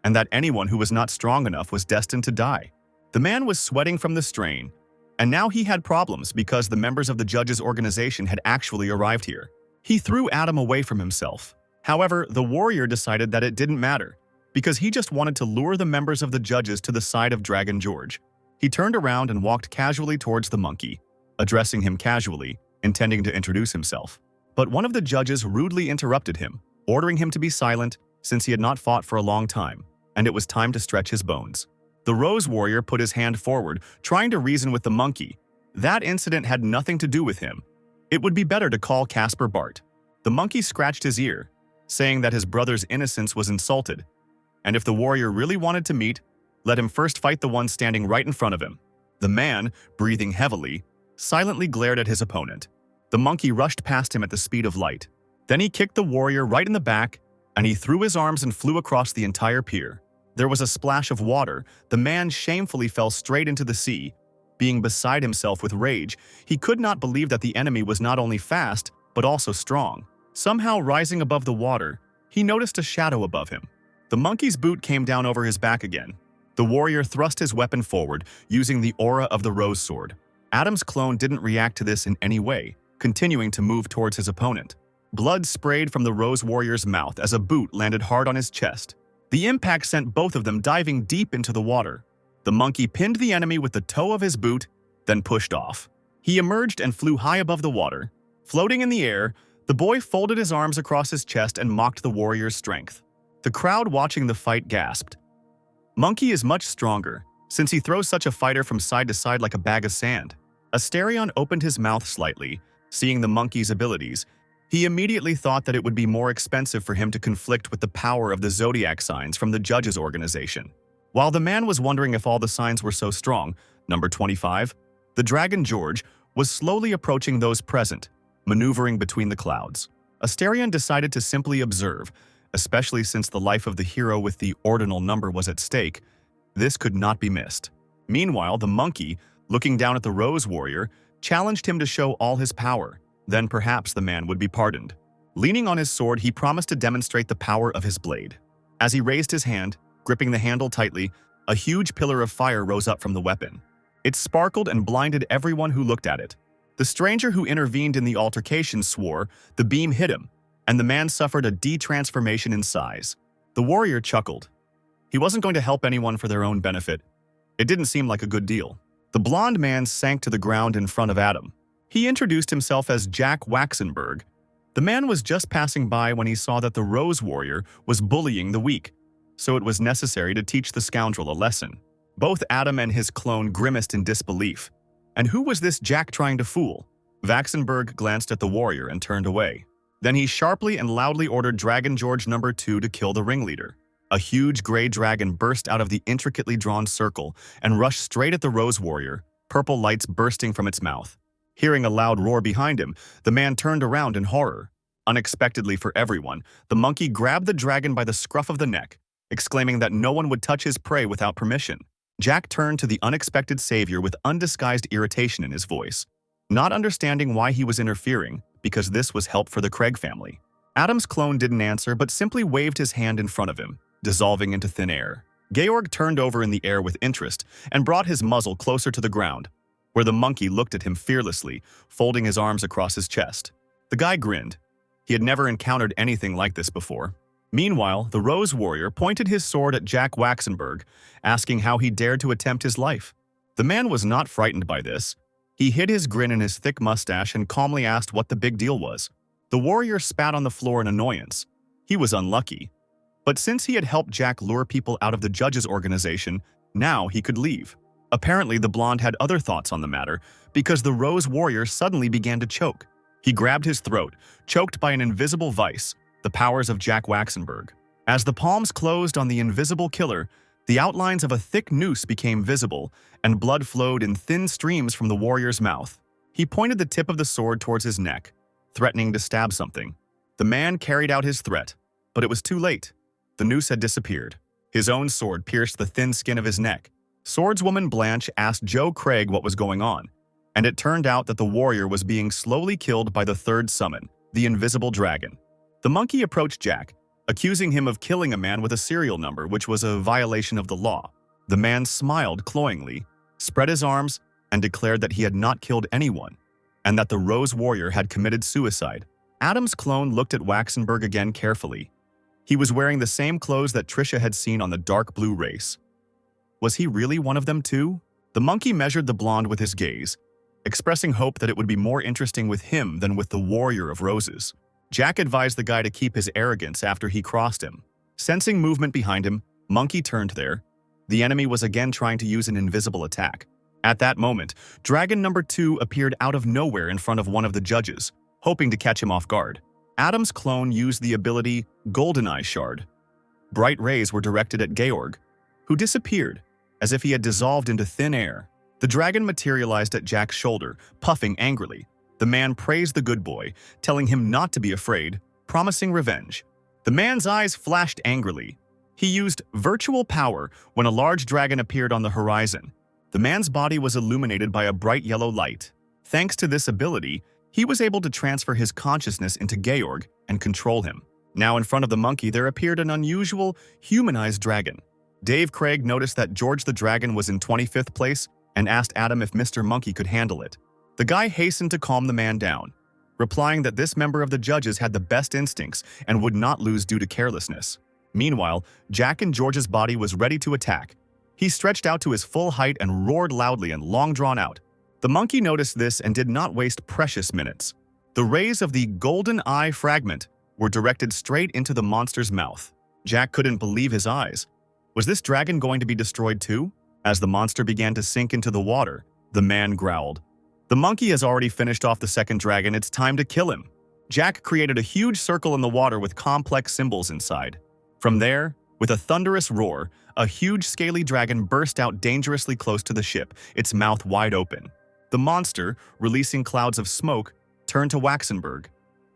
and that anyone who was not strong enough was destined to die. The man was sweating from the strain, and now he had problems because the members of the judges' organization had actually arrived here. He threw Adam away from himself. However, the warrior decided that it didn't matter, because he just wanted to lure the members of the judges to the side of Dragon George. He turned around and walked casually towards the monkey, addressing him casually, intending to introduce himself. But one of the judges rudely interrupted him, ordering him to be silent since he had not fought for a long time, and it was time to stretch his bones. The Rose Warrior put his hand forward, trying to reason with the monkey. That incident had nothing to do with him. It would be better to call Casper Bart. The monkey scratched his ear, saying that his brother's innocence was insulted, and if the warrior really wanted to meet, let him first fight the one standing right in front of him. The man, breathing heavily, silently glared at his opponent. The monkey rushed past him at the speed of light. Then he kicked the warrior right in the back, and he threw his arms and flew across the entire pier. there was a splash of water. The man shamefully fell straight into the sea. Being beside himself with rage, he could not believe that the enemy was not only fast, but also strong. Somehow rising above the water, he noticed a shadow above him. The monkey's boot came down over his back again. The warrior thrust his weapon forward, using the aura of the rose sword. Adam's clone didn't react to this in any way, continuing to move towards his opponent. Blood sprayed from the rose warrior's mouth as a boot landed hard on his chest. The impact sent both of them diving deep into the water. The monkey pinned the enemy with the toe of his boot, then pushed off. He emerged and flew high above the water. Floating in the air, the boy folded his arms across his chest and mocked the warrior's strength. The crowd watching the fight gasped. Monkey is much stronger, since he throws such a fighter from side to side like a bag of sand. Asterion opened his mouth slightly, seeing the monkey's abilities. He immediately thought that it would be more expensive for him to conflict with the power of the zodiac signs from the judges' organization. While the man was wondering if all the signs were so strong, number 25, the dragon George, was slowly approaching those present, maneuvering between the clouds. Asterion decided to simply observe, especially since the life of the hero with the ordinal number was at stake. This could not be missed. Meanwhile, the monkey, looking down at the rose warrior, challenged him to show all his power. Then perhaps the man would be pardoned. Leaning on his sword, he promised to demonstrate the power of his blade. As he raised his hand, gripping the handle tightly, a huge pillar of fire rose up from the weapon. It sparkled and blinded everyone who looked at it. The stranger who intervened in the altercation swore the beam hit him, and the man suffered a de-transformation in size. The warrior chuckled. He wasn't going to help anyone for their own benefit. It didn't seem like a good deal. The blond man sank to the ground in front of Adam. He introduced himself as Jack Waxenberg. The man was just passing by when he saw that the Rose Warrior was bullying the weak, so it was necessary to teach the scoundrel a lesson. Both Adam and his clone grimaced in disbelief. And who was this Jack trying to fool? Waxenberg glanced at the warrior and turned away. Then he sharply and loudly ordered Dragon George No. 2 to kill the ringleader. A huge gray dragon burst out of the intricately drawn circle and rushed straight at the Rose Warrior, purple lights bursting from its mouth. Hearing a loud roar behind him, the man turned around in horror. Unexpectedly for everyone, the monkey grabbed the dragon by the scruff of the neck, exclaiming that no one would touch his prey without permission. Jack turned to the unexpected savior with undisguised irritation in his voice, not understanding why he was interfering, because this was help for the Craig family. Adam's clone didn't answer but simply waved his hand in front of him, dissolving into thin air. Georg turned over in the air with interest and brought his muzzle closer to the ground, where the monkey looked at him fearlessly, folding his arms across his chest. The guy grinned. He had never encountered anything like this before. Meanwhile, the Rose Warrior pointed his sword at Jack Waxenberg, asking how he dared to attempt his life. The man was not frightened by this. He hid his grin in his thick mustache and calmly asked what the big deal was. The warrior spat on the floor in annoyance. He was unlucky. But since he had helped Jack lure people out of the judges' organization, now he could leave. Apparently, the blonde had other thoughts on the matter, because the Rose Warrior suddenly began to choke. He grabbed his throat, choked by an invisible vice, the powers of Jack Waxenberg. As the palms closed on the invisible killer, the outlines of a thick noose became visible, and blood flowed in thin streams from the warrior's mouth. He pointed the tip of the sword towards his neck, threatening to stab something. The man carried out his threat, but it was too late. The noose had disappeared. His own sword pierced the thin skin of his neck. Swordswoman Blanch asked Joe Craig what was going on, and it turned out that the warrior was being slowly killed by the third summon, the invisible dragon. The monkey approached Jack, accusing him of killing a man with a serial number, which was a violation of the law. The man smiled cloyingly, spread his arms, and declared that he had not killed anyone, and that the Rose Warrior had committed suicide. Adam's clone looked at Waxenberg again carefully. He was wearing the same clothes that Trisha had seen on the dark blue race. Was he really one of them too? The monkey measured the blonde with his gaze, expressing hope that it would be more interesting with him than with the Warrior of Roses. Jack advised the guy to keep his arrogance after he crossed him. Sensing movement behind him, Monkey turned there. The enemy was again trying to use an invisible attack. At that moment, Dragon No. 2 appeared out of nowhere in front of one of the judges, hoping to catch him off guard. Adam's clone used the ability Goldeneye Shard. Bright rays were directed at Georg, who disappeared, as if he had dissolved into thin air. The dragon materialized at Jack's shoulder, puffing angrily. The man praised the good boy, telling him not to be afraid, promising revenge. The man's eyes flashed angrily. He used virtual power when a large dragon appeared on the horizon. The man's body was illuminated by a bright yellow light. Thanks to this ability, he was able to transfer his consciousness into Georg and control him. Now in front of the monkey, there appeared an unusual, humanized dragon. Dave Craig noticed that George the Dragon was in 25th place and asked Adam if Mr. Monkey could handle it. The guy hastened to calm the man down, replying that this member of the judges had the best instincts and would not lose due to carelessness. Meanwhile, Jack and George's body was ready to attack. He stretched out to his full height and roared loudly and long drawn out. The monkey noticed this and did not waste precious minutes. The rays of the golden eye fragment were directed straight into the monster's mouth. Jack couldn't believe his eyes. Was this dragon going to be destroyed too? As the monster began to sink into the water, the man growled. The monkey has already finished off the second dragon, it's time to kill him. Jack created a huge circle in the water with complex symbols inside. From there, with a thunderous roar, a huge scaly dragon burst out dangerously close to the ship, its mouth wide open. The monster, releasing clouds of smoke, turned to Waxenberg.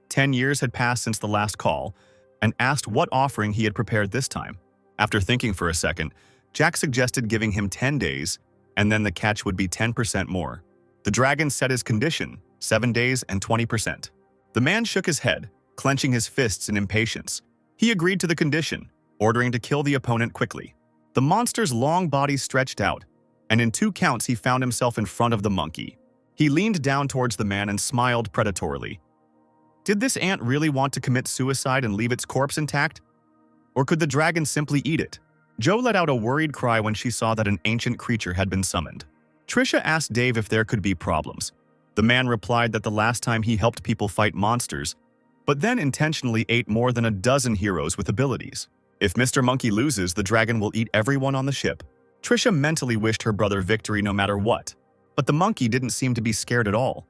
10 years had passed since the last call, and asked what offering he had prepared this time. After thinking for a second, Jack suggested giving him 10 days, and then the catch would be 10% more. The dragon set his condition, 7 days and 20%. The man shook his head, clenching his fists in impatience. He agreed to the condition, ordering to kill the opponent quickly. The monster's long body stretched out, and in 2 counts he found himself in front of the monkey. He leaned down towards the man and smiled predatorily. Did this ant really want to commit suicide and leave its corpse intact? Or could the dragon simply eat it? Jo let out a worried cry when she saw that an ancient creature had been summoned. Trisha asked Dave if there could be problems. The man replied that the last time he helped people fight monsters, but then intentionally ate more than a dozen heroes with abilities. If Mr. Monkey loses, the dragon will eat everyone on the ship. Trisha mentally wished her brother victory no matter what, but the monkey didn't seem to be scared at all.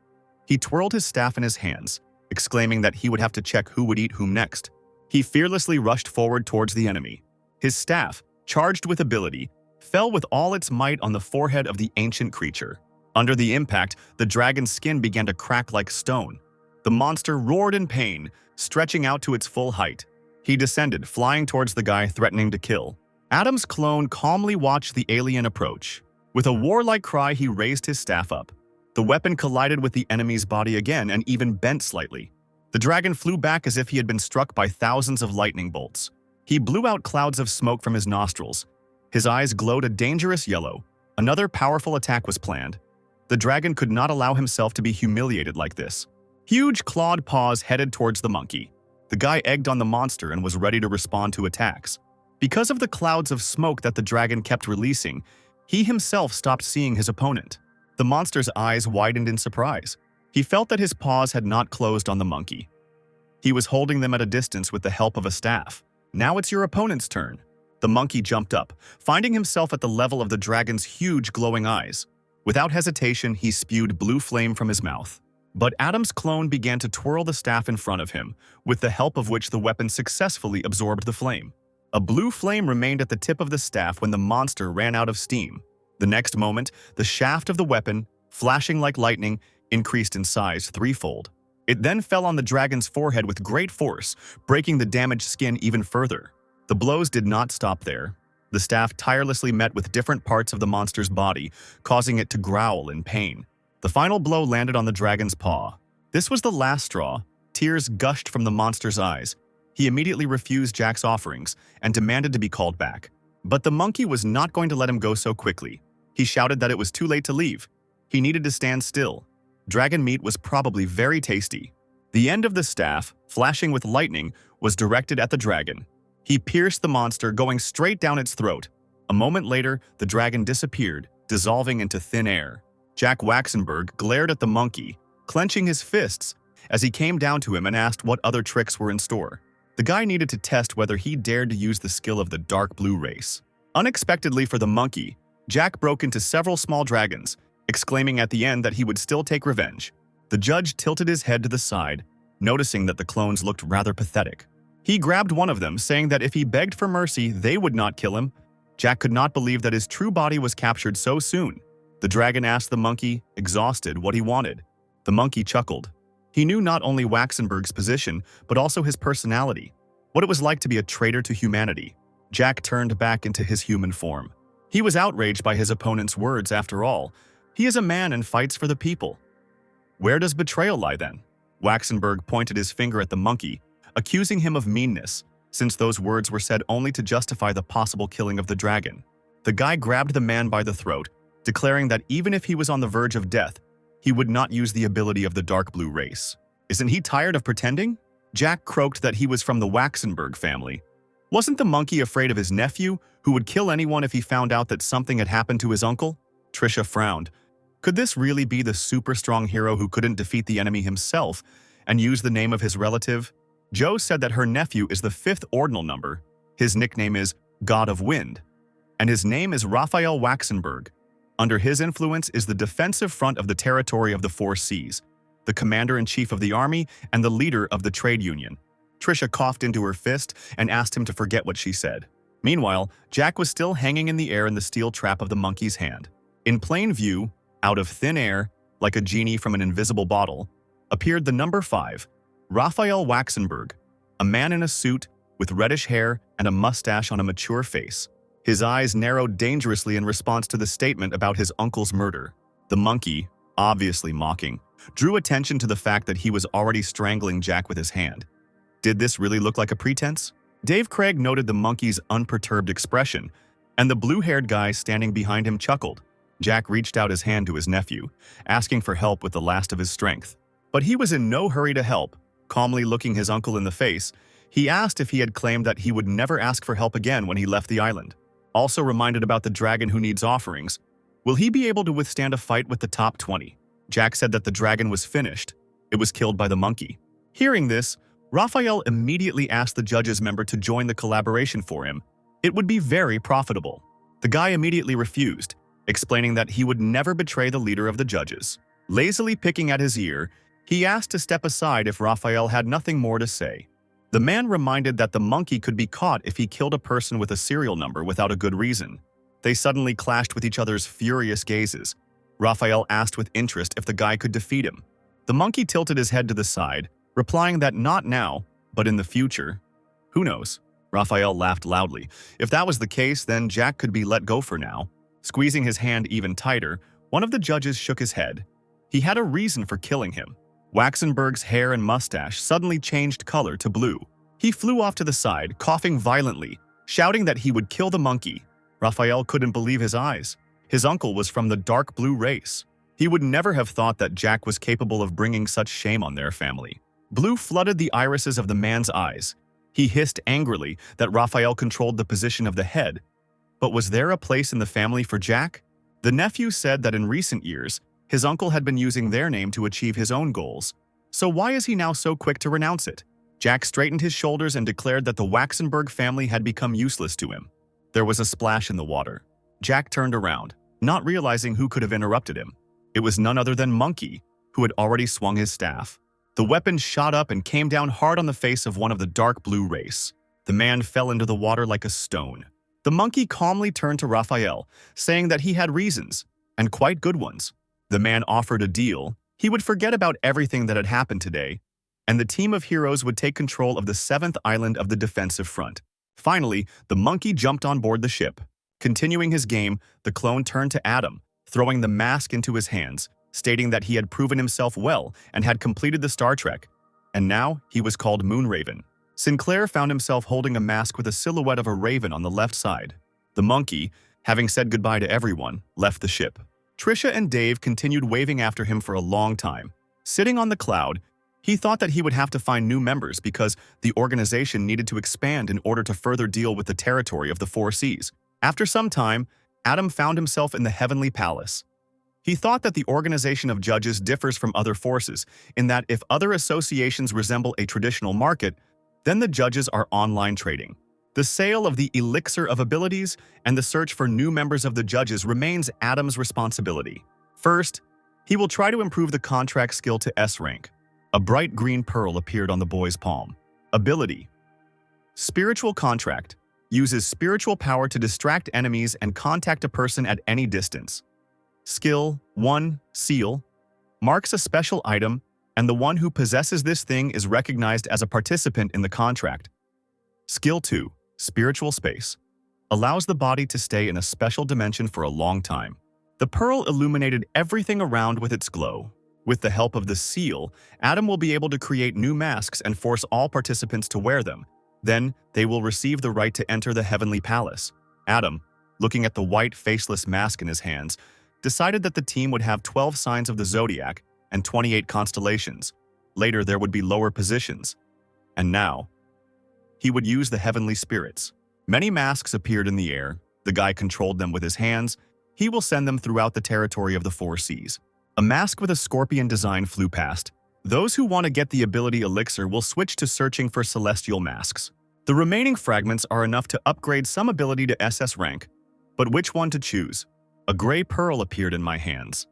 He twirled his staff in his hands, exclaiming that he would have to check who would eat whom next. He fearlessly rushed forward towards the enemy. His staff, charged with ability, fell with all its might on the forehead of the ancient creature. Under the impact, the dragon's skin began to crack like stone. The monster roared in pain, stretching out to its full height. He descended, flying towards the guy threatening to kill. Adam's clone calmly watched the alien approach. With a warlike cry, he raised his staff up. The weapon collided with the enemy's body again and even bent slightly. The dragon flew back as if he had been struck by thousands of lightning bolts. He blew out clouds of smoke from his nostrils. His eyes glowed a dangerous yellow. Another powerful attack was planned. The dragon could not allow himself to be humiliated like this. Huge clawed paws headed towards the monkey. The guy egged on the monster and was ready to respond to attacks. Because of the clouds of smoke that the dragon kept releasing, he himself stopped seeing his opponent. The monster's eyes widened in surprise. He felt that his paws had not closed on the monkey. He was holding them at a distance with the help of a staff. Now it's your opponent's turn. The monkey jumped up, finding himself at the level of the dragon's huge glowing eyes. Without hesitation, he spewed blue flame from his mouth. But Adam's clone began to twirl the staff in front of him, with the help of which the weapon successfully absorbed the flame. A blue flame remained at the tip of the staff when the monster ran out of steam. The next moment, the shaft of the weapon, flashing like lightning, increased in size threefold. It then fell on the dragon's forehead with great force, breaking the damaged skin even further. The blows did not stop there. The staff tirelessly met with different parts of the monster's body, causing it to growl in pain. The final blow landed on the dragon's paw. This was the last straw. Tears gushed from the monster's eyes. He immediately refused Jack's offerings and demanded to be called back. But the monkey was not going to let him go so quickly. He shouted that it was too late to leave. He needed to stand still. Dragon meat was probably very tasty. The end of the staff, flashing with lightning, was directed at the dragon. He pierced the monster, going straight down its throat. A moment later, the dragon disappeared, dissolving into thin air. Jack Waxenberg glared at the monkey, clenching his fists, as he came down to him and asked what other tricks were in store. The guy needed to test whether he dared to use the skill of the dark blue race. Unexpectedly for the monkey, Jack broke into several small dragons, exclaiming at the end that he would still take revenge. The judge tilted his head to the side, noticing that the clones looked rather pathetic. He grabbed one of them, saying that if he begged for mercy, they would not kill him. Jack could not believe that his true body was captured so soon. The dragon asked the monkey, exhausted, what he wanted. The monkey chuckled. He knew not only Waxenberg's position, but also his personality, what it was like to be a traitor to humanity. Jack turned back into his human form. He was outraged by his opponent's words after all. He is a man and fights for the people. Where does betrayal lie then? Waxenberg pointed his finger at the monkey, accusing him of meanness, since those words were said only to justify the possible killing of the dragon. The guy grabbed the man by the throat, declaring that even if he was on the verge of death, he would not use the ability of the dark blue race. Isn't he tired of pretending? Jack croaked that he was from the Waxenberg family. Wasn't the monkey afraid of his nephew, who would kill anyone if he found out that something had happened to his uncle? Trisha frowned. Could this really be the super strong hero who couldn't defeat the enemy himself and use the name of his relative? Jo said that her nephew is the 5th ordinal number. His nickname is God of Wind, and his name is Raphael Waxenberg. Under his influence is the defensive front of the territory of the 4 Seas, the commander-in-chief of the army and the leader of the trade union. Trisha coughed into her fist and asked him to forget what she said. Meanwhile, Jack was still hanging in the air in the steel trap of the monkey's hand. In plain view, out of thin air, like a genie from an invisible bottle, appeared the number 5, Raphael Waxenberg, a man in a suit with reddish hair and a mustache on a mature face. His eyes narrowed dangerously in response to the statement about his uncle's murder. The monkey, obviously mocking, drew attention to the fact that he was already strangling Jack with his hand. Did this really look like a pretense? Dave Craig noted the monkey's unperturbed expression, and the blue-haired guy standing behind him chuckled. Jack reached out his hand to his nephew, asking for help with the last of his strength. But he was in no hurry to help. Calmly looking his uncle in the face, he asked if he had claimed that he would never ask for help again when he left the island. Also reminded about the dragon who needs offerings. Will he be able to withstand a fight with the top 20? Jack said that the dragon was finished. It was killed by the monkey. Hearing this, Raphael immediately asked the judges member to join the collaboration for him. It would be very profitable. The guy immediately refused, explaining that he would never betray the leader of the judges. Lazily picking at his ear, he asked to step aside if Raphael had nothing more to say. The man reminded that the monkey could be caught if he killed a person with a serial number without a good reason. They suddenly clashed with each other's furious gazes. Raphael asked with interest if the guy could defeat him. The monkey tilted his head to the side, replying that not now, but in the future. Who knows? Raphael laughed loudly. If that was the case, then Jack could be let go for now. Squeezing his hand even tighter, one of the judges shook his head. He had a reason for killing him. Waxenberg's hair and mustache suddenly changed color to blue. He flew off to the side, coughing violently, shouting that he would kill the monkey. Raphael couldn't believe his eyes. His uncle was from the dark blue race. He would never have thought that Jack was capable of bringing such shame on their family. Blue flooded the irises of the man's eyes. He hissed angrily that Raphael controlled the position of the head. But was there a place in the family for Jack? The nephew said that in recent years, his uncle had been using their name to achieve his own goals. So why is he now so quick to renounce it? Jack straightened his shoulders and declared that the Waxenberg family had become useless to him. There was a splash in the water. Jack turned around, not realizing who could have interrupted him. It was none other than Monkey, who had already swung his staff. The weapon shot up and came down hard on the face of one of the dark blue race. The man fell into the water like a stone. The monkey calmly turned to Raphael, saying that he had reasons, and quite good ones. The man offered a deal. He would forget about everything that had happened today, and the team of heroes would take control of the 7th island of the defensive front. Finally, the monkey jumped on board the ship. Continuing his game, the clone turned to Adam, throwing the mask into his hands, stating that he had proven himself well and had completed the Star Trek, and now he was called Moonraven. Sinclair found himself holding a mask with a silhouette of a raven on the left side. The monkey, having said goodbye to everyone, left the ship. Trisha and Dave continued waving after him for a long time. Sitting on the cloud, he thought that he would have to find new members because the organization needed to expand in order to further deal with the territory of the 4 Seas. After some time, Adam found himself in the Heavenly Palace. He thought that the organization of judges differs from other forces in that if other associations resemble a traditional market, then the judges are online trading. The sale of the elixir of abilities and the search for new members of the judges remains Adam's responsibility. First, he will try to improve the contract skill to S rank. A bright green pearl appeared on the boy's palm. Ability: Spiritual Contract. Uses spiritual power to distract enemies and contact a person at any distance. Skill 1, Seal, marks a special item, and the one who possesses this thing is recognized as a participant in the contract. Skill 2, Spiritual Space, allows the body to stay in a special dimension for a long time. The pearl illuminated everything around with its glow. With the help of the seal, Adam will be able to create new masks and force all participants to wear them. Then, they will receive the right to enter the heavenly palace. Adam, looking at the white, faceless mask in his hands, decided that the team would have 12 signs of the zodiac and 28 constellations. Later, there would be lower positions. And now, he would use the heavenly spirits. Many masks appeared in the air. The guy controlled them with his hands. He will send them throughout the territory of the four seas. A mask with a scorpion design flew past. Those who want to get the ability elixir will switch to searching for celestial masks. The remaining fragments are enough to upgrade some ability to SS rank. But which one to choose? A gray pearl appeared in my hands.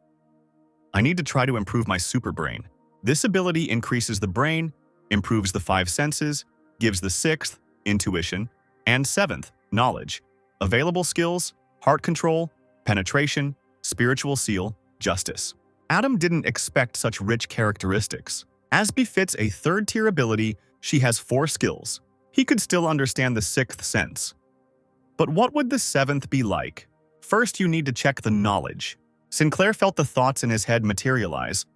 I need to try to improve my super brain. This ability increases the brain, improves the 5 senses, gives the 6th, intuition, and 7th, knowledge. Available skills, heart control, penetration, spiritual seal, justice. Adam didn't expect such rich characteristics. As befits a 3rd-tier ability, she has 4 skills. He could still understand the 6th sense. But what would the 7th be like? First, you need to check the knowledge. Sinclair felt the thoughts in his head materialize.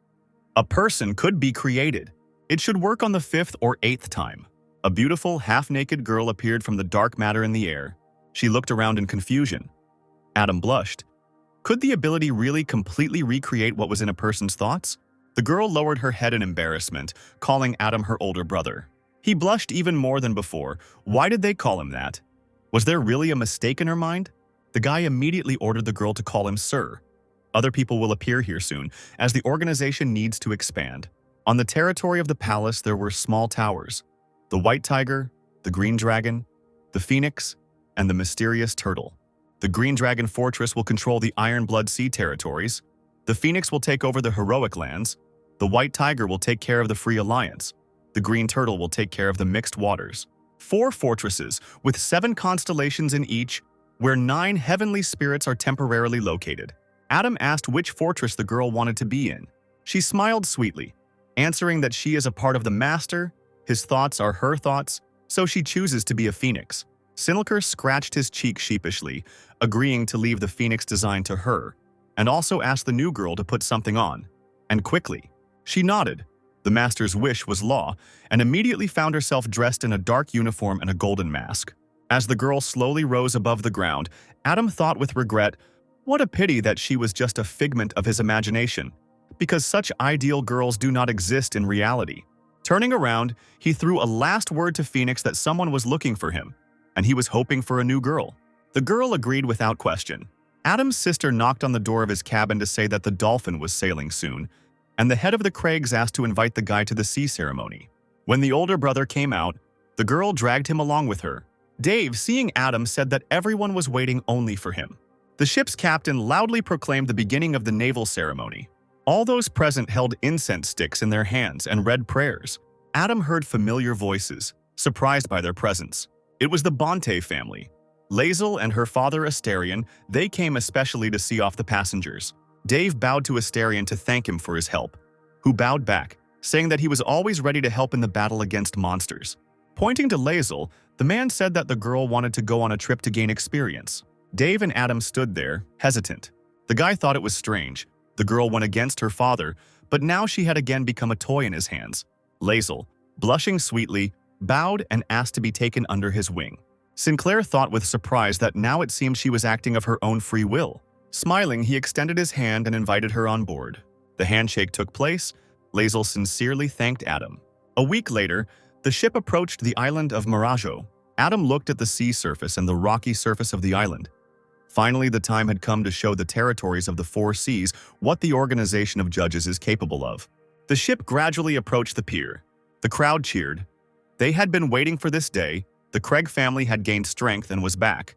A person could be created. It should work on the 5th or 8th time. A beautiful, half-naked girl appeared from the dark matter in the air. She looked around in confusion. Adam blushed. Could the ability really completely recreate what was in a person's thoughts? The girl lowered her head in embarrassment, calling Adam her older brother. He blushed even more than before. Why did they call him that? Was there really a mistake in her mind? The guy immediately ordered the girl to call him Sir. Other people will appear here soon, as the organization needs to expand. On the territory of the palace, there were small towers. The White Tiger, the Green Dragon, the Phoenix, and the Mysterious Turtle. The Green Dragon Fortress will control the Iron Blood Sea territories. The Phoenix will take over the Heroic Lands. The White Tiger will take care of the Free Alliance. The Green Turtle will take care of the Mixed Waters. 4 fortresses, with 7 constellations in each, where 9 heavenly spirits are temporarily located. Adam asked which fortress the girl wanted to be in. She smiled sweetly, answering that she is a part of the Master, his thoughts are her thoughts, so she chooses to be a Phoenix. Sinilker scratched his cheek sheepishly, agreeing to leave the Phoenix design to her, and also asked the new girl to put something on. And quickly. She nodded. The Master's wish was law, and immediately found herself dressed in a dark uniform and a golden mask. As the girl slowly rose above the ground, Adam thought with regret, what a pity that she was just a figment of his imagination, because such ideal girls do not exist in reality. Turning around, he threw a last word to Phoenix that someone was looking for him, and he was hoping for a new girl. The girl agreed without question. Adam's sister knocked on the door of his cabin to say that the Dolphin was sailing soon, and the head of the Craigs asked to invite the guy to the sea ceremony. When the older brother came out, the girl dragged him along with her. Dave, seeing Adam, said that everyone was waiting only for him. The ship's captain loudly proclaimed the beginning of the naval ceremony. All those present held incense sticks in their hands and read prayers. Adam heard familiar voices, surprised by their presence. It was the Bonte family. Lae'zel and her father Asterion, they came especially to see off the passengers. Dave bowed to Asterion to thank him for his help, who bowed back, saying that he was always ready to help in the battle against monsters. Pointing to Lae'zel, the man said that the girl wanted to go on a trip to gain experience. Dave and Adam stood there, hesitant. The guy thought it was strange. The girl went against her father, but now she had again become a toy in his hands. Lae'zel, blushing sweetly, bowed and asked to be taken under his wing. Sinclair thought with surprise that now it seemed she was acting of her own free will. Smiling, he extended his hand and invited her on board. The handshake took place. Lae'zel sincerely thanked Adam. A week later, the ship approached the island of Marajo. Adam looked at the sea surface and the rocky surface of the island. Finally, the time had come to show the territories of the 4 seas what the organization of judges is capable of. The ship gradually approached the pier. The crowd cheered. They had been waiting for this day. The Craig family had gained strength and was back.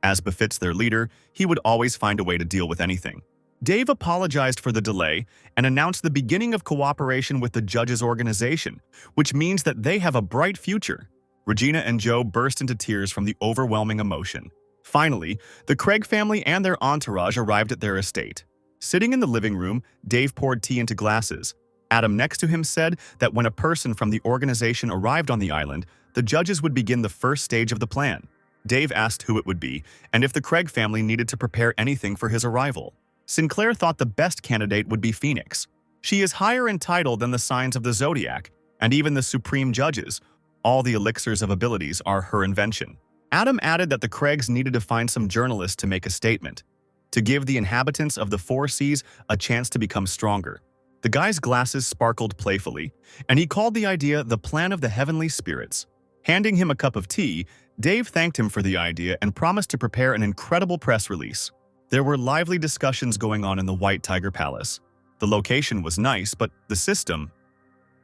As befits their leader, he would always find a way to deal with anything. Dave apologized for the delay and announced the beginning of cooperation with the judges' organization, which means that they have a bright future. Regina and Joe burst into tears from the overwhelming emotion. Finally, the Craig family and their entourage arrived at their estate. Sitting in the living room, Dave poured tea into glasses. Adam next to him said that when a person from the organization arrived on the island, the judges would begin the first stage of the plan. Dave asked who it would be and if the Craig family needed to prepare anything for his arrival. Sinclair thought the best candidate would be Phoenix. She is higher in title than the signs of the zodiac, and even the supreme judges. All the elixirs of abilities are her invention. Adam added that the Craigs needed to find some journalists to make a statement, to give the inhabitants of the Four Seas a chance to become stronger. The guy's glasses sparkled playfully, and he called the idea the plan of the heavenly spirits. Handing him a cup of tea, Dave thanked him for the idea and promised to prepare an incredible press release. There were lively discussions going on in the White Tiger Palace. The location was nice, but the system…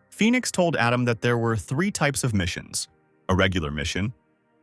Phoenix told Adam that there were 3 types of missions: a regular mission,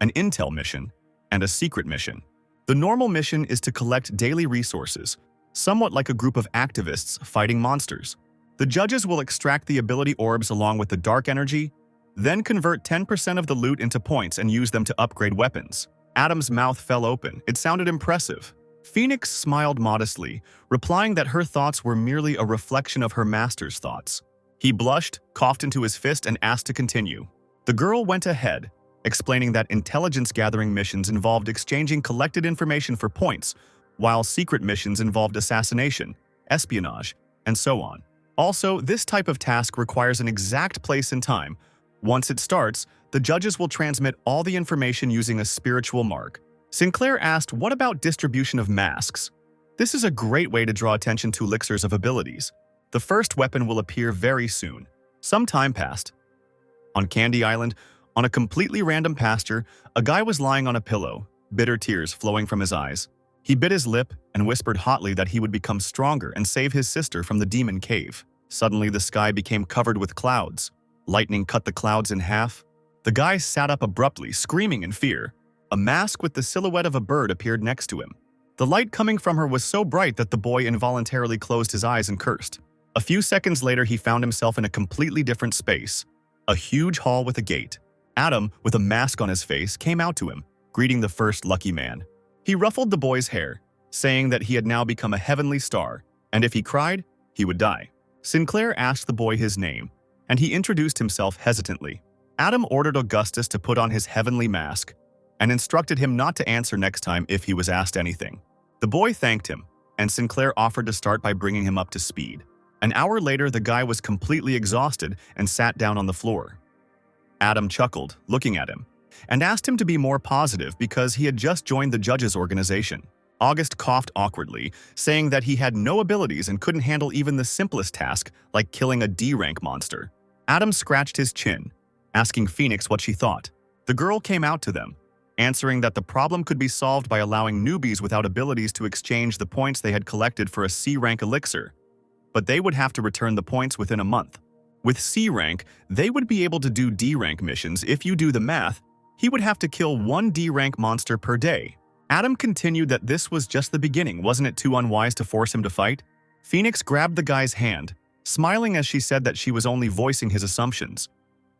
an intel mission, and a secret mission. The normal mission is to collect daily resources, somewhat like a group of activists fighting monsters. The judges will extract the ability orbs along with the dark energy, then convert 10% of the loot into points and use them to upgrade weapons. Adam's mouth fell open. It sounded impressive. Phoenix smiled modestly, replying that her thoughts were merely a reflection of her master's thoughts. He blushed, coughed into his fist, and asked to continue. The girl went ahead, explaining that intelligence-gathering missions involved exchanging collected information for points, while secret missions involved assassination, espionage, and so on. Also, this type of task requires an exact place and time. Once it starts, the judges will transmit all the information using a spiritual mark. Sinclair asked, what about distribution of masks? This is a great way to draw attention to elixirs of abilities. The first weapon will appear very soon. Some time passed. On Candy Island, on a completely random pasture, a guy was lying on a pillow, bitter tears flowing from his eyes. He bit his lip and whispered hotly that he would become stronger and save his sister from the demon cave. Suddenly, the sky became covered with clouds. Lightning cut the clouds in half. The guy sat up abruptly, screaming in fear. A mask with the silhouette of a bird appeared next to him. The light coming from her was so bright that the boy involuntarily closed his eyes and cursed. A few seconds later, he found himself in a completely different space. A huge hall with a gate. Adam, with a mask on his face, came out to him, greeting the first lucky man. He ruffled the boy's hair, saying that he had now become a heavenly star, and if he cried, he would die. Sinclair asked the boy his name, and he introduced himself hesitantly. Adam ordered Augustus to put on his heavenly mask and instructed him not to answer next time if he was asked anything. The boy thanked him, and Sinclair offered to start by bringing him up to speed. An hour later, the guy was completely exhausted and sat down on the floor. Adam chuckled, looking at him, and asked him to be more positive because he had just joined the judges' organization. August coughed awkwardly, saying that he had no abilities and couldn't handle even the simplest task, like killing a D-rank monster. Adam scratched his chin, asking Phoenix what she thought. The girl came out to them, answering that the problem could be solved by allowing newbies without abilities to exchange the points they had collected for a C-rank elixir. But they would have to return the points within a month. With C-rank, they would be able to do D-rank missions. If you do the math, he would have to kill 1 D-rank monster per day. Adam continued that this was just the beginning. Wasn't it too unwise to force him to fight? Phoenix grabbed the guy's hand, smiling as she said that she was only voicing his assumptions.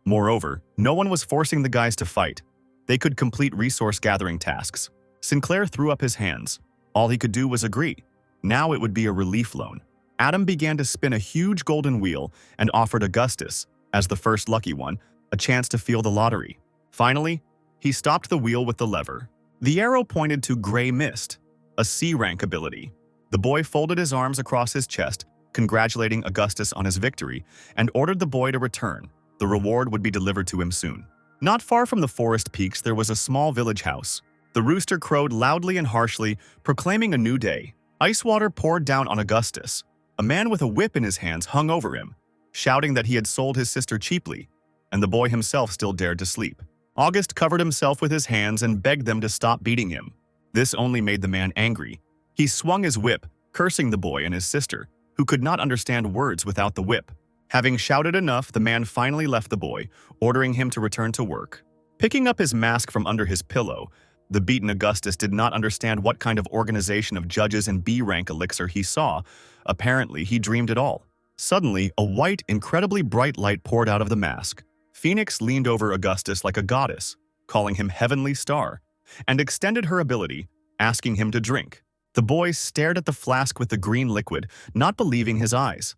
Moreover, no one was forcing the guys to fight. They could complete resource-gathering tasks. Sinclair threw up his hands. All he could do was agree. Now it would be a relief loan. Adam began to spin a huge golden wheel and offered Augustus, as the first lucky one, a chance to feel the lottery. Finally, he stopped the wheel with the lever. The arrow pointed to Gray Mist, a C-rank ability. The boy folded his arms across his chest, congratulating Augustus on his victory, and ordered the boy to return. The reward would be delivered to him soon. Not far from the forest peaks, there was a small village house. The rooster crowed loudly and harshly, proclaiming a new day. Ice water poured down on Augustus. A man with a whip in his hands hung over him, shouting that he had sold his sister cheaply, and the boy himself still dared to sleep. August covered himself with his hands and begged them to stop beating him. This only made the man angry. He swung his whip, cursing the boy and his sister, who could not understand words without the whip. Having shouted enough, the man finally left the boy, ordering him to return to work. Picking up his mask from under his pillow, the beaten Augustus did not understand what kind of organization of judges and B-rank elixir he saw. Apparently, he dreamed it all. Suddenly, a white, incredibly bright light poured out of the mask. Phoenix leaned over Augustus like a goddess, calling him Heavenly Star, and extended her ability, asking him to drink. The boy stared at the flask with the green liquid, not believing his eyes.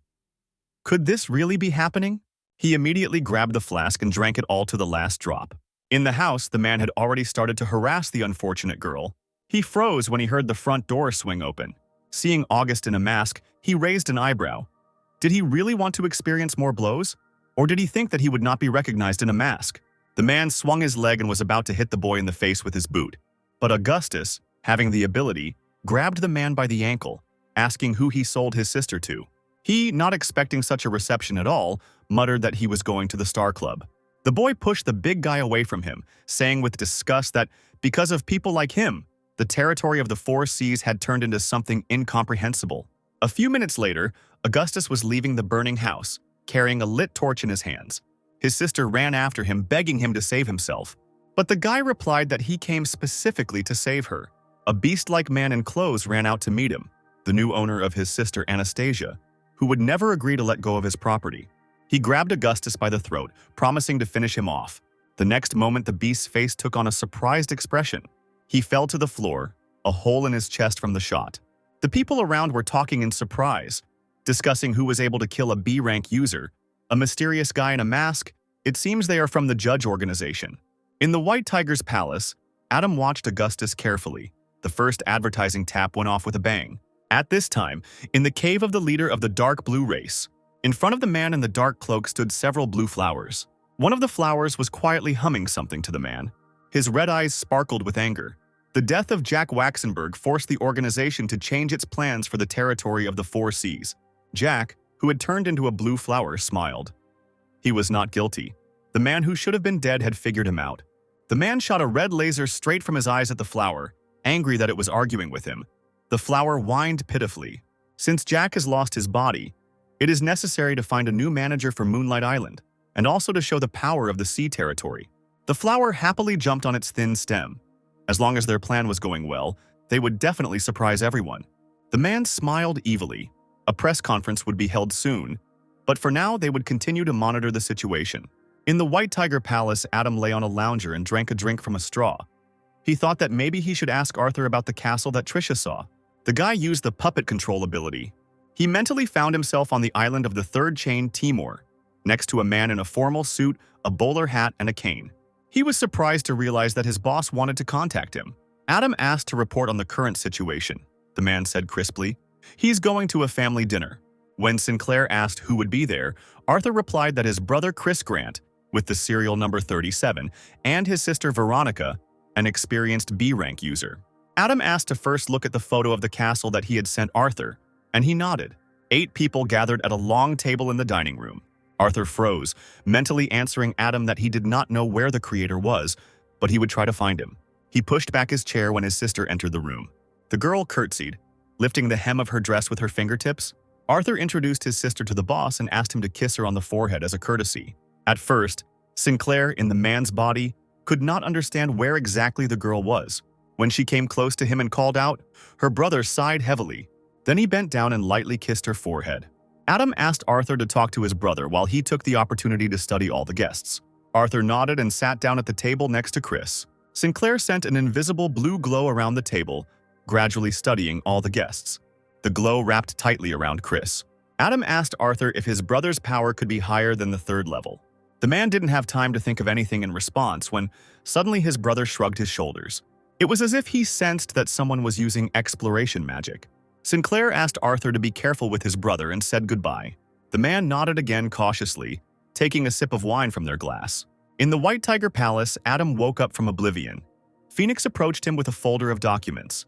Could this really be happening? He immediately grabbed the flask and drank it all to the last drop. In the house, the man had already started to harass the unfortunate girl. He froze when he heard the front door swing open. Seeing August in a mask, he raised an eyebrow. Did he really want to experience more blows? Or did he think that he would not be recognized in a mask? The man swung his leg and was about to hit the boy in the face with his boot. But Augustus, having the ability, grabbed the man by the ankle, asking who he sold his sister to. He, not expecting such a reception at all, muttered that he was going to the Star Club. The boy pushed the big guy away from him, saying with disgust that because of people like him, the territory of the Four Seas had turned into something incomprehensible. A few minutes later, Augustus was leaving the burning house, carrying a lit torch in his hands. His sister ran after him, begging him to save himself. But the guy replied that he came specifically to save her. A beast-like man in clothes ran out to meet him, the new owner of his sister Anastasia, who would never agree to let go of his property. He grabbed Augustus by the throat, promising to finish him off. The next moment, the beast's face took on a surprised expression. He fell to the floor, a hole in his chest from the shot. The people around were talking in surprise, discussing who was able to kill a B-rank user, a mysterious guy in a mask. It seems they are from the Judge organization. In the White Tiger's palace, Adam watched Augustus carefully. The first advertising tap went off with a bang. At this time, in the cave of the leader of the dark blue race, in front of the man in the dark cloak stood several blue flowers. One of the flowers was quietly humming something to the man. His red eyes sparkled with anger. The death of Jack Waxenberg forced the organization to change its plans for the territory of the Four Seas. Jack, who had turned into a blue flower, smiled. He was not guilty. The man who should have been dead had figured him out. The man shot a red laser straight from his eyes at the flower, angry that it was arguing with him. The flower whined pitifully. Since Jack has lost his body, it is necessary to find a new manager for Moonlight Island, and also to show the power of the sea territory. The flower happily jumped on its thin stem. As long as their plan was going well, they would definitely surprise everyone. The man smiled evilly. A press conference would be held soon, but for now they would continue to monitor the situation. In the White Tiger Palace, Adam lay on a lounger and drank a drink from a straw. He thought that maybe he should ask Arthur about the castle that Trisha saw. The guy used the puppet control ability. He mentally found himself on the island of the third chain, Timor, next to a man in a formal suit, a bowler hat, and a cane. He was surprised to realize that his boss wanted to contact him. Adam asked to report on the current situation. The man said crisply, "He's going to a family dinner." When Sinclair asked who would be there, Arthur replied that his brother Chris Grant, with the serial number 37, and his sister Veronica, an experienced B-rank user. Adam asked to first look at the photo of the castle that he had sent Arthur, and he nodded. 8 people gathered at a long table in the dining room. Arthur froze, mentally answering Adam that he did not know where the creator was, but he would try to find him. He pushed back his chair when his sister entered the room. The girl curtsied, lifting the hem of her dress with her fingertips. Arthur introduced his sister to the boss and asked him to kiss her on the forehead as a courtesy. At first, Sinclair, in the man's body, could not understand where exactly the girl was. When she came close to him and called out, her brother sighed heavily. Then he bent down and lightly kissed her forehead. Adam asked Arthur to talk to his brother while he took the opportunity to study all the guests. Arthur nodded and sat down at the table next to Chris. Sinclair sent an invisible blue glow around the table, gradually studying all the guests. The glow wrapped tightly around Chris. Adam asked Arthur if his brother's power could be higher than the 3rd level. The man didn't have time to think of anything in response when suddenly his brother shrugged his shoulders. It was as if he sensed that someone was using exploration magic. Sinclair asked Arthur to be careful with his brother and said goodbye. The man nodded again cautiously, taking a sip of wine from their glass. In the White Tiger Palace, Adam woke up from oblivion. Phoenix approached him with a folder of documents.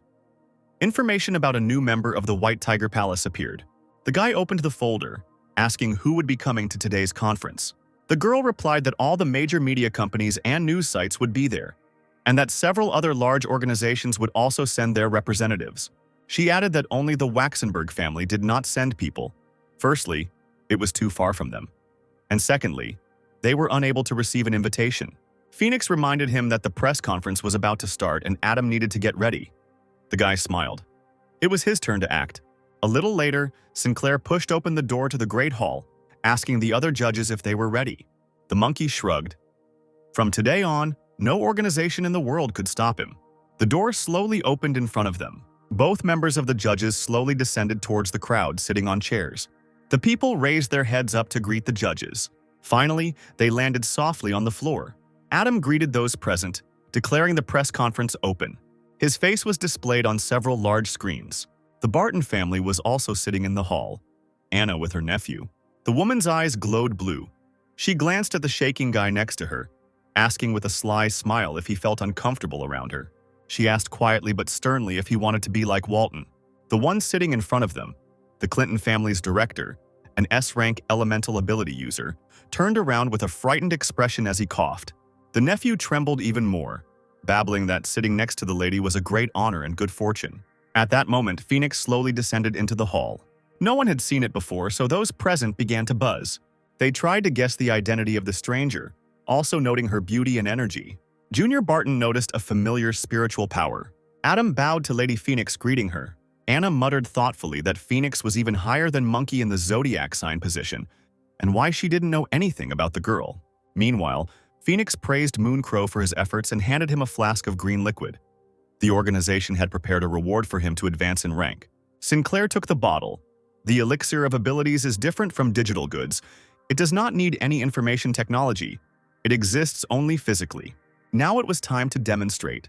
Information about a new member of the White Tiger Palace appeared. The guy opened the folder, asking who would be coming to today's conference. The girl replied that all the major media companies and news sites would be there, and that several other large organizations would also send their representatives. She added that only the Waxenberg family did not send people. Firstly, it was too far from them. And secondly, they were unable to receive an invitation. Phoenix reminded him that the press conference was about to start and Adam needed to get ready. The guy smiled. It was his turn to act. A little later, Sinclair pushed open the door to the Great Hall, asking the other judges if they were ready. The monkey shrugged. From today on, no organization in the world could stop him. The door slowly opened in front of them. Both members of the judges slowly descended towards the crowd sitting on chairs. The people raised their heads up to greet the judges. Finally, they landed softly on the floor. Adam greeted those present, declaring the press conference open. His face was displayed on several large screens. The Barton family was also sitting in the hall, Anna with her nephew. The woman's eyes glowed blue. She glanced at the shaking guy next to her, asking with a sly smile if he felt uncomfortable around her. She asked quietly but sternly if he wanted to be like Walton. The one sitting in front of them, the Clinton family's director, an S-rank elemental ability user, turned around with a frightened expression as he coughed. The nephew trembled even more, babbling that sitting next to the lady was a great honor and good fortune. At that moment, Phoenix slowly descended into the hall. No one had seen it before, so those present began to buzz. They tried to guess the identity of the stranger, also noting her beauty and energy. Junior Barton noticed a familiar spiritual power. Adam bowed to Lady Phoenix, greeting her. Anna muttered thoughtfully that Phoenix was even higher than Monkey in the zodiac sign position, and why she didn't know anything about the girl. Meanwhile, Phoenix praised Mooncrow for his efforts and handed him a flask of green liquid. The organization had prepared a reward for him to advance in rank. Sinclair took the bottle. The elixir of abilities is different from digital goods. It does not need any information technology. It exists only physically. Now it was time to demonstrate.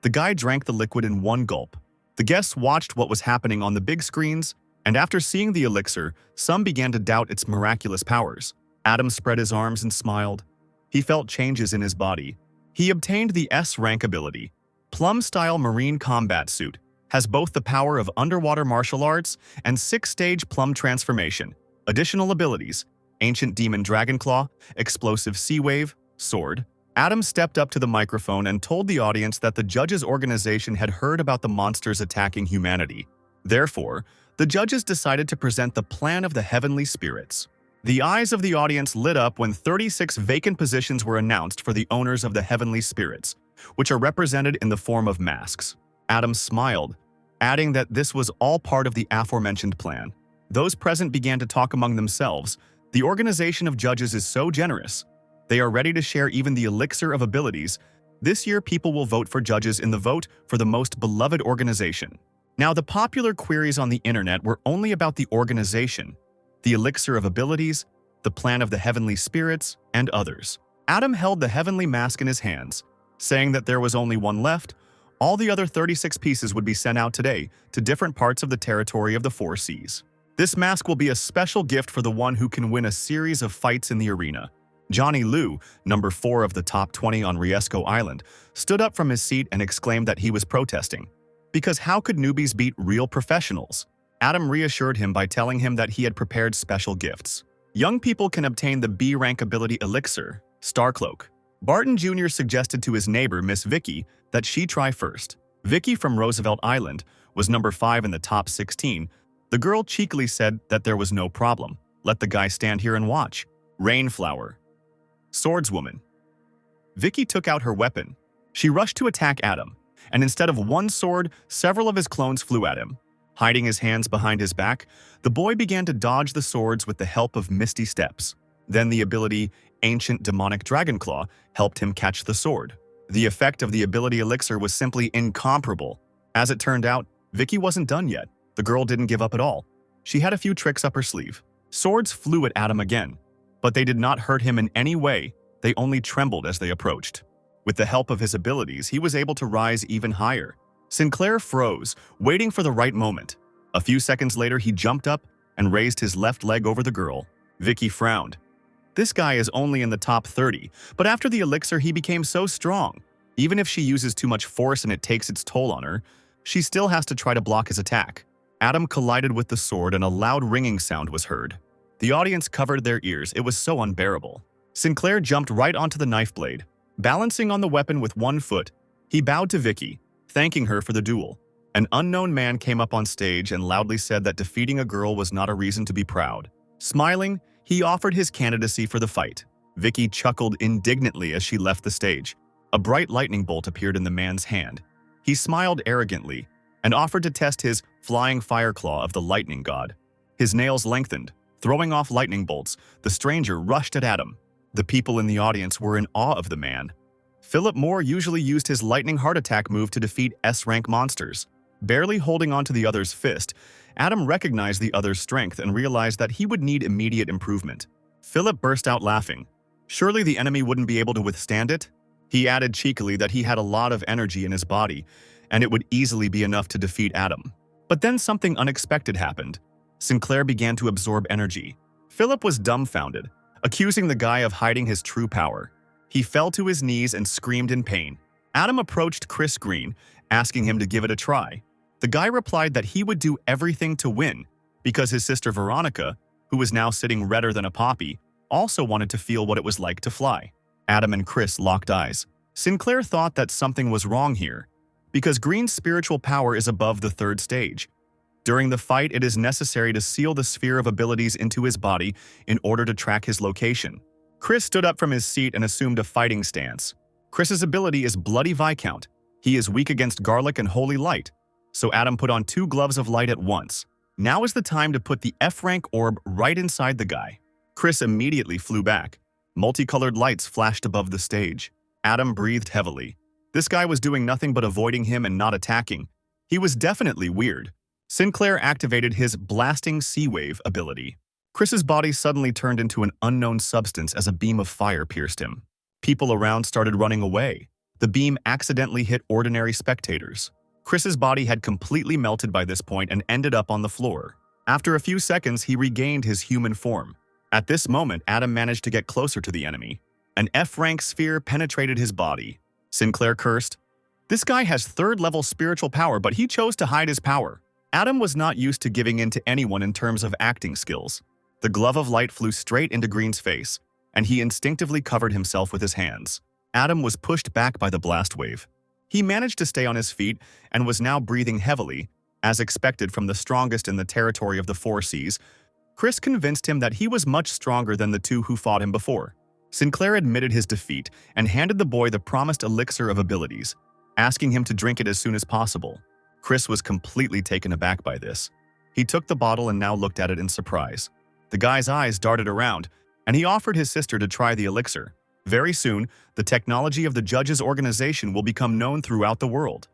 The guy drank the liquid in one gulp. The guests watched what was happening on the big screens, and after seeing the elixir, some began to doubt its miraculous powers. Adam spread his arms and smiled. He felt changes in his body. He obtained the S-rank ability. Plum-style marine combat suit has both the power of underwater martial arts and 6-stage plum transformation. Additional abilities: Ancient Demon Dragonclaw, Explosive Sea Wave, Sword. Adam stepped up to the microphone and told the audience that the judges' organization had heard about the monsters attacking humanity. Therefore, the judges decided to present the plan of the heavenly spirits. The eyes of the audience lit up when 36 vacant positions were announced for the owners of the heavenly spirits, which are represented in the form of masks. Adam smiled, adding that this was all part of the aforementioned plan. Those present began to talk among themselves. The organization of judges is so generous. They are ready to share even the elixir of abilities. This year, people will vote for judges in the vote for the most beloved organization. Now, the popular queries on the internet were only about the organization, the elixir of abilities, the plan of the heavenly spirits, and others. Adam held the heavenly mask in his hands, saying that there was only one left. All the other 36 pieces would be sent out today to different parts of the territory of the 4 seas. This mask will be a special gift for the one who can win a series of fights in the arena. Johnny Liu, number 4 of the top 20 on Riesco Island, stood up from his seat and exclaimed that he was protesting. Because how could newbies beat real professionals? Adam reassured him by telling him that he had prepared special gifts. Young people can obtain the B-rank ability elixir, Starcloak. Barton Jr. suggested to his neighbor, Miss Vicky, that she try first. Vicky from Roosevelt Island was number 5 in the top 16. The girl cheekily said that there was no problem. Let the guy stand here and watch. Rainflower. Swordswoman. Vicky took out her weapon. She rushed to attack Adam, and instead of one sword, several of his clones flew at him. Hiding his hands behind his back, the boy began to dodge the swords with the help of misty steps. Then the ability Ancient Demonic Dragonclaw helped him catch the sword. The effect of the ability elixir was simply incomparable. As it turned out, Vicky wasn't done yet. The girl didn't give up at all. She had a few tricks up her sleeve. Swords flew at Adam again, but they did not hurt him in any way. They only trembled as they approached. With the help of his abilities, he was able to rise even higher. Sinclair froze, waiting for the right moment. A few seconds later, he jumped up and raised his left leg over the girl. Vicky frowned. This guy is only in the top 30, but after the elixir, he became so strong. Even if she uses too much force and it takes its toll on her, she still has to try to block his attack. Adam collided with the sword and a loud ringing sound was heard. The audience covered their ears. It was so unbearable. Sinclair jumped right onto the knife blade. Balancing on the weapon with one foot, he bowed to Vicky, thanking her for the duel. An unknown man came up on stage and loudly said that defeating a girl was not a reason to be proud. Smiling, he offered his candidacy for the fight. Vicky chuckled indignantly as she left the stage. A bright lightning bolt appeared in the man's hand. He smiled arrogantly and offered to test his flying fire claw of the lightning god. His nails lengthened. Throwing off lightning bolts, the stranger rushed at Adam. The people in the audience were in awe of the man. Philip Moore usually used his lightning heart attack move to defeat S-rank monsters. Barely holding onto the other's fist, Adam recognized the other's strength and realized that he would need immediate improvement. Philip burst out laughing. Surely the enemy wouldn't be able to withstand it? He added cheekily that he had a lot of energy in his body, and it would easily be enough to defeat Adam. But then something unexpected happened. Sinclair began to absorb energy. Philip was dumbfounded, accusing the guy of hiding his true power. He fell to his knees and screamed in pain. Adam approached Chris Green, asking him to give it a try. The guy replied that he would do everything to win, because his sister Veronica, who was now sitting redder than a poppy, also wanted to feel what it was like to fly. Adam and Chris locked eyes. Sinclair thought that something was wrong here, because Green's spiritual power is above the third stage. During the fight, it is necessary to seal the sphere of abilities into his body in order to track his location. Chris stood up from his seat and assumed a fighting stance. Chris's ability is Bloody Viscount. He is weak against garlic and holy light, so Adam put on 2 gloves of light at once. Now is the time to put the F-rank orb right inside the guy. Chris immediately flew back. Multicolored lights flashed above the stage. Adam breathed heavily. This guy was doing nothing but avoiding him and not attacking. He was definitely weird. Sinclair activated his Blasting Sea Wave ability. Chris's body suddenly turned into an unknown substance as a beam of fire pierced him. People around started running away. The beam accidentally hit ordinary spectators. Chris's body had completely melted by this point and ended up on the floor. After a few seconds, he regained his human form. At this moment, Adam managed to get closer to the enemy. An F-rank sphere penetrated his body. Sinclair cursed. This guy has 3rd-level spiritual power, but he chose to hide his power. Adam was not used to giving in to anyone in terms of acting skills. The glove of light flew straight into Green's face, and he instinctively covered himself with his hands. Adam was pushed back by the blast wave. He managed to stay on his feet and was now breathing heavily, as expected from the strongest in the territory of the 4 seas. Chris convinced him that he was much stronger than the 2 who fought him before. Sinclair admitted his defeat and handed the boy the promised elixir of abilities, asking him to drink it as soon as possible. Chris was completely taken aback by this. He took the bottle and now looked at it in surprise. The guy's eyes darted around, and he offered his sister to try the elixir. Very soon, the technology of the judges' organization will become known throughout the world,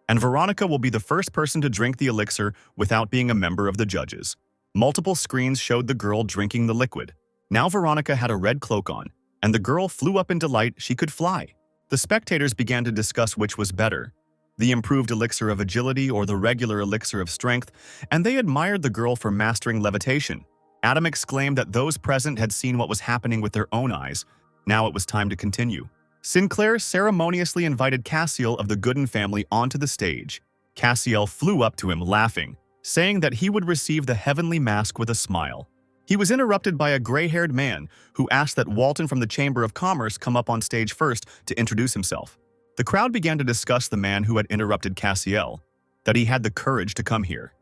and Veronica will be the first person to drink the elixir without being a member of the judges. Multiple screens showed the girl drinking the liquid. Now Veronica had a red cloak on, and the girl flew up in delight she could fly. The spectators began to discuss which was better, the improved elixir of agility or the regular elixir of strength, and they admired the girl for mastering levitation. Adam exclaimed that those present had seen what was happening with their own eyes. Now it was time to continue. Sinclair ceremoniously invited Cassiel of the Gooden family onto the stage. Cassiel flew up to him laughing, saying that he would receive the heavenly mask with a smile. He was interrupted by a gray-haired man who asked that Walton from the Chamber of Commerce come up on stage first to introduce himself. The crowd began to discuss the man who had interrupted Cassiel, that he had the courage to come here,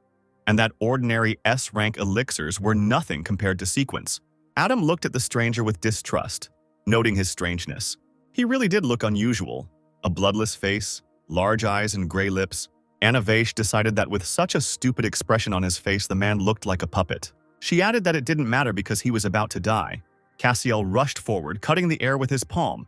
and that ordinary S-rank elixirs were nothing compared to sequence. Adam looked at the stranger with distrust, noting his strangeness. He really did look unusual. A bloodless face, large eyes and gray lips. Anna Vaish decided that with such a stupid expression on his face, the man looked like a puppet. She added that it didn't matter because he was about to die. Cassiel rushed forward, cutting the air with his palm.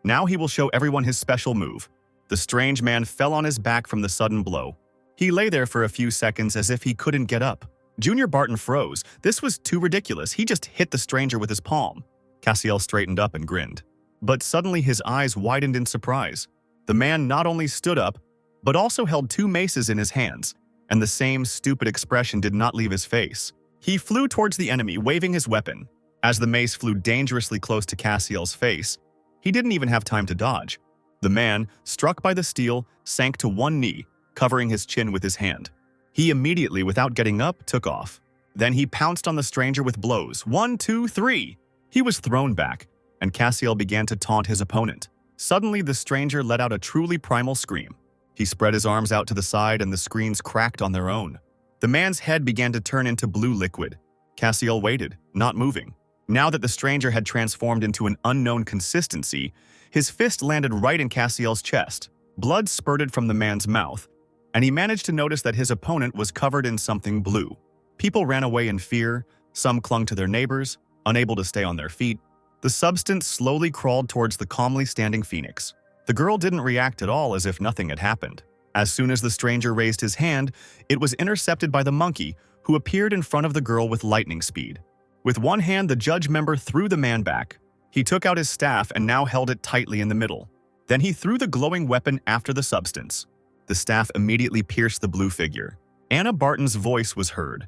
Now he will show everyone his special move. The strange man fell on his back from the sudden blow. He lay there for a few seconds as if he couldn't get up. Junior Barton froze. This was too ridiculous. He just hit the stranger with his palm. Cassiel straightened up and grinned. But suddenly his eyes widened in surprise. The man not only stood up, but also held 2 maces in his hands, and the same stupid expression did not leave his face. He flew towards the enemy, waving his weapon. As the mace flew dangerously close to Cassiel's face, he didn't even have time to dodge. The man, struck by the steel, sank to one knee, covering his chin with his hand. He immediately, without getting up, took off. Then he pounced on the stranger with blows. 1, 2, 3! He was thrown back, and Cassiel began to taunt his opponent. Suddenly, the stranger let out a truly primal scream. He spread his arms out to the side, and the screens cracked on their own. The man's head began to turn into blue liquid. Cassiel waited, not moving. Now that the stranger had transformed into an unknown consistency, his fist landed right in Cassiel's chest. Blood spurted from the man's mouth, and he managed to notice that his opponent was covered in something blue. People ran away in fear, some clung to their neighbors, unable to stay on their feet. The substance slowly crawled towards the calmly standing phoenix. The girl didn't react at all, as if nothing had happened. As soon as the stranger raised his hand, it was intercepted by the monkey, who appeared in front of the girl with lightning speed. With one hand, the judge member threw the man back. He took out his staff and now held it tightly in the middle. Then he threw the glowing weapon after the substance. The staff immediately pierced the blue figure. Anna Barton's voice was heard.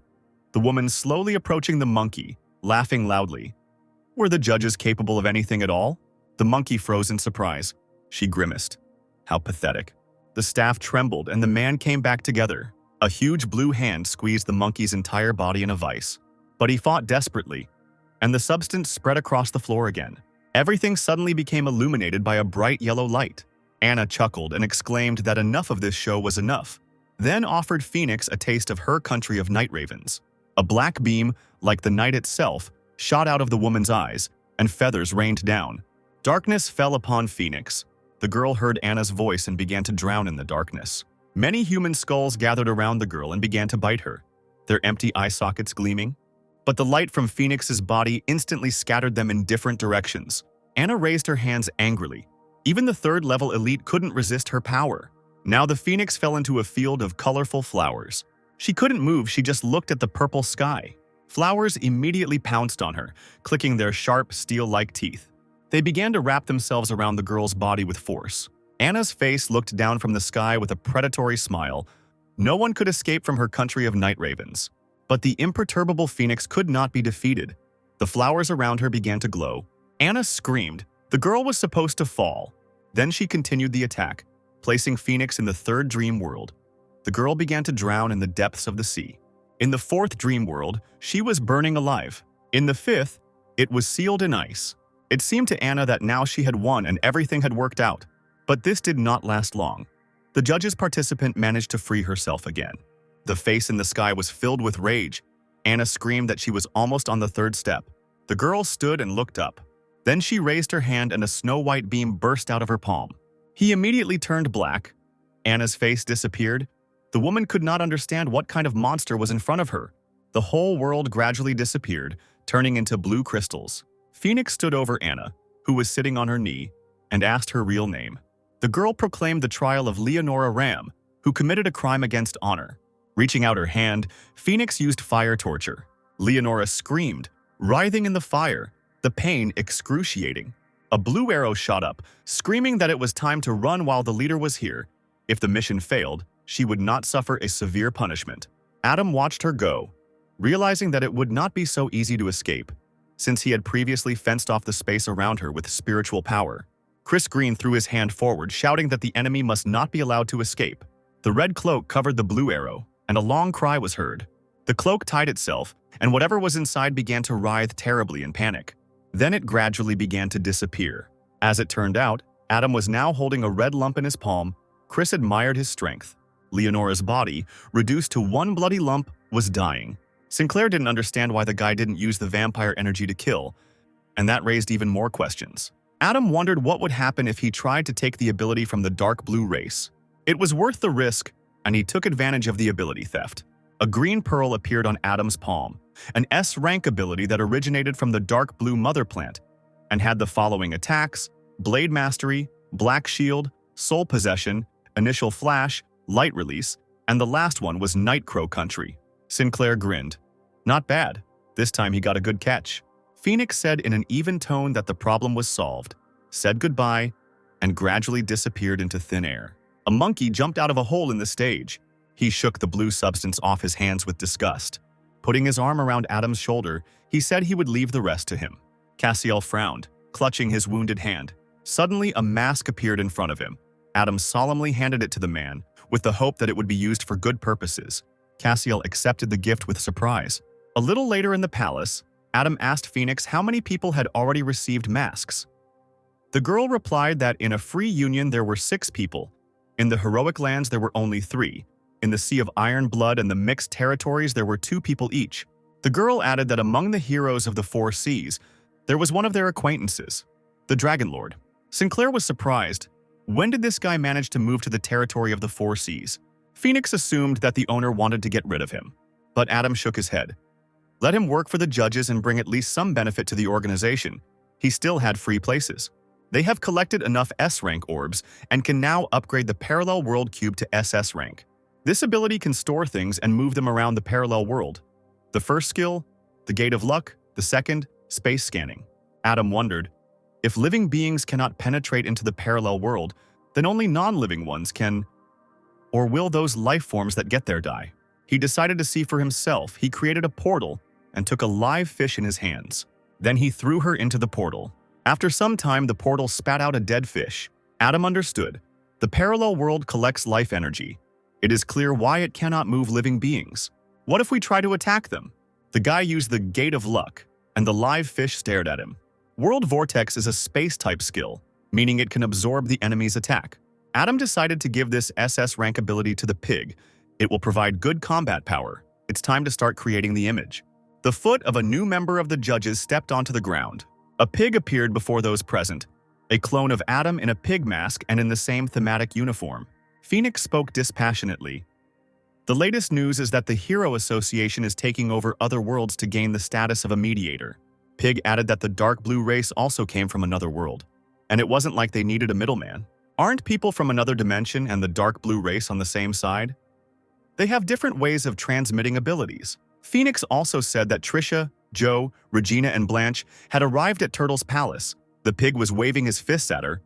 The woman slowly approaching the monkey, laughing loudly. Were the judges capable of anything at all? The monkey froze in surprise. She grimaced. How pathetic. The staff trembled and the man came back together. A huge blue hand squeezed the monkey's entire body in a vice. But he fought desperately, and the substance spread across the floor again. Everything suddenly became illuminated by a bright yellow light. Anna chuckled and exclaimed that enough of this show was enough, then offered Phoenix a taste of her country of night ravens. A black beam, like the night itself, shot out of the woman's eyes, and feathers rained down. Darkness fell upon Phoenix. The girl heard Anna's voice and began to drown in the darkness. Many human skulls gathered around the girl and began to bite her, their empty eye sockets gleaming. But the light from Phoenix's body instantly scattered them in different directions. Anna raised her hands angrily. Even the third-level elite couldn't resist her power. Now the Phoenix fell into a field of colorful flowers. She couldn't move, she just looked at the purple sky. Flowers immediately pounced on her, clicking their sharp, steel-like teeth. They began to wrap themselves around the girl's body with force. Anna's face looked down from the sky with a predatory smile. No one could escape from her country of night ravens. But the imperturbable Phoenix could not be defeated. The flowers around her began to glow. Anna screamed. The girl was supposed to fall. Then she continued the attack, placing Phoenix in the third dream world. The girl began to drown in the depths of the sea. In the fourth dream world, she was burning alive. In the fifth, it was sealed in ice. It seemed to Anna that now she had won and everything had worked out. But this did not last long. The judge's participant managed to free herself again. The face in the sky was filled with rage. Anna screamed that she was almost on the third step. The girl stood and looked up. Then she raised her hand and a snow-white beam burst out of her palm. He immediately turned black. Anna's face disappeared. The woman could not understand what kind of monster was in front of her. The whole world gradually disappeared, turning into blue crystals. Phoenix stood over Anna, who was sitting on her knee, and asked her real name. The girl proclaimed the trial of Leonora Ram, who committed a crime against honor. Reaching out her hand, Phoenix used fire torture. Leonora screamed, writhing in the fire, the pain excruciating. A blue arrow shot up, screaming that it was time to run while the leader was here. If the mission failed, she would not suffer a severe punishment. Adam watched her go, realizing that it would not be so easy to escape, since he had previously fenced off the space around her with spiritual power. Chris Green threw his hand forward, shouting that the enemy must not be allowed to escape. The red cloak covered the blue arrow, and a long cry was heard. The cloak tied itself, and whatever was inside began to writhe terribly in panic. Then it gradually began to disappear. As it turned out, Adam was now holding a red lump in his palm. Chris admired his strength. Leonora's body, reduced to one bloody lump, was dying. Sinclair didn't understand why the guy didn't use the vampire energy to kill, and that raised even more questions. Adam wondered what would happen if he tried to take the ability from the dark blue race. It was worth the risk, and he took advantage of the ability theft. A green pearl appeared on Adam's palm, an S-rank ability that originated from the dark blue mother plant, and had the following attacks: Blade Mastery, Black Shield, Soul Possession, Initial Flash, Light Release, and the last one was Night Crow Country. Sinclair grinned. Not bad. This time he got a good catch. Phoenix said in an even tone that the problem was solved, said goodbye, and gradually disappeared into thin air. A monkey jumped out of a hole in the stage. He shook the blue substance off his hands with disgust. Putting his arm around Adam's shoulder, he said he would leave the rest to him. Cassiel frowned, clutching his wounded hand. Suddenly, a mask appeared in front of him. Adam solemnly handed it to the man, with the hope that it would be used for good purposes. Cassiel accepted the gift with surprise. A little later in the palace, Adam asked Phoenix how many people had already received masks. The girl replied that in a free union there were 6 people. In the heroic lands there were only 3. In the Sea of Iron Blood and the mixed territories there were 2 people each. The girl added that among the heroes of the 4 seas, there was one of their acquaintances, the Dragon Lord. Sinclair was surprised. When did this guy manage to move to the territory of the 4 seas? Phoenix assumed that the owner wanted to get rid of him, but Adam shook his head. Let him work for the judges and bring at least some benefit to the organization. He still had free places. They have collected enough S-rank orbs and can now upgrade the Parallel World Cube to SS rank. This ability can store things and move them around the parallel world. The first skill, the Gate of Luck. The second, space scanning. Adam wondered, If living beings cannot penetrate into the parallel world, then only non-living ones can, or will those life forms that get there die? He decided to see for himself. He created a portal and took a live fish in his hands. Then he threw her into the portal. After some time, the portal spat out a dead fish. Adam understood. The parallel world collects life energy. It is clear why it cannot move living beings. What if we try to attack them? The guy used the Gate of Luck, and the live fish stared at him. World Vortex is a space-type skill, meaning it can absorb the enemy's attack. Adam decided to give this SS rank ability to the pig. It will provide good combat power. It's time to start creating the image. The foot of a new member of the judges stepped onto the ground. A pig appeared before those present, a clone of Adam in a pig mask and in the same thematic uniform. Phoenix spoke dispassionately. The latest news is that the Hero Association is taking over other worlds to gain the status of a mediator. Pig added that the dark blue race also came from another world. And it wasn't like they needed a middleman. Aren't people from another dimension and the dark blue race on the same side? They have different ways of transmitting abilities. Phoenix also said that Trisha, Joe, Regina, and Blanche had arrived at Turtle's palace. The pig was waving his fists at her.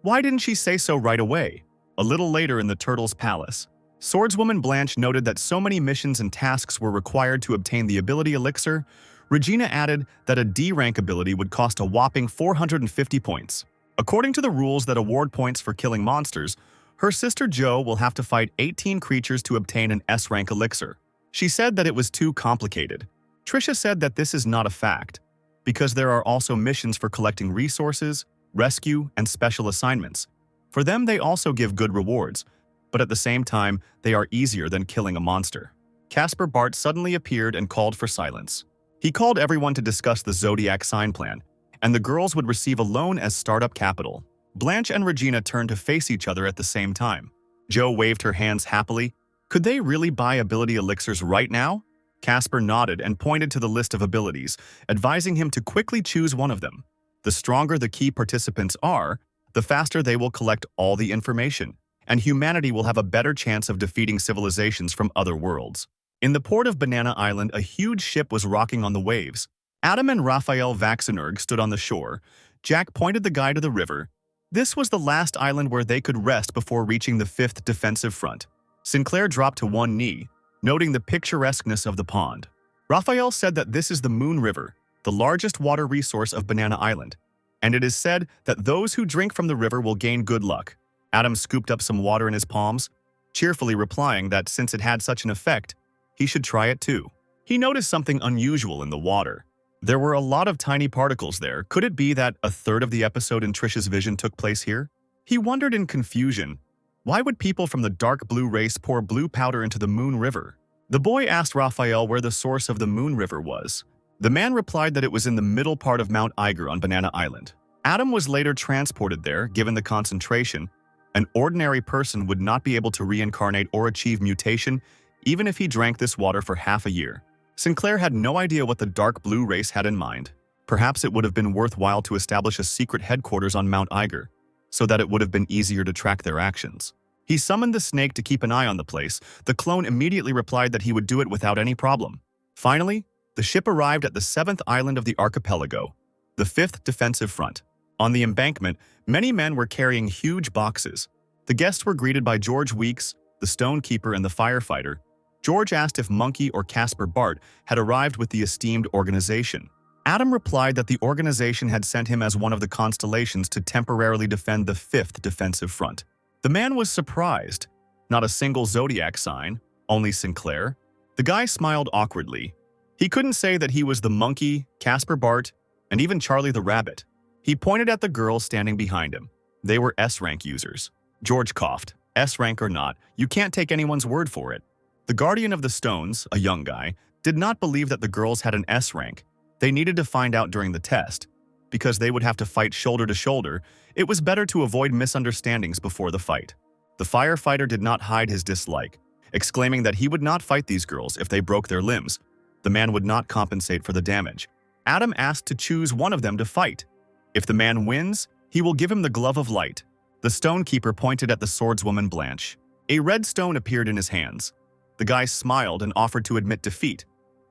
Why didn't she say so right away? A little later in the Turtle's palace, swordswoman Blanche noted that so many missions and tasks were required to obtain the ability elixir. Regina added that a D-rank ability would cost a whopping 450 points. According to the rules that award points for killing monsters, her sister Jo will have to fight 18 creatures to obtain an S-rank elixir. She said that it was too complicated. Trisha said that this is not a fact, because there are also missions for collecting resources, rescue, and special assignments. For them, they also give good rewards, but at the same time, they are easier than killing a monster. Casper Bart suddenly appeared and called for silence. He called everyone to discuss the Zodiac sign plan, and the girls would receive a loan as startup capital. Blanche and Regina turned to face each other at the same time. Jo waved her hands happily. Could they really buy ability elixirs right now? Casper nodded and pointed to the list of abilities, advising him to quickly choose one of them. The stronger the key participants are, the faster they will collect all the information, and humanity will have a better chance of defeating civilizations from other worlds. In the port of Banana Island, a huge ship was rocking on the waves. Adam and Raphael Vaxenurg stood on the shore. Jack pointed the guy to the river. This was the last island where they could rest before reaching the 5th defensive front. Sinclair dropped to one knee, noting the picturesqueness of the pond. Raphael said that this is the Moon River, the largest water resource of Banana Island, and it is said that those who drink from the river will gain good luck. Adam scooped up some water in his palms, cheerfully replying that since it had such an effect, he should try it too. He noticed something unusual in the water. There were a lot of tiny particles there. Could it be that a third of the episode in Trisha's vision took place here? He wondered in confusion. Why would people from the dark blue race pour blue powder into the Moon River? The boy asked Raphael where the source of the Moon River was. The man replied that it was in the middle part of Mount Eiger on Banana Island. Adam was later transported there, given the concentration. An ordinary person would not be able to reincarnate or achieve mutation, even if he drank this water for half a year. Sinclair had no idea what the dark blue race had in mind. Perhaps it would have been worthwhile to establish a secret headquarters on Mount Eiger, so that it would have been easier to track their actions. He summoned the snake to keep an eye on the place. The clone immediately replied that he would do it without any problem. Finally, the ship arrived at the 7th island of the archipelago, the 5th defensive front. On the embankment, many men were carrying huge boxes. The guests were greeted by George Weeks, the stonekeeper and the firefighter. George asked if Monkey or Casper Bart had arrived with the esteemed organization. Adam replied that the organization had sent him as one of the constellations to temporarily defend the 5th defensive front. The man was surprised. Not a single zodiac sign, only Sinclair. The guy smiled awkwardly. He couldn't say that he was the Monkey, Casper Bart, and even Charlie the Rabbit. He pointed at the girls standing behind him. They were S-rank users. George coughed. S-rank or not, you can't take anyone's word for it. The Guardian of the Stones, a young guy, did not believe that the girls had an S-rank. They needed to find out during the test. Because they would have to fight shoulder to shoulder, it was better to avoid misunderstandings before the fight. The firefighter did not hide his dislike, exclaiming that he would not fight these girls if they broke their limbs. The man would not compensate for the damage. Adam asked to choose one of them to fight. If the man wins, he will give him the glove of light. The stonekeeper pointed at the swordswoman Blanche. A red stone appeared in his hands. The guy smiled and offered to admit defeat.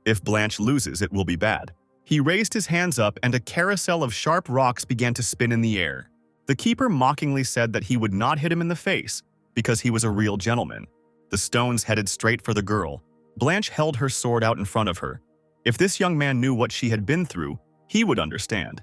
If Blanche loses, it will be bad. He raised his hands up and a carousel of sharp rocks began to spin in the air. The keeper mockingly said that he would not hit him in the face because he was a real gentleman. The stones headed straight for the girl. Blanche held her sword out in front of her. If this young man knew what she had been through, he would understand.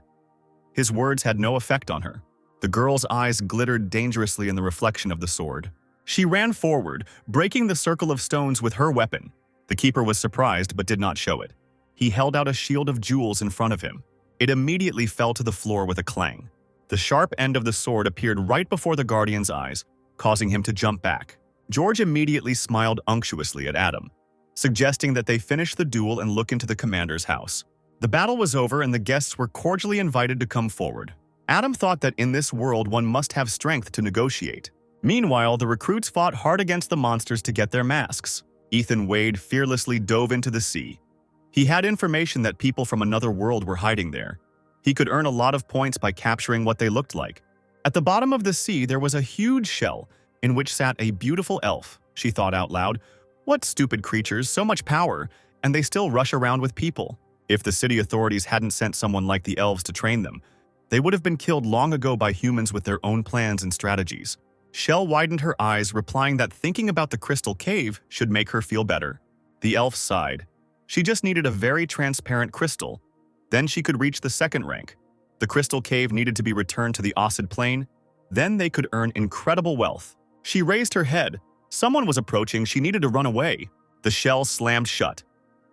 His words had no effect on her. The girl's eyes glittered dangerously in the reflection of the sword. She ran forward, breaking the circle of stones with her weapon. The keeper was surprised but did not show it. He held out a shield of jewels in front of him. It immediately fell to the floor with a clang. The sharp end of the sword appeared right before the guardian's eyes, causing him to jump back. George immediately smiled unctuously at Adam, suggesting that they finish the duel and look into the commander's house. The battle was over and the guests were cordially invited to come forward. Adam thought that in this world one must have strength to negotiate. Meanwhile, the recruits fought hard against the monsters to get their masks. Ethan Wade fearlessly dove into the sea. He had information that people from another world were hiding there. He could earn a lot of points by capturing what they looked like. At the bottom of the sea, there was a huge shell in which sat a beautiful elf. She thought out loud, "What stupid creatures, so much power, and they still rush around with people." If the city authorities hadn't sent someone like the elves to train them, they would have been killed long ago by humans with their own plans and strategies. Shell widened her eyes, replying that thinking about the crystal cave should make her feel better. The elf sighed. She just needed a very transparent crystal. Then she could reach the second rank. The crystal cave needed to be returned to the Osid Plain. Then they could earn incredible wealth. She raised her head. Someone was approaching. She needed to run away. The shell slammed shut.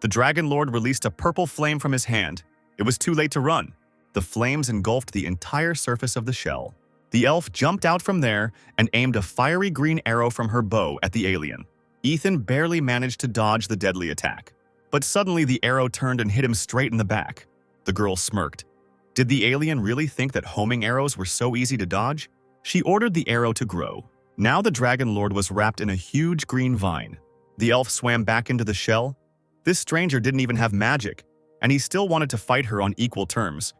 The Dragon Lord released a purple flame from his hand. It was too late to run. The flames engulfed the entire surface of the shell. The elf jumped out from there and aimed a fiery green arrow from her bow at the alien. Ethan barely managed to dodge the deadly attack. But suddenly the arrow turned and hit him straight in the back. The girl smirked. Did the alien really think that homing arrows were so easy to dodge? She ordered the arrow to grow. Now the Dragon Lord was wrapped in a huge green vine. The elf swam back into the shell. This stranger didn't even have magic, and he still wanted to fight her on equal terms.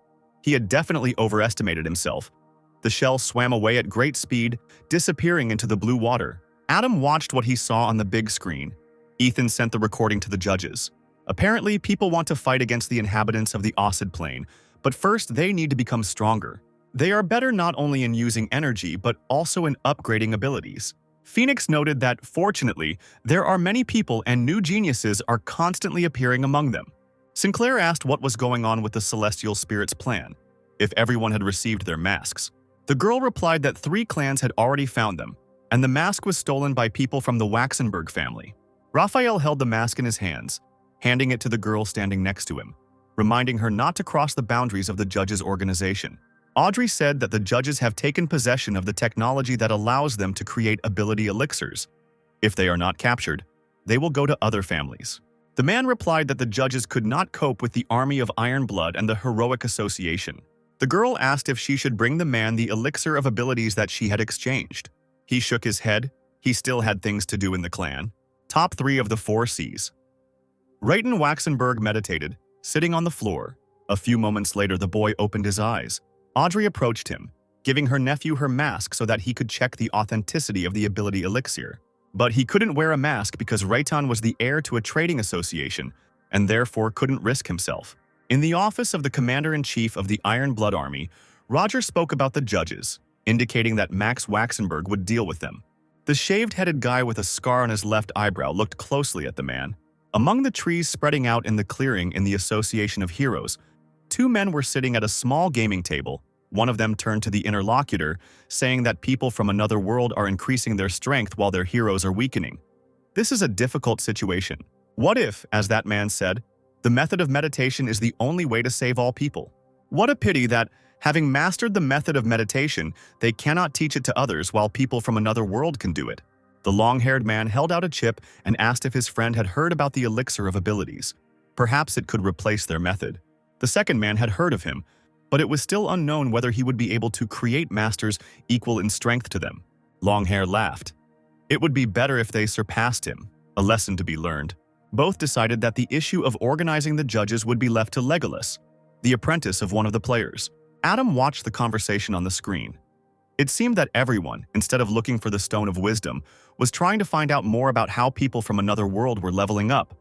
He had definitely overestimated himself. The shell swam away at great speed, disappearing into the blue water. Adam watched what he saw on the big screen. Ethan sent the recording to the judges. Apparently, people want to fight against the inhabitants of the Osid Plain, but first they need to become stronger. They are better not only in using energy, but also in upgrading abilities. Phoenix noted that, fortunately, there are many people and new geniuses are constantly appearing among them. Sinclair asked what was going on with the Celestial Spirit's plan, if everyone had received their masks. The girl replied that 3 clans had already found them, and the mask was stolen by people from the Waxenberg family. Raphael held the mask in his hands, handing it to the girl standing next to him, reminding her not to cross the boundaries of the judges' organization. Audrey said that the judges have taken possession of the technology that allows them to create ability elixirs. If they are not captured, they will go to other families. The man replied that the judges could not cope with the army of Iron Blood and the Heroic Association. The girl asked if she should bring the man the elixir of abilities that she had exchanged. He shook his head. He still had things to do in the clan. Top 3 of the 4 Cs. Rayton Waxenberg meditated, sitting on the floor. A few moments later, the boy opened his eyes. Audrey approached him, giving her nephew her mask so that he could check the authenticity of the ability elixir. But he couldn't wear a mask because Rayton was the heir to a trading association and therefore couldn't risk himself. In the office of the commander-in-chief of the Iron Blood Army, Roger spoke about the judges, indicating that Max Waxenberg would deal with them. The shaved-headed guy with a scar on his left eyebrow looked closely at the man. Among the trees spreading out in the clearing in the Association of Heroes, 2 men were sitting at a small gaming table. One of them turned to the interlocutor, saying that people from another world are increasing their strength while their heroes are weakening. This is a difficult situation. What if, as that man said, the method of meditation is the only way to save all people? What a pity that, having mastered the method of meditation, they cannot teach it to others while people from another world can do it. The long-haired man held out a chip and asked if his friend had heard about the elixir of abilities. Perhaps it could replace their method. The second man had heard of him, but it was still unknown whether he would be able to create masters equal in strength to them. Longhair laughed. It would be better if they surpassed him, a lesson to be learned. Both decided that the issue of organizing the judges would be left to Legolas, the apprentice of one of the players. Adam watched the conversation on the screen. It seemed that everyone, instead of looking for the Stone of Wisdom, was trying to find out more about how people from another world were leveling up,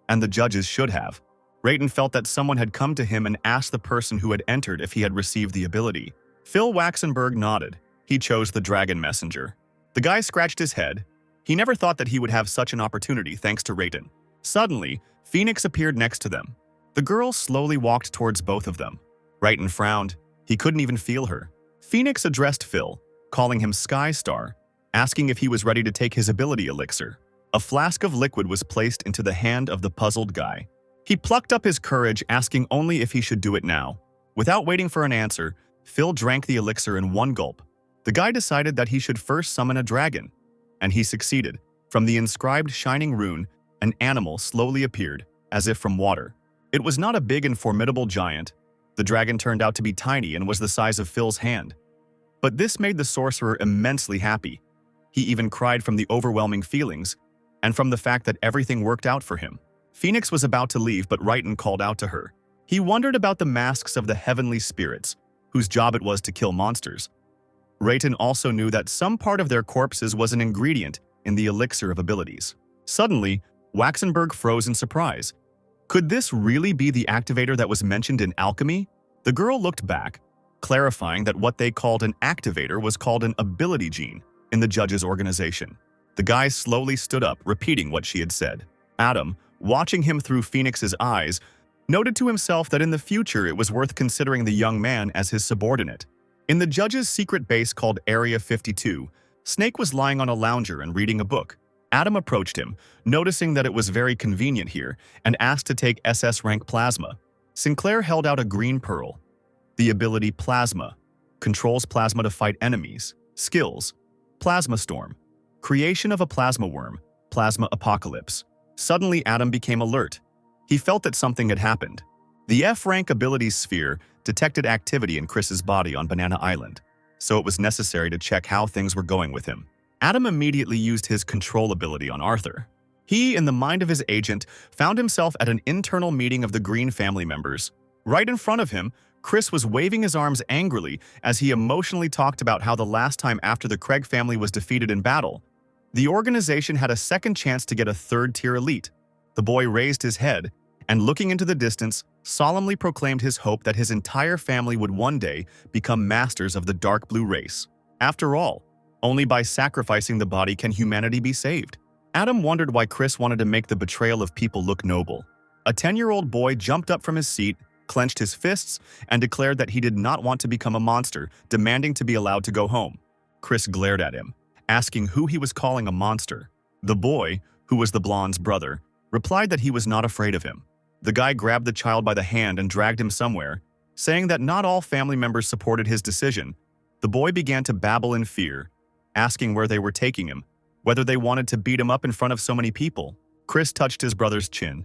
and the judges should have. Rayton felt that someone had come to him and asked the person who had entered if he had received the ability. Phil Waxenberg nodded. He chose the dragon messenger. The guy scratched his head. He never thought that he would have such an opportunity thanks to Rayton. Suddenly, Phoenix appeared next to them. The girl slowly walked towards both of them. Rayton frowned. He couldn't even feel her. Phoenix addressed Phil, calling him Sky Star, asking if he was ready to take his ability elixir. A flask of liquid was placed into the hand of the puzzled guy. He plucked up his courage, asking only if he should do it now. Without waiting for an answer, Phil drank the elixir in one gulp. The guy decided that he should first summon a dragon, and he succeeded. From the inscribed shining rune, an animal slowly appeared, as if from water. It was not a big and formidable giant. The dragon turned out to be tiny and was the size of Phil's hand. But this made the sorcerer immensely happy. He even cried from the overwhelming feelings and from the fact that everything worked out for him. Phoenix was about to leave, but Rayton called out to her. He wondered about the masks of the heavenly spirits, whose job it was to kill monsters. Rayton also knew that some part of their corpses was an ingredient in the elixir of abilities. Suddenly, Waxenberg froze in surprise. Could this really be the activator that was mentioned in alchemy? The girl looked back, clarifying that what they called an activator was called an ability gene in the judge's organization. The guy slowly stood up, repeating what she had said. Adam, watching him through Phoenix's eyes, noted to himself that in the future it was worth considering the young man as his subordinate. In the judge's secret base called Area 52, Snake was lying on a lounger and reading a book. Adam approached him, noticing that it was very convenient here, and asked to take SS rank Plasma. Sinclair held out a green pearl. The ability Plasma controls plasma to fight enemies. Skills: Plasma Storm, creation of a plasma worm, Plasma Apocalypse. Suddenly, Adam became alert. He felt that something had happened. The F-rank abilities sphere detected activity in Chris's body on Banana Island, so it was necessary to check how things were going with him. Adam immediately used his control ability on Arthur. He, in the mind of his agent, found himself at an internal meeting of the Green family members. Right in front of him, Chris was waving his arms angrily as he emotionally talked about how the last time after the Craig family was defeated in battle, the organization had a second chance to get a third-tier elite. The boy raised his head and, looking into the distance, solemnly proclaimed his hope that his entire family would one day become masters of the dark blue race. After all, only by sacrificing the body can humanity be saved. Adam wondered why Chris wanted to make the betrayal of people look noble. A 10-year-old boy jumped up from his seat, clenched his fists, and declared that he did not want to become a monster, demanding to be allowed to go home. Chris glared at him, asking who he was calling a monster. The boy, who was the blonde's brother, replied that he was not afraid of him. The guy grabbed the child by the hand and dragged him somewhere, saying that not all family members supported his decision. The boy began to babble in fear, asking where they were taking him, whether they wanted to beat him up in front of so many people. Chris touched his brother's chin.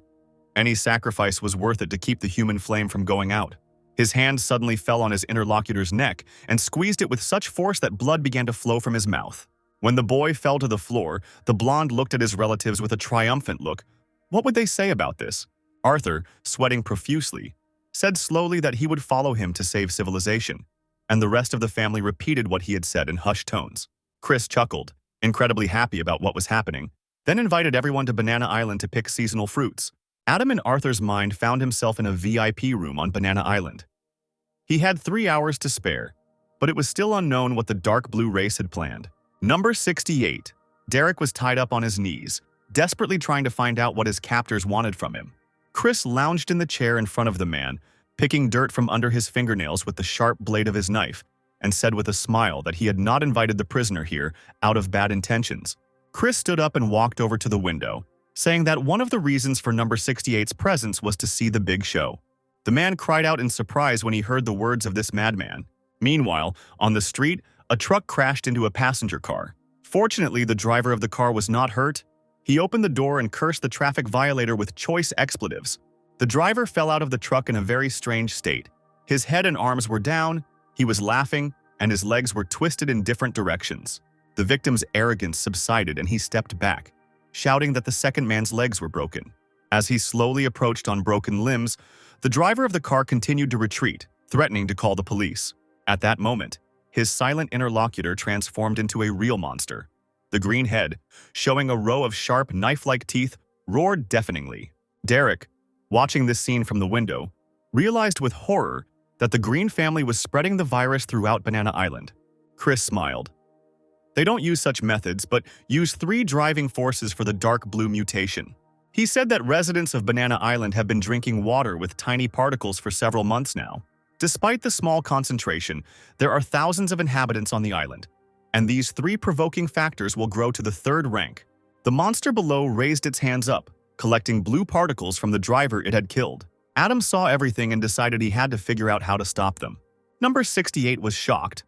Any sacrifice was worth it to keep the human flame from going out. His hand suddenly fell on his interlocutor's neck and squeezed it with such force that blood began to flow from his mouth. When the boy fell to the floor, the blonde looked at his relatives with a triumphant look. What would they say about this? Arthur, sweating profusely, said slowly that he would follow him to save civilization, and the rest of the family repeated what he had said in hushed tones. Chris chuckled, incredibly happy about what was happening, then invited everyone to Banana Island to pick seasonal fruits. Adam, in Arthur's mind, found himself in a VIP room on Banana Island. He had 3 hours to spare, but it was still unknown what the dark blue race had planned. Number 68. Derek was tied up on his knees, desperately trying to find out what his captors wanted from him. Chris lounged in the chair in front of the man, picking dirt from under his fingernails with the sharp blade of his knife, and said with a smile that he had not invited the prisoner here out of bad intentions. Chris stood up and walked over to the window, saying that one of the reasons for number 68's presence was to see the big show. The man cried out in surprise when he heard the words of this madman. Meanwhile, on the street, a truck crashed into a passenger car. Fortunately, the driver of the car was not hurt. He opened the door and cursed the traffic violator with choice expletives. The driver fell out of the truck in a very strange state. His head and arms were down, he was laughing, and his legs were twisted in different directions. The victim's arrogance subsided and he stepped back, shouting that the second man's legs were broken. As he slowly approached on broken limbs, the driver of the car continued to retreat, threatening to call the police. At that moment, his silent interlocutor transformed into a real monster. The green head, showing a row of sharp knife-like teeth, roared deafeningly. Derek, watching this scene from the window, realized with horror that the Green family was spreading the virus throughout Banana Island. Chris smiled. They don't use such methods, but use 3 driving forces for the dark blue mutation. He said that residents of Banana Island have been drinking water with tiny particles for several months now. Despite the small concentration, there are thousands of inhabitants on the island, and these 3 provoking factors will grow to the 3rd rank. The monster below raised its hands up, collecting blue particles from the driver it had killed. Adam saw everything and decided he had to figure out how to stop them. Number 68 was shocked.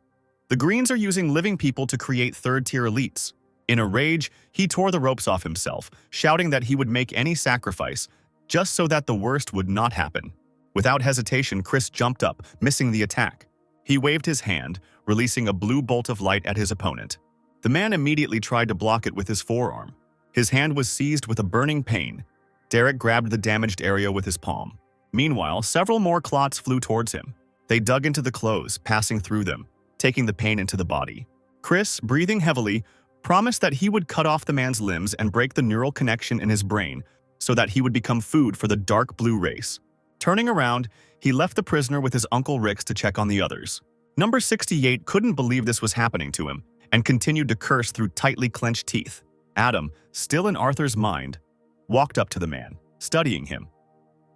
The Greens are using living people to create 3rd-tier elites. In a rage, he tore the ropes off himself, shouting that he would make any sacrifice, just so that the worst would not happen. Without hesitation, Chris jumped up, missing the attack. He waved his hand, releasing a blue bolt of light at his opponent. The man immediately tried to block it with his forearm. His hand was seized with a burning pain. Derek grabbed the damaged area with his palm. Meanwhile, several more clots flew towards him. They dug into the clothes, passing through them, taking the pain into the body. Chris, breathing heavily, promised that he would cut off the man's limbs and break the neural connection in his brain so that he would become food for the dark blue race. Turning around, he left the prisoner with his Uncle Rix to check on the others. Number 68 couldn't believe this was happening to him and continued to curse through tightly clenched teeth. Adam, still in Arthur's mind, walked up to the man, studying him.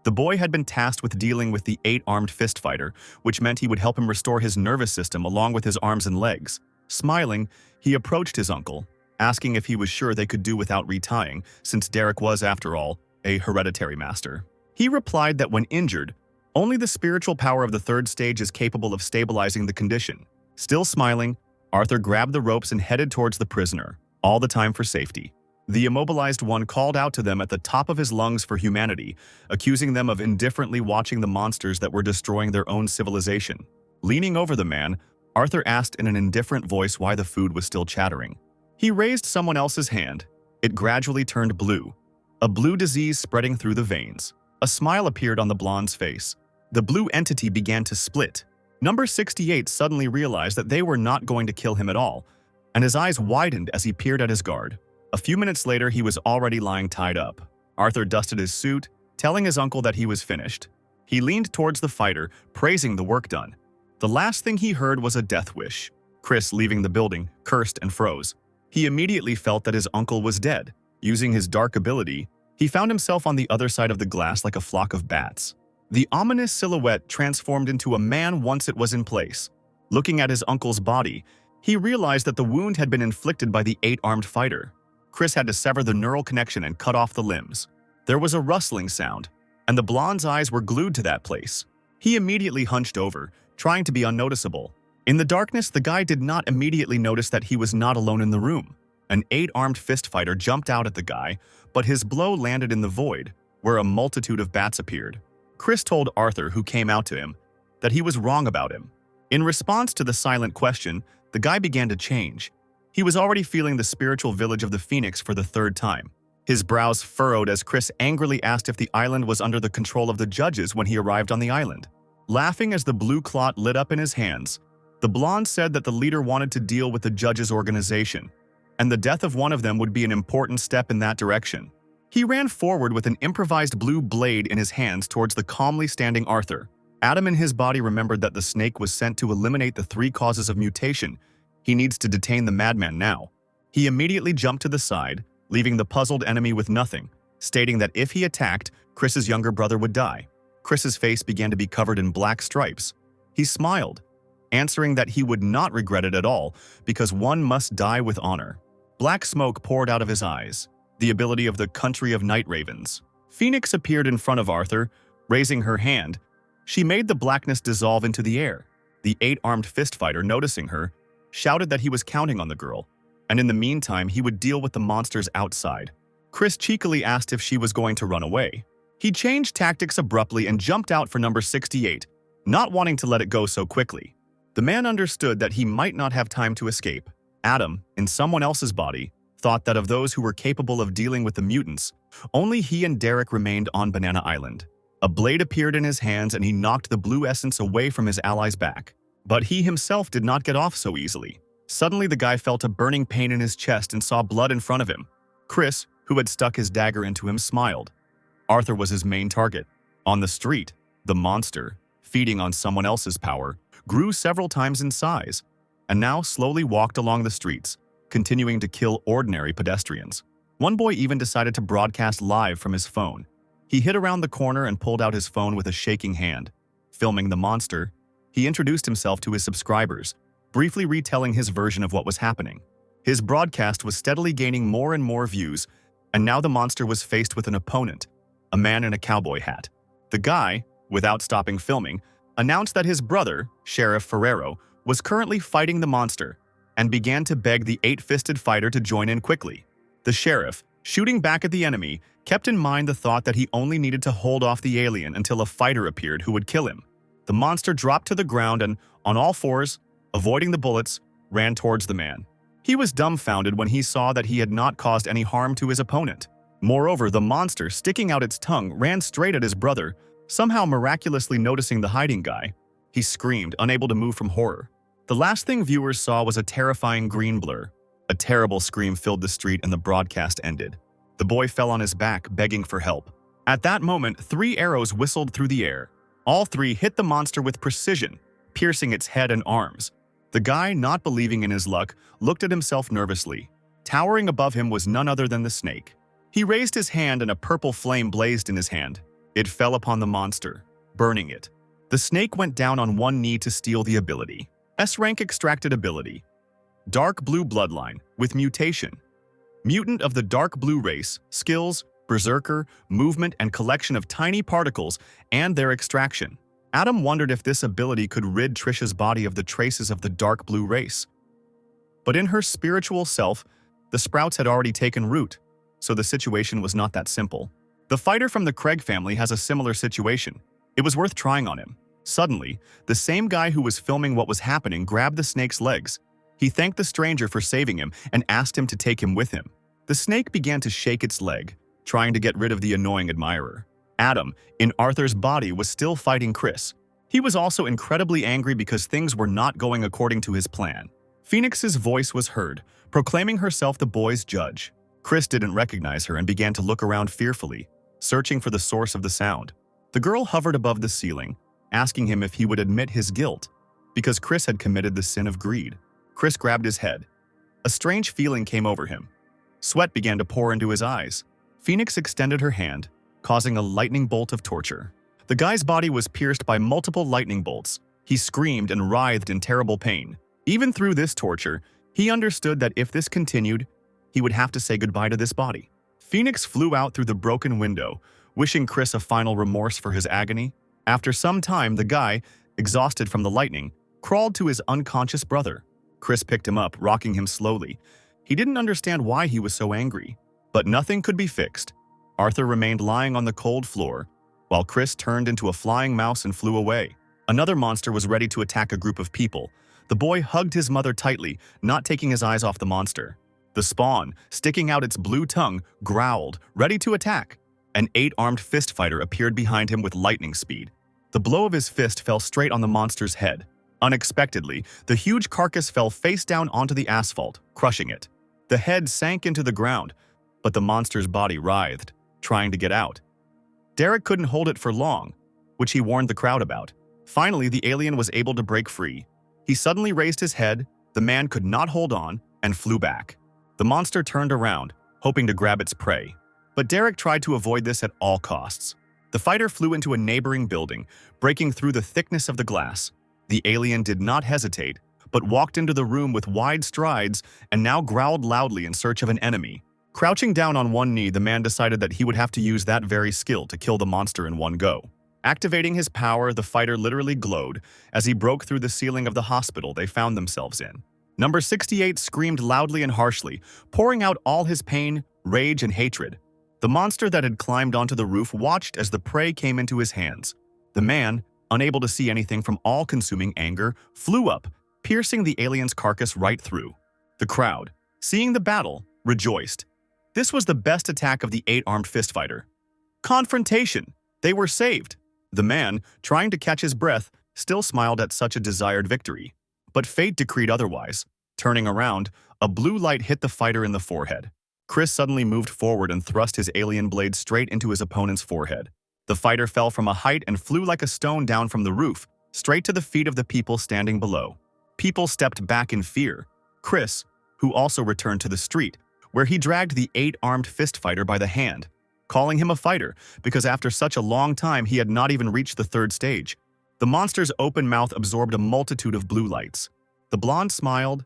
The boy had been tasked with dealing with the 8-armed fist fighter, which meant he would help him restore his nervous system along with his arms and legs. Smiling, he approached his uncle, asking if he was sure they could do without retying, since Derek was, after all, a hereditary master. He replied that when injured, only the spiritual power of the 3rd stage is capable of stabilizing the condition. Still smiling, Arthur grabbed the ropes and headed towards the prisoner, all the time for safety. The immobilized one called out to them at the top of his lungs for humanity, accusing them of indifferently watching the monsters that were destroying their own civilization. Leaning over the man, Arthur asked in an indifferent voice why the food was still chattering. He raised someone else's hand. It gradually turned blue, a blue disease spreading through the veins. A smile appeared on the blonde's face. The blue entity began to split. Number 68 suddenly realized that they were not going to kill him at all, and his eyes widened as he peered at his guard. A few minutes later, he was already lying tied up. Arthur dusted his suit, telling his uncle that he was finished. He leaned towards the fighter, praising the work done. The last thing he heard was a death wish. Chris, leaving the building, cursed and froze. He immediately felt that his uncle was dead. Using his dark ability, he found himself on the other side of the glass like a flock of bats. The ominous silhouette transformed into a man once it was in place. Looking at his uncle's body, he realized that the wound had been inflicted by the 8-armed fighter. Chris had to sever the neural connection and cut off the limbs. There was a rustling sound, and the blonde's eyes were glued to that place. He immediately hunched over, trying to be unnoticeable. In the darkness, the guy did not immediately notice that he was not alone in the room. An 8-armed fist fighter jumped out at the guy, but his blow landed in the void, where a multitude of bats appeared. Chris told Arthur, who came out to him, that he was wrong about him. In response to the silent question, the guy began to change. He was already feeling the spiritual village of the Phoenix for the 3rd time. His brows furrowed as Chris angrily asked if the island was under the control of the judges when he arrived on the island. Laughing as the blue clot lit up in his hands, the blonde said that the leader wanted to deal with the judges' organization, and the death of one of them would be an important step in that direction. He ran forward with an improvised blue blade in his hands towards the calmly standing Arthur. Adam in his body remembered that the snake was sent to eliminate the 3 causes of mutation. He needs to detain the madman now. He immediately jumped to the side, leaving the puzzled enemy with nothing, stating that if he attacked, Chris's younger brother would die. Chris's face began to be covered in black stripes. He smiled, answering that he would not regret it at all because one must die with honor. Black smoke poured out of his eyes, the ability of the country of night ravens. Phoenix appeared in front of Arthur, raising her hand. She made the blackness dissolve into the air. The 8-armed fist fighter, noticing her, shouted that he was counting on the girl, and in the meantime he would deal with the monsters outside. Chris cheekily asked if she was going to run away. He changed tactics abruptly and jumped out for number 68, not wanting to let it go so quickly. The man understood that he might not have time to escape. Adam, in someone else's body, thought that of those who were capable of dealing with the mutants, only he and Derek remained on Banana Island. A blade appeared in his hands and he knocked the blue essence away from his ally's back. But he himself did not get off so easily. Suddenly, the guy felt a burning pain in his chest and saw blood in front of him. Chris, who had stuck his dagger into him, smiled. Arthur was his main target. On the street, the monster, feeding on someone else's power, grew several times in size, and now slowly walked along the streets, continuing to kill ordinary pedestrians. One boy even decided to broadcast live from his phone. He hid around the corner and pulled out his phone with a shaking hand. Filming the monster, he introduced himself to his subscribers, briefly retelling his version of what was happening. His broadcast was steadily gaining more and more views, and now the monster was faced with an opponent, a man in a cowboy hat. The guy, without stopping filming, announced that his brother, Sheriff Ferrero, was currently fighting the monster and began to beg the eight-fisted fighter to join in quickly. The sheriff, shooting back at the enemy, kept in mind the thought that he only needed to hold off the alien until a fighter appeared who would kill him. The monster dropped to the ground and, on all fours, avoiding the bullets, ran towards the man. He was dumbfounded when he saw that he had not caused any harm to his opponent. Moreover, the monster, sticking out its tongue, ran straight at his brother, somehow miraculously noticing the hiding guy. He screamed, unable to move from horror. The last thing viewers saw was a terrifying green blur. A terrible scream filled the street and the broadcast ended. The boy fell on his back, begging for help. At that moment, 3 arrows whistled through the air. All 3 hit the monster with precision, piercing its head and arms. The guy, not believing in his luck, looked at himself nervously. Towering above him was none other than the snake. He raised his hand and a purple flame blazed in his hand. It fell upon the monster, burning it. The snake went down on one knee to steal the ability. S-rank extracted ability. Dark blue bloodline, with mutation. Mutant of the dark blue race, skills, berserker, movement, and collection of tiny particles, and their extraction. Adam wondered if this ability could rid Trisha's body of the traces of the dark blue race. But in her spiritual self, the sprouts had already taken root, so the situation was not that simple. The fighter from the Craig family has a similar situation. It was worth trying on him. Suddenly, the same guy who was filming what was happening grabbed the snake's legs. He thanked the stranger for saving him and asked him to take him with him. The snake began to shake its leg, trying to get rid of the annoying admirer. Adam, in Arthur's body, was still fighting Chris. He was also incredibly angry because things were not going according to his plan. Phoenix's voice was heard, proclaiming herself the boy's judge. Chris didn't recognize her and began to look around fearfully, searching for the source of the sound. The girl hovered above the ceiling, asking him if he would admit his guilt, because Chris had committed the sin of greed. Chris grabbed his head. A strange feeling came over him. Sweat began to pour into his eyes. Phoenix extended her hand, causing a lightning bolt of torture. The guy's body was pierced by multiple lightning bolts. He screamed and writhed in terrible pain. Even through this torture, he understood that if this continued, he would have to say goodbye to this body. Phoenix flew out through the broken window, wishing Chris a final remorse for his agony. After some time, the guy, exhausted from the lightning, crawled to his unconscious brother. Chris picked him up, rocking him slowly. He didn't understand why he was so angry, but nothing could be fixed. Arthur remained lying on the cold floor, while Chris turned into a flying mouse and flew away. Another monster was ready to attack a group of people. The boy hugged his mother tightly, not taking his eyes off the monster. The spawn, sticking out its blue tongue, growled, ready to attack. An 8-armed fist fighter appeared behind him with lightning speed. The blow of his fist fell straight on the monster's head. Unexpectedly, the huge carcass fell face down onto the asphalt, crushing it. The head sank into the ground, but the monster's body writhed, trying to get out. Derek couldn't hold it for long, which he warned the crowd about. Finally, the alien was able to break free. He suddenly raised his head, the man could not hold on, and flew back. The monster turned around, hoping to grab its prey. But Derek tried to avoid this at all costs. The fighter flew into a neighboring building, breaking through the thickness of the glass. The alien did not hesitate, but walked into the room with wide strides and now growled loudly in search of an enemy. Crouching down on one knee, the man decided that he would have to use that very skill to kill the monster in one go. Activating his power, the fighter literally glowed as he broke through the ceiling of the hospital they found themselves in. Number 68 screamed loudly and harshly, pouring out all his pain, rage, and hatred. The monster that had climbed onto the roof watched as the prey came into his hands. The man, unable to see anything from all-consuming anger, flew up, piercing the alien's carcass right through. The crowd, seeing the battle, rejoiced. This was the best attack of the 8-armed fist fighter. Confrontation! They were saved! The man, trying to catch his breath, still smiled at such a desired victory. But fate decreed otherwise. Turning around, a blue light hit the fighter in the forehead. Chris suddenly moved forward and thrust his alien blade straight into his opponent's forehead. The fighter fell from a height and flew like a stone down from the roof, straight to the feet of the people standing below. People stepped back in fear. Chris, who also returned to the street, where he dragged the 8-armed fist fighter by the hand, calling him a fighter because after such a long time he had not even reached the 3rd stage. The monster's open mouth absorbed a multitude of blue lights. The blonde smiled.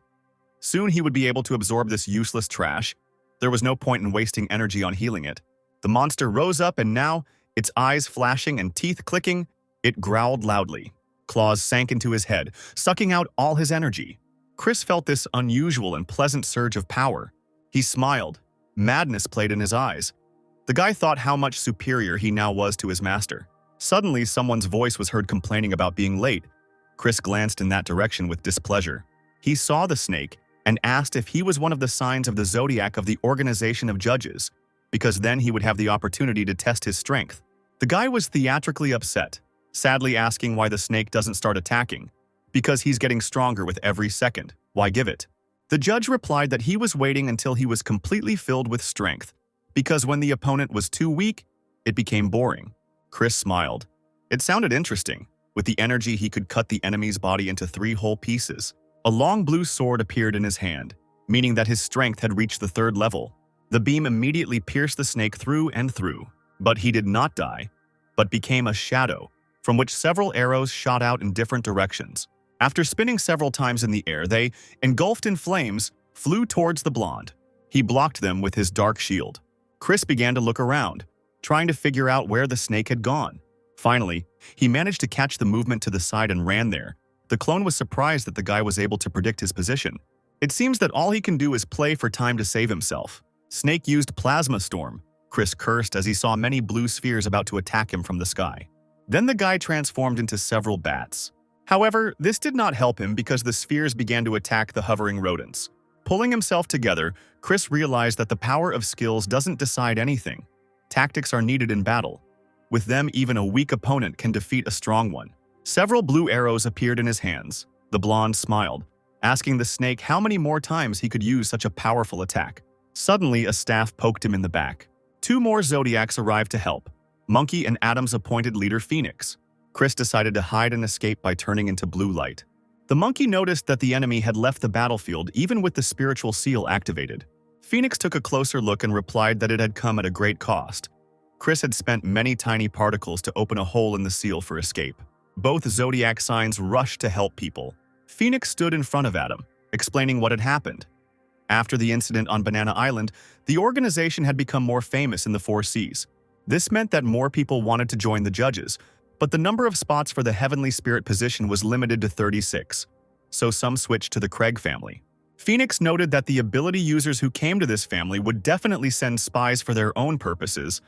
Soon he would be able to absorb this useless trash. There was no point in wasting energy on healing it. The monster rose up and now, its eyes flashing and teeth clicking, it growled loudly. Claws sank into his head, sucking out all his energy. Chris felt this unusual and pleasant surge of power. He smiled. Madness played in his eyes. The guy thought how much superior he now was to his master. Suddenly, someone's voice was heard complaining about being late. Chris glanced in that direction with displeasure. He saw the snake and asked if he was one of the signs of the zodiac of the organization of judges, because then he would have the opportunity to test his strength. The guy was theatrically upset, sadly asking why the snake doesn't start attacking. Because he's getting stronger with every second. Why give it? The judge replied that he was waiting until he was completely filled with strength, because when the opponent was too weak, it became boring. Chris smiled. It sounded interesting. With the energy, he could cut the enemy's body into 3 whole pieces. A long blue sword appeared in his hand, meaning that his strength had reached the 3rd level. The beam immediately pierced the snake through and through, but he did not die, but became a shadow, from which several arrows shot out in different directions. After spinning several times in the air, they, engulfed in flames, flew towards the blonde. He blocked them with his dark shield. Chris began to look around, trying to figure out where the snake had gone. Finally, he managed to catch the movement to the side and ran there. The clone was surprised that the guy was able to predict his position. It seems that all he can do is play for time to save himself. Snake used plasma storm. Chris cursed as he saw many blue spheres about to attack him from the sky. Then the guy transformed into several bats. However, this did not help him because the spheres began to attack the hovering rodents. Pulling himself together, Chris realized that the power of skills doesn't decide anything. Tactics are needed in battle. With them, even a weak opponent can defeat a strong one. Several blue arrows appeared in his hands. The blonde smiled, asking the snake how many more times he could use such a powerful attack. Suddenly, a staff poked him in the back. 2 more zodiacs arrived to help. Monkey and Adam's appointed leader Phoenix. Chris decided to hide and escape by turning into blue light. The monkey noticed that the enemy had left the battlefield even with the spiritual seal activated. Phoenix took a closer look and replied that it had come at a great cost. Chris had spent many tiny particles to open a hole in the seal for escape. Both zodiac signs rushed to help people. Phoenix stood in front of Adam, explaining what had happened. After the incident on Banana Island, the organization had become more famous in the 4 seas. This meant that more people wanted to join the judges, but the number of spots for the Heavenly Spirit position was limited to 36, so some switched to the Craig family. Phoenix noted that the ability users who came to this family would definitely send spies for their own purposes.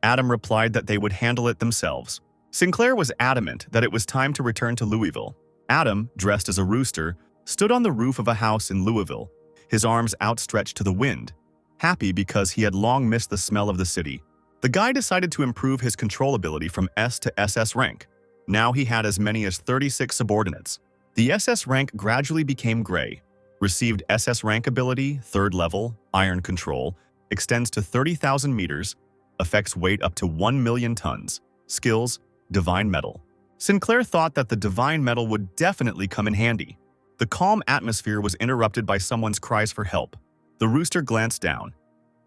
Adam replied that they would handle it themselves. Sinclair was adamant that it was time to return to Louisville. Adam, dressed as a rooster, stood on the roof of a house in Louisville, his arms outstretched to the wind, happy because he had long missed the smell of the city. The guy decided to improve his control ability from S to SS rank. Now he had as many as 36 subordinates. The SS rank gradually became gray. Received SS rank ability, 3rd level, iron control, extends to 30,000 meters, affects weight up to 1 million tons. Skills, divine metal. Sinclair thought that the divine metal would definitely come in handy. The calm atmosphere was interrupted by someone's cries for help. The rooster glanced down.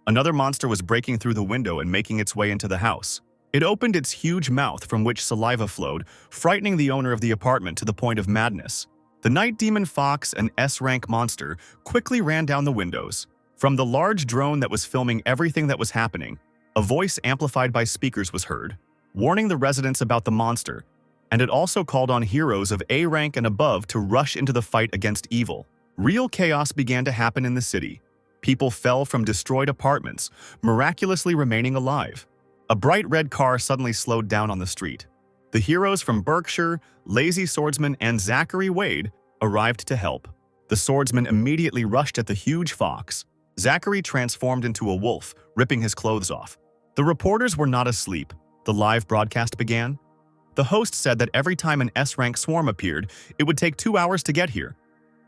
Another monster was breaking through the window and making its way into the house. It opened its huge mouth from which saliva flowed, frightening the owner of the apartment to the point of madness. The night demon fox, an S-rank monster, quickly ran down the windows. From the large drone that was filming everything that was happening, a voice amplified by speakers was heard, warning the residents about the monster, and it also called on heroes of A rank and above to rush into the fight against evil. Real chaos began to happen in the city. People fell from destroyed apartments, miraculously remaining alive. A bright red car suddenly slowed down on the street. The heroes from Berkshire, Lazy Swordsman, and Zachary Wade arrived to help. The swordsman immediately rushed at the huge fox. Zachary transformed into a wolf, ripping his clothes off. The reporters were not asleep. The live broadcast began. The host said that every time an S-rank swarm appeared, it would take 2 hours to get here.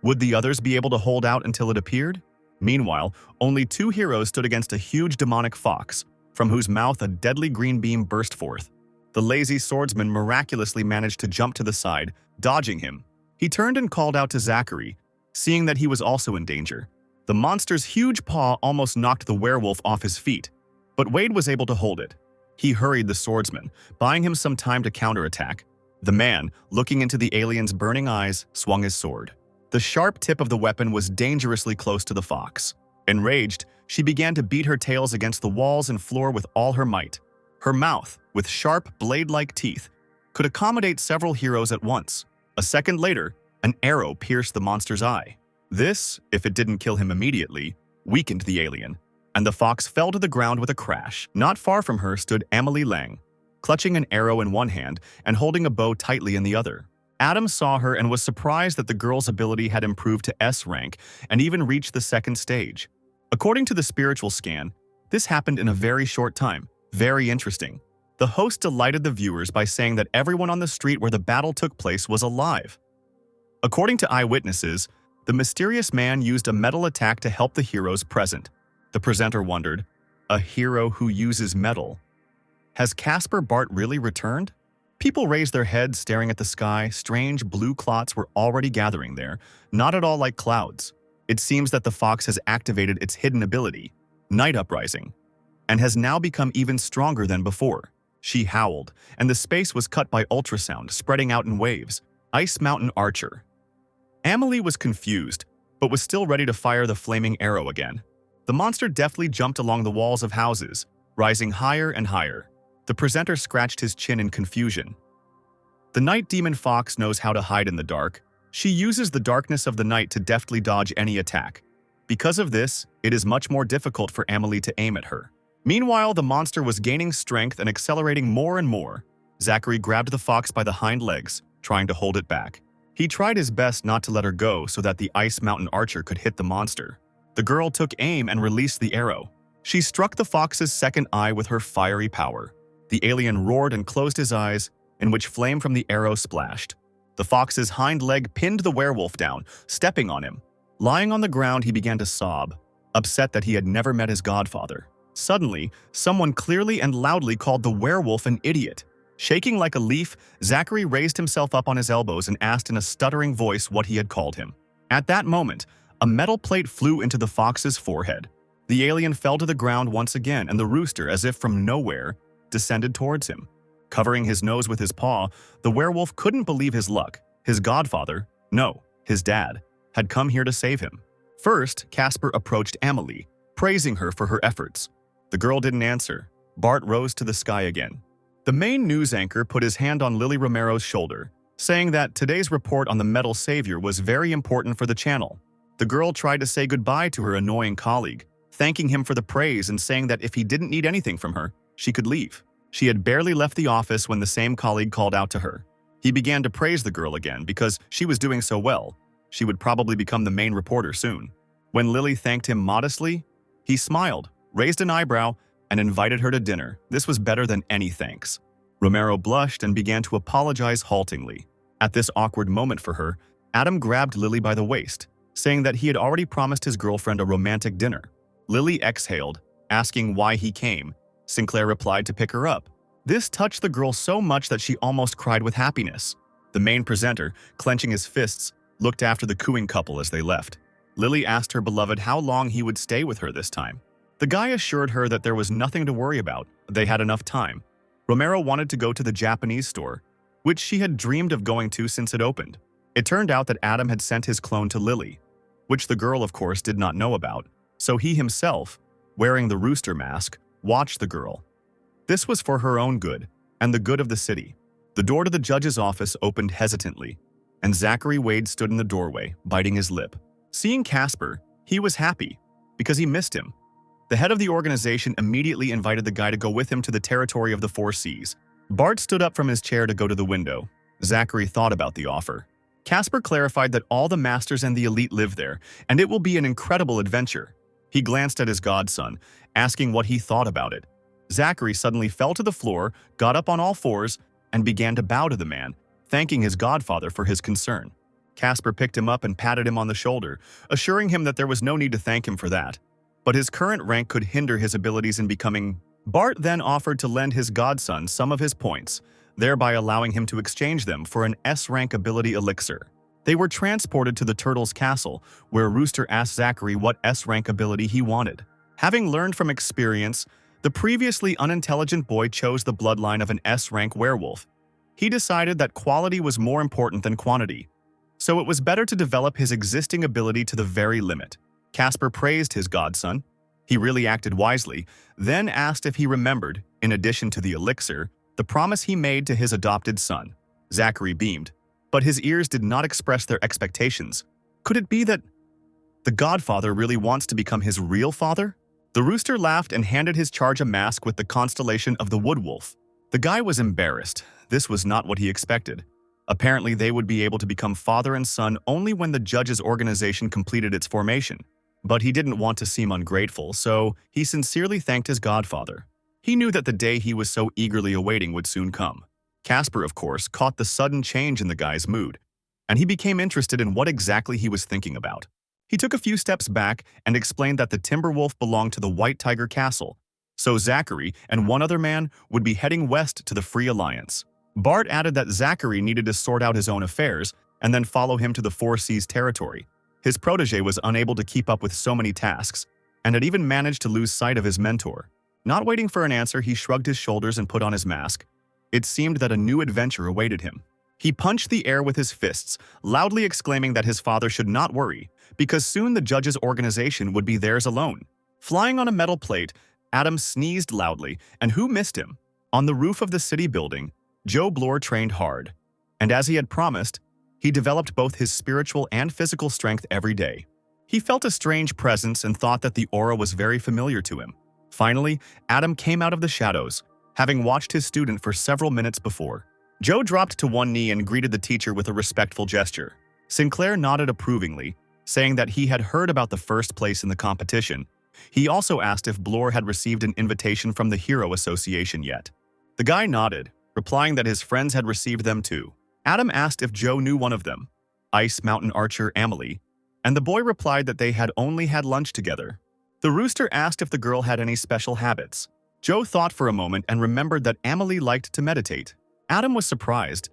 Would the others be able to hold out until it appeared? Meanwhile, only 2 heroes stood against a huge demonic fox, from whose mouth a deadly green beam burst forth. The lazy swordsman miraculously managed to jump to the side, dodging him. He turned and called out to Zachary, seeing that he was also in danger. The monster's huge paw almost knocked the werewolf off his feet, but Wade was able to hold it. He hurried the swordsman, buying him some time to counterattack. The man, looking into the alien's burning eyes, swung his sword. The sharp tip of the weapon was dangerously close to the fox. Enraged, she began to beat her tails against the walls and floor with all her might. Her mouth, with sharp, blade-like teeth, could accommodate several heroes at once. A second later, an arrow pierced the monster's eye. This, if it didn't kill him immediately, weakened the alien, and the fox fell to the ground with a crash. Not far from her stood Amelie Lang, clutching an arrow in one hand and holding a bow tightly in the other. Adam saw her and was surprised that the girl's ability had improved to S rank and even reached the second stage. According to the spiritual scan, this happened in a very short time. Very interesting. The host delighted the viewers by saying that everyone on the street where the battle took place was alive. According to eyewitnesses, the mysterious man used a metal attack to help the heroes present. The presenter wondered, a hero who uses metal. Has Casper Bart really returned? People raised their heads, staring at the sky. Strange blue clots were already gathering there, not at all like clouds. It seems that the fox has activated its hidden ability, Night Uprising, and has now become even stronger than before. She howled, and the space was cut by ultrasound, spreading out in waves. Ice Mountain Archer. Amelie was confused, but was still ready to fire the flaming arrow again. The monster deftly jumped along the walls of houses, rising higher and higher. The presenter scratched his chin in confusion. The night demon fox knows how to hide in the dark. She uses the darkness of the night to deftly dodge any attack. Because of this, it is much more difficult for Amelie to aim at her. Meanwhile, the monster was gaining strength and accelerating more and more. Zachary grabbed the fox by the hind legs, trying to hold it back. He tried his best not to let her go so that the Ice Mountain Archer could hit the monster. The girl took aim and released the arrow. She struck the fox's second eye with her fiery power. The alien roared and closed his eyes, in which flame from the arrow splashed. The fox's hind leg pinned the werewolf down, stepping on him. Lying on the ground, he began to sob, upset that he had never met his godfather. Suddenly, someone clearly and loudly called the werewolf an idiot. Shaking like a leaf, Zachary raised himself up on his elbows and asked in a stuttering voice what he had called him. At that moment, a metal plate flew into the fox's forehead. The alien fell to the ground once again, and the rooster, as if from nowhere, descended towards him. Covering his nose with his paw, the werewolf couldn't believe his luck. His godfather, no, his dad, had come here to save him. First, Casper approached Amelie, praising her for her efforts. The girl didn't answer. Bart rose to the sky again. The main news anchor put his hand on Lily Romero's shoulder, saying that today's report on the metal savior was very important for the channel. The girl tried to say goodbye to her annoying colleague, thanking him for the praise and saying that if he didn't need anything from her, she could leave. She had barely left the office when the same colleague called out to her. He began to praise the girl again because she was doing so well. She would probably become the main reporter soon. When Lily thanked him modestly, he smiled, raised an eyebrow, and invited her to dinner. This was better than any thanks. Romero blushed and began to apologize haltingly. At this awkward moment for her, Adam grabbed Lily by the waist, saying that he had already promised his girlfriend a romantic dinner. Lily exhaled, asking why he came. Sinclair replied to pick her up. This touched the girl so much that she almost cried with happiness. The main presenter, clenching his fists, looked after the cooing couple as they left. Lily asked her beloved how long he would stay with her this time. The guy assured her that there was nothing to worry about. They had enough time. Romero wanted to go to the Japanese store, which she had dreamed of going to since it opened. It turned out that Adam had sent his clone to Lily, which the girl, of course, did not know about, so he himself, wearing the rooster mask, watched the girl. This was for her own good, and the good of the city. The door to the judge's office opened hesitantly, and Zachary Wade stood in the doorway, biting his lip. Seeing Casper, he was happy, because he missed him. The head of the organization immediately invited the guy to go with him to the territory of the Four Seas. Bart stood up from his chair to go to the window. Zachary thought about the offer. Casper clarified that all the masters and the elite live there, and it will be an incredible adventure. He glanced at his godson, asking what he thought about it. Zachary suddenly fell to the floor, got up on all fours, and began to bow to the man, thanking his godfather for his concern. Casper picked him up and patted him on the shoulder, assuring him that there was no need to thank him for that. But his current rank could hinder his abilities in becoming Bart then offered to lend his godson some of his points, thereby allowing him to exchange them for an S-rank ability elixir. They were transported to the turtle's castle, where Rooster asked Zachary what S-rank ability he wanted. Having learned from experience, the previously unintelligent boy chose the bloodline of an S-rank werewolf. He decided that quality was more important than quantity, so it was better to develop his existing ability to the very limit. Casper praised his godson. He really acted wisely, then asked if he remembered, in addition to the elixir, the promise he made to his adopted son. Zachary beamed, but his ears did not express their expectations. Could it be that the godfather really wants to become his real father? The rooster laughed and handed his charge a mask with the constellation of the woodwolf. The guy was embarrassed. This was not what he expected. Apparently, they would be able to become father and son only when the judge's organization completed its formation. But he didn't want to seem ungrateful, so he sincerely thanked his godfather. He knew that the day he was so eagerly awaiting would soon come. Casper, of course, caught the sudden change in the guy's mood, and he became interested in what exactly he was thinking about. He took a few steps back and explained that the Timberwolf belonged to the White Tiger Castle, so Zachary and one other man would be heading west to the Free Alliance. Bart added that Zachary needed to sort out his own affairs and then follow him to the Four Seas territory. His protege was unable to keep up with so many tasks, and had even managed to lose sight of his mentor. Not waiting for an answer, he shrugged his shoulders and put on his mask. It seemed that a new adventure awaited him. He punched the air with his fists, loudly exclaiming that his father should not worry, because soon the judge's organization would be theirs alone. Flying on a metal plate, Adam sneezed loudly, and who missed him? On the roof of the city building, Joe Bloor trained hard, and as he had promised, he developed both his spiritual and physical strength every day. He felt a strange presence and thought that the aura was very familiar to him. Finally, Adam came out of the shadows, having watched his student for several minutes before. Joe dropped to one knee and greeted the teacher with a respectful gesture. Sinclair nodded approvingly, saying that he had heard about the first place in the competition. He also asked if Bloor had received an invitation from the Hero Association yet. The guy nodded, replying that his friends had received them too. Adam asked if Joe knew one of them, Ice Mountain Archer Amelie, and the boy replied that they had only had lunch together. The rooster asked if the girl had any special habits. Joe thought for a moment and remembered that Amelie liked to meditate. Adam was surprised.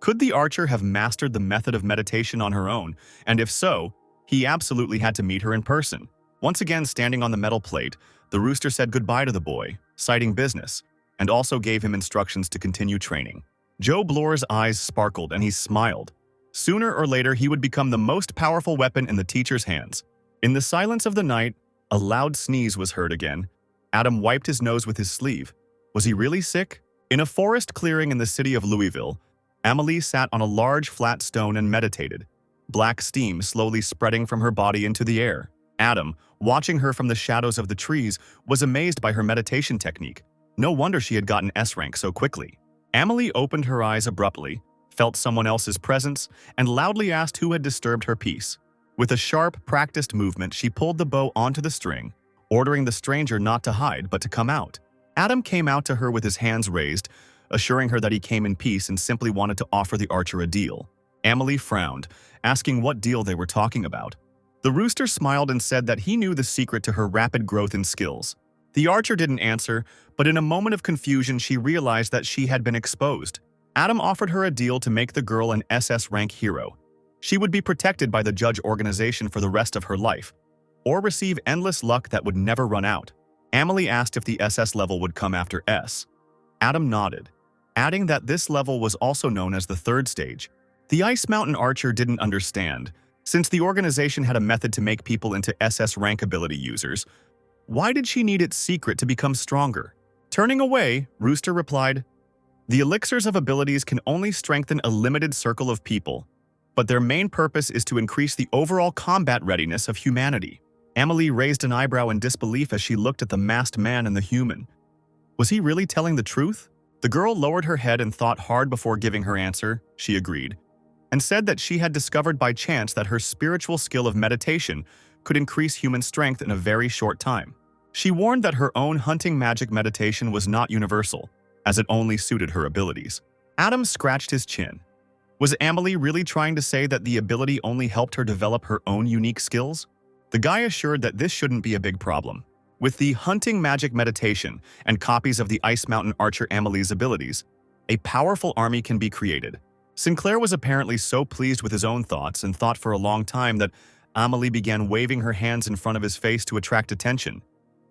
Could the archer have mastered the method of meditation on her own, and if so, he absolutely had to meet her in person. Once again standing on the metal plate, the rooster said goodbye to the boy, citing business, and also gave him instructions to continue training. Joe Bloor's eyes sparkled and he smiled. Sooner or later, he would become the most powerful weapon in the teacher's hands. In the silence of the night, a loud sneeze was heard again. Adam wiped his nose with his sleeve. Was he really sick? In a forest clearing in the city of Louisville, Amelie sat on a large flat stone and meditated, black steam slowly spreading from her body into the air. Adam, watching her from the shadows of the trees, was amazed by her meditation technique. No wonder she had gotten S rank so quickly. Amelie opened her eyes abruptly, felt someone else's presence, and loudly asked who had disturbed her peace. With a sharp, practiced movement, she pulled the bow onto the string, ordering the stranger not to hide but to come out. Adam came out to her with his hands raised, assuring her that he came in peace and simply wanted to offer the archer a deal. Amelie frowned, asking what deal they were talking about. The rooster smiled and said that he knew the secret to her rapid growth in skills. The archer didn't answer, but in a moment of confusion she realized that she had been exposed. Adam offered her a deal to make the girl an SS rank hero. She would be protected by the judge organization for the rest of her life, or receive endless luck that would never run out. Amelie asked if the SS level would come after S. Adam nodded, adding that this level was also known as the third stage. The Ice Mountain Archer didn't understand. Since the organization had a method to make people into SS rank ability users, why did she need its secret to become stronger? Turning away, Rooster replied, "The elixirs of abilities can only strengthen a limited circle of people, but their main purpose is to increase the overall combat readiness of humanity." Amelie raised an eyebrow in disbelief as she looked at the masked man and the human. Was he really telling the truth? The girl lowered her head and thought hard before giving her answer. She agreed, and said that she had discovered by chance that her spiritual skill of meditation could increase human strength in a very short time. She warned that her own hunting magic meditation was not universal, as it only suited her abilities. Adam scratched his chin. Was Amelie really trying to say that the ability only helped her develop her own unique skills? The guy assured that this shouldn't be a big problem. With the hunting magic meditation and copies of the Ice Mountain Archer Amelie's abilities, a powerful army can be created. Sinclair was apparently so pleased with his own thoughts and thought for a long time that Amelie began waving her hands in front of his face to attract attention.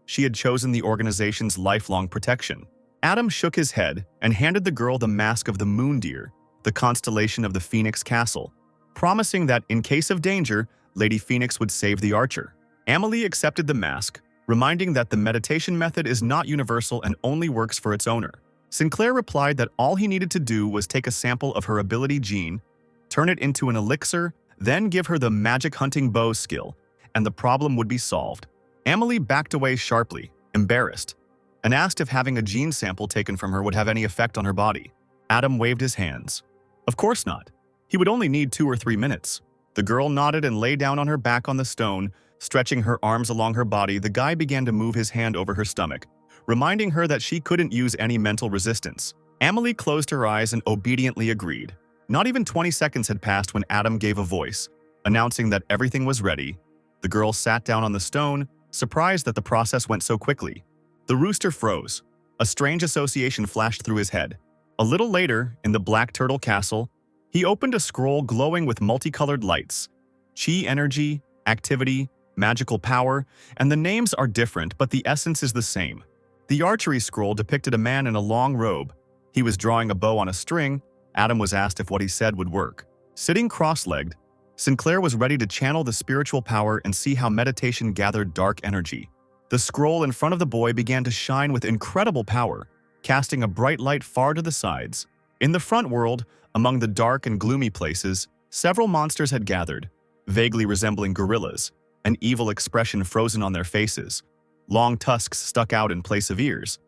She had chosen the organization's lifelong protection. Adam shook his head and handed the girl the mask of the moon deer, the constellation of the Phoenix Castle, promising that in case of danger, Lady Phoenix would save the archer. Amelie accepted the mask, reminding that the meditation method is not universal and only works for its owner. Sinclair replied that all he needed to do was take a sample of her ability gene, turn it into an elixir, then give her the magic hunting bow skill, and the problem would be solved. Amelie backed away sharply, embarrassed, and asked if having a gene sample taken from her would have any effect on her body. Adam waved his hands. Of course not. He would only need 2 or 3 minutes. The girl nodded and lay down on her back on the stone, stretching her arms along her body. The guy began to move his hand over her stomach, reminding her that she couldn't use any mental resistance. Amelie closed her eyes and obediently agreed. Not even 20 seconds had passed when Adam gave a voice, announcing that everything was ready. The girl sat down on the stone, surprised that the process went so quickly. The rooster froze. A strange association flashed through his head. A little later, in the Black Turtle Castle, he opened a scroll glowing with multicolored lights. Chi energy, activity, magical power, and the names are different, but the essence is the same. The archery scroll depicted a man in a long robe. He was drawing a bow on a string. Adam was asked if what he said would work. Sitting cross-legged, Sinclair was ready to channel the spiritual power and see how meditation gathered dark energy. The scroll in front of the boy began to shine with incredible power, casting a bright light far to the sides. In the front world, among the dark and gloomy places, several monsters had gathered, vaguely resembling gorillas, an evil expression frozen on their faces. Long tusks stuck out in place of ears.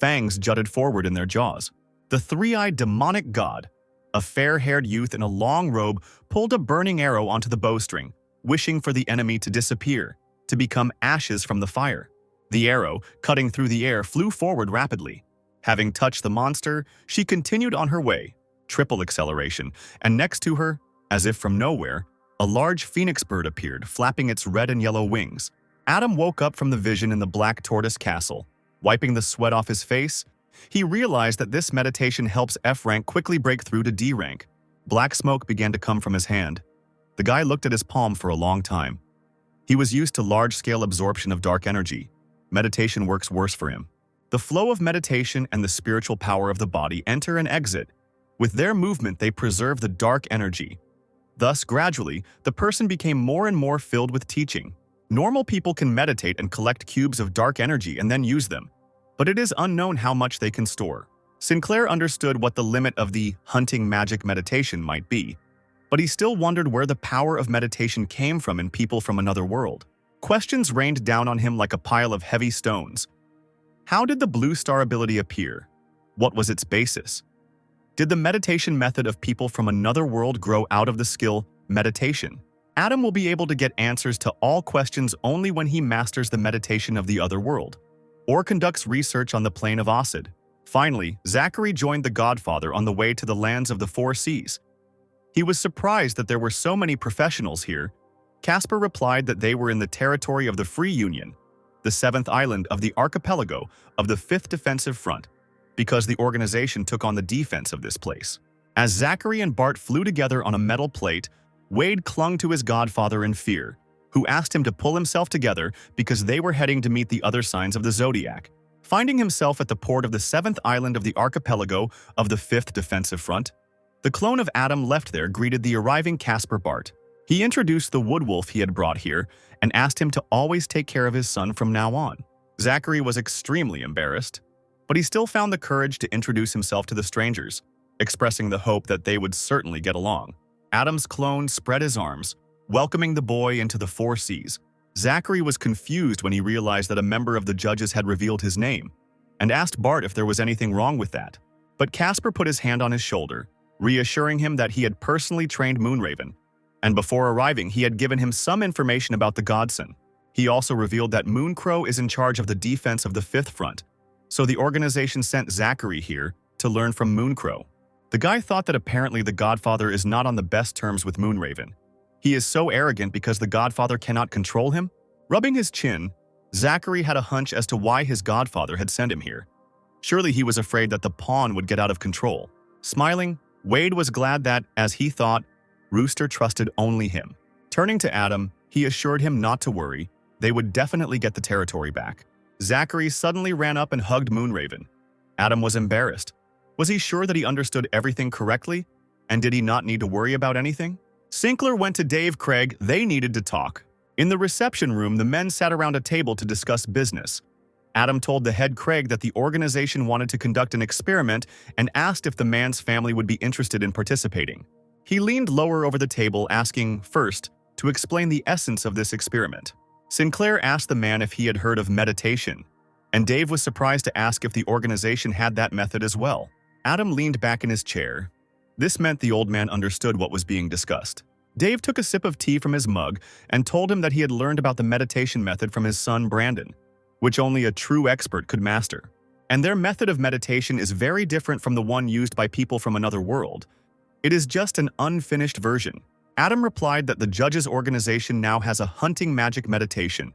Fangs jutted forward in their jaws. The three-eyed demonic god, a fair-haired youth in a long robe, pulled a burning arrow onto the bowstring, wishing for the enemy to disappear, to become ashes from the fire. The arrow, cutting through the air, flew forward rapidly. Having touched the monster, she continued on her way, triple acceleration, and next to her, as if from nowhere, a large phoenix bird appeared, flapping its red and yellow wings. Adam woke up from the vision in the Black Tortoise Castle. Wiping the sweat off his face, he realized that this meditation helps F rank quickly break through to D rank. Black smoke began to come from his hand. The guy looked at his palm for a long time. He was used to large-scale absorption of dark energy. Meditation works worse for him. The flow of meditation and the spiritual power of the body enter and exit. With their movement, they preserve the dark energy. Thus, gradually, the person became more and more filled with teaching. Normal people can meditate and collect cubes of dark energy and then use them, but it is unknown how much they can store. Sinclair understood what the limit of the hunting magic meditation might be, but he still wondered where the power of meditation came from in people from another world. Questions rained down on him like a pile of heavy stones. How did the blue star ability appear? What was its basis? Did the meditation method of people from another world grow out of the skill meditation? Adam will be able to get answers to all questions only when he masters the meditation of the other world, or conducts research on the plane of Osid. Finally, Zachary joined the Godfather on the way to the lands of the Four Seas. He was surprised that there were so many professionals here. Casper replied that they were in the territory of the Free Union, the 7th island of the archipelago of the 5th Defensive Front, because the organization took on the defense of this place. As Zachary and Bart flew together on a metal plate, Wade clung to his godfather in fear, who asked him to pull himself together because they were heading to meet the other signs of the Zodiac. Finding himself at the port of the 7th island of the archipelago of the 5th Defensive Front, the clone of Adam left there greeted the arriving Casper Bart. He introduced the woodwolf he had brought here and asked him to always take care of his son from now on. Zachary was extremely embarrassed, but he still found the courage to introduce himself to the strangers, expressing the hope that they would certainly get along. Adam's clone spread his arms, welcoming the boy into the Four Seas. Zachary was confused when he realized that a member of the judges had revealed his name, and asked Bart if there was anything wrong with that. But Casper put his hand on his shoulder, reassuring him that he had personally trained Moonraven, and before arriving he had given him some information about the Godson. He also revealed that Mooncrow is in charge of the defense of the 5th Front, so the organization sent Zachary here to learn from Mooncrow. The guy thought that apparently the Godfather is not on the best terms with Moonraven. He is so arrogant because the Godfather cannot control him? Rubbing his chin, Zachary had a hunch as to why his godfather had sent him here. Surely he was afraid that the pawn would get out of control. Smiling, Wade was glad that, as he thought, Rooster trusted only him. Turning to Adam, he assured him not to worry, they would definitely get the territory back. Zachary suddenly ran up and hugged Moonraven. Adam was embarrassed. Was he sure that he understood everything correctly? And did he not need to worry about anything? Sinclair went to Dave Craig. They needed to talk. In the reception room, the men sat around a table to discuss business. Adam told the head Craig that the organization wanted to conduct an experiment and asked if the man's family would be interested in participating. He leaned lower over the table, asking, first, to explain the essence of this experiment. Sinclair asked the man if he had heard of meditation, and Dave was surprised to ask if the organization had that method as well. Adam leaned back in his chair. This meant the old man understood what was being discussed. Dave took a sip of tea from his mug and told him that he had learned about the meditation method from his son Brandon, which only a true expert could master. And their method of meditation is very different from the one used by people from another world. It is just an unfinished version. Adam replied that the judges' organization now has a hunting magic meditation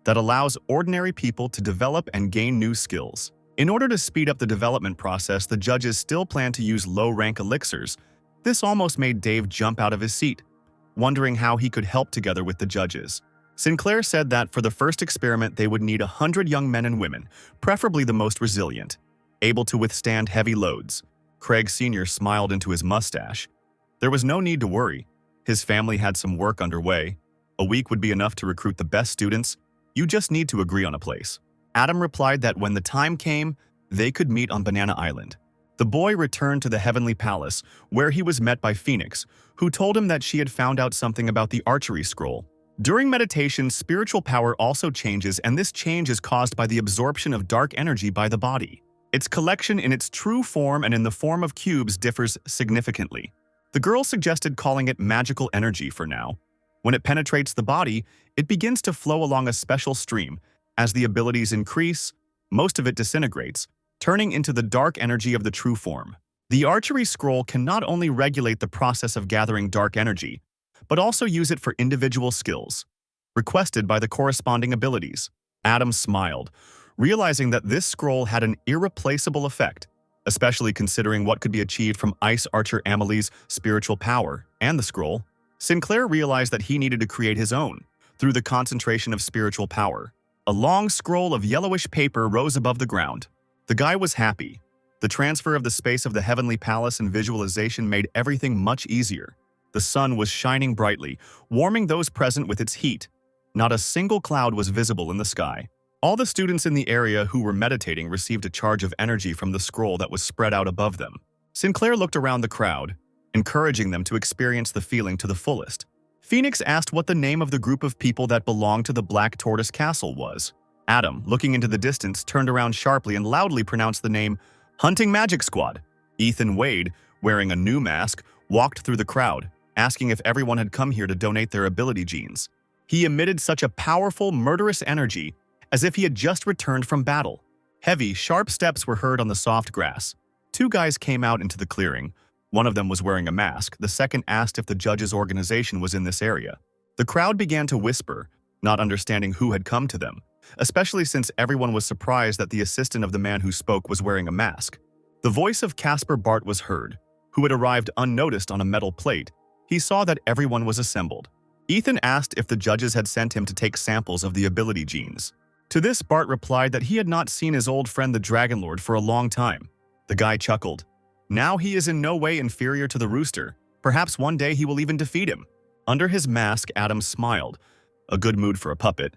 that allows ordinary people to develop and gain new skills. In order to speed up the development process, the judges still plan to use low-rank elixirs. This almost made Dave jump out of his seat, wondering how he could help together with the judges. Sinclair said that for the first experiment they would need 100 young men and women, preferably the most resilient, able to withstand heavy loads. Craig Sr. smiled into his mustache. There was no need to worry. His family had some work underway. A week would be enough to recruit the best students. You just need to agree on a place. Adam replied that when the time came, they could meet on Banana Island. The boy returned to the Heavenly Palace, where he was met by Phoenix, who told him that she had found out something about the archery scroll. During meditation, spiritual power also changes, and this change is caused by the absorption of dark energy by the body. Its collection in its true form and in the form of cubes differs significantly. The girl suggested calling it magical energy for now. When it penetrates the body, it begins to flow along a special stream. As the abilities increase, most of it disintegrates, turning into the dark energy of the true form. The archery scroll can not only regulate the process of gathering dark energy, but also use it for individual skills, requested by the corresponding abilities. Adam smiled, realizing that this scroll had an irreplaceable effect, especially considering what could be achieved from Ice Archer Amelie's spiritual power and the scroll. Sinclair realized that he needed to create his own, through the concentration of spiritual power. A long scroll of yellowish paper rose above the ground. The guy was happy. The transfer of the space of the Heavenly Palace and visualization made everything much easier. The sun was shining brightly, warming those present with its heat. Not a single cloud was visible in the sky. All the students in the area who were meditating received a charge of energy from the scroll that was spread out above them. Sinclair looked around the crowd, encouraging them to experience the feeling to the fullest. Phoenix asked what the name of the group of people that belonged to the Black Tortoise Castle was. Adam, looking into the distance, turned around sharply and loudly pronounced the name Hunting Magic Squad. Ethan Wade, wearing a new mask, walked through the crowd, asking if everyone had come here to donate their ability genes. He emitted such a powerful, murderous energy, as if he had just returned from battle. Heavy, sharp steps were heard on the soft grass. Two guys came out into the clearing. One of them was wearing a mask. The second asked if the judge's organization was in this area. The crowd began to whisper, not understanding who had come to them, especially since everyone was surprised that the assistant of the man who spoke was wearing a mask. The voice of Casper Bart was heard, who had arrived unnoticed on a metal plate. He saw that everyone was assembled. Ethan asked if the judges had sent him to take samples of the ability genes. To this, Bart replied that he had not seen his old friend the Dragon Lord for a long time. The guy chuckled. Now he is in no way inferior to the rooster. Perhaps one day he will even defeat him. Under his mask, Adam smiled, a good mood for a puppet.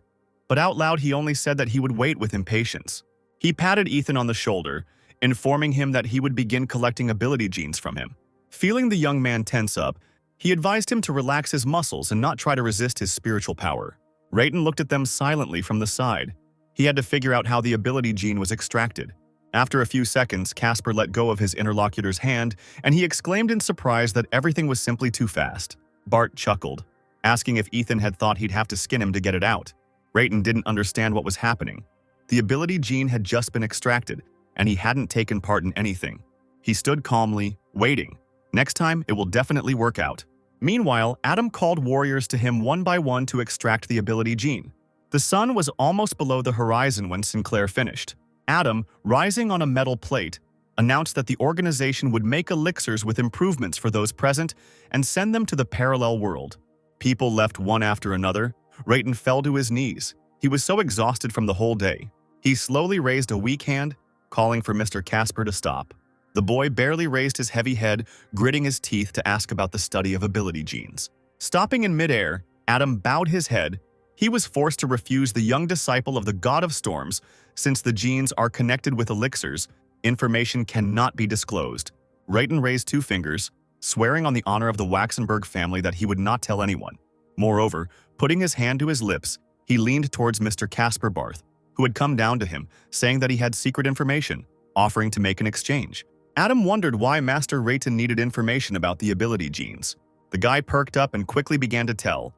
But out loud he only said that he would wait with impatience. He patted Ethan on the shoulder, informing him that he would begin collecting ability genes from him. Feeling the young man tense up, he advised him to relax his muscles and not try to resist his spiritual power. Rayton looked at them silently from the side. He had to figure out how the ability gene was extracted. After a few seconds, Casper let go of his interlocutor's hand, and he exclaimed in surprise that everything was simply too fast. Bart chuckled, asking if Ethan had thought he'd have to skin him to get it out. Rayton didn't understand what was happening. The ability gene had just been extracted, and he hadn't taken part in anything. He stood calmly, waiting. Next time, it will definitely work out. Meanwhile, Adam called warriors to him one by one to extract the ability gene. The sun was almost below the horizon when Sinclair finished. Adam, rising on a metal plate, announced that the organization would make elixirs with improvements for those present and send them to the parallel world. People left one after another. Rayton fell to his knees. He was so exhausted from the whole day. He slowly raised a weak hand, calling for Mr. Casper to stop. The boy barely raised his heavy head, gritting his teeth to ask about the study of ability genes. Stopping in midair, Adam bowed his head. He was forced to refuse the young disciple of the God of Storms. Since the genes are connected with elixirs, information cannot be disclosed. Rayton raised 2 fingers, swearing on the honor of the Waxenberg family that he would not tell anyone. Moreover, putting his hand to his lips, he leaned towards Mr. Casper Barth, who had come down to him, saying that he had secret information, offering to make an exchange. Adam wondered why Master Rayton needed information about the ability genes. The guy perked up and quickly began to tell.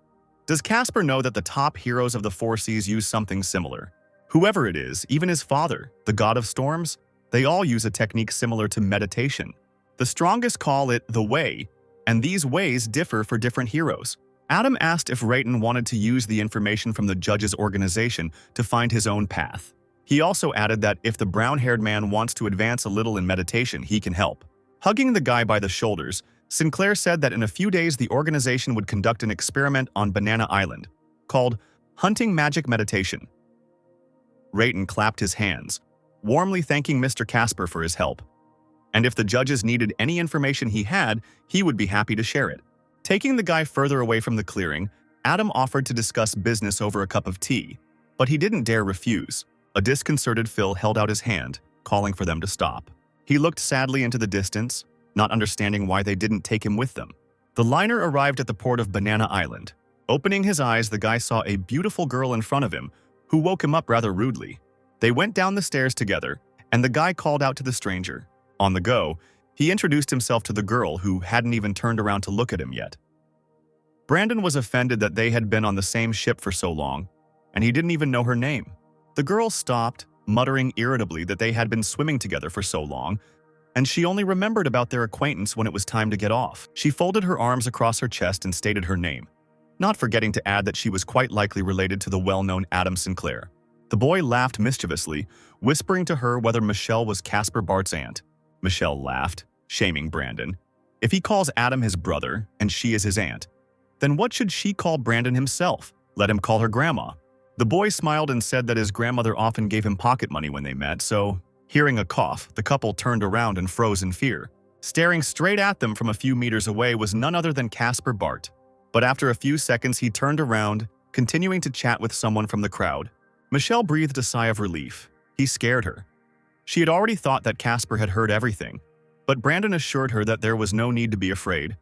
Does Casper know that the top heroes of the 4 Seas use something similar? Whoever it is, even his father, the God of Storms, they all use a technique similar to meditation. The strongest call it the way, and these ways differ for different heroes. Adam asked if Rayton wanted to use the information from the judge's organization to find his own path. He also added that if the brown-haired man wants to advance a little in meditation, he can help. Hugging the guy by the shoulders, Sinclair said that in a few days the organization would conduct an experiment on Banana Island, called Hunting Magic Meditation. Rayton clapped his hands, warmly thanking Mr. Casper for his help. And if the judges needed any information he had, he would be happy to share it. Taking the guy further away from the clearing, Adam offered to discuss business over a cup of tea, but he didn't dare refuse. A disconcerted Phil held out his hand, calling for them to stop. He looked sadly into the distance, not understanding why they didn't take him with them. The liner arrived at the port of Banana Island. Opening his eyes, the guy saw a beautiful girl in front of him, who woke him up rather rudely. They went down the stairs together, and the guy called out to the stranger. On the go, he introduced himself to the girl, who hadn't even turned around to look at him yet. Brandon was offended that they had been on the same ship for so long, and he didn't even know her name. The girl stopped, muttering irritably that they had been swimming together for so long, and she only remembered about their acquaintance when it was time to get off. She folded her arms across her chest and stated her name, not forgetting to add that she was quite likely related to the well-known Adam Sinclair. The boy laughed mischievously, whispering to her whether Michelle was Casper Bart's aunt. Michelle laughed, shaming Brandon. If he calls Adam his brother, and she is his aunt, then what should she call Brandon himself? Let him call her grandma. The boy smiled and said that his grandmother often gave him pocket money when they met, so, hearing a cough, the couple turned around and froze in fear. Staring straight at them from a few meters away was none other than Casper Bart. But after a few seconds, he turned around, continuing to chat with someone from the crowd. Michelle breathed a sigh of relief. He scared her. She had already thought that Casper had heard everything, but Brandon assured her that there was no need to be afraid.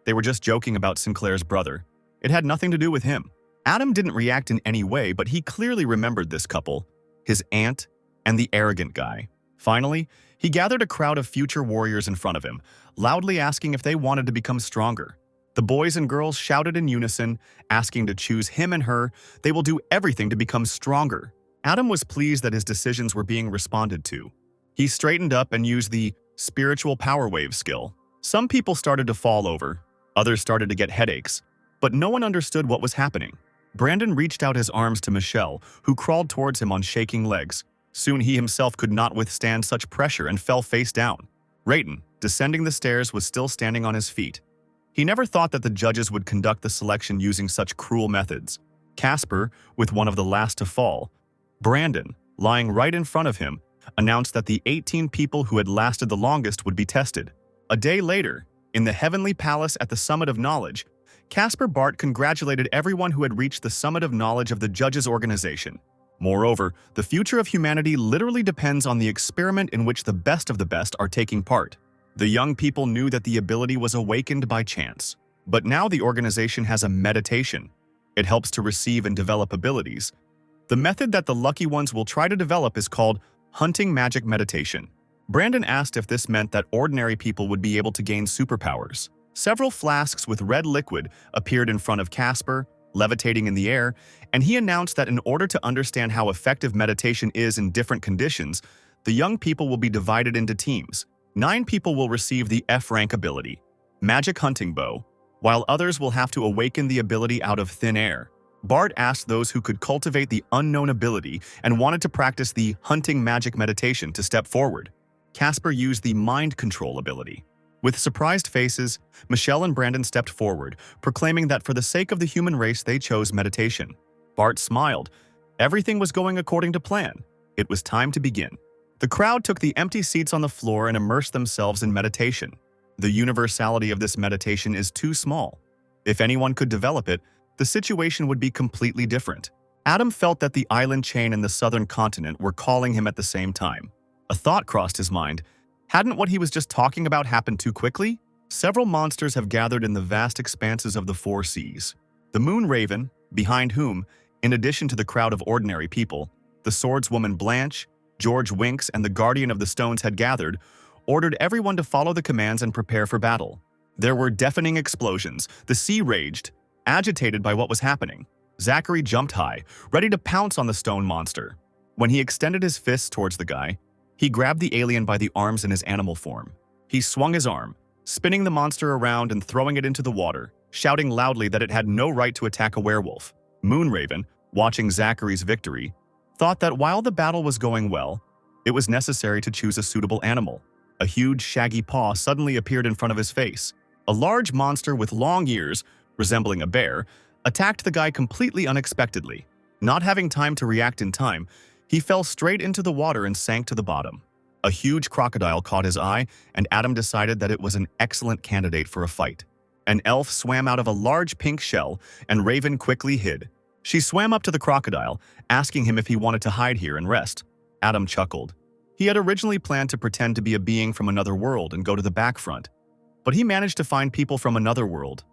They were just joking about Sinclair's brother. It had nothing to do with him. Adam didn't react in any way, but he clearly remembered this couple, his aunt, and the arrogant guy. Finally, he gathered a crowd of future warriors in front of him, loudly asking if they wanted to become stronger. The boys and girls shouted in unison, asking to choose him and her. They will do everything to become stronger. Adam was pleased that his decisions were being responded to. He straightened up and used the spiritual power wave skill. Some people started to fall over, others started to get headaches, but no one understood what was happening. Brandon reached out his arms to Michelle, who crawled towards him on shaking legs. Soon he himself could not withstand such pressure and fell face down. Rayton, descending the stairs, was still standing on his feet. He never thought that the judges would conduct the selection using such cruel methods. Casper, with one of the last to fall, Brandon, lying right in front of him, announced that the 18 people who had lasted the longest would be tested. A day later, in the Heavenly Palace at the Summit of Knowledge, Casper Bart congratulated everyone who had reached the summit of knowledge of the judges' organization. Moreover, the future of humanity literally depends on the experiment in which the best of the best are taking part. The young people knew that the ability was awakened by chance. But now the organization has a meditation. It helps to receive and develop abilities. The method that the lucky ones will try to develop is called Hunting Magic Meditation. Brandon asked if this meant that ordinary people would be able to gain superpowers. Several flasks with red liquid appeared in front of Casper, levitating in the air, and he announced that in order to understand how effective meditation is in different conditions, the young people will be divided into teams. 9 people will receive the F-rank ability, Magic Hunting Bow, while others will have to awaken the ability out of thin air. Bart asked those who could cultivate the unknown ability and wanted to practice the hunting magic meditation to step forward. Casper used the mind control ability. With surprised faces, Michelle and Brandon stepped forward, proclaiming that for the sake of the human race they chose meditation. Bart smiled. Everything was going according to plan. It was time to begin. The crowd took the empty seats on the floor and immersed themselves in meditation. The universality of this meditation is too small. If anyone could develop it, the situation would be completely different. Adam felt that the island chain and the southern continent were calling him at the same time. A thought crossed his mind. Hadn't what he was just talking about happened too quickly? Several monsters have gathered in the vast expanses of the four seas. The Moon Raven, behind whom, in addition to the crowd of ordinary people, the swordswoman Blanch, George Winks, and the Guardian of the Stones had gathered, ordered everyone to follow the commands and prepare for battle. There were deafening explosions. The sea raged, agitated by what was happening. Zachary jumped high, ready to pounce on the stone monster. When he extended his fists towards the guy, he grabbed the alien by the arms in his animal form. He swung his arm, spinning the monster around and throwing it into the water, shouting loudly that it had no right to attack a werewolf. Moonraven, watching Zachary's victory, thought that while the battle was going well, it was necessary to choose a suitable animal. A huge, shaggy paw suddenly appeared in front of his face. A large monster with long ears, resembling a bear, attacked the guy completely unexpectedly. Not having time to react in time, he fell straight into the water and sank to the bottom. A huge crocodile caught his eye, and Adam decided that it was an excellent candidate for a fight. An elf swam out of a large pink shell, and Raven quickly hid. She swam up to the crocodile, asking him if he wanted to hide here and rest. Adam chuckled. He had originally planned to pretend to be a being from another world and go to the back front, but he managed to find people from another world.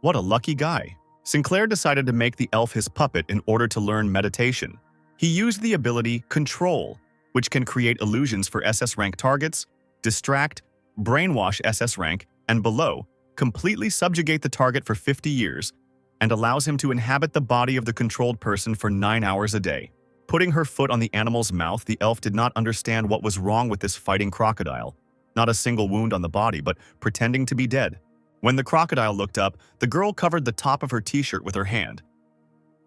What a lucky guy. Sinclair decided to make the elf his puppet in order to learn meditation. He used the ability Control, which can create illusions for SS rank targets, distract, brainwash SS rank, and below, completely subjugate the target for 50 years, and allows him to inhabit the body of the controlled person for 9 hours a day. Putting her foot on the animal's mouth, the elf did not understand what was wrong with this fighting crocodile. Not a single wound on the body, but pretending to be dead. When the crocodile looked up, the girl covered the top of her t-shirt with her hand.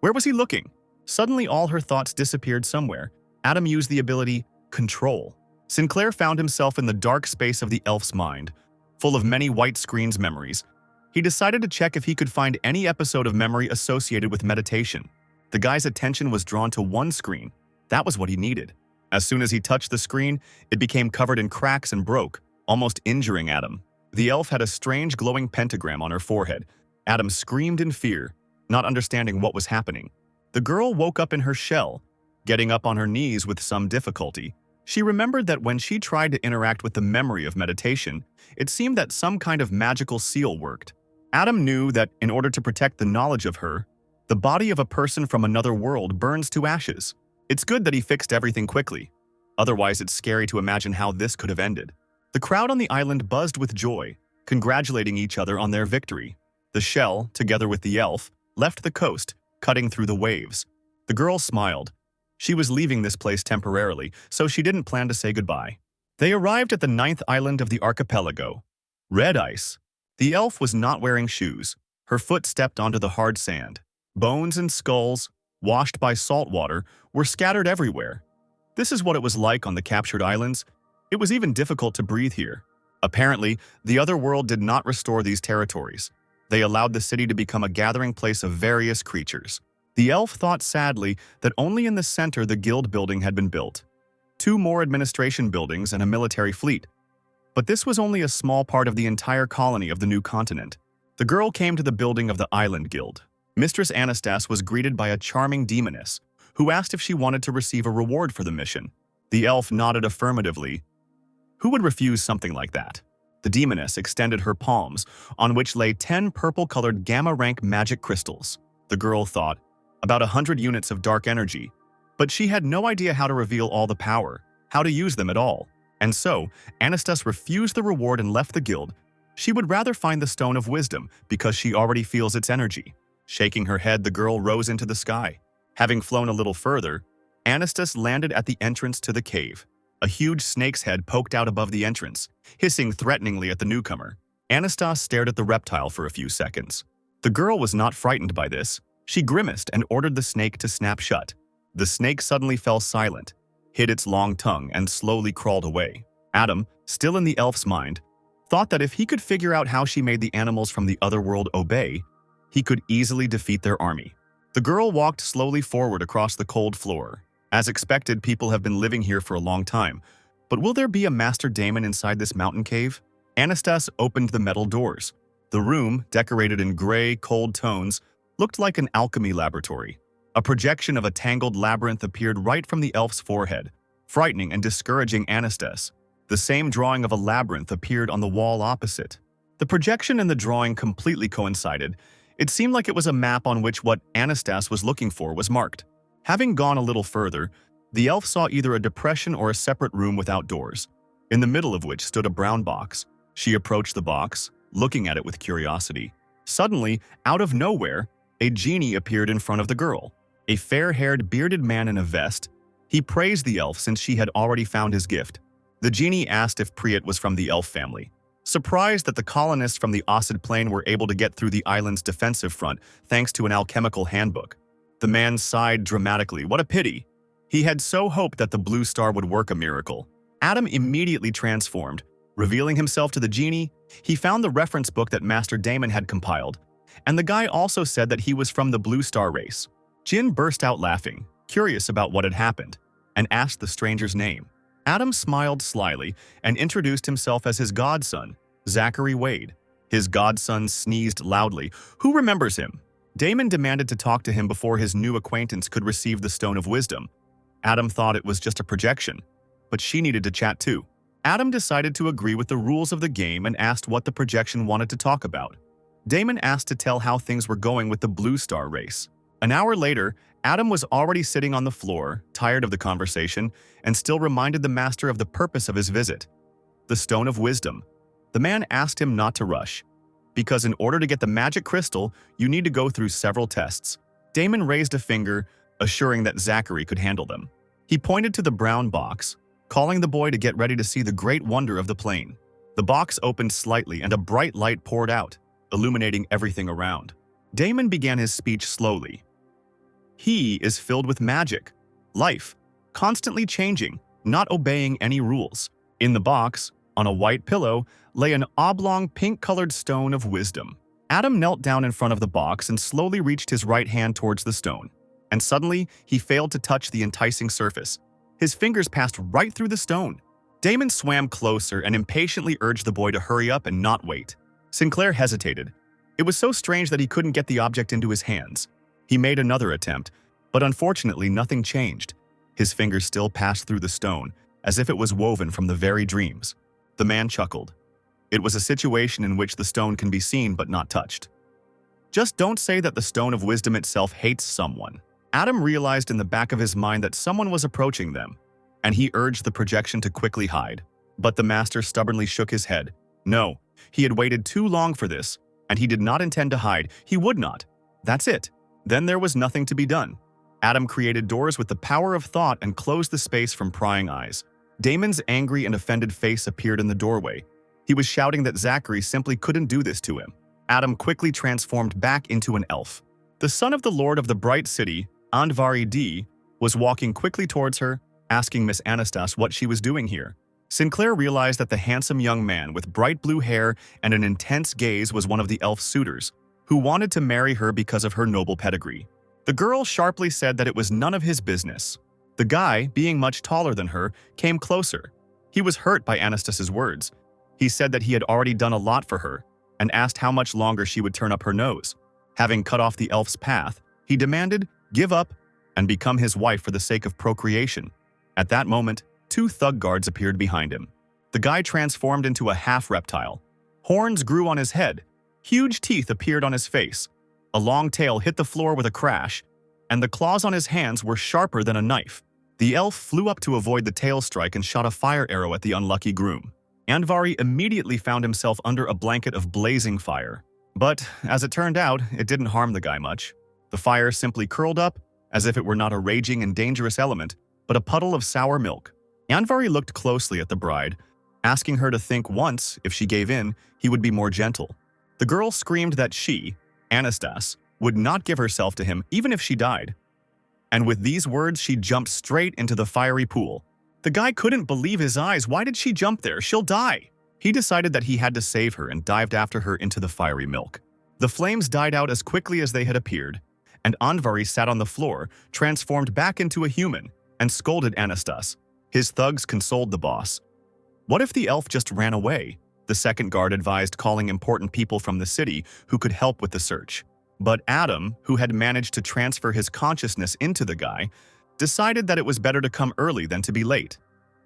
Where was he looking? Suddenly all her thoughts disappeared somewhere. Adam used the ability Control. Sinclair found himself in the dark space of the elf's mind, full of many white screen's memories. He decided to check if he could find any episode of memory associated with meditation. The guy's attention was drawn to one screen. That was what he needed. As soon as he touched the screen, it became covered in cracks and broke, almost injuring Adam. The elf had a strange glowing pentagram on her forehead. Adam screamed in fear, not understanding what was happening. The girl woke up in her shell, getting up on her knees with some difficulty. She remembered that when she tried to interact with the memory of meditation, it seemed that some kind of magical seal worked. Adam knew that in order to protect the knowledge of her, the body of a person from another world burns to ashes. It's good that he fixed everything quickly. Otherwise, it's scary to imagine how this could have ended. The crowd on the island buzzed with joy, congratulating each other on their victory. The shell, together with the elf, left the coast, cutting through the waves. The girl smiled. She was leaving this place temporarily, so she didn't plan to say goodbye. They arrived at the 9th island of the archipelago, Red Ice. The elf was not wearing shoes. Her foot stepped onto the hard sand. Bones and skulls, washed by salt water, were scattered everywhere. This is what it was like on the captured islands. It was even difficult to breathe here. Apparently, the other world did not restore these territories. They allowed the city to become a gathering place of various creatures. The elf thought sadly that only in the center the guild building had been built. 2 more administration buildings and a military fleet. But this was only a small part of the entire colony of the new continent. The girl came to the building of the Island Guild. Mistress Anastas was greeted by a charming demoness, who asked if she wanted to receive a reward for the mission. The elf nodded affirmatively. Who would refuse something like that? The demoness extended her palms, on which lay 10 purple-colored gamma-rank magic crystals. The girl thought, about 100 units of dark energy, but she had no idea how to reveal all the power, how to use them at all. And so, Anastas refused the reward and left the guild. She would rather find the Stone of Wisdom because she already feels its energy. Shaking her head, the girl rose into the sky. Having flown a little further, Anastas landed at the entrance to the cave. A huge snake's head poked out above the entrance, hissing threateningly at the newcomer. Anastas stared at the reptile for a few seconds. The girl was not frightened by this. She grimaced and ordered the snake to snap shut. The snake suddenly fell silent, hid its long tongue, and slowly crawled away. Adam, still in the elf's mind, thought that if he could figure out how she made the animals from the other world obey, he could easily defeat their army. The girl walked slowly forward across the cold floor. As expected, people have been living here for a long time. But will there be a master daemon inside this mountain cave? Anastas opened the metal doors. The room, decorated in gray, cold tones, looked like an alchemy laboratory. A projection of a tangled labyrinth appeared right from the elf's forehead, frightening and discouraging Anastas. The same drawing of a labyrinth appeared on the wall opposite. The projection and the drawing completely coincided. It seemed like it was a map on which what Anastas was looking for was marked. Having gone a little further, the elf saw either a depression or a separate room without doors, in the middle of which stood a brown box. She approached the box, looking at it with curiosity. Suddenly, out of nowhere, a genie appeared in front of the girl. A fair-haired, bearded man in a vest. He praised the elf since she had already found his gift. The genie asked if Priyat was from the elf family. Surprised that the colonists from the Osid Plain were able to get through the island's defensive front thanks to an alchemical handbook, the man sighed dramatically. What a pity! He had so hoped that the blue star would work a miracle. Adam immediately transformed. Revealing himself to the genie, he found the reference book that Master Daemon had compiled, and the guy also said that he was from the blue star race. Jin burst out laughing, curious about what had happened, and asked the stranger's name. Adam smiled slyly and introduced himself as his godson, Zachary Wade. His godson sneezed loudly. Who remembers him? Daemon demanded to talk to him before his new acquaintance could receive the Stone of Wisdom. Adam thought it was just a projection, but she needed to chat too. Adam decided to agree with the rules of the game and asked what the projection wanted to talk about. Daemon asked to tell how things were going with the Blue Star race. An hour later, Adam was already sitting on the floor, tired of the conversation, and still reminded the master of the purpose of his visit. The Stone of Wisdom. The man asked him not to rush, because in order to get the magic crystal, you need to go through several tests. Daemon raised a finger, assuring that Zachary could handle them. He pointed to the brown box, calling the boy to get ready to see the great wonder of the plane. The box opened slightly and a bright light poured out, illuminating everything around. Daemon began his speech slowly. He is filled with magic, life, constantly changing, not obeying any rules. In the box, on a white pillow, lay an oblong pink-colored stone of wisdom. Adam knelt down in front of the box and slowly reached his right hand towards the stone. And suddenly, he failed to touch the enticing surface. His fingers passed right through the stone. Daemon swam closer and impatiently urged the boy to hurry up and not wait. Sinclair hesitated. It was so strange that he couldn't get the object into his hands. He made another attempt, but unfortunately nothing changed. His fingers still passed through the stone, as if it was woven from the very dreams. The man chuckled. It was a situation in which the stone can be seen but not touched. Just don't say that the Stone of Wisdom itself hates someone. Adam realized in the back of his mind that someone was approaching them, and he urged the projection to quickly hide. But the master stubbornly shook his head. No, he had waited too long for this, and he did not intend to hide. He would not. That's it. Then there was nothing to be done. Adam created doors with the power of thought and closed the space from prying eyes. Daemon's angry and offended face appeared in the doorway. He was shouting that Zachary simply couldn't do this to him. Adam quickly transformed back into an elf. The son of the Lord of the Bright City, Andvari D, was walking quickly towards her, asking Miss Anastas what she was doing here. Sinclair realized that the handsome young man with bright blue hair and an intense gaze was one of the elf suitors, who wanted to marry her because of her noble pedigree. The girl sharply said that it was none of his business. The guy, being much taller than her, came closer. He was hurt by Anastas's words. He said that he had already done a lot for her, and asked how much longer she would turn up her nose. Having cut off the elf's path, he demanded, give up, and become his wife for the sake of procreation. At that moment, two thug guards appeared behind him. The guy transformed into a half-reptile. Horns grew on his head. Huge teeth appeared on his face. A long tail hit the floor with a crash, and the claws on his hands were sharper than a knife. The elf flew up to avoid the tail strike and shot a fire arrow at the unlucky groom. Andvari immediately found himself under a blanket of blazing fire. But, as it turned out, it didn't harm the guy much. The fire simply curled up, as if it were not a raging and dangerous element, but a puddle of sour milk. Andvari looked closely at the bride, asking her to think once, if she gave in, he would be more gentle. The girl screamed that she, Anastas, would not give herself to him even if she died. And with these words, she jumped straight into the fiery pool. The guy couldn't believe his eyes. Why did she jump there? She'll die. He decided that he had to save her and dived after her into the fiery milk. The flames died out as quickly as they had appeared, and Anvari sat on the floor, transformed back into a human, and scolded Anastas. His thugs consoled the boss. What if the elf just ran away? The second guard advised calling important people from the city who could help with the search. But Adam, who had managed to transfer his consciousness into the guy, decided that it was better to come early than to be late,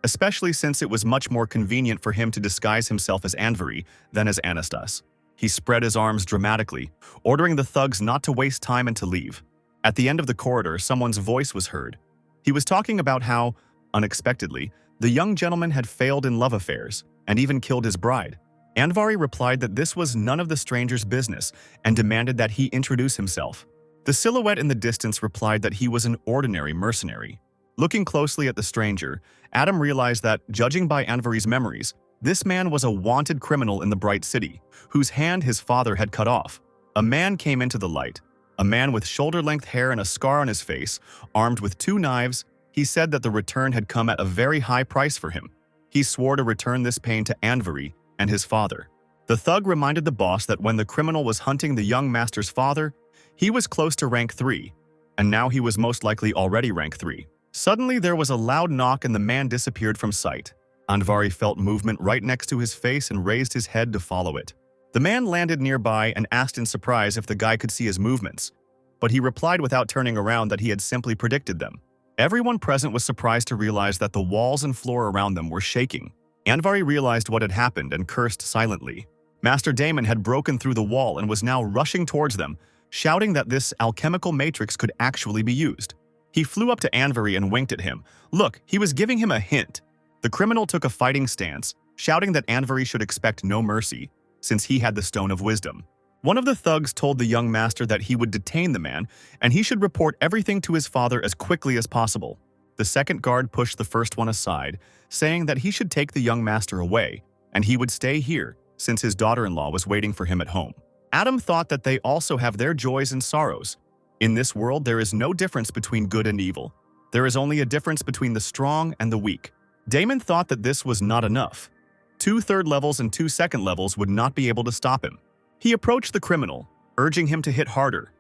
especially since it was much more convenient for him to disguise himself as Anvari than as Anastas. He spread his arms dramatically, ordering the thugs not to waste time and to leave. At the end of the corridor, someone's voice was heard. He was talking about how, unexpectedly, the young gentleman had failed in love affairs and even killed his bride. Anvari replied that this was none of the stranger's business and demanded that he introduce himself. The silhouette in the distance replied that he was an ordinary mercenary. Looking closely at the stranger, Adam realized that, judging by Anvari's memories, this man was a wanted criminal in the Bright City, whose hand his father had cut off. A man came into the light. A man with shoulder-length hair and a scar on his face, armed with 2 knives. He said that the return had come at a very high price for him. He swore to return this pain to Anvari and his father. The thug reminded the boss that when the criminal was hunting the young master's father, he was close to rank 3, and now he was most likely already rank 3. Suddenly there was a loud knock and the man disappeared from sight. Anvari felt movement right next to his face and raised his head to follow it. The man landed nearby and asked in surprise if the guy could see his movements, but he replied without turning around that he had simply predicted them. Everyone present was surprised to realize that the walls and floor around them were shaking. Anvari realized what had happened and cursed silently. Master Damon had broken through the wall and was now rushing towards them, shouting that this alchemical matrix could actually be used. He flew up to Anvari and winked at him. Look, he was giving him a hint. The criminal took a fighting stance, shouting that Anvari should expect no mercy, since he had the Stone of Wisdom. One of the thugs told the young master that he would detain the man, and he should report everything to his father as quickly as possible. The second guard pushed the first one aside, saying that he should take the young master away, and he would stay here, since his daughter-in-law was waiting for him at home. Adam thought that they also have their joys and sorrows. In this world, there is no difference between good and evil. There is only a difference between the strong and the weak. Damon thought that this was not enough. 2 third levels and 2 second levels would not be able to stop him. He approached the criminal, urging him to hit harder.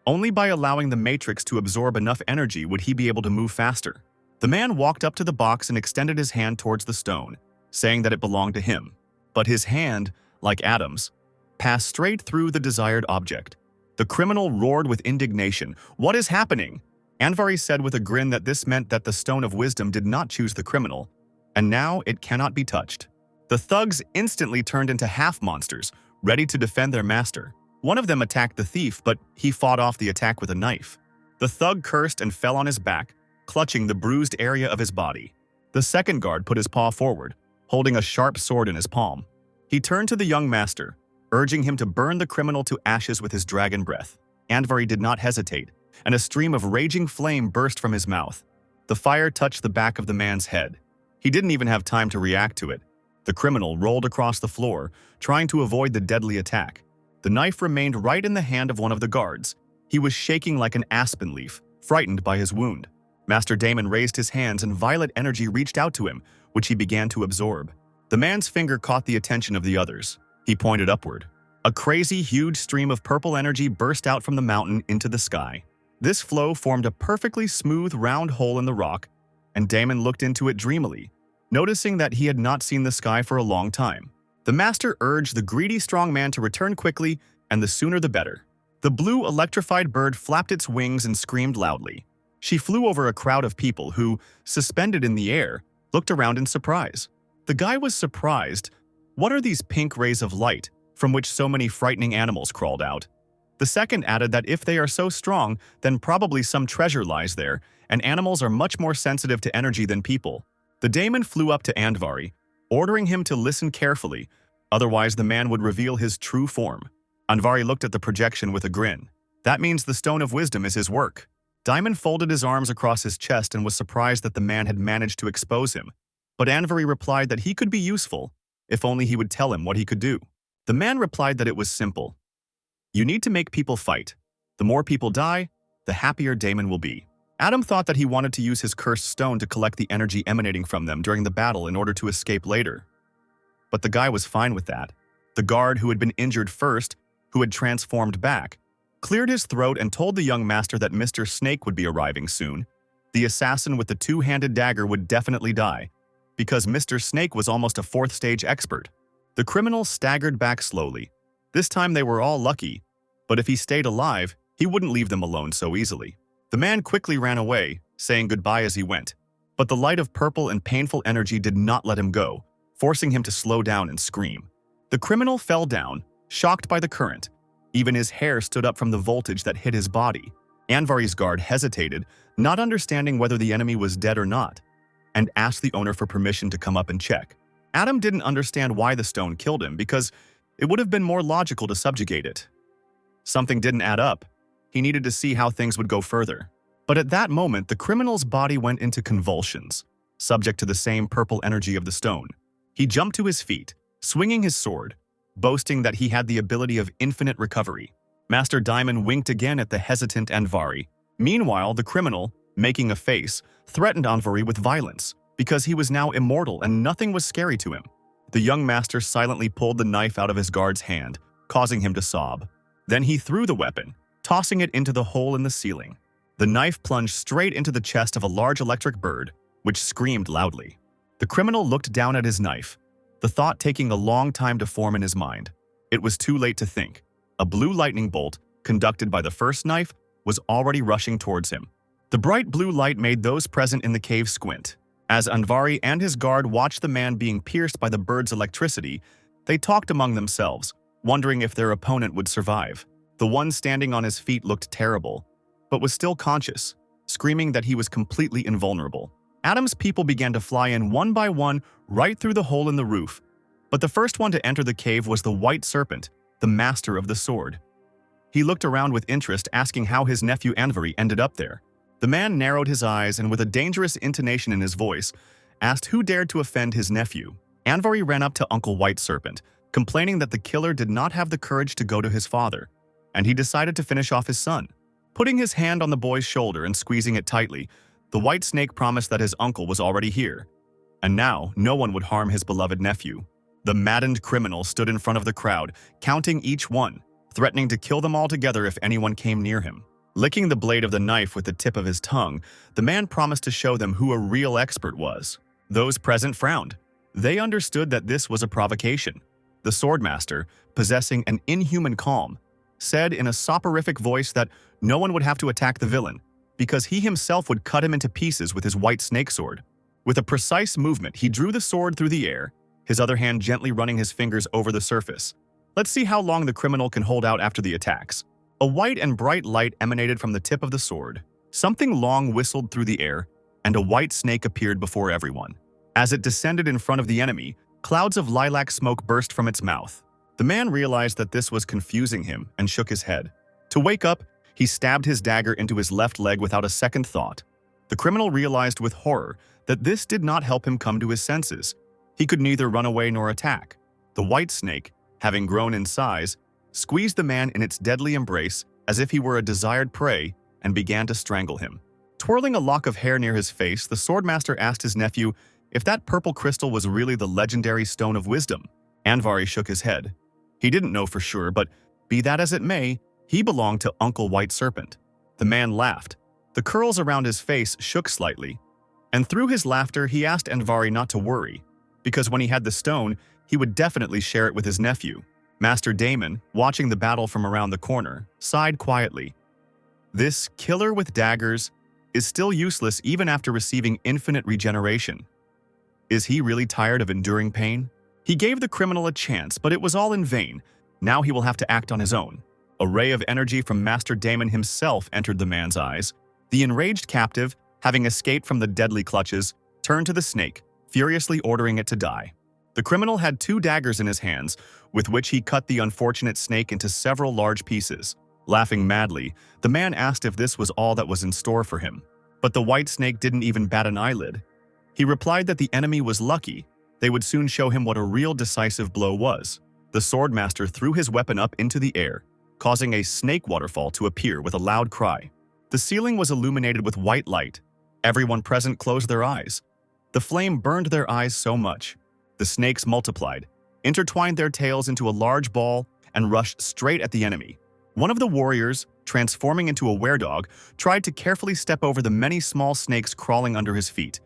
Only by allowing the matrix to absorb enough energy would he be able to move faster. The man walked up to the box and extended his hand towards the stone, saying that it belonged to him. But his hand, like Adam's, passed straight through the desired object. The criminal roared with indignation. "What is happening?" Anvari said with a grin that this meant that the Stone of Wisdom did not choose the criminal, and now it cannot be touched. The thugs instantly turned into half-monsters, ready to defend their master. One of them attacked the thief, but he fought off the attack with a knife. The thug cursed and fell on his back, clutching the bruised area of his body. The second guard put his paw forward, holding a sharp sword in his palm. He turned to the young master, urging him to burn the criminal to ashes with his dragon breath. Anvari did not hesitate, and a stream of raging flame burst from his mouth. The fire touched the back of the man's head. He didn't even have time to react to it. The criminal rolled across the floor, trying to avoid the deadly attack. The knife remained right in the hand of one of the guards. He was shaking like an aspen leaf, frightened by his wound. Master Damon raised his hands and violet energy reached out to him, which he began to absorb. The man's finger caught the attention of the others. He pointed upward. A crazy, huge stream of purple energy burst out from the mountain into the sky. This flow formed a perfectly smooth, round hole in the rock, and Damon looked into it dreamily, noticing that he had not seen the sky for a long time. The master urged the greedy strong man to return quickly, and the sooner the better. The blue electrified bird flapped its wings and screamed loudly. She flew over a crowd of people who, suspended in the air, looked around in surprise. The guy was surprised. What are these pink rays of light, from which so many frightening animals crawled out? The second added that if they are so strong, then probably some treasure lies there, and animals are much more sensitive to energy than people. The daemon flew up to Anvari, ordering him to listen carefully, otherwise the man would reveal his true form. Anvari looked at the projection with a grin. That means the Stone of Wisdom is his work. Daimon folded his arms across his chest and was surprised that the man had managed to expose him. But Anvari replied that he could be useful, if only he would tell him what he could do. The man replied that it was simple. You need to make people fight. The more people die, the happier Damon will be. Adam thought that he wanted to use his cursed stone to collect the energy emanating from them during the battle in order to escape later. But the guy was fine with that. The guard who had been injured first, who had transformed back, cleared his throat and told the young master that Mr. Snake would be arriving soon. The assassin with the two-handed dagger would definitely die, because Mr. Snake was almost a fourth-stage expert. The criminal staggered back slowly. This time they were all lucky, but if he stayed alive, he wouldn't leave them alone so easily. The man quickly ran away, saying goodbye as he went. But the light of purple and painful energy did not let him go, forcing him to slow down and scream. The criminal fell down, shocked by the current. Even his hair stood up from the voltage that hit his body. Anvari's guard hesitated, not understanding whether the enemy was dead or not, and asked the owner for permission to come up and check. Adam didn't understand why the stone killed him because it would have been more logical to subjugate it. Something didn't add up. He needed to see how things would go further. But at that moment, the criminal's body went into convulsions, subject to the same purple energy of the stone. He jumped to his feet, swinging his sword, boasting that he had the ability of infinite recovery. Master Diamond winked again at the hesitant Anvari. Meanwhile, the criminal, making a face, threatened Anvari with violence, because he was now immortal and nothing was scary to him. The young master silently pulled the knife out of his guard's hand, causing him to sob. Then he threw the weapon, tossing it into the hole in the ceiling. The knife plunged straight into the chest of a large electric bird, which screamed loudly. The criminal looked down at his knife, the thought taking a long time to form in his mind. It was too late to think. A blue lightning bolt, conducted by the first knife, was already rushing towards him. The bright blue light made those present in the cave squint. As Anvari and his guard watched the man being pierced by the bird's electricity, they talked among themselves, wondering if their opponent would survive. The one standing on his feet looked terrible, but was still conscious, screaming that he was completely invulnerable. Adam's people began to fly in one by one right through the hole in the roof, but the first one to enter the cave was the White Serpent, the master of the sword. He looked around with interest, asking how his nephew Anvari ended up there. The man narrowed his eyes and with a dangerous intonation in his voice, asked who dared to offend his nephew. Anvari ran up to Uncle White Serpent, complaining that the killer did not have the courage to go to his father, and he decided to finish off his son. Putting his hand on the boy's shoulder and squeezing it tightly, the white snake promised that his uncle was already here, and now no one would harm his beloved nephew. The maddened criminal stood in front of the crowd, counting each one, threatening to kill them all together if anyone came near him. Licking the blade of the knife with the tip of his tongue, the man promised to show them who a real expert was. Those present frowned. They understood that this was a provocation. The swordmaster, possessing an inhuman calm, said in a soporific voice that no one would have to attack the villain, because he himself would cut him into pieces with his white snake sword. With a precise movement, he drew the sword through the air, his other hand gently running his fingers over the surface. Let's see how long the criminal can hold out after the attacks. A white and bright light emanated from the tip of the sword. Something long whistled through the air, and a white snake appeared before everyone. As it descended in front of the enemy, clouds of lilac smoke burst from its mouth. The man realized that this was confusing him and shook his head. To wake up, he stabbed his dagger into his left leg without a second thought. The criminal realized with horror that this did not help him come to his senses. He could neither run away nor attack. The white snake, having grown in size, squeezed the man in its deadly embrace as if he were a desired prey and began to strangle him. Twirling a lock of hair near his face, the swordmaster asked his nephew if that purple crystal was really the legendary Stone of Wisdom. Anvari shook his head. He didn't know for sure, but be that as it may, he belonged to Uncle White Serpent. The man laughed. The curls around his face shook slightly, and through his laughter he asked Anvari not to worry, because when he had the stone, he would definitely share it with his nephew. Master Damon, watching the battle from around the corner, sighed quietly. This killer with daggers is still useless even after receiving infinite regeneration. Is he really tired of enduring pain? He gave the criminal a chance, but it was all in vain. Now he will have to act on his own. A ray of energy from Master Damon himself entered the man's eyes. The enraged captive, having escaped from the deadly clutches, turned to the snake, furiously ordering it to die. The criminal had 2 daggers in his hands, with which he cut the unfortunate snake into several large pieces. Laughing madly, the man asked if this was all that was in store for him. But the white snake didn't even bat an eyelid. He replied that the enemy was lucky. They would soon show him what a real decisive blow was. The swordmaster threw his weapon up into the air, causing a snake waterfall to appear with a loud cry. The ceiling was illuminated with white light. Everyone present closed their eyes. The flame burned their eyes so much. The snakes multiplied, intertwined their tails into a large ball, and rushed straight at the enemy. One of the warriors, transforming into a were-dog, tried to carefully step over the many small snakes crawling under his feet.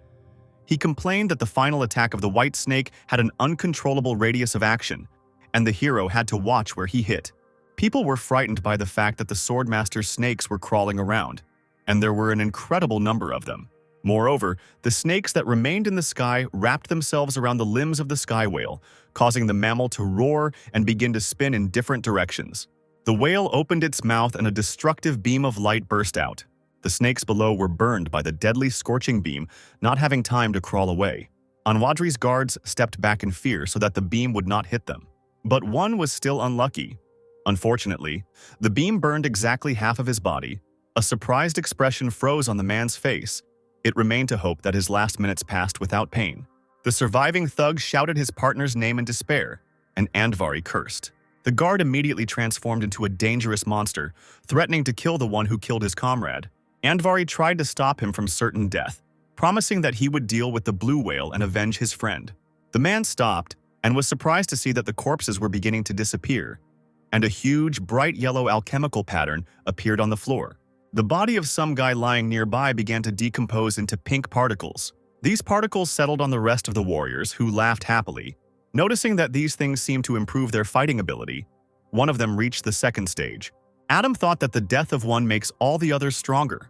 He complained that the final attack of the white snake had an uncontrollable radius of action, and the hero had to watch where he hit. People were frightened by the fact that the Swordmaster's snakes were crawling around, and there were an incredible number of them. Moreover, the snakes that remained in the sky wrapped themselves around the limbs of the sky whale, causing the mammal to roar and begin to spin in different directions. The whale opened its mouth and a destructive beam of light burst out. The snakes below were burned by the deadly scorching beam, not having time to crawl away. Anwadri's guards stepped back in fear so that the beam would not hit them. But one was still unlucky. Unfortunately, the beam burned exactly half of his body. A surprised expression froze on the man's face. It remained to hope that his last minutes passed without pain. The surviving thug shouted his partner's name in despair, and Andvari cursed. The guard immediately transformed into a dangerous monster, threatening to kill the one who killed his comrade. Andvari tried to stop him from certain death, promising that he would deal with the blue whale and avenge his friend. The man stopped and was surprised to see that the corpses were beginning to disappear, and a huge, bright yellow alchemical pattern appeared on the floor. The body of some guy lying nearby began to decompose into pink particles. These particles settled on the rest of the warriors, who laughed happily. Noticing that these things seemed to improve their fighting ability, one of them reached the second stage. Adam thought that the death of one makes all the others stronger.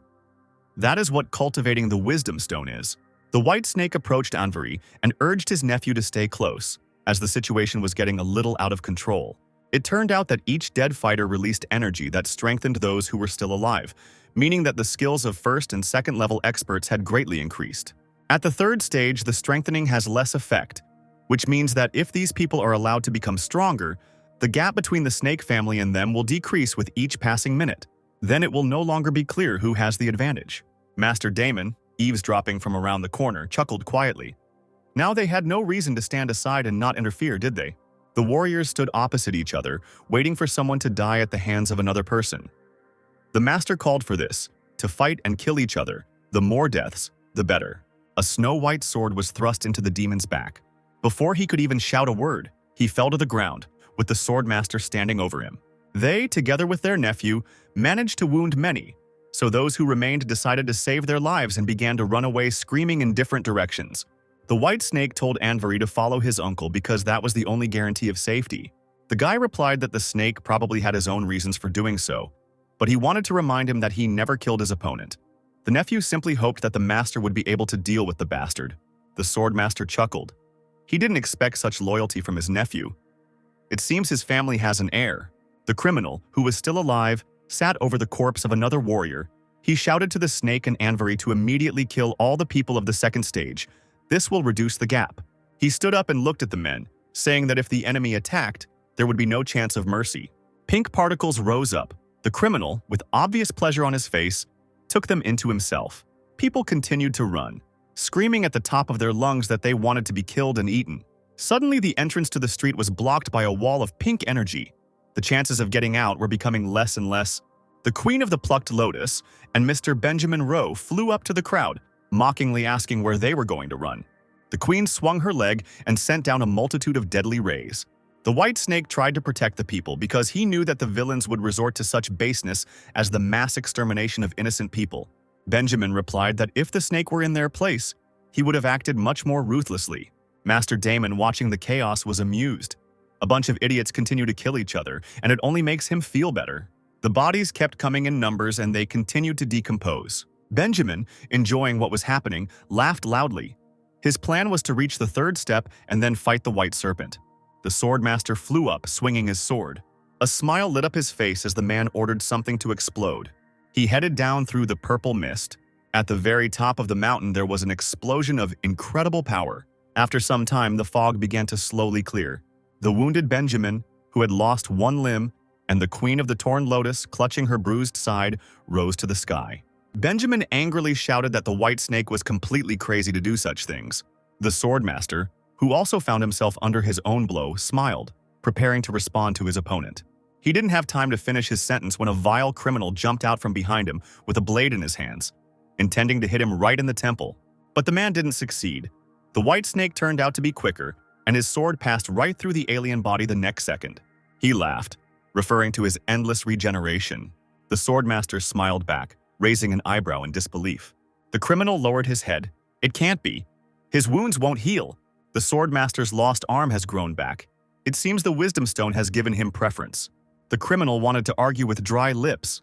That is what cultivating the wisdom stone is. The white snake approached Andvari and urged his nephew to stay close, as the situation was getting a little out of control. It turned out that each dead fighter released energy that strengthened those who were still alive, meaning that the skills of first and second level experts had greatly increased. At the third stage, the strengthening has less effect, which means that if these people are allowed to become stronger, the gap between the snake family and them will decrease with each passing minute. Then it will no longer be clear who has the advantage. Master Damon, eavesdropping from around the corner, chuckled quietly. Now they had no reason to stand aside and not interfere, did they? The warriors stood opposite each other, waiting for someone to die at the hands of another person. The master called for this, to fight and kill each other. The more deaths, the better. A snow-white sword was thrust into the demon's back. Before he could even shout a word, he fell to the ground, with the swordmaster standing over him. They, together with their nephew, managed to wound many, so those who remained decided to save their lives and began to run away screaming in different directions. The white snake told Andvari to follow his uncle because that was the only guarantee of safety. The guy replied that the snake probably had his own reasons for doing so, but he wanted to remind him that he never killed his opponent. The nephew simply hoped that the master would be able to deal with the bastard. The swordmaster chuckled. He didn't expect such loyalty from his nephew. It seems his family has an heir. The criminal, who was still alive, sat over the corpse of another warrior. He shouted to the snake and Andvari to immediately kill all the people of the second stage. This will reduce the gap. He stood up and looked at the men, saying that if the enemy attacked, there would be no chance of mercy. Pink particles rose up. The criminal, with obvious pleasure on his face, took them into himself. People continued to run, screaming at the top of their lungs that they wanted to be killed and eaten. Suddenly, the entrance to the street was blocked by a wall of pink energy. The chances of getting out were becoming less and less. The Queen of the Plucked Lotus and Mr. Benjamin Rowe flew up to the crowd, mockingly asking where they were going to run. The queen swung her leg and sent down a multitude of deadly rays. The white snake tried to protect the people because he knew that the villains would resort to such baseness as the mass extermination of innocent people. Benjamin replied that if the snake were in their place, he would have acted much more ruthlessly. Master Damon, watching the chaos, was amused. A bunch of idiots continue to kill each other, and it only makes him feel better. The bodies kept coming in numbers and they continued to decompose. Benjamin, enjoying what was happening, laughed loudly. His plan was to reach the third step and then fight the white serpent. The swordmaster flew up, swinging his sword. A smile lit up his face as the man ordered something to explode. He headed down through the purple mist. At the very top of the mountain, there was an explosion of incredible power. After some time, the fog began to slowly clear. The wounded Benjamin, who had lost one limb, and the Queen of the Torn Lotus, clutching her bruised side, rose to the sky. Benjamin angrily shouted that the white snake was completely crazy to do such things. The swordmaster, who also found himself under his own blow, smiled, preparing to respond to his opponent. He didn't have time to finish his sentence when a vile criminal jumped out from behind him with a blade in his hands, intending to hit him right in the temple. But the man didn't succeed. The white snake turned out to be quicker, and his sword passed right through the alien body the next second. He laughed, referring to his endless regeneration. The swordmaster smiled back, raising an eyebrow in disbelief. The criminal lowered his head. It can't be. His wounds won't heal. The swordmaster's lost arm has grown back. It seems the wisdom stone has given him preference. The criminal wanted to argue with dry lips.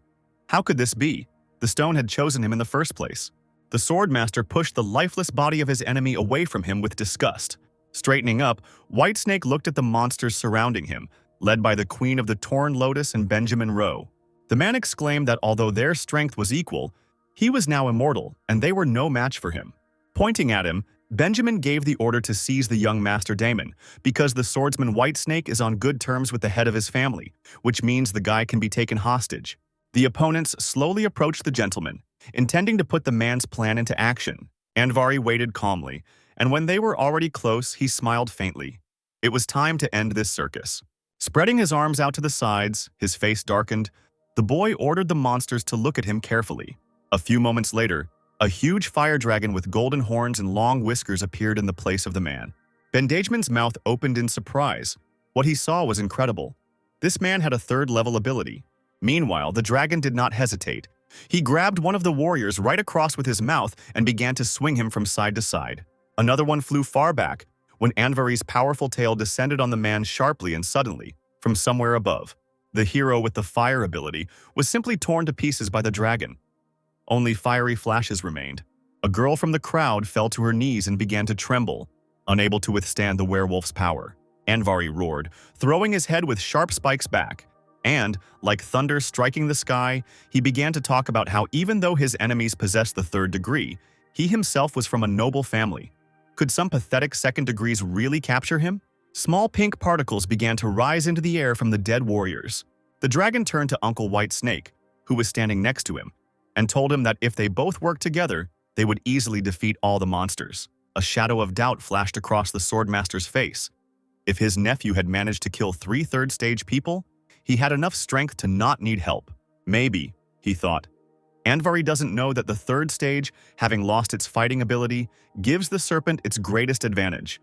How could this be? The stone had chosen him in the first place. The swordmaster pushed the lifeless body of his enemy away from him with disgust. Straightening up, Whitesnake looked at the monsters surrounding him, led by the Queen of the Torn Lotus and Benjamin Rowe. The man exclaimed that although their strength was equal, he was now immortal, and they were no match for him. Pointing at him, Benjamin gave the order to seize the young Master Damon, because the swordsman Whitesnake is on good terms with the head of his family, which means the guy can be taken hostage. The opponents slowly approached the gentleman, intending to put the man's plan into action. Andvari waited calmly, and when they were already close, he smiled faintly. It was time to end this circus. Spreading his arms out to the sides, his face darkened, the boy ordered the monsters to look at him carefully. A few moments later, a huge fire dragon with golden horns and long whiskers appeared in the place of the man. Bendageman's mouth opened in surprise. What he saw was incredible. This man had a third-level ability. Meanwhile, the dragon did not hesitate. He grabbed one of the warriors right across with his mouth and began to swing him from side to side. Another one flew far back, when Andvari's powerful tail descended on the man sharply and suddenly, from somewhere above. The hero with the fire ability was simply torn to pieces by the dragon. Only fiery flashes remained. A girl from the crowd fell to her knees and began to tremble, unable to withstand the werewolf's power. Andvari roared, throwing his head with sharp spikes back. And, like thunder striking the sky, he began to talk about how even though his enemies possessed the third degree, he himself was from a noble family. Could some pathetic second degrees really capture him? Small pink particles began to rise into the air from the dead warriors. The dragon turned to Uncle White Snake, who was standing next to him, and told him that if they both worked together, they would easily defeat all the monsters. A shadow of doubt flashed across the swordmaster's face. If his nephew had managed to kill 3 third-stage people, he had enough strength to not need help. Maybe, he thought. Andvari doesn't know that the third stage, having lost its fighting ability, gives the serpent its greatest advantage.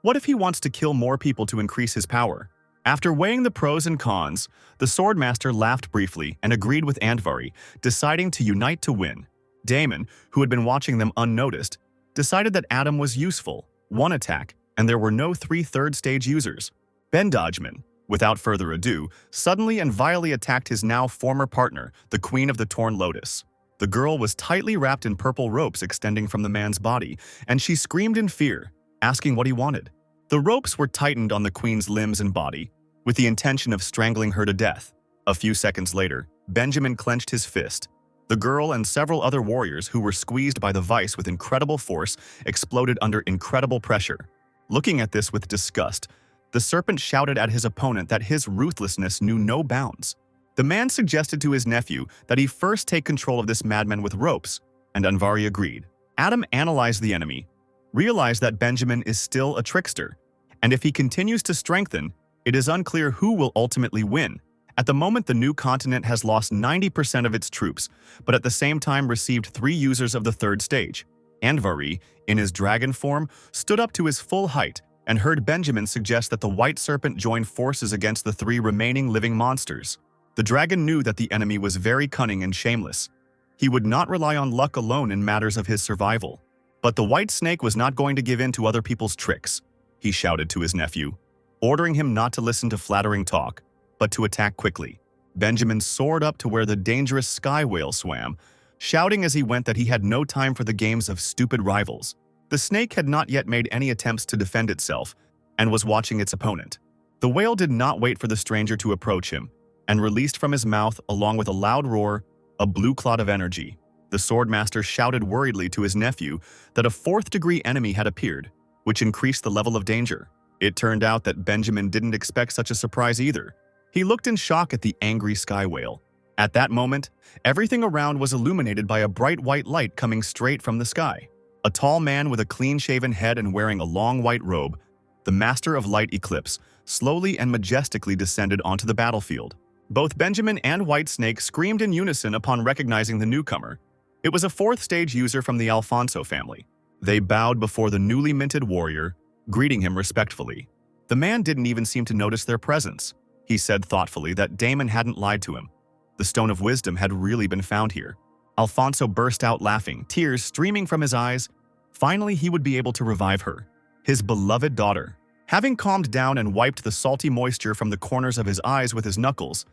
What if he wants to kill more people to increase his power? After weighing the pros and cons, the swordmaster laughed briefly and agreed with Andvari, deciding to unite to win. Damon, who had been watching them unnoticed, decided that Adam was useful, one attack, and there were no 3 third-stage users. Bendageman, without further ado, suddenly and vilely attacked his now former partner, the Queen of the Torn Lotus. The girl was tightly wrapped in purple ropes extending from the man's body, and she screamed in fear, asking what he wanted. The ropes were tightened on the Queen's limbs and body, with the intention of strangling her to death. A few seconds later, Benjamin clenched his fist. The girl and several other warriors who were squeezed by the vice with incredible force exploded under incredible pressure. Looking at this with disgust, the serpent shouted at his opponent that his ruthlessness knew no bounds. The man suggested to his nephew that he first take control of this madman with ropes, and Andvari agreed. Adam analyzed the enemy, realized that Benjamin is still a trickster, and if he continues to strengthen, it is unclear who will ultimately win. At the moment, the new continent has lost 90% of its troops, but at the same time received 3 users of the third stage. Andvari, in his dragon form, stood up to his full height and heard Benjamin suggest that the white serpent join forces against the 3 remaining living monsters. The dragon knew that the enemy was very cunning and shameless. He would not rely on luck alone in matters of his survival. But the white snake was not going to give in to other people's tricks, he shouted to his nephew, ordering him not to listen to flattering talk, but to attack quickly. Benjamin soared up to where the dangerous sky whale swam, shouting as he went that he had no time for the games of stupid rivals. The snake had not yet made any attempts to defend itself and was watching its opponent. The whale did not wait for the stranger to approach him and released from his mouth, along with a loud roar, a blue cloud of energy. The swordmaster shouted worriedly to his nephew that a 4th-degree enemy had appeared, which increased the level of danger. It turned out that Benjamin didn't expect such a surprise either. He looked in shock at the angry sky whale. At that moment, everything around was illuminated by a bright white light coming straight from the sky. A tall man with a clean-shaven head and wearing a long white robe, the Master of Light Eclipse, slowly and majestically descended onto the battlefield. Both Benjamin and White Snake screamed in unison upon recognizing the newcomer. It was a fourth-stage user from the Alfonso family. They bowed before the newly minted warrior, greeting him respectfully. The man didn't even seem to notice their presence. He said thoughtfully that Damon hadn't lied to him. The Stone of Wisdom had really been found here. Alfonso burst out laughing, tears streaming from his eyes. Finally, he would be able to revive her, his beloved daughter. Having calmed down and wiped the salty moisture from the corners of his eyes with his knuckles,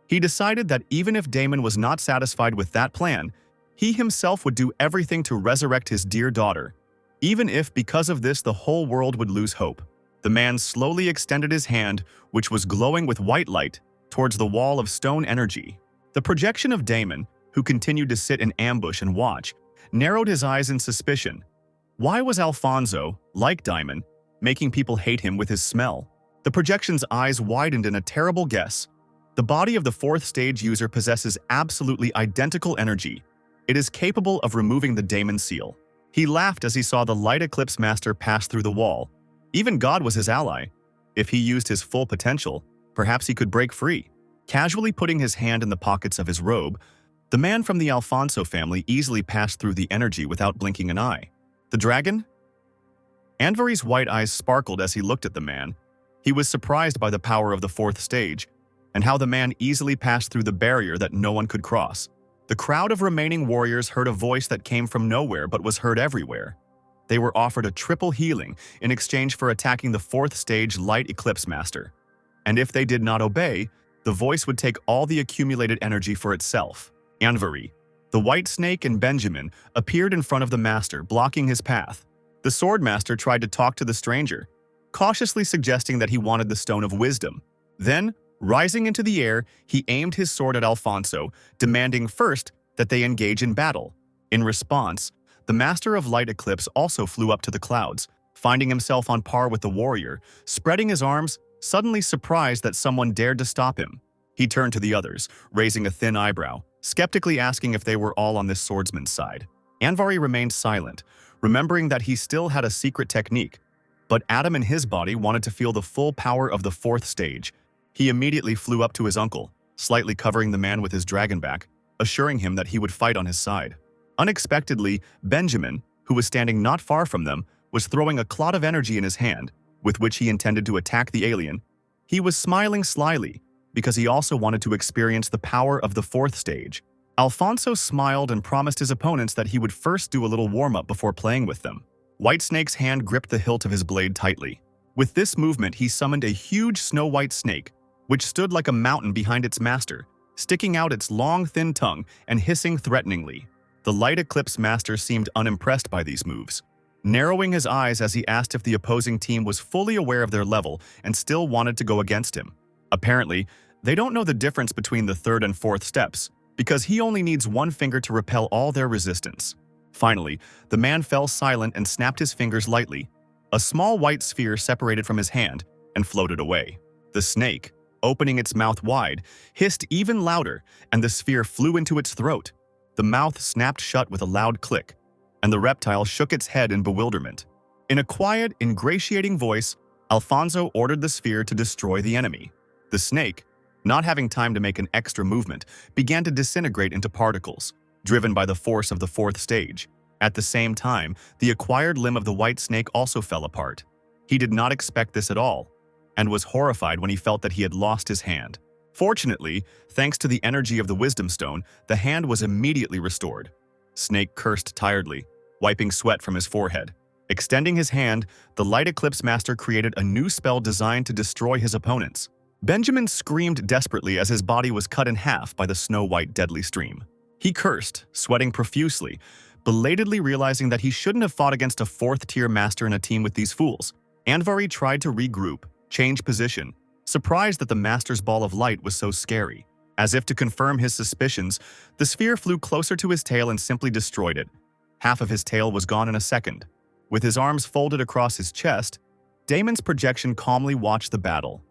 he decided that even if Damon was not satisfied with that plan, he himself would do everything to resurrect his dear daughter, even if because of this the whole world would lose hope. The man slowly extended his hand, which was glowing with white light, towards the wall of stone energy. The projection of Damon, who continued to sit in ambush and watch, narrowed his eyes in suspicion. Why was Alfonso, like Diamond, making people hate him with his smell? The projection's eyes widened in a terrible guess. The body of the fourth stage user possesses absolutely identical energy. It is capable of removing the Damon seal. He laughed as he saw the Light Eclipse Master pass through the wall. Even God was his ally. If he used his full potential, perhaps he could break free. Casually putting his hand in the pockets of his robe, the man from the Alfonso family easily passed through the energy without blinking an eye. The dragon? Anvari's white eyes sparkled as he looked at the man. He was surprised by the power of the fourth stage, and how the man easily passed through the barrier that no one could cross. The crowd of remaining warriors heard a voice that came from nowhere but was heard everywhere. They were offered a triple healing in exchange for attacking the fourth stage Light Eclipse Master. And if they did not obey, the voice would take all the accumulated energy for itself. Anvari, the White Snake, and Benjamin appeared in front of the master, blocking his path. The Sword Master tried to talk to the stranger, cautiously suggesting that he wanted the Stone of Wisdom. Then, rising into the air, he aimed his sword at Alfonso, demanding first that they engage in battle. In response, the Master of Light Eclipse also flew up to the clouds, finding himself on par with the warrior, spreading his arms, suddenly surprised that someone dared to stop him. He turned to the others, raising a thin eyebrow, skeptically asking if they were all on this swordsman's side. Anvari remained silent, remembering that he still had a secret technique, but Adam in his body wanted to feel the full power of the fourth stage. He immediately flew up to his uncle, slightly covering the man with his dragon back, assuring him that he would fight on his side. Unexpectedly, Benjamin, who was standing not far from them, was throwing a clot of energy in his hand, with which he intended to attack the alien. He was smiling slyly, because he also wanted to experience the power of the fourth stage. Alfonso smiled and promised his opponents that he would first do a little warm-up before playing with them. White Snake's hand gripped the hilt of his blade tightly. With this movement, he summoned a huge snow-white snake, which stood like a mountain behind its master, sticking out its long, thin tongue and hissing threateningly. The Light Eclipse Master seemed unimpressed by these moves, narrowing his eyes as he asked if the opposing team was fully aware of their level and still wanted to go against him. Apparently, they don't know the difference between the third and fourth steps, because he only needs one finger to repel all their resistance. Finally, the man fell silent and snapped his fingers lightly. A small white sphere separated from his hand and floated away. The snake, opening its mouth wide, hissed even louder, and the sphere flew into its throat. The mouth snapped shut with a loud click, and the reptile shook its head in bewilderment. In a quiet, ingratiating voice, Alfonso ordered the sphere to destroy the enemy. The snake, not having time to make an extra movement, began to disintegrate into particles, driven by the force of the fourth stage. At the same time, the acquired limb of the white snake also fell apart. He did not expect this at all, and was horrified when he felt that he had lost his hand. Fortunately, thanks to the energy of the Wisdom Stone, the hand was immediately restored. Snake cursed tiredly, wiping sweat from his forehead. Extending his hand, the Light Eclipse Master created a new spell designed to destroy his opponents. Benjamin screamed desperately as his body was cut in half by the snow-white deadly stream. He cursed, sweating profusely, belatedly realizing that he shouldn't have fought against a fourth-tier master in a team with these fools. Anvari tried to regroup, change position, surprised that the master's ball of light was so scary. As if to confirm his suspicions, the sphere flew closer to his tail and simply destroyed it. Half of his tail was gone in a second. With his arms folded across his chest, Damon's projection calmly watched the battle.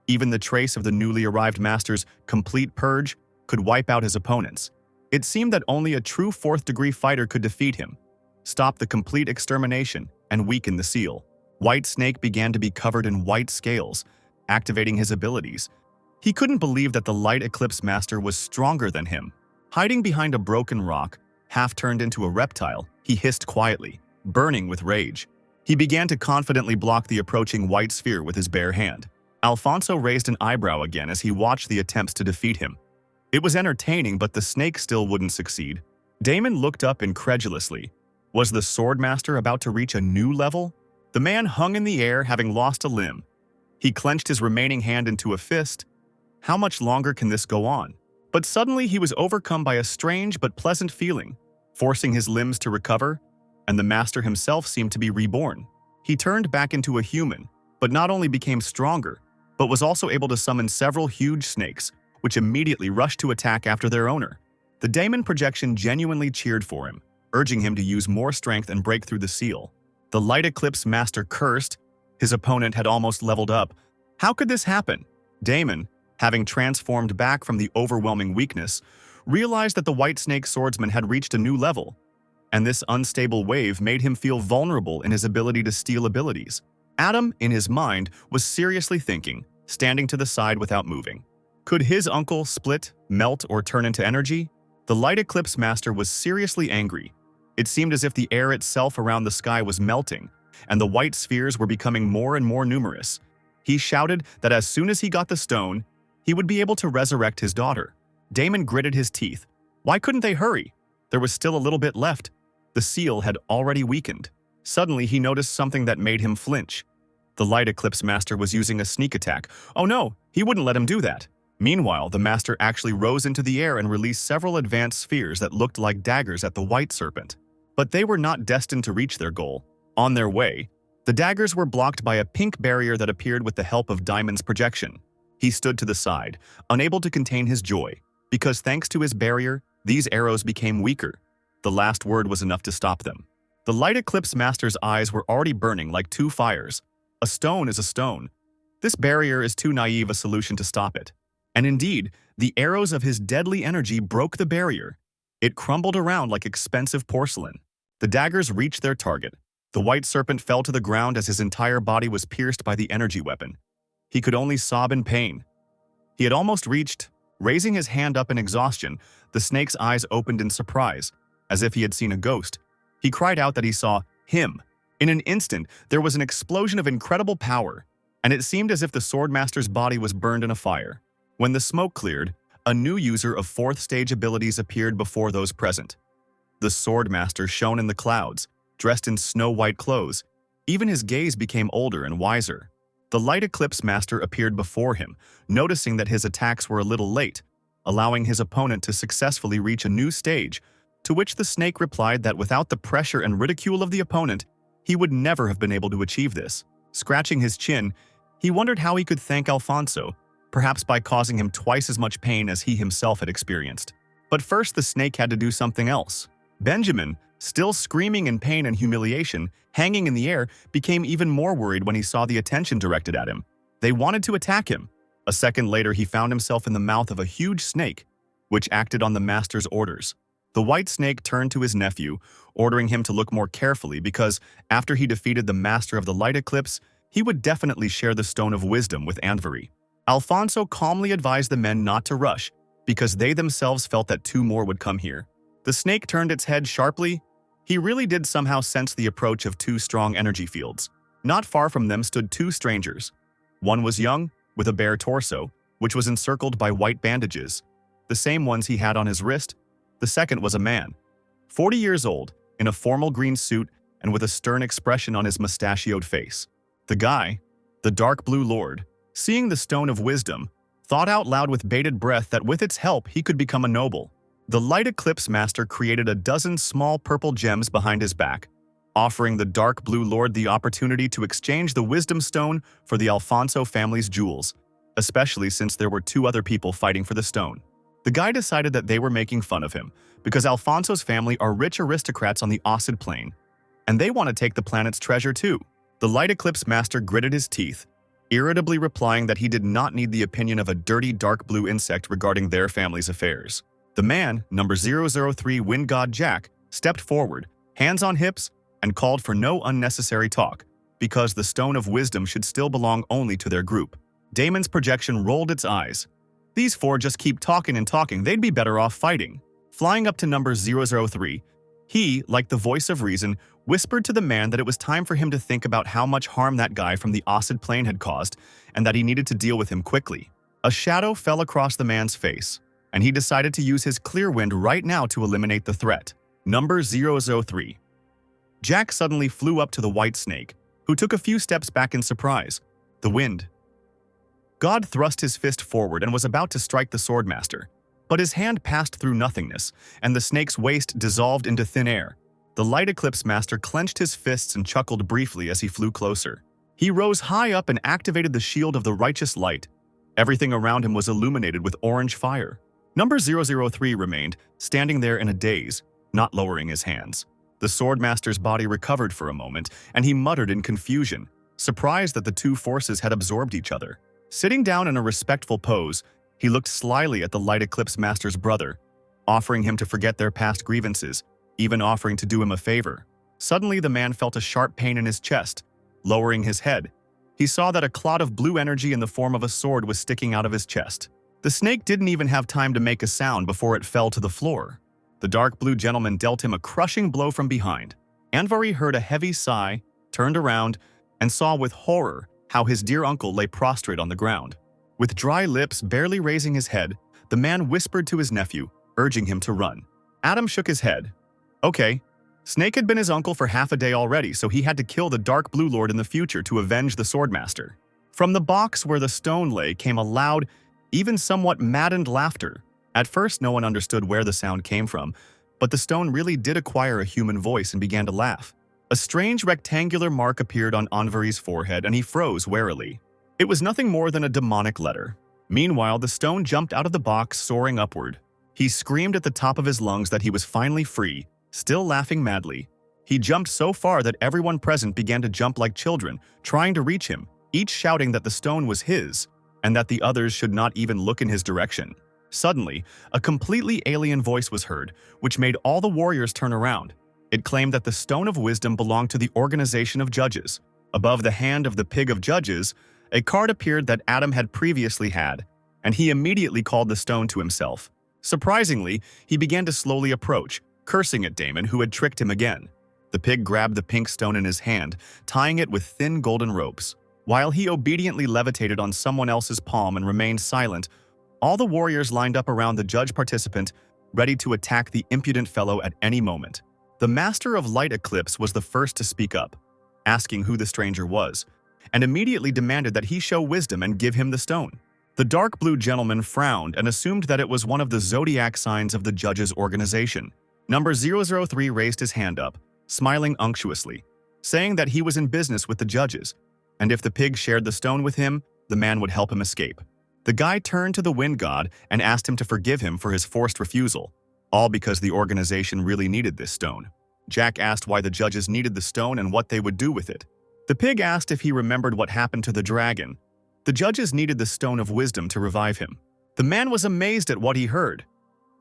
Even the trace of the newly arrived master's complete purge could wipe out his opponents. It seemed that only a true fourth-degree fighter could defeat him, stop the complete extermination, and weaken the seal. White Snake began to be covered in white scales, activating his abilities. He couldn't believe that the Light Eclipse Master was stronger than him. Hiding behind a broken rock, half turned into a reptile, he hissed quietly, burning with rage. He began to confidently block the approaching white sphere with his bare hand. Alfonso raised an eyebrow again as he watched the attempts to defeat him. It was entertaining, but the snake still wouldn't succeed. Damon looked up incredulously. Was the Swordmaster about to reach a new level? The man hung in the air, having lost a limb. He clenched his remaining hand into a fist. How much longer can this go on? But suddenly he was overcome by a strange but pleasant feeling, forcing his limbs to recover, and the master himself seemed to be reborn. He turned back into a human, but not only became stronger, but was also able to summon several huge snakes, which immediately rushed to attack after their owner. The Damon projection genuinely cheered for him, urging him to use more strength and break through the seal. The Light Eclipse Master cursed. His opponent had almost leveled up. How could this happen? Damon, having transformed back from the overwhelming weakness, realized that the White Snake Swordsman had reached a new level, and this unstable wave made him feel vulnerable in his ability to steal abilities. Adam, in his mind, was seriously thinking, standing to the side without moving. Could his uncle split, melt, or turn into energy? The Light Eclipse Master was seriously angry. It seemed as if the air itself around the sky was melting, and the white spheres were becoming more and more numerous. He shouted that as soon as he got the stone, he would be able to resurrect his daughter. Damon gritted his teeth. Why couldn't they hurry? There was still a little bit left. The seal had already weakened. Suddenly, he noticed something that made him flinch. The Light Eclipse Master was using a sneak attack. Oh no, he wouldn't let him do that. Meanwhile, the Master actually rose into the air and released several advanced spheres that looked like daggers at the White Serpent. But they were not destined to reach their goal. On their way, the daggers were blocked by a pink barrier that appeared with the help of Diamond's projection. He stood to the side, unable to contain his joy, because thanks to his barrier, these arrows became weaker. The last word was enough to stop them. The Light Eclipse Master's eyes were already burning like two fires. A stone is a stone. This barrier is too naive a solution to stop it. And indeed, the arrows of his deadly energy broke the barrier. It crumbled around like expensive porcelain. The daggers reached their target. The White Serpent fell to the ground as his entire body was pierced by the energy weapon. He could only sob in pain. He had almost reached. Raising his hand up in exhaustion, the snake's eyes opened in surprise, as if he had seen a ghost. He cried out that he saw him. In an instant, there was an explosion of incredible power, and it seemed as if the Swordmaster's body was burned in a fire. When the smoke cleared, a new user of 4th stage abilities appeared before those present. The Swordmaster shone in the clouds, dressed in snow-white clothes. Even his gaze became older and wiser. The Light Eclipse Master appeared before him, noticing that his attacks were a little late, allowing his opponent to successfully reach a new stage, to which the snake replied that without the pressure and ridicule of the opponent, he would never have been able to achieve this. Scratching his chin, he wondered how he could thank Alfonso, perhaps by causing him twice as much pain as he himself had experienced. But first the snake had to do something else. Benjamin, still screaming in pain and humiliation, hanging in the air, became even more worried when he saw the attention directed at him. They wanted to attack him. A second later, he found himself in the mouth of a huge snake, which acted on the master's orders. The white snake turned to his nephew, ordering him to look more carefully because, after he defeated the master of the Light Eclipse, he would definitely share the Stone of Wisdom with Andvari. Alfonso calmly advised the men not to rush, because they themselves felt that 2 more would come here. The snake turned its head sharply. He really did somehow sense the approach of 2 strong energy fields. Not far from them stood 2 strangers. One was young, with a bare torso, which was encircled by white bandages, the same ones he had on his wrist. The second was a man, 40 years old, in a formal green suit and with a stern expression on his mustachioed face. The guy, the dark blue lord, seeing the Stone of Wisdom, thought out loud with bated breath that with its help he could become a noble. The Light Eclipse Master created a dozen small purple gems behind his back, offering the dark blue lord the opportunity to exchange the Wisdom Stone for the Alfonso family's jewels, especially since there were 2 other people fighting for the stone. The guy decided that they were making fun of him because Alfonso's family are rich aristocrats on the Ocid Plain, and they want to take the planet's treasure too. The Light Eclipse Master gritted his teeth, irritably replying that he did not need the opinion of a dirty dark blue insect regarding their family's affairs. The man, number 003 Wind God Jack, stepped forward, hands on hips, and called for no unnecessary talk, because the Stone of Wisdom should still belong only to their group. Damon's projection rolled its eyes. These four just keep talking and talking, they'd be better off fighting. Flying up to number 003, he, like the voice of reason, whispered to the man that it was time for him to think about how much harm that guy from the Osid plane had caused and that he needed to deal with him quickly. A shadow fell across the man's face, and he decided to use his clear wind right now to eliminate the threat. Number 003. Jack suddenly flew up to the white snake, who took a few steps back in surprise. The wind. God thrust his fist forward and was about to strike the swordmaster, but his hand passed through nothingness, and the snake's waist dissolved into thin air. The light eclipse master clenched his fists and chuckled briefly as he flew closer. He rose high up and activated the shield of the righteous light. Everything around him was illuminated with orange fire. Number 003 remained, standing there in a daze, not lowering his hands. The swordmaster's body recovered for a moment, and he muttered in confusion, surprised that the two forces had absorbed each other. Sitting down in a respectful pose, he looked slyly at the light eclipse master's brother, offering him to forget their past grievances, even offering to do him a favor. Suddenly, the man felt a sharp pain in his chest. Lowering his head, he saw that a clot of blue energy in the form of a sword was sticking out of his chest. The snake didn't even have time to make a sound before it fell to the floor. The dark blue gentleman dealt him a crushing blow from behind. Anvari heard a heavy sigh, turned around, and saw with horror how his dear uncle lay prostrate on the ground. With dry lips barely raising his head, the man whispered to his nephew, urging him to run. Adam shook his head. Okay. Snake had been his uncle for half a day already, so he had to kill the Dark Blue Lord in the future to avenge the Swordmaster. From the box where the stone lay came a loud, even somewhat maddened laughter. At first, no one understood where the sound came from, but the stone really did acquire a human voice and began to laugh. A strange rectangular mark appeared on Anvari's forehead, and he froze warily. It was nothing more than a demonic letter. Meanwhile, the stone jumped out of the box, soaring upward. He screamed at the top of his lungs that he was finally free, still laughing madly. He jumped so far that everyone present began to jump like children, trying to reach him, each shouting that the stone was his, and that the others should not even look in his direction. Suddenly, a completely alien voice was heard, which made all the warriors turn around. It claimed that the Stone of Wisdom belonged to the Organization of Judges. Above the hand of the Pig of Judges, a card appeared that Adam had previously had, and he immediately called the stone to himself. Surprisingly, he began to slowly approach, cursing at Damon, who had tricked him again. The pig grabbed the pink stone in his hand, tying it with thin golden ropes. While he obediently levitated on someone else's palm and remained silent, all the warriors lined up around the judge participant, ready to attack the impudent fellow at any moment. The Master of Light Eclipse was the first to speak up, asking who the stranger was, and immediately demanded that he show wisdom and give him the stone. The dark blue gentleman frowned and assumed that it was one of the zodiac signs of the judge's organization. Number 003 raised his hand up, smiling unctuously, saying that he was in business with the judges, and if the pig shared the stone with him, the man would help him escape. The guy turned to the wind god and asked him to forgive him for his forced refusal, all because the organization really needed this stone. Jack asked why the judges needed the stone and what they would do with it. The pig asked if he remembered what happened to the dragon. The judges needed the Stone of Wisdom to revive him. The man was amazed at what he heard.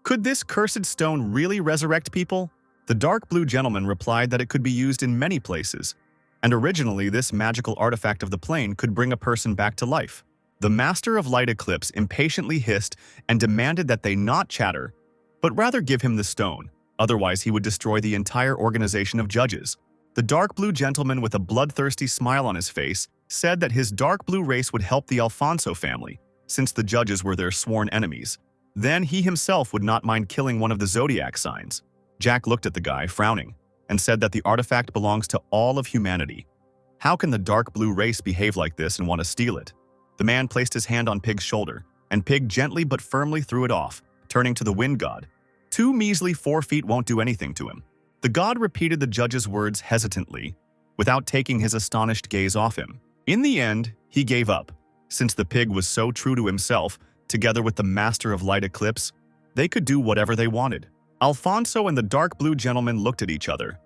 Could this cursed stone really resurrect people? The dark blue gentleman replied that it could be used in many places, and originally this magical artifact of the plane could bring a person back to life. The Master of Light Eclipse impatiently hissed and demanded that they not chatter, but rather give him the stone, otherwise he would destroy the entire organization of judges. The dark blue gentleman with a bloodthirsty smile on his face said that his dark blue race would help the Alfonso family, since the judges were their sworn enemies. Then he himself would not mind killing one of the zodiac signs. Jack looked at the guy, frowning, and said that the artifact belongs to all of humanity. How can the dark blue race behave like this and want to steal it? The man placed his hand on Pig's shoulder, and Pig gently but firmly threw it off, turning to the wind god. 2 measly 4 feet won't do anything to him. The god repeated the judge's words hesitantly, without taking his astonished gaze off him. In the end, he gave up. Since the pig was so true to himself, together with the Master of Light Eclipse, they could do whatever they wanted. Alfonso and the dark blue gentleman looked at each other.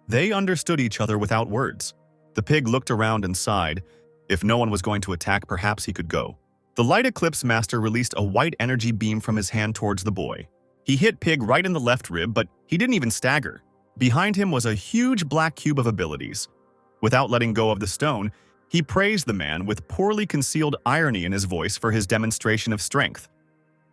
They understood each other without words. The pig looked around and sighed. If no one was going to attack, perhaps he could go. The Light Eclipse Master released a white energy beam from his hand towards the boy. He hit Pig right in the left rib, but he didn't even stagger. Behind him was a huge black cube of abilities. Without letting go of the stone, he praised the man with poorly concealed irony in his voice for his demonstration of strength.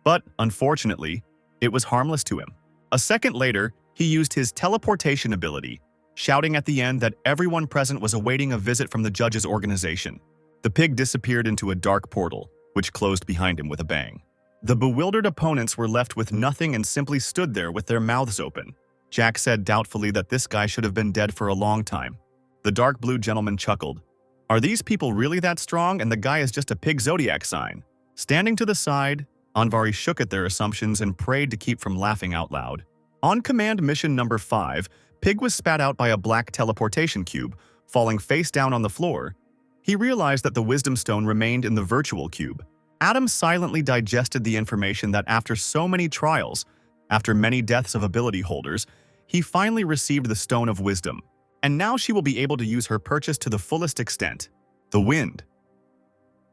But, unfortunately, it was harmless to him. A second later, he used his teleportation ability, shouting at the end that everyone present was awaiting a visit from the judge's organization. The pig disappeared into a dark portal, which closed behind him with a bang. The bewildered opponents were left with nothing and simply stood there with their mouths open. Jack said doubtfully that this guy should have been dead for a long time. The dark blue gentleman chuckled. Are these people really that strong and the guy is just a pig zodiac sign? Standing to the side, Anvari shook at their assumptions and prayed to keep from laughing out loud. On command mission number 5, Pig was spat out by a black teleportation cube, falling face down on the floor. He realized that the wisdom stone remained in the virtual cube. Adam silently digested the information that after so many trials, after many deaths of ability holders, he finally received the Stone of Wisdom, and now she will be able to use her purchase to the fullest extent. The wind.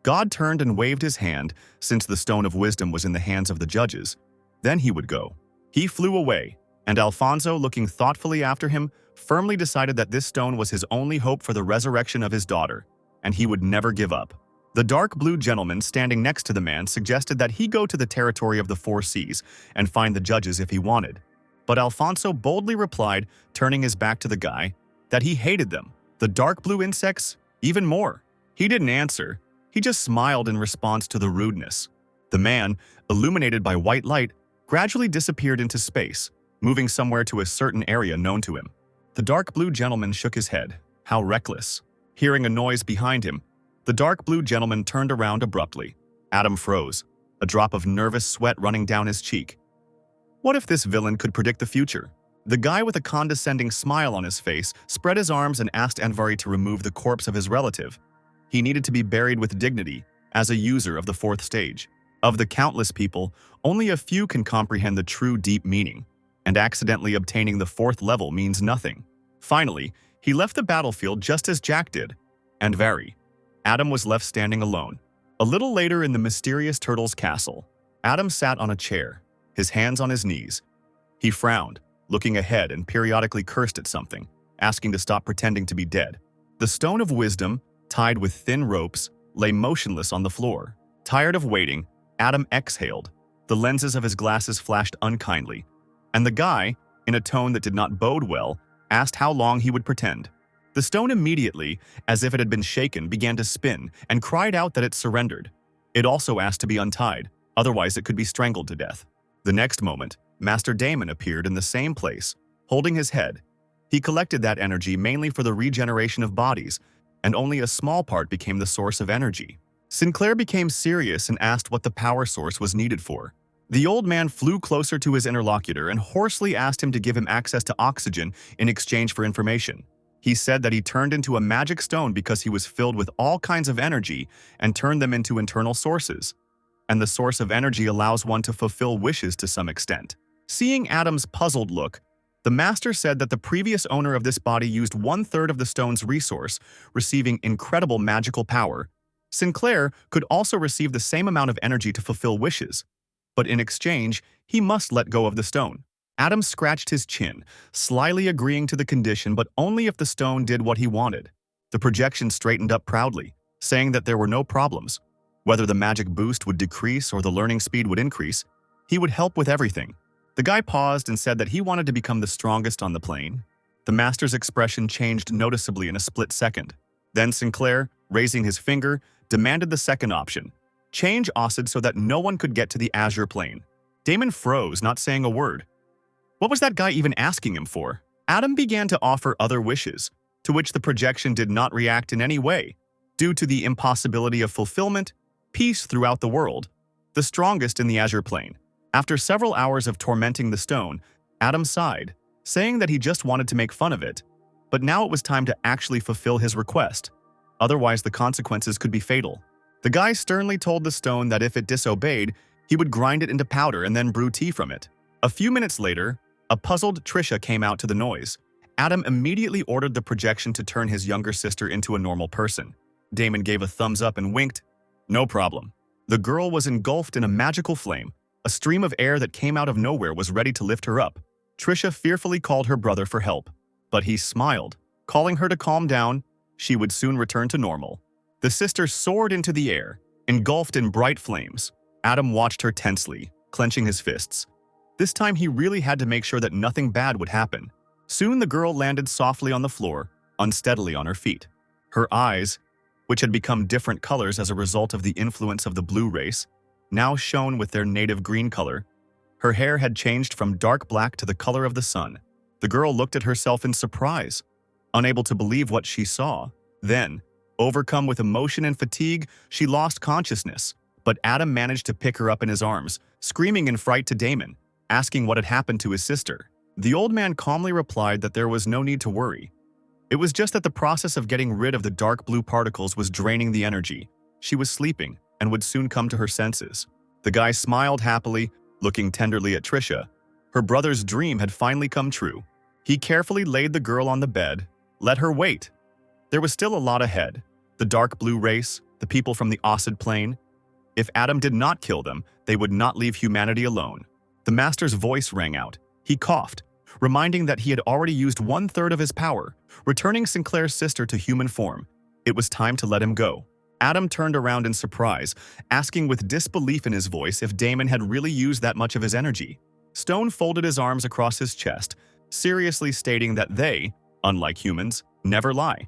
God turned and waved his hand, since the Stone of Wisdom was in the hands of the judges. Then he would go. He flew away, and Alfonso, looking thoughtfully after him, firmly decided that this stone was his only hope for the resurrection of his daughter, and he would never give up. The dark blue gentleman standing next to the man suggested that he go to the territory of the 4 seas and find the judges if he wanted. But Alfonso boldly replied, turning his back to the guy, that he hated them, the dark blue insects, even more. He didn't answer. He just smiled in response to the rudeness. The man, illuminated by white light, gradually disappeared into space, moving somewhere to a certain area known to him. The dark blue gentleman shook his head. How reckless. Hearing a noise behind him, the dark blue gentleman turned around abruptly. Adam froze, a drop of nervous sweat running down his cheek. What if this villain could predict the future? The guy with a condescending smile on his face spread his arms and asked Anvari to remove the corpse of his relative. He needed to be buried with dignity, as a user of the 4th stage. Of the countless people, only a few can comprehend the true deep meaning, and accidentally obtaining the 4th level means nothing. Finally, he left the battlefield just as Jack did. Anvari. Adam was left standing alone. A little later in the mysterious turtle's castle, Adam sat on a chair, his hands on his knees. He frowned, looking ahead and periodically cursed at something, asking to stop pretending to be dead. The Stone of Wisdom, tied with thin ropes, lay motionless on the floor. Tired of waiting, Adam exhaled. The lenses of his glasses flashed unkindly, and the guy, in a tone that did not bode well, asked how long he would pretend. The stone immediately, as if it had been shaken, began to spin and cried out that it surrendered. It also asked to be untied, otherwise it could be strangled to death. The next moment, Master Damon appeared in the same place, holding his head. He collected that energy mainly for the regeneration of bodies, and only a small part became the source of energy. Sinclair became serious and asked what the power source was needed for. The old man flew closer to his interlocutor and hoarsely asked him to give him access to oxygen in exchange for information. He said that he turned into a magic stone because he was filled with all kinds of energy and turned them into internal sources. And the source of energy allows one to fulfill wishes to some extent. Seeing Adam's puzzled look, the master said that the previous owner of this body used 1/3 of the stone's resource, receiving incredible magical power. Sinclair could also receive the same amount of energy to fulfill wishes, but in exchange, he must let go of the stone. Adam scratched his chin, slyly agreeing to the condition, but only if the stone did what he wanted. The projection straightened up proudly, saying that there were no problems. Whether the magic boost would decrease or the learning speed would increase, he would help with everything. The guy paused and said that he wanted to become the strongest on the plane. The master's expression changed noticeably in a split second. Then Sinclair, raising his finger, demanded the second option. Change Osid so that no one could get to the Azure plane. Damon froze, not saying a word. What was that guy even asking him for? Adam began to offer other wishes, to which the projection did not react in any way, due to the impossibility of fulfillment, peace throughout the world, the strongest in the Azure plane. After several hours of tormenting the stone, Adam sighed, saying that he just wanted to make fun of it, but now it was time to actually fulfill his request. Otherwise, the consequences could be fatal. The guy sternly told the stone that if it disobeyed, he would grind it into powder and then brew tea from it. A few minutes later, a puzzled Trisha came out to the noise. Adam immediately ordered the projection to turn his younger sister into a normal person. Damon gave a thumbs up and winked. No problem. The girl was engulfed in a magical flame. A stream of air that came out of nowhere was ready to lift her up. Trisha fearfully called her brother for help, but he smiled, calling her to calm down. she would soon return to normal. The sister soared into the air, engulfed in bright flames. Adam watched her tensely, clenching his fists. This time he really had to make sure that nothing bad would happen. Soon the girl landed softly on the floor, unsteadily on her feet. Her eyes, which had become different colors as a result of the influence of the blue race, now shone with their native green color. Her hair had changed from dark black to the color of the sun. The girl looked at herself in surprise, unable to believe what she saw. Then, overcome with emotion and fatigue, she lost consciousness, but Adam managed to pick her up in his arms, screaming in fright to Damon, asking what had happened to his sister. The old man calmly replied that there was no need to worry. It was just that the process of getting rid of the dark blue particles was draining the energy. She was sleeping and would soon come to her senses. The guy smiled happily, looking tenderly at Trisha. Her brother's dream had finally come true. He carefully laid the girl on the bed, let her wait. There was still a lot ahead. The dark blue race, the people from the Osid plane. If Adam did not kill them, they would not leave humanity alone. The master's voice rang out. He coughed, reminding that he had already used 1/3 of his power, returning Sinclair's sister to human form. It was time to let him go. Adam turned around in surprise, asking with disbelief in his voice if Damon had really used that much of his energy. Stone folded his arms across his chest, seriously stating that they, unlike humans, never lie.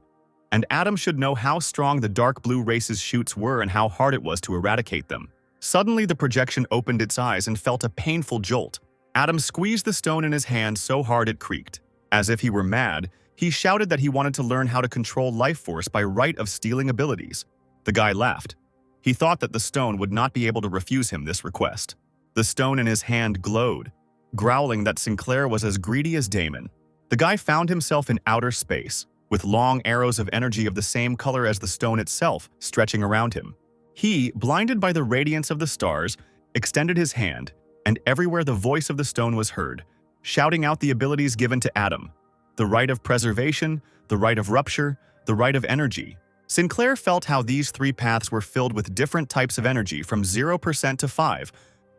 And Adam should know how strong the dark blue race's shoots were and how hard it was to eradicate them. Suddenly, the projection opened its eyes and felt a painful jolt. Adam squeezed the stone in his hand so hard it creaked. As if he were mad, he shouted that he wanted to learn how to control life force by right of stealing abilities. The guy laughed. He thought that the stone would not be able to refuse him this request. The stone in his hand glowed, growling that Sinclair was as greedy as Damon. The guy found himself in outer space, with long arrows of energy of the same color as the stone itself stretching around him. He, blinded by the radiance of the stars, extended his hand, and everywhere the voice of the stone was heard, shouting out the abilities given to Adam. The right of preservation, the right of rupture, the right of energy. Sinclair felt how these 3 paths were filled with different types of energy from 0% to 5,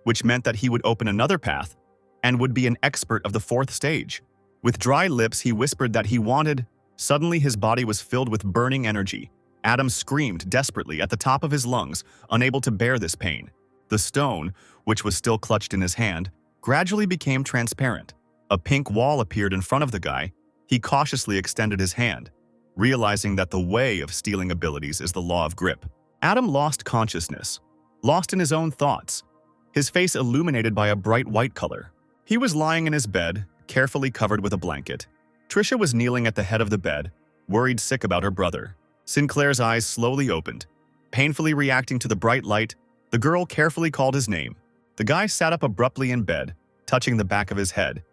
which meant that he would open another path and would be an expert of the 4th stage. With dry lips, he whispered that he wanted. Suddenly, his body was filled with burning energy. Adam screamed desperately at the top of his lungs, unable to bear this pain. The stone, which was still clutched in his hand, gradually became transparent. A pink wall appeared in front of the guy. He cautiously extended his hand, realizing that the way of stealing abilities is the law of grip. Adam lost consciousness, lost in his own thoughts, his face illuminated by a bright white color. He was lying in his bed, carefully covered with a blanket. Trisha was kneeling at the head of the bed, worried sick about her brother. Sinclair's eyes slowly opened. Painfully reacting to the bright light, the girl carefully called his name. The guy sat up abruptly in bed, touching the back of his head.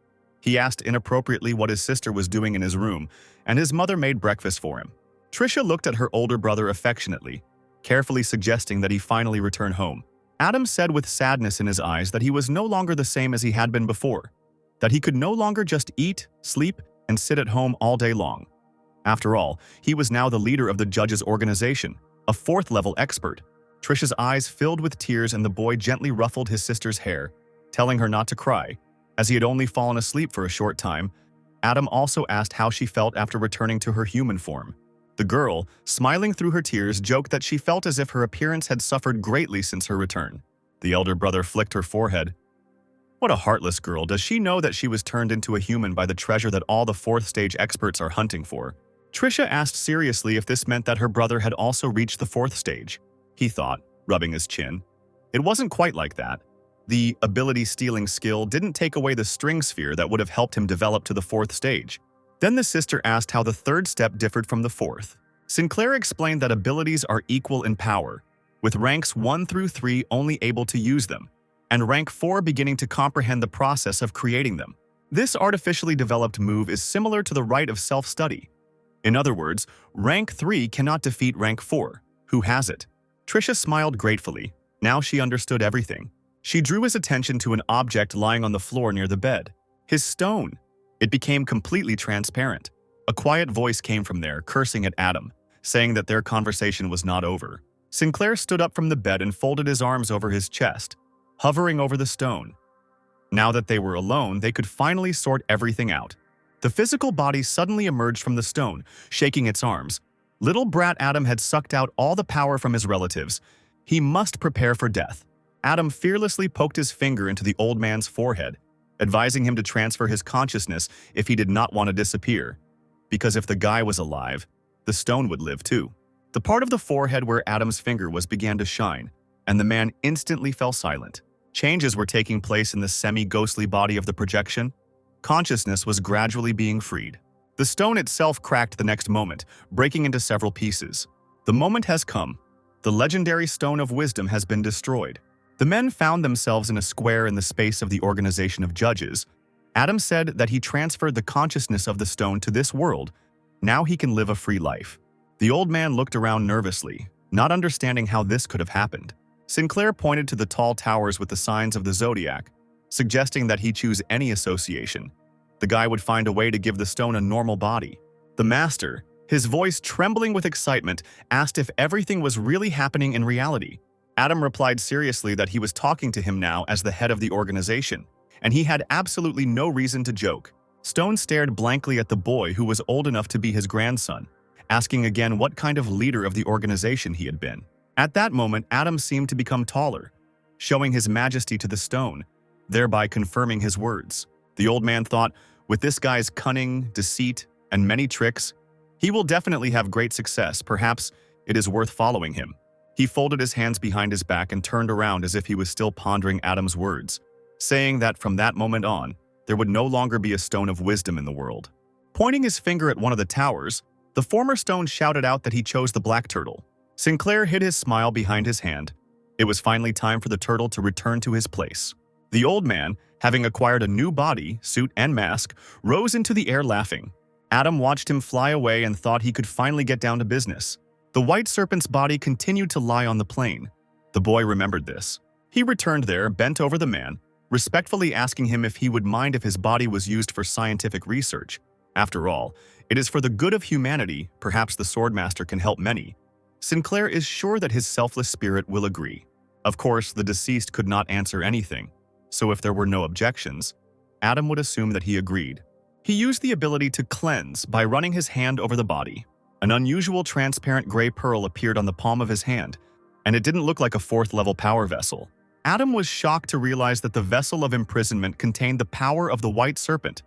He asked inappropriately what his sister was doing in his room, and his mother made breakfast for him. Trisha looked at her older brother affectionately, carefully suggesting that he finally return home. Adam said with sadness in his eyes that he was no longer the same as he had been before, that he could no longer just eat, sleep, and sit at home all day long. After all, he was now the leader of the judge's organization, a 4th-level expert. Trisha's eyes filled with tears and the boy gently ruffled his sister's hair, telling her not to cry. As he had only fallen asleep for a short time, Adam also asked how she felt after returning to her human form. The girl, smiling through her tears, joked that she felt as if her appearance had suffered greatly since her return. The elder brother flicked her forehead. What a heartless girl. Does she know that she was turned into a human by the treasure that all the 4th stage experts are hunting for? Trisha asked seriously if this meant that her brother had also reached the 4th stage. He thought, rubbing his chin. It wasn't quite like that. The ability-stealing skill didn't take away the string sphere that would have helped him develop to the 4th stage. Then the sister asked how the 3rd step differed from the 4th. Sinclair explained that abilities are equal in power, with ranks 1 through 3 only able to use them, and rank 4 beginning to comprehend the process of creating them. This artificially developed move is similar to the right of self-study. In other words, rank 3 cannot defeat rank 4, who has it. Trisha smiled gratefully. Now she understood everything. She drew his attention to an object lying on the floor near the bed. His stone. It became completely transparent. A quiet voice came from there, cursing at Adam, saying that their conversation was not over. Sinclair stood up from the bed and folded his arms over his chest, hovering over the stone. Now that they were alone, they could finally sort everything out. The physical body suddenly emerged from the stone, shaking its arms. Little brat Adam had sucked out all the power from his relatives. He must prepare for death. Adam fearlessly poked his finger into the old man's forehead, advising him to transfer his consciousness if he did not want to disappear. Because if the guy was alive, the stone would live too. The part of the forehead where Adam's finger was began to shine, and the man instantly fell silent. Changes were taking place in the semi-ghostly body of the projection. Consciousness was gradually being freed. The stone itself cracked the next moment, breaking into several pieces. The moment has come. The legendary Stone of Wisdom has been destroyed. The men found themselves in a square in the space of the organization of judges. Adam said that he transferred the consciousness of the stone to this world. Now he can live a free life. The old man looked around nervously, not understanding how this could have happened. Sinclair pointed to the tall towers with the signs of the zodiac, suggesting that he choose any association. The guy would find a way to give the stone a normal body. The master, his voice trembling with excitement, asked if everything was really happening in reality. Adam replied seriously that he was talking to him now as the head of the organization, and he had absolutely no reason to joke. Stone stared blankly at the boy who was old enough to be his grandson, asking again what kind of leader of the organization he had been. At that moment, Adam seemed to become taller, showing his majesty to the stone, thereby confirming his words. The old man thought, with this guy's cunning, deceit, and many tricks, he will definitely have great success. Perhaps it is worth following him. He folded his hands behind his back and turned around as if he was still pondering Adam's words, saying that from that moment on, there would no longer be a stone of wisdom in the world. Pointing his finger at one of the towers, the former stone shouted out that he chose the black turtle. Sinclair hid his smile behind his hand. It was finally time for the turtle to return to his place. The old man, having acquired a new body, suit, and mask, rose into the air laughing. Adam watched him fly away and thought he could finally get down to business. The white serpent's body continued to lie on the plain. The boy remembered this. He returned there, bent over the man, respectfully asking him if he would mind if his body was used for scientific research. After all, it is for the good of humanity. Perhaps the swordmaster can help many. Sinclair is sure that his selfless spirit will agree. Of course, the deceased could not answer anything, so if there were no objections, Adam would assume that he agreed. He used the ability to cleanse by running his hand over the body. An unusual transparent gray pearl appeared on the palm of his hand, and it didn't look like a fourth-level power vessel. Adam was shocked to realize that the vessel of imprisonment contained the power of the white serpent,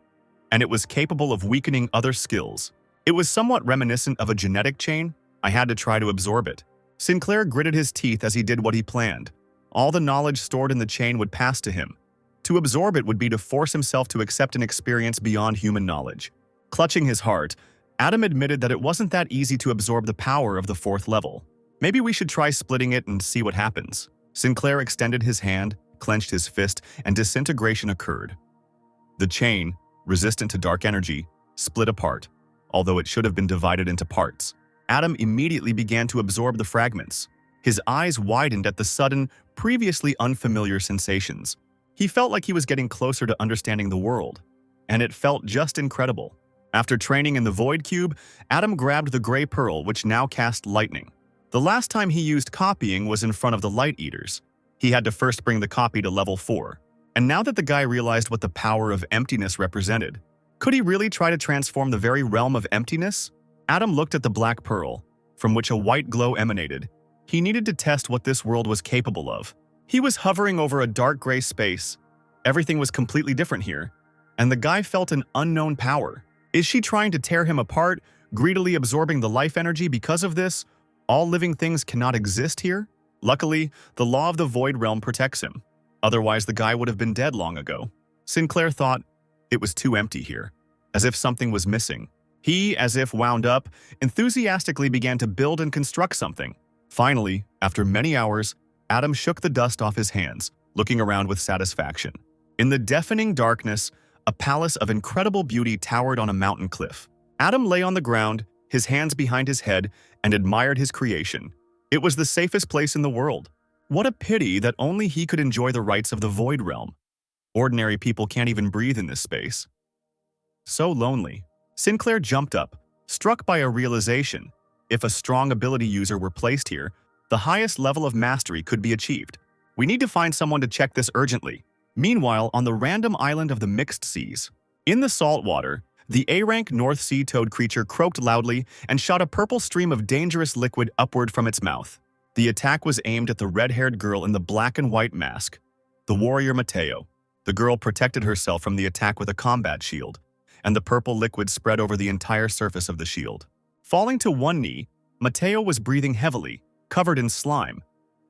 and it was capable of weakening other skills. It was somewhat reminiscent of a genetic chain. I had to try to absorb it. Sinclair gritted his teeth as he did what he planned. All the knowledge stored in the chain would pass to him. To absorb it would be to force himself to accept an experience beyond human knowledge. Clutching his heart, Adam admitted that it wasn't that easy to absorb the power of the fourth level. Maybe we should try splitting it and see what happens. Sinclair extended his hand, clenched his fist, and disintegration occurred. The chain, resistant to dark energy, split apart, although it should have been divided into parts. Adam immediately began to absorb the fragments. His eyes widened at the sudden, previously unfamiliar sensations. He felt like he was getting closer to understanding the world, and it felt just incredible. After training in the Void Cube, Adam grabbed the gray pearl, which now cast lightning. The last time he used copying was in front of the Light Eaters. He had to first bring the copy to level 4. And now that the guy realized what the power of emptiness represented, could he really try to transform the very realm of emptiness? Adam looked at the black pearl, from which a white glow emanated. He needed to test what this world was capable of. He was hovering over a dark gray space. Everything was completely different here, and the guy felt an unknown power. Is she trying to tear him apart, greedily absorbing the life energy because of this? All living things cannot exist here? Luckily, the law of the void realm protects him. Otherwise, the guy would have been dead long ago. Sinclair thought it was too empty here, as if something was missing. He, as if wound up, enthusiastically began to build and construct something. Finally, after many hours, Adam shook the dust off his hands, looking around with satisfaction. In the deafening darkness, a palace of incredible beauty towered on a mountain cliff. Adam lay on the ground, his hands behind his head, and admired his creation. It was the safest place in the world. What a pity that only he could enjoy the rights of the Void Realm. Ordinary people can't even breathe in this space. So lonely. Sinclair jumped up, struck by a realization. If a strong ability user were placed here, the highest level of mastery could be achieved. We need to find someone to check this urgently. Meanwhile, on the random island of the Mixed Seas, in the salt water, The A-rank North Sea toad creature croaked loudly and shot a purple stream of dangerous liquid upward from its mouth. The attack was aimed at the red-haired girl in the black and white mask, the warrior Mateo. The girl protected herself from the attack with a combat shield, and the purple liquid spread over the entire surface of the shield. Falling to one knee, Mateo was breathing heavily, covered in slime.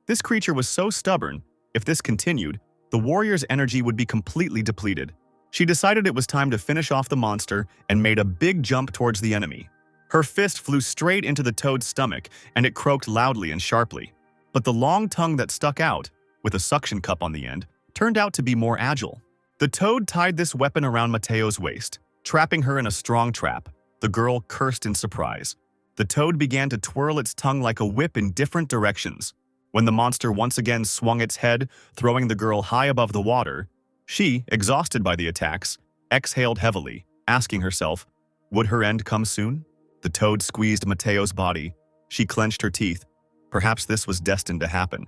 This creature was so stubborn, if this continued, the warrior's energy would be completely depleted. She decided it was time to finish off the monster and made a big jump towards the enemy. Her fist flew straight into the toad's stomach, and it croaked loudly and sharply. But the long tongue that stuck out, with a suction cup on the end, turned out to be more agile. The toad tied this weapon around Mateo's waist, trapping her in a strong trap. The girl cursed in surprise. The toad began to twirl its tongue like a whip in different directions. When the monster once again swung its head, throwing the girl high above the water, she, exhausted by the attacks, exhaled heavily, asking herself, would her end come soon? The toad squeezed Mateo's body. She clenched her teeth. Perhaps this was destined to happen.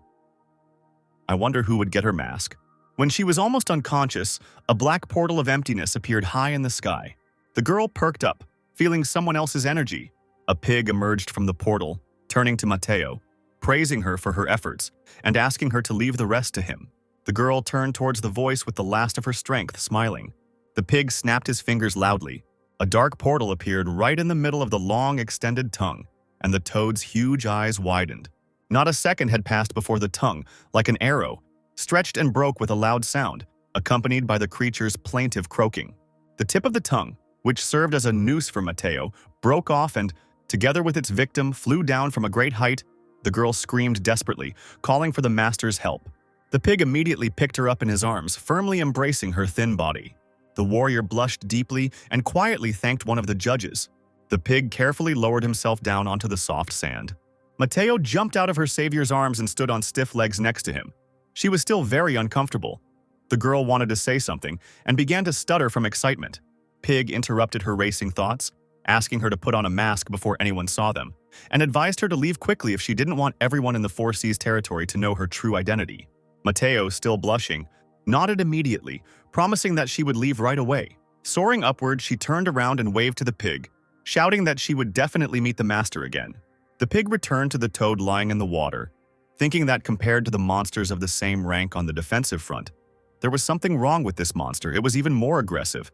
I wonder who would get her mask. When she was almost unconscious, a black portal of emptiness appeared high in the sky. The girl perked up, feeling someone else's energy. A pig emerged from the portal, turning to Mateo, praising her for her efforts, and asking her to leave the rest to him. The girl turned towards the voice with the last of her strength, smiling. The pig snapped his fingers loudly. A dark portal appeared right in the middle of the long, extended tongue, and the toad's huge eyes widened. Not a second had passed before the tongue, like an arrow, stretched and broke with a loud sound, accompanied by the creature's plaintive croaking. The tip of the tongue, which served as a noose for Mateo, broke off and, together with its victim, flew down from a great height. The girl screamed desperately, calling for the master's help. The pig immediately picked her up in his arms, firmly embracing her thin body. The warrior blushed deeply and quietly thanked one of the judges. The pig carefully lowered himself down onto the soft sand. Mateo jumped out of her savior's arms and stood on stiff legs next to him. She was still very uncomfortable. The girl wanted to say something and began to stutter from excitement. Pig interrupted her racing thoughts, asking her to put on a mask before anyone saw them, and advised her to leave quickly if she didn't want everyone in the Four Seas territory to know her true identity. Mateo, still blushing, nodded immediately, promising that she would leave right away. Soaring upward, she turned around and waved to the pig, shouting that she would definitely meet the master again. The pig returned to the toad lying in the water, thinking that compared to the monsters of the same rank on the defensive front, there was something wrong with this monster. It was even more aggressive,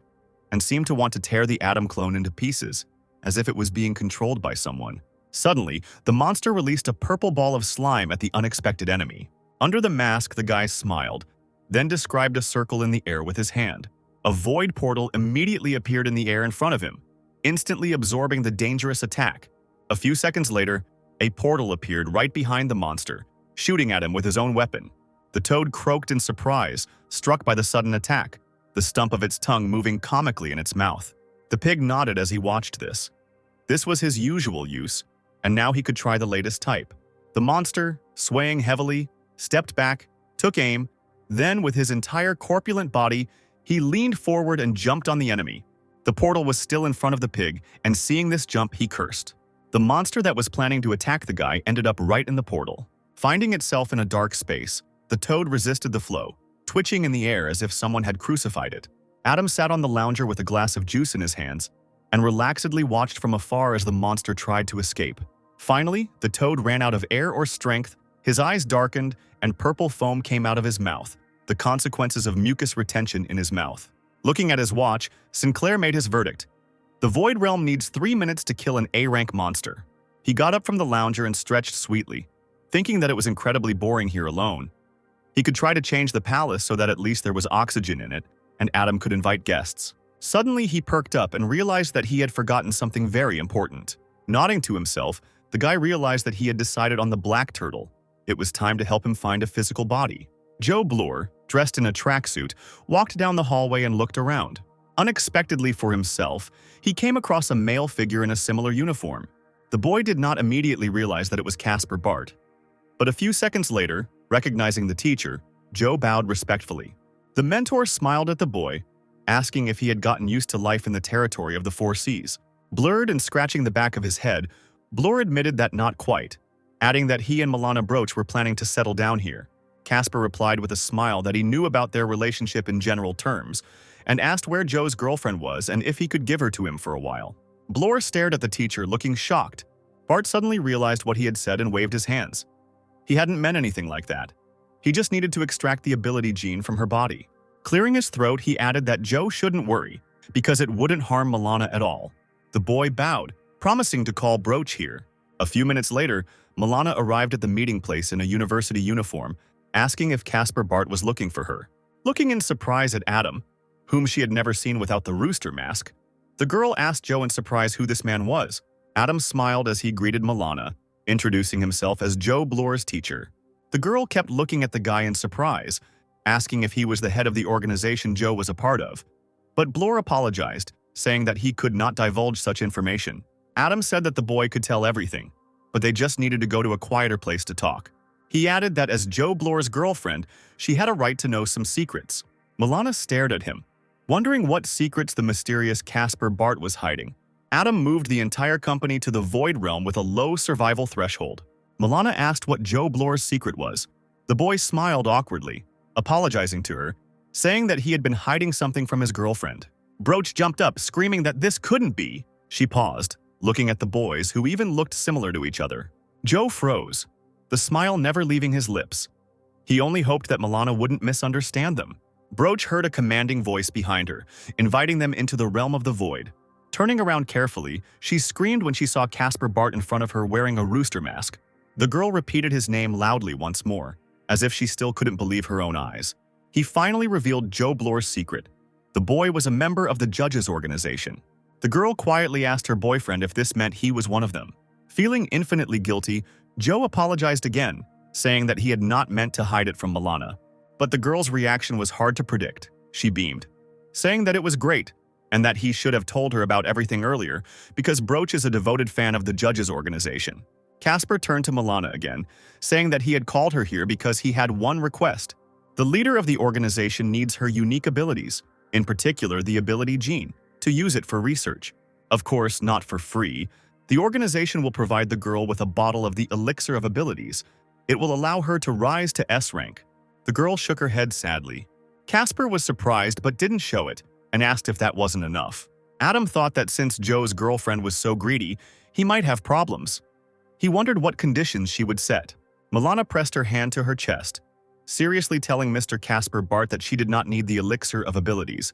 and seemed to want to tear the Atom clone into pieces, as if it was being controlled by someone. Suddenly, the monster released a purple ball of slime at the unexpected enemy. Under the mask, the guy smiled, then described a circle in the air with his hand. A void portal immediately appeared in the air in front of him, instantly absorbing the dangerous attack. A few seconds later, a portal appeared right behind the monster, shooting at him with his own weapon. The toad croaked in surprise, struck by the sudden attack, the stump of its tongue moving comically in its mouth. The pig nodded as he watched this. This was his usual use, and now he could try the latest type. The monster, swaying heavily, stepped back, took aim, then with his entire corpulent body, he leaned forward and jumped on the enemy. The portal was still in front of the pig, and seeing this jump, he cursed. The monster that was planning to attack the guy ended up right in the portal. Finding itself in a dark space, the toad resisted the flow, twitching in the air as if someone had crucified it. Adam sat on the lounger with a glass of juice in his hands and relaxedly watched from afar as the monster tried to escape. Finally, the toad ran out of air or strength, his eyes darkened, and purple foam came out of his mouth, the consequences of mucus retention in his mouth. Looking at his watch, Sinclair made his verdict. The Void Realm needs 3 minutes to kill an A-rank monster. He got up from the lounger and stretched sweetly, thinking that it was incredibly boring here alone. He could try to change the palace so that at least there was oxygen in it, and Adam could invite guests. Suddenly, he perked up and realized that he had forgotten something very important. Nodding to himself, the guy realized that he had decided on the black turtle. It was time to help him find a physical body. Joe Bloor, dressed in a tracksuit, walked down the hallway and looked around. Unexpectedly for himself, he came across a male figure in a similar uniform. The boy did not immediately realize that it was Casper Bart. But a few seconds later, recognizing the teacher, Joe bowed respectfully. The mentor smiled at the boy, asking if he had gotten used to life in the territory of the Four Seas. Blurred and scratching the back of his head, Bloor admitted that not quite, adding that he and Milana Broach were planning to settle down here. Casper replied with a smile that he knew about their relationship in general terms, and asked where Joe's girlfriend was and if he could give her to him for a while. Blore stared at the teacher, looking shocked. Bart suddenly realized what he had said and waved his hands. He hadn't meant anything like that. He just needed to extract the ability gene from her body. Clearing his throat, he added that Joe shouldn't worry, because it wouldn't harm Milana at all. The boy bowed, promising to call Broach here. A few minutes later, Milana arrived at the meeting place in a university uniform, asking if Casper Bart was looking for her. Looking in surprise at Adam, whom she had never seen without the rooster mask, the girl asked Joe in surprise who this man was. Adam smiled as he greeted Milana, introducing himself as Joe Blore's teacher. The girl kept looking at the guy in surprise, asking if he was the head of the organization Joe was a part of. But Blore apologized, saying that he could not divulge such information. Adam said that the boy could tell everything, but they just needed to go to a quieter place to talk. He added that as Joe Blore's girlfriend, she had a right to know some secrets. Milana stared at him, wondering what secrets the mysterious Casper Bart was hiding. Adam moved the entire company to the Void Realm with a low survival threshold. Milana asked what Joe Blore's secret was. The boy smiled awkwardly, apologizing to her, saying that he had been hiding something from his girlfriend. Broach jumped up, screaming that this couldn't be. She paused, looking at the boys, who even looked similar to each other. Joe froze, the smile never leaving his lips. He only hoped that Milana wouldn't misunderstand them. Broach heard a commanding voice behind her, inviting them into the realm of the void. Turning around carefully, she screamed when she saw Casper Bart in front of her wearing a rooster mask. The girl repeated his name loudly once more, as if she still couldn't believe her own eyes. He finally revealed Joe Blore's secret. The boy was a member of the judges' organization. The girl quietly asked her boyfriend if this meant he was one of them. Feeling infinitely guilty, Joe apologized again, saying that he had not meant to hide it from Milana. But the girl's reaction was hard to predict. She beamed, saying that it was great, and that he should have told her about everything earlier, because Broach is a devoted fan of the judges' organization. Casper turned to Milana again, saying that he had called her here because he had one request. The leader of the organization needs her unique abilities, in particular the ability gene, to use it for research. Of course, not for free. The organization will provide the girl with a bottle of the elixir of abilities. It will allow her to rise to S rank. The girl shook her head sadly. Casper was surprised but didn't show it, and asked if that wasn't enough. Adam thought that since Joe's girlfriend was so greedy, he might have problems. He wondered what conditions she would set. Milana pressed her hand to her chest, seriously telling Mr. Casper Bart that she did not need the elixir of abilities.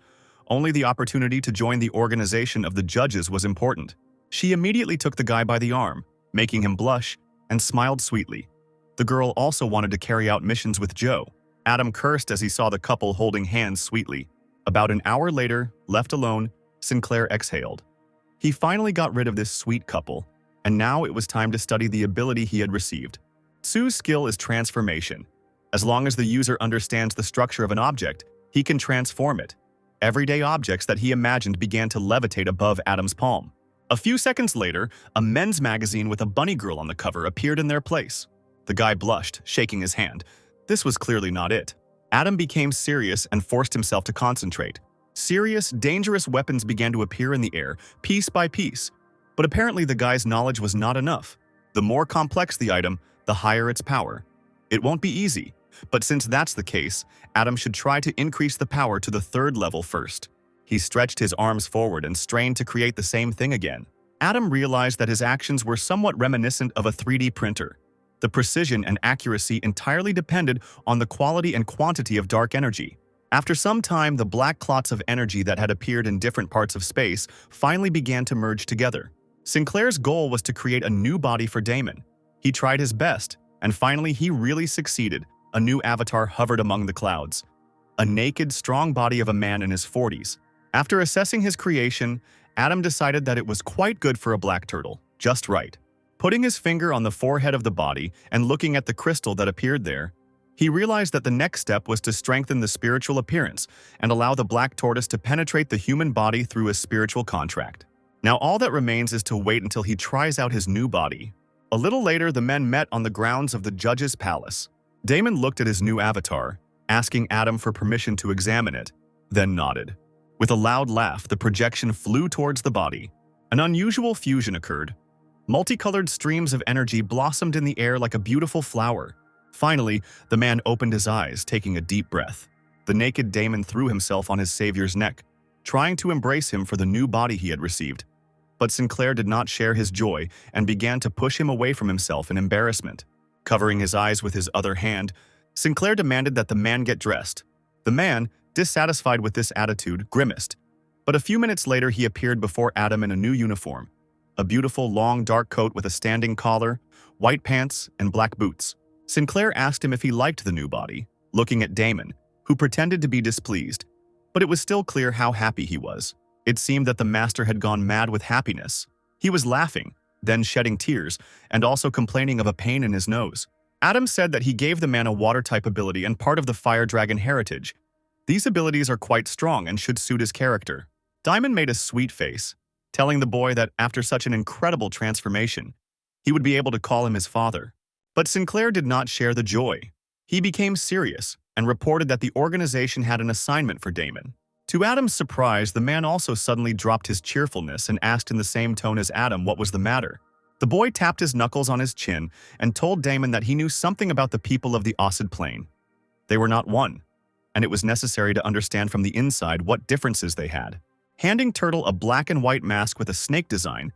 Only the opportunity to join the organization of the judges was important. She immediately took the guy by the arm, making him blush, and smiled sweetly. The girl also wanted to carry out missions with Joe. Adam cursed as he saw the couple holding hands sweetly. About an hour later, left alone, Sinclair exhaled. He finally got rid of this sweet couple, and now it was time to study the ability he had received. Sue's skill is transformation. As long as the user understands the structure of an object, he can transform it. Everyday objects that he imagined began to levitate above Adam's palm. A few seconds later, a men's magazine with a bunny girl on the cover appeared in their place. The guy blushed, shaking his hand. This was clearly not it. Adam became serious and forced himself to concentrate. Serious, dangerous weapons began to appear in the air, piece by piece. But apparently the guy's knowledge was not enough. The more complex the item, the higher its power. It won't be easy, but since that's the case, Adam should try to increase the power to the third level first. He stretched his arms forward and strained to create the same thing again. Adam realized that his actions were somewhat reminiscent of a 3D printer. The precision and accuracy entirely depended on the quality and quantity of dark energy. After some time, the black clots of energy that had appeared in different parts of space finally began to merge together. Sinclair's goal was to create a new body for Damon. He tried his best, and finally he really succeeded. A new avatar hovered among the clouds. A naked, strong body of a man in his 40s. After assessing his creation, Adam decided that it was quite good for a black turtle, just right. Putting his finger on the forehead of the body and looking at the crystal that appeared there, he realized that the next step was to strengthen the spiritual appearance and allow the black tortoise to penetrate the human body through a spiritual contract. Now all that remains is to wait until he tries out his new body. A little later, the men met on the grounds of the judge's palace. Damon looked at his new avatar, asking Adam for permission to examine it, then nodded. With a loud laugh, the projection flew towards the body. An unusual fusion occurred. Multicolored streams of energy blossomed in the air like a beautiful flower. Finally, the man opened his eyes, taking a deep breath. The naked Damon threw himself on his savior's neck, trying to embrace him for the new body he had received. But Sinclair did not share his joy and began to push him away from himself in embarrassment. Covering his eyes with his other hand, Sinclair demanded that the man get dressed. The man, dissatisfied with this attitude, grimaced. But a few minutes later he appeared before Adam in a new uniform. A beautiful, long, dark coat with a standing collar, white pants, and black boots. Sinclair asked him if he liked the new body, looking at Damon, who pretended to be displeased. But it was still clear how happy he was. It seemed that the master had gone mad with happiness. He was laughing, then shedding tears, and also complaining of a pain in his nose. Adam said that he gave the man a water-type ability and part of the fire dragon heritage. These abilities are quite strong and should suit his character. Diamond made a sweet face, telling the boy that after such an incredible transformation, he would be able to call him his father. But Sinclair did not share the joy. He became serious and reported that the organization had an assignment for Damon. To Adam's surprise, the man also suddenly dropped his cheerfulness and asked in the same tone as Adam what was the matter. The boy tapped his knuckles on his chin and told Damon that he knew something about the people of the Osid Plain. They were not one, and it was necessary to understand from the inside what differences they had. Handing Turtle a black and white mask with a snake design,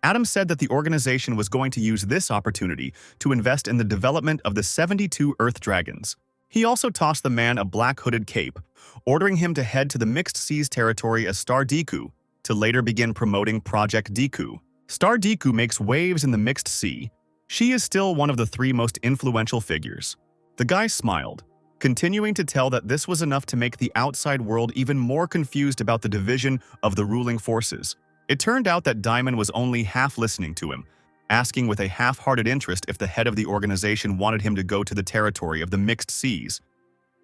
Adam said that the organization was going to use this opportunity to invest in the development of the 72 Earth Dragons. He also tossed the man a black hooded cape, ordering him to head to the Mixed Seas territory as Star Deku, to later begin promoting Project Deku. Star Deku makes waves in the Mixed Sea. She is still one of the 3 most influential figures. The guy smiled, continuing to tell that this was enough to make the outside world even more confused about the division of the ruling forces. It turned out that Diamond was only half listening to him, asking with a half-hearted interest if the head of the organization wanted him to go to the territory of the Mixed Seas.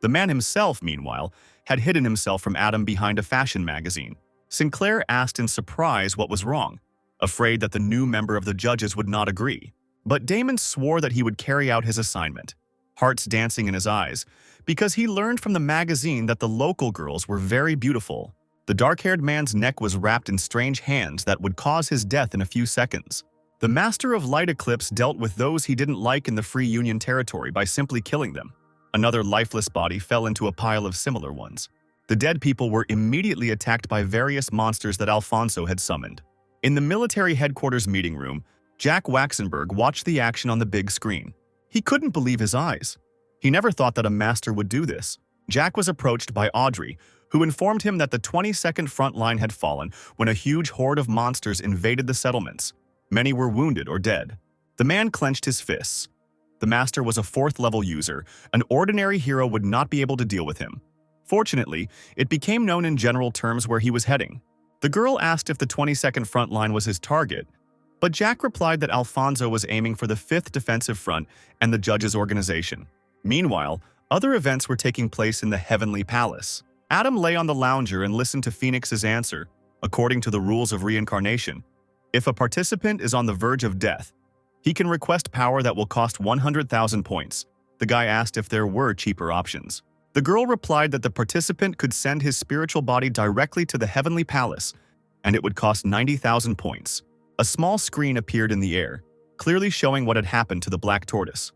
The man himself, meanwhile, had hidden himself from Adam behind a fashion magazine. Sinclair asked in surprise what was wrong, afraid that the new member of the judges would not agree. But Damon swore that he would carry out his assignment, hearts dancing in his eyes, because he learned from the magazine that the local girls were very beautiful. The dark-haired man's neck was wrapped in strange hands that would cause his death in a few seconds. The Master of Light Eclipse dealt with those he didn't like in the Free Union territory by simply killing them. Another lifeless body fell into a pile of similar ones. The dead people were immediately attacked by various monsters that Alfonso had summoned. In the military headquarters meeting room, Jack Waxenberg watched the action on the big screen. He couldn't believe his eyes. He never thought that a master would do this. Jack was approached by Audrey, who informed him that the 22nd front line had fallen when a huge horde of monsters invaded the settlements. Many were wounded or dead. The man clenched his fists. The master was a 4th-level user. An ordinary hero would not be able to deal with him. Fortunately, it became known in general terms where he was heading. The girl asked if the 22nd front line was his target, but Jack replied that Alfonso was aiming for the 5th Defensive Front and the judges' organization. Meanwhile, other events were taking place in the Heavenly Palace. Adam lay on the lounger and listened to Phoenix's answer. According to the rules of reincarnation, if a participant is on the verge of death, he can request power that will cost 100,000 points. The guy asked if there were cheaper options. The girl replied that the participant could send his spiritual body directly to the Heavenly Palace, and it would cost 90,000 points. A small screen appeared in the air, clearly showing what had happened to the black tortoise.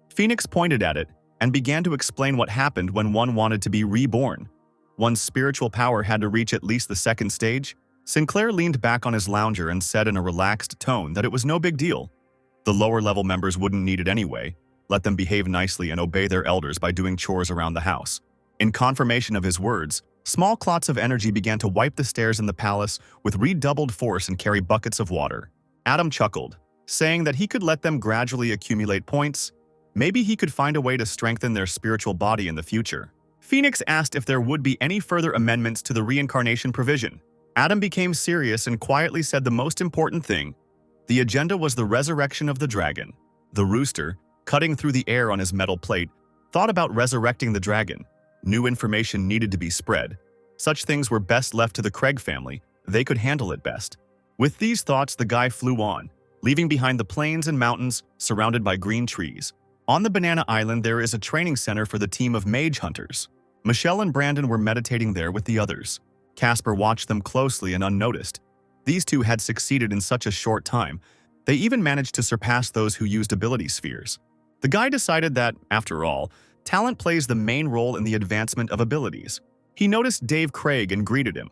Phoenix pointed at it and began to explain what happened when one wanted to be reborn. One's spiritual power had to reach at least the 2nd stage. Sinclair leaned back on his lounger and said in a relaxed tone that it was no big deal. The lower-level members wouldn't need it anyway. Let them behave nicely and obey their elders by doing chores around the house. In confirmation of his words, small clots of energy began to wipe the stairs in the palace with redoubled force and carry buckets of water. Adam chuckled, saying that he could let them gradually accumulate points. Maybe he could find a way to strengthen their spiritual body in the future. Phoenix asked if there would be any further amendments to the reincarnation provision. Adam became serious and quietly said the most important thing. The agenda was the resurrection of the dragon. The rooster, cutting through the air on his metal plate, thought about resurrecting the dragon. New information needed to be spread. Such things were best left to the Craig family. They could handle it best. With these thoughts, the guy flew on, leaving behind the plains and mountains surrounded by green trees. On the Banana Island, there is a training center for the team of mage hunters. Michelle and Brandon were meditating there with the others. Casper watched them closely and unnoticed. These two had succeeded in such a short time. They even managed to surpass those who used ability spheres. The guy decided that, after all, Talent plays the main role in the advancement of abilities. He noticed Dave Craig and greeted him.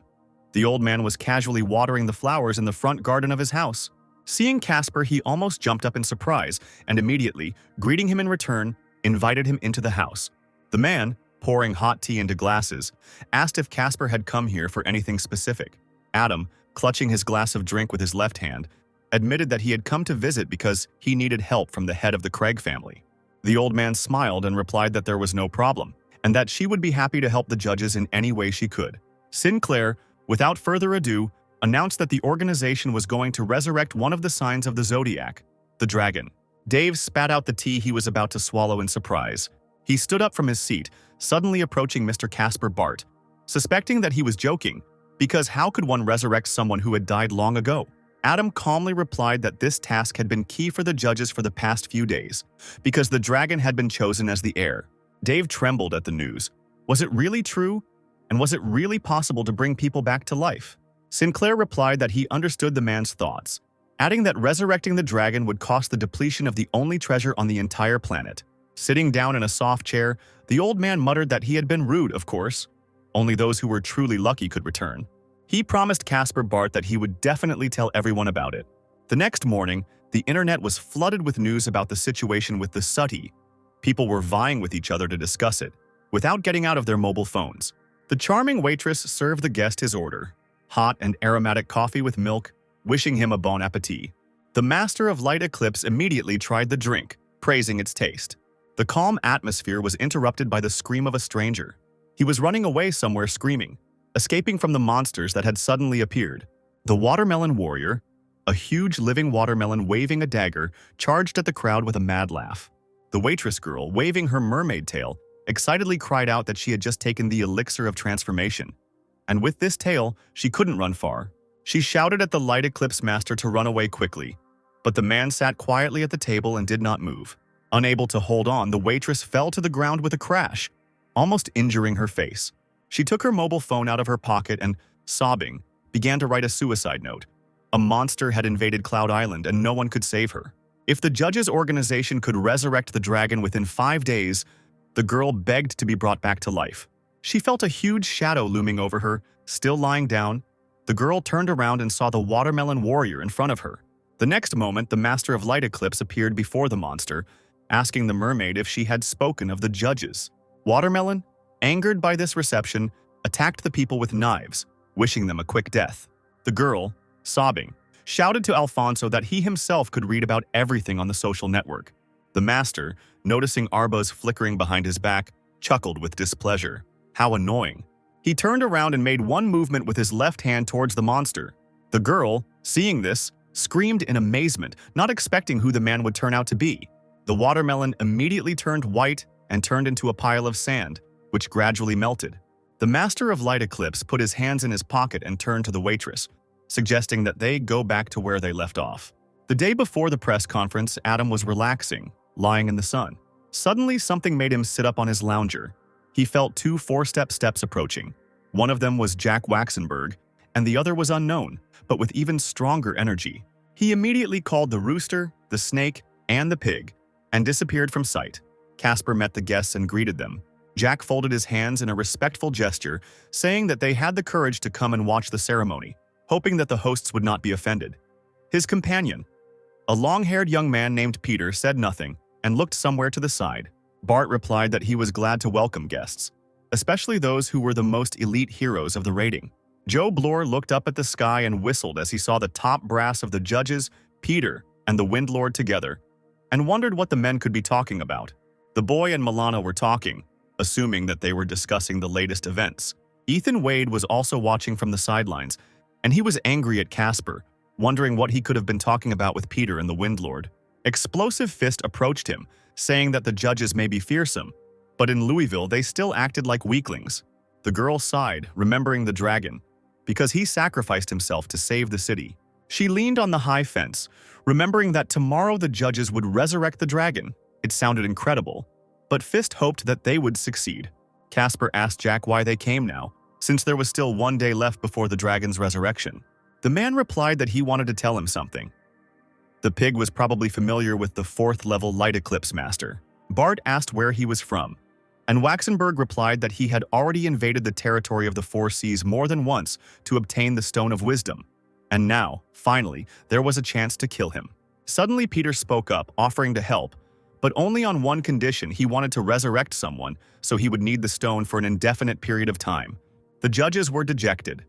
The old man was casually watering the flowers in the front garden of his house. Seeing Casper, he almost jumped up in surprise and immediately, greeting him in return, invited him into the house. The man, pouring hot tea into glasses, asked if Casper had come here for anything specific. Adam, clutching his glass of drink with his left hand, admitted that he had come to visit because he needed help from the head of the Craig family. The old man smiled and replied that there was no problem, and that she would be happy to help the judges in any way she could. Sinclair, without further ado, announced that the organization was going to resurrect one of the signs of the zodiac, the dragon. Dave spat out the tea he was about to swallow in surprise. He stood up from his seat, suddenly approaching Mr. Casper Bart, suspecting that he was joking, because how could one resurrect someone who had died long ago? Adam calmly replied that this task had been key for the judges for the past few days, because the dragon had been chosen as the heir. Dave trembled at the news. Was it really true? And was it really possible to bring people back to life? Sinclair replied that he understood the man's thoughts, adding that resurrecting the dragon would cost the depletion of the only treasure on the entire planet. Sitting down in a soft chair, the old man muttered that he had been rude, of course. Only those who were truly lucky could return. He promised Casper Bart that he would definitely tell everyone about it. The next morning, the internet was flooded with news about the situation with the Sutty. People were vying with each other to discuss it, without getting out of their mobile phones. The charming waitress served the guest his order, hot and aromatic coffee with milk, wishing him a bon appetit. The master of light eclipse immediately tried the drink, praising its taste. The calm atmosphere was interrupted by the scream of a stranger. He was running away somewhere screaming, escaping from the monsters that had suddenly appeared. The watermelon warrior, a huge living watermelon waving a dagger, charged at the crowd with a mad laugh. The waitress girl, waving her mermaid tail, excitedly cried out that she had just taken the elixir of transformation. And with this tail, she couldn't run far. She shouted at the light eclipse master to run away quickly, but the man sat quietly at the table and did not move. Unable to hold on, the waitress fell to the ground with a crash, almost injuring her face. She took her mobile phone out of her pocket and, sobbing, began to write a suicide note. A monster had invaded Cloud Island and no one could save her. If the judges' organization could resurrect the dragon within 5 days, the girl begged to be brought back to life. She felt a huge shadow looming over her, still lying down. The girl turned around and saw the watermelon warrior in front of her. The next moment, the master of light eclipse appeared before the monster, asking the mermaid if she had spoken of the judges. Watermelon, angered by this reception, attacked the people with knives, wishing them a quick death. The girl, sobbing, shouted to Alfonso that he himself could read about everything on the social network. The master, noticing Arbo's flickering behind his back, chuckled with displeasure. How annoying. He turned around and made one movement with his left hand towards the monster. The girl, seeing this, screamed in amazement, not expecting who the man would turn out to be. The watermelon immediately turned white and turned into a pile of sand, which gradually melted. The master of light eclipse put his hands in his pocket and turned to the waitress, suggesting that they go back to where they left off. The day before the press conference, Adam was relaxing, lying in the sun. Suddenly, something made him sit up on his lounger. He felt 2 four-step steps approaching. One of them was Jack Waxenberg, and the other was unknown, but with even stronger energy. He immediately called the rooster, the snake, and the pig, and disappeared from sight. Casper met the guests and greeted them. Jack folded his hands in a respectful gesture, saying that they had the courage to come and watch the ceremony, hoping that the hosts would not be offended. His companion, a long-haired young man named Peter, said nothing and looked somewhere to the side. Bart replied that he was glad to welcome guests, especially those who were the most elite heroes of the rating. Joe Bloor looked up at the sky and whistled as he saw the top brass of the judges, Peter, and the Windlord together, and wondered what the men could be talking about. The boy and Milana were talking, assuming that they were discussing the latest events. Ethan Wade was also watching from the sidelines, and he was angry at Casper, wondering what he could have been talking about with Peter and the Windlord. Explosive Fist approached him, saying that the judges may be fearsome, but in Louisville they still acted like weaklings. The girl sighed, remembering the dragon, because he sacrificed himself to save the city. She leaned on the high fence, remembering that tomorrow the judges would resurrect the dragon. It sounded incredible, but Fist hoped that they would succeed. Casper asked Jack why they came now, since there was still 1 day left before the dragon's resurrection. The man replied that he wanted to tell him something. The pig was probably familiar with the 4th level light eclipse master. Bart asked where he was from, And Waxenberg replied that he had already invaded the territory of the Four Seas more than once to obtain the Stone of Wisdom. And now, finally, there was a chance to kill him. Suddenly Peter spoke up, offering to help, but only on one condition: he wanted to resurrect someone, so he would need the stone for an indefinite period of time. The judges were dejected.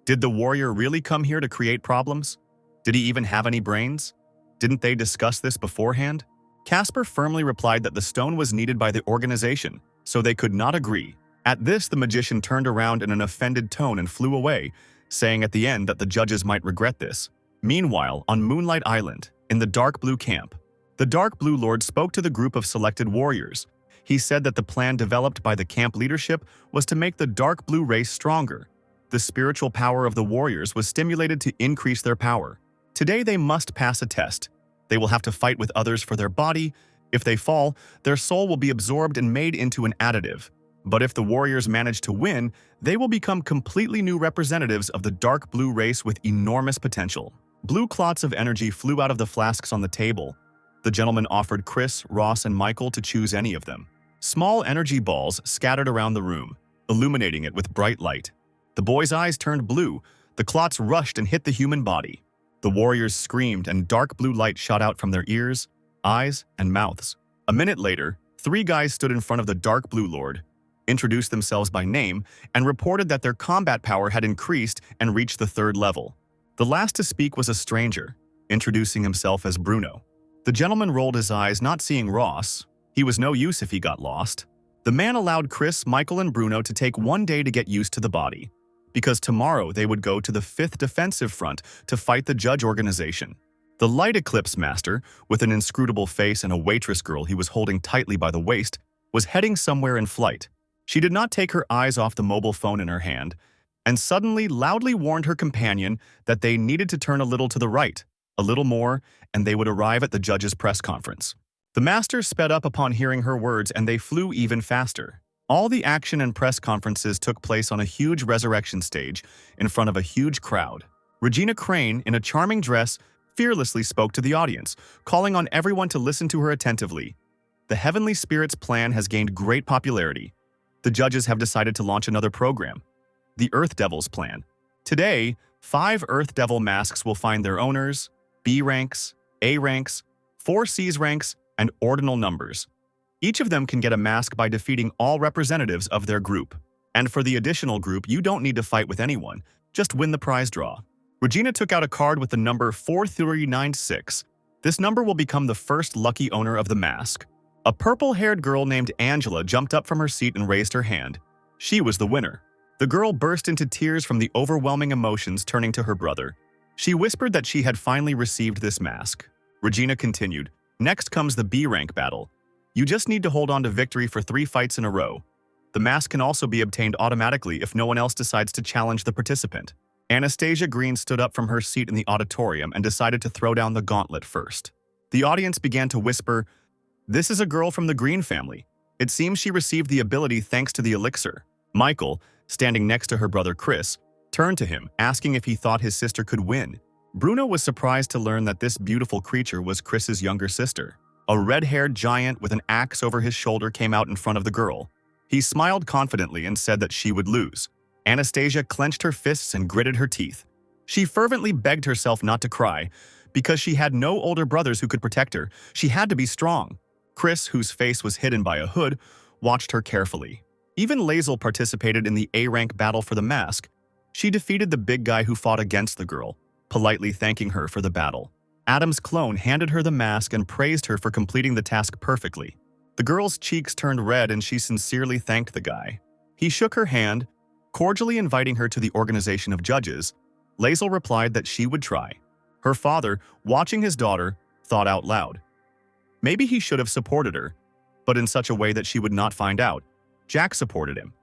Did the warrior really come here to create problems? Did he even have any brains? Didn't they discuss this beforehand? Casper firmly replied that the stone was needed by the organization, so they could not agree. At this, the magician turned around in an offended tone and flew away, saying at the end that the judges might regret this. Meanwhile, on Moonlight Island, in the Dark Blue camp, the Dark Blue Lord spoke to the group of selected warriors. He said that the plan developed by the camp leadership was to make the Dark Blue race stronger. The spiritual power of the warriors was stimulated to increase their power. Today they must pass a test. They will have to fight with others for their body. If they fall, their soul will be absorbed and made into an additive. But if the warriors manage to win, they will become completely new representatives of the Dark Blue race with enormous potential. Blue clots of energy flew out of the flasks on the table. The gentleman offered Chris, Ross, and Michael to choose any of them. Small energy balls scattered around the room, illuminating it with bright light. The boy's eyes turned blue. The clots rushed and hit the human body. The warriors screamed, and dark blue light shot out from their ears, eyes, and mouths. A minute later, 3 guys stood in front of the Dark Blue Lord, introduced themselves by name, and reported that their combat power had increased and reached the 3rd level. The last to speak was a stranger, introducing himself as Bruno. The gentleman rolled his eyes, not seeing Ross. He was no use if he got lost. The man allowed Chris, Michael, and Bruno to take 1 day to get used to the body, because tomorrow they would go to the 5th Defensive Front to fight the Judge Organization. The Light Eclipse Master, with an inscrutable face and a waitress girl he was holding tightly by the waist, was heading somewhere in flight. She did not take her eyes off the mobile phone in her hand, and suddenly loudly warned her companion that they needed to turn a little to the right, a little more, and they would arrive at the judge's press conference. The master sped up upon hearing her words, and they flew even faster. All the action and press conferences took place on a huge resurrection stage in front of a huge crowd. Regina Crane, in a charming dress, fearlessly spoke to the audience, calling on everyone to listen to her attentively. The Heavenly Spirit's plan has gained great popularity. The judges have decided to launch another program, the Earth Devil's Plan. Today, 5 Earth Devil masks will find their owners, B ranks, A ranks, 4 C's ranks, and ordinal numbers. Each of them can get a mask by defeating all representatives of their group. And for the additional group, you don't need to fight with anyone, just win the prize draw. Regina took out a card with the number 4396. This number will become the first lucky owner of the mask. A purple-haired girl named Angela jumped up from her seat and raised her hand. She was the winner. The girl burst into tears from the overwhelming emotions, turning to her brother. She whispered that she had finally received this mask. Regina continued, "Next comes the B rank battle. You just need to hold on to victory for 3 fights in a row. The mask can also be obtained automatically if no one else decides to challenge the participant." Anastasia Green stood up from her seat in the auditorium and decided to throw down the gauntlet first. The audience began to whisper, "This is a girl from the Green family. It seems she received the ability thanks to the elixir." Michael, standing next to her brother Chris, turned to him, asking if he thought his sister could win. Bruno was surprised to learn that this beautiful creature was Chris's younger sister. A red-haired giant with an axe over his shoulder came out in front of the girl. He smiled confidently and said that she would lose. Anastasia clenched her fists and gritted her teeth. She fervently begged herself not to cry. Because she had no older brothers who could protect her, she had to be strong. Chris, whose face was hidden by a hood, watched her carefully. Even Lazel participated in the A-rank battle for the mask. She defeated the big guy who fought against the girl, politely thanking her for the battle. Adam's clone handed her the mask and praised her for completing the task perfectly. The girl's cheeks turned red and she sincerely thanked the guy. He shook her hand, cordially inviting her to the organization of judges. Lazel replied that she would try. Her father, watching his daughter, thought out loud. Maybe he should have supported her, but in such a way that she would not find out. Jack supported him,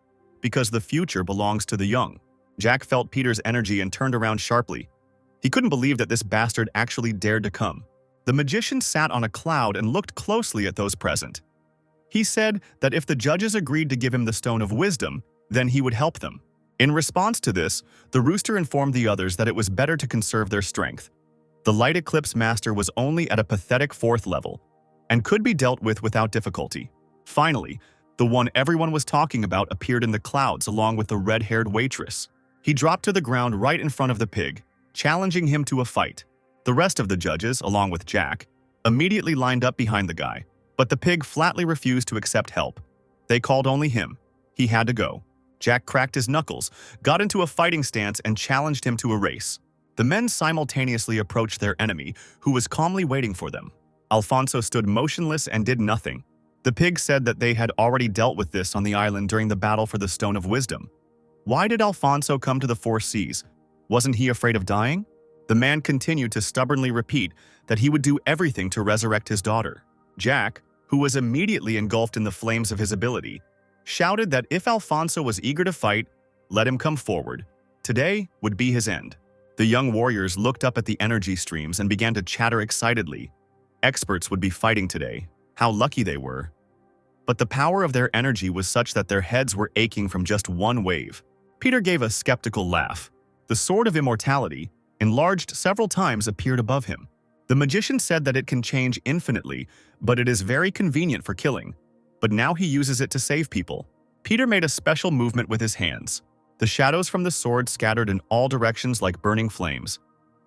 because the future belongs to the young. Jack felt Peter's energy and turned around sharply. He couldn't believe that this bastard actually dared to come. The magician sat on a cloud and looked closely at those present. He said that if the judges agreed to give him the Stone of Wisdom, then he would help them. In response to this, the rooster informed the others that it was better to conserve their strength. The Light Eclipse Master was only at a pathetic 4th level, and could be dealt with without difficulty. Finally, The one everyone was talking about appeared in the clouds along with the red-haired waitress. He dropped to the ground right in front of the pig, challenging him to a fight. The rest of the judges, along with Jack, immediately lined up behind the guy, but the pig flatly refused to accept help. They called only him. He had to go. Jack cracked his knuckles, got into a fighting stance, and challenged him to a race. The men simultaneously approached their enemy, who was calmly waiting for them. Alfonso stood motionless and did nothing. The pig said that they had already dealt with this on the island during the battle for the Stone of Wisdom. Why did Alfonso come to the Four Seas? Wasn't he afraid of dying? The man continued to stubbornly repeat that he would do everything to resurrect his daughter. Jack, who was immediately engulfed in the flames of his ability, shouted that if Alfonso was eager to fight, let him come forward. Today would be his end. The young warriors looked up at the energy streams and began to chatter excitedly. Experts would be fighting today. How lucky they were. But the power of their energy was such that their heads were aching from just one wave. Peter gave a skeptical laugh. The Sword of Immortality, enlarged several times, appeared above him. The magician said that it can change infinitely, but it is very convenient for killing. But now he uses it to save people. Peter made a special movement with his hands. The shadows from the sword scattered in all directions like burning flames.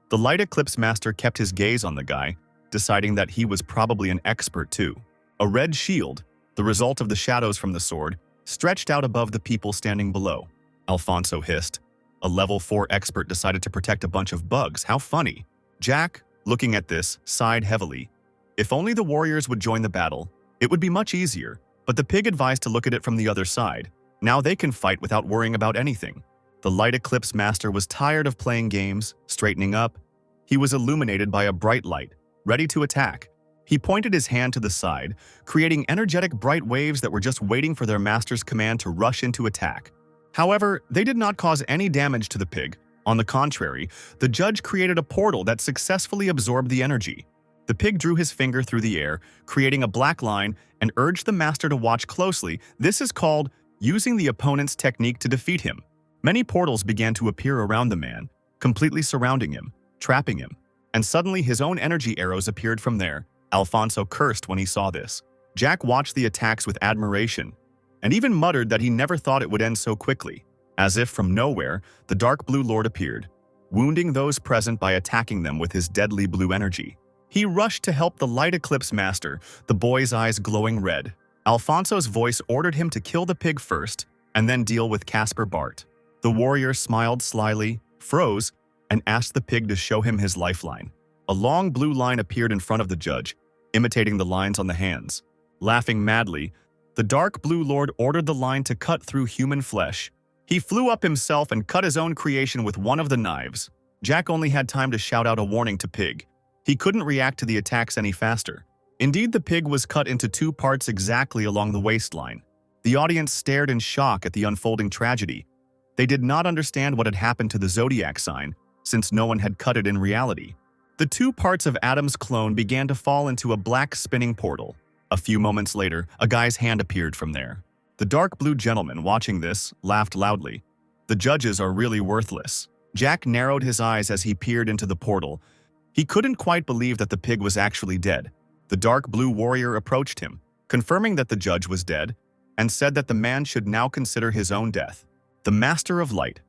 The light eclipse master kept his gaze on the guy, deciding that he was probably an expert too. A red shield, the result of the shadows from the sword, stretched out above the people standing below. Alfonso hissed. A level 4 expert decided to protect a bunch of bugs. How funny. Jack, looking at this, sighed heavily. If only the warriors would join the battle, it would be much easier, but the pig advised to look at it from the other side. Now they can fight without worrying about anything. The light eclipse master was tired of playing games, straightening up. He was illuminated by a bright light, ready to attack. He pointed his hand to the side, creating energetic bright waves that were just waiting for their master's command to rush into attack. However, they did not cause any damage to the pig. On the contrary, the judge created a portal that successfully absorbed the energy. The pig drew his finger through the air, creating a black line, and urged the master to watch closely. This is called using the opponent's technique to defeat him. Many portals began to appear around the man, completely surrounding him, trapping him. And suddenly his own energy arrows appeared from there. Alfonso cursed when he saw this. Jack watched the attacks with admiration, and even muttered that he never thought it would end so quickly. As if from nowhere, the dark blue lord appeared, wounding those present by attacking them with his deadly blue energy. He rushed to help the light eclipse master, the boy's eyes glowing red. Alfonso's voice ordered him to kill the pig first, and then deal with Casper Bart. The warrior smiled slyly, froze, and asked the pig to show him his lifeline. A long blue line appeared in front of the judge, imitating the lines on the hands. Laughing madly, the dark blue lord ordered the line to cut through human flesh. He flew up himself and cut his own creation with one of the knives. Jack only had time to shout out a warning to Pig. He couldn't react to the attacks any faster. Indeed, the pig was cut into 2 parts exactly along the waistline. The audience stared in shock at the unfolding tragedy. They did not understand what had happened to the zodiac sign, since no one had cut it in reality. The 2 parts of Adam's clone began to fall into a black spinning portal. A few moments later, a guy's hand appeared from there. The dark blue gentleman, watching this, laughed loudly. The judges are really worthless. Jack narrowed his eyes as he peered into the portal. He couldn't quite believe that the pig was actually dead. The dark blue warrior approached him, confirming that the judge was dead, and said that the man should now consider his own death. The Master of Light.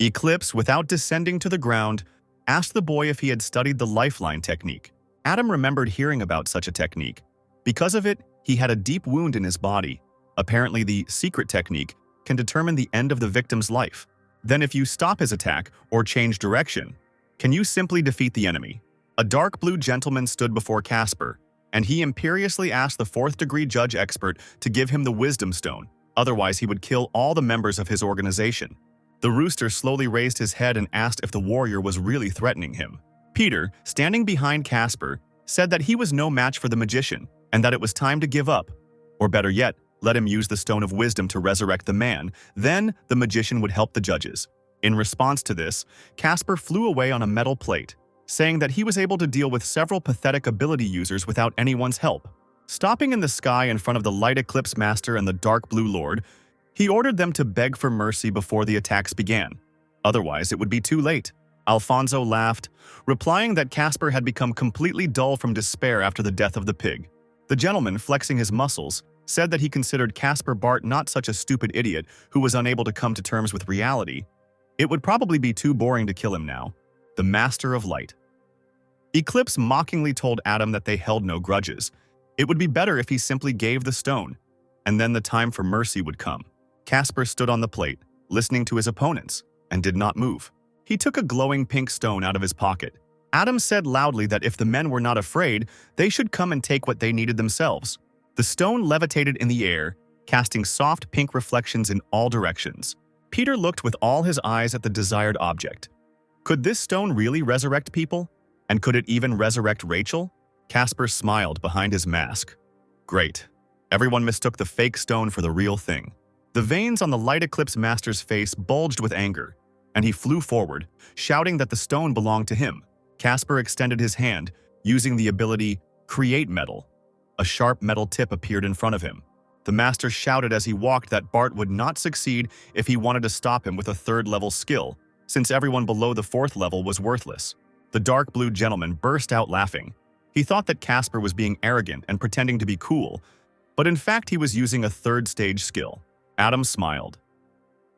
Eclipse, without descending to the ground, asked the boy if he had studied the lifeline technique. Adam remembered hearing about such a technique. Because of it, he had a deep wound in his body. Apparently, the secret technique can determine the end of the victim's life. Then if you stop his attack or change direction, can you simply defeat the enemy? A dark blue gentleman stood before Casper, and he imperiously asked the 4th-degree judge expert to give him the Wisdom Stone, otherwise he would kill all the members of his organization. The rooster slowly raised his head and asked if the warrior was really threatening him. Peter, standing behind Casper, said that he was no match for the magician, and that it was time to give up. Or better yet, let him use the Stone of Wisdom to resurrect the man, then the magician would help the judges. In response to this, Casper flew away on a metal plate, saying that he was able to deal with several pathetic ability users without anyone's help. Stopping in the sky in front of the Light Eclipse Master and the Dark Blue Lord, he ordered them to beg for mercy before the attacks began. Otherwise, it would be too late. Alfonso laughed, replying that Casper had become completely dull from despair after the death of the pig. The gentleman, flexing his muscles, said that he considered Caspar Bart not such a stupid idiot who was unable to come to terms with reality. It would probably be too boring to kill him now. The Master of Light. Eclipse mockingly told Adam that they held no grudges. It would be better if he simply gave the stone, and then the time for mercy would come. Caspar stood on the plate, listening to his opponents, and did not move. He took a glowing pink stone out of his pocket. Adam said loudly that if the men were not afraid, they should come and take what they needed themselves. The stone levitated in the air, casting soft pink reflections in all directions. Peter looked with all his eyes at the desired object. Could this stone really resurrect people? And could it even resurrect Rachel? Caspar smiled behind his mask. Great. Everyone mistook the fake stone for the real thing. The veins on the Light Eclipse Master's face bulged with anger, and he flew forward, shouting that the stone belonged to him. Caspar extended his hand, using the ability Create Metal. A sharp metal tip appeared in front of him. The Master shouted as he walked that Bart would not succeed if he wanted to stop him with a third-level skill, since everyone below the fourth level was worthless. The dark blue gentleman burst out laughing. He thought that Caspar was being arrogant and pretending to be cool, but in fact he was using a third-stage skill. Adam smiled.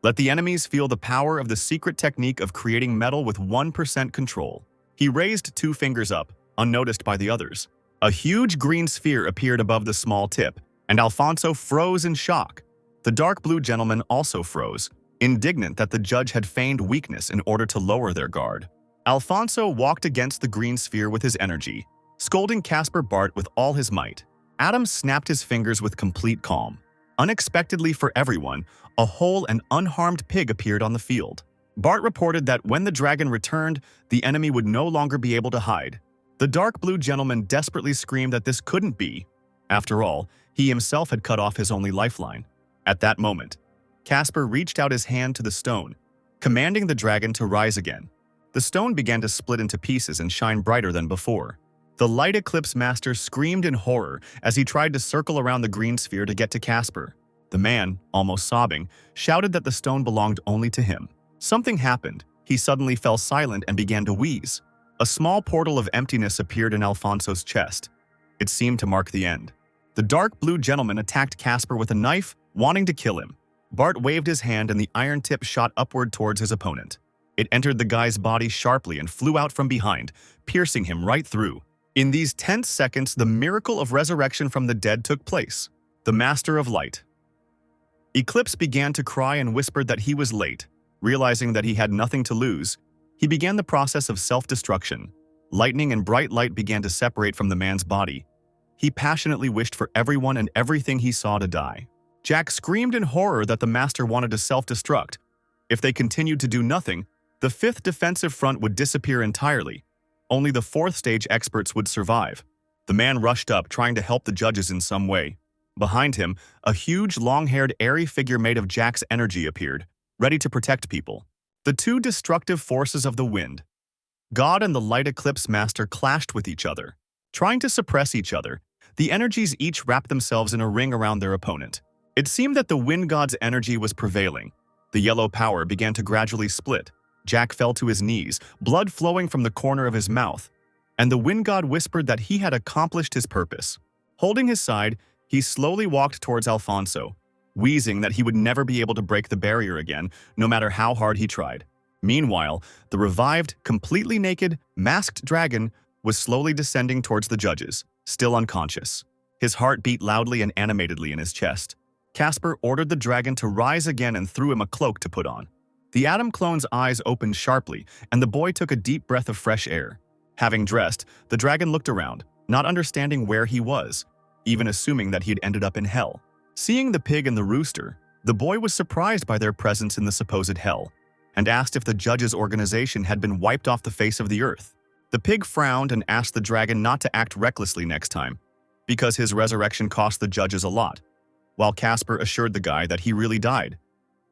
Let the enemies feel the power of the secret technique of creating metal with 1% control. He raised 2 fingers up, unnoticed by the others. A huge green sphere appeared above the small tip, and Alfonso froze in shock. The dark blue gentleman also froze, indignant that the judge had feigned weakness in order to lower their guard. Alfonso walked against the green sphere with his energy, scolding Caspar Bart with all his might. Adam snapped his fingers with complete calm. Unexpectedly for everyone, a whole and unharmed pig appeared on the field. Bart reported that when the dragon returned, the enemy would no longer be able to hide. The dark blue gentleman desperately screamed that this couldn't be. After all, he himself had cut off his only lifeline. At that moment, Caspar reached out his hand to the stone, commanding the dragon to rise again. The stone began to split into pieces and shine brighter than before. The Light Eclipse Master screamed in horror as he tried to circle around the green sphere to get to Caspar. The man, almost sobbing, shouted that the stone belonged only to him. Something happened. He suddenly fell silent and began to wheeze. A small portal of emptiness appeared in Alfonso's chest. It seemed to mark the end. The dark blue gentleman attacked Caspar with a knife, wanting to kill him. Bart waved his hand and the iron tip shot upward towards his opponent. It entered the guy's body sharply and flew out from behind, piercing him right through. In these tense seconds, the miracle of resurrection from the dead took place. The Master of Light. Eclipse began to cry and whispered that he was late. Realizing that he had nothing to lose, he began the process of self-destruction. Lightning and bright light began to separate from the man's body. He passionately wished for everyone and everything he saw to die. Jack screamed in horror that the Master wanted to self-destruct. If they continued to do nothing, the 5th defensive front would disappear entirely. Only the 4th stage experts would survive. The man rushed up, trying to help the judges in some way. Behind him, a huge, long-haired, airy figure made of Jack's energy appeared, ready to protect people. The 2 destructive forces of the wind, God and the Light Eclipse Master, clashed with each other. Trying to suppress each other, the energies each wrapped themselves in a ring around their opponent. It seemed that the wind god's energy was prevailing. The yellow power began to gradually split. Jack fell to his knees, blood flowing from the corner of his mouth, and the wind god whispered that he had accomplished his purpose. Holding his side, he slowly walked towards Alfonso, wheezing that he would never be able to break the barrier again, no matter how hard he tried. Meanwhile, the revived, completely naked, masked dragon was slowly descending towards the judges, still unconscious. His heart beat loudly and animatedly in his chest. Caspar ordered the dragon to rise again and threw him a cloak to put on. The Atom clone's eyes opened sharply, and the boy took a deep breath of fresh air. Having dressed, the dragon looked around, not understanding where he was, even assuming that he'd ended up in hell. Seeing the pig and the rooster, the boy was surprised by their presence in the supposed hell, and asked if the judge's organization had been wiped off the face of the earth. The pig frowned and asked the dragon not to act recklessly next time, because his resurrection cost the judges a lot, while Caspar assured the guy that he really died.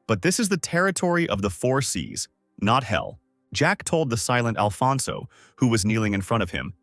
But this is the territory of the 4 seas, not hell. Jack told the silent Alfonso, who was kneeling in front of him,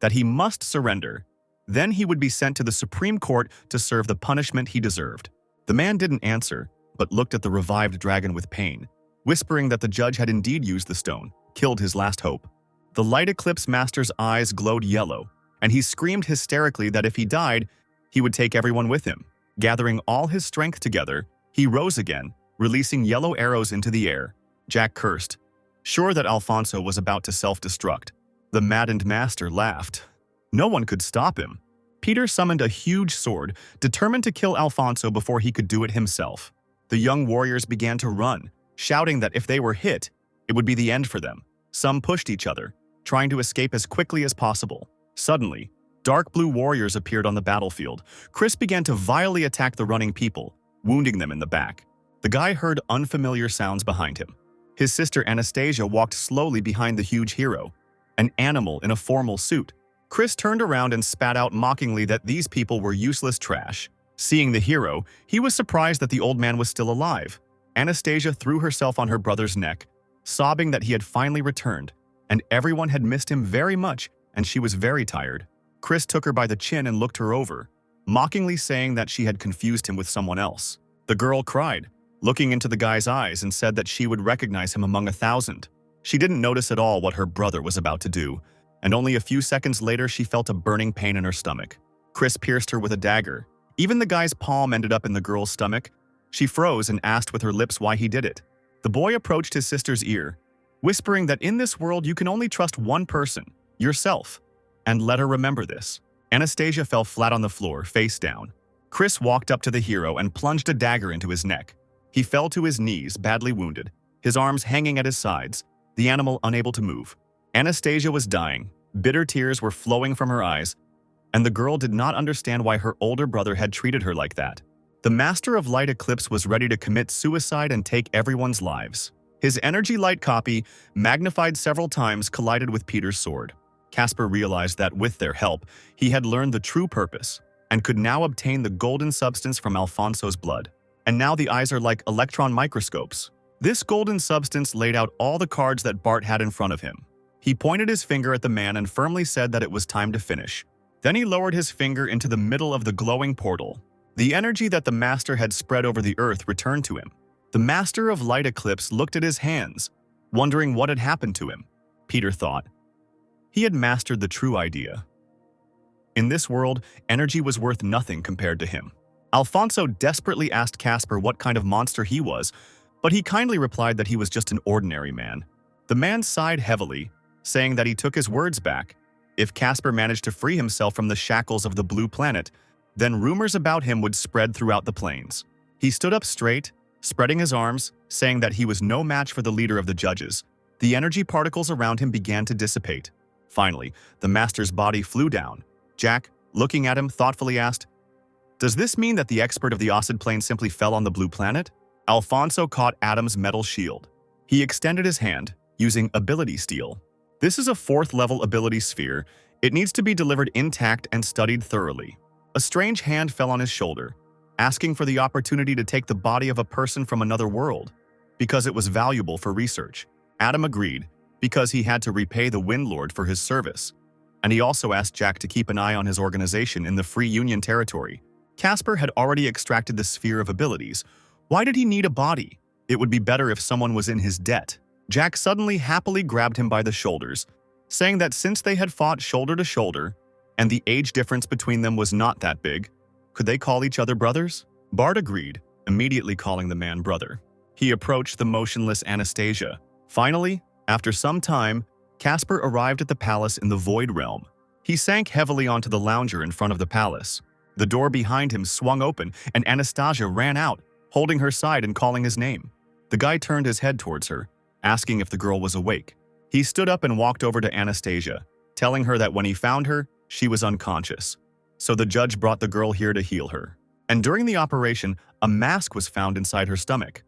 that he must surrender. Then he would be sent to the Supreme Court to serve the punishment he deserved. The man didn't answer, but looked at the revived dragon with pain, whispering that the judge had indeed used the stone, killed his last hope. The Light Eclipse Master's eyes glowed yellow, and he screamed hysterically that if he died, he would take everyone with him. Gathering all his strength together, he rose again, releasing yellow arrows into the air. Jack cursed, sure that Alfonso was about to self-destruct. The maddened master laughed. No one could stop him. Peter summoned a huge sword, determined to kill Alfonso before he could do it himself. The young warriors began to run, shouting that if they were hit, it would be the end for them. Some pushed each other, trying to escape as quickly as possible. Suddenly, dark blue warriors appeared on the battlefield. Chris began to vilely attack the running people, wounding them in the back. The guy heard unfamiliar sounds behind him. His sister Anastasia walked slowly behind the huge hero, an animal in a formal suit. Chris turned around and spat out mockingly that these people were useless trash. Seeing the hero, he was surprised that the old man was still alive. Anastasia threw herself on her brother's neck, sobbing that he had finally returned, and everyone had missed him very much, and she was very tired. Chris took her by the chin and looked her over, mockingly saying that she had confused him with someone else. The girl cried, looking into the guy's eyes, and said that she would recognize him among 1,000. She didn't notice at all what her brother was about to do, and only a few seconds later she felt a burning pain in her stomach. Chris pierced her with a dagger. Even the guy's palm ended up in the girl's stomach. She froze and asked with her lips why he did it. The boy approached his sister's ear, whispering that in this world you can only trust one person, yourself, and let her remember this. Anastasia fell flat on the floor, face down. Chris walked up to the hero and plunged a dagger into his neck. He fell to his knees, badly wounded, his arms hanging at his sides, the animal unable to move. Anastasia was dying. Bitter tears were flowing from her eyes, and the girl did not understand why her older brother had treated her like that. The Master of Light Eclipse was ready to commit suicide and take everyone's lives. His energy light copy, magnified several times, collided with Peter's sword. Casper realized that with their help, he had learned the true purpose and could now obtain the golden substance from Alfonso's blood. And now the eyes are like electron microscopes. This golden substance laid out all the cards that Bart had in front of him. He pointed his finger at the man and firmly said that it was time to finish. Then he lowered his finger into the middle of the glowing portal. The energy that the Master had spread over the earth returned to him. The Master of Light Eclipse looked at his hands, wondering what had happened to him. Peter thought. He had mastered the true idea. In this world, energy was worth nothing compared to him. Alfonso desperately asked Casper what kind of monster he was, but he kindly replied that he was just an ordinary man. The man sighed heavily, saying that he took his words back. If Casper managed to free himself from the shackles of the blue planet, then rumors about him would spread throughout the plains. He stood up straight, spreading his arms, saying that he was no match for the leader of the judges. The energy particles around him began to dissipate. Finally, the Master's body flew down. Jack, looking at him, thoughtfully asked, "Does this mean that the expert of the Osid Plane simply fell on the blue planet?" Alfonso caught Adam's metal shield. He extended his hand, using Ability Steal. This is a 4th-level ability sphere. It needs to be delivered intact and studied thoroughly. A strange hand fell on his shoulder, asking for the opportunity to take the body of a person from another world, because it was valuable for research. Adam agreed, because he had to repay the Windlord for his service, and he also asked Jack to keep an eye on his organization in the Free Union territory. Casper had already extracted the sphere of abilities. Why did he need a body? It would be better if someone was in his debt. Jack suddenly happily grabbed him by the shoulders, saying that since they had fought shoulder to shoulder, and the age difference between them was not that big, could they call each other brothers? Bart agreed, immediately calling the man brother. He approached the motionless Anastasia. Finally, after some time, Casper arrived at the palace in the Void Realm. He sank heavily onto the lounger in front of the palace. The door behind him swung open, and Anastasia ran out, holding her side and calling his name. The guy turned his head towards her, asking if the girl was awake. He stood up and walked over to Anastasia, telling her that when he found her, she was unconscious. So the judge brought the girl here to heal her. And during the operation, a mask was found inside her stomach,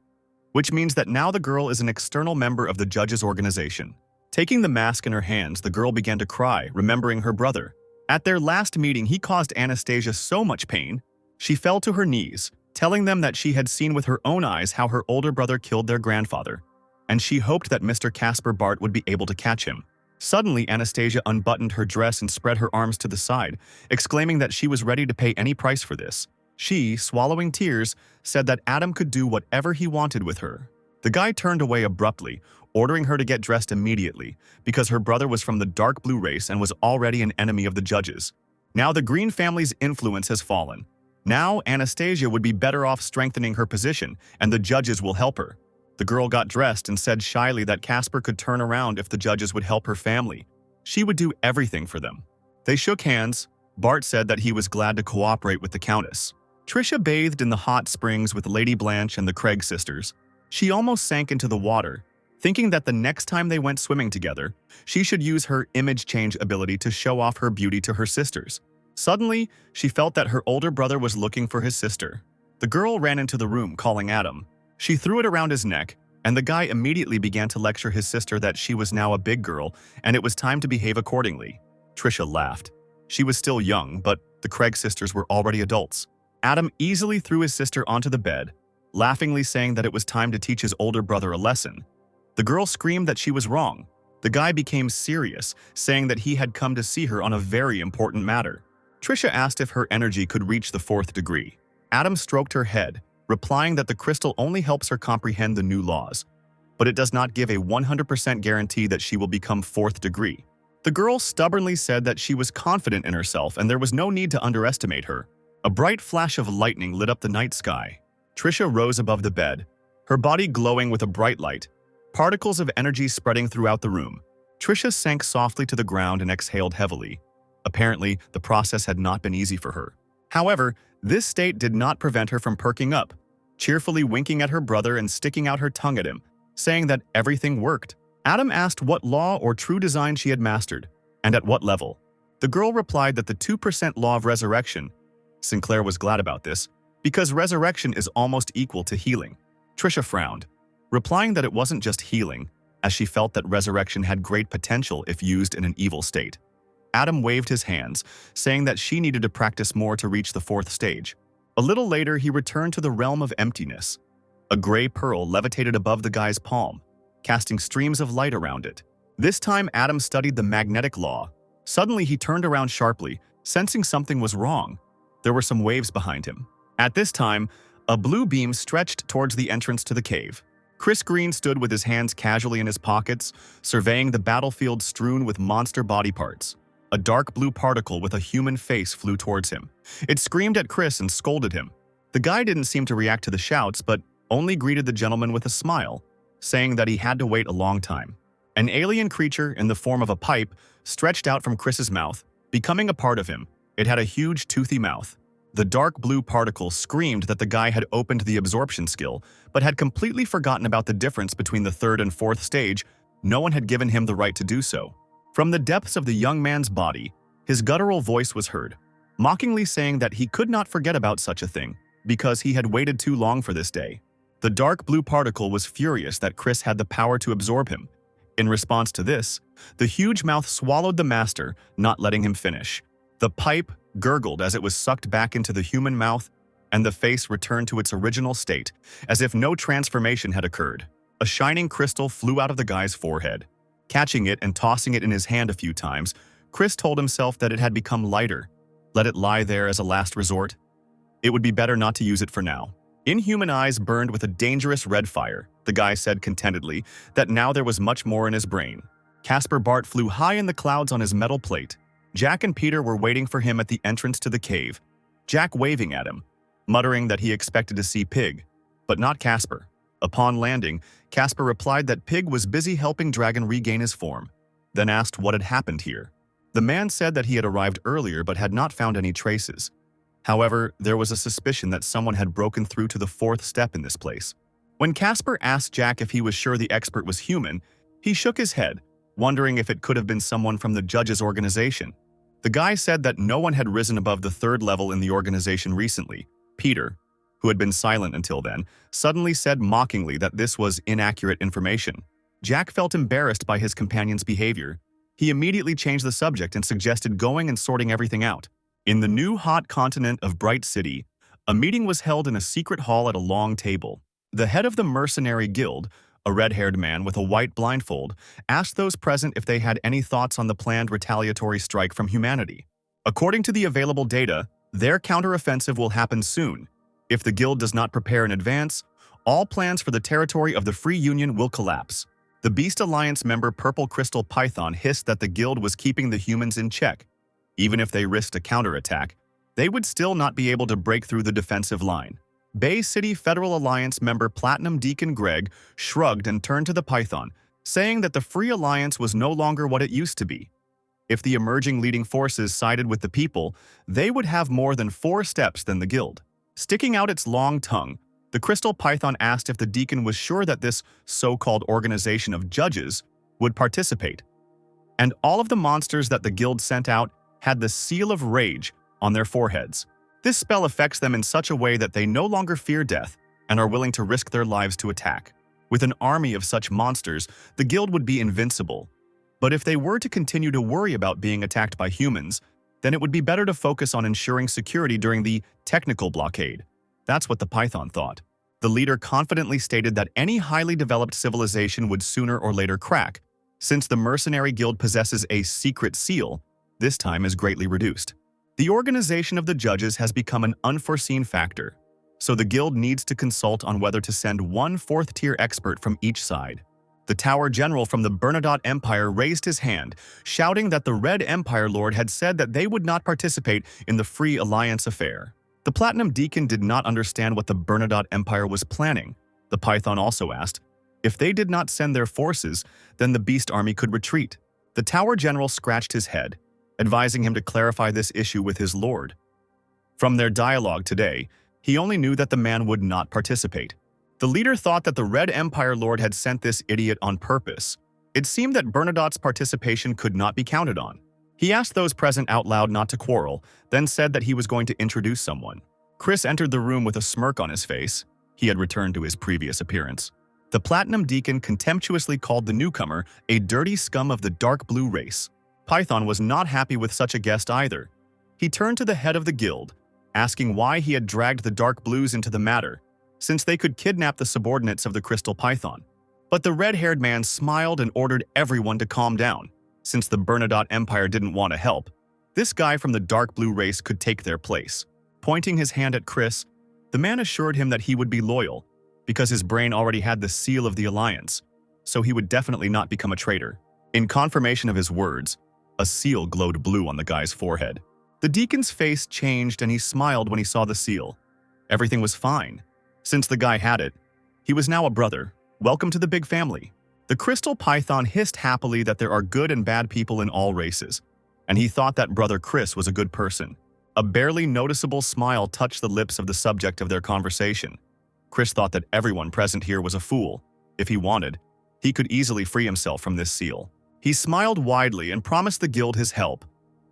which means that now the girl is an external member of the judge's organization. Taking the mask in her hands, the girl began to cry, remembering her brother. At their last meeting, he caused Anastasia so much pain, she fell to her knees, telling them that she had seen with her own eyes how her older brother killed their grandfather, and she hoped that Mr. Casper Bart would be able to catch him. Suddenly, Anastasia unbuttoned her dress and spread her arms to the side, exclaiming that she was ready to pay any price for this. She, swallowing tears, said that Adam could do whatever he wanted with her. The guy turned away abruptly, ordering her to get dressed immediately, because her brother was from the dark blue race and was already an enemy of the judges. Now the Green family's influence has fallen, Now, Anastasia would be better off strengthening her position, and the judges will help her. The girl got dressed and said shyly that Casper could turn around if the judges would help her family. She would do everything for them. They shook hands. Bart said that he was glad to cooperate with the Countess. Trisha bathed in the hot springs with Lady Blanch and the Craig sisters. She almost sank into the water, thinking that the next time they went swimming together, she should use her image change ability to show off her beauty to her sisters. Suddenly, she felt that her older brother was looking for his sister. The girl ran into the room, calling Adam. She threw it around his neck, and the guy immediately began to lecture his sister that she was now a big girl and it was time to behave accordingly. Trisha laughed. She was still young, but the Craig sisters were already adults. Adam easily threw his sister onto the bed, laughingly saying that it was time to teach his older brother a lesson. The girl screamed that she was wrong. The guy became serious, saying that he had come to see her on a very important matter. Trisha asked if her energy could reach the 4th degree. Adam stroked her head, replying that the crystal only helps her comprehend the new laws, but it does not give a 100% guarantee that she will become 4th degree. The girl stubbornly said that she was confident in herself and there was no need to underestimate her. A bright flash of lightning lit up the night sky. Trisha rose above the bed, her body glowing with a bright light, particles of energy spreading throughout the room. Trisha sank softly to the ground and exhaled heavily. Apparently, the process had not been easy for her. However, this state did not prevent her from perking up, cheerfully winking at her brother and sticking out her tongue at him, saying that everything worked. Adam asked what law or true design she had mastered, and at what level. The girl replied that the 2% law of resurrection. Sinclair was glad about this, because resurrection is almost equal to healing. Trisha frowned, replying that it wasn't just healing, as she felt that resurrection had great potential if used in an evil state. Adam waved his hands, saying that she needed to practice more to reach the 4th stage. A little later, he returned to the realm of emptiness. A gray pearl levitated above the guy's palm, casting streams of light around it. This time, Adam studied the magnetic law. Suddenly, he turned around sharply, sensing something was wrong. There were some waves behind him. At this time, a blue beam stretched towards the entrance to the cave. Chris Green stood with his hands casually in his pockets, surveying the battlefield strewn with monster body parts. A dark blue particle with a human face flew towards him. It screamed at Chris and scolded him. The guy didn't seem to react to the shouts, but only greeted the gentleman with a smile, saying that he had to wait a long time. An alien creature in the form of a pipe stretched out from Chris's mouth, becoming a part of him. It had a huge, toothy mouth. The dark blue particle screamed that the guy had opened the absorption skill, but had completely forgotten about the difference between the 3rd and 4th stage. No one had given him the right to do so. From the depths of the young man's body, his guttural voice was heard, mockingly saying that he could not forget about such a thing, because he had waited too long for this day. The dark blue particle was furious that Chris had the power to absorb him. In response to this, the huge mouth swallowed the master, not letting him finish. The pipe gurgled as it was sucked back into the human mouth, and the face returned to its original state, as if no transformation had occurred. A shining crystal flew out of the guy's forehead. Catching it and tossing it in his hand a few times, Chris told himself that it had become lighter. Let it lie there as a last resort. It would be better not to use it for now. Inhuman eyes burned with a dangerous red fire. The guy said contentedly that now there was much more in his brain. Caspar Bart flew high in the clouds on his metal plate. Jack and Peter were waiting for him at the entrance to the cave, Jack waving at him, muttering that he expected to see Pig, but not Caspar. Upon landing, Caspar replied that Pig was busy helping Dragon regain his form, then asked what had happened here. The man said that he had arrived earlier but had not found any traces. However, there was a suspicion that someone had broken through to the 4th step in this place. When Caspar asked Jack if he was sure the expert was human, he shook his head, wondering if it could have been someone from the judge's organization. The guy said that no one had risen above the 3rd level in the organization recently. Peter, who had been silent until then, suddenly said mockingly that this was inaccurate information. Jack felt embarrassed by his companion's behavior. He immediately changed the subject and suggested going and sorting everything out. In the new hot continent of Bright City, a meeting was held in a secret hall at a long table. The head of the mercenary guild, a red-haired man with a white blindfold, asked those present if they had any thoughts on the planned retaliatory strike from humanity. According to the available data, their counteroffensive will happen soon. If the guild does not prepare in advance, all plans for the territory of the Free Union will collapse. The Beast Alliance member Purple Crystal Python hissed that the guild was keeping the humans in check. Even if they risked a counterattack, they would still not be able to break through the defensive line. Bay City Federal Alliance member Platinum Deacon Greg shrugged and turned to the Python, saying that the Free Alliance was no longer what it used to be. If the emerging leading forces sided with the people, they would have more than 4 steps than the guild. Sticking out its long tongue, the Crystal Python asked if the Deacon was sure that this so-called organization of judges would participate. And all of the monsters that the guild sent out had the Seal of Rage on their foreheads. This spell affects them in such a way that they no longer fear death and are willing to risk their lives to attack. With an army of such monsters, the guild would be invincible. But if they were to continue to worry about being attacked by humans, then it would be better to focus on ensuring security during the technical blockade. That's what the Python thought. The leader confidently stated that any highly developed civilization would sooner or later crack. Since the Mercenary Guild possesses a secret seal, this time is greatly reduced. The organization of the judges has become an unforeseen factor, so the guild needs to consult on whether to send one 4th-tier expert from each side. The Tower General from the Bernadotte Empire raised his hand, shouting that the Red Empire Lord had said that they would not participate in the Free Alliance affair. The Platinum Deacon did not understand what the Bernadotte Empire was planning. The Python also asked, if they did not send their forces, then the Beast Army could retreat. The Tower General scratched his head, advising him to clarify this issue with his lord. From their dialogue today, he only knew that the man would not participate. The leader thought that the Red Empire Lord had sent this idiot on purpose. It seemed that Bernadotte's participation could not be counted on. He asked those present out loud not to quarrel, then said that he was going to introduce someone. Chris entered the room with a smirk on his face. He had returned to his previous appearance. The Platinum Deacon contemptuously called the newcomer a dirty scum of the dark blue race. Python was not happy with such a guest either. He turned to the head of the guild, asking why he had dragged the Dark Blues into the matter, since they could kidnap the subordinates of the Crystal Python. But the red-haired man smiled and ordered everyone to calm down, since the Bernadotte Empire didn't want to help. This guy from the dark blue race could take their place. Pointing his hand at Chris, the man assured him that he would be loyal, because his brain already had the seal of the Alliance, so he would definitely not become a traitor. In confirmation of his words, a seal glowed blue on the guy's forehead. The Deacon's face changed and he smiled when he saw the seal. Everything was fine. Since the guy had it, he was now a brother. Welcome to the big family. The Crystal Python hissed happily that there are good and bad people in all races, and he thought that brother Chris was a good person. A barely noticeable smile touched the lips of the subject of their conversation. Chris thought that everyone present here was a fool. If he wanted, he could easily free himself from this seal. He smiled widely and promised the guild his help.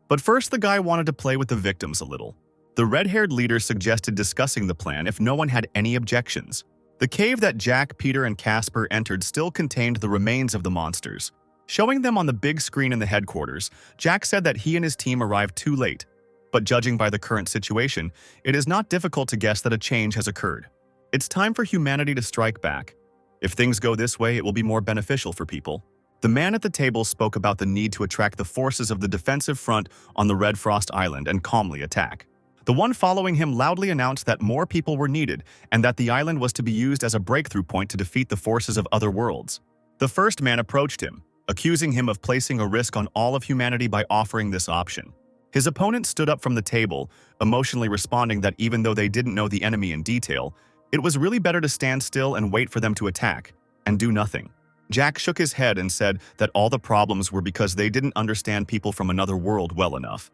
But first the guy wanted to play with the victims a little. The red-haired leader suggested discussing the plan if no one had any objections. The cave that Jack, Peter, and Casper entered still contained the remains of the monsters. Showing them on the big screen in the headquarters, Jack said that he and his team arrived too late. But judging by the current situation, it is not difficult to guess that a change has occurred. It's time for humanity to strike back. If things go this way, it will be more beneficial for people. The man at the table spoke about the need to attract the forces of the defensive front on the Red Frost Island and calmly attack. The one following him loudly announced that more people were needed and that the island was to be used as a breakthrough point to defeat the forces of other worlds. The first man approached him, accusing him of placing a risk on all of humanity by offering this option. His opponent stood up from the table, emotionally responding that even though they didn't know the enemy in detail, it was really better to stand still and wait for them to attack, and do nothing. Jack shook his head and said that all the problems were because they didn't understand people from another world well enough.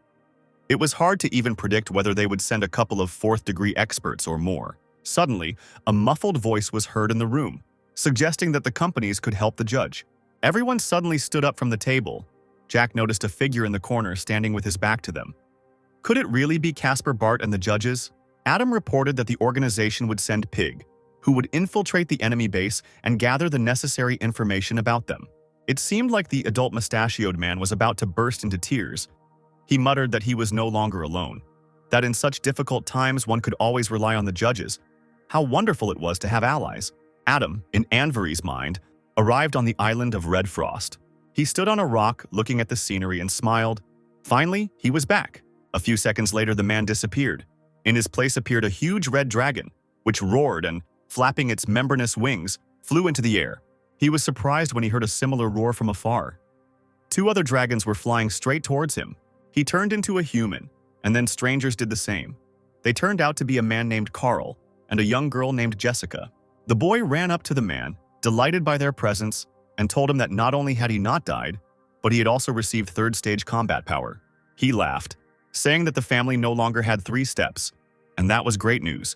It was hard to even predict whether they would send a couple of 4th-degree experts or more. Suddenly, a muffled voice was heard in the room, suggesting that the companies could help the judge. Everyone suddenly stood up from the table. Jack noticed a figure in the corner standing with his back to them. Could it really be Casper, Bart, and the judges? Adam reported that the organization would send Pig, who would infiltrate the enemy base and gather the necessary information about them. It seemed like the adult mustachioed man was about to burst into tears. He muttered that he was no longer alone, that in such difficult times one could always rely on the judges. How wonderful it was to have allies. Adam, in Anvery's mind, arrived on the island of Red Frost. He stood on a rock looking at the scenery and smiled. Finally, he was back. A few seconds later, the man disappeared. In his place appeared a huge red dragon, which roared and, flapping its membranous wings, flew into the air. He was surprised when he heard a similar roar from afar. 2 other dragons were flying straight towards him. He turned into a human, and then strangers did the same. They turned out to be a man named Carl and a young girl named Jessica. The boy ran up to the man, delighted by their presence, and told him that not only had he not died, but he had also received third-stage combat power. He laughed, saying that the family no longer had 3 steps, and that was great news.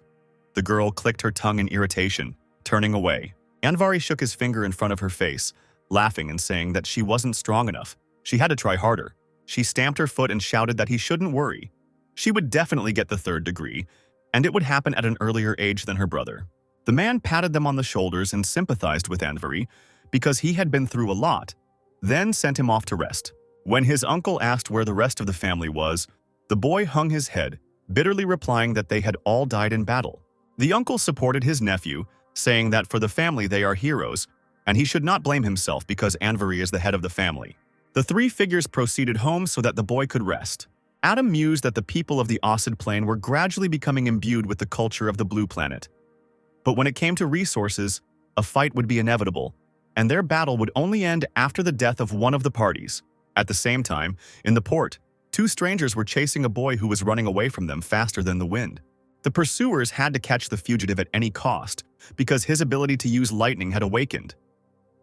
The girl clicked her tongue in irritation, turning away. Anvari shook his finger in front of her face, laughing and saying that she wasn't strong enough. She had to try harder. She stamped her foot and shouted that he shouldn't worry. She would definitely get the 3rd degree, and it would happen at an earlier age than her brother. The man patted them on the shoulders and sympathized with Anvari because he had been through a lot, then sent him off to rest. When his uncle asked where the rest of the family was, the boy hung his head, bitterly replying that they had all died in battle. The uncle supported his nephew, saying that for the family they are heroes, and he should not blame himself because Anvari is the head of the family. The 3 figures proceeded home so that the boy could rest. Adam mused that the people of the Osid Plain were gradually becoming imbued with the culture of the Blue Planet. But when it came to resources, a fight would be inevitable, and their battle would only end after the death of one of the parties. At the same time, in the port, 2 strangers were chasing a boy who was running away from them faster than the wind. The pursuers had to catch the fugitive at any cost, because his ability to use lightning had awakened.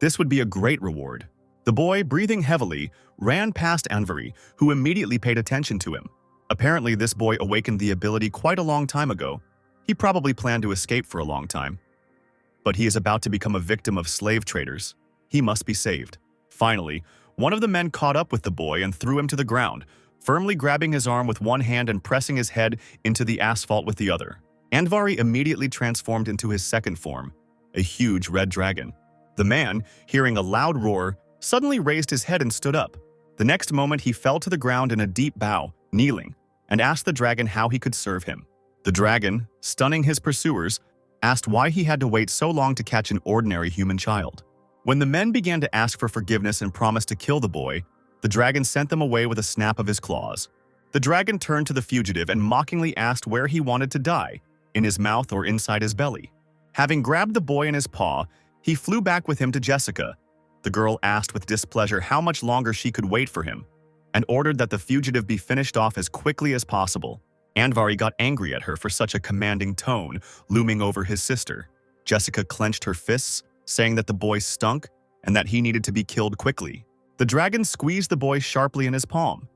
This would be a great reward. The boy, breathing heavily, ran past Anvari, who immediately paid attention to him. Apparently, this boy awakened the ability quite a long time ago. He probably planned to escape for a long time. But he is about to become a victim of slave traders. He must be saved. Finally, one of the men caught up with the boy and threw him to the ground, firmly grabbing his arm with one hand and pressing his head into the asphalt with the other. Anvari immediately transformed into his second form, a huge red dragon. The man, hearing a loud roar, suddenly raised his head and stood up. The next moment he fell to the ground in a deep bow, kneeling, and asked the dragon how he could serve him. The dragon, stunning his pursuers, asked why he had to wait so long to catch an ordinary human child. When the men began to ask for forgiveness and promised to kill the boy, the dragon sent them away with a snap of his claws. The dragon turned to the fugitive and mockingly asked where he wanted to die, in his mouth or inside his belly. Having grabbed the boy in his paw, he flew back with him to Jessica. The girl asked with displeasure how much longer she could wait for him, and ordered that the fugitive be finished off as quickly as possible. Anvari got angry at her for such a commanding tone, looming over his sister. Jessica clenched her fists, saying that the boy stunk and that he needed to be killed quickly. The dragon squeezed the boy sharply in his palm.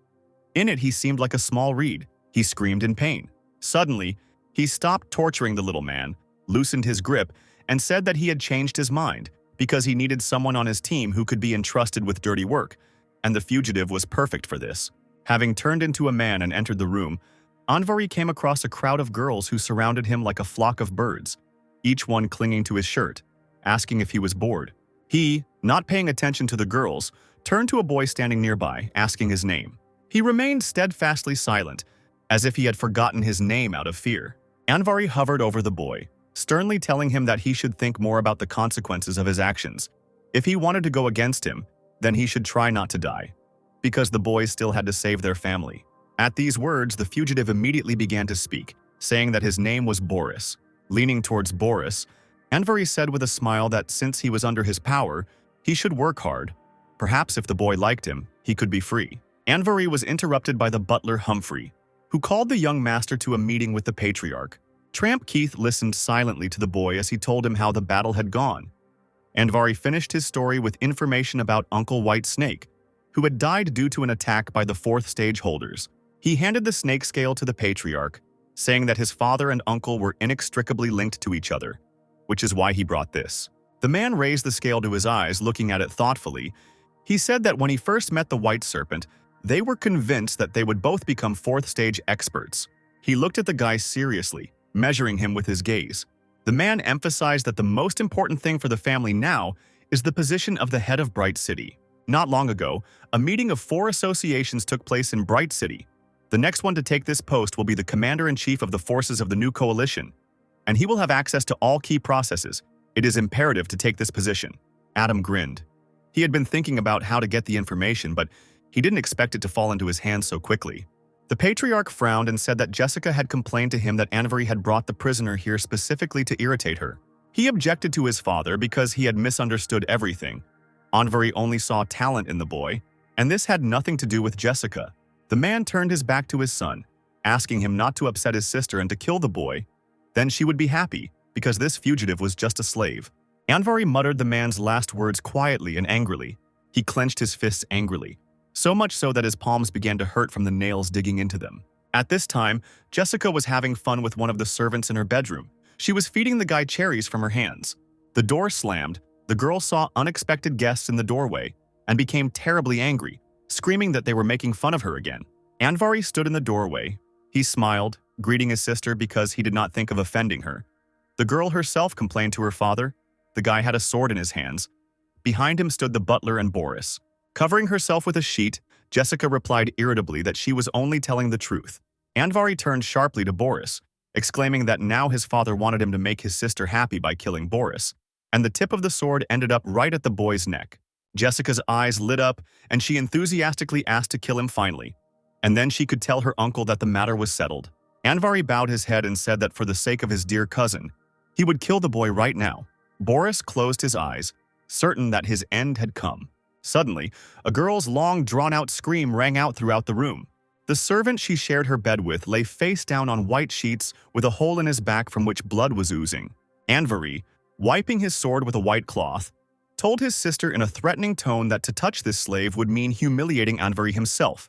In it, he seemed like a small reed. He screamed in pain. Suddenly, he stopped torturing the little man, loosened his grip, and said that he had changed his mind because he needed someone on his team who could be entrusted with dirty work, and the fugitive was perfect for this. Having turned into a man and entered the room, Anvari came across a crowd of girls who surrounded him like a flock of birds, each one clinging to his shirt, asking if he was bored. He, not paying attention to the girls, turned to a boy standing nearby, asking his name. He remained steadfastly silent, as if he had forgotten his name out of fear. Anvari hovered over the boy, sternly telling him that he should think more about the consequences of his actions. If he wanted to go against him, then he should try not to die, because the boys still had to save their family. At these words, the fugitive immediately began to speak, saying that his name was Boris. Leaning towards Boris, Anvari said with a smile that since he was under his power, he should work hard. Perhaps if the boy liked him, he could be free. Anvari was interrupted by the butler Humphrey, who called the young master to a meeting with the patriarch. Tramp Keith listened silently to the boy as he told him how the battle had gone. Anvari finished his story with information about Uncle White Snake, who had died due to an attack by the 4th stage holders. He handed the snake scale to the patriarch, saying that his father and uncle were inextricably linked to each other, which is why he brought this. The man raised the scale to his eyes, looking at it thoughtfully. He said that when he first met the White Serpent, they were convinced that they would both become 4th stage experts. He looked at the guy seriously, measuring him with his gaze. The man emphasized that the most important thing for the family now is the position of the head of Bright City. Not long ago, a meeting of 4 associations took place in Bright City. The next one to take this post will be the commander-in-chief of the forces of the new coalition, and he will have access to all key processes. It is imperative to take this position. Adam grinned. He had been thinking about how to get the information, but he didn't expect it to fall into his hands so quickly. The patriarch frowned and said that Jessica had complained to him that Anvari had brought the prisoner here specifically to irritate her. He objected to his father because he had misunderstood everything. Anvari only saw talent in the boy, and this had nothing to do with Jessica. The man turned his back to his son, asking him not to upset his sister and to kill the boy. Then she would be happy, because this fugitive was just a slave. Andvari muttered the man's last words quietly and angrily. He clenched his fists angrily, so much so that his palms began to hurt from the nails digging into them. At this time, Jessica was having fun with one of the servants in her bedroom. She was feeding the guy cherries from her hands. The door slammed, the girl saw unexpected guests in the doorway, and became terribly angry, screaming that they were making fun of her again. Andvari stood in the doorway. He smiled, greeting his sister because he did not think of offending her. The girl herself complained to her father. The guy had a sword in his hands. Behind him stood the butler and Boris. Covering herself with a sheet, Jessica replied irritably that she was only telling the truth. Andvari turned sharply to Boris, exclaiming that now his father wanted him to make his sister happy by killing Boris, and the tip of the sword ended up right at the boy's neck. Jessica's eyes lit up, and she enthusiastically asked to kill him finally. And then she could tell her uncle that the matter was settled. Andvari bowed his head and said that for the sake of his dear cousin, he would kill the boy right now. Boris closed his eyes, certain that his end had come. Suddenly, a girl's long, drawn-out scream rang out throughout the room. The servant she shared her bed with lay face down on white sheets with a hole in his back from which blood was oozing. Andvari, wiping his sword with a white cloth, told his sister in a threatening tone that to touch this slave would mean humiliating Andvari himself,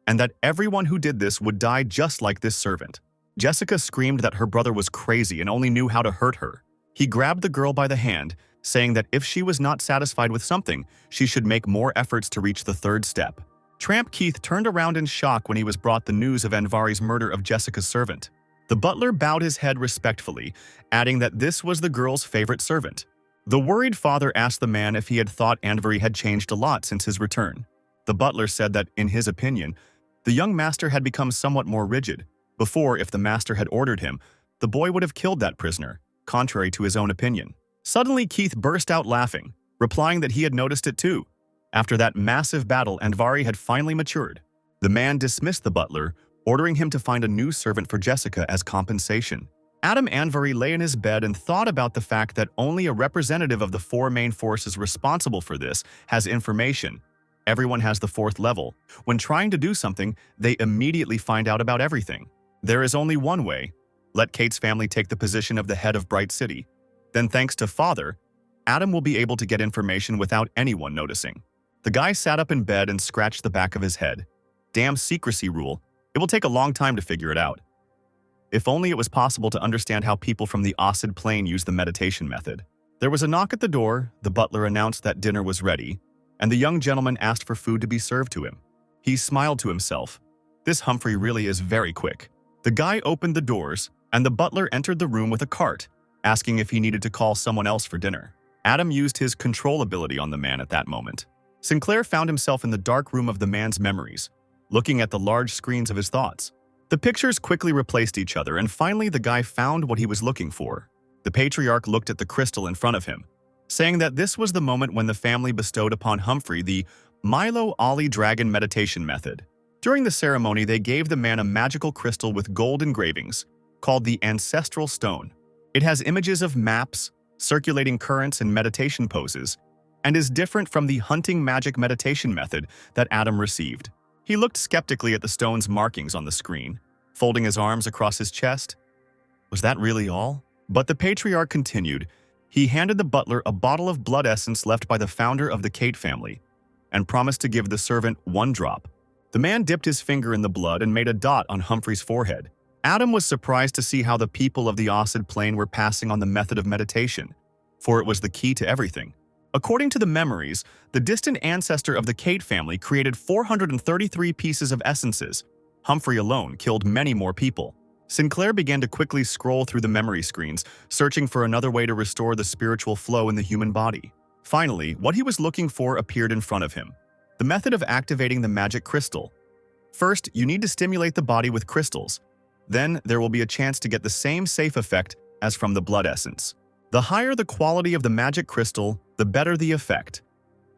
and that everyone who did this would die just like this servant. Jessica screamed that her brother was crazy and only knew how to hurt her. He grabbed the girl by the hand, saying that if she was not satisfied with something, she should make more efforts to reach the third step. Tramp Keith turned around in shock when he was brought the news of Andvari's murder of Jessica's servant. The butler bowed his head respectfully, adding that this was the girl's favorite servant. The worried father asked the man if he had thought Andvari had changed a lot since his return. The butler said that, in his opinion, the young master had become somewhat more rigid. Before, if the master had ordered him, the boy would have killed that prisoner, contrary to his own opinion. Suddenly, Keith burst out laughing, replying that he had noticed it too. After that massive battle, Andvari had finally matured. The man dismissed the butler, ordering him to find a new servant for Jessica as compensation. Adam Andvari lay in his bed and thought about the fact that only a representative of the four main forces responsible for this has information. Everyone has the fourth level. When trying to do something, they immediately find out about everything. There is only one way. Let Kate's family take the position of the head of Bright City. Then, thanks to Father, Adam will be able to get information without anyone noticing. The guy sat up in bed and scratched the back of his head. Damn secrecy rule. It will take a long time to figure it out. If only it was possible to understand how people from the Osid plane use the meditation method. There was a knock at the door, the butler announced that dinner was ready, and the young gentleman asked for food to be served to him. He smiled to himself. This Humphrey really is very quick. The guy opened the doors, and the butler entered the room with a cart, asking if he needed to call someone else for dinner. Adam used his control ability on the man at that moment. Sinclair found himself in the dark room of the man's memories, looking at the large screens of his thoughts. The pictures quickly replaced each other, and finally the guy found what he was looking for. The patriarch looked at the crystal in front of him, saying that this was the moment when the family bestowed upon Humphrey the Milo Ali Dragon meditation method. During the ceremony, they gave the man a magical crystal with gold engravings, called the Ancestral Stone. It has images of maps, circulating currents, and meditation poses, and is different from the hunting magic meditation method that Adam received. He looked skeptically at the stone's markings on the screen, folding his arms across his chest. Was that really all? But the patriarch continued. He handed the butler a bottle of blood essence left by the founder of the Kate family, and promised to give the servant 1 drop. The man dipped his finger in the blood and made a dot on Humphrey's forehead. Adam was surprised to see how the people of the Osid plane were passing on the method of meditation, for it was the key to everything. According to the memories, the distant ancestor of the Kate family created 433 pieces of essences. Humphrey alone killed many more people. Sinclair began to quickly scroll through the memory screens, searching for another way to restore the spiritual flow in the human body. Finally, what he was looking for appeared in front of him. The method of activating the magic crystal. First, you need to stimulate the body with crystals. Then, there will be a chance to get the same safe effect as from the blood essence. The higher the quality of the magic crystal, the better the effect.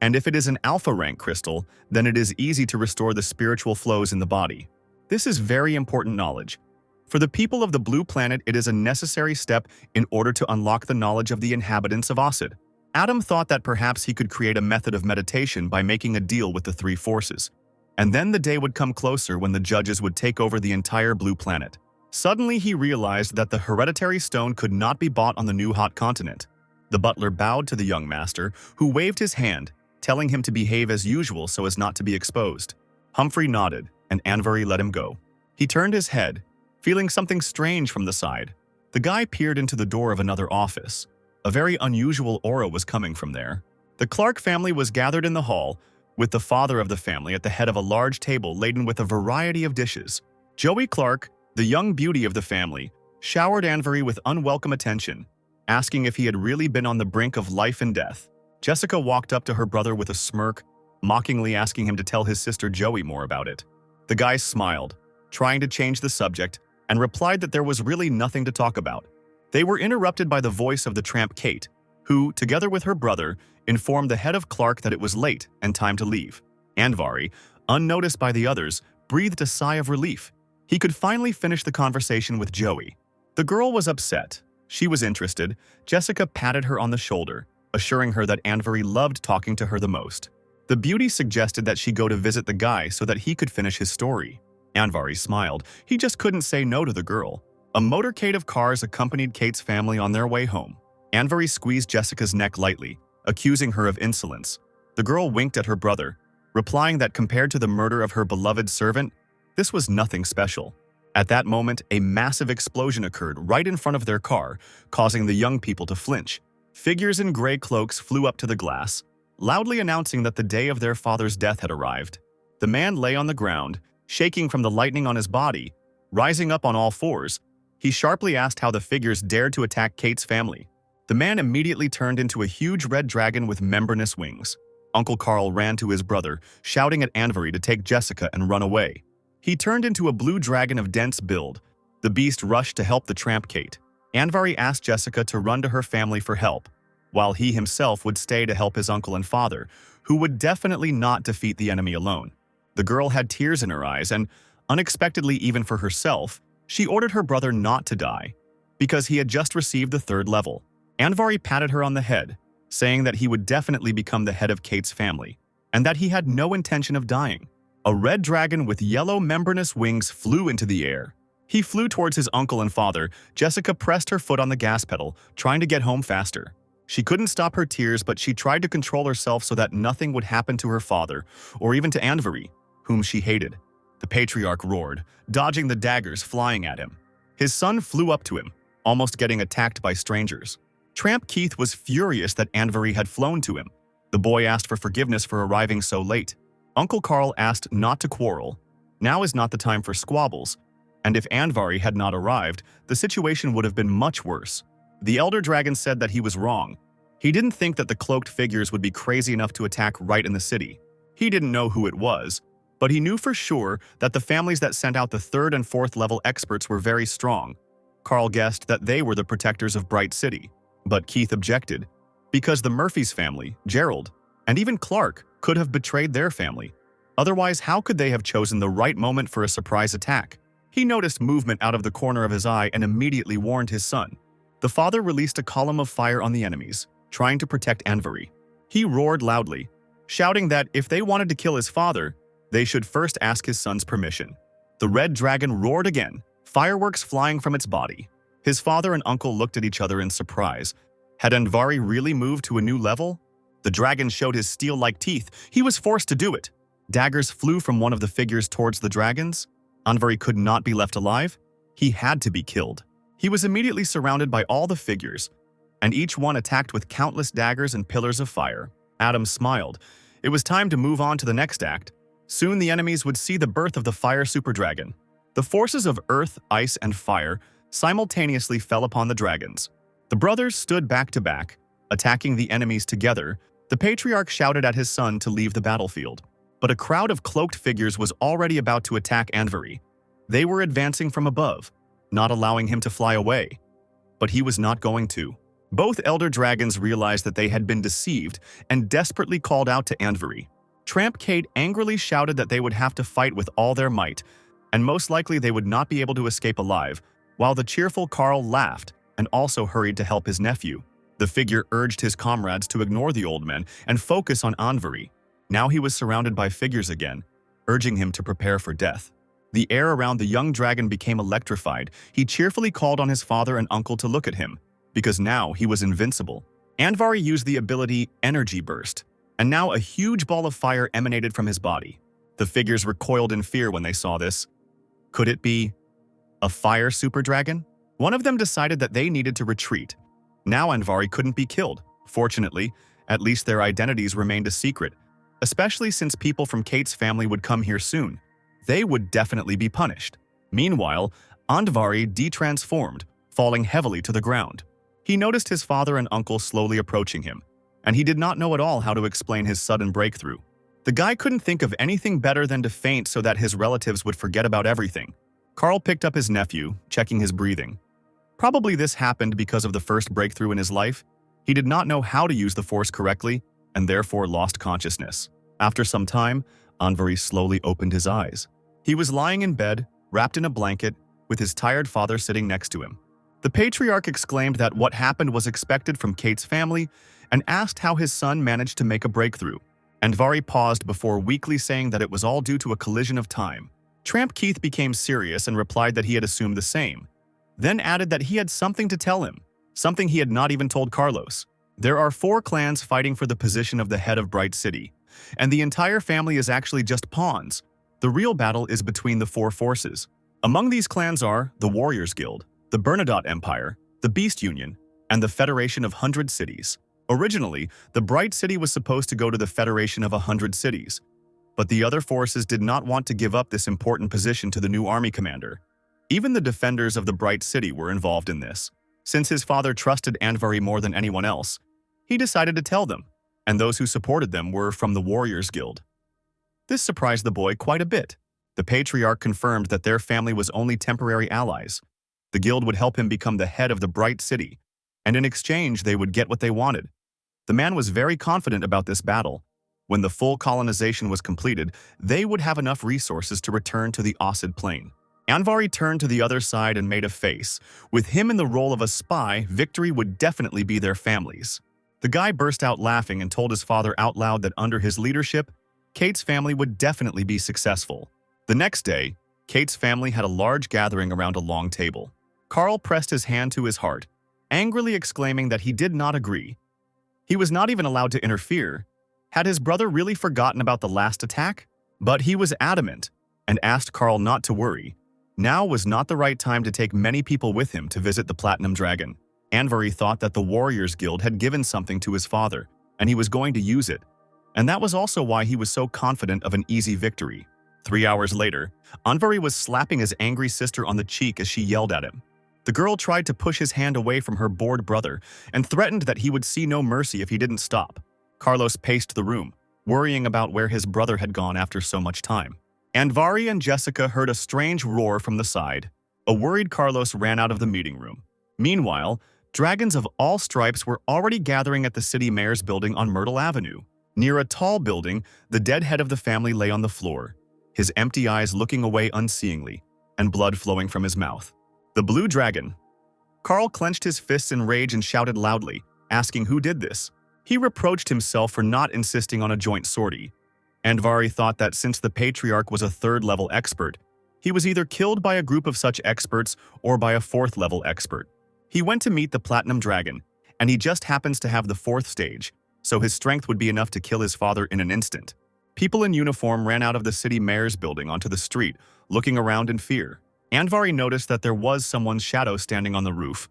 And if it is an alpha rank crystal, then it is easy to restore the spiritual flows in the body. This is very important knowledge. For the people of the Blue Planet, it is a necessary step in order to unlock the knowledge of the inhabitants of Osid. Adam thought that perhaps he could create a method of meditation by making a deal with the 3 forces. And then the day would come closer when the judges would take over the entire blue planet. Suddenly, he realized that the hereditary stone could not be bought on the new hot continent. The butler bowed to the young master, who waved his hand, telling him to behave as usual so as not to be exposed. Humphrey nodded, and Anvari let him go. He turned his head, feeling something strange from the side. The guy peered into the door of another office. A very unusual aura was coming from there. The Clark family was gathered in the hall, with the father of the family at the head of a large table laden with a variety of dishes. Joey Clark, the young beauty of the family, showered Anvari with unwelcome attention, asking if he had really been on the brink of life and death. Jessica walked up to her brother with a smirk, mockingly asking him to tell his sister Joey more about it. The guy smiled, trying to change the subject, and replied that there was really nothing to talk about. They were interrupted by the voice of the tramp Kate, who, together with her brother, informed the head of Clark that it was late and time to leave. Anvari, unnoticed by the others, breathed a sigh of relief. He could finally finish the conversation with Joey. The girl was upset. She was interested. Jessica patted her on the shoulder, assuring her that Anvari loved talking to her the most. The beauty suggested that she go to visit the guy so that he could finish his story. Anvari smiled. He just couldn't say no to the girl. A motorcade of cars accompanied Kate's family on their way home. Anvari squeezed Jessica's neck lightly, accusing her of insolence. The girl winked at her brother, replying that compared to the murder of her beloved servant, this was nothing special. At that moment, a massive explosion occurred right in front of their car, causing the young people to flinch. Figures in gray cloaks flew up to the glass, loudly announcing that the day of their father's death had arrived. The man lay on the ground, shaking from the lightning on his body. Rising up on all fours, he sharply asked how the figures dared to attack Kate's family. The man immediately turned into a huge red dragon with membranous wings. Uncle Carl ran to his brother, shouting at Anvari to take Jessica and run away. He turned into a blue dragon of dense build. The beast rushed to help the tramp Kate. Anvari asked Jessica to run to her family for help, while he himself would stay to help his uncle and father, who would definitely not defeat the enemy alone. The girl had tears in her eyes, and, unexpectedly even for herself, she ordered her brother not to die, because he had just received the 3rd level. Anvari patted her on the head, saying that he would definitely become the head of Kate's family, and that he had no intention of dying. A red dragon with yellow membranous wings flew into the air. He flew towards his uncle and father. Jessica pressed her foot on the gas pedal, trying to get home faster. She couldn't stop her tears, but she tried to control herself so that nothing would happen to her father, or even to Anvari, whom she hated. The patriarch roared, dodging the daggers flying at him. His son flew up to him, almost getting attacked by strangers. Tramp Keith was furious that Anvari had flown to him. The boy asked for forgiveness for arriving so late. Uncle Carl asked not to quarrel. Now is not the time for squabbles, and if Anvari had not arrived, the situation would have been much worse. The elder dragon said that he was wrong. He didn't think that the cloaked figures would be crazy enough to attack right in the city. He didn't know who it was, but he knew for sure that the families that sent out the 3rd and 4th level experts were very strong. Carl guessed that they were the protectors of Bright City. But Keith objected, because the Murphys family, Gerald, and even Clark could have betrayed their family. Otherwise, how could they have chosen the right moment for a surprise attack? He noticed movement out of the corner of his eye and immediately warned his son. The father released a column of fire on the enemies, trying to protect Anvari. He roared loudly, shouting that if they wanted to kill his father, they should first ask his son's permission. The red dragon roared again, fireworks flying from its body. His father and uncle looked at each other in surprise. Had Anvari really moved to a new level? The dragon showed his steel-like teeth. He was forced to do it. Daggers flew from one of the figures towards the dragons. Anvari could not be left alive. He had to be killed. He was immediately surrounded by all the figures, and each one attacked with countless daggers and pillars of fire. Adam smiled. It was time to move on to the next act. Soon the enemies would see the birth of the fire super dragon. The forces of earth, ice, and fire simultaneously fell upon the dragons. The brothers stood back to back, attacking the enemies together. The patriarch shouted at his son to leave the battlefield. But a crowd of cloaked figures was already about to attack Anvari. They were advancing from above, not allowing him to fly away. But he was not going to. Both elder dragons realized that they had been deceived and desperately called out to Anvari. Tramp Kate angrily shouted that they would have to fight with all their might, and most likely they would not be able to escape alive, while the cheerful Carl laughed and also hurried to help his nephew. The figure urged his comrades to ignore the old men and focus on Anvari. Now he was surrounded by figures again. urging him to prepare for death. The air around the young dragon became electrified. He cheerfully called on his father and uncle to look at him, because now he was invincible. Andvari used the ability Energy Burst, and now a huge ball of fire emanated from his body. The figures recoiled in fear when they saw this. Could it be a fire super dragon? One of them decided that they needed to retreat. Now Andvari couldn't be killed. Fortunately, at least their identities remained a secret, especially since people from Kate's family would come here soon. They would definitely be punished. Meanwhile, Andvari detransformed, falling heavily to the ground. He noticed his father and uncle slowly approaching him, and he did not know at all how to explain his sudden breakthrough. The guy couldn't think of anything better than to faint so that his relatives would forget about everything. Carl picked up his nephew, checking his breathing. Probably this happened because of the first breakthrough in his life. He did not know how to use the force correctly, and therefore lost consciousness. After some time, Andvari slowly opened his eyes. He was lying in bed, wrapped in a blanket, with his tired father sitting next to him. The patriarch exclaimed that what happened was expected from Kate's family and asked how his son managed to make a breakthrough. Andvari paused before weakly saying that it was all due to a collision of time. Tramp Keith became serious and replied that he had assumed the same, then added that he had something to tell him, something he had not even told Carlos. There are 4 clans fighting for the position of the head of Bright City, and the entire family is actually just pawns. The real battle is between the 4 forces. Among these clans are the Warriors Guild, the Bernadotte Empire, the Beast Union, and the Federation of 100 Cities. Originally, the Bright City was supposed to go to the Federation of 100 Cities, but the other forces did not want to give up this important position to the new army commander. Even the defenders of the Bright City were involved in this. Since his father trusted Andvari more than anyone else, he decided to tell them, and those who supported them were from the Warriors Guild. This surprised the boy quite a bit. The patriarch confirmed that their family was only temporary allies. The guild would help him become the head of the Bright City, and in exchange they would get what they wanted. The man was very confident about this battle. When the full colonization was completed, they would have enough resources to return to the Osid Plain. Andvari turned to the other side and made a face. With him in the role of a spy, victory would definitely be their family's. The guy burst out laughing and told his father out loud that under his leadership, Kate's family would definitely be successful. The next day, Kate's family had a large gathering around a long table. Carl pressed his hand to his heart, angrily exclaiming that he did not agree. He was not even allowed to interfere. Had his brother really forgotten about the last attack? But he was adamant and asked Carl not to worry. Now was not the right time to take many people with him to visit the Platinum Dragon. Andvari thought that the Warriors Guild had given something to his father, and he was going to use it. And that was also why he was so confident of an easy victory. 3 hours later, Andvari was slapping his angry sister on the cheek as she yelled at him. The girl tried to push his hand away from her bored brother and threatened that he would see no mercy if he didn't stop. Carlos paced the room, worrying about where his brother had gone after so much time. Andvari and Jessica heard a strange roar from the side. A worried Carlos ran out of the meeting room. Meanwhile, dragons of all stripes were already gathering at the city mayor's building on Myrtle Avenue. Near a tall building, the dead head of the family lay on the floor, his empty eyes looking away unseeingly, and blood flowing from his mouth. The Blue Dragon. Carl clenched his fists in rage and shouted loudly, asking who did this. He reproached himself for not insisting on a joint sortie. Andvari thought that since the patriarch was a 3rd-level expert, he was either killed by a group of such experts or by a 4th-level expert. He went to meet the Platinum Dragon, and he just happens to have the 4th stage, so his strength would be enough to kill his father in an instant. People in uniform ran out of the city mayor's building onto the street, looking around in fear. Andvari noticed that there was someone's shadow standing on the roof.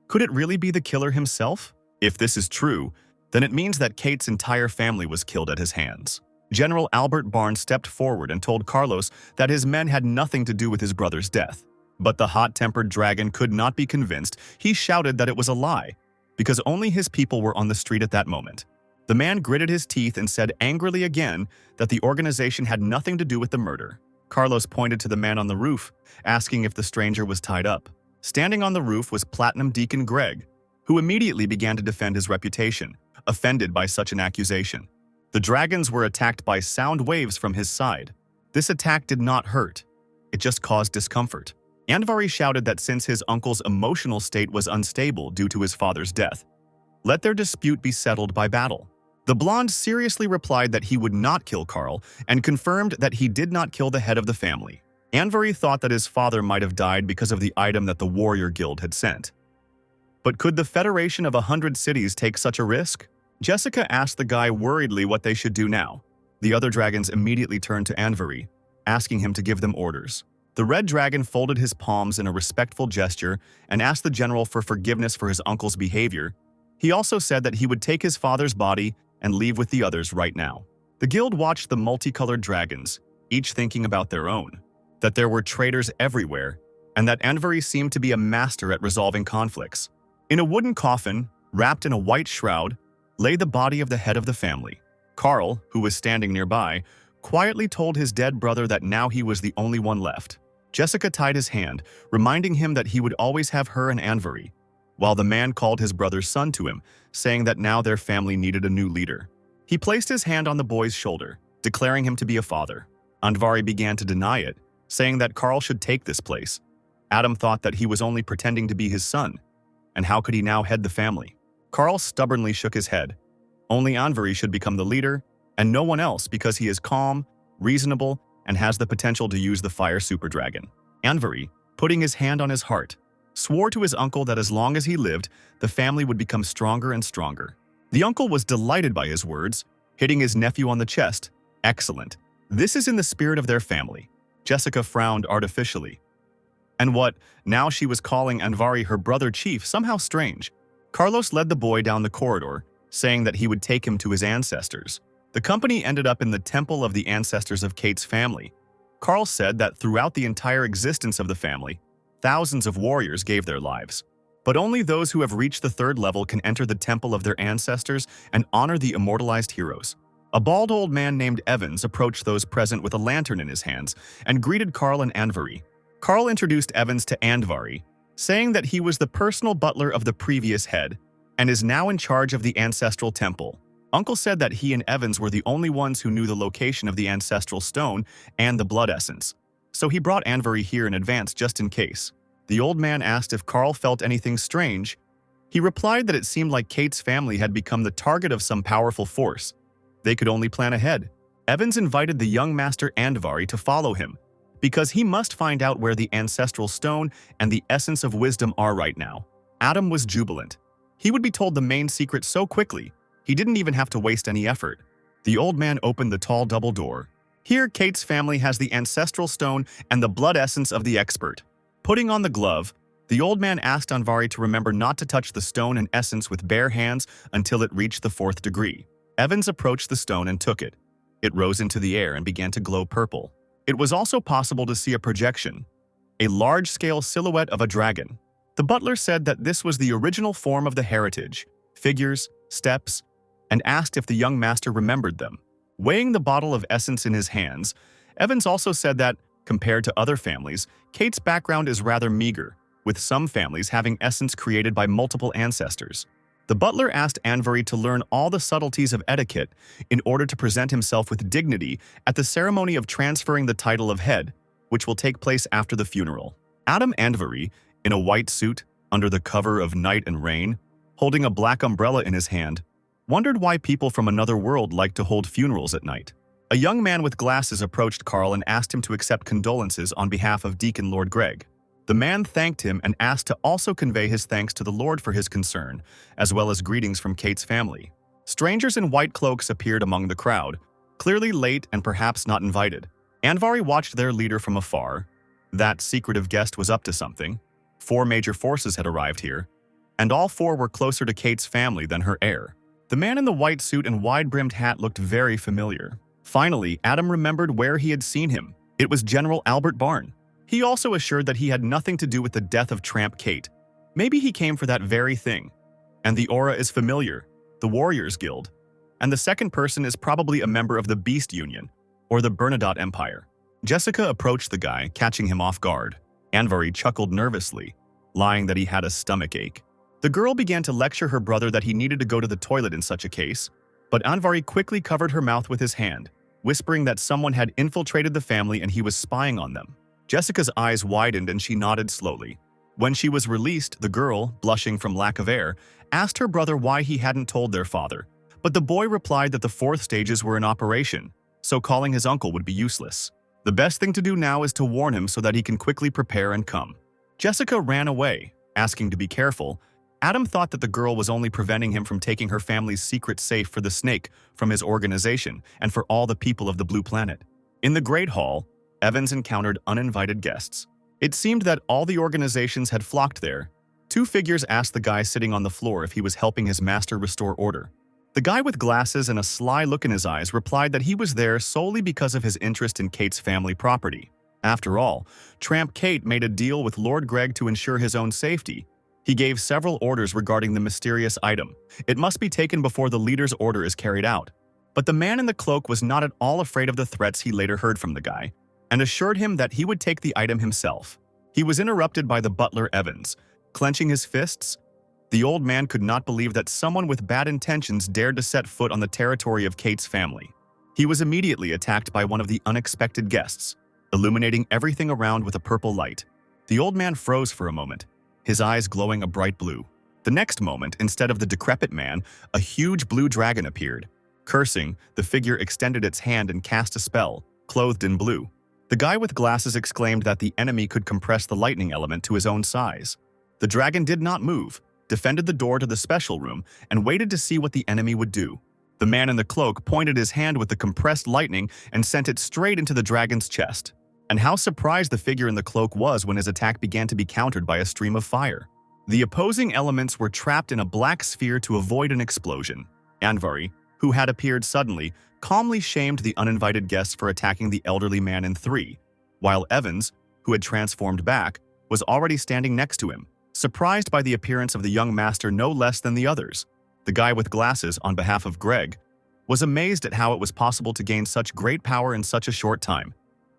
Could it really be the killer himself? If this is true, then it means that Kate's entire family was killed at his hands. General Albert Barnes stepped forward and told Carlos that his men had nothing to do with his brother's death. But the hot-tempered dragon could not be convinced. He shouted that it was a lie, because only his people were on the street at that moment. The man gritted his teeth and said angrily again that the organization had nothing to do with the murder. Carlos pointed to the man on the roof, asking if the stranger was tied up. Standing on the roof was Platinum Deacon Greg, who immediately began to defend his reputation, offended by such an accusation. The dragons were attacked by sound waves from his side. This attack did not hurt. It just caused discomfort. Andvari shouted that since his uncle's emotional state was unstable due to his father's death, let their dispute be settled by battle. The blonde seriously replied that he would not kill Carl and confirmed that he did not kill the head of the family. Anvari thought that his father might have died because of the item that the warrior guild had sent. But could the Federation of 100 cities take such a risk? Jessica asked the guy worriedly what they should do now. The other dragons immediately turned to Anvari, asking him to give them orders. The red dragon folded his palms in a respectful gesture and asked the general for forgiveness for his uncle's behavior. He also said that he would take his father's body and leave with the others right now. The guild watched the multicolored dragons, each thinking about their own, that there were traitors everywhere, and that Anvari seemed to be a master at resolving conflicts. In a wooden coffin, wrapped in a white shroud, lay the body of the head of the family. Carl, who was standing nearby, quietly told his dead brother that now he was the only one left. Jessica tied his hand, reminding him that he would always have her and Anvari, while the man called his brother's son to him, saying that now their family needed a new leader. He placed his hand on the boy's shoulder, declaring him to be a father. Anvari began to deny it, saying that Carl should take this place. Adam thought that he was only pretending to be his son, and how could he now head the family? Carl stubbornly shook his head. Only Anvari should become the leader, and no one else because he is calm, reasonable, and has the potential to use the fire super dragon. Anvari, putting his hand on his heart, swore to his uncle that as long as he lived, the family would become stronger and stronger. The uncle was delighted by his words, hitting his nephew on the chest. Excellent. This is in the spirit of their family. Jessica frowned artificially. And what, now she was calling Anvari her brother chief, somehow strange. Carlos led the boy down the corridor, saying that he would take him to his ancestors. The company ended up in the temple of the ancestors of Kate's family. Carl said that throughout the entire existence of the family, thousands of warriors gave their lives. But only those who have reached the third level can enter the temple of their ancestors and honor the immortalized heroes. A bald old man named Evans approached those present with a lantern in his hands and greeted Carl and Anvari. Carl introduced Evans to Anvari, saying that he was the personal butler of the previous head and is now in charge of the ancestral temple. Uncle said that he and Evans were the only ones who knew the location of the ancestral stone and the blood essence, so he brought Anvari here in advance just in case. The old man asked if Carl felt anything strange. He replied that it seemed like Kate's family had become the target of some powerful force. They could only plan ahead. Evans invited the young master Anvari to follow him, because he must find out where the ancestral stone and the essence of wisdom are right now. Adam was jubilant. He would be told the main secret so quickly, he didn't even have to waste any effort. The old man opened the tall double door. Here, Kate's family has the ancestral stone and the blood essence of the expert. Putting on the glove, the old man asked Anvari to remember not to touch the stone and essence with bare hands until it reached the 4th degree. Evans approached the stone and took it. It rose into the air and began to glow purple. It was also possible to see a projection, a large-scale silhouette of a dragon. The butler said that this was the original form of the heritage, figures, steps, and asked if the young master remembered them. Weighing the bottle of essence in his hands, Evans also said that, compared to other families, Kate's background is rather meager, with some families having essence created by multiple ancestors. The butler asked Anvari to learn all the subtleties of etiquette in order to present himself with dignity at the ceremony of transferring the title of head, which will take place after the funeral. Adam Anvari, in a white suit, under the cover of night and rain, holding a black umbrella in his hand, wondered why people from another world like to hold funerals at night. A young man with glasses approached Carl and asked him to accept condolences on behalf of Deacon Lord Greg. The man thanked him and asked to also convey his thanks to the Lord for his concern, as well as greetings from Kate's family. Strangers in white cloaks appeared among the crowd, clearly late and perhaps not invited. Anvari watched their leader from afar. That secretive guest was up to something. 4 major forces had arrived here, and all 4 were closer to Kate's family than her heir. The man in the white suit and wide-brimmed hat looked very familiar. Finally, Adam remembered where he had seen him. It was General Albert Barn. He also assured that he had nothing to do with the death of Tramp Kate. Maybe he came for that very thing. And the aura is familiar, the Warriors Guild. And the second person is probably a member of the Beast Union, or the Bernadotte Empire. Jessica approached the guy, catching him off guard. Anvari chuckled nervously, lying that he had a stomach ache. The girl began to lecture her brother that he needed to go to the toilet in such a case, but Anvari quickly covered her mouth with his hand, whispering that someone had infiltrated the family and he was spying on them. Jessica's eyes widened and she nodded slowly. When she was released, the girl, blushing from lack of air, asked her brother why he hadn't told their father, But the boy replied that the 4th stages were in operation, so calling his uncle would be useless. The best thing to do now is to warn him so that he can quickly prepare and come. Jessica ran away, asking to be careful. Adam thought that the girl was only preventing him from taking her family's secret safe for the snake from his organization and for all the people of the Blue Planet. In the Great Hall, Evans encountered uninvited guests. It seemed that all the organizations had flocked there. 2 figures asked the guy sitting on the floor if he was helping his master restore order. The guy with glasses and a sly look in his eyes replied that he was there solely because of his interest in Kate's family property. After all, Tramp Kate made a deal with Lord Greg to ensure his own safety. He gave several orders regarding the mysterious item. It must be taken before the leader's order is carried out. But the man in the cloak was not at all afraid of the threats he later heard from the guy, and assured him that he would take the item himself. He was interrupted by the butler Evans. Clenching his fists, the old man could not believe that someone with bad intentions dared to set foot on the territory of Kate's family. He was immediately attacked by one of the unexpected guests, illuminating everything around with a purple light. The old man froze for a moment, his eyes glowing a bright blue. The next moment, instead of the decrepit man, a huge blue dragon appeared. Cursing, the figure extended its hand and cast a spell, clothed in blue. The guy with glasses exclaimed that the enemy could compress the lightning element to his own size. The dragon did not move, defended the door to the special room, and waited to see what the enemy would do. The man in the cloak pointed his hand with the compressed lightning and sent it straight into the dragon's chest. And how surprised the figure in the cloak was when his attack began to be countered by a stream of fire. The opposing elements were trapped in a black sphere to avoid an explosion. Anvari, who had appeared suddenly, calmly shamed the uninvited guests for attacking the elderly man in 3, while Evans, who had transformed back, was already standing next to him, surprised by the appearance of the young master no less than the others. The guy with glasses, on behalf of Greg, was amazed at how it was possible to gain such great power in such a short time,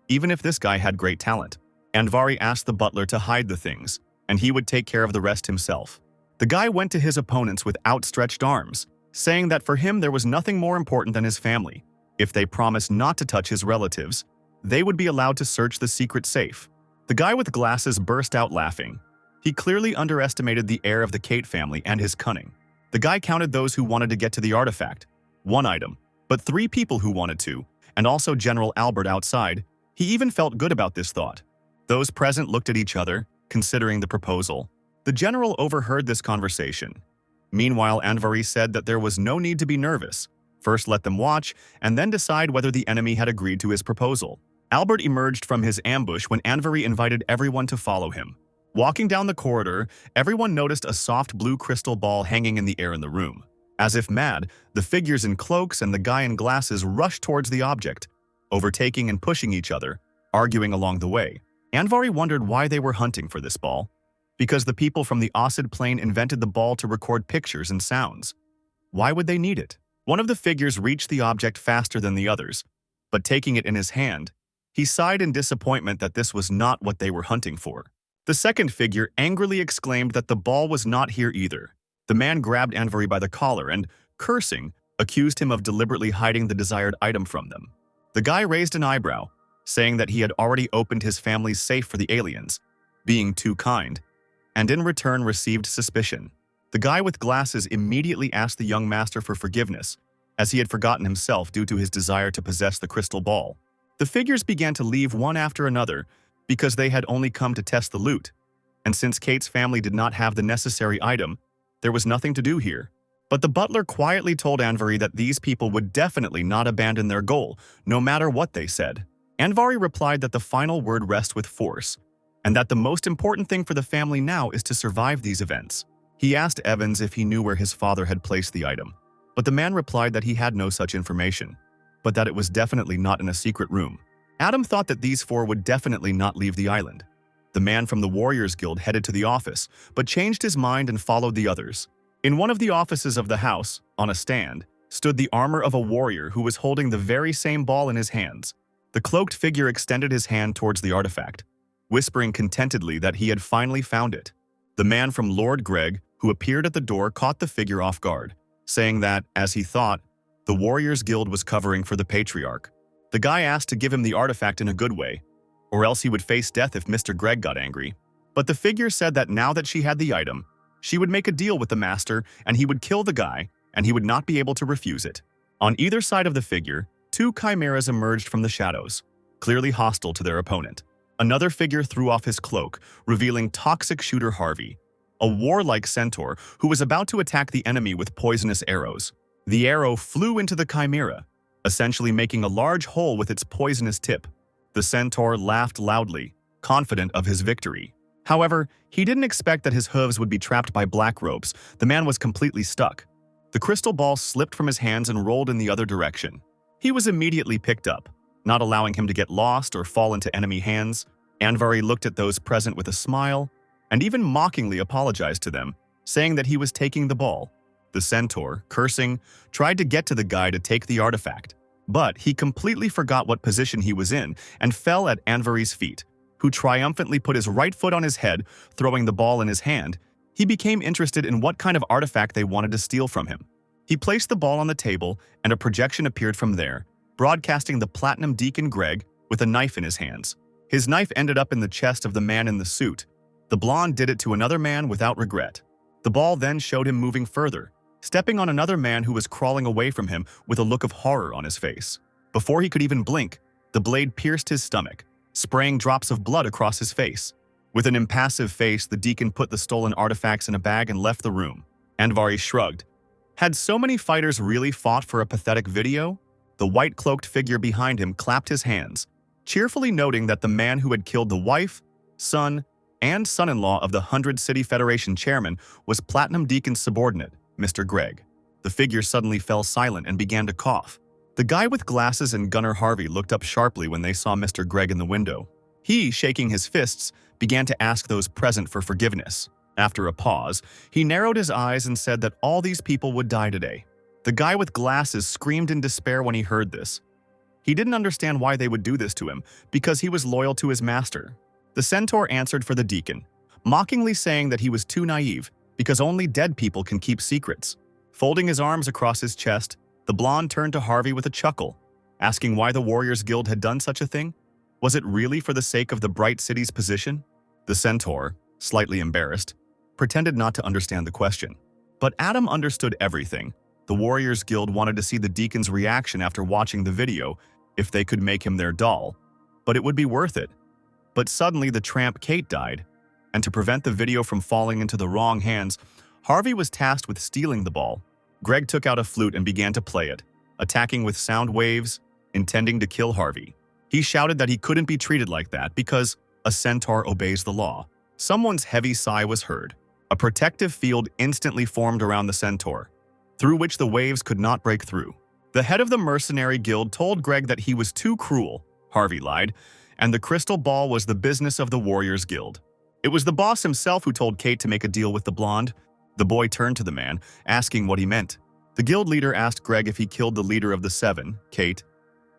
even if this guy had great talent. Anvari asked the butler to hide the things, and he would take care of the rest himself. The guy went to his opponents with outstretched arms, saying that for him there was nothing more important than his family. If they promised not to touch his relatives, they would be allowed to search the secret safe. The guy with glasses burst out laughing. He clearly underestimated the heir of the Kate family and his cunning. The guy counted those who wanted to get to the artifact. 1 item, but 3 people who wanted to, and also General Albert outside. He even felt good about this thought. Those present looked at each other, considering the proposal. The general overheard this conversation. Meanwhile, Anvari said that there was no need to be nervous. First let them watch, and then decide whether the enemy had agreed to his proposal. Albert emerged from his ambush when Anvari invited everyone to follow him. Walking down the corridor, everyone noticed a soft blue crystal ball hanging in the air in the room. As if mad, the figures in cloaks and the guy in glasses rushed towards the object, overtaking and pushing each other, arguing along the way. Anvari wondered why they were hunting for this ball. Because the people from the Osid plane invented the ball to record pictures and sounds. Why would they need it? One of the figures reached the object faster than the others, but taking it in his hand, he sighed in disappointment that this was not what they were hunting for. The second figure angrily exclaimed that the ball was not here either. The man grabbed Anvari by the collar and, cursing, accused him of deliberately hiding the desired item from them. The guy raised an eyebrow, saying that he had already opened his family's safe for the aliens, being too kind, and in return received suspicion. The guy with glasses immediately asked the young master for forgiveness, as he had forgotten himself due to his desire to possess the crystal ball. The figures began to leave one after another because they had only come to test the loot, and since Kate's family did not have the necessary item, there was nothing to do here. But the butler quietly told Anvari that these people would definitely not abandon their goal, no matter what they said. Anvari replied that the final word rests with force, and that the most important thing for the family now is to survive these events. He asked Evans if he knew where his father had placed the item, but the man replied that he had no such information, but that it was definitely not in a secret room. Adam thought that these 4 would definitely not leave the island. The man from the Warriors Guild headed to the office, but changed his mind and followed the others. In one of the offices of the house, on a stand, stood the armor of a warrior who was holding the very same ball in his hands. The cloaked figure extended his hand towards the artifact, whispering contentedly that he had finally found it. The man from Lord Greg, who appeared at the door, caught the figure off guard, saying that, as he thought, the Warriors Guild was covering for the Patriarch. The guy asked to give him the artifact in a good way, or else he would face death if Mr. Greg got angry. But the figure said that now that she had the item, she would make a deal with the master and he would kill the guy and he would not be able to refuse it. On either side of the figure, two chimeras emerged from the shadows, clearly hostile to their opponent. Another figure threw off his cloak, revealing toxic shooter Harvey, a warlike centaur who was about to attack the enemy with poisonous arrows. The arrow flew into the chimera, essentially making a large hole with its poisonous tip. The centaur laughed loudly, confident of his victory. However, he didn't expect that his hooves would be trapped by black ropes. The man was completely stuck. The crystal ball slipped from his hands and rolled in the other direction. He was immediately picked up, not allowing him to get lost or fall into enemy hands. Anvari looked at those present with a smile and even mockingly apologized to them, saying that he was taking the ball. The centaur, cursing, tried to get to the guy to take the artifact, but he completely forgot what position he was in and fell at Anvari's feet, who triumphantly put his right foot on his head, throwing the ball in his hand. He became interested in what kind of artifact they wanted to steal from him. He placed the ball on the table, and a projection appeared from there, broadcasting the platinum deacon Greg with a knife in his hands. His knife ended up in the chest of the man in the suit. The blonde did it to another man without regret. The ball then showed him moving further, stepping on another man who was crawling away from him with a look of horror on his face. Before he could even blink, the blade pierced his stomach, spraying drops of blood across his face. With an impassive face, the deacon put the stolen artifacts in a bag and left the room. Anvari shrugged. Had so many fighters really fought for a pathetic video? The white-cloaked figure behind him clapped his hands, cheerfully noting that the man who had killed the wife, son, and son-in-law of the 100 City Federation chairman was Platinum Deacon's subordinate, Mr. Greg. The figure suddenly fell silent and began to cough. The guy with glasses and Gunner Harvey looked up sharply when they saw Mr. Greg in the window. He, shaking his fists, began to ask those present for forgiveness. After a pause, he narrowed his eyes and said that all these people would die today. The guy with glasses screamed in despair when he heard this. He didn't understand why they would do this to him, because he was loyal to his master. The centaur answered for the deacon, mockingly saying that he was too naive, because only dead people can keep secrets. Folding his arms across his chest, the blonde turned to Harvey with a chuckle, asking why the Warriors Guild had done such a thing. Was it really for the sake of the Bright City's position? The centaur, slightly embarrassed, pretended not to understand the question. But Adam understood everything. The Warriors Guild wanted to see the deacon's reaction after watching the video, if they could make him their doll. But it would be worth it. But suddenly the tramp Kate died, and to prevent the video from falling into the wrong hands, Harvey was tasked with stealing the ball. Greg took out a flute and began to play it, attacking with sound waves, intending to kill Harvey. He shouted that he couldn't be treated like that because a centaur obeys the law. Someone's heavy sigh was heard. A protective field instantly formed around the centaur, through which the waves could not break through. The head of the mercenary guild told Greg that he was too cruel, Harvey lied, and the crystal ball was the business of the Warriors Guild. It was the boss himself who told Kate to make a deal with the blonde. The boy turned to the man, asking what he meant. The guild leader asked Greg if he killed the leader of the Seven, Kate,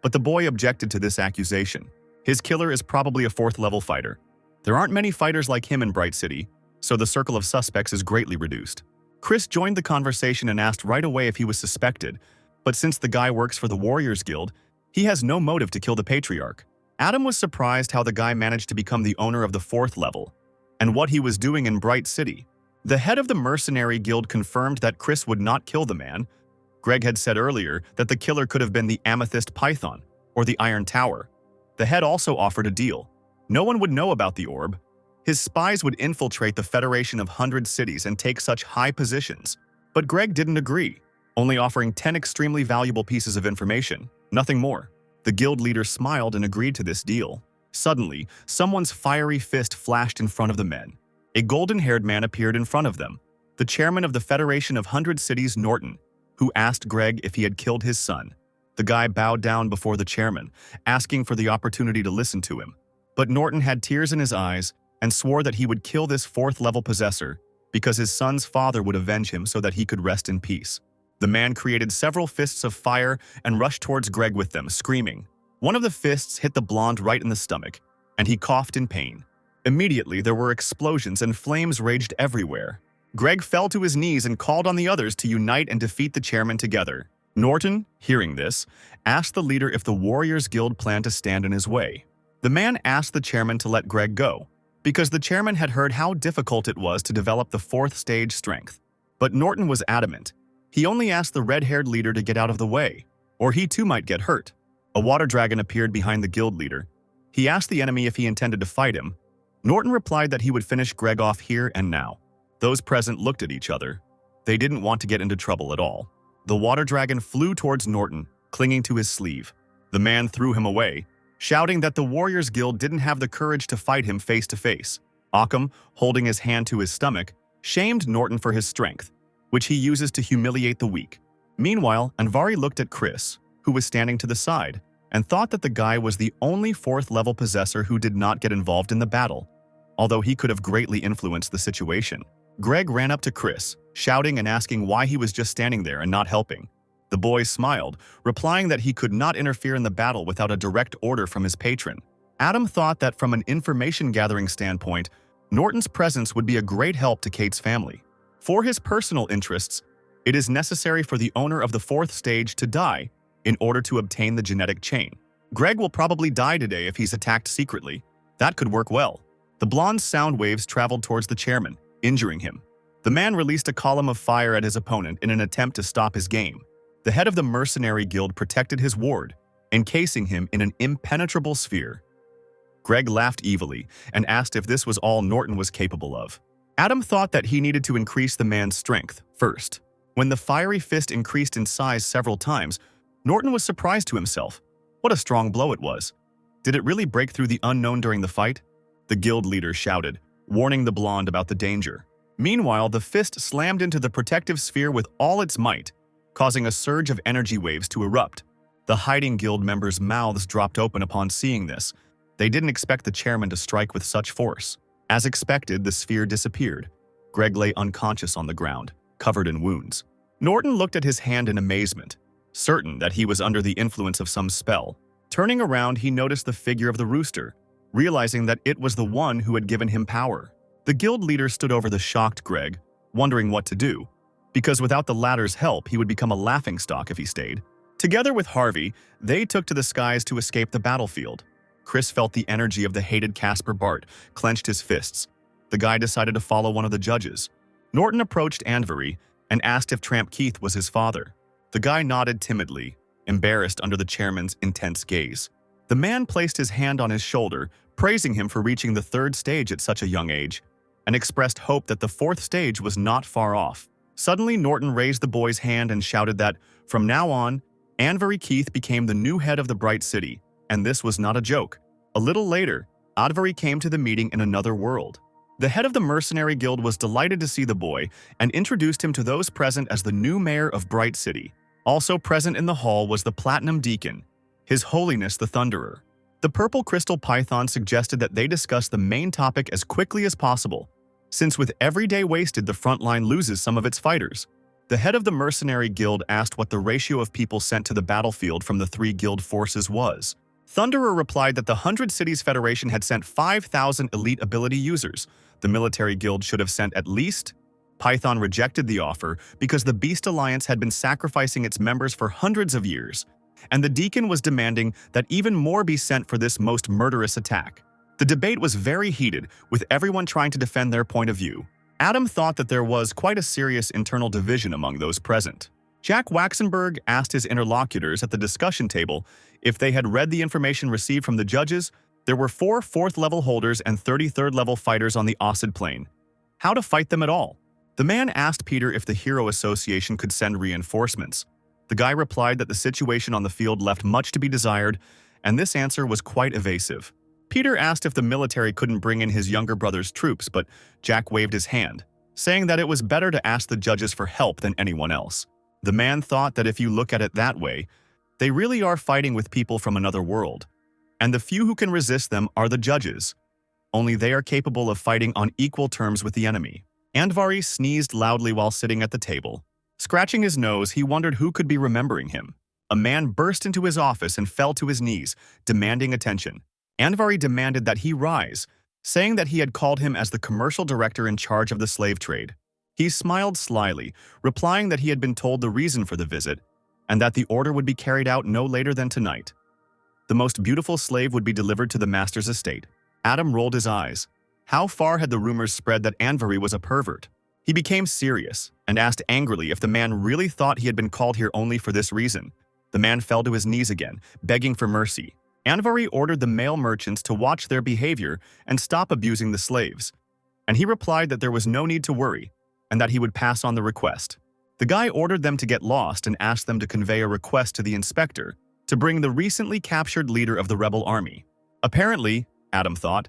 but the boy objected to this accusation. His killer is probably a 4th-level fighter. There aren't many fighters like him in Bright City, so the circle of suspects is greatly reduced. Chris joined the conversation and asked right away if he was suspected, but since the guy works for the Warriors Guild, he has no motive to kill the patriarch. Adam was surprised how the guy managed to become the owner of the 4th level, and what he was doing in Bright City. The head of the Mercenary Guild confirmed that Chris would not kill the man. Greg had said earlier that the killer could have been the Amethyst Python, or the Iron Tower. The head also offered a deal. No one would know about the orb. His spies would infiltrate the Federation of 100 cities and take such high positions. But Greg didn't agree, only offering 10 extremely valuable pieces of information, nothing more. The guild leader smiled and agreed to this deal. Suddenly, someone's fiery fist flashed in front of the men. A golden-haired man appeared in front of them, the chairman of the Federation of 100 Cities, Norton, who asked Greg if he had killed his son. The guy bowed down before the chairman, asking for the opportunity to listen to him. But Norton had tears in his eyes and swore that he would kill this 4th-level possessor because his son's father would avenge him so that he could rest in peace. The man created several fists of fire and rushed towards Greg with them, screaming. One of the fists hit the blonde right in the stomach, and he coughed in pain. Immediately, there were explosions and flames raged everywhere. Greg fell to his knees and called on the others to unite and defeat the chairman together. Norton, hearing this, asked the leader if the Warriors Guild planned to stand in his way. The man asked the chairman to let Greg go, because the chairman had heard how difficult it was to develop the 4th stage strength. But Norton was adamant. He only asked the red-haired leader to get out of the way, or he too might get hurt. A water dragon appeared behind the guild leader. He asked the enemy if he intended to fight him. Norton replied that he would finish Greg off here and now. Those present looked at each other. They didn't want to get into trouble at all. The water dragon flew towards Norton, clinging to his sleeve. The man threw him away, shouting that the Warriors Guild didn't have the courage to fight him face to face. Occam, holding his hand to his stomach, shamed Norton for his strength, which he uses to humiliate the weak. Meanwhile, Anvari looked at Chris, who was standing to the side, and thought that the guy was the only fourth-level possessor who did not get involved in the battle, although he could have greatly influenced the situation. Greg ran up to Chris, shouting and asking why he was just standing there and not helping. The boy smiled, replying that he could not interfere in the battle without a direct order from his patron. Adam thought that from an information-gathering standpoint, Norton's presence would be a great help to Kate's family. For his personal interests, it is necessary for the owner of the fourth stage to die in order to obtain the genetic chain. Greg will probably die today if he's attacked secretly. That could work well. The blonde's sound waves traveled towards the chairman, injuring him. The man released a column of fire at his opponent in an attempt to stop his game. The head of the mercenary guild protected his ward, encasing him in an impenetrable sphere. Greg laughed evilly and asked if this was all Norton was capable of. Adam thought that he needed to increase the man's strength first. When the fiery fist increased in size several times, Norton was surprised to himself. What a strong blow it was. Did it really break through the unknown during the fight? The guild leader shouted, warning the blonde about the danger. Meanwhile, the fist slammed into the protective sphere with all its might, causing a surge of energy waves to erupt. The hiding guild members' mouths dropped open upon seeing this. They didn't expect the chairman to strike with such force. As expected, the sphere disappeared. Greg lay unconscious on the ground, covered in wounds. Norton looked at his hand in amazement, certain that he was under the influence of some spell. Turning around, he noticed the figure of the rooster, realizing that it was the one who had given him power. The guild leader stood over the shocked Greg, wondering what to do, because without the latter's help, he would become a laughingstock if he stayed. Together with Harvey, they took to the skies to escape the battlefield. Chris felt the energy of the hated Casper Bart, clenched his fists. The guy decided to follow one of the judges. Norton approached Anvari and asked if Tramp Keith was his father. The guy nodded timidly, embarrassed under the chairman's intense gaze. The man placed his hand on his shoulder, praising him for reaching the third stage at such a young age, and expressed hope that the fourth stage was not far off. Suddenly, Norton raised the boy's hand and shouted that, from now on, Anvari Keith became the new head of the Bright City, and this was not a joke. A little later, Advari came to the meeting in another world. The head of the Mercenary Guild was delighted to see the boy and introduced him to those present as the new mayor of Bright City. Also present in the hall was the Platinum Deacon, His Holiness the Thunderer. The Purple Crystal Python suggested that they discuss the main topic as quickly as possible, since with every day wasted, the front line loses some of its fighters. The head of the Mercenary Guild asked what the ratio of people sent to the battlefield from the three guild forces was. Thunderer replied that the 100 Cities Federation had sent 5,000 elite ability users. The military guild should have sent at least. Python rejected the offer because the Beast Alliance had been sacrificing its members for hundreds of years, and the Deacon was demanding that even more be sent for this most murderous attack. The debate was very heated, with everyone trying to defend their point of view. Adam thought that there was quite a serious internal division among those present. Jack Waxenberg asked his interlocutors at the discussion table if they had read the information received from the judges. There were 4 4th-level holders and 33rd-level fighters on the Ossid Plain. How to fight them at all? The man asked Peter if the Hero Association could send reinforcements. The guy replied that the situation on the field left much to be desired, and this answer was quite evasive. Peter asked if the military couldn't bring in his younger brother's troops, but Jack waved his hand, saying that it was better to ask the judges for help than anyone else. The man thought that if you look at it that way, they really are fighting with people from another world, and the few who can resist them are the judges. Only they are capable of fighting on equal terms with the enemy. Andvari sneezed loudly while sitting at the table. Scratching his nose, he wondered who could be remembering him. A man burst into his office and fell to his knees, demanding attention. Andvari demanded that he rise, saying that he had called him as the commercial director in charge of the slave trade. He smiled slyly, replying that he had been told the reason for the visit, and that the order would be carried out no later than tonight. The most beautiful slave would be delivered to the master's estate. Adam rolled his eyes. How far had the rumors spread that Andvari was a pervert? He became serious and asked angrily if the man really thought he had been called here only for this reason. The man fell to his knees again, begging for mercy. Andvari ordered the male merchants to watch their behavior and stop abusing the slaves, and he replied that there was no need to worry and that he would pass on the request. The guy ordered them to get lost and asked them to convey a request to the inspector to bring the recently captured leader of the rebel army. Apparently, Adam thought,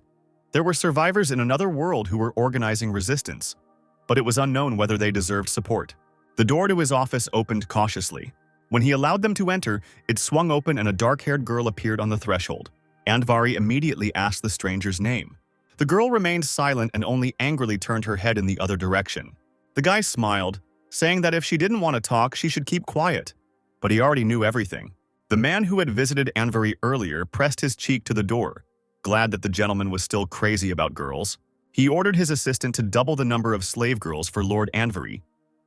there were survivors in another world who were organizing resistance, but it was unknown whether they deserved support. The door to his office opened cautiously. When he allowed them to enter, it swung open and a dark-haired girl appeared on the threshold. Andvari immediately asked the stranger's name. The girl remained silent and only angrily turned her head in the other direction. The guy smiled, saying that if she didn't want to talk, she should keep quiet. But he already knew everything. The man who had visited Andvari earlier pressed his cheek to the door, glad that the gentleman was still crazy about girls. He ordered his assistant to double the number of slave girls for Lord Andvari,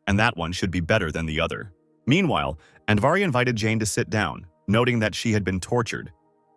and that one should be better than the other. Meanwhile, Andvari invited Jane to sit down, noting that she had been tortured,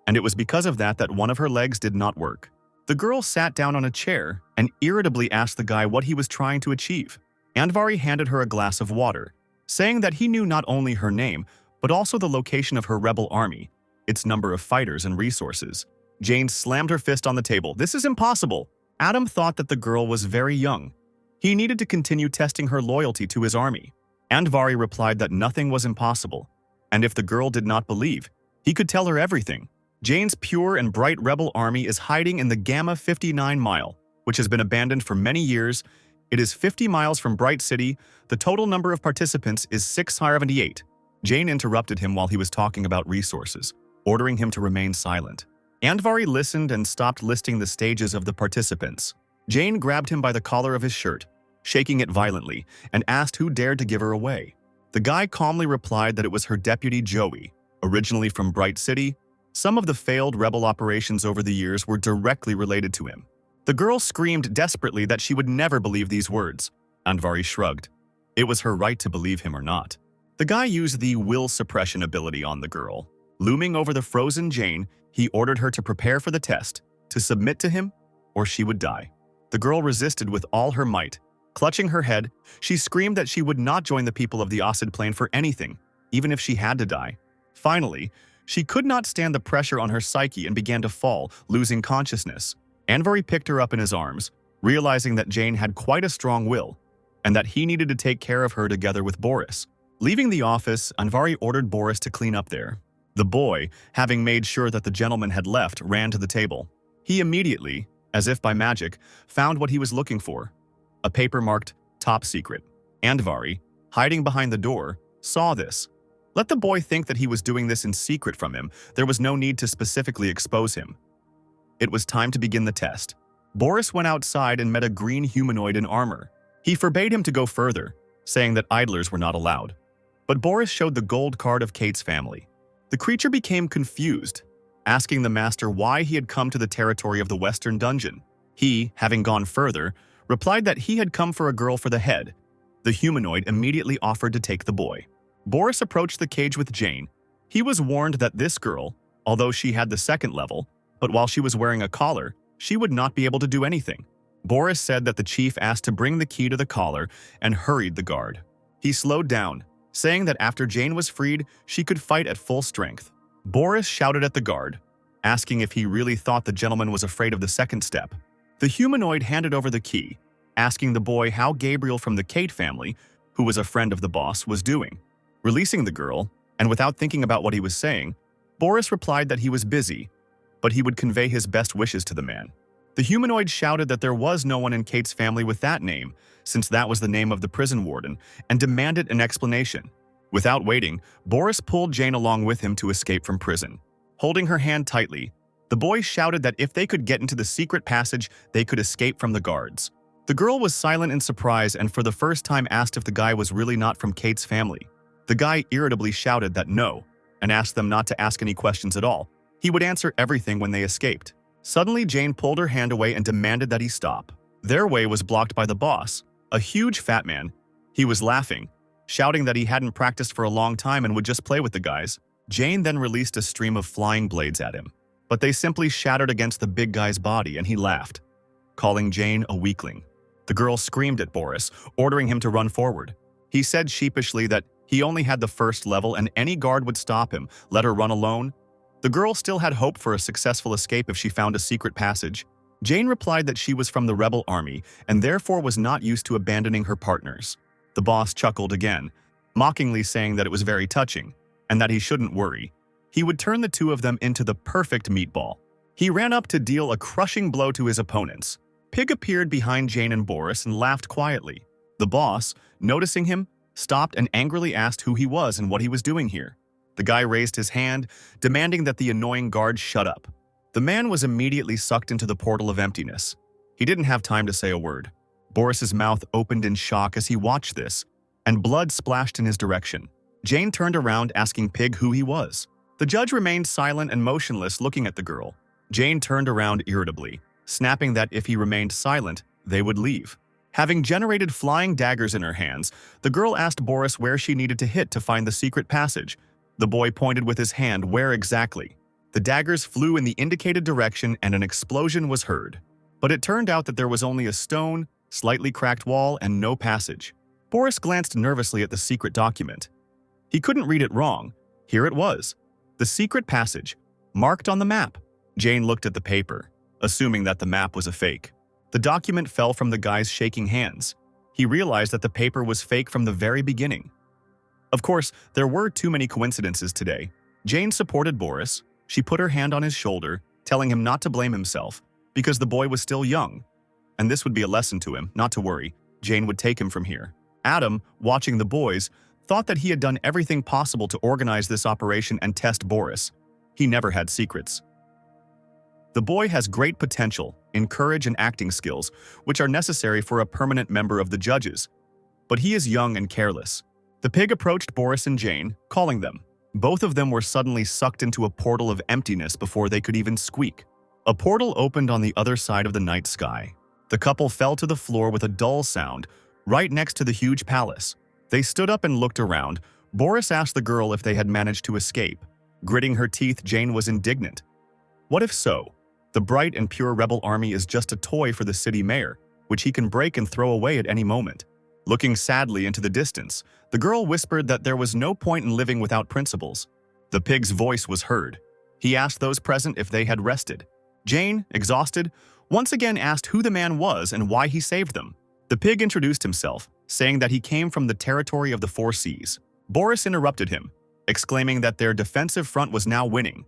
and it was because of that that one of her legs did not work. The girl sat down on a chair and irritably asked the guy what he was trying to achieve. Andvari handed her a glass of water, saying that he knew not only her name, but also the location of her rebel army, its number of fighters and resources. Jane slammed her fist on the table. This is impossible. Adam thought that the girl was very young. He needed to continue testing her loyalty to his army. Andvari replied that nothing was impossible, and if the girl did not believe, he could tell her everything. Jane's pure and bright rebel army is hiding in the Gamma 59 Mile, which has been abandoned for many years. It is 50 miles from Bright City. The total number of participants is 678. Jane interrupted him while he was talking about resources, ordering him to remain silent. Andvari listened and stopped listing the stages of the participants. Jane grabbed him by the collar of his shirt, shaking it violently, and asked who dared to give her away. The guy calmly replied that it was her deputy Joey, originally from Bright City. Some of the failed rebel operations over the years were directly related to him. The girl screamed desperately that she would never believe these words. Andvari shrugged. It was her right to believe him or not. The guy used the will suppression ability on the girl. Looming over the frozen Jane, he ordered her to prepare for the test, to submit to him, or she would die. The girl resisted with all her might. Clutching her head, she screamed that she would not join the people of the Osid Plain for anything, even if she had to die. Finally, she could not stand the pressure on her psyche and began to fall, losing consciousness. Andvari picked her up in his arms, realizing that Jane had quite a strong will, and that he needed to take care of her together with Boris. Leaving the office, Andvari ordered Boris to clean up there. The boy, having made sure that the gentleman had left, ran to the table. He immediately, as if by magic, found what he was looking for. A paper marked Top Secret. Andvari, hiding behind the door, saw this. Let the boy think that he was doing this in secret from him. There was no need to specifically expose him. It was time to begin the test. Boris went outside and met a green humanoid in armor. He forbade him to go further, saying that idlers were not allowed. But Boris showed the gold card of Kate's family. The creature became confused, asking the master why he had come to the territory of the Western Dungeon. He, having gone further, replied that he had come for a girl for the head. The humanoid immediately offered to take the boy. Boris approached the cage with Jane. He was warned that this girl, although she had the second level, but while she was wearing a collar, she would not be able to do anything. Boris said that the chief asked to bring the key to the collar and hurried the guard. He slowed down, saying that after Jane was freed, she could fight at full strength. Boris shouted at the guard, asking if he really thought the gentleman was afraid of the second step. The humanoid handed over the key, asking the boy how Gabriel from the Kate family, who was a friend of the boss, was doing. Releasing the girl, and without thinking about what he was saying, Boris replied that he was busy, but he would convey his best wishes to the man. The humanoid shouted that there was no one in Kate's family with that name, since that was the name of the prison warden, and demanded an explanation. Without waiting, Boris pulled Jane along with him to escape from prison. Holding her hand tightly, the boy shouted that if they could get into the secret passage, they could escape from the guards. The girl was silent in surprise and for the first time asked if the guy was really not from Kate's family. The guy irritably shouted that no, and asked them not to ask any questions at all. He would answer everything when they escaped. Suddenly, Jane pulled her hand away and demanded that he stop. Their way was blocked by the boss, a huge fat man. He was laughing, shouting that he hadn't practiced for a long time and would just play with the guys. Jane then released a stream of flying blades at him, but they simply shattered against the big guy's body and he laughed, calling Jane a weakling. The girl screamed at Boris, ordering him to run forward. He said sheepishly that he only had the first level and any guard would stop him, let her run alone. The girl still had hope for a successful escape if she found a secret passage. Jane replied that she was from the rebel army and therefore was not used to abandoning her partners. The boss chuckled again, mockingly saying that it was very touching and that he shouldn't worry. He would turn the two of them into the perfect meatball. He ran up to deal a crushing blow to his opponents. Pig appeared behind Jane and Boris and laughed quietly. The boss, noticing him, stopped and angrily asked who he was and what he was doing here. The guy raised his hand, demanding that the annoying guard shut up. The man was immediately sucked into the portal of emptiness. He didn't have time to say a word. Boris's mouth opened in shock as he watched this, and blood splashed in his direction. Jane turned around asking Pig who he was. The judge remained silent and motionless, looking at the girl. Jane turned around irritably, snapping that if he remained silent, they would leave. Having generated flying daggers in her hands, the girl asked Boris where she needed to hit to find the secret passage. The boy pointed with his hand where exactly. The daggers flew in the indicated direction and an explosion was heard. But it turned out that there was only a stone, slightly cracked wall, and no passage. Boris glanced nervously at the secret document. He couldn't read it wrong. Here it was. The secret passage, marked on the map. Jane looked at the paper, assuming that the map was a fake. The document fell from the guy's shaking hands. He realized that the paper was fake from the very beginning. Of course, there were too many coincidences today. Jane supported Boris. She put her hand on his shoulder, telling him not to blame himself, because the boy was still young. And this would be a lesson to him, not to worry. Jane would take him from here. Adam, watching the boys, thought that he had done everything possible to organize this operation and test Boris. He never had secrets. The boy has great potential in courage and acting skills, which are necessary for a permanent member of the judges. But he is young and careless. The pig approached Boris and Jane, calling them. Both of them were suddenly sucked into a portal of emptiness before they could even squeak. A portal opened on the other side of the night sky. The couple fell to the floor with a dull sound, right next to the huge palace. They stood up and looked around. Boris asked the girl if they had managed to escape. Gritting her teeth, Jane was indignant. What if so? The bright and pure rebel army is just a toy for the city mayor, which he can break and throw away at any moment. Looking sadly into the distance, the girl whispered that there was no point in living without principles. The pig's voice was heard. He asked those present if they had rested. Jane, exhausted, once again asked who the man was and why he saved them. The pig introduced himself, saying that he came from the territory of the Four Seas. Boris interrupted him, exclaiming that their defensive front was now winning.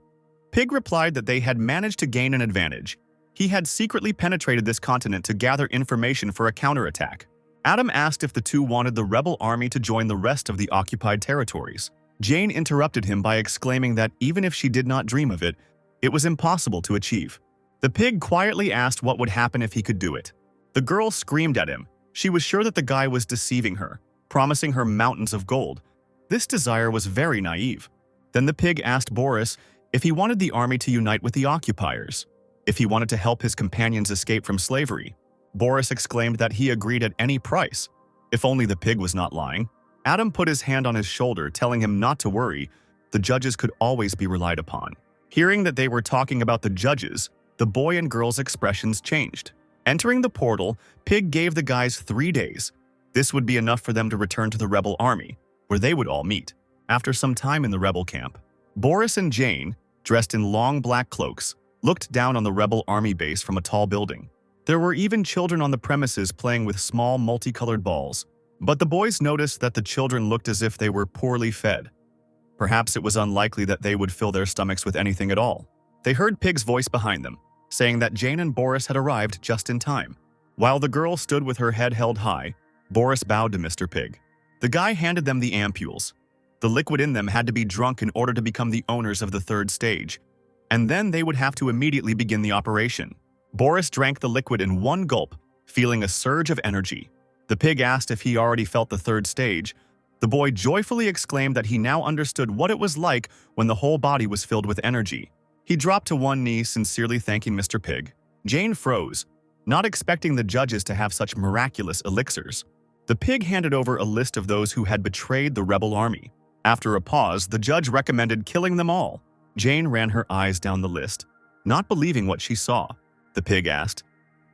Pig replied that they had managed to gain an advantage. He had secretly penetrated this continent to gather information for a counterattack. Adam asked if the two wanted the rebel army to join the rest of the occupied territories. Jane interrupted him by exclaiming that even if she did not dream of it, it was impossible to achieve. The pig quietly asked what would happen if he could do it. The girl screamed at him. She was sure that the guy was deceiving her, promising her mountains of gold. This desire was very naive. Then the pig asked Boris if he wanted the army to unite with the occupiers, if he wanted to help his companions escape from slavery. Boris exclaimed that he agreed at any price. If only the pig was not lying. Adam put his hand on his shoulder, telling him not to worry. The judges could always be relied upon. Hearing that they were talking about the judges, the boy and girl's expressions changed. Entering the portal, Pig gave the guys 3 days. This would be enough for them to return to the rebel army, where they would all meet. After some time in the rebel camp, Boris and Jane, dressed in long black cloaks, looked down on the rebel army base from a tall building. There were even children on the premises playing with small multicolored balls. But the boys noticed that the children looked as if they were poorly fed. Perhaps it was unlikely that they would fill their stomachs with anything at all. They heard Pig's voice behind them, saying that Jane and Boris had arrived just in time. While the girl stood with her head held high, Boris bowed to Mr. Pig. The guy handed them the ampules. The liquid in them had to be drunk in order to become the owners of the third stage, and then they would have to immediately begin the operation. Boris drank the liquid in one gulp, feeling a surge of energy. The pig asked if he already felt the third stage. The boy joyfully exclaimed that he now understood what it was like when the whole body was filled with energy. He dropped to one knee, sincerely thanking Mr. Pig. Jane froze, not expecting the judges to have such miraculous elixirs. The pig handed over a list of those who had betrayed the rebel army. After a pause, the judge recommended killing them all. Jane ran her eyes down the list, not believing what she saw. The pig asked,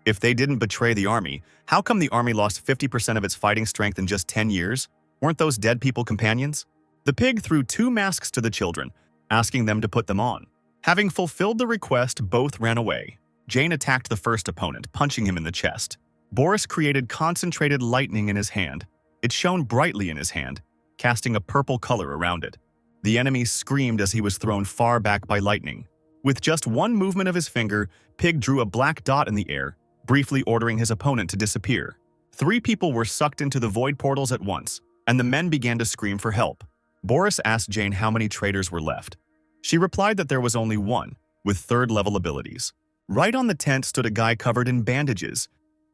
If they didn't betray the army, how come the army lost 50% of its fighting strength in just 10 years? Weren't those dead people companions? The pig threw 2 masks to the children, asking them to put them on. Having fulfilled the request, both ran away. Jane attacked the first opponent, punching him in the chest. Boris created concentrated lightning in his hand. It shone brightly in his hand, casting a purple color around it. The enemy screamed as he was thrown far back by lightning. With just one movement of his finger, Pig drew a black dot in the air, briefly ordering his opponent to disappear. 3 people were sucked into the void portals at once, and the men began to scream for help. Boris asked Jane how many traitors were left. She replied that there was only one, with 3rd-level abilities. Right on the tent stood a guy covered in bandages.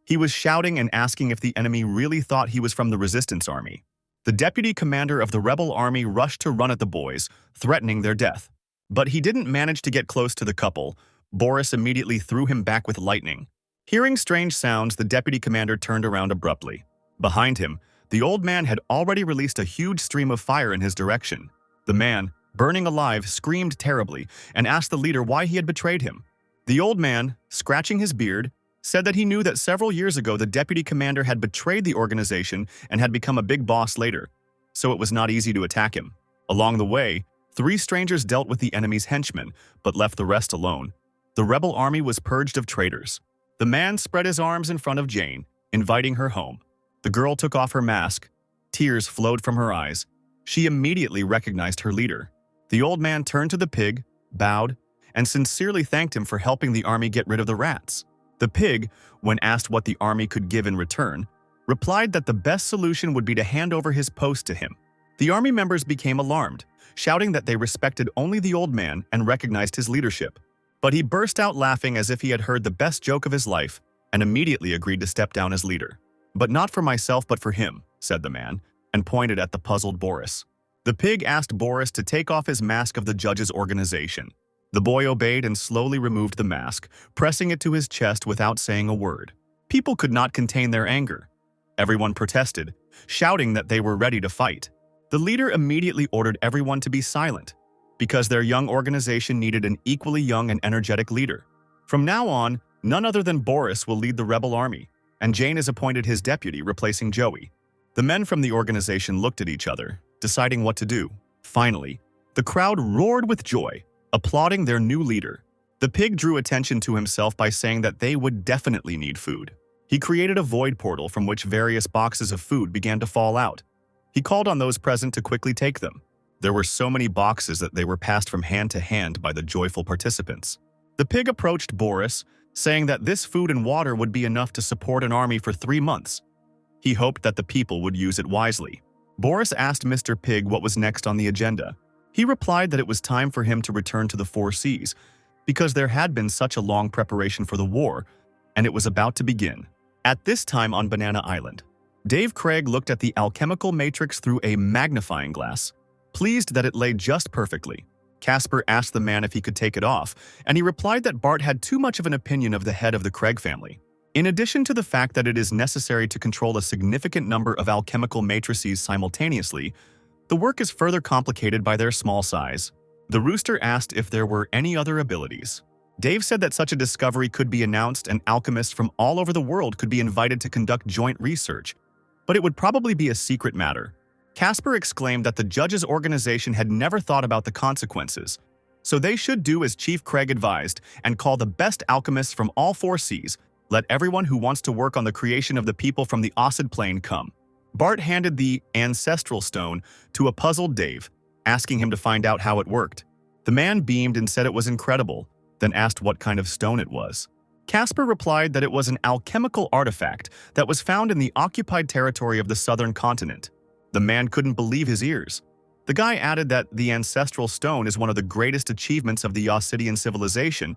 He was shouting and asking if the enemy really thought he was from the resistance army. The deputy commander of the rebel army rushed to run at the boys, threatening their death. But he didn't manage to get close to the couple. Boris immediately threw him back with lightning. Hearing strange sounds, the deputy commander turned around abruptly. Behind him, the old man had already released a huge stream of fire in his direction. The man, burning alive, screamed terribly and asked the leader why he had betrayed him. The old man, scratching his beard, said that he knew that several years ago the deputy commander had betrayed the organization and had become a big boss later, so it was not easy to attack him. Along the way, 3 strangers dealt with the enemy's henchmen, but left the rest alone. The rebel army was purged of traitors. The man spread his arms in front of Jane, inviting her home. The girl took off her mask. Tears flowed from her eyes. She immediately recognized her leader. The old man turned to the pig, bowed, and sincerely thanked him for helping the army get rid of the rats. The pig, when asked what the army could give in return, replied that the best solution would be to hand over his post to him. The army members became alarmed, shouting that they respected only the old man and recognized his leadership. But he burst out laughing as if he had heard the best joke of his life and immediately agreed to step down as leader. "But not for myself, but for him," said the man, and pointed at the puzzled Boris. The pig asked Boris to take off his mask of the judge's organization. The boy obeyed and slowly removed the mask, pressing it to his chest without saying a word. People could not contain their anger. Everyone protested, shouting that they were ready to fight. The leader immediately ordered everyone to be silent, because their young organization needed an equally young and energetic leader. From now on, none other than Boris will lead the rebel army, and Jane is appointed his deputy, replacing Joey. The men from the organization looked at each other, deciding what to do. Finally, the crowd roared with joy, applauding their new leader. The pig drew attention to himself by saying that they would definitely need food. He created a void portal from which various boxes of food began to fall out. He called on those present to quickly take them. There were so many boxes that they were passed from hand to hand by the joyful participants. The pig approached Boris, saying that this food and water would be enough to support an army for 3 months. He hoped that the people would use it wisely. Boris asked Mr. Pig what was next on the agenda. He replied that it was time for him to return to the 4 Seas, because there had been such a long preparation for the war, and it was about to begin. At this time on Banana Island, Dave Craig looked at the alchemical matrix through a magnifying glass, pleased that it lay just perfectly. Casper asked the man if he could take it off, and he replied that Bart had too much of an opinion of the head of the Craig family. In addition to the fact that it is necessary to control a significant number of alchemical matrices simultaneously, the work is further complicated by their small size. The rooster asked if there were any other abilities. Dave said that such a discovery could be announced and alchemists from all over the world could be invited to conduct joint research, but it would probably be a secret matter. Casper exclaimed that the judges' organization had never thought about the consequences, so they should do as Chief Craig advised and call the best alchemists from all 4 seas. Let everyone who wants to work on the creation of the people from the Ossid Plain come. Bart handed the ancestral stone to a puzzled Dave, asking him to find out how it worked. The man beamed and said it was incredible, then asked what kind of stone it was. Casper replied that it was an alchemical artifact that was found in the occupied territory of the southern continent. The man couldn't believe his ears. The guy added that the ancestral stone is one of the greatest achievements of the Yossidian civilization.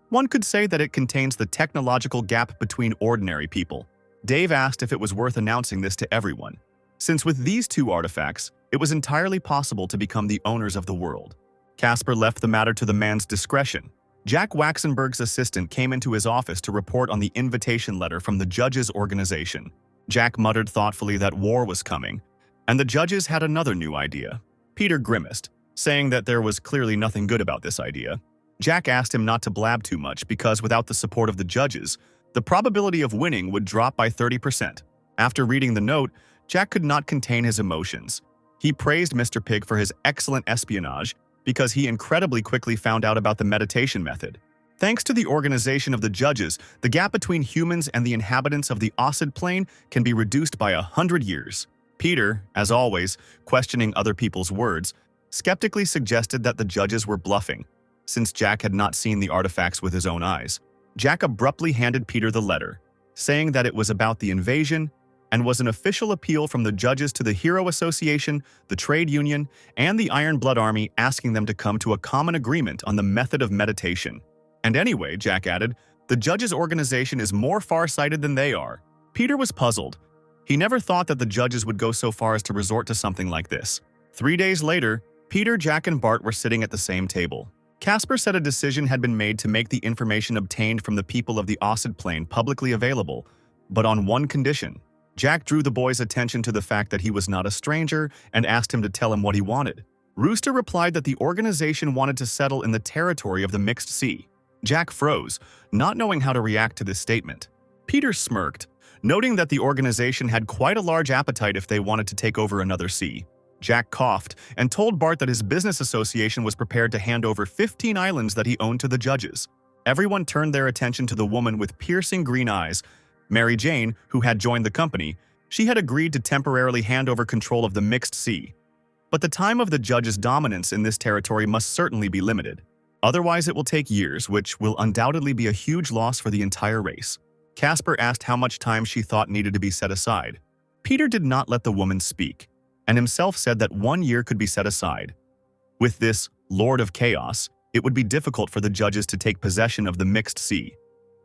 One could say that it contains the technological gap between ordinary people. Dave asked if it was worth announcing this to everyone, since with these 2 artifacts, it was entirely possible to become the owners of the world. Casper left the matter to the man's discretion. Jack Waxenberg's assistant came into his office to report on the invitation letter from the judges' organization. Jack muttered thoughtfully that war was coming, and the judges had another new idea. Peter grimaced, saying that there was clearly nothing good about this idea. Jack asked him not to blab too much because without the support of the judges, the probability of winning would drop by 30%. After reading the note, Jack could not contain his emotions. He praised Mr. Pig for his excellent espionage because he incredibly quickly found out about the meditation method. Thanks to the organization of the judges, the gap between humans and the inhabitants of the Osid plane can be reduced by 100 years. Peter, as always, questioning other people's words, skeptically suggested that the judges were bluffing, since Jack had not seen the artifacts with his own eyes. Jack abruptly handed Peter the letter, saying that it was about the invasion and was an official appeal from the judges to the Hero Association, the Trade Union, and the Iron Blood Army, asking them to come to a common agreement on the method of meditation. And anyway, Jack added, the judges' organization is more far-sighted than they are. Peter was puzzled. He never thought that the judges would go so far as to resort to something like this. 3 days later, Peter, Jack, and Bart were sitting at the same table. Casper said a decision had been made to make the information obtained from the people of the Osid plane publicly available, but on one condition. Jack drew the boy's attention to the fact that he was not a stranger and asked him to tell him what he wanted. Rooster replied that the organization wanted to settle in the territory of the Mixed Sea. Jack froze, not knowing how to react to this statement. Peter smirked, noting that the organization had quite a large appetite if they wanted to take over another sea. Jack coughed and told Bart that his business association was prepared to hand over 15 islands that he owned to the judges. Everyone turned their attention to the woman with piercing green eyes, Mary Jane, who had joined the company. She had agreed to temporarily hand over control of the Mixed Sea. But the time of the judges' dominance in this territory must certainly be limited. Otherwise, it will take years, which will undoubtedly be a huge loss for the entire race. Casper asked how much time she thought needed to be set aside. Peter did not let the woman speak, and himself said that 1 year could be set aside. With this Lord of Chaos, it would be difficult for the judges to take possession of the Mixed Sea.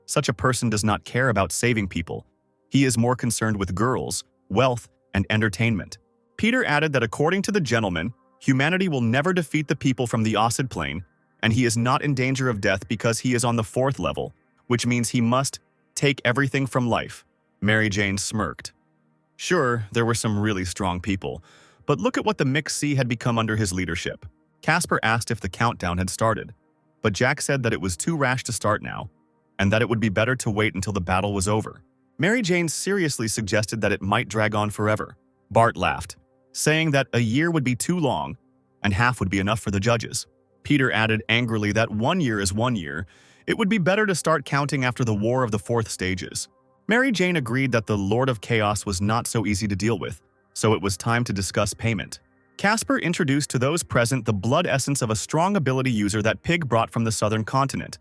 Such a person does not care about saving people. He is more concerned with girls, wealth, and entertainment. Peter added that according to the gentleman, humanity will never defeat the people from the Osid plane, and he is not in danger of death because he is on the 4th level, which means he must take everything from life. Mary Jane smirked. Sure, there were some really strong people, but look at what the Mixed Sea had become under his leadership. Casper asked if the countdown had started, but Jack said that it was too rash to start now, and that it would be better to wait until the battle was over. Mary Jane seriously suggested that it might drag on forever. Bart laughed, saying that a year would be too long, and half would be enough for the judges. Peter added angrily that 1 year is 1 year. It would be better to start counting after the War of the 4th Stages. Mary Jane agreed that the Lord of Chaos was not so easy to deal with, so it was time to discuss payment. Casper introduced to those present the blood essence of a strong ability user that Pig brought from the southern continent.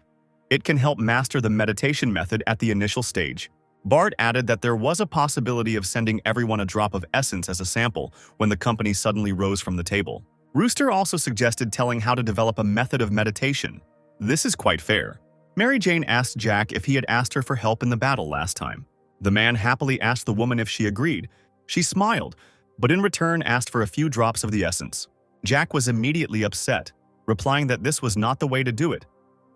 It can help master the meditation method at the initial stage. Bart added that there was a possibility of sending everyone a drop of essence as a sample when the company suddenly rose from the table. Rooster also suggested telling how to develop a method of meditation. This is quite fair. Mary Jane asked Jack if he had asked her for help in the battle last time. The man happily asked the woman if she agreed. She smiled, but in return asked for a few drops of the essence. Jack was immediately upset, replying that this was not the way to do it.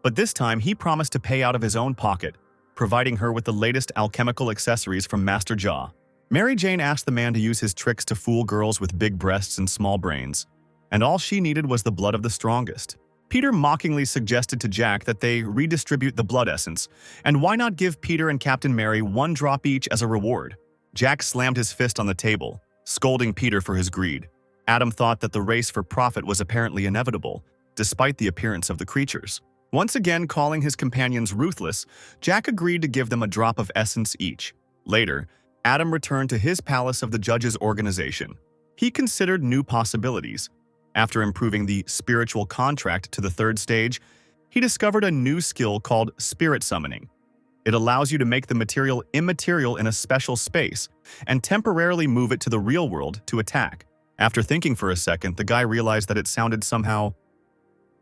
But this time he promised to pay out of his own pocket, providing her with the latest alchemical accessories from Master Jaw. Mary Jane asked the man to use his tricks to fool girls with big breasts and small brains, and all she needed was the blood of the strongest. Peter mockingly suggested to Jack that they redistribute the blood essence, and why not give Peter and Captain Mary 1 drop each as a reward? Jack slammed his fist on the table, scolding Peter for his greed. Adam thought that the race for profit was apparently inevitable, despite the appearance of the creatures. Once again calling his companions ruthless, Jack agreed to give them a drop of essence each. Later, Adam returned to his palace of the judges' organization. He considered new possibilities. After improving the spiritual contract to the 3rd stage, he discovered a new skill called spirit summoning. It allows you to make the material immaterial in a special space and temporarily move it to the real world to attack. After thinking for a second, the guy realized that it sounded somehow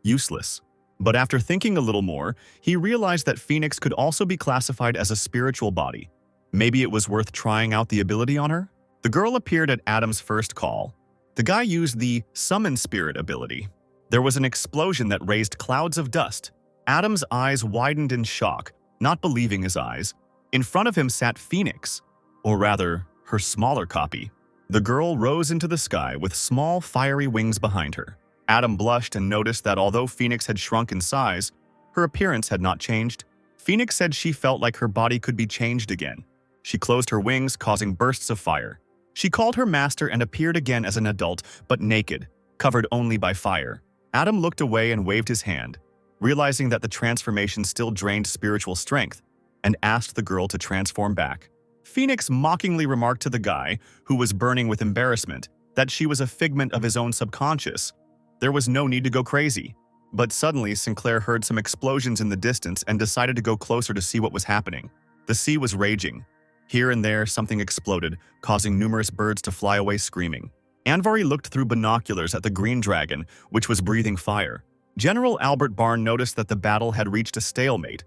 useless. But after thinking a little more, he realized that Phoenix could also be classified as a spiritual body. Maybe it was worth trying out the ability on her? The girl appeared at Adam's first call. The guy used the summon spirit ability. There was an explosion that raised clouds of dust. Adam's eyes widened in shock, not believing his eyes. In front of him sat Phoenix, or rather, her smaller copy. The girl rose into the sky with small, fiery wings behind her. Adam blushed and noticed that although Phoenix had shrunk in size, her appearance had not changed. Phoenix said she felt like her body could be changed again. She closed her wings, causing bursts of fire. She called her master and appeared again as an adult, but naked, covered only by fire. Adam looked away and waved his hand, realizing that the transformation still drained spiritual strength, and asked the girl to transform back. Phoenix mockingly remarked to the guy, who was burning with embarrassment, that she was a figment of his own subconscious. There was no need to go crazy. But suddenly, Sinclair heard some explosions in the distance and decided to go closer to see what was happening. The sea was raging. Here and there, something exploded, causing numerous birds to fly away screaming. Anvari looked through binoculars at the green dragon, which was breathing fire. General Albert Barn noticed that the battle had reached a stalemate,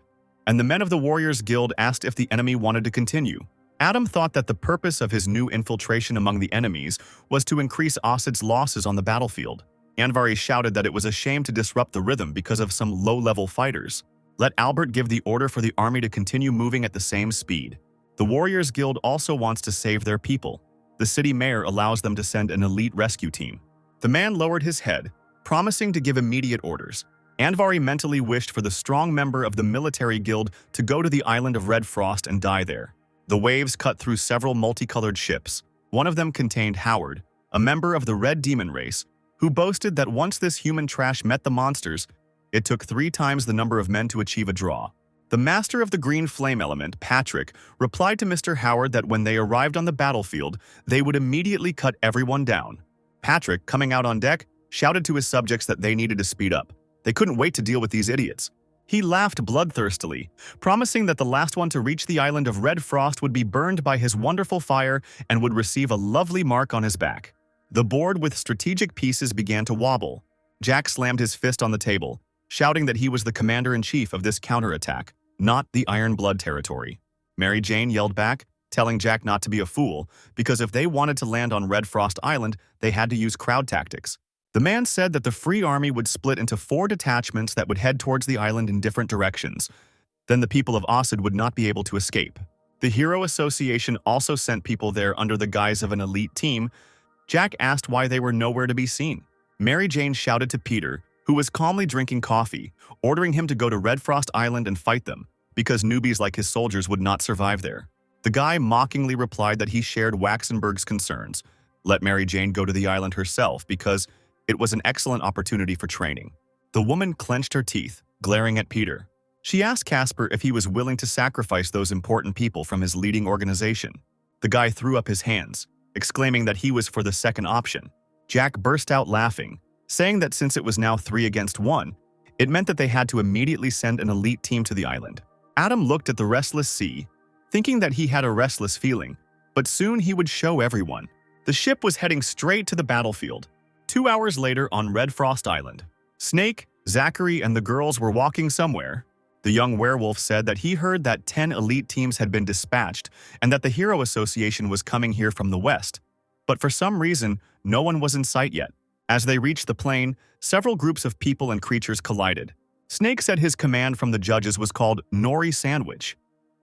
and the men of the Warriors Guild asked if the enemy wanted to continue. Adam thought that the purpose of his new infiltration among the enemies was to increase Acid's losses on the battlefield. Anvari shouted that it was a shame to disrupt the rhythm because of some low-level fighters. Let Albert give the order for the army to continue moving at the same speed. The Warriors Guild also wants to save their people. The city mayor allows them to send an elite rescue team. The man lowered his head, promising to give immediate orders. Anvari mentally wished for the strong member of the military guild to go to the island of Red Frost and die there. The waves cut through several multicolored ships. One of them contained Howard, a member of the Red Demon race, who boasted that once this human trash met the monsters, it took 3 times the number of men to achieve a draw. The master of the green flame element, Patrick, replied to Mr. Howard that when they arrived on the battlefield, they would immediately cut everyone down. Patrick, coming out on deck, shouted to his subjects that they needed to speed up. They couldn't wait to deal with these idiots. He laughed bloodthirstily, promising that the last one to reach the island of Red Frost would be burned by his wonderful fire and would receive a lovely mark on his back. The board with strategic pieces began to wobble. Jack slammed his fist on the table, shouting that he was the commander-in-chief of this counterattack, not the Iron Blood territory. Mary Jane yelled back, telling Jack not to be a fool, because if they wanted to land on Red Frost Island, they had to use crowd tactics. The man said that the Free Army would split into 4 detachments that would head towards the island in different directions. Then the people of Acid would not be able to escape. The Hero Association also sent people there under the guise of an elite team. Jack asked why they were nowhere to be seen. Mary Jane shouted to Peter, who was calmly drinking coffee, ordering him to go to Red Frost Island and fight them, because newbies like his soldiers would not survive there. The guy mockingly replied that he shared Waxenberg's concerns. Let Mary Jane go to the island herself because it was an excellent opportunity for training. The woman clenched her teeth, glaring at Peter. She asked Casper if he was willing to sacrifice those important people from his leading organization. The guy threw up his hands, exclaiming that he was for the second option. Jack burst out laughing, saying that since it was now 3 against 1, it meant that they had to immediately send an elite team to the island. Adam looked at the restless sea, thinking that he had a restless feeling, but soon he would show everyone. The ship was heading straight to the battlefield. 2 hours later on Red Frost Island, Snake, Zachary, and the girls were walking somewhere. The young werewolf said that he heard that 10 elite teams had been dispatched and that the Hero Association was coming here from the west. But for some reason, no one was in sight yet. As they reached the plain, several groups of people and creatures collided. Snake said his command from the judges was called Nori Sandwich.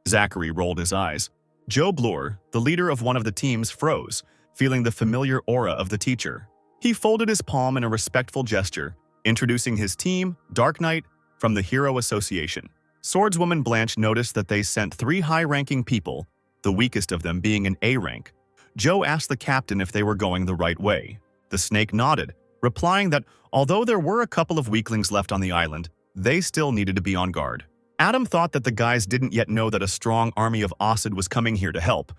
Zachary rolled his eyes. Joe Bloor, the leader of one of the teams, froze, feeling the familiar aura of the teacher. He folded his palm in a respectful gesture, introducing his team, Dark Knight, from the Hero Association. Swordswoman Blanch noticed that they sent 3 high-ranking people, the weakest of them being an A rank. Joe asked the captain if they were going the right way. The snake nodded, replying that although there were a couple of weaklings left on the island, they still needed to be on guard. Adam thought that the guys didn't yet know that a strong army of Acid was coming here to help.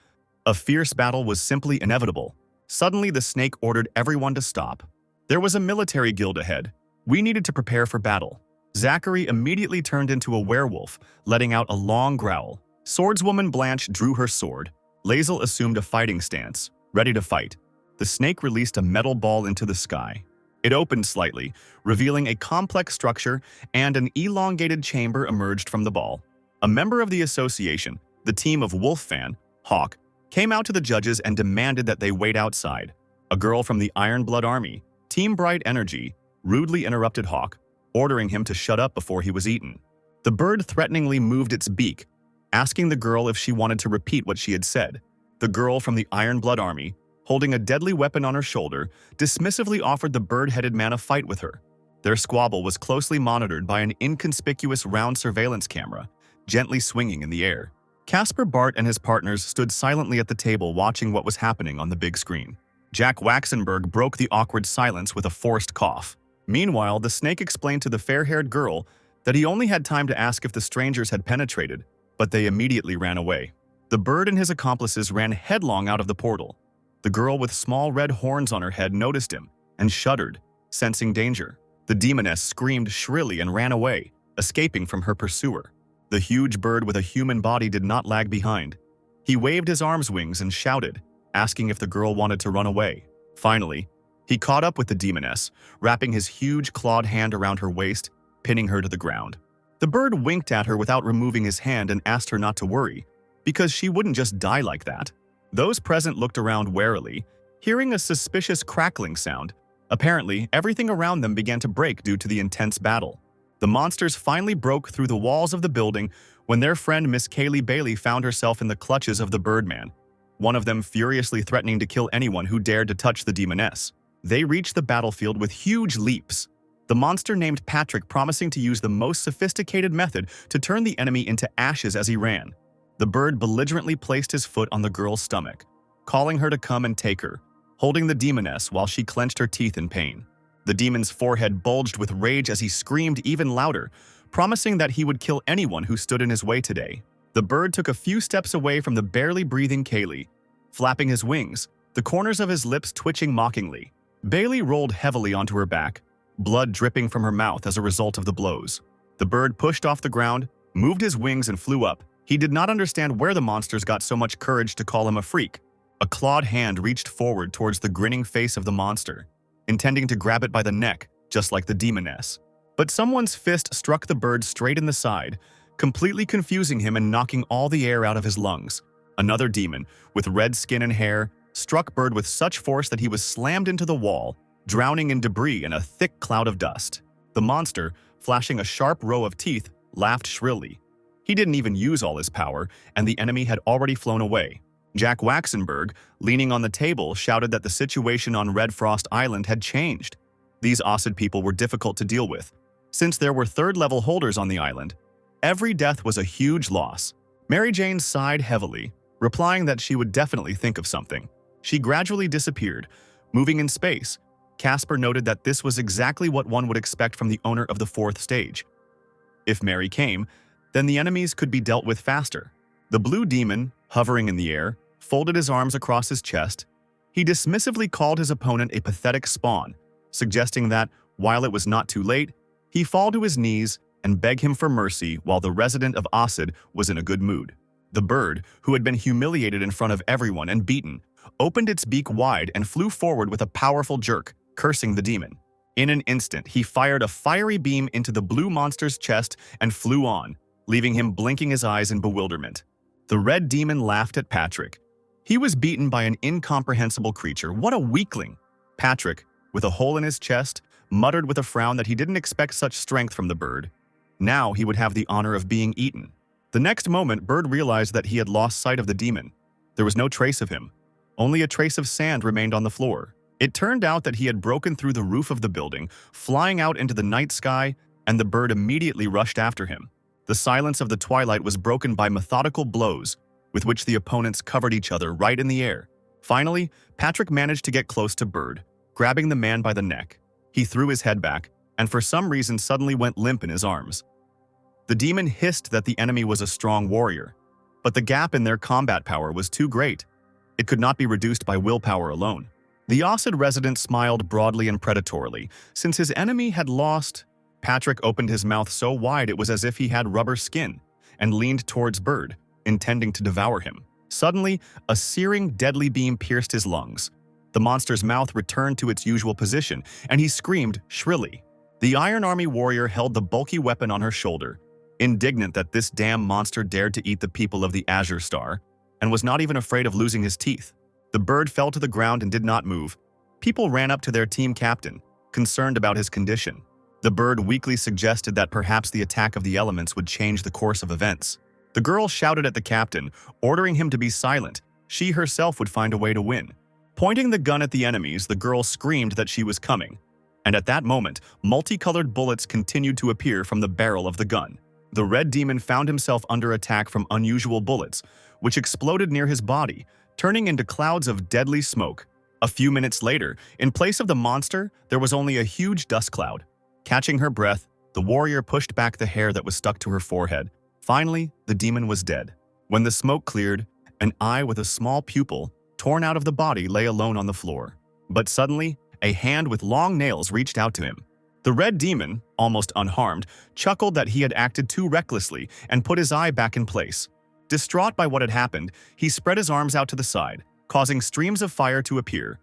A fierce battle was simply inevitable. Suddenly, the snake ordered everyone to stop. There was a military guild ahead. We needed to prepare for battle. Zachary immediately turned into a werewolf, letting out a long growl. Swordswoman Blanche drew her sword. Lae'zel assumed a fighting stance, ready to fight. The snake released a metal ball into the sky. It opened slightly, revealing a complex structure, and an elongated chamber emerged from the ball. A member of the association, the team of Wolffan, Hawk, came out to the judges and demanded that they wait outside. A girl from the Ironblood Army, Team Bright Energy, rudely interrupted Hawk, ordering him to shut up before he was eaten. The bird threateningly moved its beak, asking the girl if she wanted to repeat what she had said. The girl from the Ironblood Army, holding a deadly weapon on her shoulder, dismissively offered the bird-headed man a fight with her. Their squabble was closely monitored by an inconspicuous round surveillance camera, gently swinging in the air. Casper Bart and his partners stood silently at the table watching what was happening on the big screen. Jack Waxenberg broke the awkward silence with a forced cough. Meanwhile, the snake explained to the fair-haired girl that he only had time to ask if the strangers had penetrated, but they immediately ran away. The bird and his accomplices ran headlong out of the portal. The girl with small red horns on her head noticed him and shuddered, sensing danger. The demoness screamed shrilly and ran away, escaping from her pursuer. The huge bird with a human body did not lag behind. He waved his arms wings and shouted, asking if the girl wanted to run away. Finally, he caught up with the demoness, wrapping his huge clawed hand around her waist, pinning her to the ground. The bird winked at her without removing his hand and asked her not to worry, because she wouldn't just die like that. Those present looked around warily, hearing a suspicious crackling sound. Apparently, everything around them began to break due to the intense battle. The monsters finally broke through the walls of the building when their friend Miss Kaylee Bailey found herself in the clutches of the Birdman, one of them furiously threatening to kill anyone who dared to touch the demoness. They reached the battlefield with huge leaps, the monster named Patrick promising to use the most sophisticated method to turn the enemy into ashes as he ran. The bird belligerently placed his foot on the girl's stomach, calling her to come and take her, holding the demoness while she clenched her teeth in pain. The demon's forehead bulged with rage as he screamed even louder, promising that he would kill anyone who stood in his way today. The bird took a few steps away from the barely breathing Kaylee, flapping his wings, the corners of his lips twitching mockingly. Bailey rolled heavily onto her back, blood dripping from her mouth as a result of the blows. The bird pushed off the ground, moved his wings and flew up. He did not understand where the monsters got so much courage to call him a freak. A clawed hand reached forward towards the grinning face of the monster, intending to grab it by the neck, just like the demoness. But someone's fist struck the bird straight in the side, completely confusing him and knocking all the air out of his lungs. Another demon, with red skin and hair, struck Bird with such force that he was slammed into the wall, drowning in debris and a thick cloud of dust. The monster, flashing a sharp row of teeth, laughed shrilly. He didn't even use all his power, and the enemy had already flown away. Jack Waxenberg, leaning on the table, shouted that the situation on Red Frost Island had changed. These Osid people were difficult to deal with. Since there were third-level holders on the island, every death was a huge loss. Mary Jane sighed heavily, replying that she would definitely think of something. She gradually disappeared, moving in space. Casper noted that this was exactly what one would expect from the owner of the fourth stage. If Mary came, then the enemies could be dealt with faster. The blue demon, hovering in the air, folded his arms across his chest. He dismissively called his opponent a pathetic spawn, suggesting that, while it was not too late, he fall to his knees and beg him for mercy while the resident of Osid was in a good mood. The bird, who had been humiliated in front of everyone and beaten, opened its beak wide and flew forward with a powerful jerk, cursing the demon. In an instant, he fired a fiery beam into the blue monster's chest and flew on, leaving him blinking his eyes in bewilderment. The red demon laughed at Patrick. He was beaten by an incomprehensible creature. What a weakling! Patrick, with a hole in his chest, muttered with a frown that he didn't expect such strength from the bird. Now he would have the honor of being eaten. The next moment, Bird realized that he had lost sight of the demon. There was no trace of him. Only a trace of sand remained on the floor. It turned out that he had broken through the roof of the building, flying out into the night sky, and the bird immediately rushed after him. The silence of the twilight was broken by methodical blows, with which the opponents covered each other right in the air. Finally, Patrick managed to get close to Bird, grabbing the man by the neck. He threw his head back, and for some reason suddenly went limp in his arms. The demon hissed that the enemy was a strong warrior, but the gap in their combat power was too great. It could not be reduced by willpower alone. The Osid resident smiled broadly and predatorily. Since his enemy had lost, Patrick opened his mouth so wide it was as if he had rubber skin, and leaned towards Bird, intending to devour him. Suddenly, a searing, deadly beam pierced his lungs. The monster's mouth returned to its usual position, and he screamed shrilly. The Iron Army warrior held the bulky weapon on her shoulder, indignant that this damn monster dared to eat the people of the Azure Star, and was not even afraid of losing his teeth. The bird fell to the ground and did not move. People ran up to their team captain, concerned about his condition. The bird weakly suggested that perhaps the attack of the elements would change the course of events. The girl shouted at the captain, ordering him to be silent. She herself would find a way to win. Pointing the gun at the enemies, the girl screamed that she was coming. And at that moment, multicolored bullets continued to appear from the barrel of the gun. The red demon found himself under attack from unusual bullets, which exploded near his body, turning into clouds of deadly smoke. A few minutes later, in place of the monster, there was only a huge dust cloud. Catching her breath, the warrior pushed back the hair that was stuck to her forehead. Finally, the demon was dead. When the smoke cleared, an eye with a small pupil, torn out of the body, lay alone on the floor. But suddenly, a hand with long nails reached out to him. The red demon, almost unharmed, chuckled that he had acted too recklessly and put his eye back in place. Distraught by what had happened, he spread his arms out to the side, causing streams of fire to appear.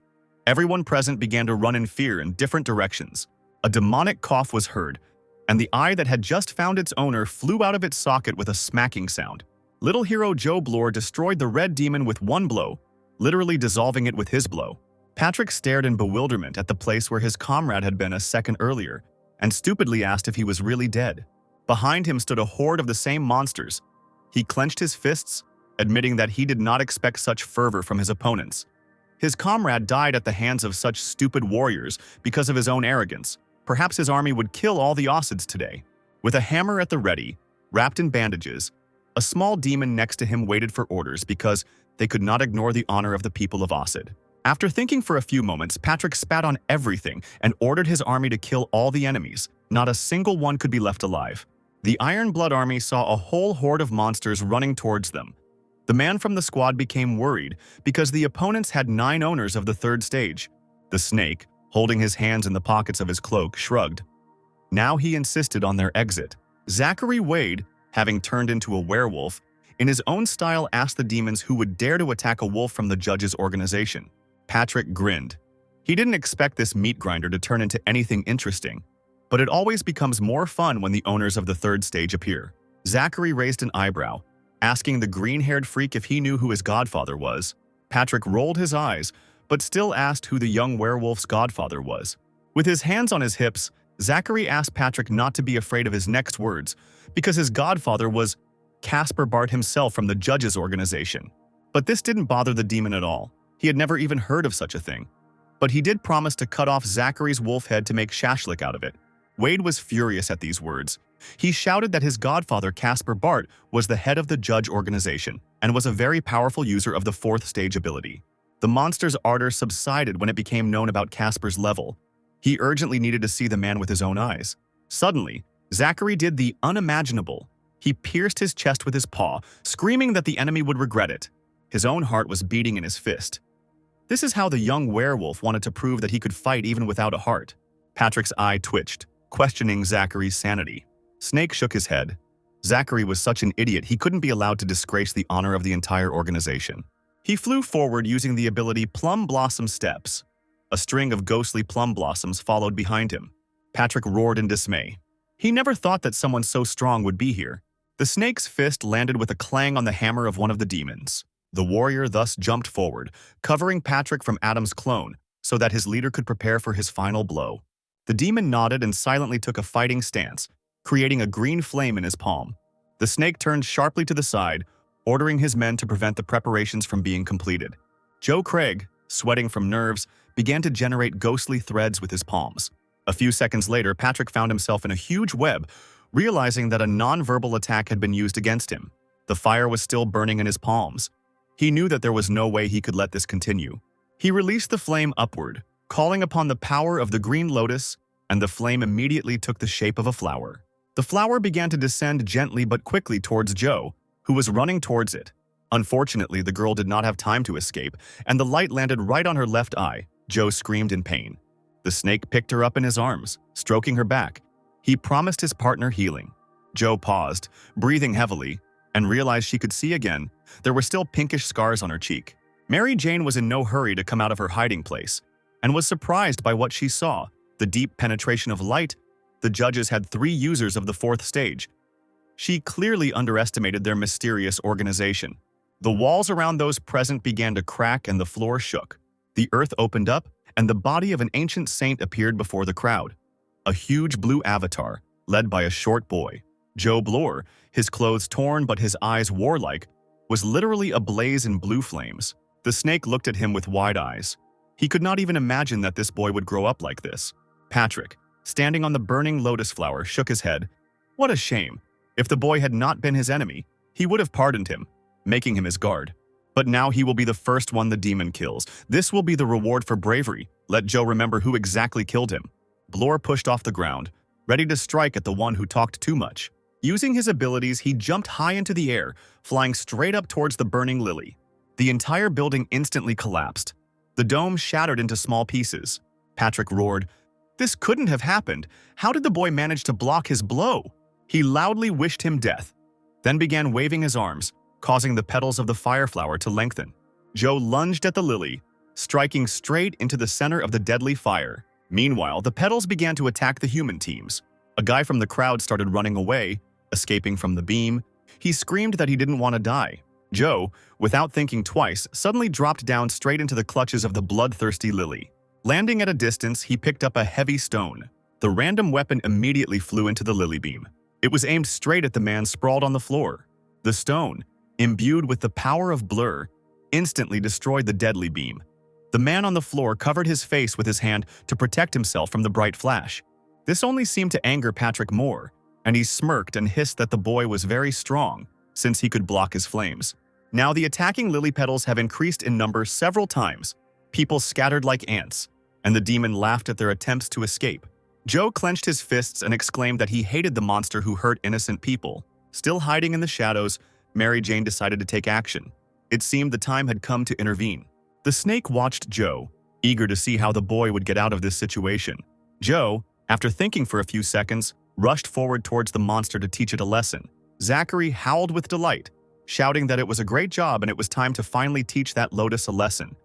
Everyone present began to run in fear in different directions. A demonic cough was heard, and the eye that had just found its owner flew out of its socket with a smacking sound. Little hero Joe Bloor destroyed the red demon with one blow, literally dissolving it with his blow. Patrick stared in bewilderment at the place where his comrade had been a second earlier, and stupidly asked if he was really dead. Behind him stood a horde of the same monsters. He clenched his fists, admitting that he did not expect such fervor from his opponents. His comrade died at the hands of such stupid warriors because of his own arrogance. Perhaps his army would kill all the Ossids today. With a hammer at the ready, wrapped in bandages, a small demon next to him waited for orders because they could not ignore the honor of the people of Ossid. After thinking for a few moments, Patrick spat on everything and ordered his army to kill all the enemies. Not a single one could be left alive. The Iron Blood army saw a whole horde of monsters running towards them. The man from the squad became worried because the opponents had 9 owners of the third stage. The snake, holding his hands in the pockets of his cloak, shrugged. Now he insisted on their exit. Zachary Wade, having turned into a werewolf, in his own style asked the demons who would dare to attack a wolf from the judge's organization. Patrick grinned. He didn't expect this meat grinder to turn into anything interesting, but it always becomes more fun when the owners of the third stage appear. Zachary raised an eyebrow, asking the green-haired freak if he knew who his godfather was. Patrick rolled his eyes, but still asked who the young werewolf's godfather was. With his hands on his hips, Zachary asked Patrick not to be afraid of his next words, because his godfather was Caspar Bart himself from the judge's organization. But this didn't bother the demon at all. He had never even heard of such a thing. But he did promise to cut off Zachary's wolf head to make shashlik out of it. Wade was furious at these words. He shouted that his godfather, Caspar Bart, was the head of the judge organization and was a very powerful user of the fourth stage ability. The monster's ardor subsided when it became known about Caspar's level. He urgently needed to see the man with his own eyes. Suddenly, Zachary did the unimaginable. He pierced his chest with his paw, screaming that the enemy would regret it. His own heart was beating in his fist. This is how the young werewolf wanted to prove that he could fight even without a heart. Patrick's eye twitched, questioning Zachary's sanity. Snake shook his head. Zachary was such an idiot he couldn't be allowed to disgrace the honor of the entire organization. He flew forward using the ability Plum Blossom Steps. A string of ghostly plum blossoms followed behind him. Patrick roared in dismay. He never thought that someone so strong would be here. The snake's fist landed with a clang on the hammer of one of the demons. The warrior thus jumped forward, covering Patrick from Adam's clone, so that his leader could prepare for his final blow. The demon nodded and silently took a fighting stance, creating a green flame in his palm. The snake turned sharply to the side, ordering his men to prevent the preparations from being completed. Joe Craig, sweating from nerves, began to generate ghostly threads with his palms. A few seconds later, Patrick found himself in a huge web, realizing that a non-verbal attack had been used against him. The fire was still burning in his palms. He knew that there was no way he could let this continue. He released the flame upward, calling upon the power of the green lotus, and the flame immediately took the shape of a flower. The flower began to descend gently but quickly towards Joe, who was running towards it. Unfortunately, the girl did not have time to escape, and the light landed right on her left eye. Joe screamed in pain. The snake picked her up in his arms, stroking her back. He promised his partner healing. Joe paused, breathing heavily, and realized she could see again. There were still pinkish scars on her cheek. Mary Jane was in no hurry to come out of her hiding place, and was surprised by what she saw. The deep penetration of light. The judges had 3 users of the fourth stage. She clearly underestimated their mysterious organization. The walls around those present began to crack and the floor shook. The earth opened up, and the body of an ancient saint appeared before the crowd. A huge blue avatar, led by a short boy. Joe Bloor, his clothes torn but his eyes warlike, was literally ablaze in blue flames. The snake looked at him with wide eyes. He could not even imagine that this boy would grow up like this. Patrick, standing on the burning lotus flower, shook his head. What a shame. If the boy had not been his enemy, he would have pardoned him, making him his guard. But now he will be the first one the demon kills. This will be the reward for bravery. Let Joe remember who exactly killed him. Blore pushed off the ground, ready to strike at the one who talked too much. Using his abilities, he jumped high into the air, flying straight up towards the burning lily. The entire building instantly collapsed. The dome shattered into small pieces. Patrick roared, "This couldn't have happened. How did the boy manage to block his blow?" He loudly wished him death, then began waving his arms, causing the petals of the fire flower to lengthen. Joe lunged at the lily, striking straight into the center of the deadly fire. Meanwhile, the petals began to attack the human teams. A guy from the crowd started running away, escaping from the beam. He screamed that he didn't want to die. Joe, without thinking twice, suddenly dropped down straight into the clutches of the bloodthirsty lily. Landing at a distance, he picked up a heavy stone. The random weapon immediately flew into the lily beam. It was aimed straight at the man sprawled on the floor. The stone, imbued with the power of blur, instantly destroyed the deadly beam. The man on the floor covered his face with his hand to protect himself from the bright flash. This only seemed to anger Patrick more, and he smirked and hissed that the boy was very strong, since he could block his flames. Now the attacking lily petals have increased in number several times. People scattered like ants, and the demon laughed at their attempts to escape. Joe clenched his fists and exclaimed that he hated the monster who hurt innocent people. Still hiding in the shadows, Mary Jane decided to take action. It seemed the time had come to intervene. The snake watched Joe, eager to see how the boy would get out of this situation. Joe, after thinking for a few seconds, rushed forward towards the monster to teach it a lesson. Zachary howled with delight, shouting that it was a great job and it was time to finally teach that lotus a lesson.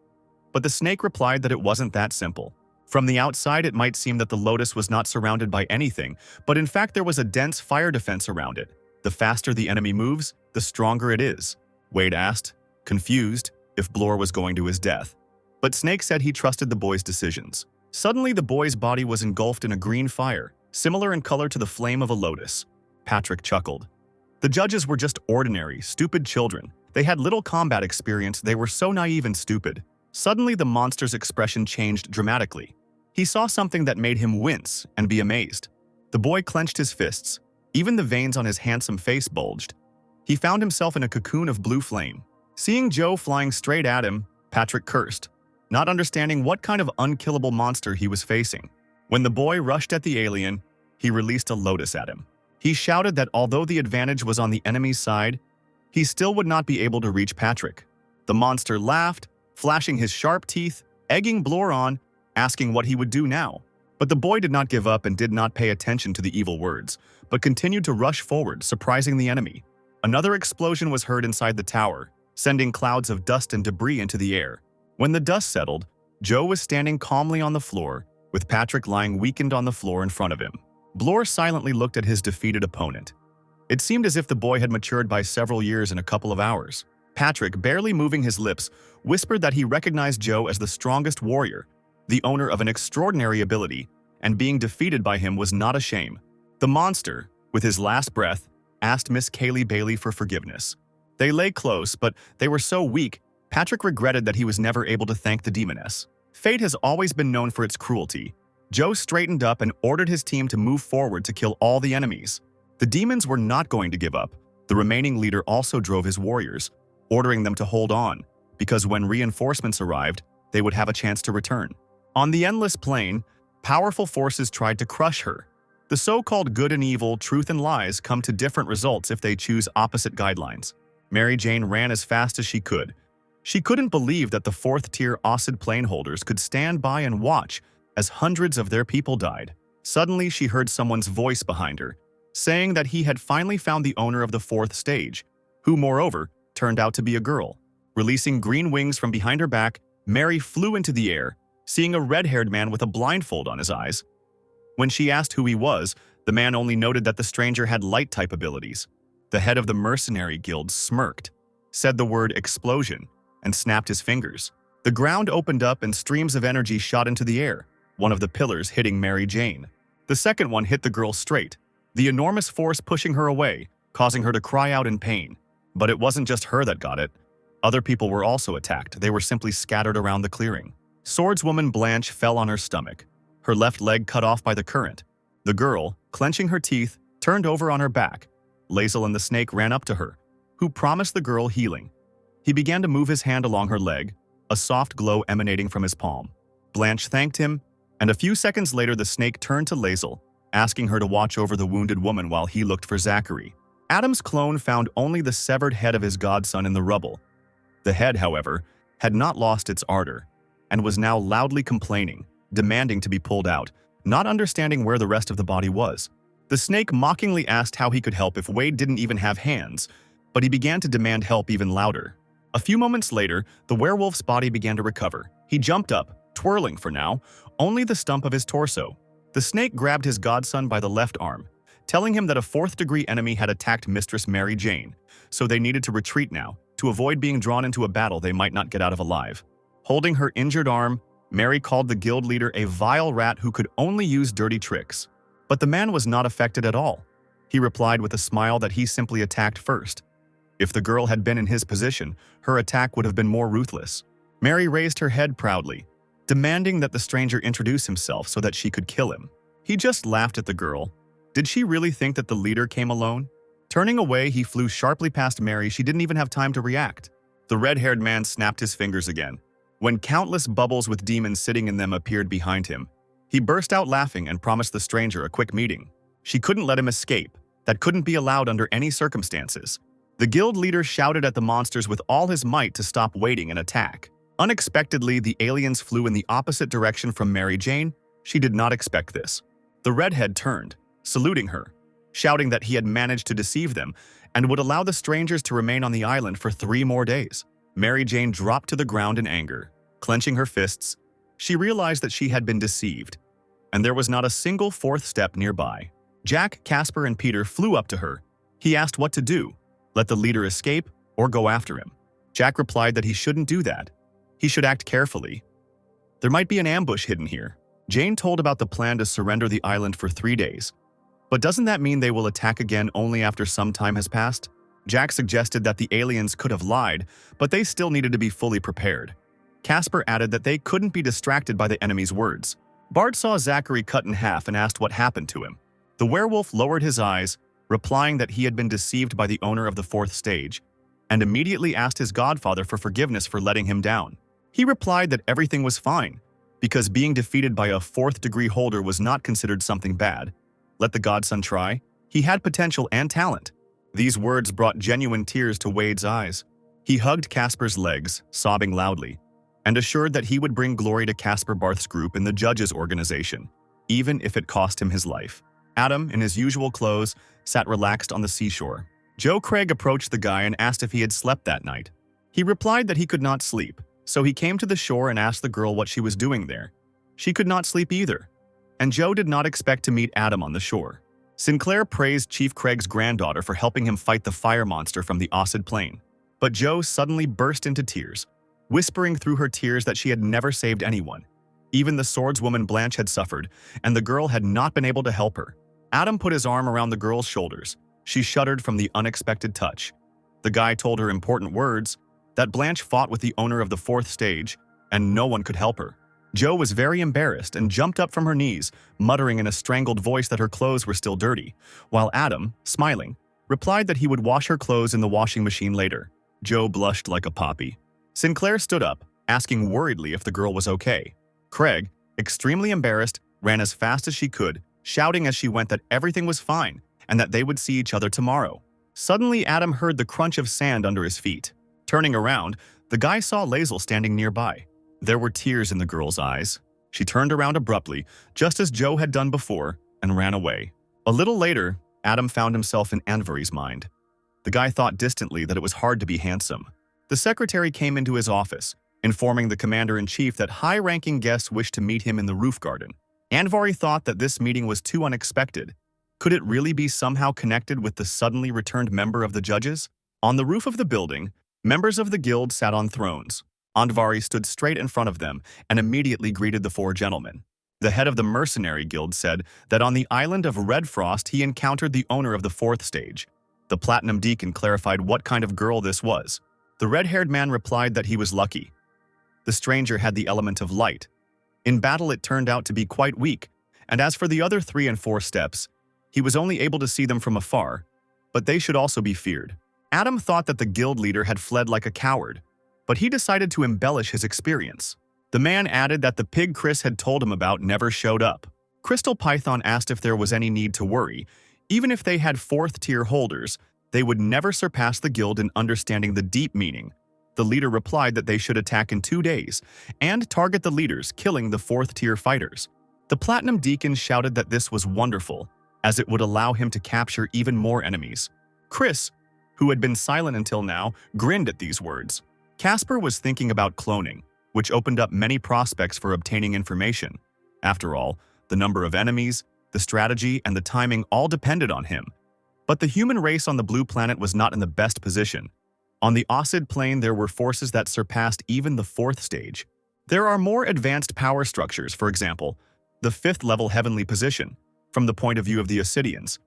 But the snake replied that it wasn't that simple. From the outside, it might seem that the lotus was not surrounded by anything, but in fact there was a dense fire defense around it. The faster the enemy moves, the stronger it is. Wade asked, confused, if Blore was going to his death. But Snake said he trusted the boy's decisions. Suddenly, the boy's body was engulfed in a green fire, similar in color to the flame of a lotus. Patrick chuckled. The judges were just ordinary, stupid children. They had little combat experience, they were so naive and stupid. Suddenly, the monster's expression changed dramatically. He saw something that made him wince and be amazed. The boy clenched his fists. Even the veins on his handsome face bulged. He found himself in a cocoon of blue flame. Seeing Joe flying straight at him, Patrick cursed, not understanding what kind of unkillable monster he was facing. When the boy rushed at the alien, he released a lotus at him. He shouted that although the advantage was on the enemy's side, he still would not be able to reach Patrick. The monster laughed, flashing his sharp teeth, egging Blore on, asking what he would do now. But the boy did not give up and did not pay attention to the evil words, but continued to rush forward, surprising the enemy. Another explosion was heard inside the tower, sending clouds of dust and debris into the air. When the dust settled, Joe was standing calmly on the floor, with Patrick lying weakened on the floor in front of him. Blore silently looked at his defeated opponent. It seemed as if the boy had matured by several years in a couple of hours. Patrick, barely moving his lips, whispered that he recognized Joe as the strongest warrior, the owner of an extraordinary ability, and being defeated by him was not a shame. The monster, with his last breath, asked Miss Kaylee Bailey for forgiveness. They lay close, but they were so weak, Patrick regretted that he was never able to thank the demoness. Fate has always been known for its cruelty. Joe straightened up and ordered his team to move forward to kill all the enemies. The demons were not going to give up. The remaining leader also drove his warriors, ordering them to hold on, because when reinforcements arrived, they would have a chance to return. On the endless plain, powerful forces tried to crush her. The so-called good and evil, truth and lies come to different results if they choose opposite guidelines. Mary Jane ran as fast as she could. She couldn't believe that the fourth-tier Osid plane holders could stand by and watch as hundreds of their people died. Suddenly, she heard someone's voice behind her, saying that he had finally found the owner of the fourth stage, who, moreover, turned out to be a girl. Releasing green wings from behind her back, Mary flew into the air, seeing a red-haired man with a blindfold on his eyes. When she asked who he was, the man only noted that the stranger had light-type abilities. The head of the mercenary guild smirked, said the word explosion, and snapped his fingers. The ground opened up and streams of energy shot into the air, one of the pillars hitting Mary Jane. The second one hit the girl straight, the enormous force pushing her away, causing her to cry out in pain. But it wasn't just her that got it. Other people were also attacked. They were simply scattered around the clearing. Swordswoman Blanch fell on her stomach, her left leg cut off by the current. The girl, clenching her teeth, turned over on her back, Lazel and the snake ran up to her, who promised the girl healing. He began to move his hand along her leg, a soft glow emanating from his palm. Blanch thanked him, and a few seconds later the snake turned to Lazel, asking her to watch over the wounded woman while he looked for Zachary. Adam's clone found only the severed head of his godson in the rubble. The head, however, had not lost its ardor, and was now loudly complaining, demanding to be pulled out, not understanding where the rest of the body was. The snake mockingly asked how he could help if Wade didn't even have hands, but he began to demand help even louder. A few moments later, the werewolf's body began to recover. He jumped up, twirling for now, only the stump of his torso. The snake grabbed his godson by the left arm, telling him that a fourth-degree enemy had attacked Mistress Mary Jane, so they needed to retreat now, to avoid being drawn into a battle they might not get out of alive. Holding her injured arm, Mary called the guild leader a vile rat who could only use dirty tricks. But the man was not affected at all. He replied with a smile that he simply attacked first. If the girl had been in his position, her attack would have been more ruthless. Mary raised her head proudly, demanding that the stranger introduce himself so that she could kill him. He just laughed at the girl. Did she really think that the leader came alone? Turning away, he flew sharply past Mary. She didn't even have time to react. The red-haired man snapped his fingers again. When countless bubbles with demons sitting in them appeared behind him, he burst out laughing and promised the stranger a quick meeting. She couldn't let him escape. That couldn't be allowed under any circumstances. The guild leader shouted at the monsters with all his might to stop waiting and attack. Unexpectedly, the aliens flew in the opposite direction from Mary Jane. She did not expect this. The redhead turned, saluting her, shouting that he had managed to deceive them and would allow the strangers to remain on the island for 3 more days. Mary Jane dropped to the ground in anger. Clenching her fists, she realized that she had been deceived, and there was not a single fourth step nearby. Jack, Casper, and Peter flew up to her. He asked what to do, let the leader escape or go after him. Jack replied that he shouldn't do that. He should act carefully. There might be an ambush hidden here. Jane told about the plan to surrender the island for 3 days. But doesn't that mean they will attack again only after some time has passed? Jack suggested that the aliens could have lied, but they still needed to be fully prepared. Casper added that they couldn't be distracted by the enemy's words. Bart saw Zachary cut in half and asked what happened to him. The werewolf lowered his eyes, replying that he had been deceived by the owner of the 4th stage, and immediately asked his godfather for forgiveness for letting him down. He replied that everything was fine, because being defeated by a 4th-degree holder was not considered something bad. Let the godson try. He had potential and talent. These words brought genuine tears to Wade's eyes. He hugged Casper's legs, sobbing loudly, and assured that he would bring glory to Casper Barth's group in the judges' organization, even if it cost him his life. Adam, in his usual clothes, sat relaxed on the seashore. Joe Craig approached the guy and asked if he had slept that night. He replied that he could not sleep, so he came to the shore and asked the girl what she was doing there. She could not sleep either, and Joe did not expect to meet Adam on the shore. Sinclair praised Chief Craig's granddaughter for helping him fight the fire monster from the Ossid Plain. But Joe suddenly burst into tears, whispering through her tears that she had never saved anyone. Even the swordswoman Blanch had suffered, and the girl had not been able to help her. Adam put his arm around the girl's shoulders. She shuddered from the unexpected touch. The guy told her important words, that Blanch fought with the owner of the 4th stage, and no one could help her. Joe was very embarrassed and jumped up from her knees, muttering in a strangled voice that her clothes were still dirty, while Adam, smiling, replied that he would wash her clothes in the washing machine later. Joe blushed like a poppy. Sinclair stood up, asking worriedly if the girl was okay. Craig, extremely embarrassed, ran as fast as she could, shouting as she went that everything was fine and that they would see each other tomorrow. Suddenly, Adam heard the crunch of sand under his feet. Turning around, the guy saw Lazel standing nearby. There were tears in the girl's eyes. She turned around abruptly, just as Joe had done before, and ran away. A little later, Adam found himself in Anvary's mind. The guy thought distantly that it was hard to be handsome. The secretary came into his office, informing the commander-in-chief that high-ranking guests wished to meet him in the roof garden. Anvary thought that this meeting was too unexpected. Could it really be somehow connected with the suddenly returned member of the judges? On the roof of the building, members of the guild sat on thrones. Andvari stood straight in front of them and immediately greeted the 4 gentlemen. The head of the mercenary guild said that on the island of Red Frost he encountered the owner of the 4th stage. The platinum deacon clarified what kind of girl this was. The red-haired man replied that he was lucky. The stranger had the element of light. In battle it turned out to be quite weak, and as for the other 3 and 4 steps, he was only able to see them from afar. but they should also be feared. Adam thought that the guild leader had fled like a coward, but he decided to embellish his experience. The man added that the pig Chris had told him about never showed up. Crystal Python asked if there was any need to worry. Even if they had 4th tier holders, they would never surpass the guild in understanding the deep meaning. The leader replied that they should attack in 2 days and target the leaders, killing the 4th tier fighters. The Platinum Deacon shouted that this was wonderful, as it would allow him to capture even more enemies. Chris, who had been silent until now, grinned at these words. Casper was thinking about cloning, which opened up many prospects for obtaining information. After all, the number of enemies, the strategy, and the timing all depended on him. But the human race on the blue planet was not in the best position. On the Ossid plane, there were forces that surpassed even the 4th stage. There are more advanced power structures, for example, the 5th level heavenly position, from the point of view of the Ossidians.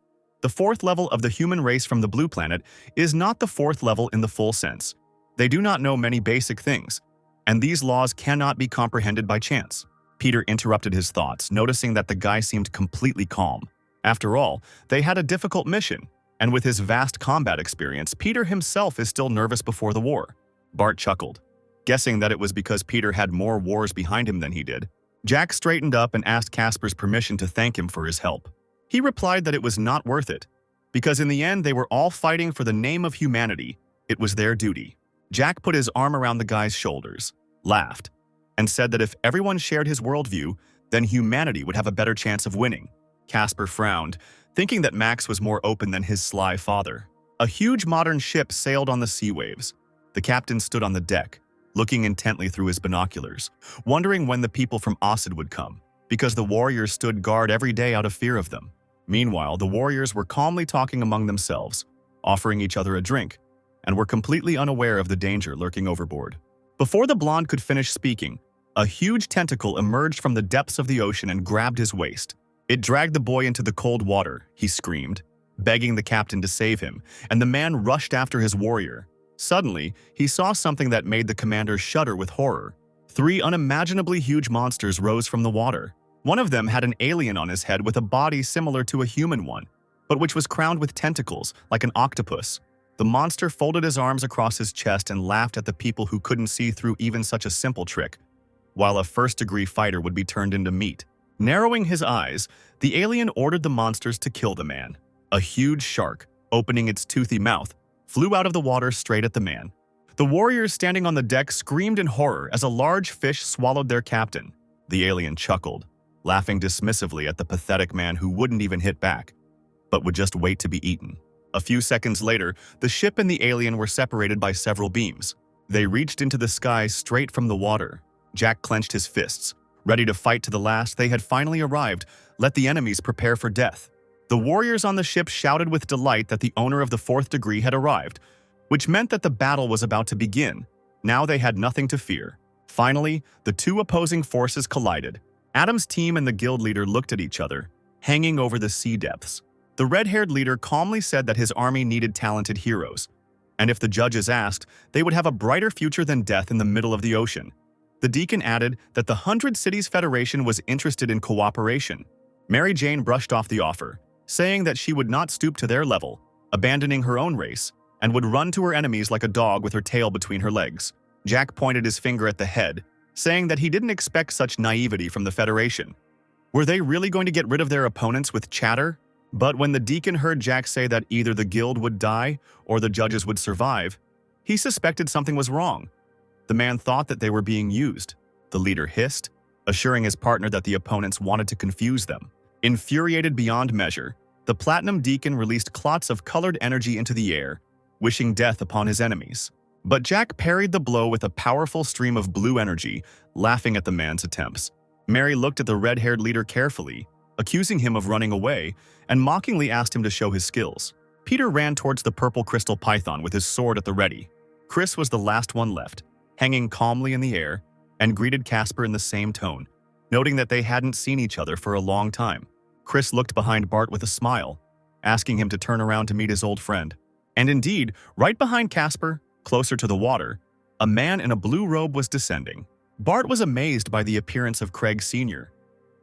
The 4th level of the human race from the blue planet is not the 4th level in the full sense. They do not know many basic things, and these laws cannot be comprehended by chance. Peter interrupted his thoughts, noticing that the guy seemed completely calm. After all, they had a difficult mission, and with his vast combat experience, Peter himself is still nervous before the war. Bart chuckled, guessing that it was because Peter had more wars behind him than he did. Jack straightened up and asked Casper's permission to thank him for his help. He replied that it was not worth it, because in the end they were all fighting for the name of humanity. It was their duty. Jack put his arm around the guy's shoulders, laughed, and said that if everyone shared his worldview, then humanity would have a better chance of winning. Casper frowned, thinking that Max was more open than his sly father. A huge modern ship sailed on the sea waves. The captain stood on the deck, looking intently through his binoculars, wondering when the people from Ossid would come, because the warriors stood guard every day out of fear of them. Meanwhile, the warriors were calmly talking among themselves, offering each other a drink, and were completely unaware of the danger lurking overboard. Before the blonde could finish speaking, a huge tentacle emerged from the depths of the ocean and grabbed his waist. It dragged the boy into the cold water, he screamed, begging the captain to save him, and the man rushed after his warrior. Suddenly, he saw something that made the commander shudder with horror. 3 unimaginably huge monsters rose from the water. One of them had an alien on his head with a body similar to a human one, but which was crowned with tentacles, like an octopus. The monster folded his arms across his chest and laughed at the people who couldn't see through even such a simple trick, while a first-degree fighter would be turned into meat. Narrowing his eyes, the alien ordered the monsters to kill the man. A huge shark, opening its toothy mouth, flew out of the water straight at the man. The warriors standing on the deck screamed in horror as a large fish swallowed their captain. The alien chuckled, laughing dismissively at the pathetic man who wouldn't even hit back, but would just wait to be eaten. A few seconds later, the ship and the alien were separated by several beams. They reached into the sky straight from the water. Jack clenched his fists. Ready to fight to the last, they had finally arrived. Let the enemies prepare for death. The warriors on the ship shouted with delight that the owner of the 4th degree had arrived, which meant that the battle was about to begin. Now they had nothing to fear. Finally, the 2 opposing forces collided. Adam's team and the guild leader looked at each other, hanging over the sea depths. The red-haired leader calmly said that his army needed talented heroes, and if the judges asked, they would have a brighter future than death in the middle of the ocean. The deacon added that the 100 Cities Federation was interested in cooperation. Mary Jane brushed off the offer, saying that she would not stoop to their level, abandoning her own race, and would run to her enemies like a dog with her tail between her legs. Jack pointed his finger at the head, saying that he didn't expect such naivety from the Federation. Were they really going to get rid of their opponents with chatter? But when the deacon heard Jack say that either the guild would die or the judges would survive, he suspected something was wrong. The man thought that they were being used. The leader hissed, assuring his partner that the opponents wanted to confuse them. Infuriated beyond measure, the Platinum Deacon released clots of colored energy into the air, wishing death upon his enemies. But Jack parried the blow with a powerful stream of blue energy, laughing at the man's attempts. Mary looked at the red-haired leader carefully, accusing him of running away, and mockingly asked him to show his skills. Peter ran towards the purple crystal python with his sword at the ready. Chris was the last one left, hanging calmly in the air, and greeted Casper in the same tone, noting that they hadn't seen each other for a long time. Chris looked behind Bart with a smile, asking him to turn around to meet his old friend. And indeed, right behind Casper, closer to the water, a man in a blue robe was descending. Bart was amazed by the appearance of Craig Sr.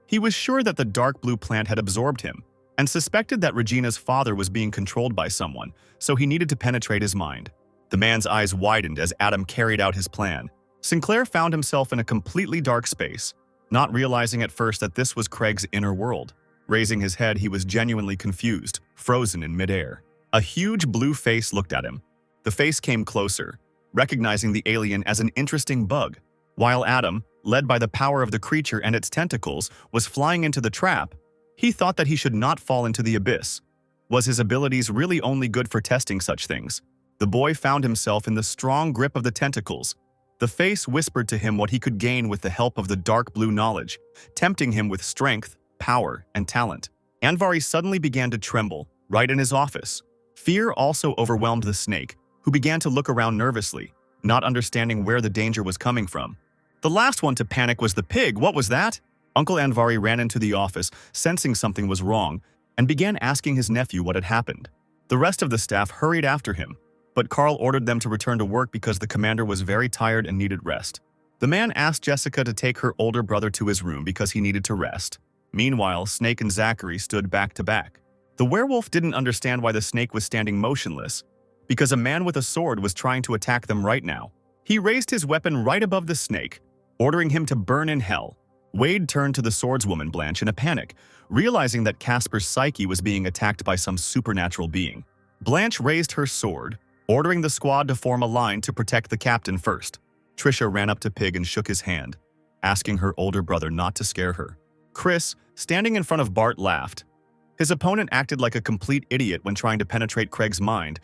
He was sure that the dark blue plant had absorbed him, and suspected that Regina's father was being controlled by someone, so he needed to penetrate his mind. The man's eyes widened as Adam carried out his plan. Sinclair found himself in a completely dark space, not realizing at first that this was Craig's inner world. Raising his head, he was genuinely confused, frozen in midair. A huge blue face looked at him. The face came closer, recognizing the alien as an interesting bug. While Adam, led by the power of the creature and its tentacles, was flying into the trap, he thought that he should not fall into the abyss. Was his abilities really only good for testing such things? The boy found himself in the strong grip of the tentacles. The face whispered to him what he could gain with the help of the dark blue knowledge, tempting him with strength, power, and talent. Anvari suddenly began to tremble, right in his office. Fear also overwhelmed the snake, who began to look around nervously, not understanding where the danger was coming from. The last one to panic was the pig. What was that? Uncle Anvari ran into the office, sensing something was wrong, and began asking his nephew what had happened. The rest of the staff hurried after him, but Carl ordered them to return to work because the commander was very tired and needed rest. The man asked Jessica to take her older brother to his room because he needed to rest. Meanwhile, Snake and Zachary stood back to back. The werewolf didn't understand why the snake was standing motionless, because a man with a sword was trying to attack them right now. He raised his weapon right above the snake, ordering him to burn in hell. Wade turned to the swordswoman Blanch in a panic, realizing that Casper's psyche was being attacked by some supernatural being. Blanch raised her sword, ordering the squad to form a line to protect the captain first. Trisha ran up to Pig and shook his hand, asking her older brother not to scare her. Chris, standing in front of Bart, laughed. His opponent acted like a complete idiot when trying to penetrate Craig's mind.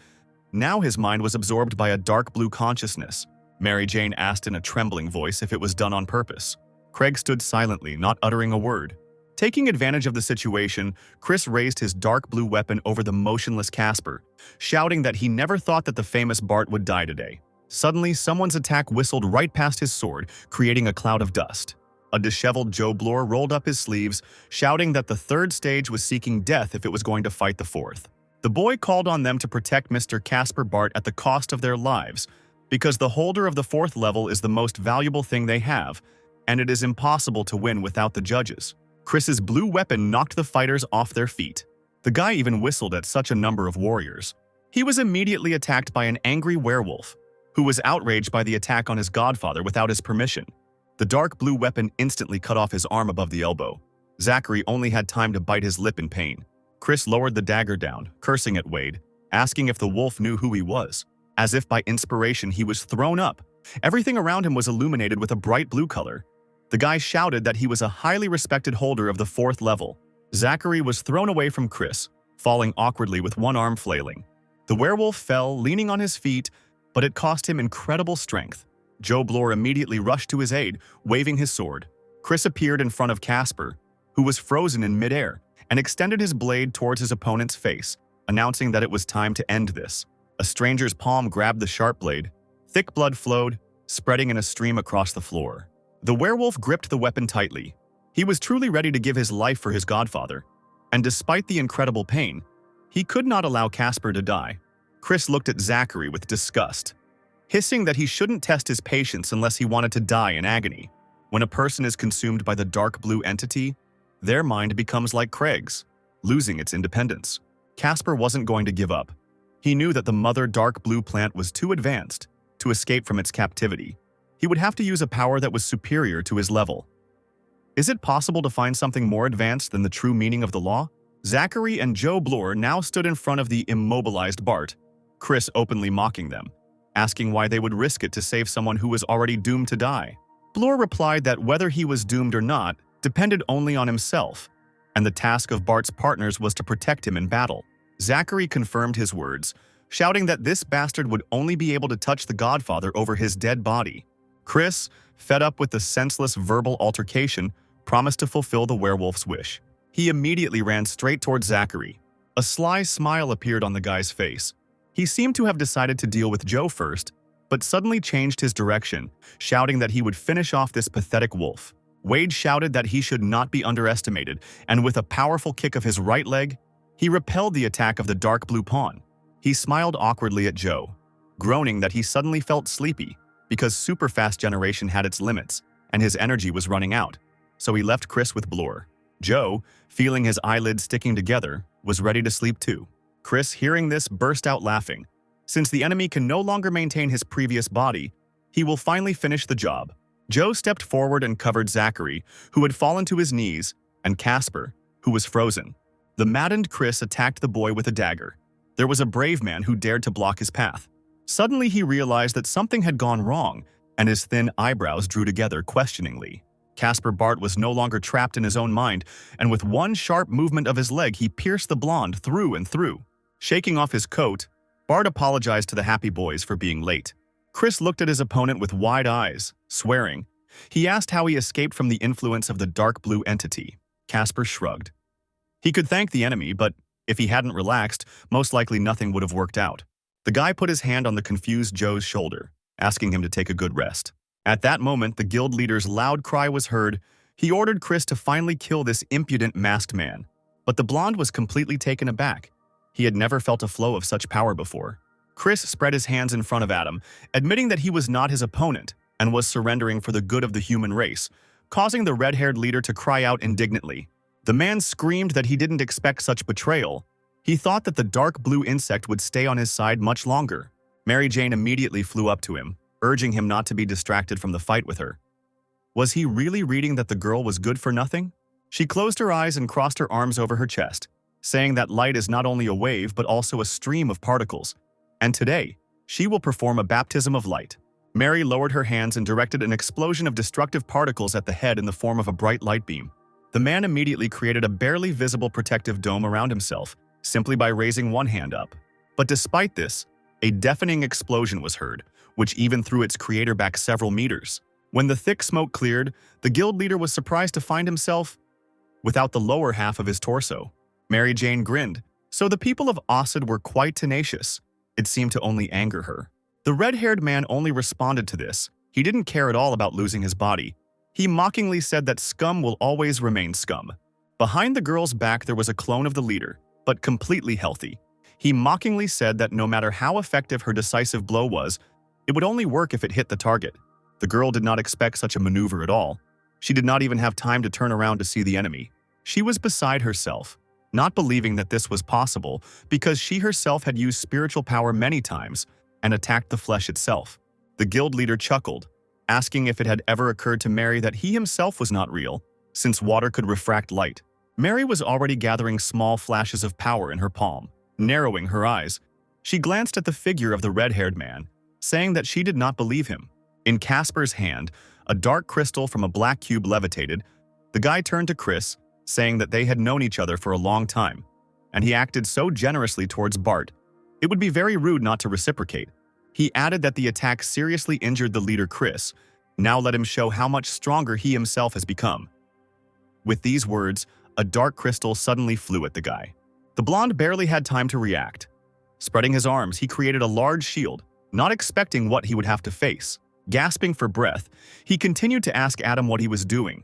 Now his mind was absorbed by a dark blue consciousness. Mary Jane asked in a trembling voice if it was done on purpose. Craig stood silently, not uttering a word. Taking advantage of the situation, Chris raised his dark blue weapon over the motionless Casper, shouting that he never thought that the famous Bart would die today. Suddenly, someone's attack whistled right past his sword, creating a cloud of dust. A disheveled Joe Bloor rolled up his sleeves, shouting that the third stage was seeking death if it was going to fight the fourth. The boy called on them to protect Mr. Casper Bart at the cost of their lives, because the holder of the fourth level is the most valuable thing they have, and it is impossible to win without the judges. Chris's blue weapon knocked the fighters off their feet. The guy even whistled at such a number of warriors. He was immediately attacked by an angry werewolf, who was outraged by the attack on his godfather without his permission. The dark blue weapon instantly cut off his arm above the elbow. Zachary only had time to bite his lip in pain. Chris lowered the dagger down, cursing at Wade, asking if the wolf knew who he was. As if by inspiration, he was thrown up. Everything around him was illuminated with a bright blue color. The guy shouted that he was a highly respected holder of the fourth level. Zachary was thrown away from Chris, falling awkwardly with one arm flailing. The werewolf fell, leaning on his feet, but it cost him incredible strength. Joe Bloor immediately rushed to his aid, waving his sword. Chris appeared in front of Casper, who was frozen in midair, and extended his blade towards his opponent's face, announcing that it was time to end this. A stranger's palm grabbed the sharp blade. Thick blood flowed, spreading in a stream across the floor. The werewolf gripped the weapon tightly. He was truly ready to give his life for his godfather, and despite the incredible pain, he could not allow Casper to die. Chris looked at Zachary with disgust, hissing that he shouldn't test his patience unless he wanted to die in agony. When a person is consumed by the dark blue entity, their mind becomes like Craig's, losing its independence. Casper wasn't going to give up. He knew that the mother dark blue plant was too advanced to escape from its captivity. He would have to use a power that was superior to his level. Is it possible to find something more advanced than the true meaning of the law? Zachary and Joe Bloor now stood in front of the immobilized Bart, Chris openly mocking them, asking why they would risk it to save someone who was already doomed to die. Bloor replied that whether he was doomed or not depended only on himself, and the task of Bart's partners was to protect him in battle. Zachary confirmed his words, shouting that this bastard would only be able to touch the godfather over his dead body. Chris, fed up with the senseless verbal altercation, promised to fulfill the werewolf's wish. He immediately ran straight towards Zachary. A sly smile appeared on the guy's face. He seemed to have decided to deal with Joe first, but suddenly changed his direction, shouting that he would finish off this pathetic wolf. Wade shouted that he should not be underestimated, and with a powerful kick of his right leg, he repelled the attack of the dark blue pawn. He smiled awkwardly at Joe, groaning that he suddenly felt sleepy because super fast generation had its limits and his energy was running out, so he left Chris with Bloor. Joe, feeling his eyelids sticking together, was ready to sleep too. Chris, hearing this, burst out laughing. Since the enemy can no longer maintain his previous body, he will finally finish the job. Joe stepped forward and covered Zachary, who had fallen to his knees, and Casper, who was frozen. The maddened Chris attacked the boy with a dagger. There was a brave man who dared to block his path. Suddenly he realized that something had gone wrong, and his thin eyebrows drew together questioningly. Casper Bart was no longer trapped in his own mind, and with one sharp movement of his leg he pierced the blonde through and through. Shaking off his coat, Bart apologized to the happy boys for being late. Chris looked at his opponent with wide eyes, swearing. He asked how he escaped from the influence of the dark blue entity. Casper shrugged. He could thank the enemy, but if he hadn't relaxed, most likely nothing would have worked out. The guy put his hand on the confused Joe's shoulder, asking him to take a good rest. At that moment, the guild leader's loud cry was heard. He ordered Chris to finally kill this impudent masked man. But the blonde was completely taken aback. He had never felt a flow of such power before. Chris spread his hands in front of Adam, admitting that he was not his opponent and was surrendering for the good of the human race, causing the red-haired leader to cry out indignantly. The man screamed that he didn't expect such betrayal. He thought that the dark blue insect would stay on his side much longer. Mary Jane immediately flew up to him, urging him not to be distracted from the fight with her. Was he really reading that the girl was good for nothing? She closed her eyes and crossed her arms over her chest, saying that light is not only a wave but also a stream of particles. And today, she will perform a baptism of light. Mary lowered her hands and directed an explosion of destructive particles at the head in the form of a bright light beam. The man immediately created a barely visible protective dome around himself, simply by raising one hand up. But despite this, a deafening explosion was heard, which even threw its creator back several meters. When the thick smoke cleared, the guild leader was surprised to find himself without the lower half of his torso. Mary Jane grinned, so the people of Osid were quite tenacious. It seemed to only anger her. The red-haired man only responded to this. He didn't care at all about losing his body. He mockingly said that scum will always remain scum. Behind the girl's back there was a clone of the leader, but completely healthy. He mockingly said that no matter how effective her decisive blow was, it would only work if it hit the target. The girl did not expect such a maneuver at all. She did not even have time to turn around to see the enemy. She was beside herself, not believing that this was possible because she herself had used spiritual power many times and attacked the flesh itself. The guild leader chuckled, asking if it had ever occurred to Mary that he himself was not real, since water could refract light. Mary was already gathering small flashes of power in her palm, narrowing her eyes. She glanced at the figure of the red-haired man, saying that she did not believe him. In Casper's hand, a dark crystal from a black cube levitated. The guy turned to Chris, saying that they had known each other for a long time, and he acted so generously towards Bart. It would be very rude not to reciprocate. He added that the attack seriously injured the leader Chris. Now let him show how much stronger he himself has become. With these words, a dark crystal suddenly flew at the guy. The blonde barely had time to react. Spreading his arms, he created a large shield, not expecting what he would have to face. Gasping for breath, he continued to ask Adam what he was doing,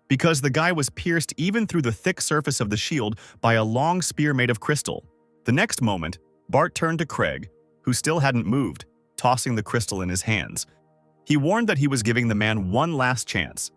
because the guy was pierced even through the thick surface of the shield by a long spear made of crystal. The next moment, Bart turned to Craig, who still hadn't moved, tossing the crystal in his hands. He warned that he was giving the man one last chance.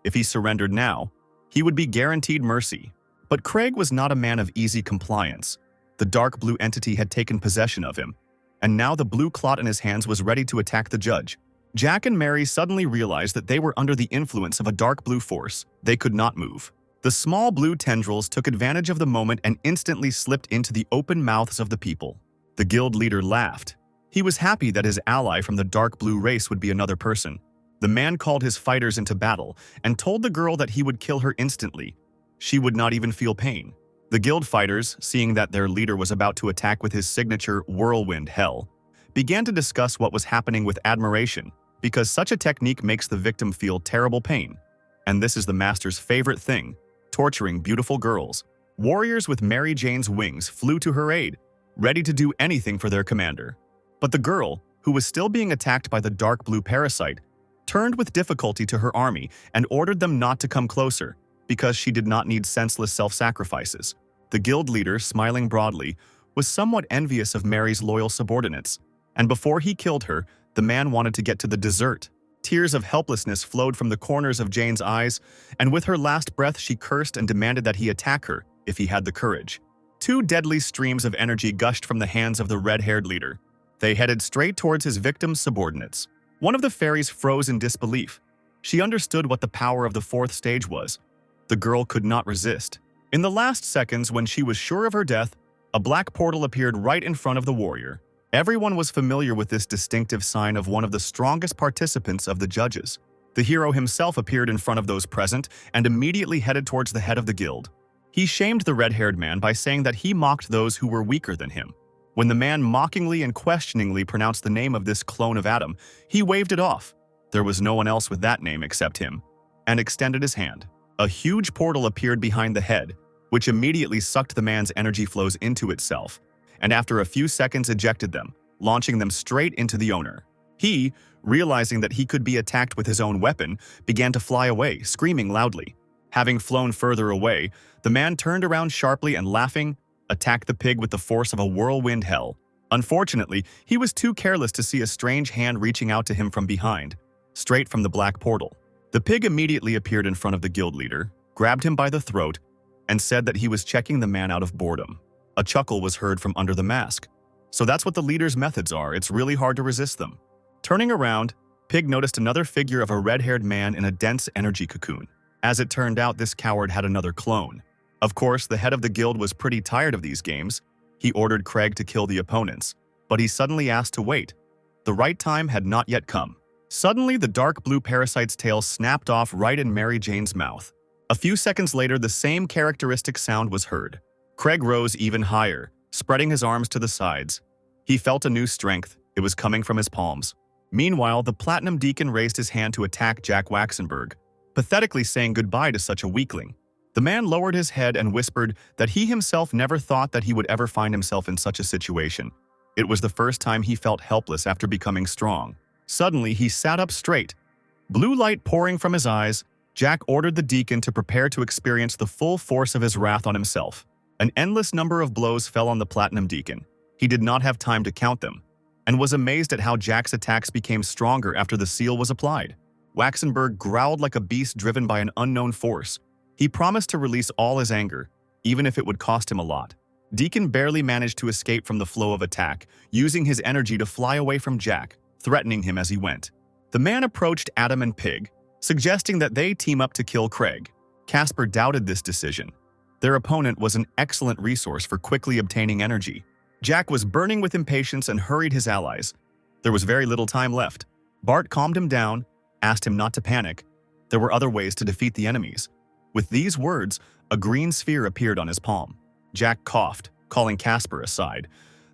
If he surrendered now, he would be guaranteed mercy. But Craig was not a man of easy compliance. The dark blue entity had taken possession of him, and now the blue clot in his hands was ready to attack the judge. Jack and Mary suddenly realized that they were under the influence of a dark blue force. They could not move. The small blue tendrils took advantage of the moment and instantly slipped into the open mouths of the people. The guild leader laughed. He was happy that his ally from the dark blue race would be another person. The man called his fighters into battle and told the girl that he would kill her instantly. She would not even feel pain. The guild fighters, seeing that their leader was about to attack with his signature whirlwind hell, began to discuss what was happening with admiration, because such a technique makes the victim feel terrible pain. And this is the master's favorite thing, torturing beautiful girls. Warriors with Mary Jane's wings flew to her aid, ready to do anything for their commander. But the girl, who was still being attacked by the dark blue parasite, turned with difficulty to her army and ordered them not to come closer, because she did not need senseless self-sacrifices. The guild leader, smiling broadly, was somewhat envious of Mary's loyal subordinates, and before he killed her, the man wanted to get to the dessert. Tears of helplessness flowed from the corners of Jane's eyes, and with her last breath she cursed and demanded that he attack her if he had the courage. Two deadly streams of energy gushed from the hands of the red-haired leader. They headed straight towards his victim's subordinates. One of the fairies froze in disbelief. She understood what the power of the fourth stage was. The girl could not resist. In the last seconds, when she was sure of her death, a black portal appeared right in front of the warrior. Everyone was familiar with this distinctive sign of one of the strongest participants of the judges. The hero himself appeared in front of those present and immediately headed towards the head of the guild. He shamed the red-haired man by saying that he mocked those who were weaker than him. When the man mockingly and questioningly pronounced the name of this clone of Adam, he waved it off. There was no one else with that name except him, and extended his hand. A huge portal appeared behind the head, which immediately sucked the man's energy flows into itself, and after a few seconds ejected them, launching them straight into the owner. He, realizing that he could be attacked with his own weapon, began to fly away, screaming loudly. Having flown further away, the man turned around sharply and, laughing, attacked the pig with the force of a whirlwind hell. Unfortunately, he was too careless to see a strange hand reaching out to him from behind, straight from the black portal. The pig immediately appeared in front of the guild leader, grabbed him by the throat, and said that he was checking the man out of boredom. A chuckle was heard from under the mask. So that's what the leader's methods are. It's really hard to resist them. Turning around, Pig noticed another figure of a red-haired man in a dense energy cocoon. As it turned out, this coward had another clone. Of course, the head of the guild was pretty tired of these games. He ordered Craig to kill the opponents, but he suddenly asked to wait. The right time had not yet come. Suddenly, the dark blue parasite's tail snapped off right in Mary Jane's mouth. A few seconds later, the same characteristic sound was heard. Craig rose even higher, spreading his arms to the sides. He felt a new strength. It was coming from his palms. Meanwhile, the Platinum Deacon raised his hand to attack Jack Waxenberg, pathetically saying goodbye to such a weakling. The man lowered his head and whispered that he himself never thought that he would ever find himself in such a situation. It was the first time he felt helpless after becoming strong. Suddenly, he sat up straight. Blue light pouring from his eyes, Jack ordered the deacon to prepare to experience the full force of his wrath on himself. An endless number of blows fell on the Platinum Deacon. He did not have time to count them, and was amazed at how Jack's attacks became stronger after the seal was applied. Waxenberg growled like a beast driven by an unknown force. He promised to release all his anger, even if it would cost him a lot. Deacon barely managed to escape from the flow of attack, using his energy to fly away from Jack, threatening him as he went. The man approached Adam and Pig, suggesting that they team up to kill Craig. Casper doubted this decision. Their opponent was an excellent resource for quickly obtaining energy. Jack was burning with impatience and hurried his allies. There was very little time left. Bart calmed him down, asked him not to panic. There were other ways to defeat the enemies. With these words, a green sphere appeared on his palm. Jack coughed, calling Casper aside.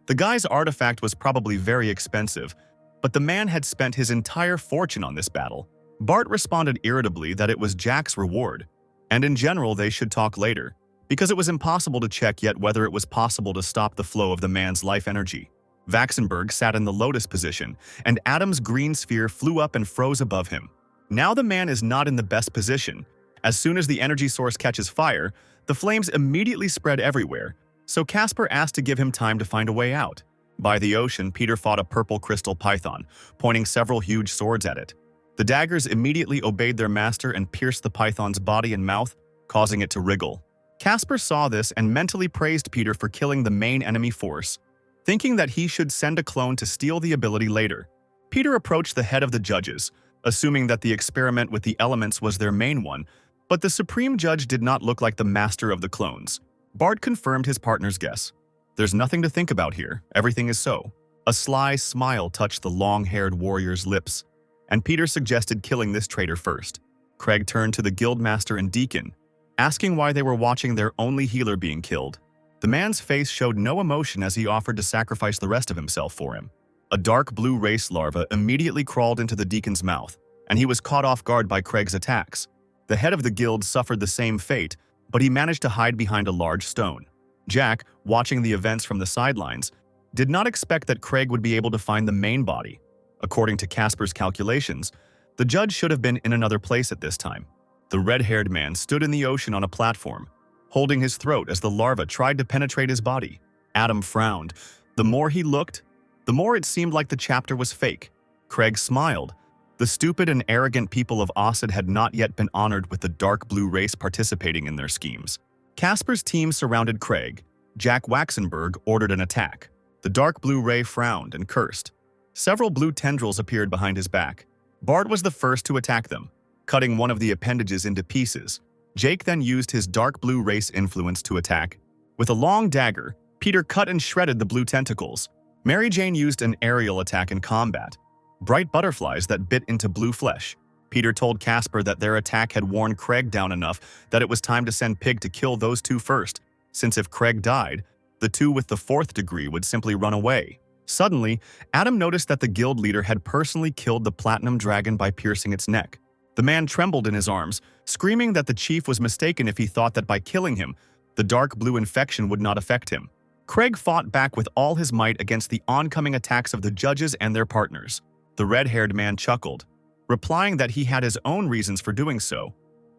The guy's artifact was probably very expensive, but the man had spent his entire fortune on this battle. Bart responded irritably that it was Jack's reward, and in general they should talk later, because it was impossible to check yet whether it was possible to stop the flow of the man's life energy. Waxenberg sat in the lotus position, and Adam's green sphere flew up and froze above him. Now the man is not in the best position. As soon as the energy source catches fire, the flames immediately spread everywhere, so Casper asked to give him time to find a way out. By the ocean, Peter fought a purple crystal python, pointing several huge swords at it. The daggers immediately obeyed their master and pierced the python's body and mouth, causing it to wriggle. Casper saw this and mentally praised Peter for killing the main enemy force, thinking that he should send a clone to steal the ability later. Peter approached the head of the judges, assuming that the experiment with the elements was their main one, but the supreme judge did not look like the master of the clones. Bart confirmed his partner's guess. There's nothing to think about here. Everything is so. A sly smile touched the long-haired warrior's lips, and Peter suggested killing this traitor first. Craig turned to the guildmaster and deacon, asking why they were watching their only healer being killed. The man's face showed no emotion as he offered to sacrifice the rest of himself for him. A dark blue race larva immediately crawled into the deacon's mouth, and he was caught off guard by Craig's attacks. The head of the guild suffered the same fate, but he managed to hide behind a large stone. Jack, watching the events from the sidelines, did not expect that Craig would be able to find the main body. According to Casper's calculations, the judge should have been in another place at this time. The red-haired man stood in the ocean on a platform, holding his throat as the larva tried to penetrate his body. Adam frowned. The more he looked, the more it seemed like the chapter was fake. Craig smiled, The stupid and arrogant people of Osid had not yet been honored with the dark blue race participating in their schemes. Casper's team surrounded Craig. Jack Waxenberg ordered an attack. The dark blue ray frowned and cursed. Several blue tendrils appeared behind his back. Bart was the first to attack them, cutting one of the appendages into pieces. Jake then used his dark blue race influence to attack. With a long dagger, Peter cut and shredded the blue tentacles. Mary Jane used an aerial attack in combat. Bright butterflies that bit into blue flesh. Peter told Casper that their attack had worn Craig down enough that it was time to send Pig to kill those two first, since if Craig died, the two with the 4th degree would simply run away. Suddenly, Adam noticed that the guild leader had personally killed the platinum dragon by piercing its neck. The man trembled in his arms, screaming that the chief was mistaken if he thought that by killing him, the dark blue infection would not affect him. Craig fought back with all his might against the oncoming attacks of the judges and their partners. The red-haired man chuckled, replying that he had his own reasons for doing so,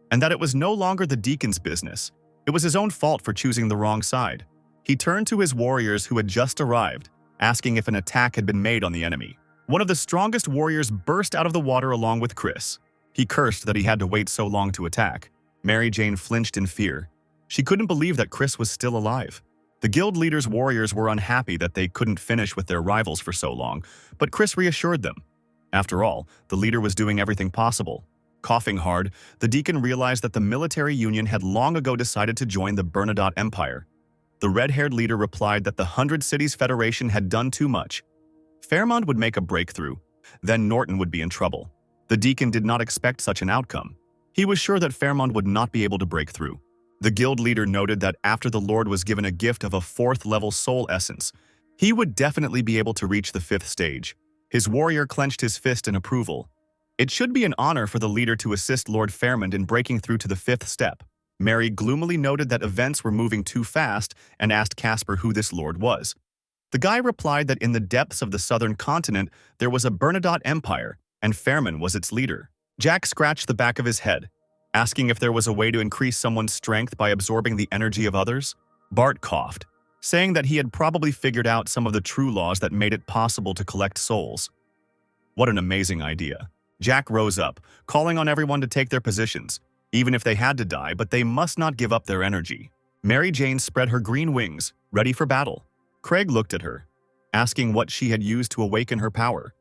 and that it was no longer the deacon's business. It was his own fault for choosing the wrong side. He turned to his warriors who had just arrived, asking if an attack had been made on the enemy. One of the strongest warriors burst out of the water along with Chris. He cursed that he had to wait so long to attack. Mary Jane flinched in fear. She couldn't believe that Chris was still alive. The guild leader's warriors were unhappy that they couldn't finish with their rivals for so long, but Chris reassured them. After all, the leader was doing everything possible. Coughing hard, the deacon realized that the military union had long ago decided to join the Bernadotte Empire. The red-haired leader replied that the 100 Cities Federation had done too much. Fairmont would make a breakthrough, then Norton would be in trouble. The deacon did not expect such an outcome. He was sure that Fairmont would not be able to break through. The guild leader noted that after the Lord was given a gift of a 4th-level soul essence, he would definitely be able to reach the 5th stage. His warrior clenched his fist in approval. It should be an honor for the leader to assist Lord Fairmont in breaking through to the 5th step. Mary gloomily noted that events were moving too fast and asked Casper who this lord was. The guy replied that in the depths of the southern continent there was a Bernadotte Empire, and Fairmont was its leader. Jack scratched the back of his head, asking if there was a way to increase someone's strength by absorbing the energy of others. Bart coughed, saying that he had probably figured out some of the true laws that made it possible to collect souls. What an amazing idea. Jack rose up, calling on everyone to take their positions, even if they had to die, but they must not give up their energy. Mary Jane spread her green wings, ready for battle. Craig looked at her, asking what she had used to awaken her power.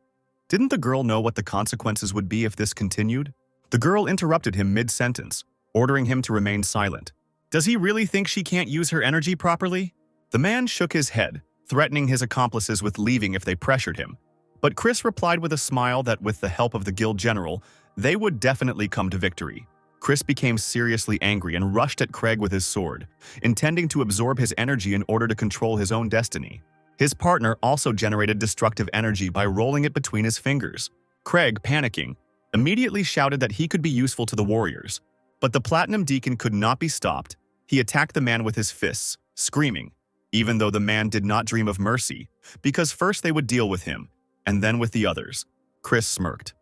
Didn't the girl know what the consequences would be if this continued? The girl interrupted him mid-sentence, ordering him to remain silent. Does he really think she can't use her energy properly? The man shook his head, threatening his accomplices with leaving if they pressured him. But Chris replied with a smile that with the help of the guild general, they would definitely come to victory. Chris became seriously angry and rushed at Craig with his sword, intending to absorb his energy in order to control his own destiny. His partner also generated destructive energy by rolling it between his fingers. Craig, panicking, immediately shouted that he could be useful to the warriors. But the Platinum Deacon could not be stopped. He attacked the man with his fists, screaming, even though the man did not dream of mercy, because first they would deal with him, and then with the others. Chris smirked.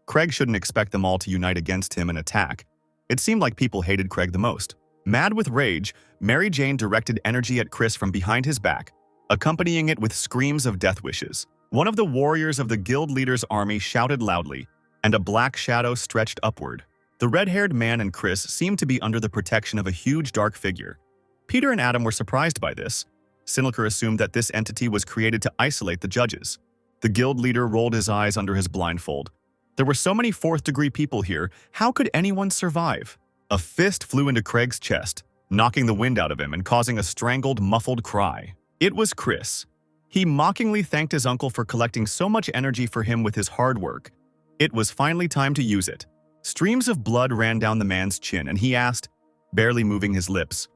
Craig shouldn't expect them all to unite against him and attack. It seemed like people hated Craig the most. Mad with rage, Mary Jane directed energy at Chris from behind his back, accompanying it with screams of death wishes. One of the warriors of the guild leader's army shouted loudly, and a black shadow stretched upward. The red-haired man and Chris seemed to be under the protection of a huge dark figure. Peter and Adam were surprised by this. Sinilker assumed that this entity was created to isolate the judges. The guild leader rolled his eyes under his blindfold. There were so many 4th-degree people here, how could anyone survive? A fist flew into Craig's chest, knocking the wind out of him and causing a strangled, muffled cry. It was Chris. He mockingly thanked his uncle for collecting so much energy for him with his hard work. It was finally time to use it. Streams of blood ran down the man's chin, and he asked, barely moving his lips,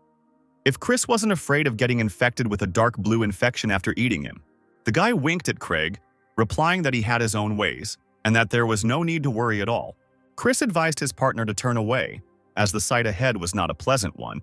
if Chris wasn't afraid of getting infected with a dark blue infection after eating him. The guy winked at Craig, replying that he had his own ways, and that there was no need to worry at all. Chris advised his partner to turn away, as the sight ahead was not a pleasant one,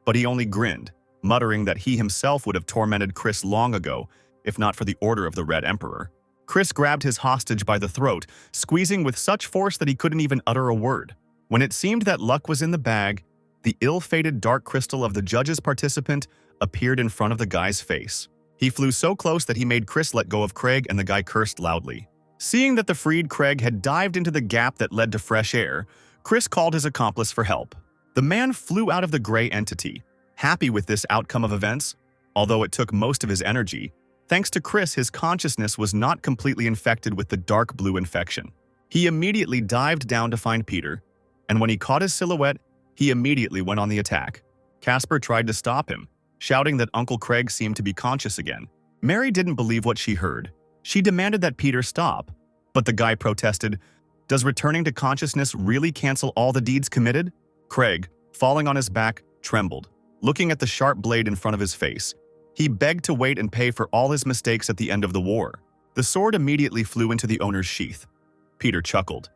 but he only grinned, muttering that he himself would have tormented Chris long ago, if not for the order of the Red Emperor. Chris grabbed his hostage by the throat, squeezing with such force that he couldn't even utter a word. When it seemed that luck was in the bag, the ill-fated dark crystal of the judge's participant appeared in front of the guy's face. He flew so close that he made Chris let go of Craig, and the guy cursed loudly. Seeing that the freed Craig had dived into the gap that led to fresh air, Chris called his accomplice for help. The man flew out of the gray entity, happy with this outcome of events. Although it took most of his energy, thanks to Chris, his consciousness was not completely infected with the dark blue infection. He immediately dived down to find Peter, and when he caught his silhouette, he immediately went on the attack. Casper tried to stop him, shouting that Uncle Craig seemed to be conscious again. Mary didn't believe what she heard. She demanded that Peter stop, but the guy protested, "Does returning to consciousness really cancel all the deeds committed?" Craig, falling on his back, trembled, looking at the sharp blade in front of his face. He begged to wait and pay for all his mistakes at the end of the war. The sword immediately flew into the owner's sheath. Peter chuckled.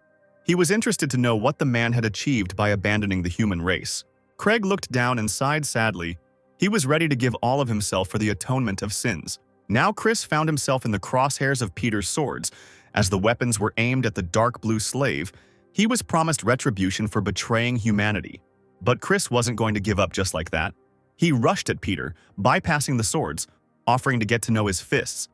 He was interested to know what the man had achieved by abandoning the human race. Craig looked down and sighed sadly. He was ready to give all of himself for the atonement of sins. Now Chris found himself in the crosshairs of Peter's swords. As the weapons were aimed at the dark blue slave, he was promised retribution for betraying humanity. But Chris wasn't going to give up just like that. He rushed at Peter, bypassing the swords, offering to get to know his fists.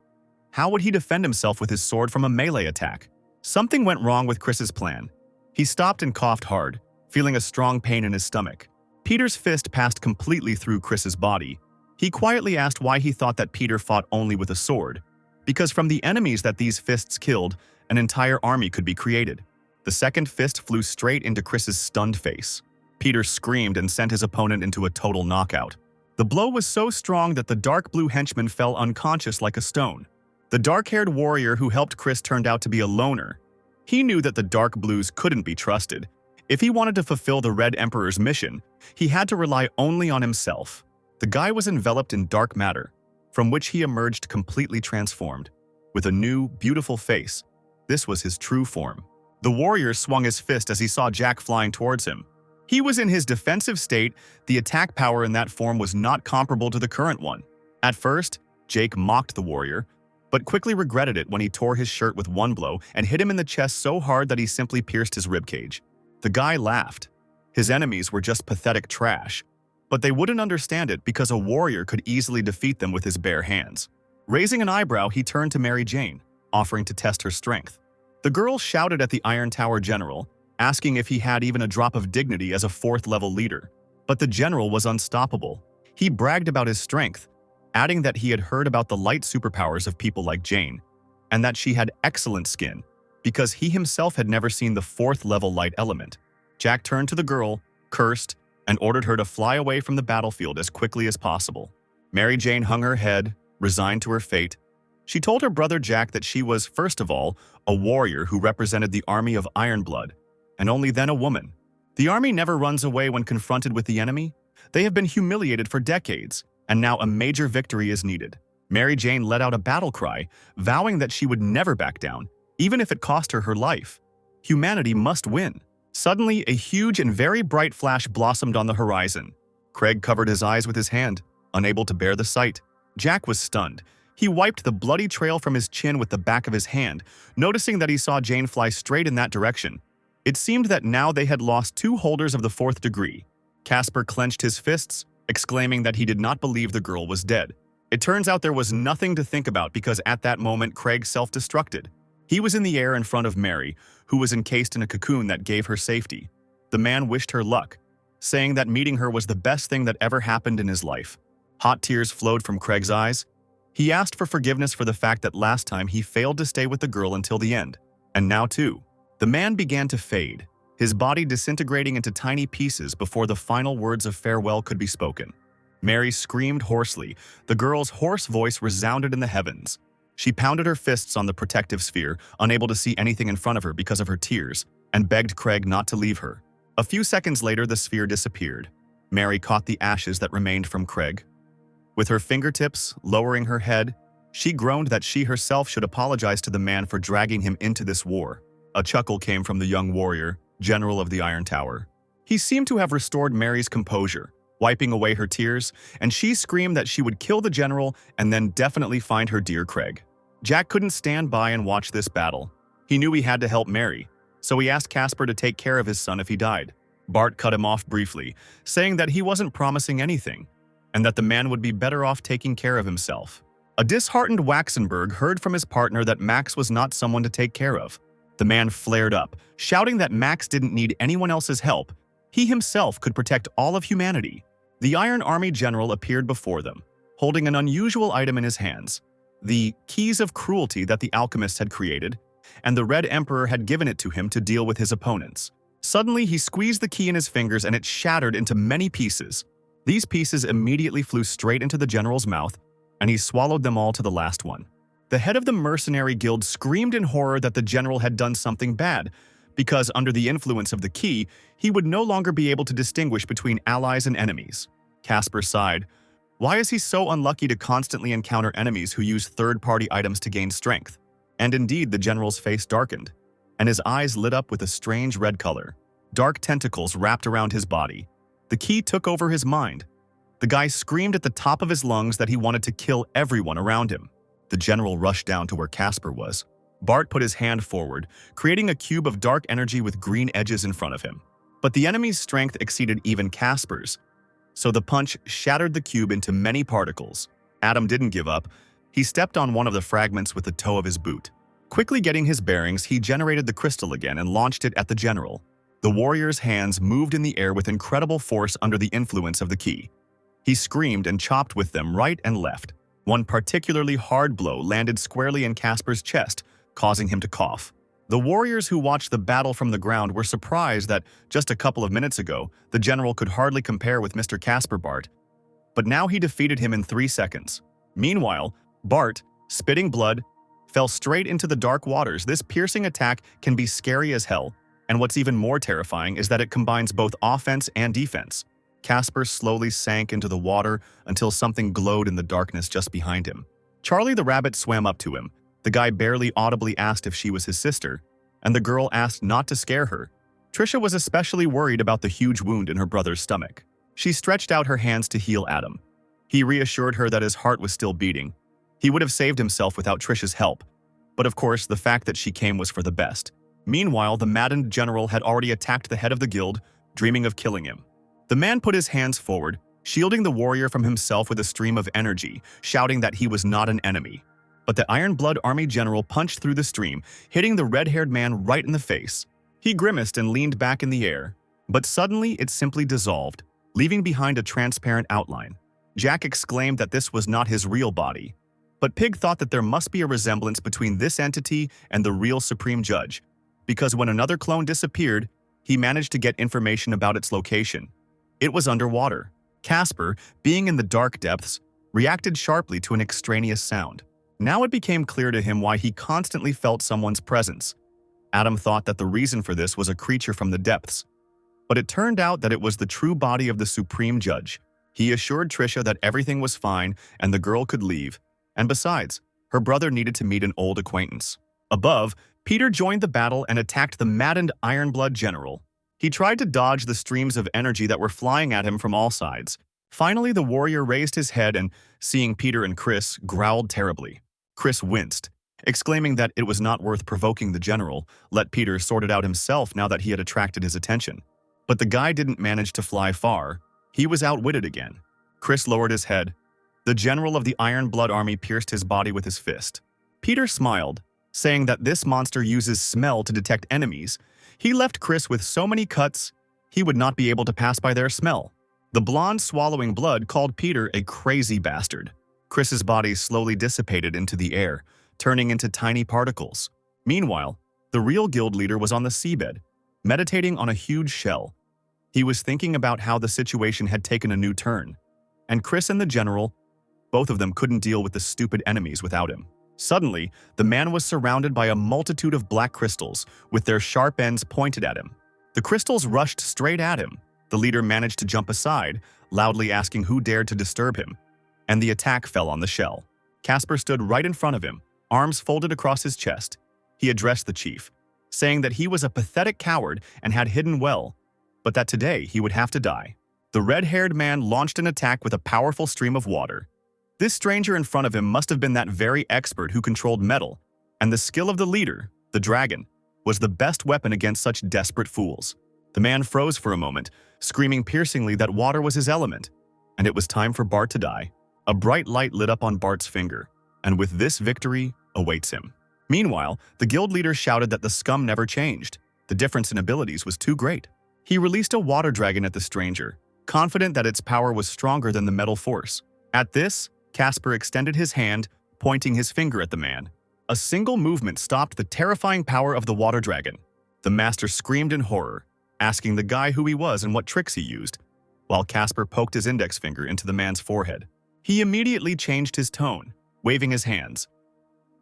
How would he defend himself with his sword from a melee attack? Something went wrong with Chris's plan. He stopped and coughed hard, feeling a strong pain in his stomach. Peter's fist passed completely through Chris's body. He quietly asked why he thought that Peter fought only with a sword. Because from the enemies that these fists killed, an entire army could be created. The second fist flew straight into Chris's stunned face. Peter screamed and sent his opponent into a total knockout. The blow was so strong that the dark blue henchman fell unconscious like a stone. The dark-haired warrior who helped Chris turned out to be a loner. He knew that the dark blues couldn't be trusted. If he wanted to fulfill the Red Emperor's mission, he had to rely only on himself. The guy was enveloped in dark matter, from which he emerged completely transformed, with a new, beautiful face. This was his true form. The warrior swung his fist as he saw Jack flying towards him. He was in his defensive state. The attack power in that form was not comparable to the current one. At first, Jake mocked the warrior, but quickly regretted it when he tore his shirt with one blow and hit him in the chest so hard that he simply pierced his ribcage. The guy laughed. His enemies were just pathetic trash, but they wouldn't understand it because a warrior could easily defeat them with his bare hands. Raising an eyebrow, he turned to Mary Jane, offering to test her strength. The girl shouted at the Iron Tower general, asking if he had even a drop of dignity as a fourth-level leader. But the general was unstoppable. He bragged about his strength, adding that he had heard about the light superpowers of people like Jane, and that she had excellent skin, because he himself had never seen the fourth-level light element. Jack turned to the girl, cursed, and ordered her to fly away from the battlefield as quickly as possible. Mary Jane hung her head, resigned to her fate. She told her brother Jack that she was, first of all, a warrior who represented the army of Ironblood, and only then a woman. The army never runs away when confronted with the enemy. They have been humiliated for decades, and now a major victory is needed. Mary Jane let out a battle cry, vowing that she would never back down, even if it cost her her life. Humanity must win. Suddenly, a huge and very bright flash blossomed on the horizon. Craig covered his eyes with his hand, unable to bear the sight. Jack was stunned. He wiped the bloody trail from his chin with the back of his hand, noticing that he saw Jane fly straight in that direction. It seemed that now they had lost two holders of the fourth degree. Casper clenched his fists, exclaiming that he did not believe the girl was dead. It turns out there was nothing to think about because at that moment Craig self-destructed. He was in the air in front of Mary, who was encased in a cocoon that gave her safety. The man wished her luck, saying that meeting her was the best thing that ever happened in his life. Hot tears flowed from Craig's eyes. He asked for forgiveness for the fact that last time he failed to stay with the girl until the end. And now too. The man began to fade, his body disintegrating into tiny pieces before the final words of farewell could be spoken. Mary screamed hoarsely. The girl's hoarse voice resounded in the heavens. She pounded her fists on the protective sphere, unable to see anything in front of her because of her tears, and begged Craig not to leave her. A few seconds later, the sphere disappeared. Mary caught the ashes that remained from Craig. With her fingertips lowering her head, she groaned that she herself should apologize to the man for dragging him into this war. A chuckle came from the young warrior, general of the Iron Tower. He seemed to have restored Mary's composure, wiping away her tears, and she screamed that she would kill the general and then definitely find her dear Craig. Jack couldn't stand by and watch this battle. He knew he had to help Mary, so he asked Casper to take care of his son if he died. Bart cut him off briefly, saying that he wasn't promising anything, and that the man would be better off taking care of himself. A disheartened Waxenberg heard from his partner that Max was not someone to take care of. The man flared up, shouting that Max didn't need anyone else's help. He himself could protect all of humanity. The Iron Army general appeared before them, holding an unusual item in his hands. The keys of cruelty that the alchemist had created, and the Red Emperor had given it to him to deal with his opponents. Suddenly, he squeezed the key in his fingers and it shattered into many pieces. These pieces immediately flew straight into the general's mouth, and he swallowed them all to the last one. The head of the mercenary guild screamed in horror that the general had done something bad, because under the influence of the key, he would no longer be able to distinguish between allies and enemies. Casper sighed. Why is he so unlucky to constantly encounter enemies who use third-party items to gain strength? And indeed, the general's face darkened, and his eyes lit up with a strange red color. Dark tentacles wrapped around his body. The key took over his mind. The guy screamed at the top of his lungs that he wanted to kill everyone around him. The general rushed down to where Casper was. Bart put his hand forward, creating a cube of dark energy with green edges in front of him. But the enemy's strength exceeded even Casper's, so the punch shattered the cube into many particles. Adam didn't give up. He stepped on one of the fragments with the toe of his boot. Quickly getting his bearings, he generated the crystal again and launched it at the general. The warrior's hands moved in the air with incredible force under the influence of the key. He screamed and chopped with them right and left. One particularly hard blow landed squarely in Casper's chest, causing him to cough. The warriors who watched the battle from the ground were surprised that just a couple of minutes ago, the general could hardly compare with Mr. Casper Bart. But now he defeated him in 3 seconds. Meanwhile, Bart, spitting blood, fell straight into the dark waters. This piercing attack can be scary as hell, and what's even more terrifying is that it combines both offense and defense. Casper slowly sank into the water until something glowed in the darkness just behind him. Charlie the rabbit swam up to him. The guy barely audibly asked if she was his sister, and the girl asked not to scare her. Trisha was especially worried about the huge wound in her brother's stomach. She stretched out her hands to heal Adam. He reassured her that his heart was still beating. He would have saved himself without Trisha's help, but of course the fact that she came was for the best. Meanwhile, the maddened general had already attacked the head of the guild, dreaming of killing him. The man put his hands forward, shielding the warrior from himself with a stream of energy, shouting that he was not an enemy. But the Iron Blood Army general punched through the stream, hitting the red-haired man right in the face. He grimaced and leaned back in the air, but suddenly it simply dissolved, leaving behind a transparent outline. Jack exclaimed that this was not his real body, but Pig thought that there must be a resemblance between this entity and the real Supreme Judge, because when another clone disappeared, he managed to get information about its location. It was underwater. Casper, being in the dark depths, reacted sharply to an extraneous sound. Now it became clear to him why he constantly felt someone's presence. Adam thought that the reason for this was a creature from the depths, but it turned out that it was the true body of the Supreme Judge. He assured Trisha that everything was fine and the girl could leave, and besides, her brother needed to meet an old acquaintance. Above, Peter joined the battle and attacked the maddened Ironblood general. He tried to dodge the streams of energy that were flying at him from all sides. Finally, the warrior raised his head and, seeing Peter and Chris, growled terribly. Chris winced, exclaiming that it was not worth provoking the general. Let Peter sort it out himself now that he had attracted his attention. But the guy didn't manage to fly far. He was outwitted again. Chris lowered his head. The general of the Iron Blood Army pierced his body with his fist. Peter smiled, saying that this monster uses smell to detect enemies. He left Chris with so many cuts, he would not be able to pass by their smell. The blonde swallowing blood called Peter a crazy bastard. Chris's body slowly dissipated into the air, turning into tiny particles. Meanwhile, the real guild leader was on the seabed, meditating on a huge shell. He was thinking about how the situation had taken a new turn, and Chris and the general, both of them couldn't deal with the stupid enemies without him. Suddenly, the man was surrounded by a multitude of black crystals, with their sharp ends pointed at him. The crystals rushed straight at him. The leader managed to jump aside, loudly asking who dared to disturb him, and the attack fell on the shell. Casper stood right in front of him, arms folded across his chest. He addressed the chief, saying that he was a pathetic coward and had hidden well, but that today he would have to die. The red-haired man launched an attack with a powerful stream of water. This stranger in front of him must have been that very expert who controlled metal, and the skill of the leader, the dragon, was the best weapon against such desperate fools. The man froze for a moment, screaming piercingly that water was his element, and it was time for Bart to die. A bright light lit up on Bart's finger. and with this victory awaits him. Meanwhile, the guild leader shouted that the scum never changed. The difference in abilities was too great. He released a water dragon at the stranger, confident that its power was stronger than the metal force. At this, Casper extended his hand, pointing his finger at the man. A single movement stopped the terrifying power of the water dragon. The master screamed in horror, asking the guy who he was and what tricks he used, while Casper poked his index finger into the man's forehead. He immediately changed his tone, waving his hands.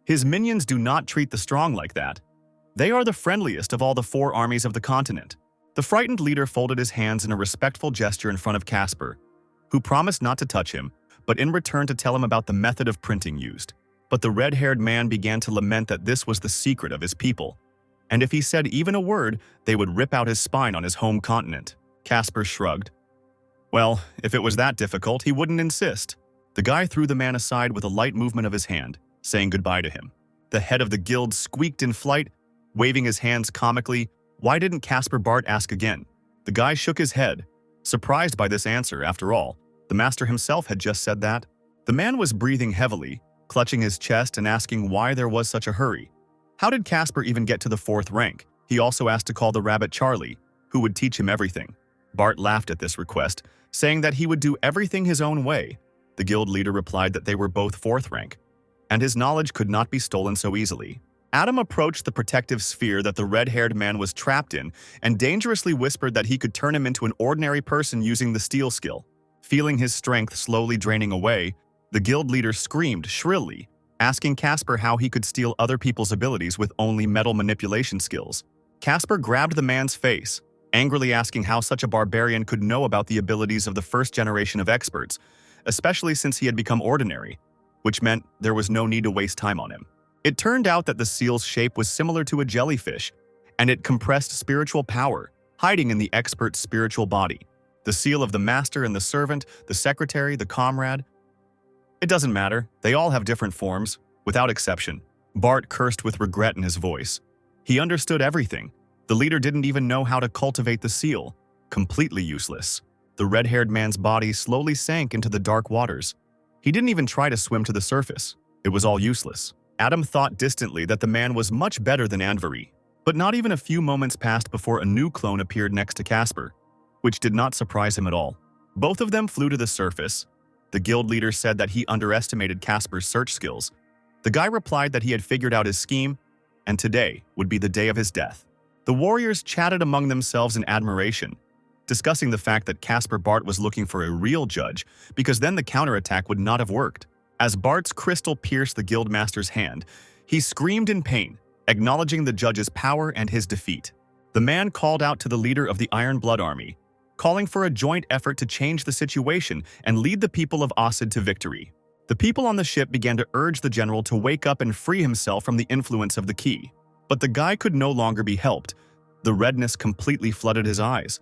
His minions do not treat the strong like that. They are the friendliest of all the 4 armies of the continent. The frightened leader folded his hands in a respectful gesture in front of Casper, who promised not to touch him, but in return to tell him about the method of printing used. But the red-haired man began to lament that this was the secret of his people, and if he said even a word, they would rip out his spine on his home continent. Casper shrugged. Well, if it was that difficult, he wouldn't insist. The guy threw the man aside with a light movement of his hand, saying goodbye to him. The head of the guild squeaked in flight, waving his hands comically. Why didn't Casper Bart ask again? The guy shook his head, surprised by this answer. After all, the master himself had just said that. The man was breathing heavily, clutching his chest and asking why there was such a hurry. How did Casper even get to the 4th rank? He also asked to call the rabbit Charlie, who would teach him everything. Bart laughed at this request, saying that he would do everything his own way. The guild leader replied that they were both 4th rank, and his knowledge could not be stolen so easily. Adam approached the protective sphere that the red-haired man was trapped in and dangerously whispered that he could turn him into an ordinary person using the steal skill. Feeling his strength slowly draining away, the guild leader screamed shrilly, asking Casper how he could steal other people's abilities with only metal manipulation skills. Casper grabbed the man's face, angrily asking how such a barbarian could know about the abilities of the 1st generation of experts, especially since he had become ordinary, which meant there was no need to waste time on him. It turned out that the seal's shape was similar to a jellyfish, and it compressed spiritual power, hiding in the expert's spiritual body. The seal of the master and the servant, the secretary, the comrade. It doesn't matter, they all have different forms, without exception. Bart cursed with regret in his voice. He understood everything. The leader didn't even know how to cultivate the seal. Completely useless. The red-haired man's body slowly sank into the dark waters. He didn't even try to swim to the surface. It was all useless. Adam thought distantly that the man was much better than Anvari, but not even a few moments passed before a new clone appeared next to Casper, which did not surprise him at all. Both of them flew to the surface. The guild leader said that he underestimated Casper's search skills. The guy replied that he had figured out his scheme, and today would be the day of his death. The warriors chatted among themselves in admiration, discussing the fact that Casper Bart was looking for a real judge, because then the counterattack would not have worked. As Bart's crystal pierced the guildmaster's hand, he screamed in pain, acknowledging the judge's power and his defeat. The man called out to the leader of the Iron Blood Army, calling for a joint effort to change the situation and lead the people of Osid to victory. The people on the ship began to urge the general to wake up and free himself from the influence of the key. But the guy could no longer be helped. The redness completely flooded his eyes.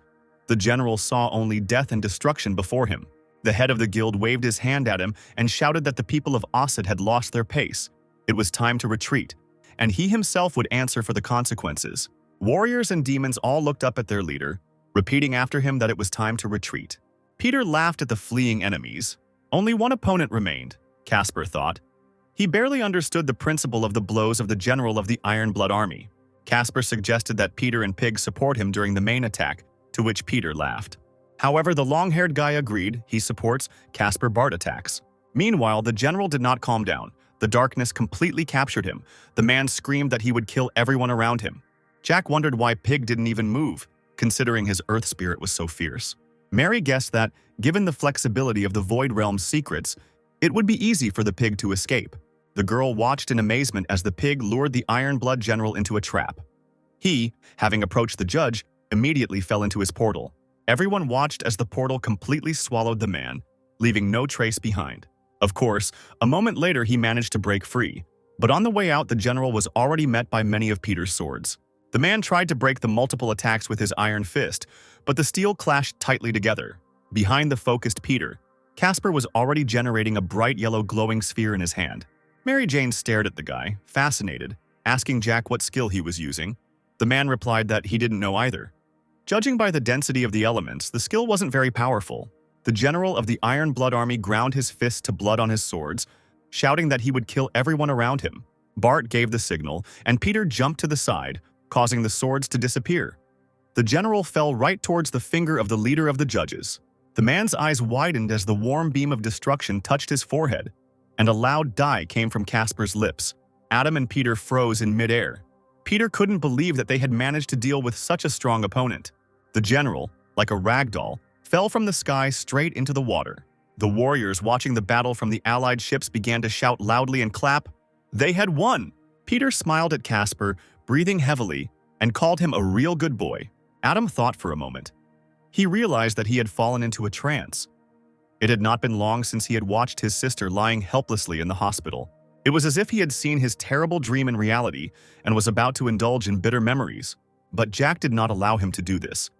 The general saw only death and destruction before him. The head of the guild waved his hand at him and shouted that the people of Osid had lost their pace. It was time to retreat, and he himself would answer for the consequences. Warriors and demons all looked up at their leader, repeating after him that it was time to retreat. Peter laughed at the fleeing enemies. Only one opponent remained, Casper thought. He barely understood the principle of the blows of the general of the Iron Blood Army. Casper suggested that Peter and Pig support him during the main attack, to which Peter laughed. However, the long-haired guy agreed he supports Casper Bart attacks. Meanwhile, the general did not calm down. The darkness completely captured him. The man screamed that he would kill everyone around him. Jack wondered why Pig didn't even move, considering his earth spirit was so fierce. Mary guessed that, given the flexibility of the Void Realm's secrets, it would be easy for the pig to escape. The girl watched in amazement as the pig lured the Iron Blood general into a trap. He, having approached the judge, immediately fell into his portal. Everyone watched as the portal completely swallowed the man, leaving no trace behind. Of course, a moment later he managed to break free, but on the way out the general was already met by many of Peter's swords. The man tried to break the multiple attacks with his iron fist, but the steel clashed tightly together. Behind the focused Peter, Casper was already generating a bright yellow glowing sphere in his hand. Mary Jane stared at the guy, fascinated, asking Jack what skill he was using. The man replied that he didn't know either. Judging by the density of the elements, the skill wasn't very powerful. The general of the Iron Blood Army ground his fist to blood on his swords, shouting that he would kill everyone around him. Bart gave the signal, and Peter jumped to the side, causing the swords to disappear. The general fell right towards the finger of the leader of the judges. The man's eyes widened as the warm beam of destruction touched his forehead, and a loud "die" came from Casper's lips. Adam and Peter froze in midair. Peter couldn't believe that they had managed to deal with such a strong opponent. The general, like a rag doll, fell from the sky straight into the water. The warriors watching the battle from the allied ships began to shout loudly and clap. They had won! Peter smiled at Casper, breathing heavily, and called him a real good boy. Adam thought for a moment. He realized that he had fallen into a trance. It had not been long since he had watched his sister lying helplessly in the hospital. It was as if he had seen his terrible dream in reality and was about to indulge in bitter memories. But Jack did not allow him to do this.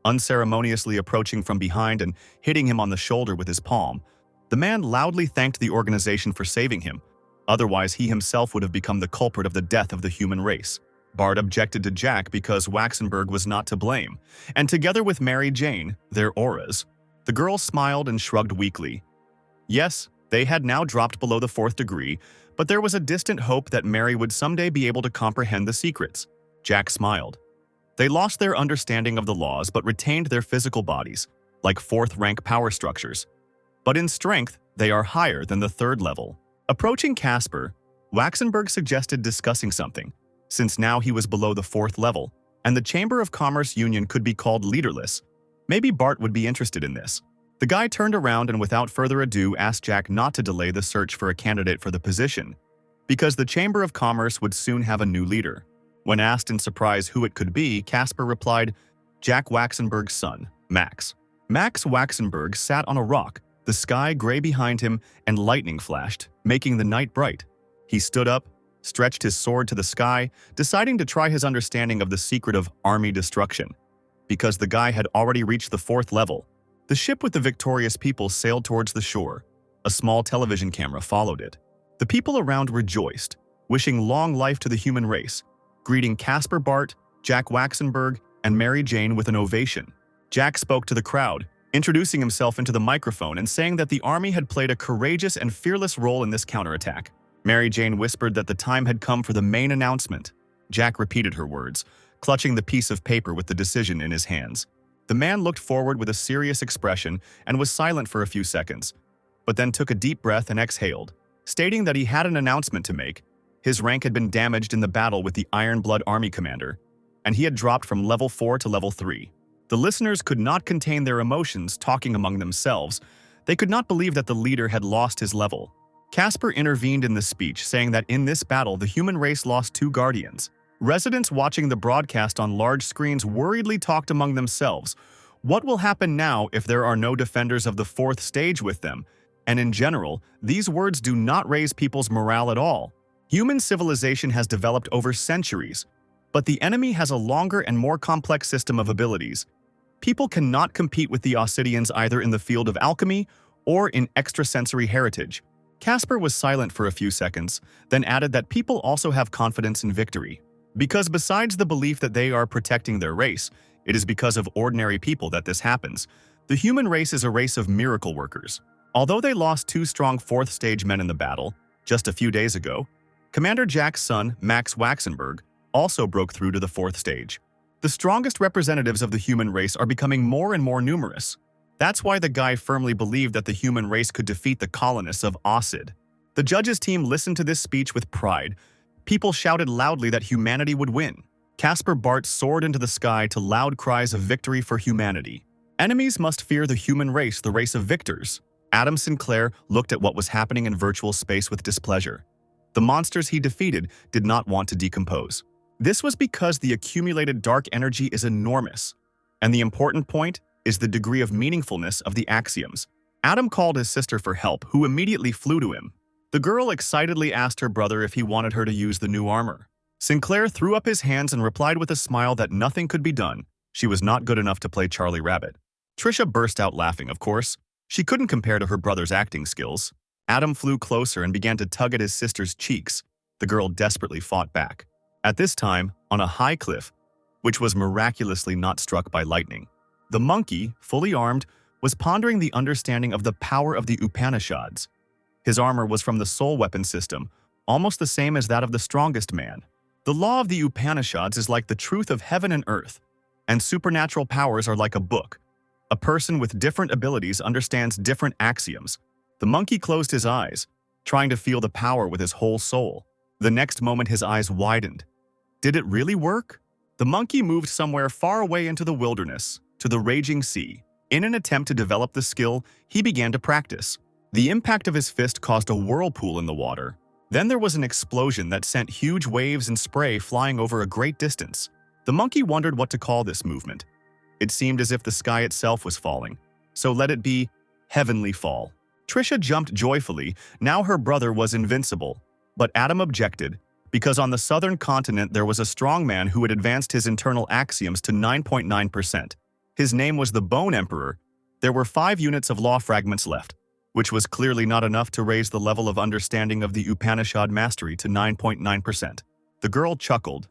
Unceremoniously approaching from behind and hitting him on the shoulder with his palm, the man loudly thanked the organization for saving him. Otherwise, he himself would have become the culprit of the death of the human race. Bart objected to Jack because Waxenberg was not to blame, and together with Mary Jane, their auras, the girl smiled and shrugged weakly. Yes, they had now dropped below the 4th degree, but there was a distant hope that Mary would someday be able to comprehend the secrets. Jack smiled. They lost their understanding of the laws but retained their physical bodies, like 4th-rank power structures. But in strength, they are higher than the 3rd level. Approaching Casper, Waxenberg suggested discussing something, since now he was below the 4th level, and the Chamber of Commerce Union could be called leaderless. Maybe Bart would be interested in this. The guy turned around and without further ado asked Jack not to delay the search for a candidate for the position, because the Chamber of Commerce would soon have a new leader. When asked in surprise who it could be, Casper replied, Jack Waxenberg's son, Max. Max Waxenberg sat on a rock, the sky gray behind him, and lightning flashed, making the night bright. He stood up, stretched his sword to the sky, deciding to try his understanding of the secret of army destruction. Because the guy had already reached the 4th level, the ship with the victorious people sailed towards the shore. A small television camera followed it. The people around rejoiced, wishing long life to the human race, greeting Casper Bart, Jack Waxenberg, and Mary Jane with an ovation. Jack spoke to the crowd, introducing himself into the microphone and saying that the army had played a courageous and fearless role in this counterattack. Mary Jane whispered that the time had come for the main announcement. Jack repeated her words, clutching the piece of paper with the decision in his hands. The man looked forward with a serious expression and was silent for a few seconds, but then took a deep breath and exhaled, stating that he had an announcement to make. His rank had been damaged in the battle with the Iron Blood Army commander, and he had dropped from level 4 to level 3. The listeners could not contain their emotions, talking among themselves. They could not believe that the leader had lost his level. Casper intervened in the speech, saying that in this battle the human race lost 2 guardians. Residents watching the broadcast on large screens worriedly talked among themselves. What will happen now if there are no defenders of the 4th stage with them? And in general, these words do not raise people's morale at all. Human civilization has developed over centuries, but the enemy has a longer and more complex system of abilities. People cannot compete with the Ossidians either in the field of alchemy or in extrasensory heritage. Casper was silent for a few seconds, then added that people also have confidence in victory. Because besides the belief that they are protecting their race, it is because of ordinary people that this happens. The human race is a race of miracle workers. Although they lost 2 strong 4th stage men in the battle, just a few days ago, Commander Jack's son, Max Waxenberg, also broke through to the 4th stage. The strongest representatives of the human race are becoming more and more numerous. That's why the guy firmly believed that the human race could defeat the colonists of Ossid. The judges' team listened to this speech with pride. People shouted loudly that humanity would win. Casper Bart soared into the sky to loud cries of victory for humanity. Enemies must fear the human race, the race of victors. Adam Sinclair looked at what was happening in virtual space with displeasure. The monsters he defeated did not want to decompose. This was because the accumulated dark energy is enormous, and the important point is the degree of meaningfulness of the axioms. Adam called his sister for help, who immediately flew to him. The girl excitedly asked her brother if he wanted her to use the new armor. Sinclair threw up his hands and replied with a smile that nothing could be done. She was not good enough to play Charlie Rabbit. Trisha burst out laughing, of course. She couldn't compare to her brother's acting skills. Adam flew closer and began to tug at his sister's cheeks. The girl desperately fought back. At this time, on a high cliff, which was miraculously not struck by lightning, the monkey, fully armed, was pondering the understanding of the power of the Upanishads. His armor was from the soul weapon system, almost the same as that of the strongest man. The law of the Upanishads is like the truth of heaven and earth, and supernatural powers are like a book. A person with different abilities understands different axioms. The monkey closed his eyes, trying to feel the power with his whole soul. The next moment his eyes widened. Did it really work? The monkey moved somewhere far away into the wilderness, to the raging sea. In an attempt to develop the skill, he began to practice. The impact of his fist caused a whirlpool in the water. Then there was an explosion that sent huge waves and spray flying over a great distance. The monkey wondered what to call this movement. It seemed as if the sky itself was falling. So let it be heavenly fall. Trisha jumped joyfully. Now her brother was invincible. But Adam objected, because on the southern continent there was a strong man who had advanced his internal axioms to 9.9%. His name was the Bone Emperor. There were 5 units of law fragments left, which was clearly not enough to raise the level of understanding of the Upanishad mastery to 9.9%. The girl chuckled.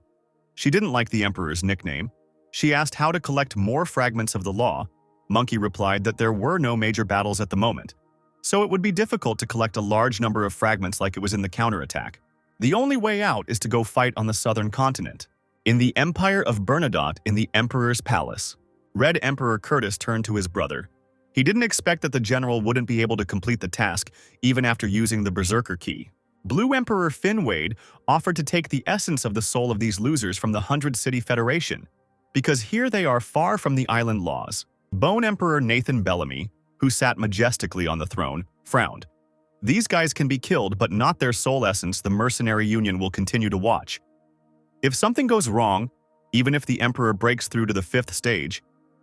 She didn't like the Emperor's nickname. She asked how to collect more fragments of the law. Monkey replied that there were no major battles at the moment, so it would be difficult to collect a large number of fragments like it was in the counterattack. The only way out is to go fight on the southern continent, in the Empire of Bernadotte in the Emperor's Palace. Red Emperor Curtis turned to his brother. He didn't expect that the general wouldn't be able to complete the task, even after using the Berserker key. Blue Emperor Finwade offered to take the essence of the soul of these losers from the 100 City Federation, because here they are far from the island laws. Bone Emperor Nathan Bellamy, who sat majestically on the throne, frowned. These guys can be killed, but not their soul essence. The mercenary union will continue to watch. If something goes wrong, even if the Emperor breaks through to the 5th stage,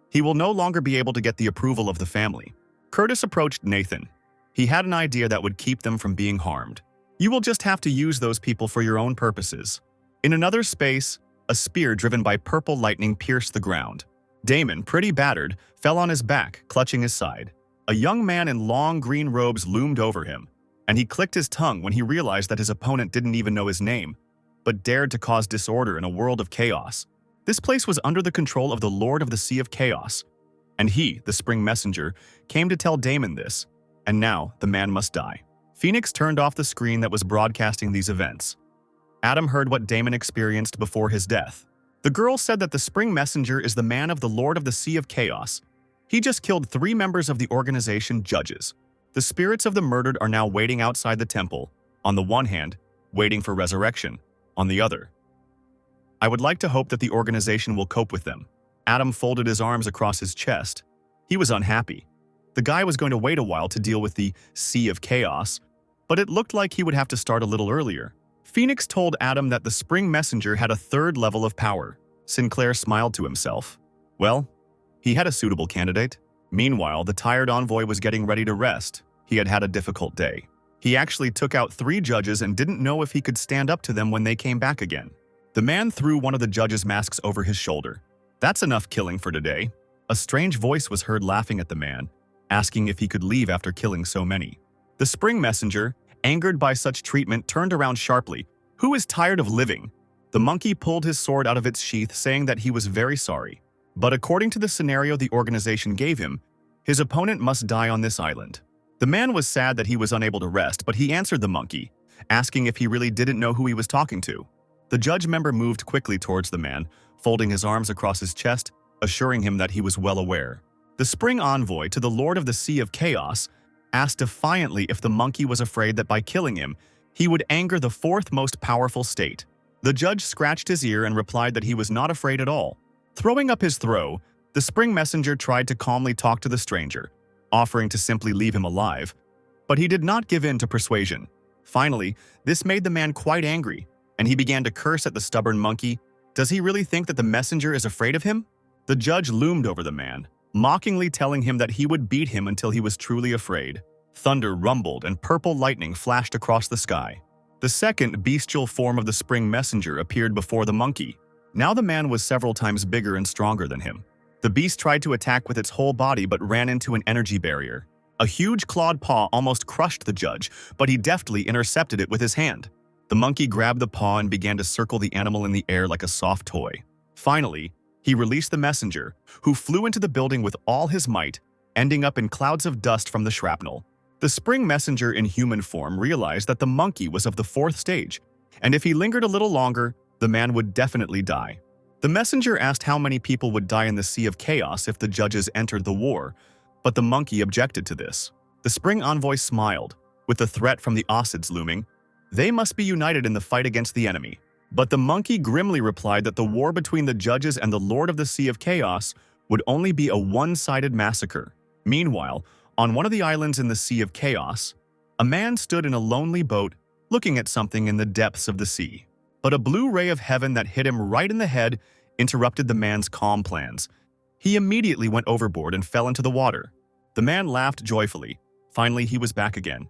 he will no longer be able to get the approval of the family. Curtis approached Nathan. He had an idea that would keep them from being harmed. You will just have to use those people for your own purposes. In another space, a spear driven by purple lightning pierced the ground. Damon, pretty battered, fell on his back, clutching his side. A young man in long green robes loomed over him, and he clicked his tongue when he realized that his opponent didn't even know his name, but dared to cause disorder in a world of chaos. This place was under the control of the Lord of the Sea of Chaos, and he, the Spring Messenger, came to tell Damon this, and now the man must die. Phoenix turned off the screen that was broadcasting these events. Adam heard what Damon experienced before his death. The girl said that the Spring Messenger is the man of the Lord of the Sea of Chaos. He just killed 3 members of the organization judges. The spirits of the murdered are now waiting outside the temple, on the one hand, waiting for resurrection, on the other. I would like to hope that the organization will cope with them. Adam folded his arms across his chest. He was unhappy. The guy was going to wait a while to deal with the Sea of Chaos, but it looked like he would have to start a little earlier. Phoenix told Adam that the Spring Messenger had a 3rd level of power. Sinclair smiled to himself. Well, he had a suitable candidate. Meanwhile, the tired envoy was getting ready to rest. He had had a difficult day. He actually took out 3 judges and didn't know if he could stand up to them when they came back again. The man threw one of the judges' masks over his shoulder. That's enough killing for today. A strange voice was heard laughing at the man, asking if he could leave after killing so many. The Spring Messenger, angered by such treatment, turned around sharply. Who is tired of living? The monkey pulled his sword out of its sheath, saying that he was very sorry. But according to the scenario the organization gave him, his opponent must die on this island. The man was sad that he was unable to rest, but he answered the monkey, asking if he really didn't know who he was talking to. The judge member moved quickly towards the man, folding his arms across his chest, assuring him that he was well aware. The Spring Envoy to the Lord of the Sea of Chaos asked defiantly if the monkey was afraid that by killing him, he would anger the 4th most powerful state. The judge scratched his ear and replied that he was not afraid at all. Throwing up his throw, the Spring Messenger tried to calmly talk to the stranger, offering to simply leave him alive, but he did not give in to persuasion. Finally, this made the man quite angry, and he began to curse at the stubborn monkey. Does he really think that the messenger is afraid of him? The judge loomed over the man, mockingly telling him that he would beat him until he was truly afraid. Thunder rumbled and purple lightning flashed across the sky. The second bestial form of the Spring Messenger appeared before the monkey. Now the man was several times bigger and stronger than him. The beast tried to attack with its whole body but ran into an energy barrier. A huge clawed paw almost crushed the judge, but he deftly intercepted it with his hand. The monkey grabbed the paw and began to circle the animal in the air like a soft toy. Finally, he released the messenger, who flew into the building with all his might, ending up in clouds of dust from the shrapnel. The spring messenger in human form realized that the monkey was of the fourth stage, and if he lingered a little longer, the man would definitely die. The messenger asked how many people would die in the Sea of Chaos if the judges entered the war, but the monkey objected to this. The spring envoy smiled. With the threat from the Ossids looming, they must be united in the fight against the enemy. But the monkey grimly replied that the war between the judges and the Lord of the Sea of Chaos would only be a one-sided massacre. Meanwhile, on one of the islands in the Sea of Chaos, a man stood in a lonely boat looking at something in the depths of the sea. But a blue ray of heaven that hit him right in the head interrupted the man's calm plans. He immediately went overboard and fell into the water. The man laughed joyfully. Finally, he was back again.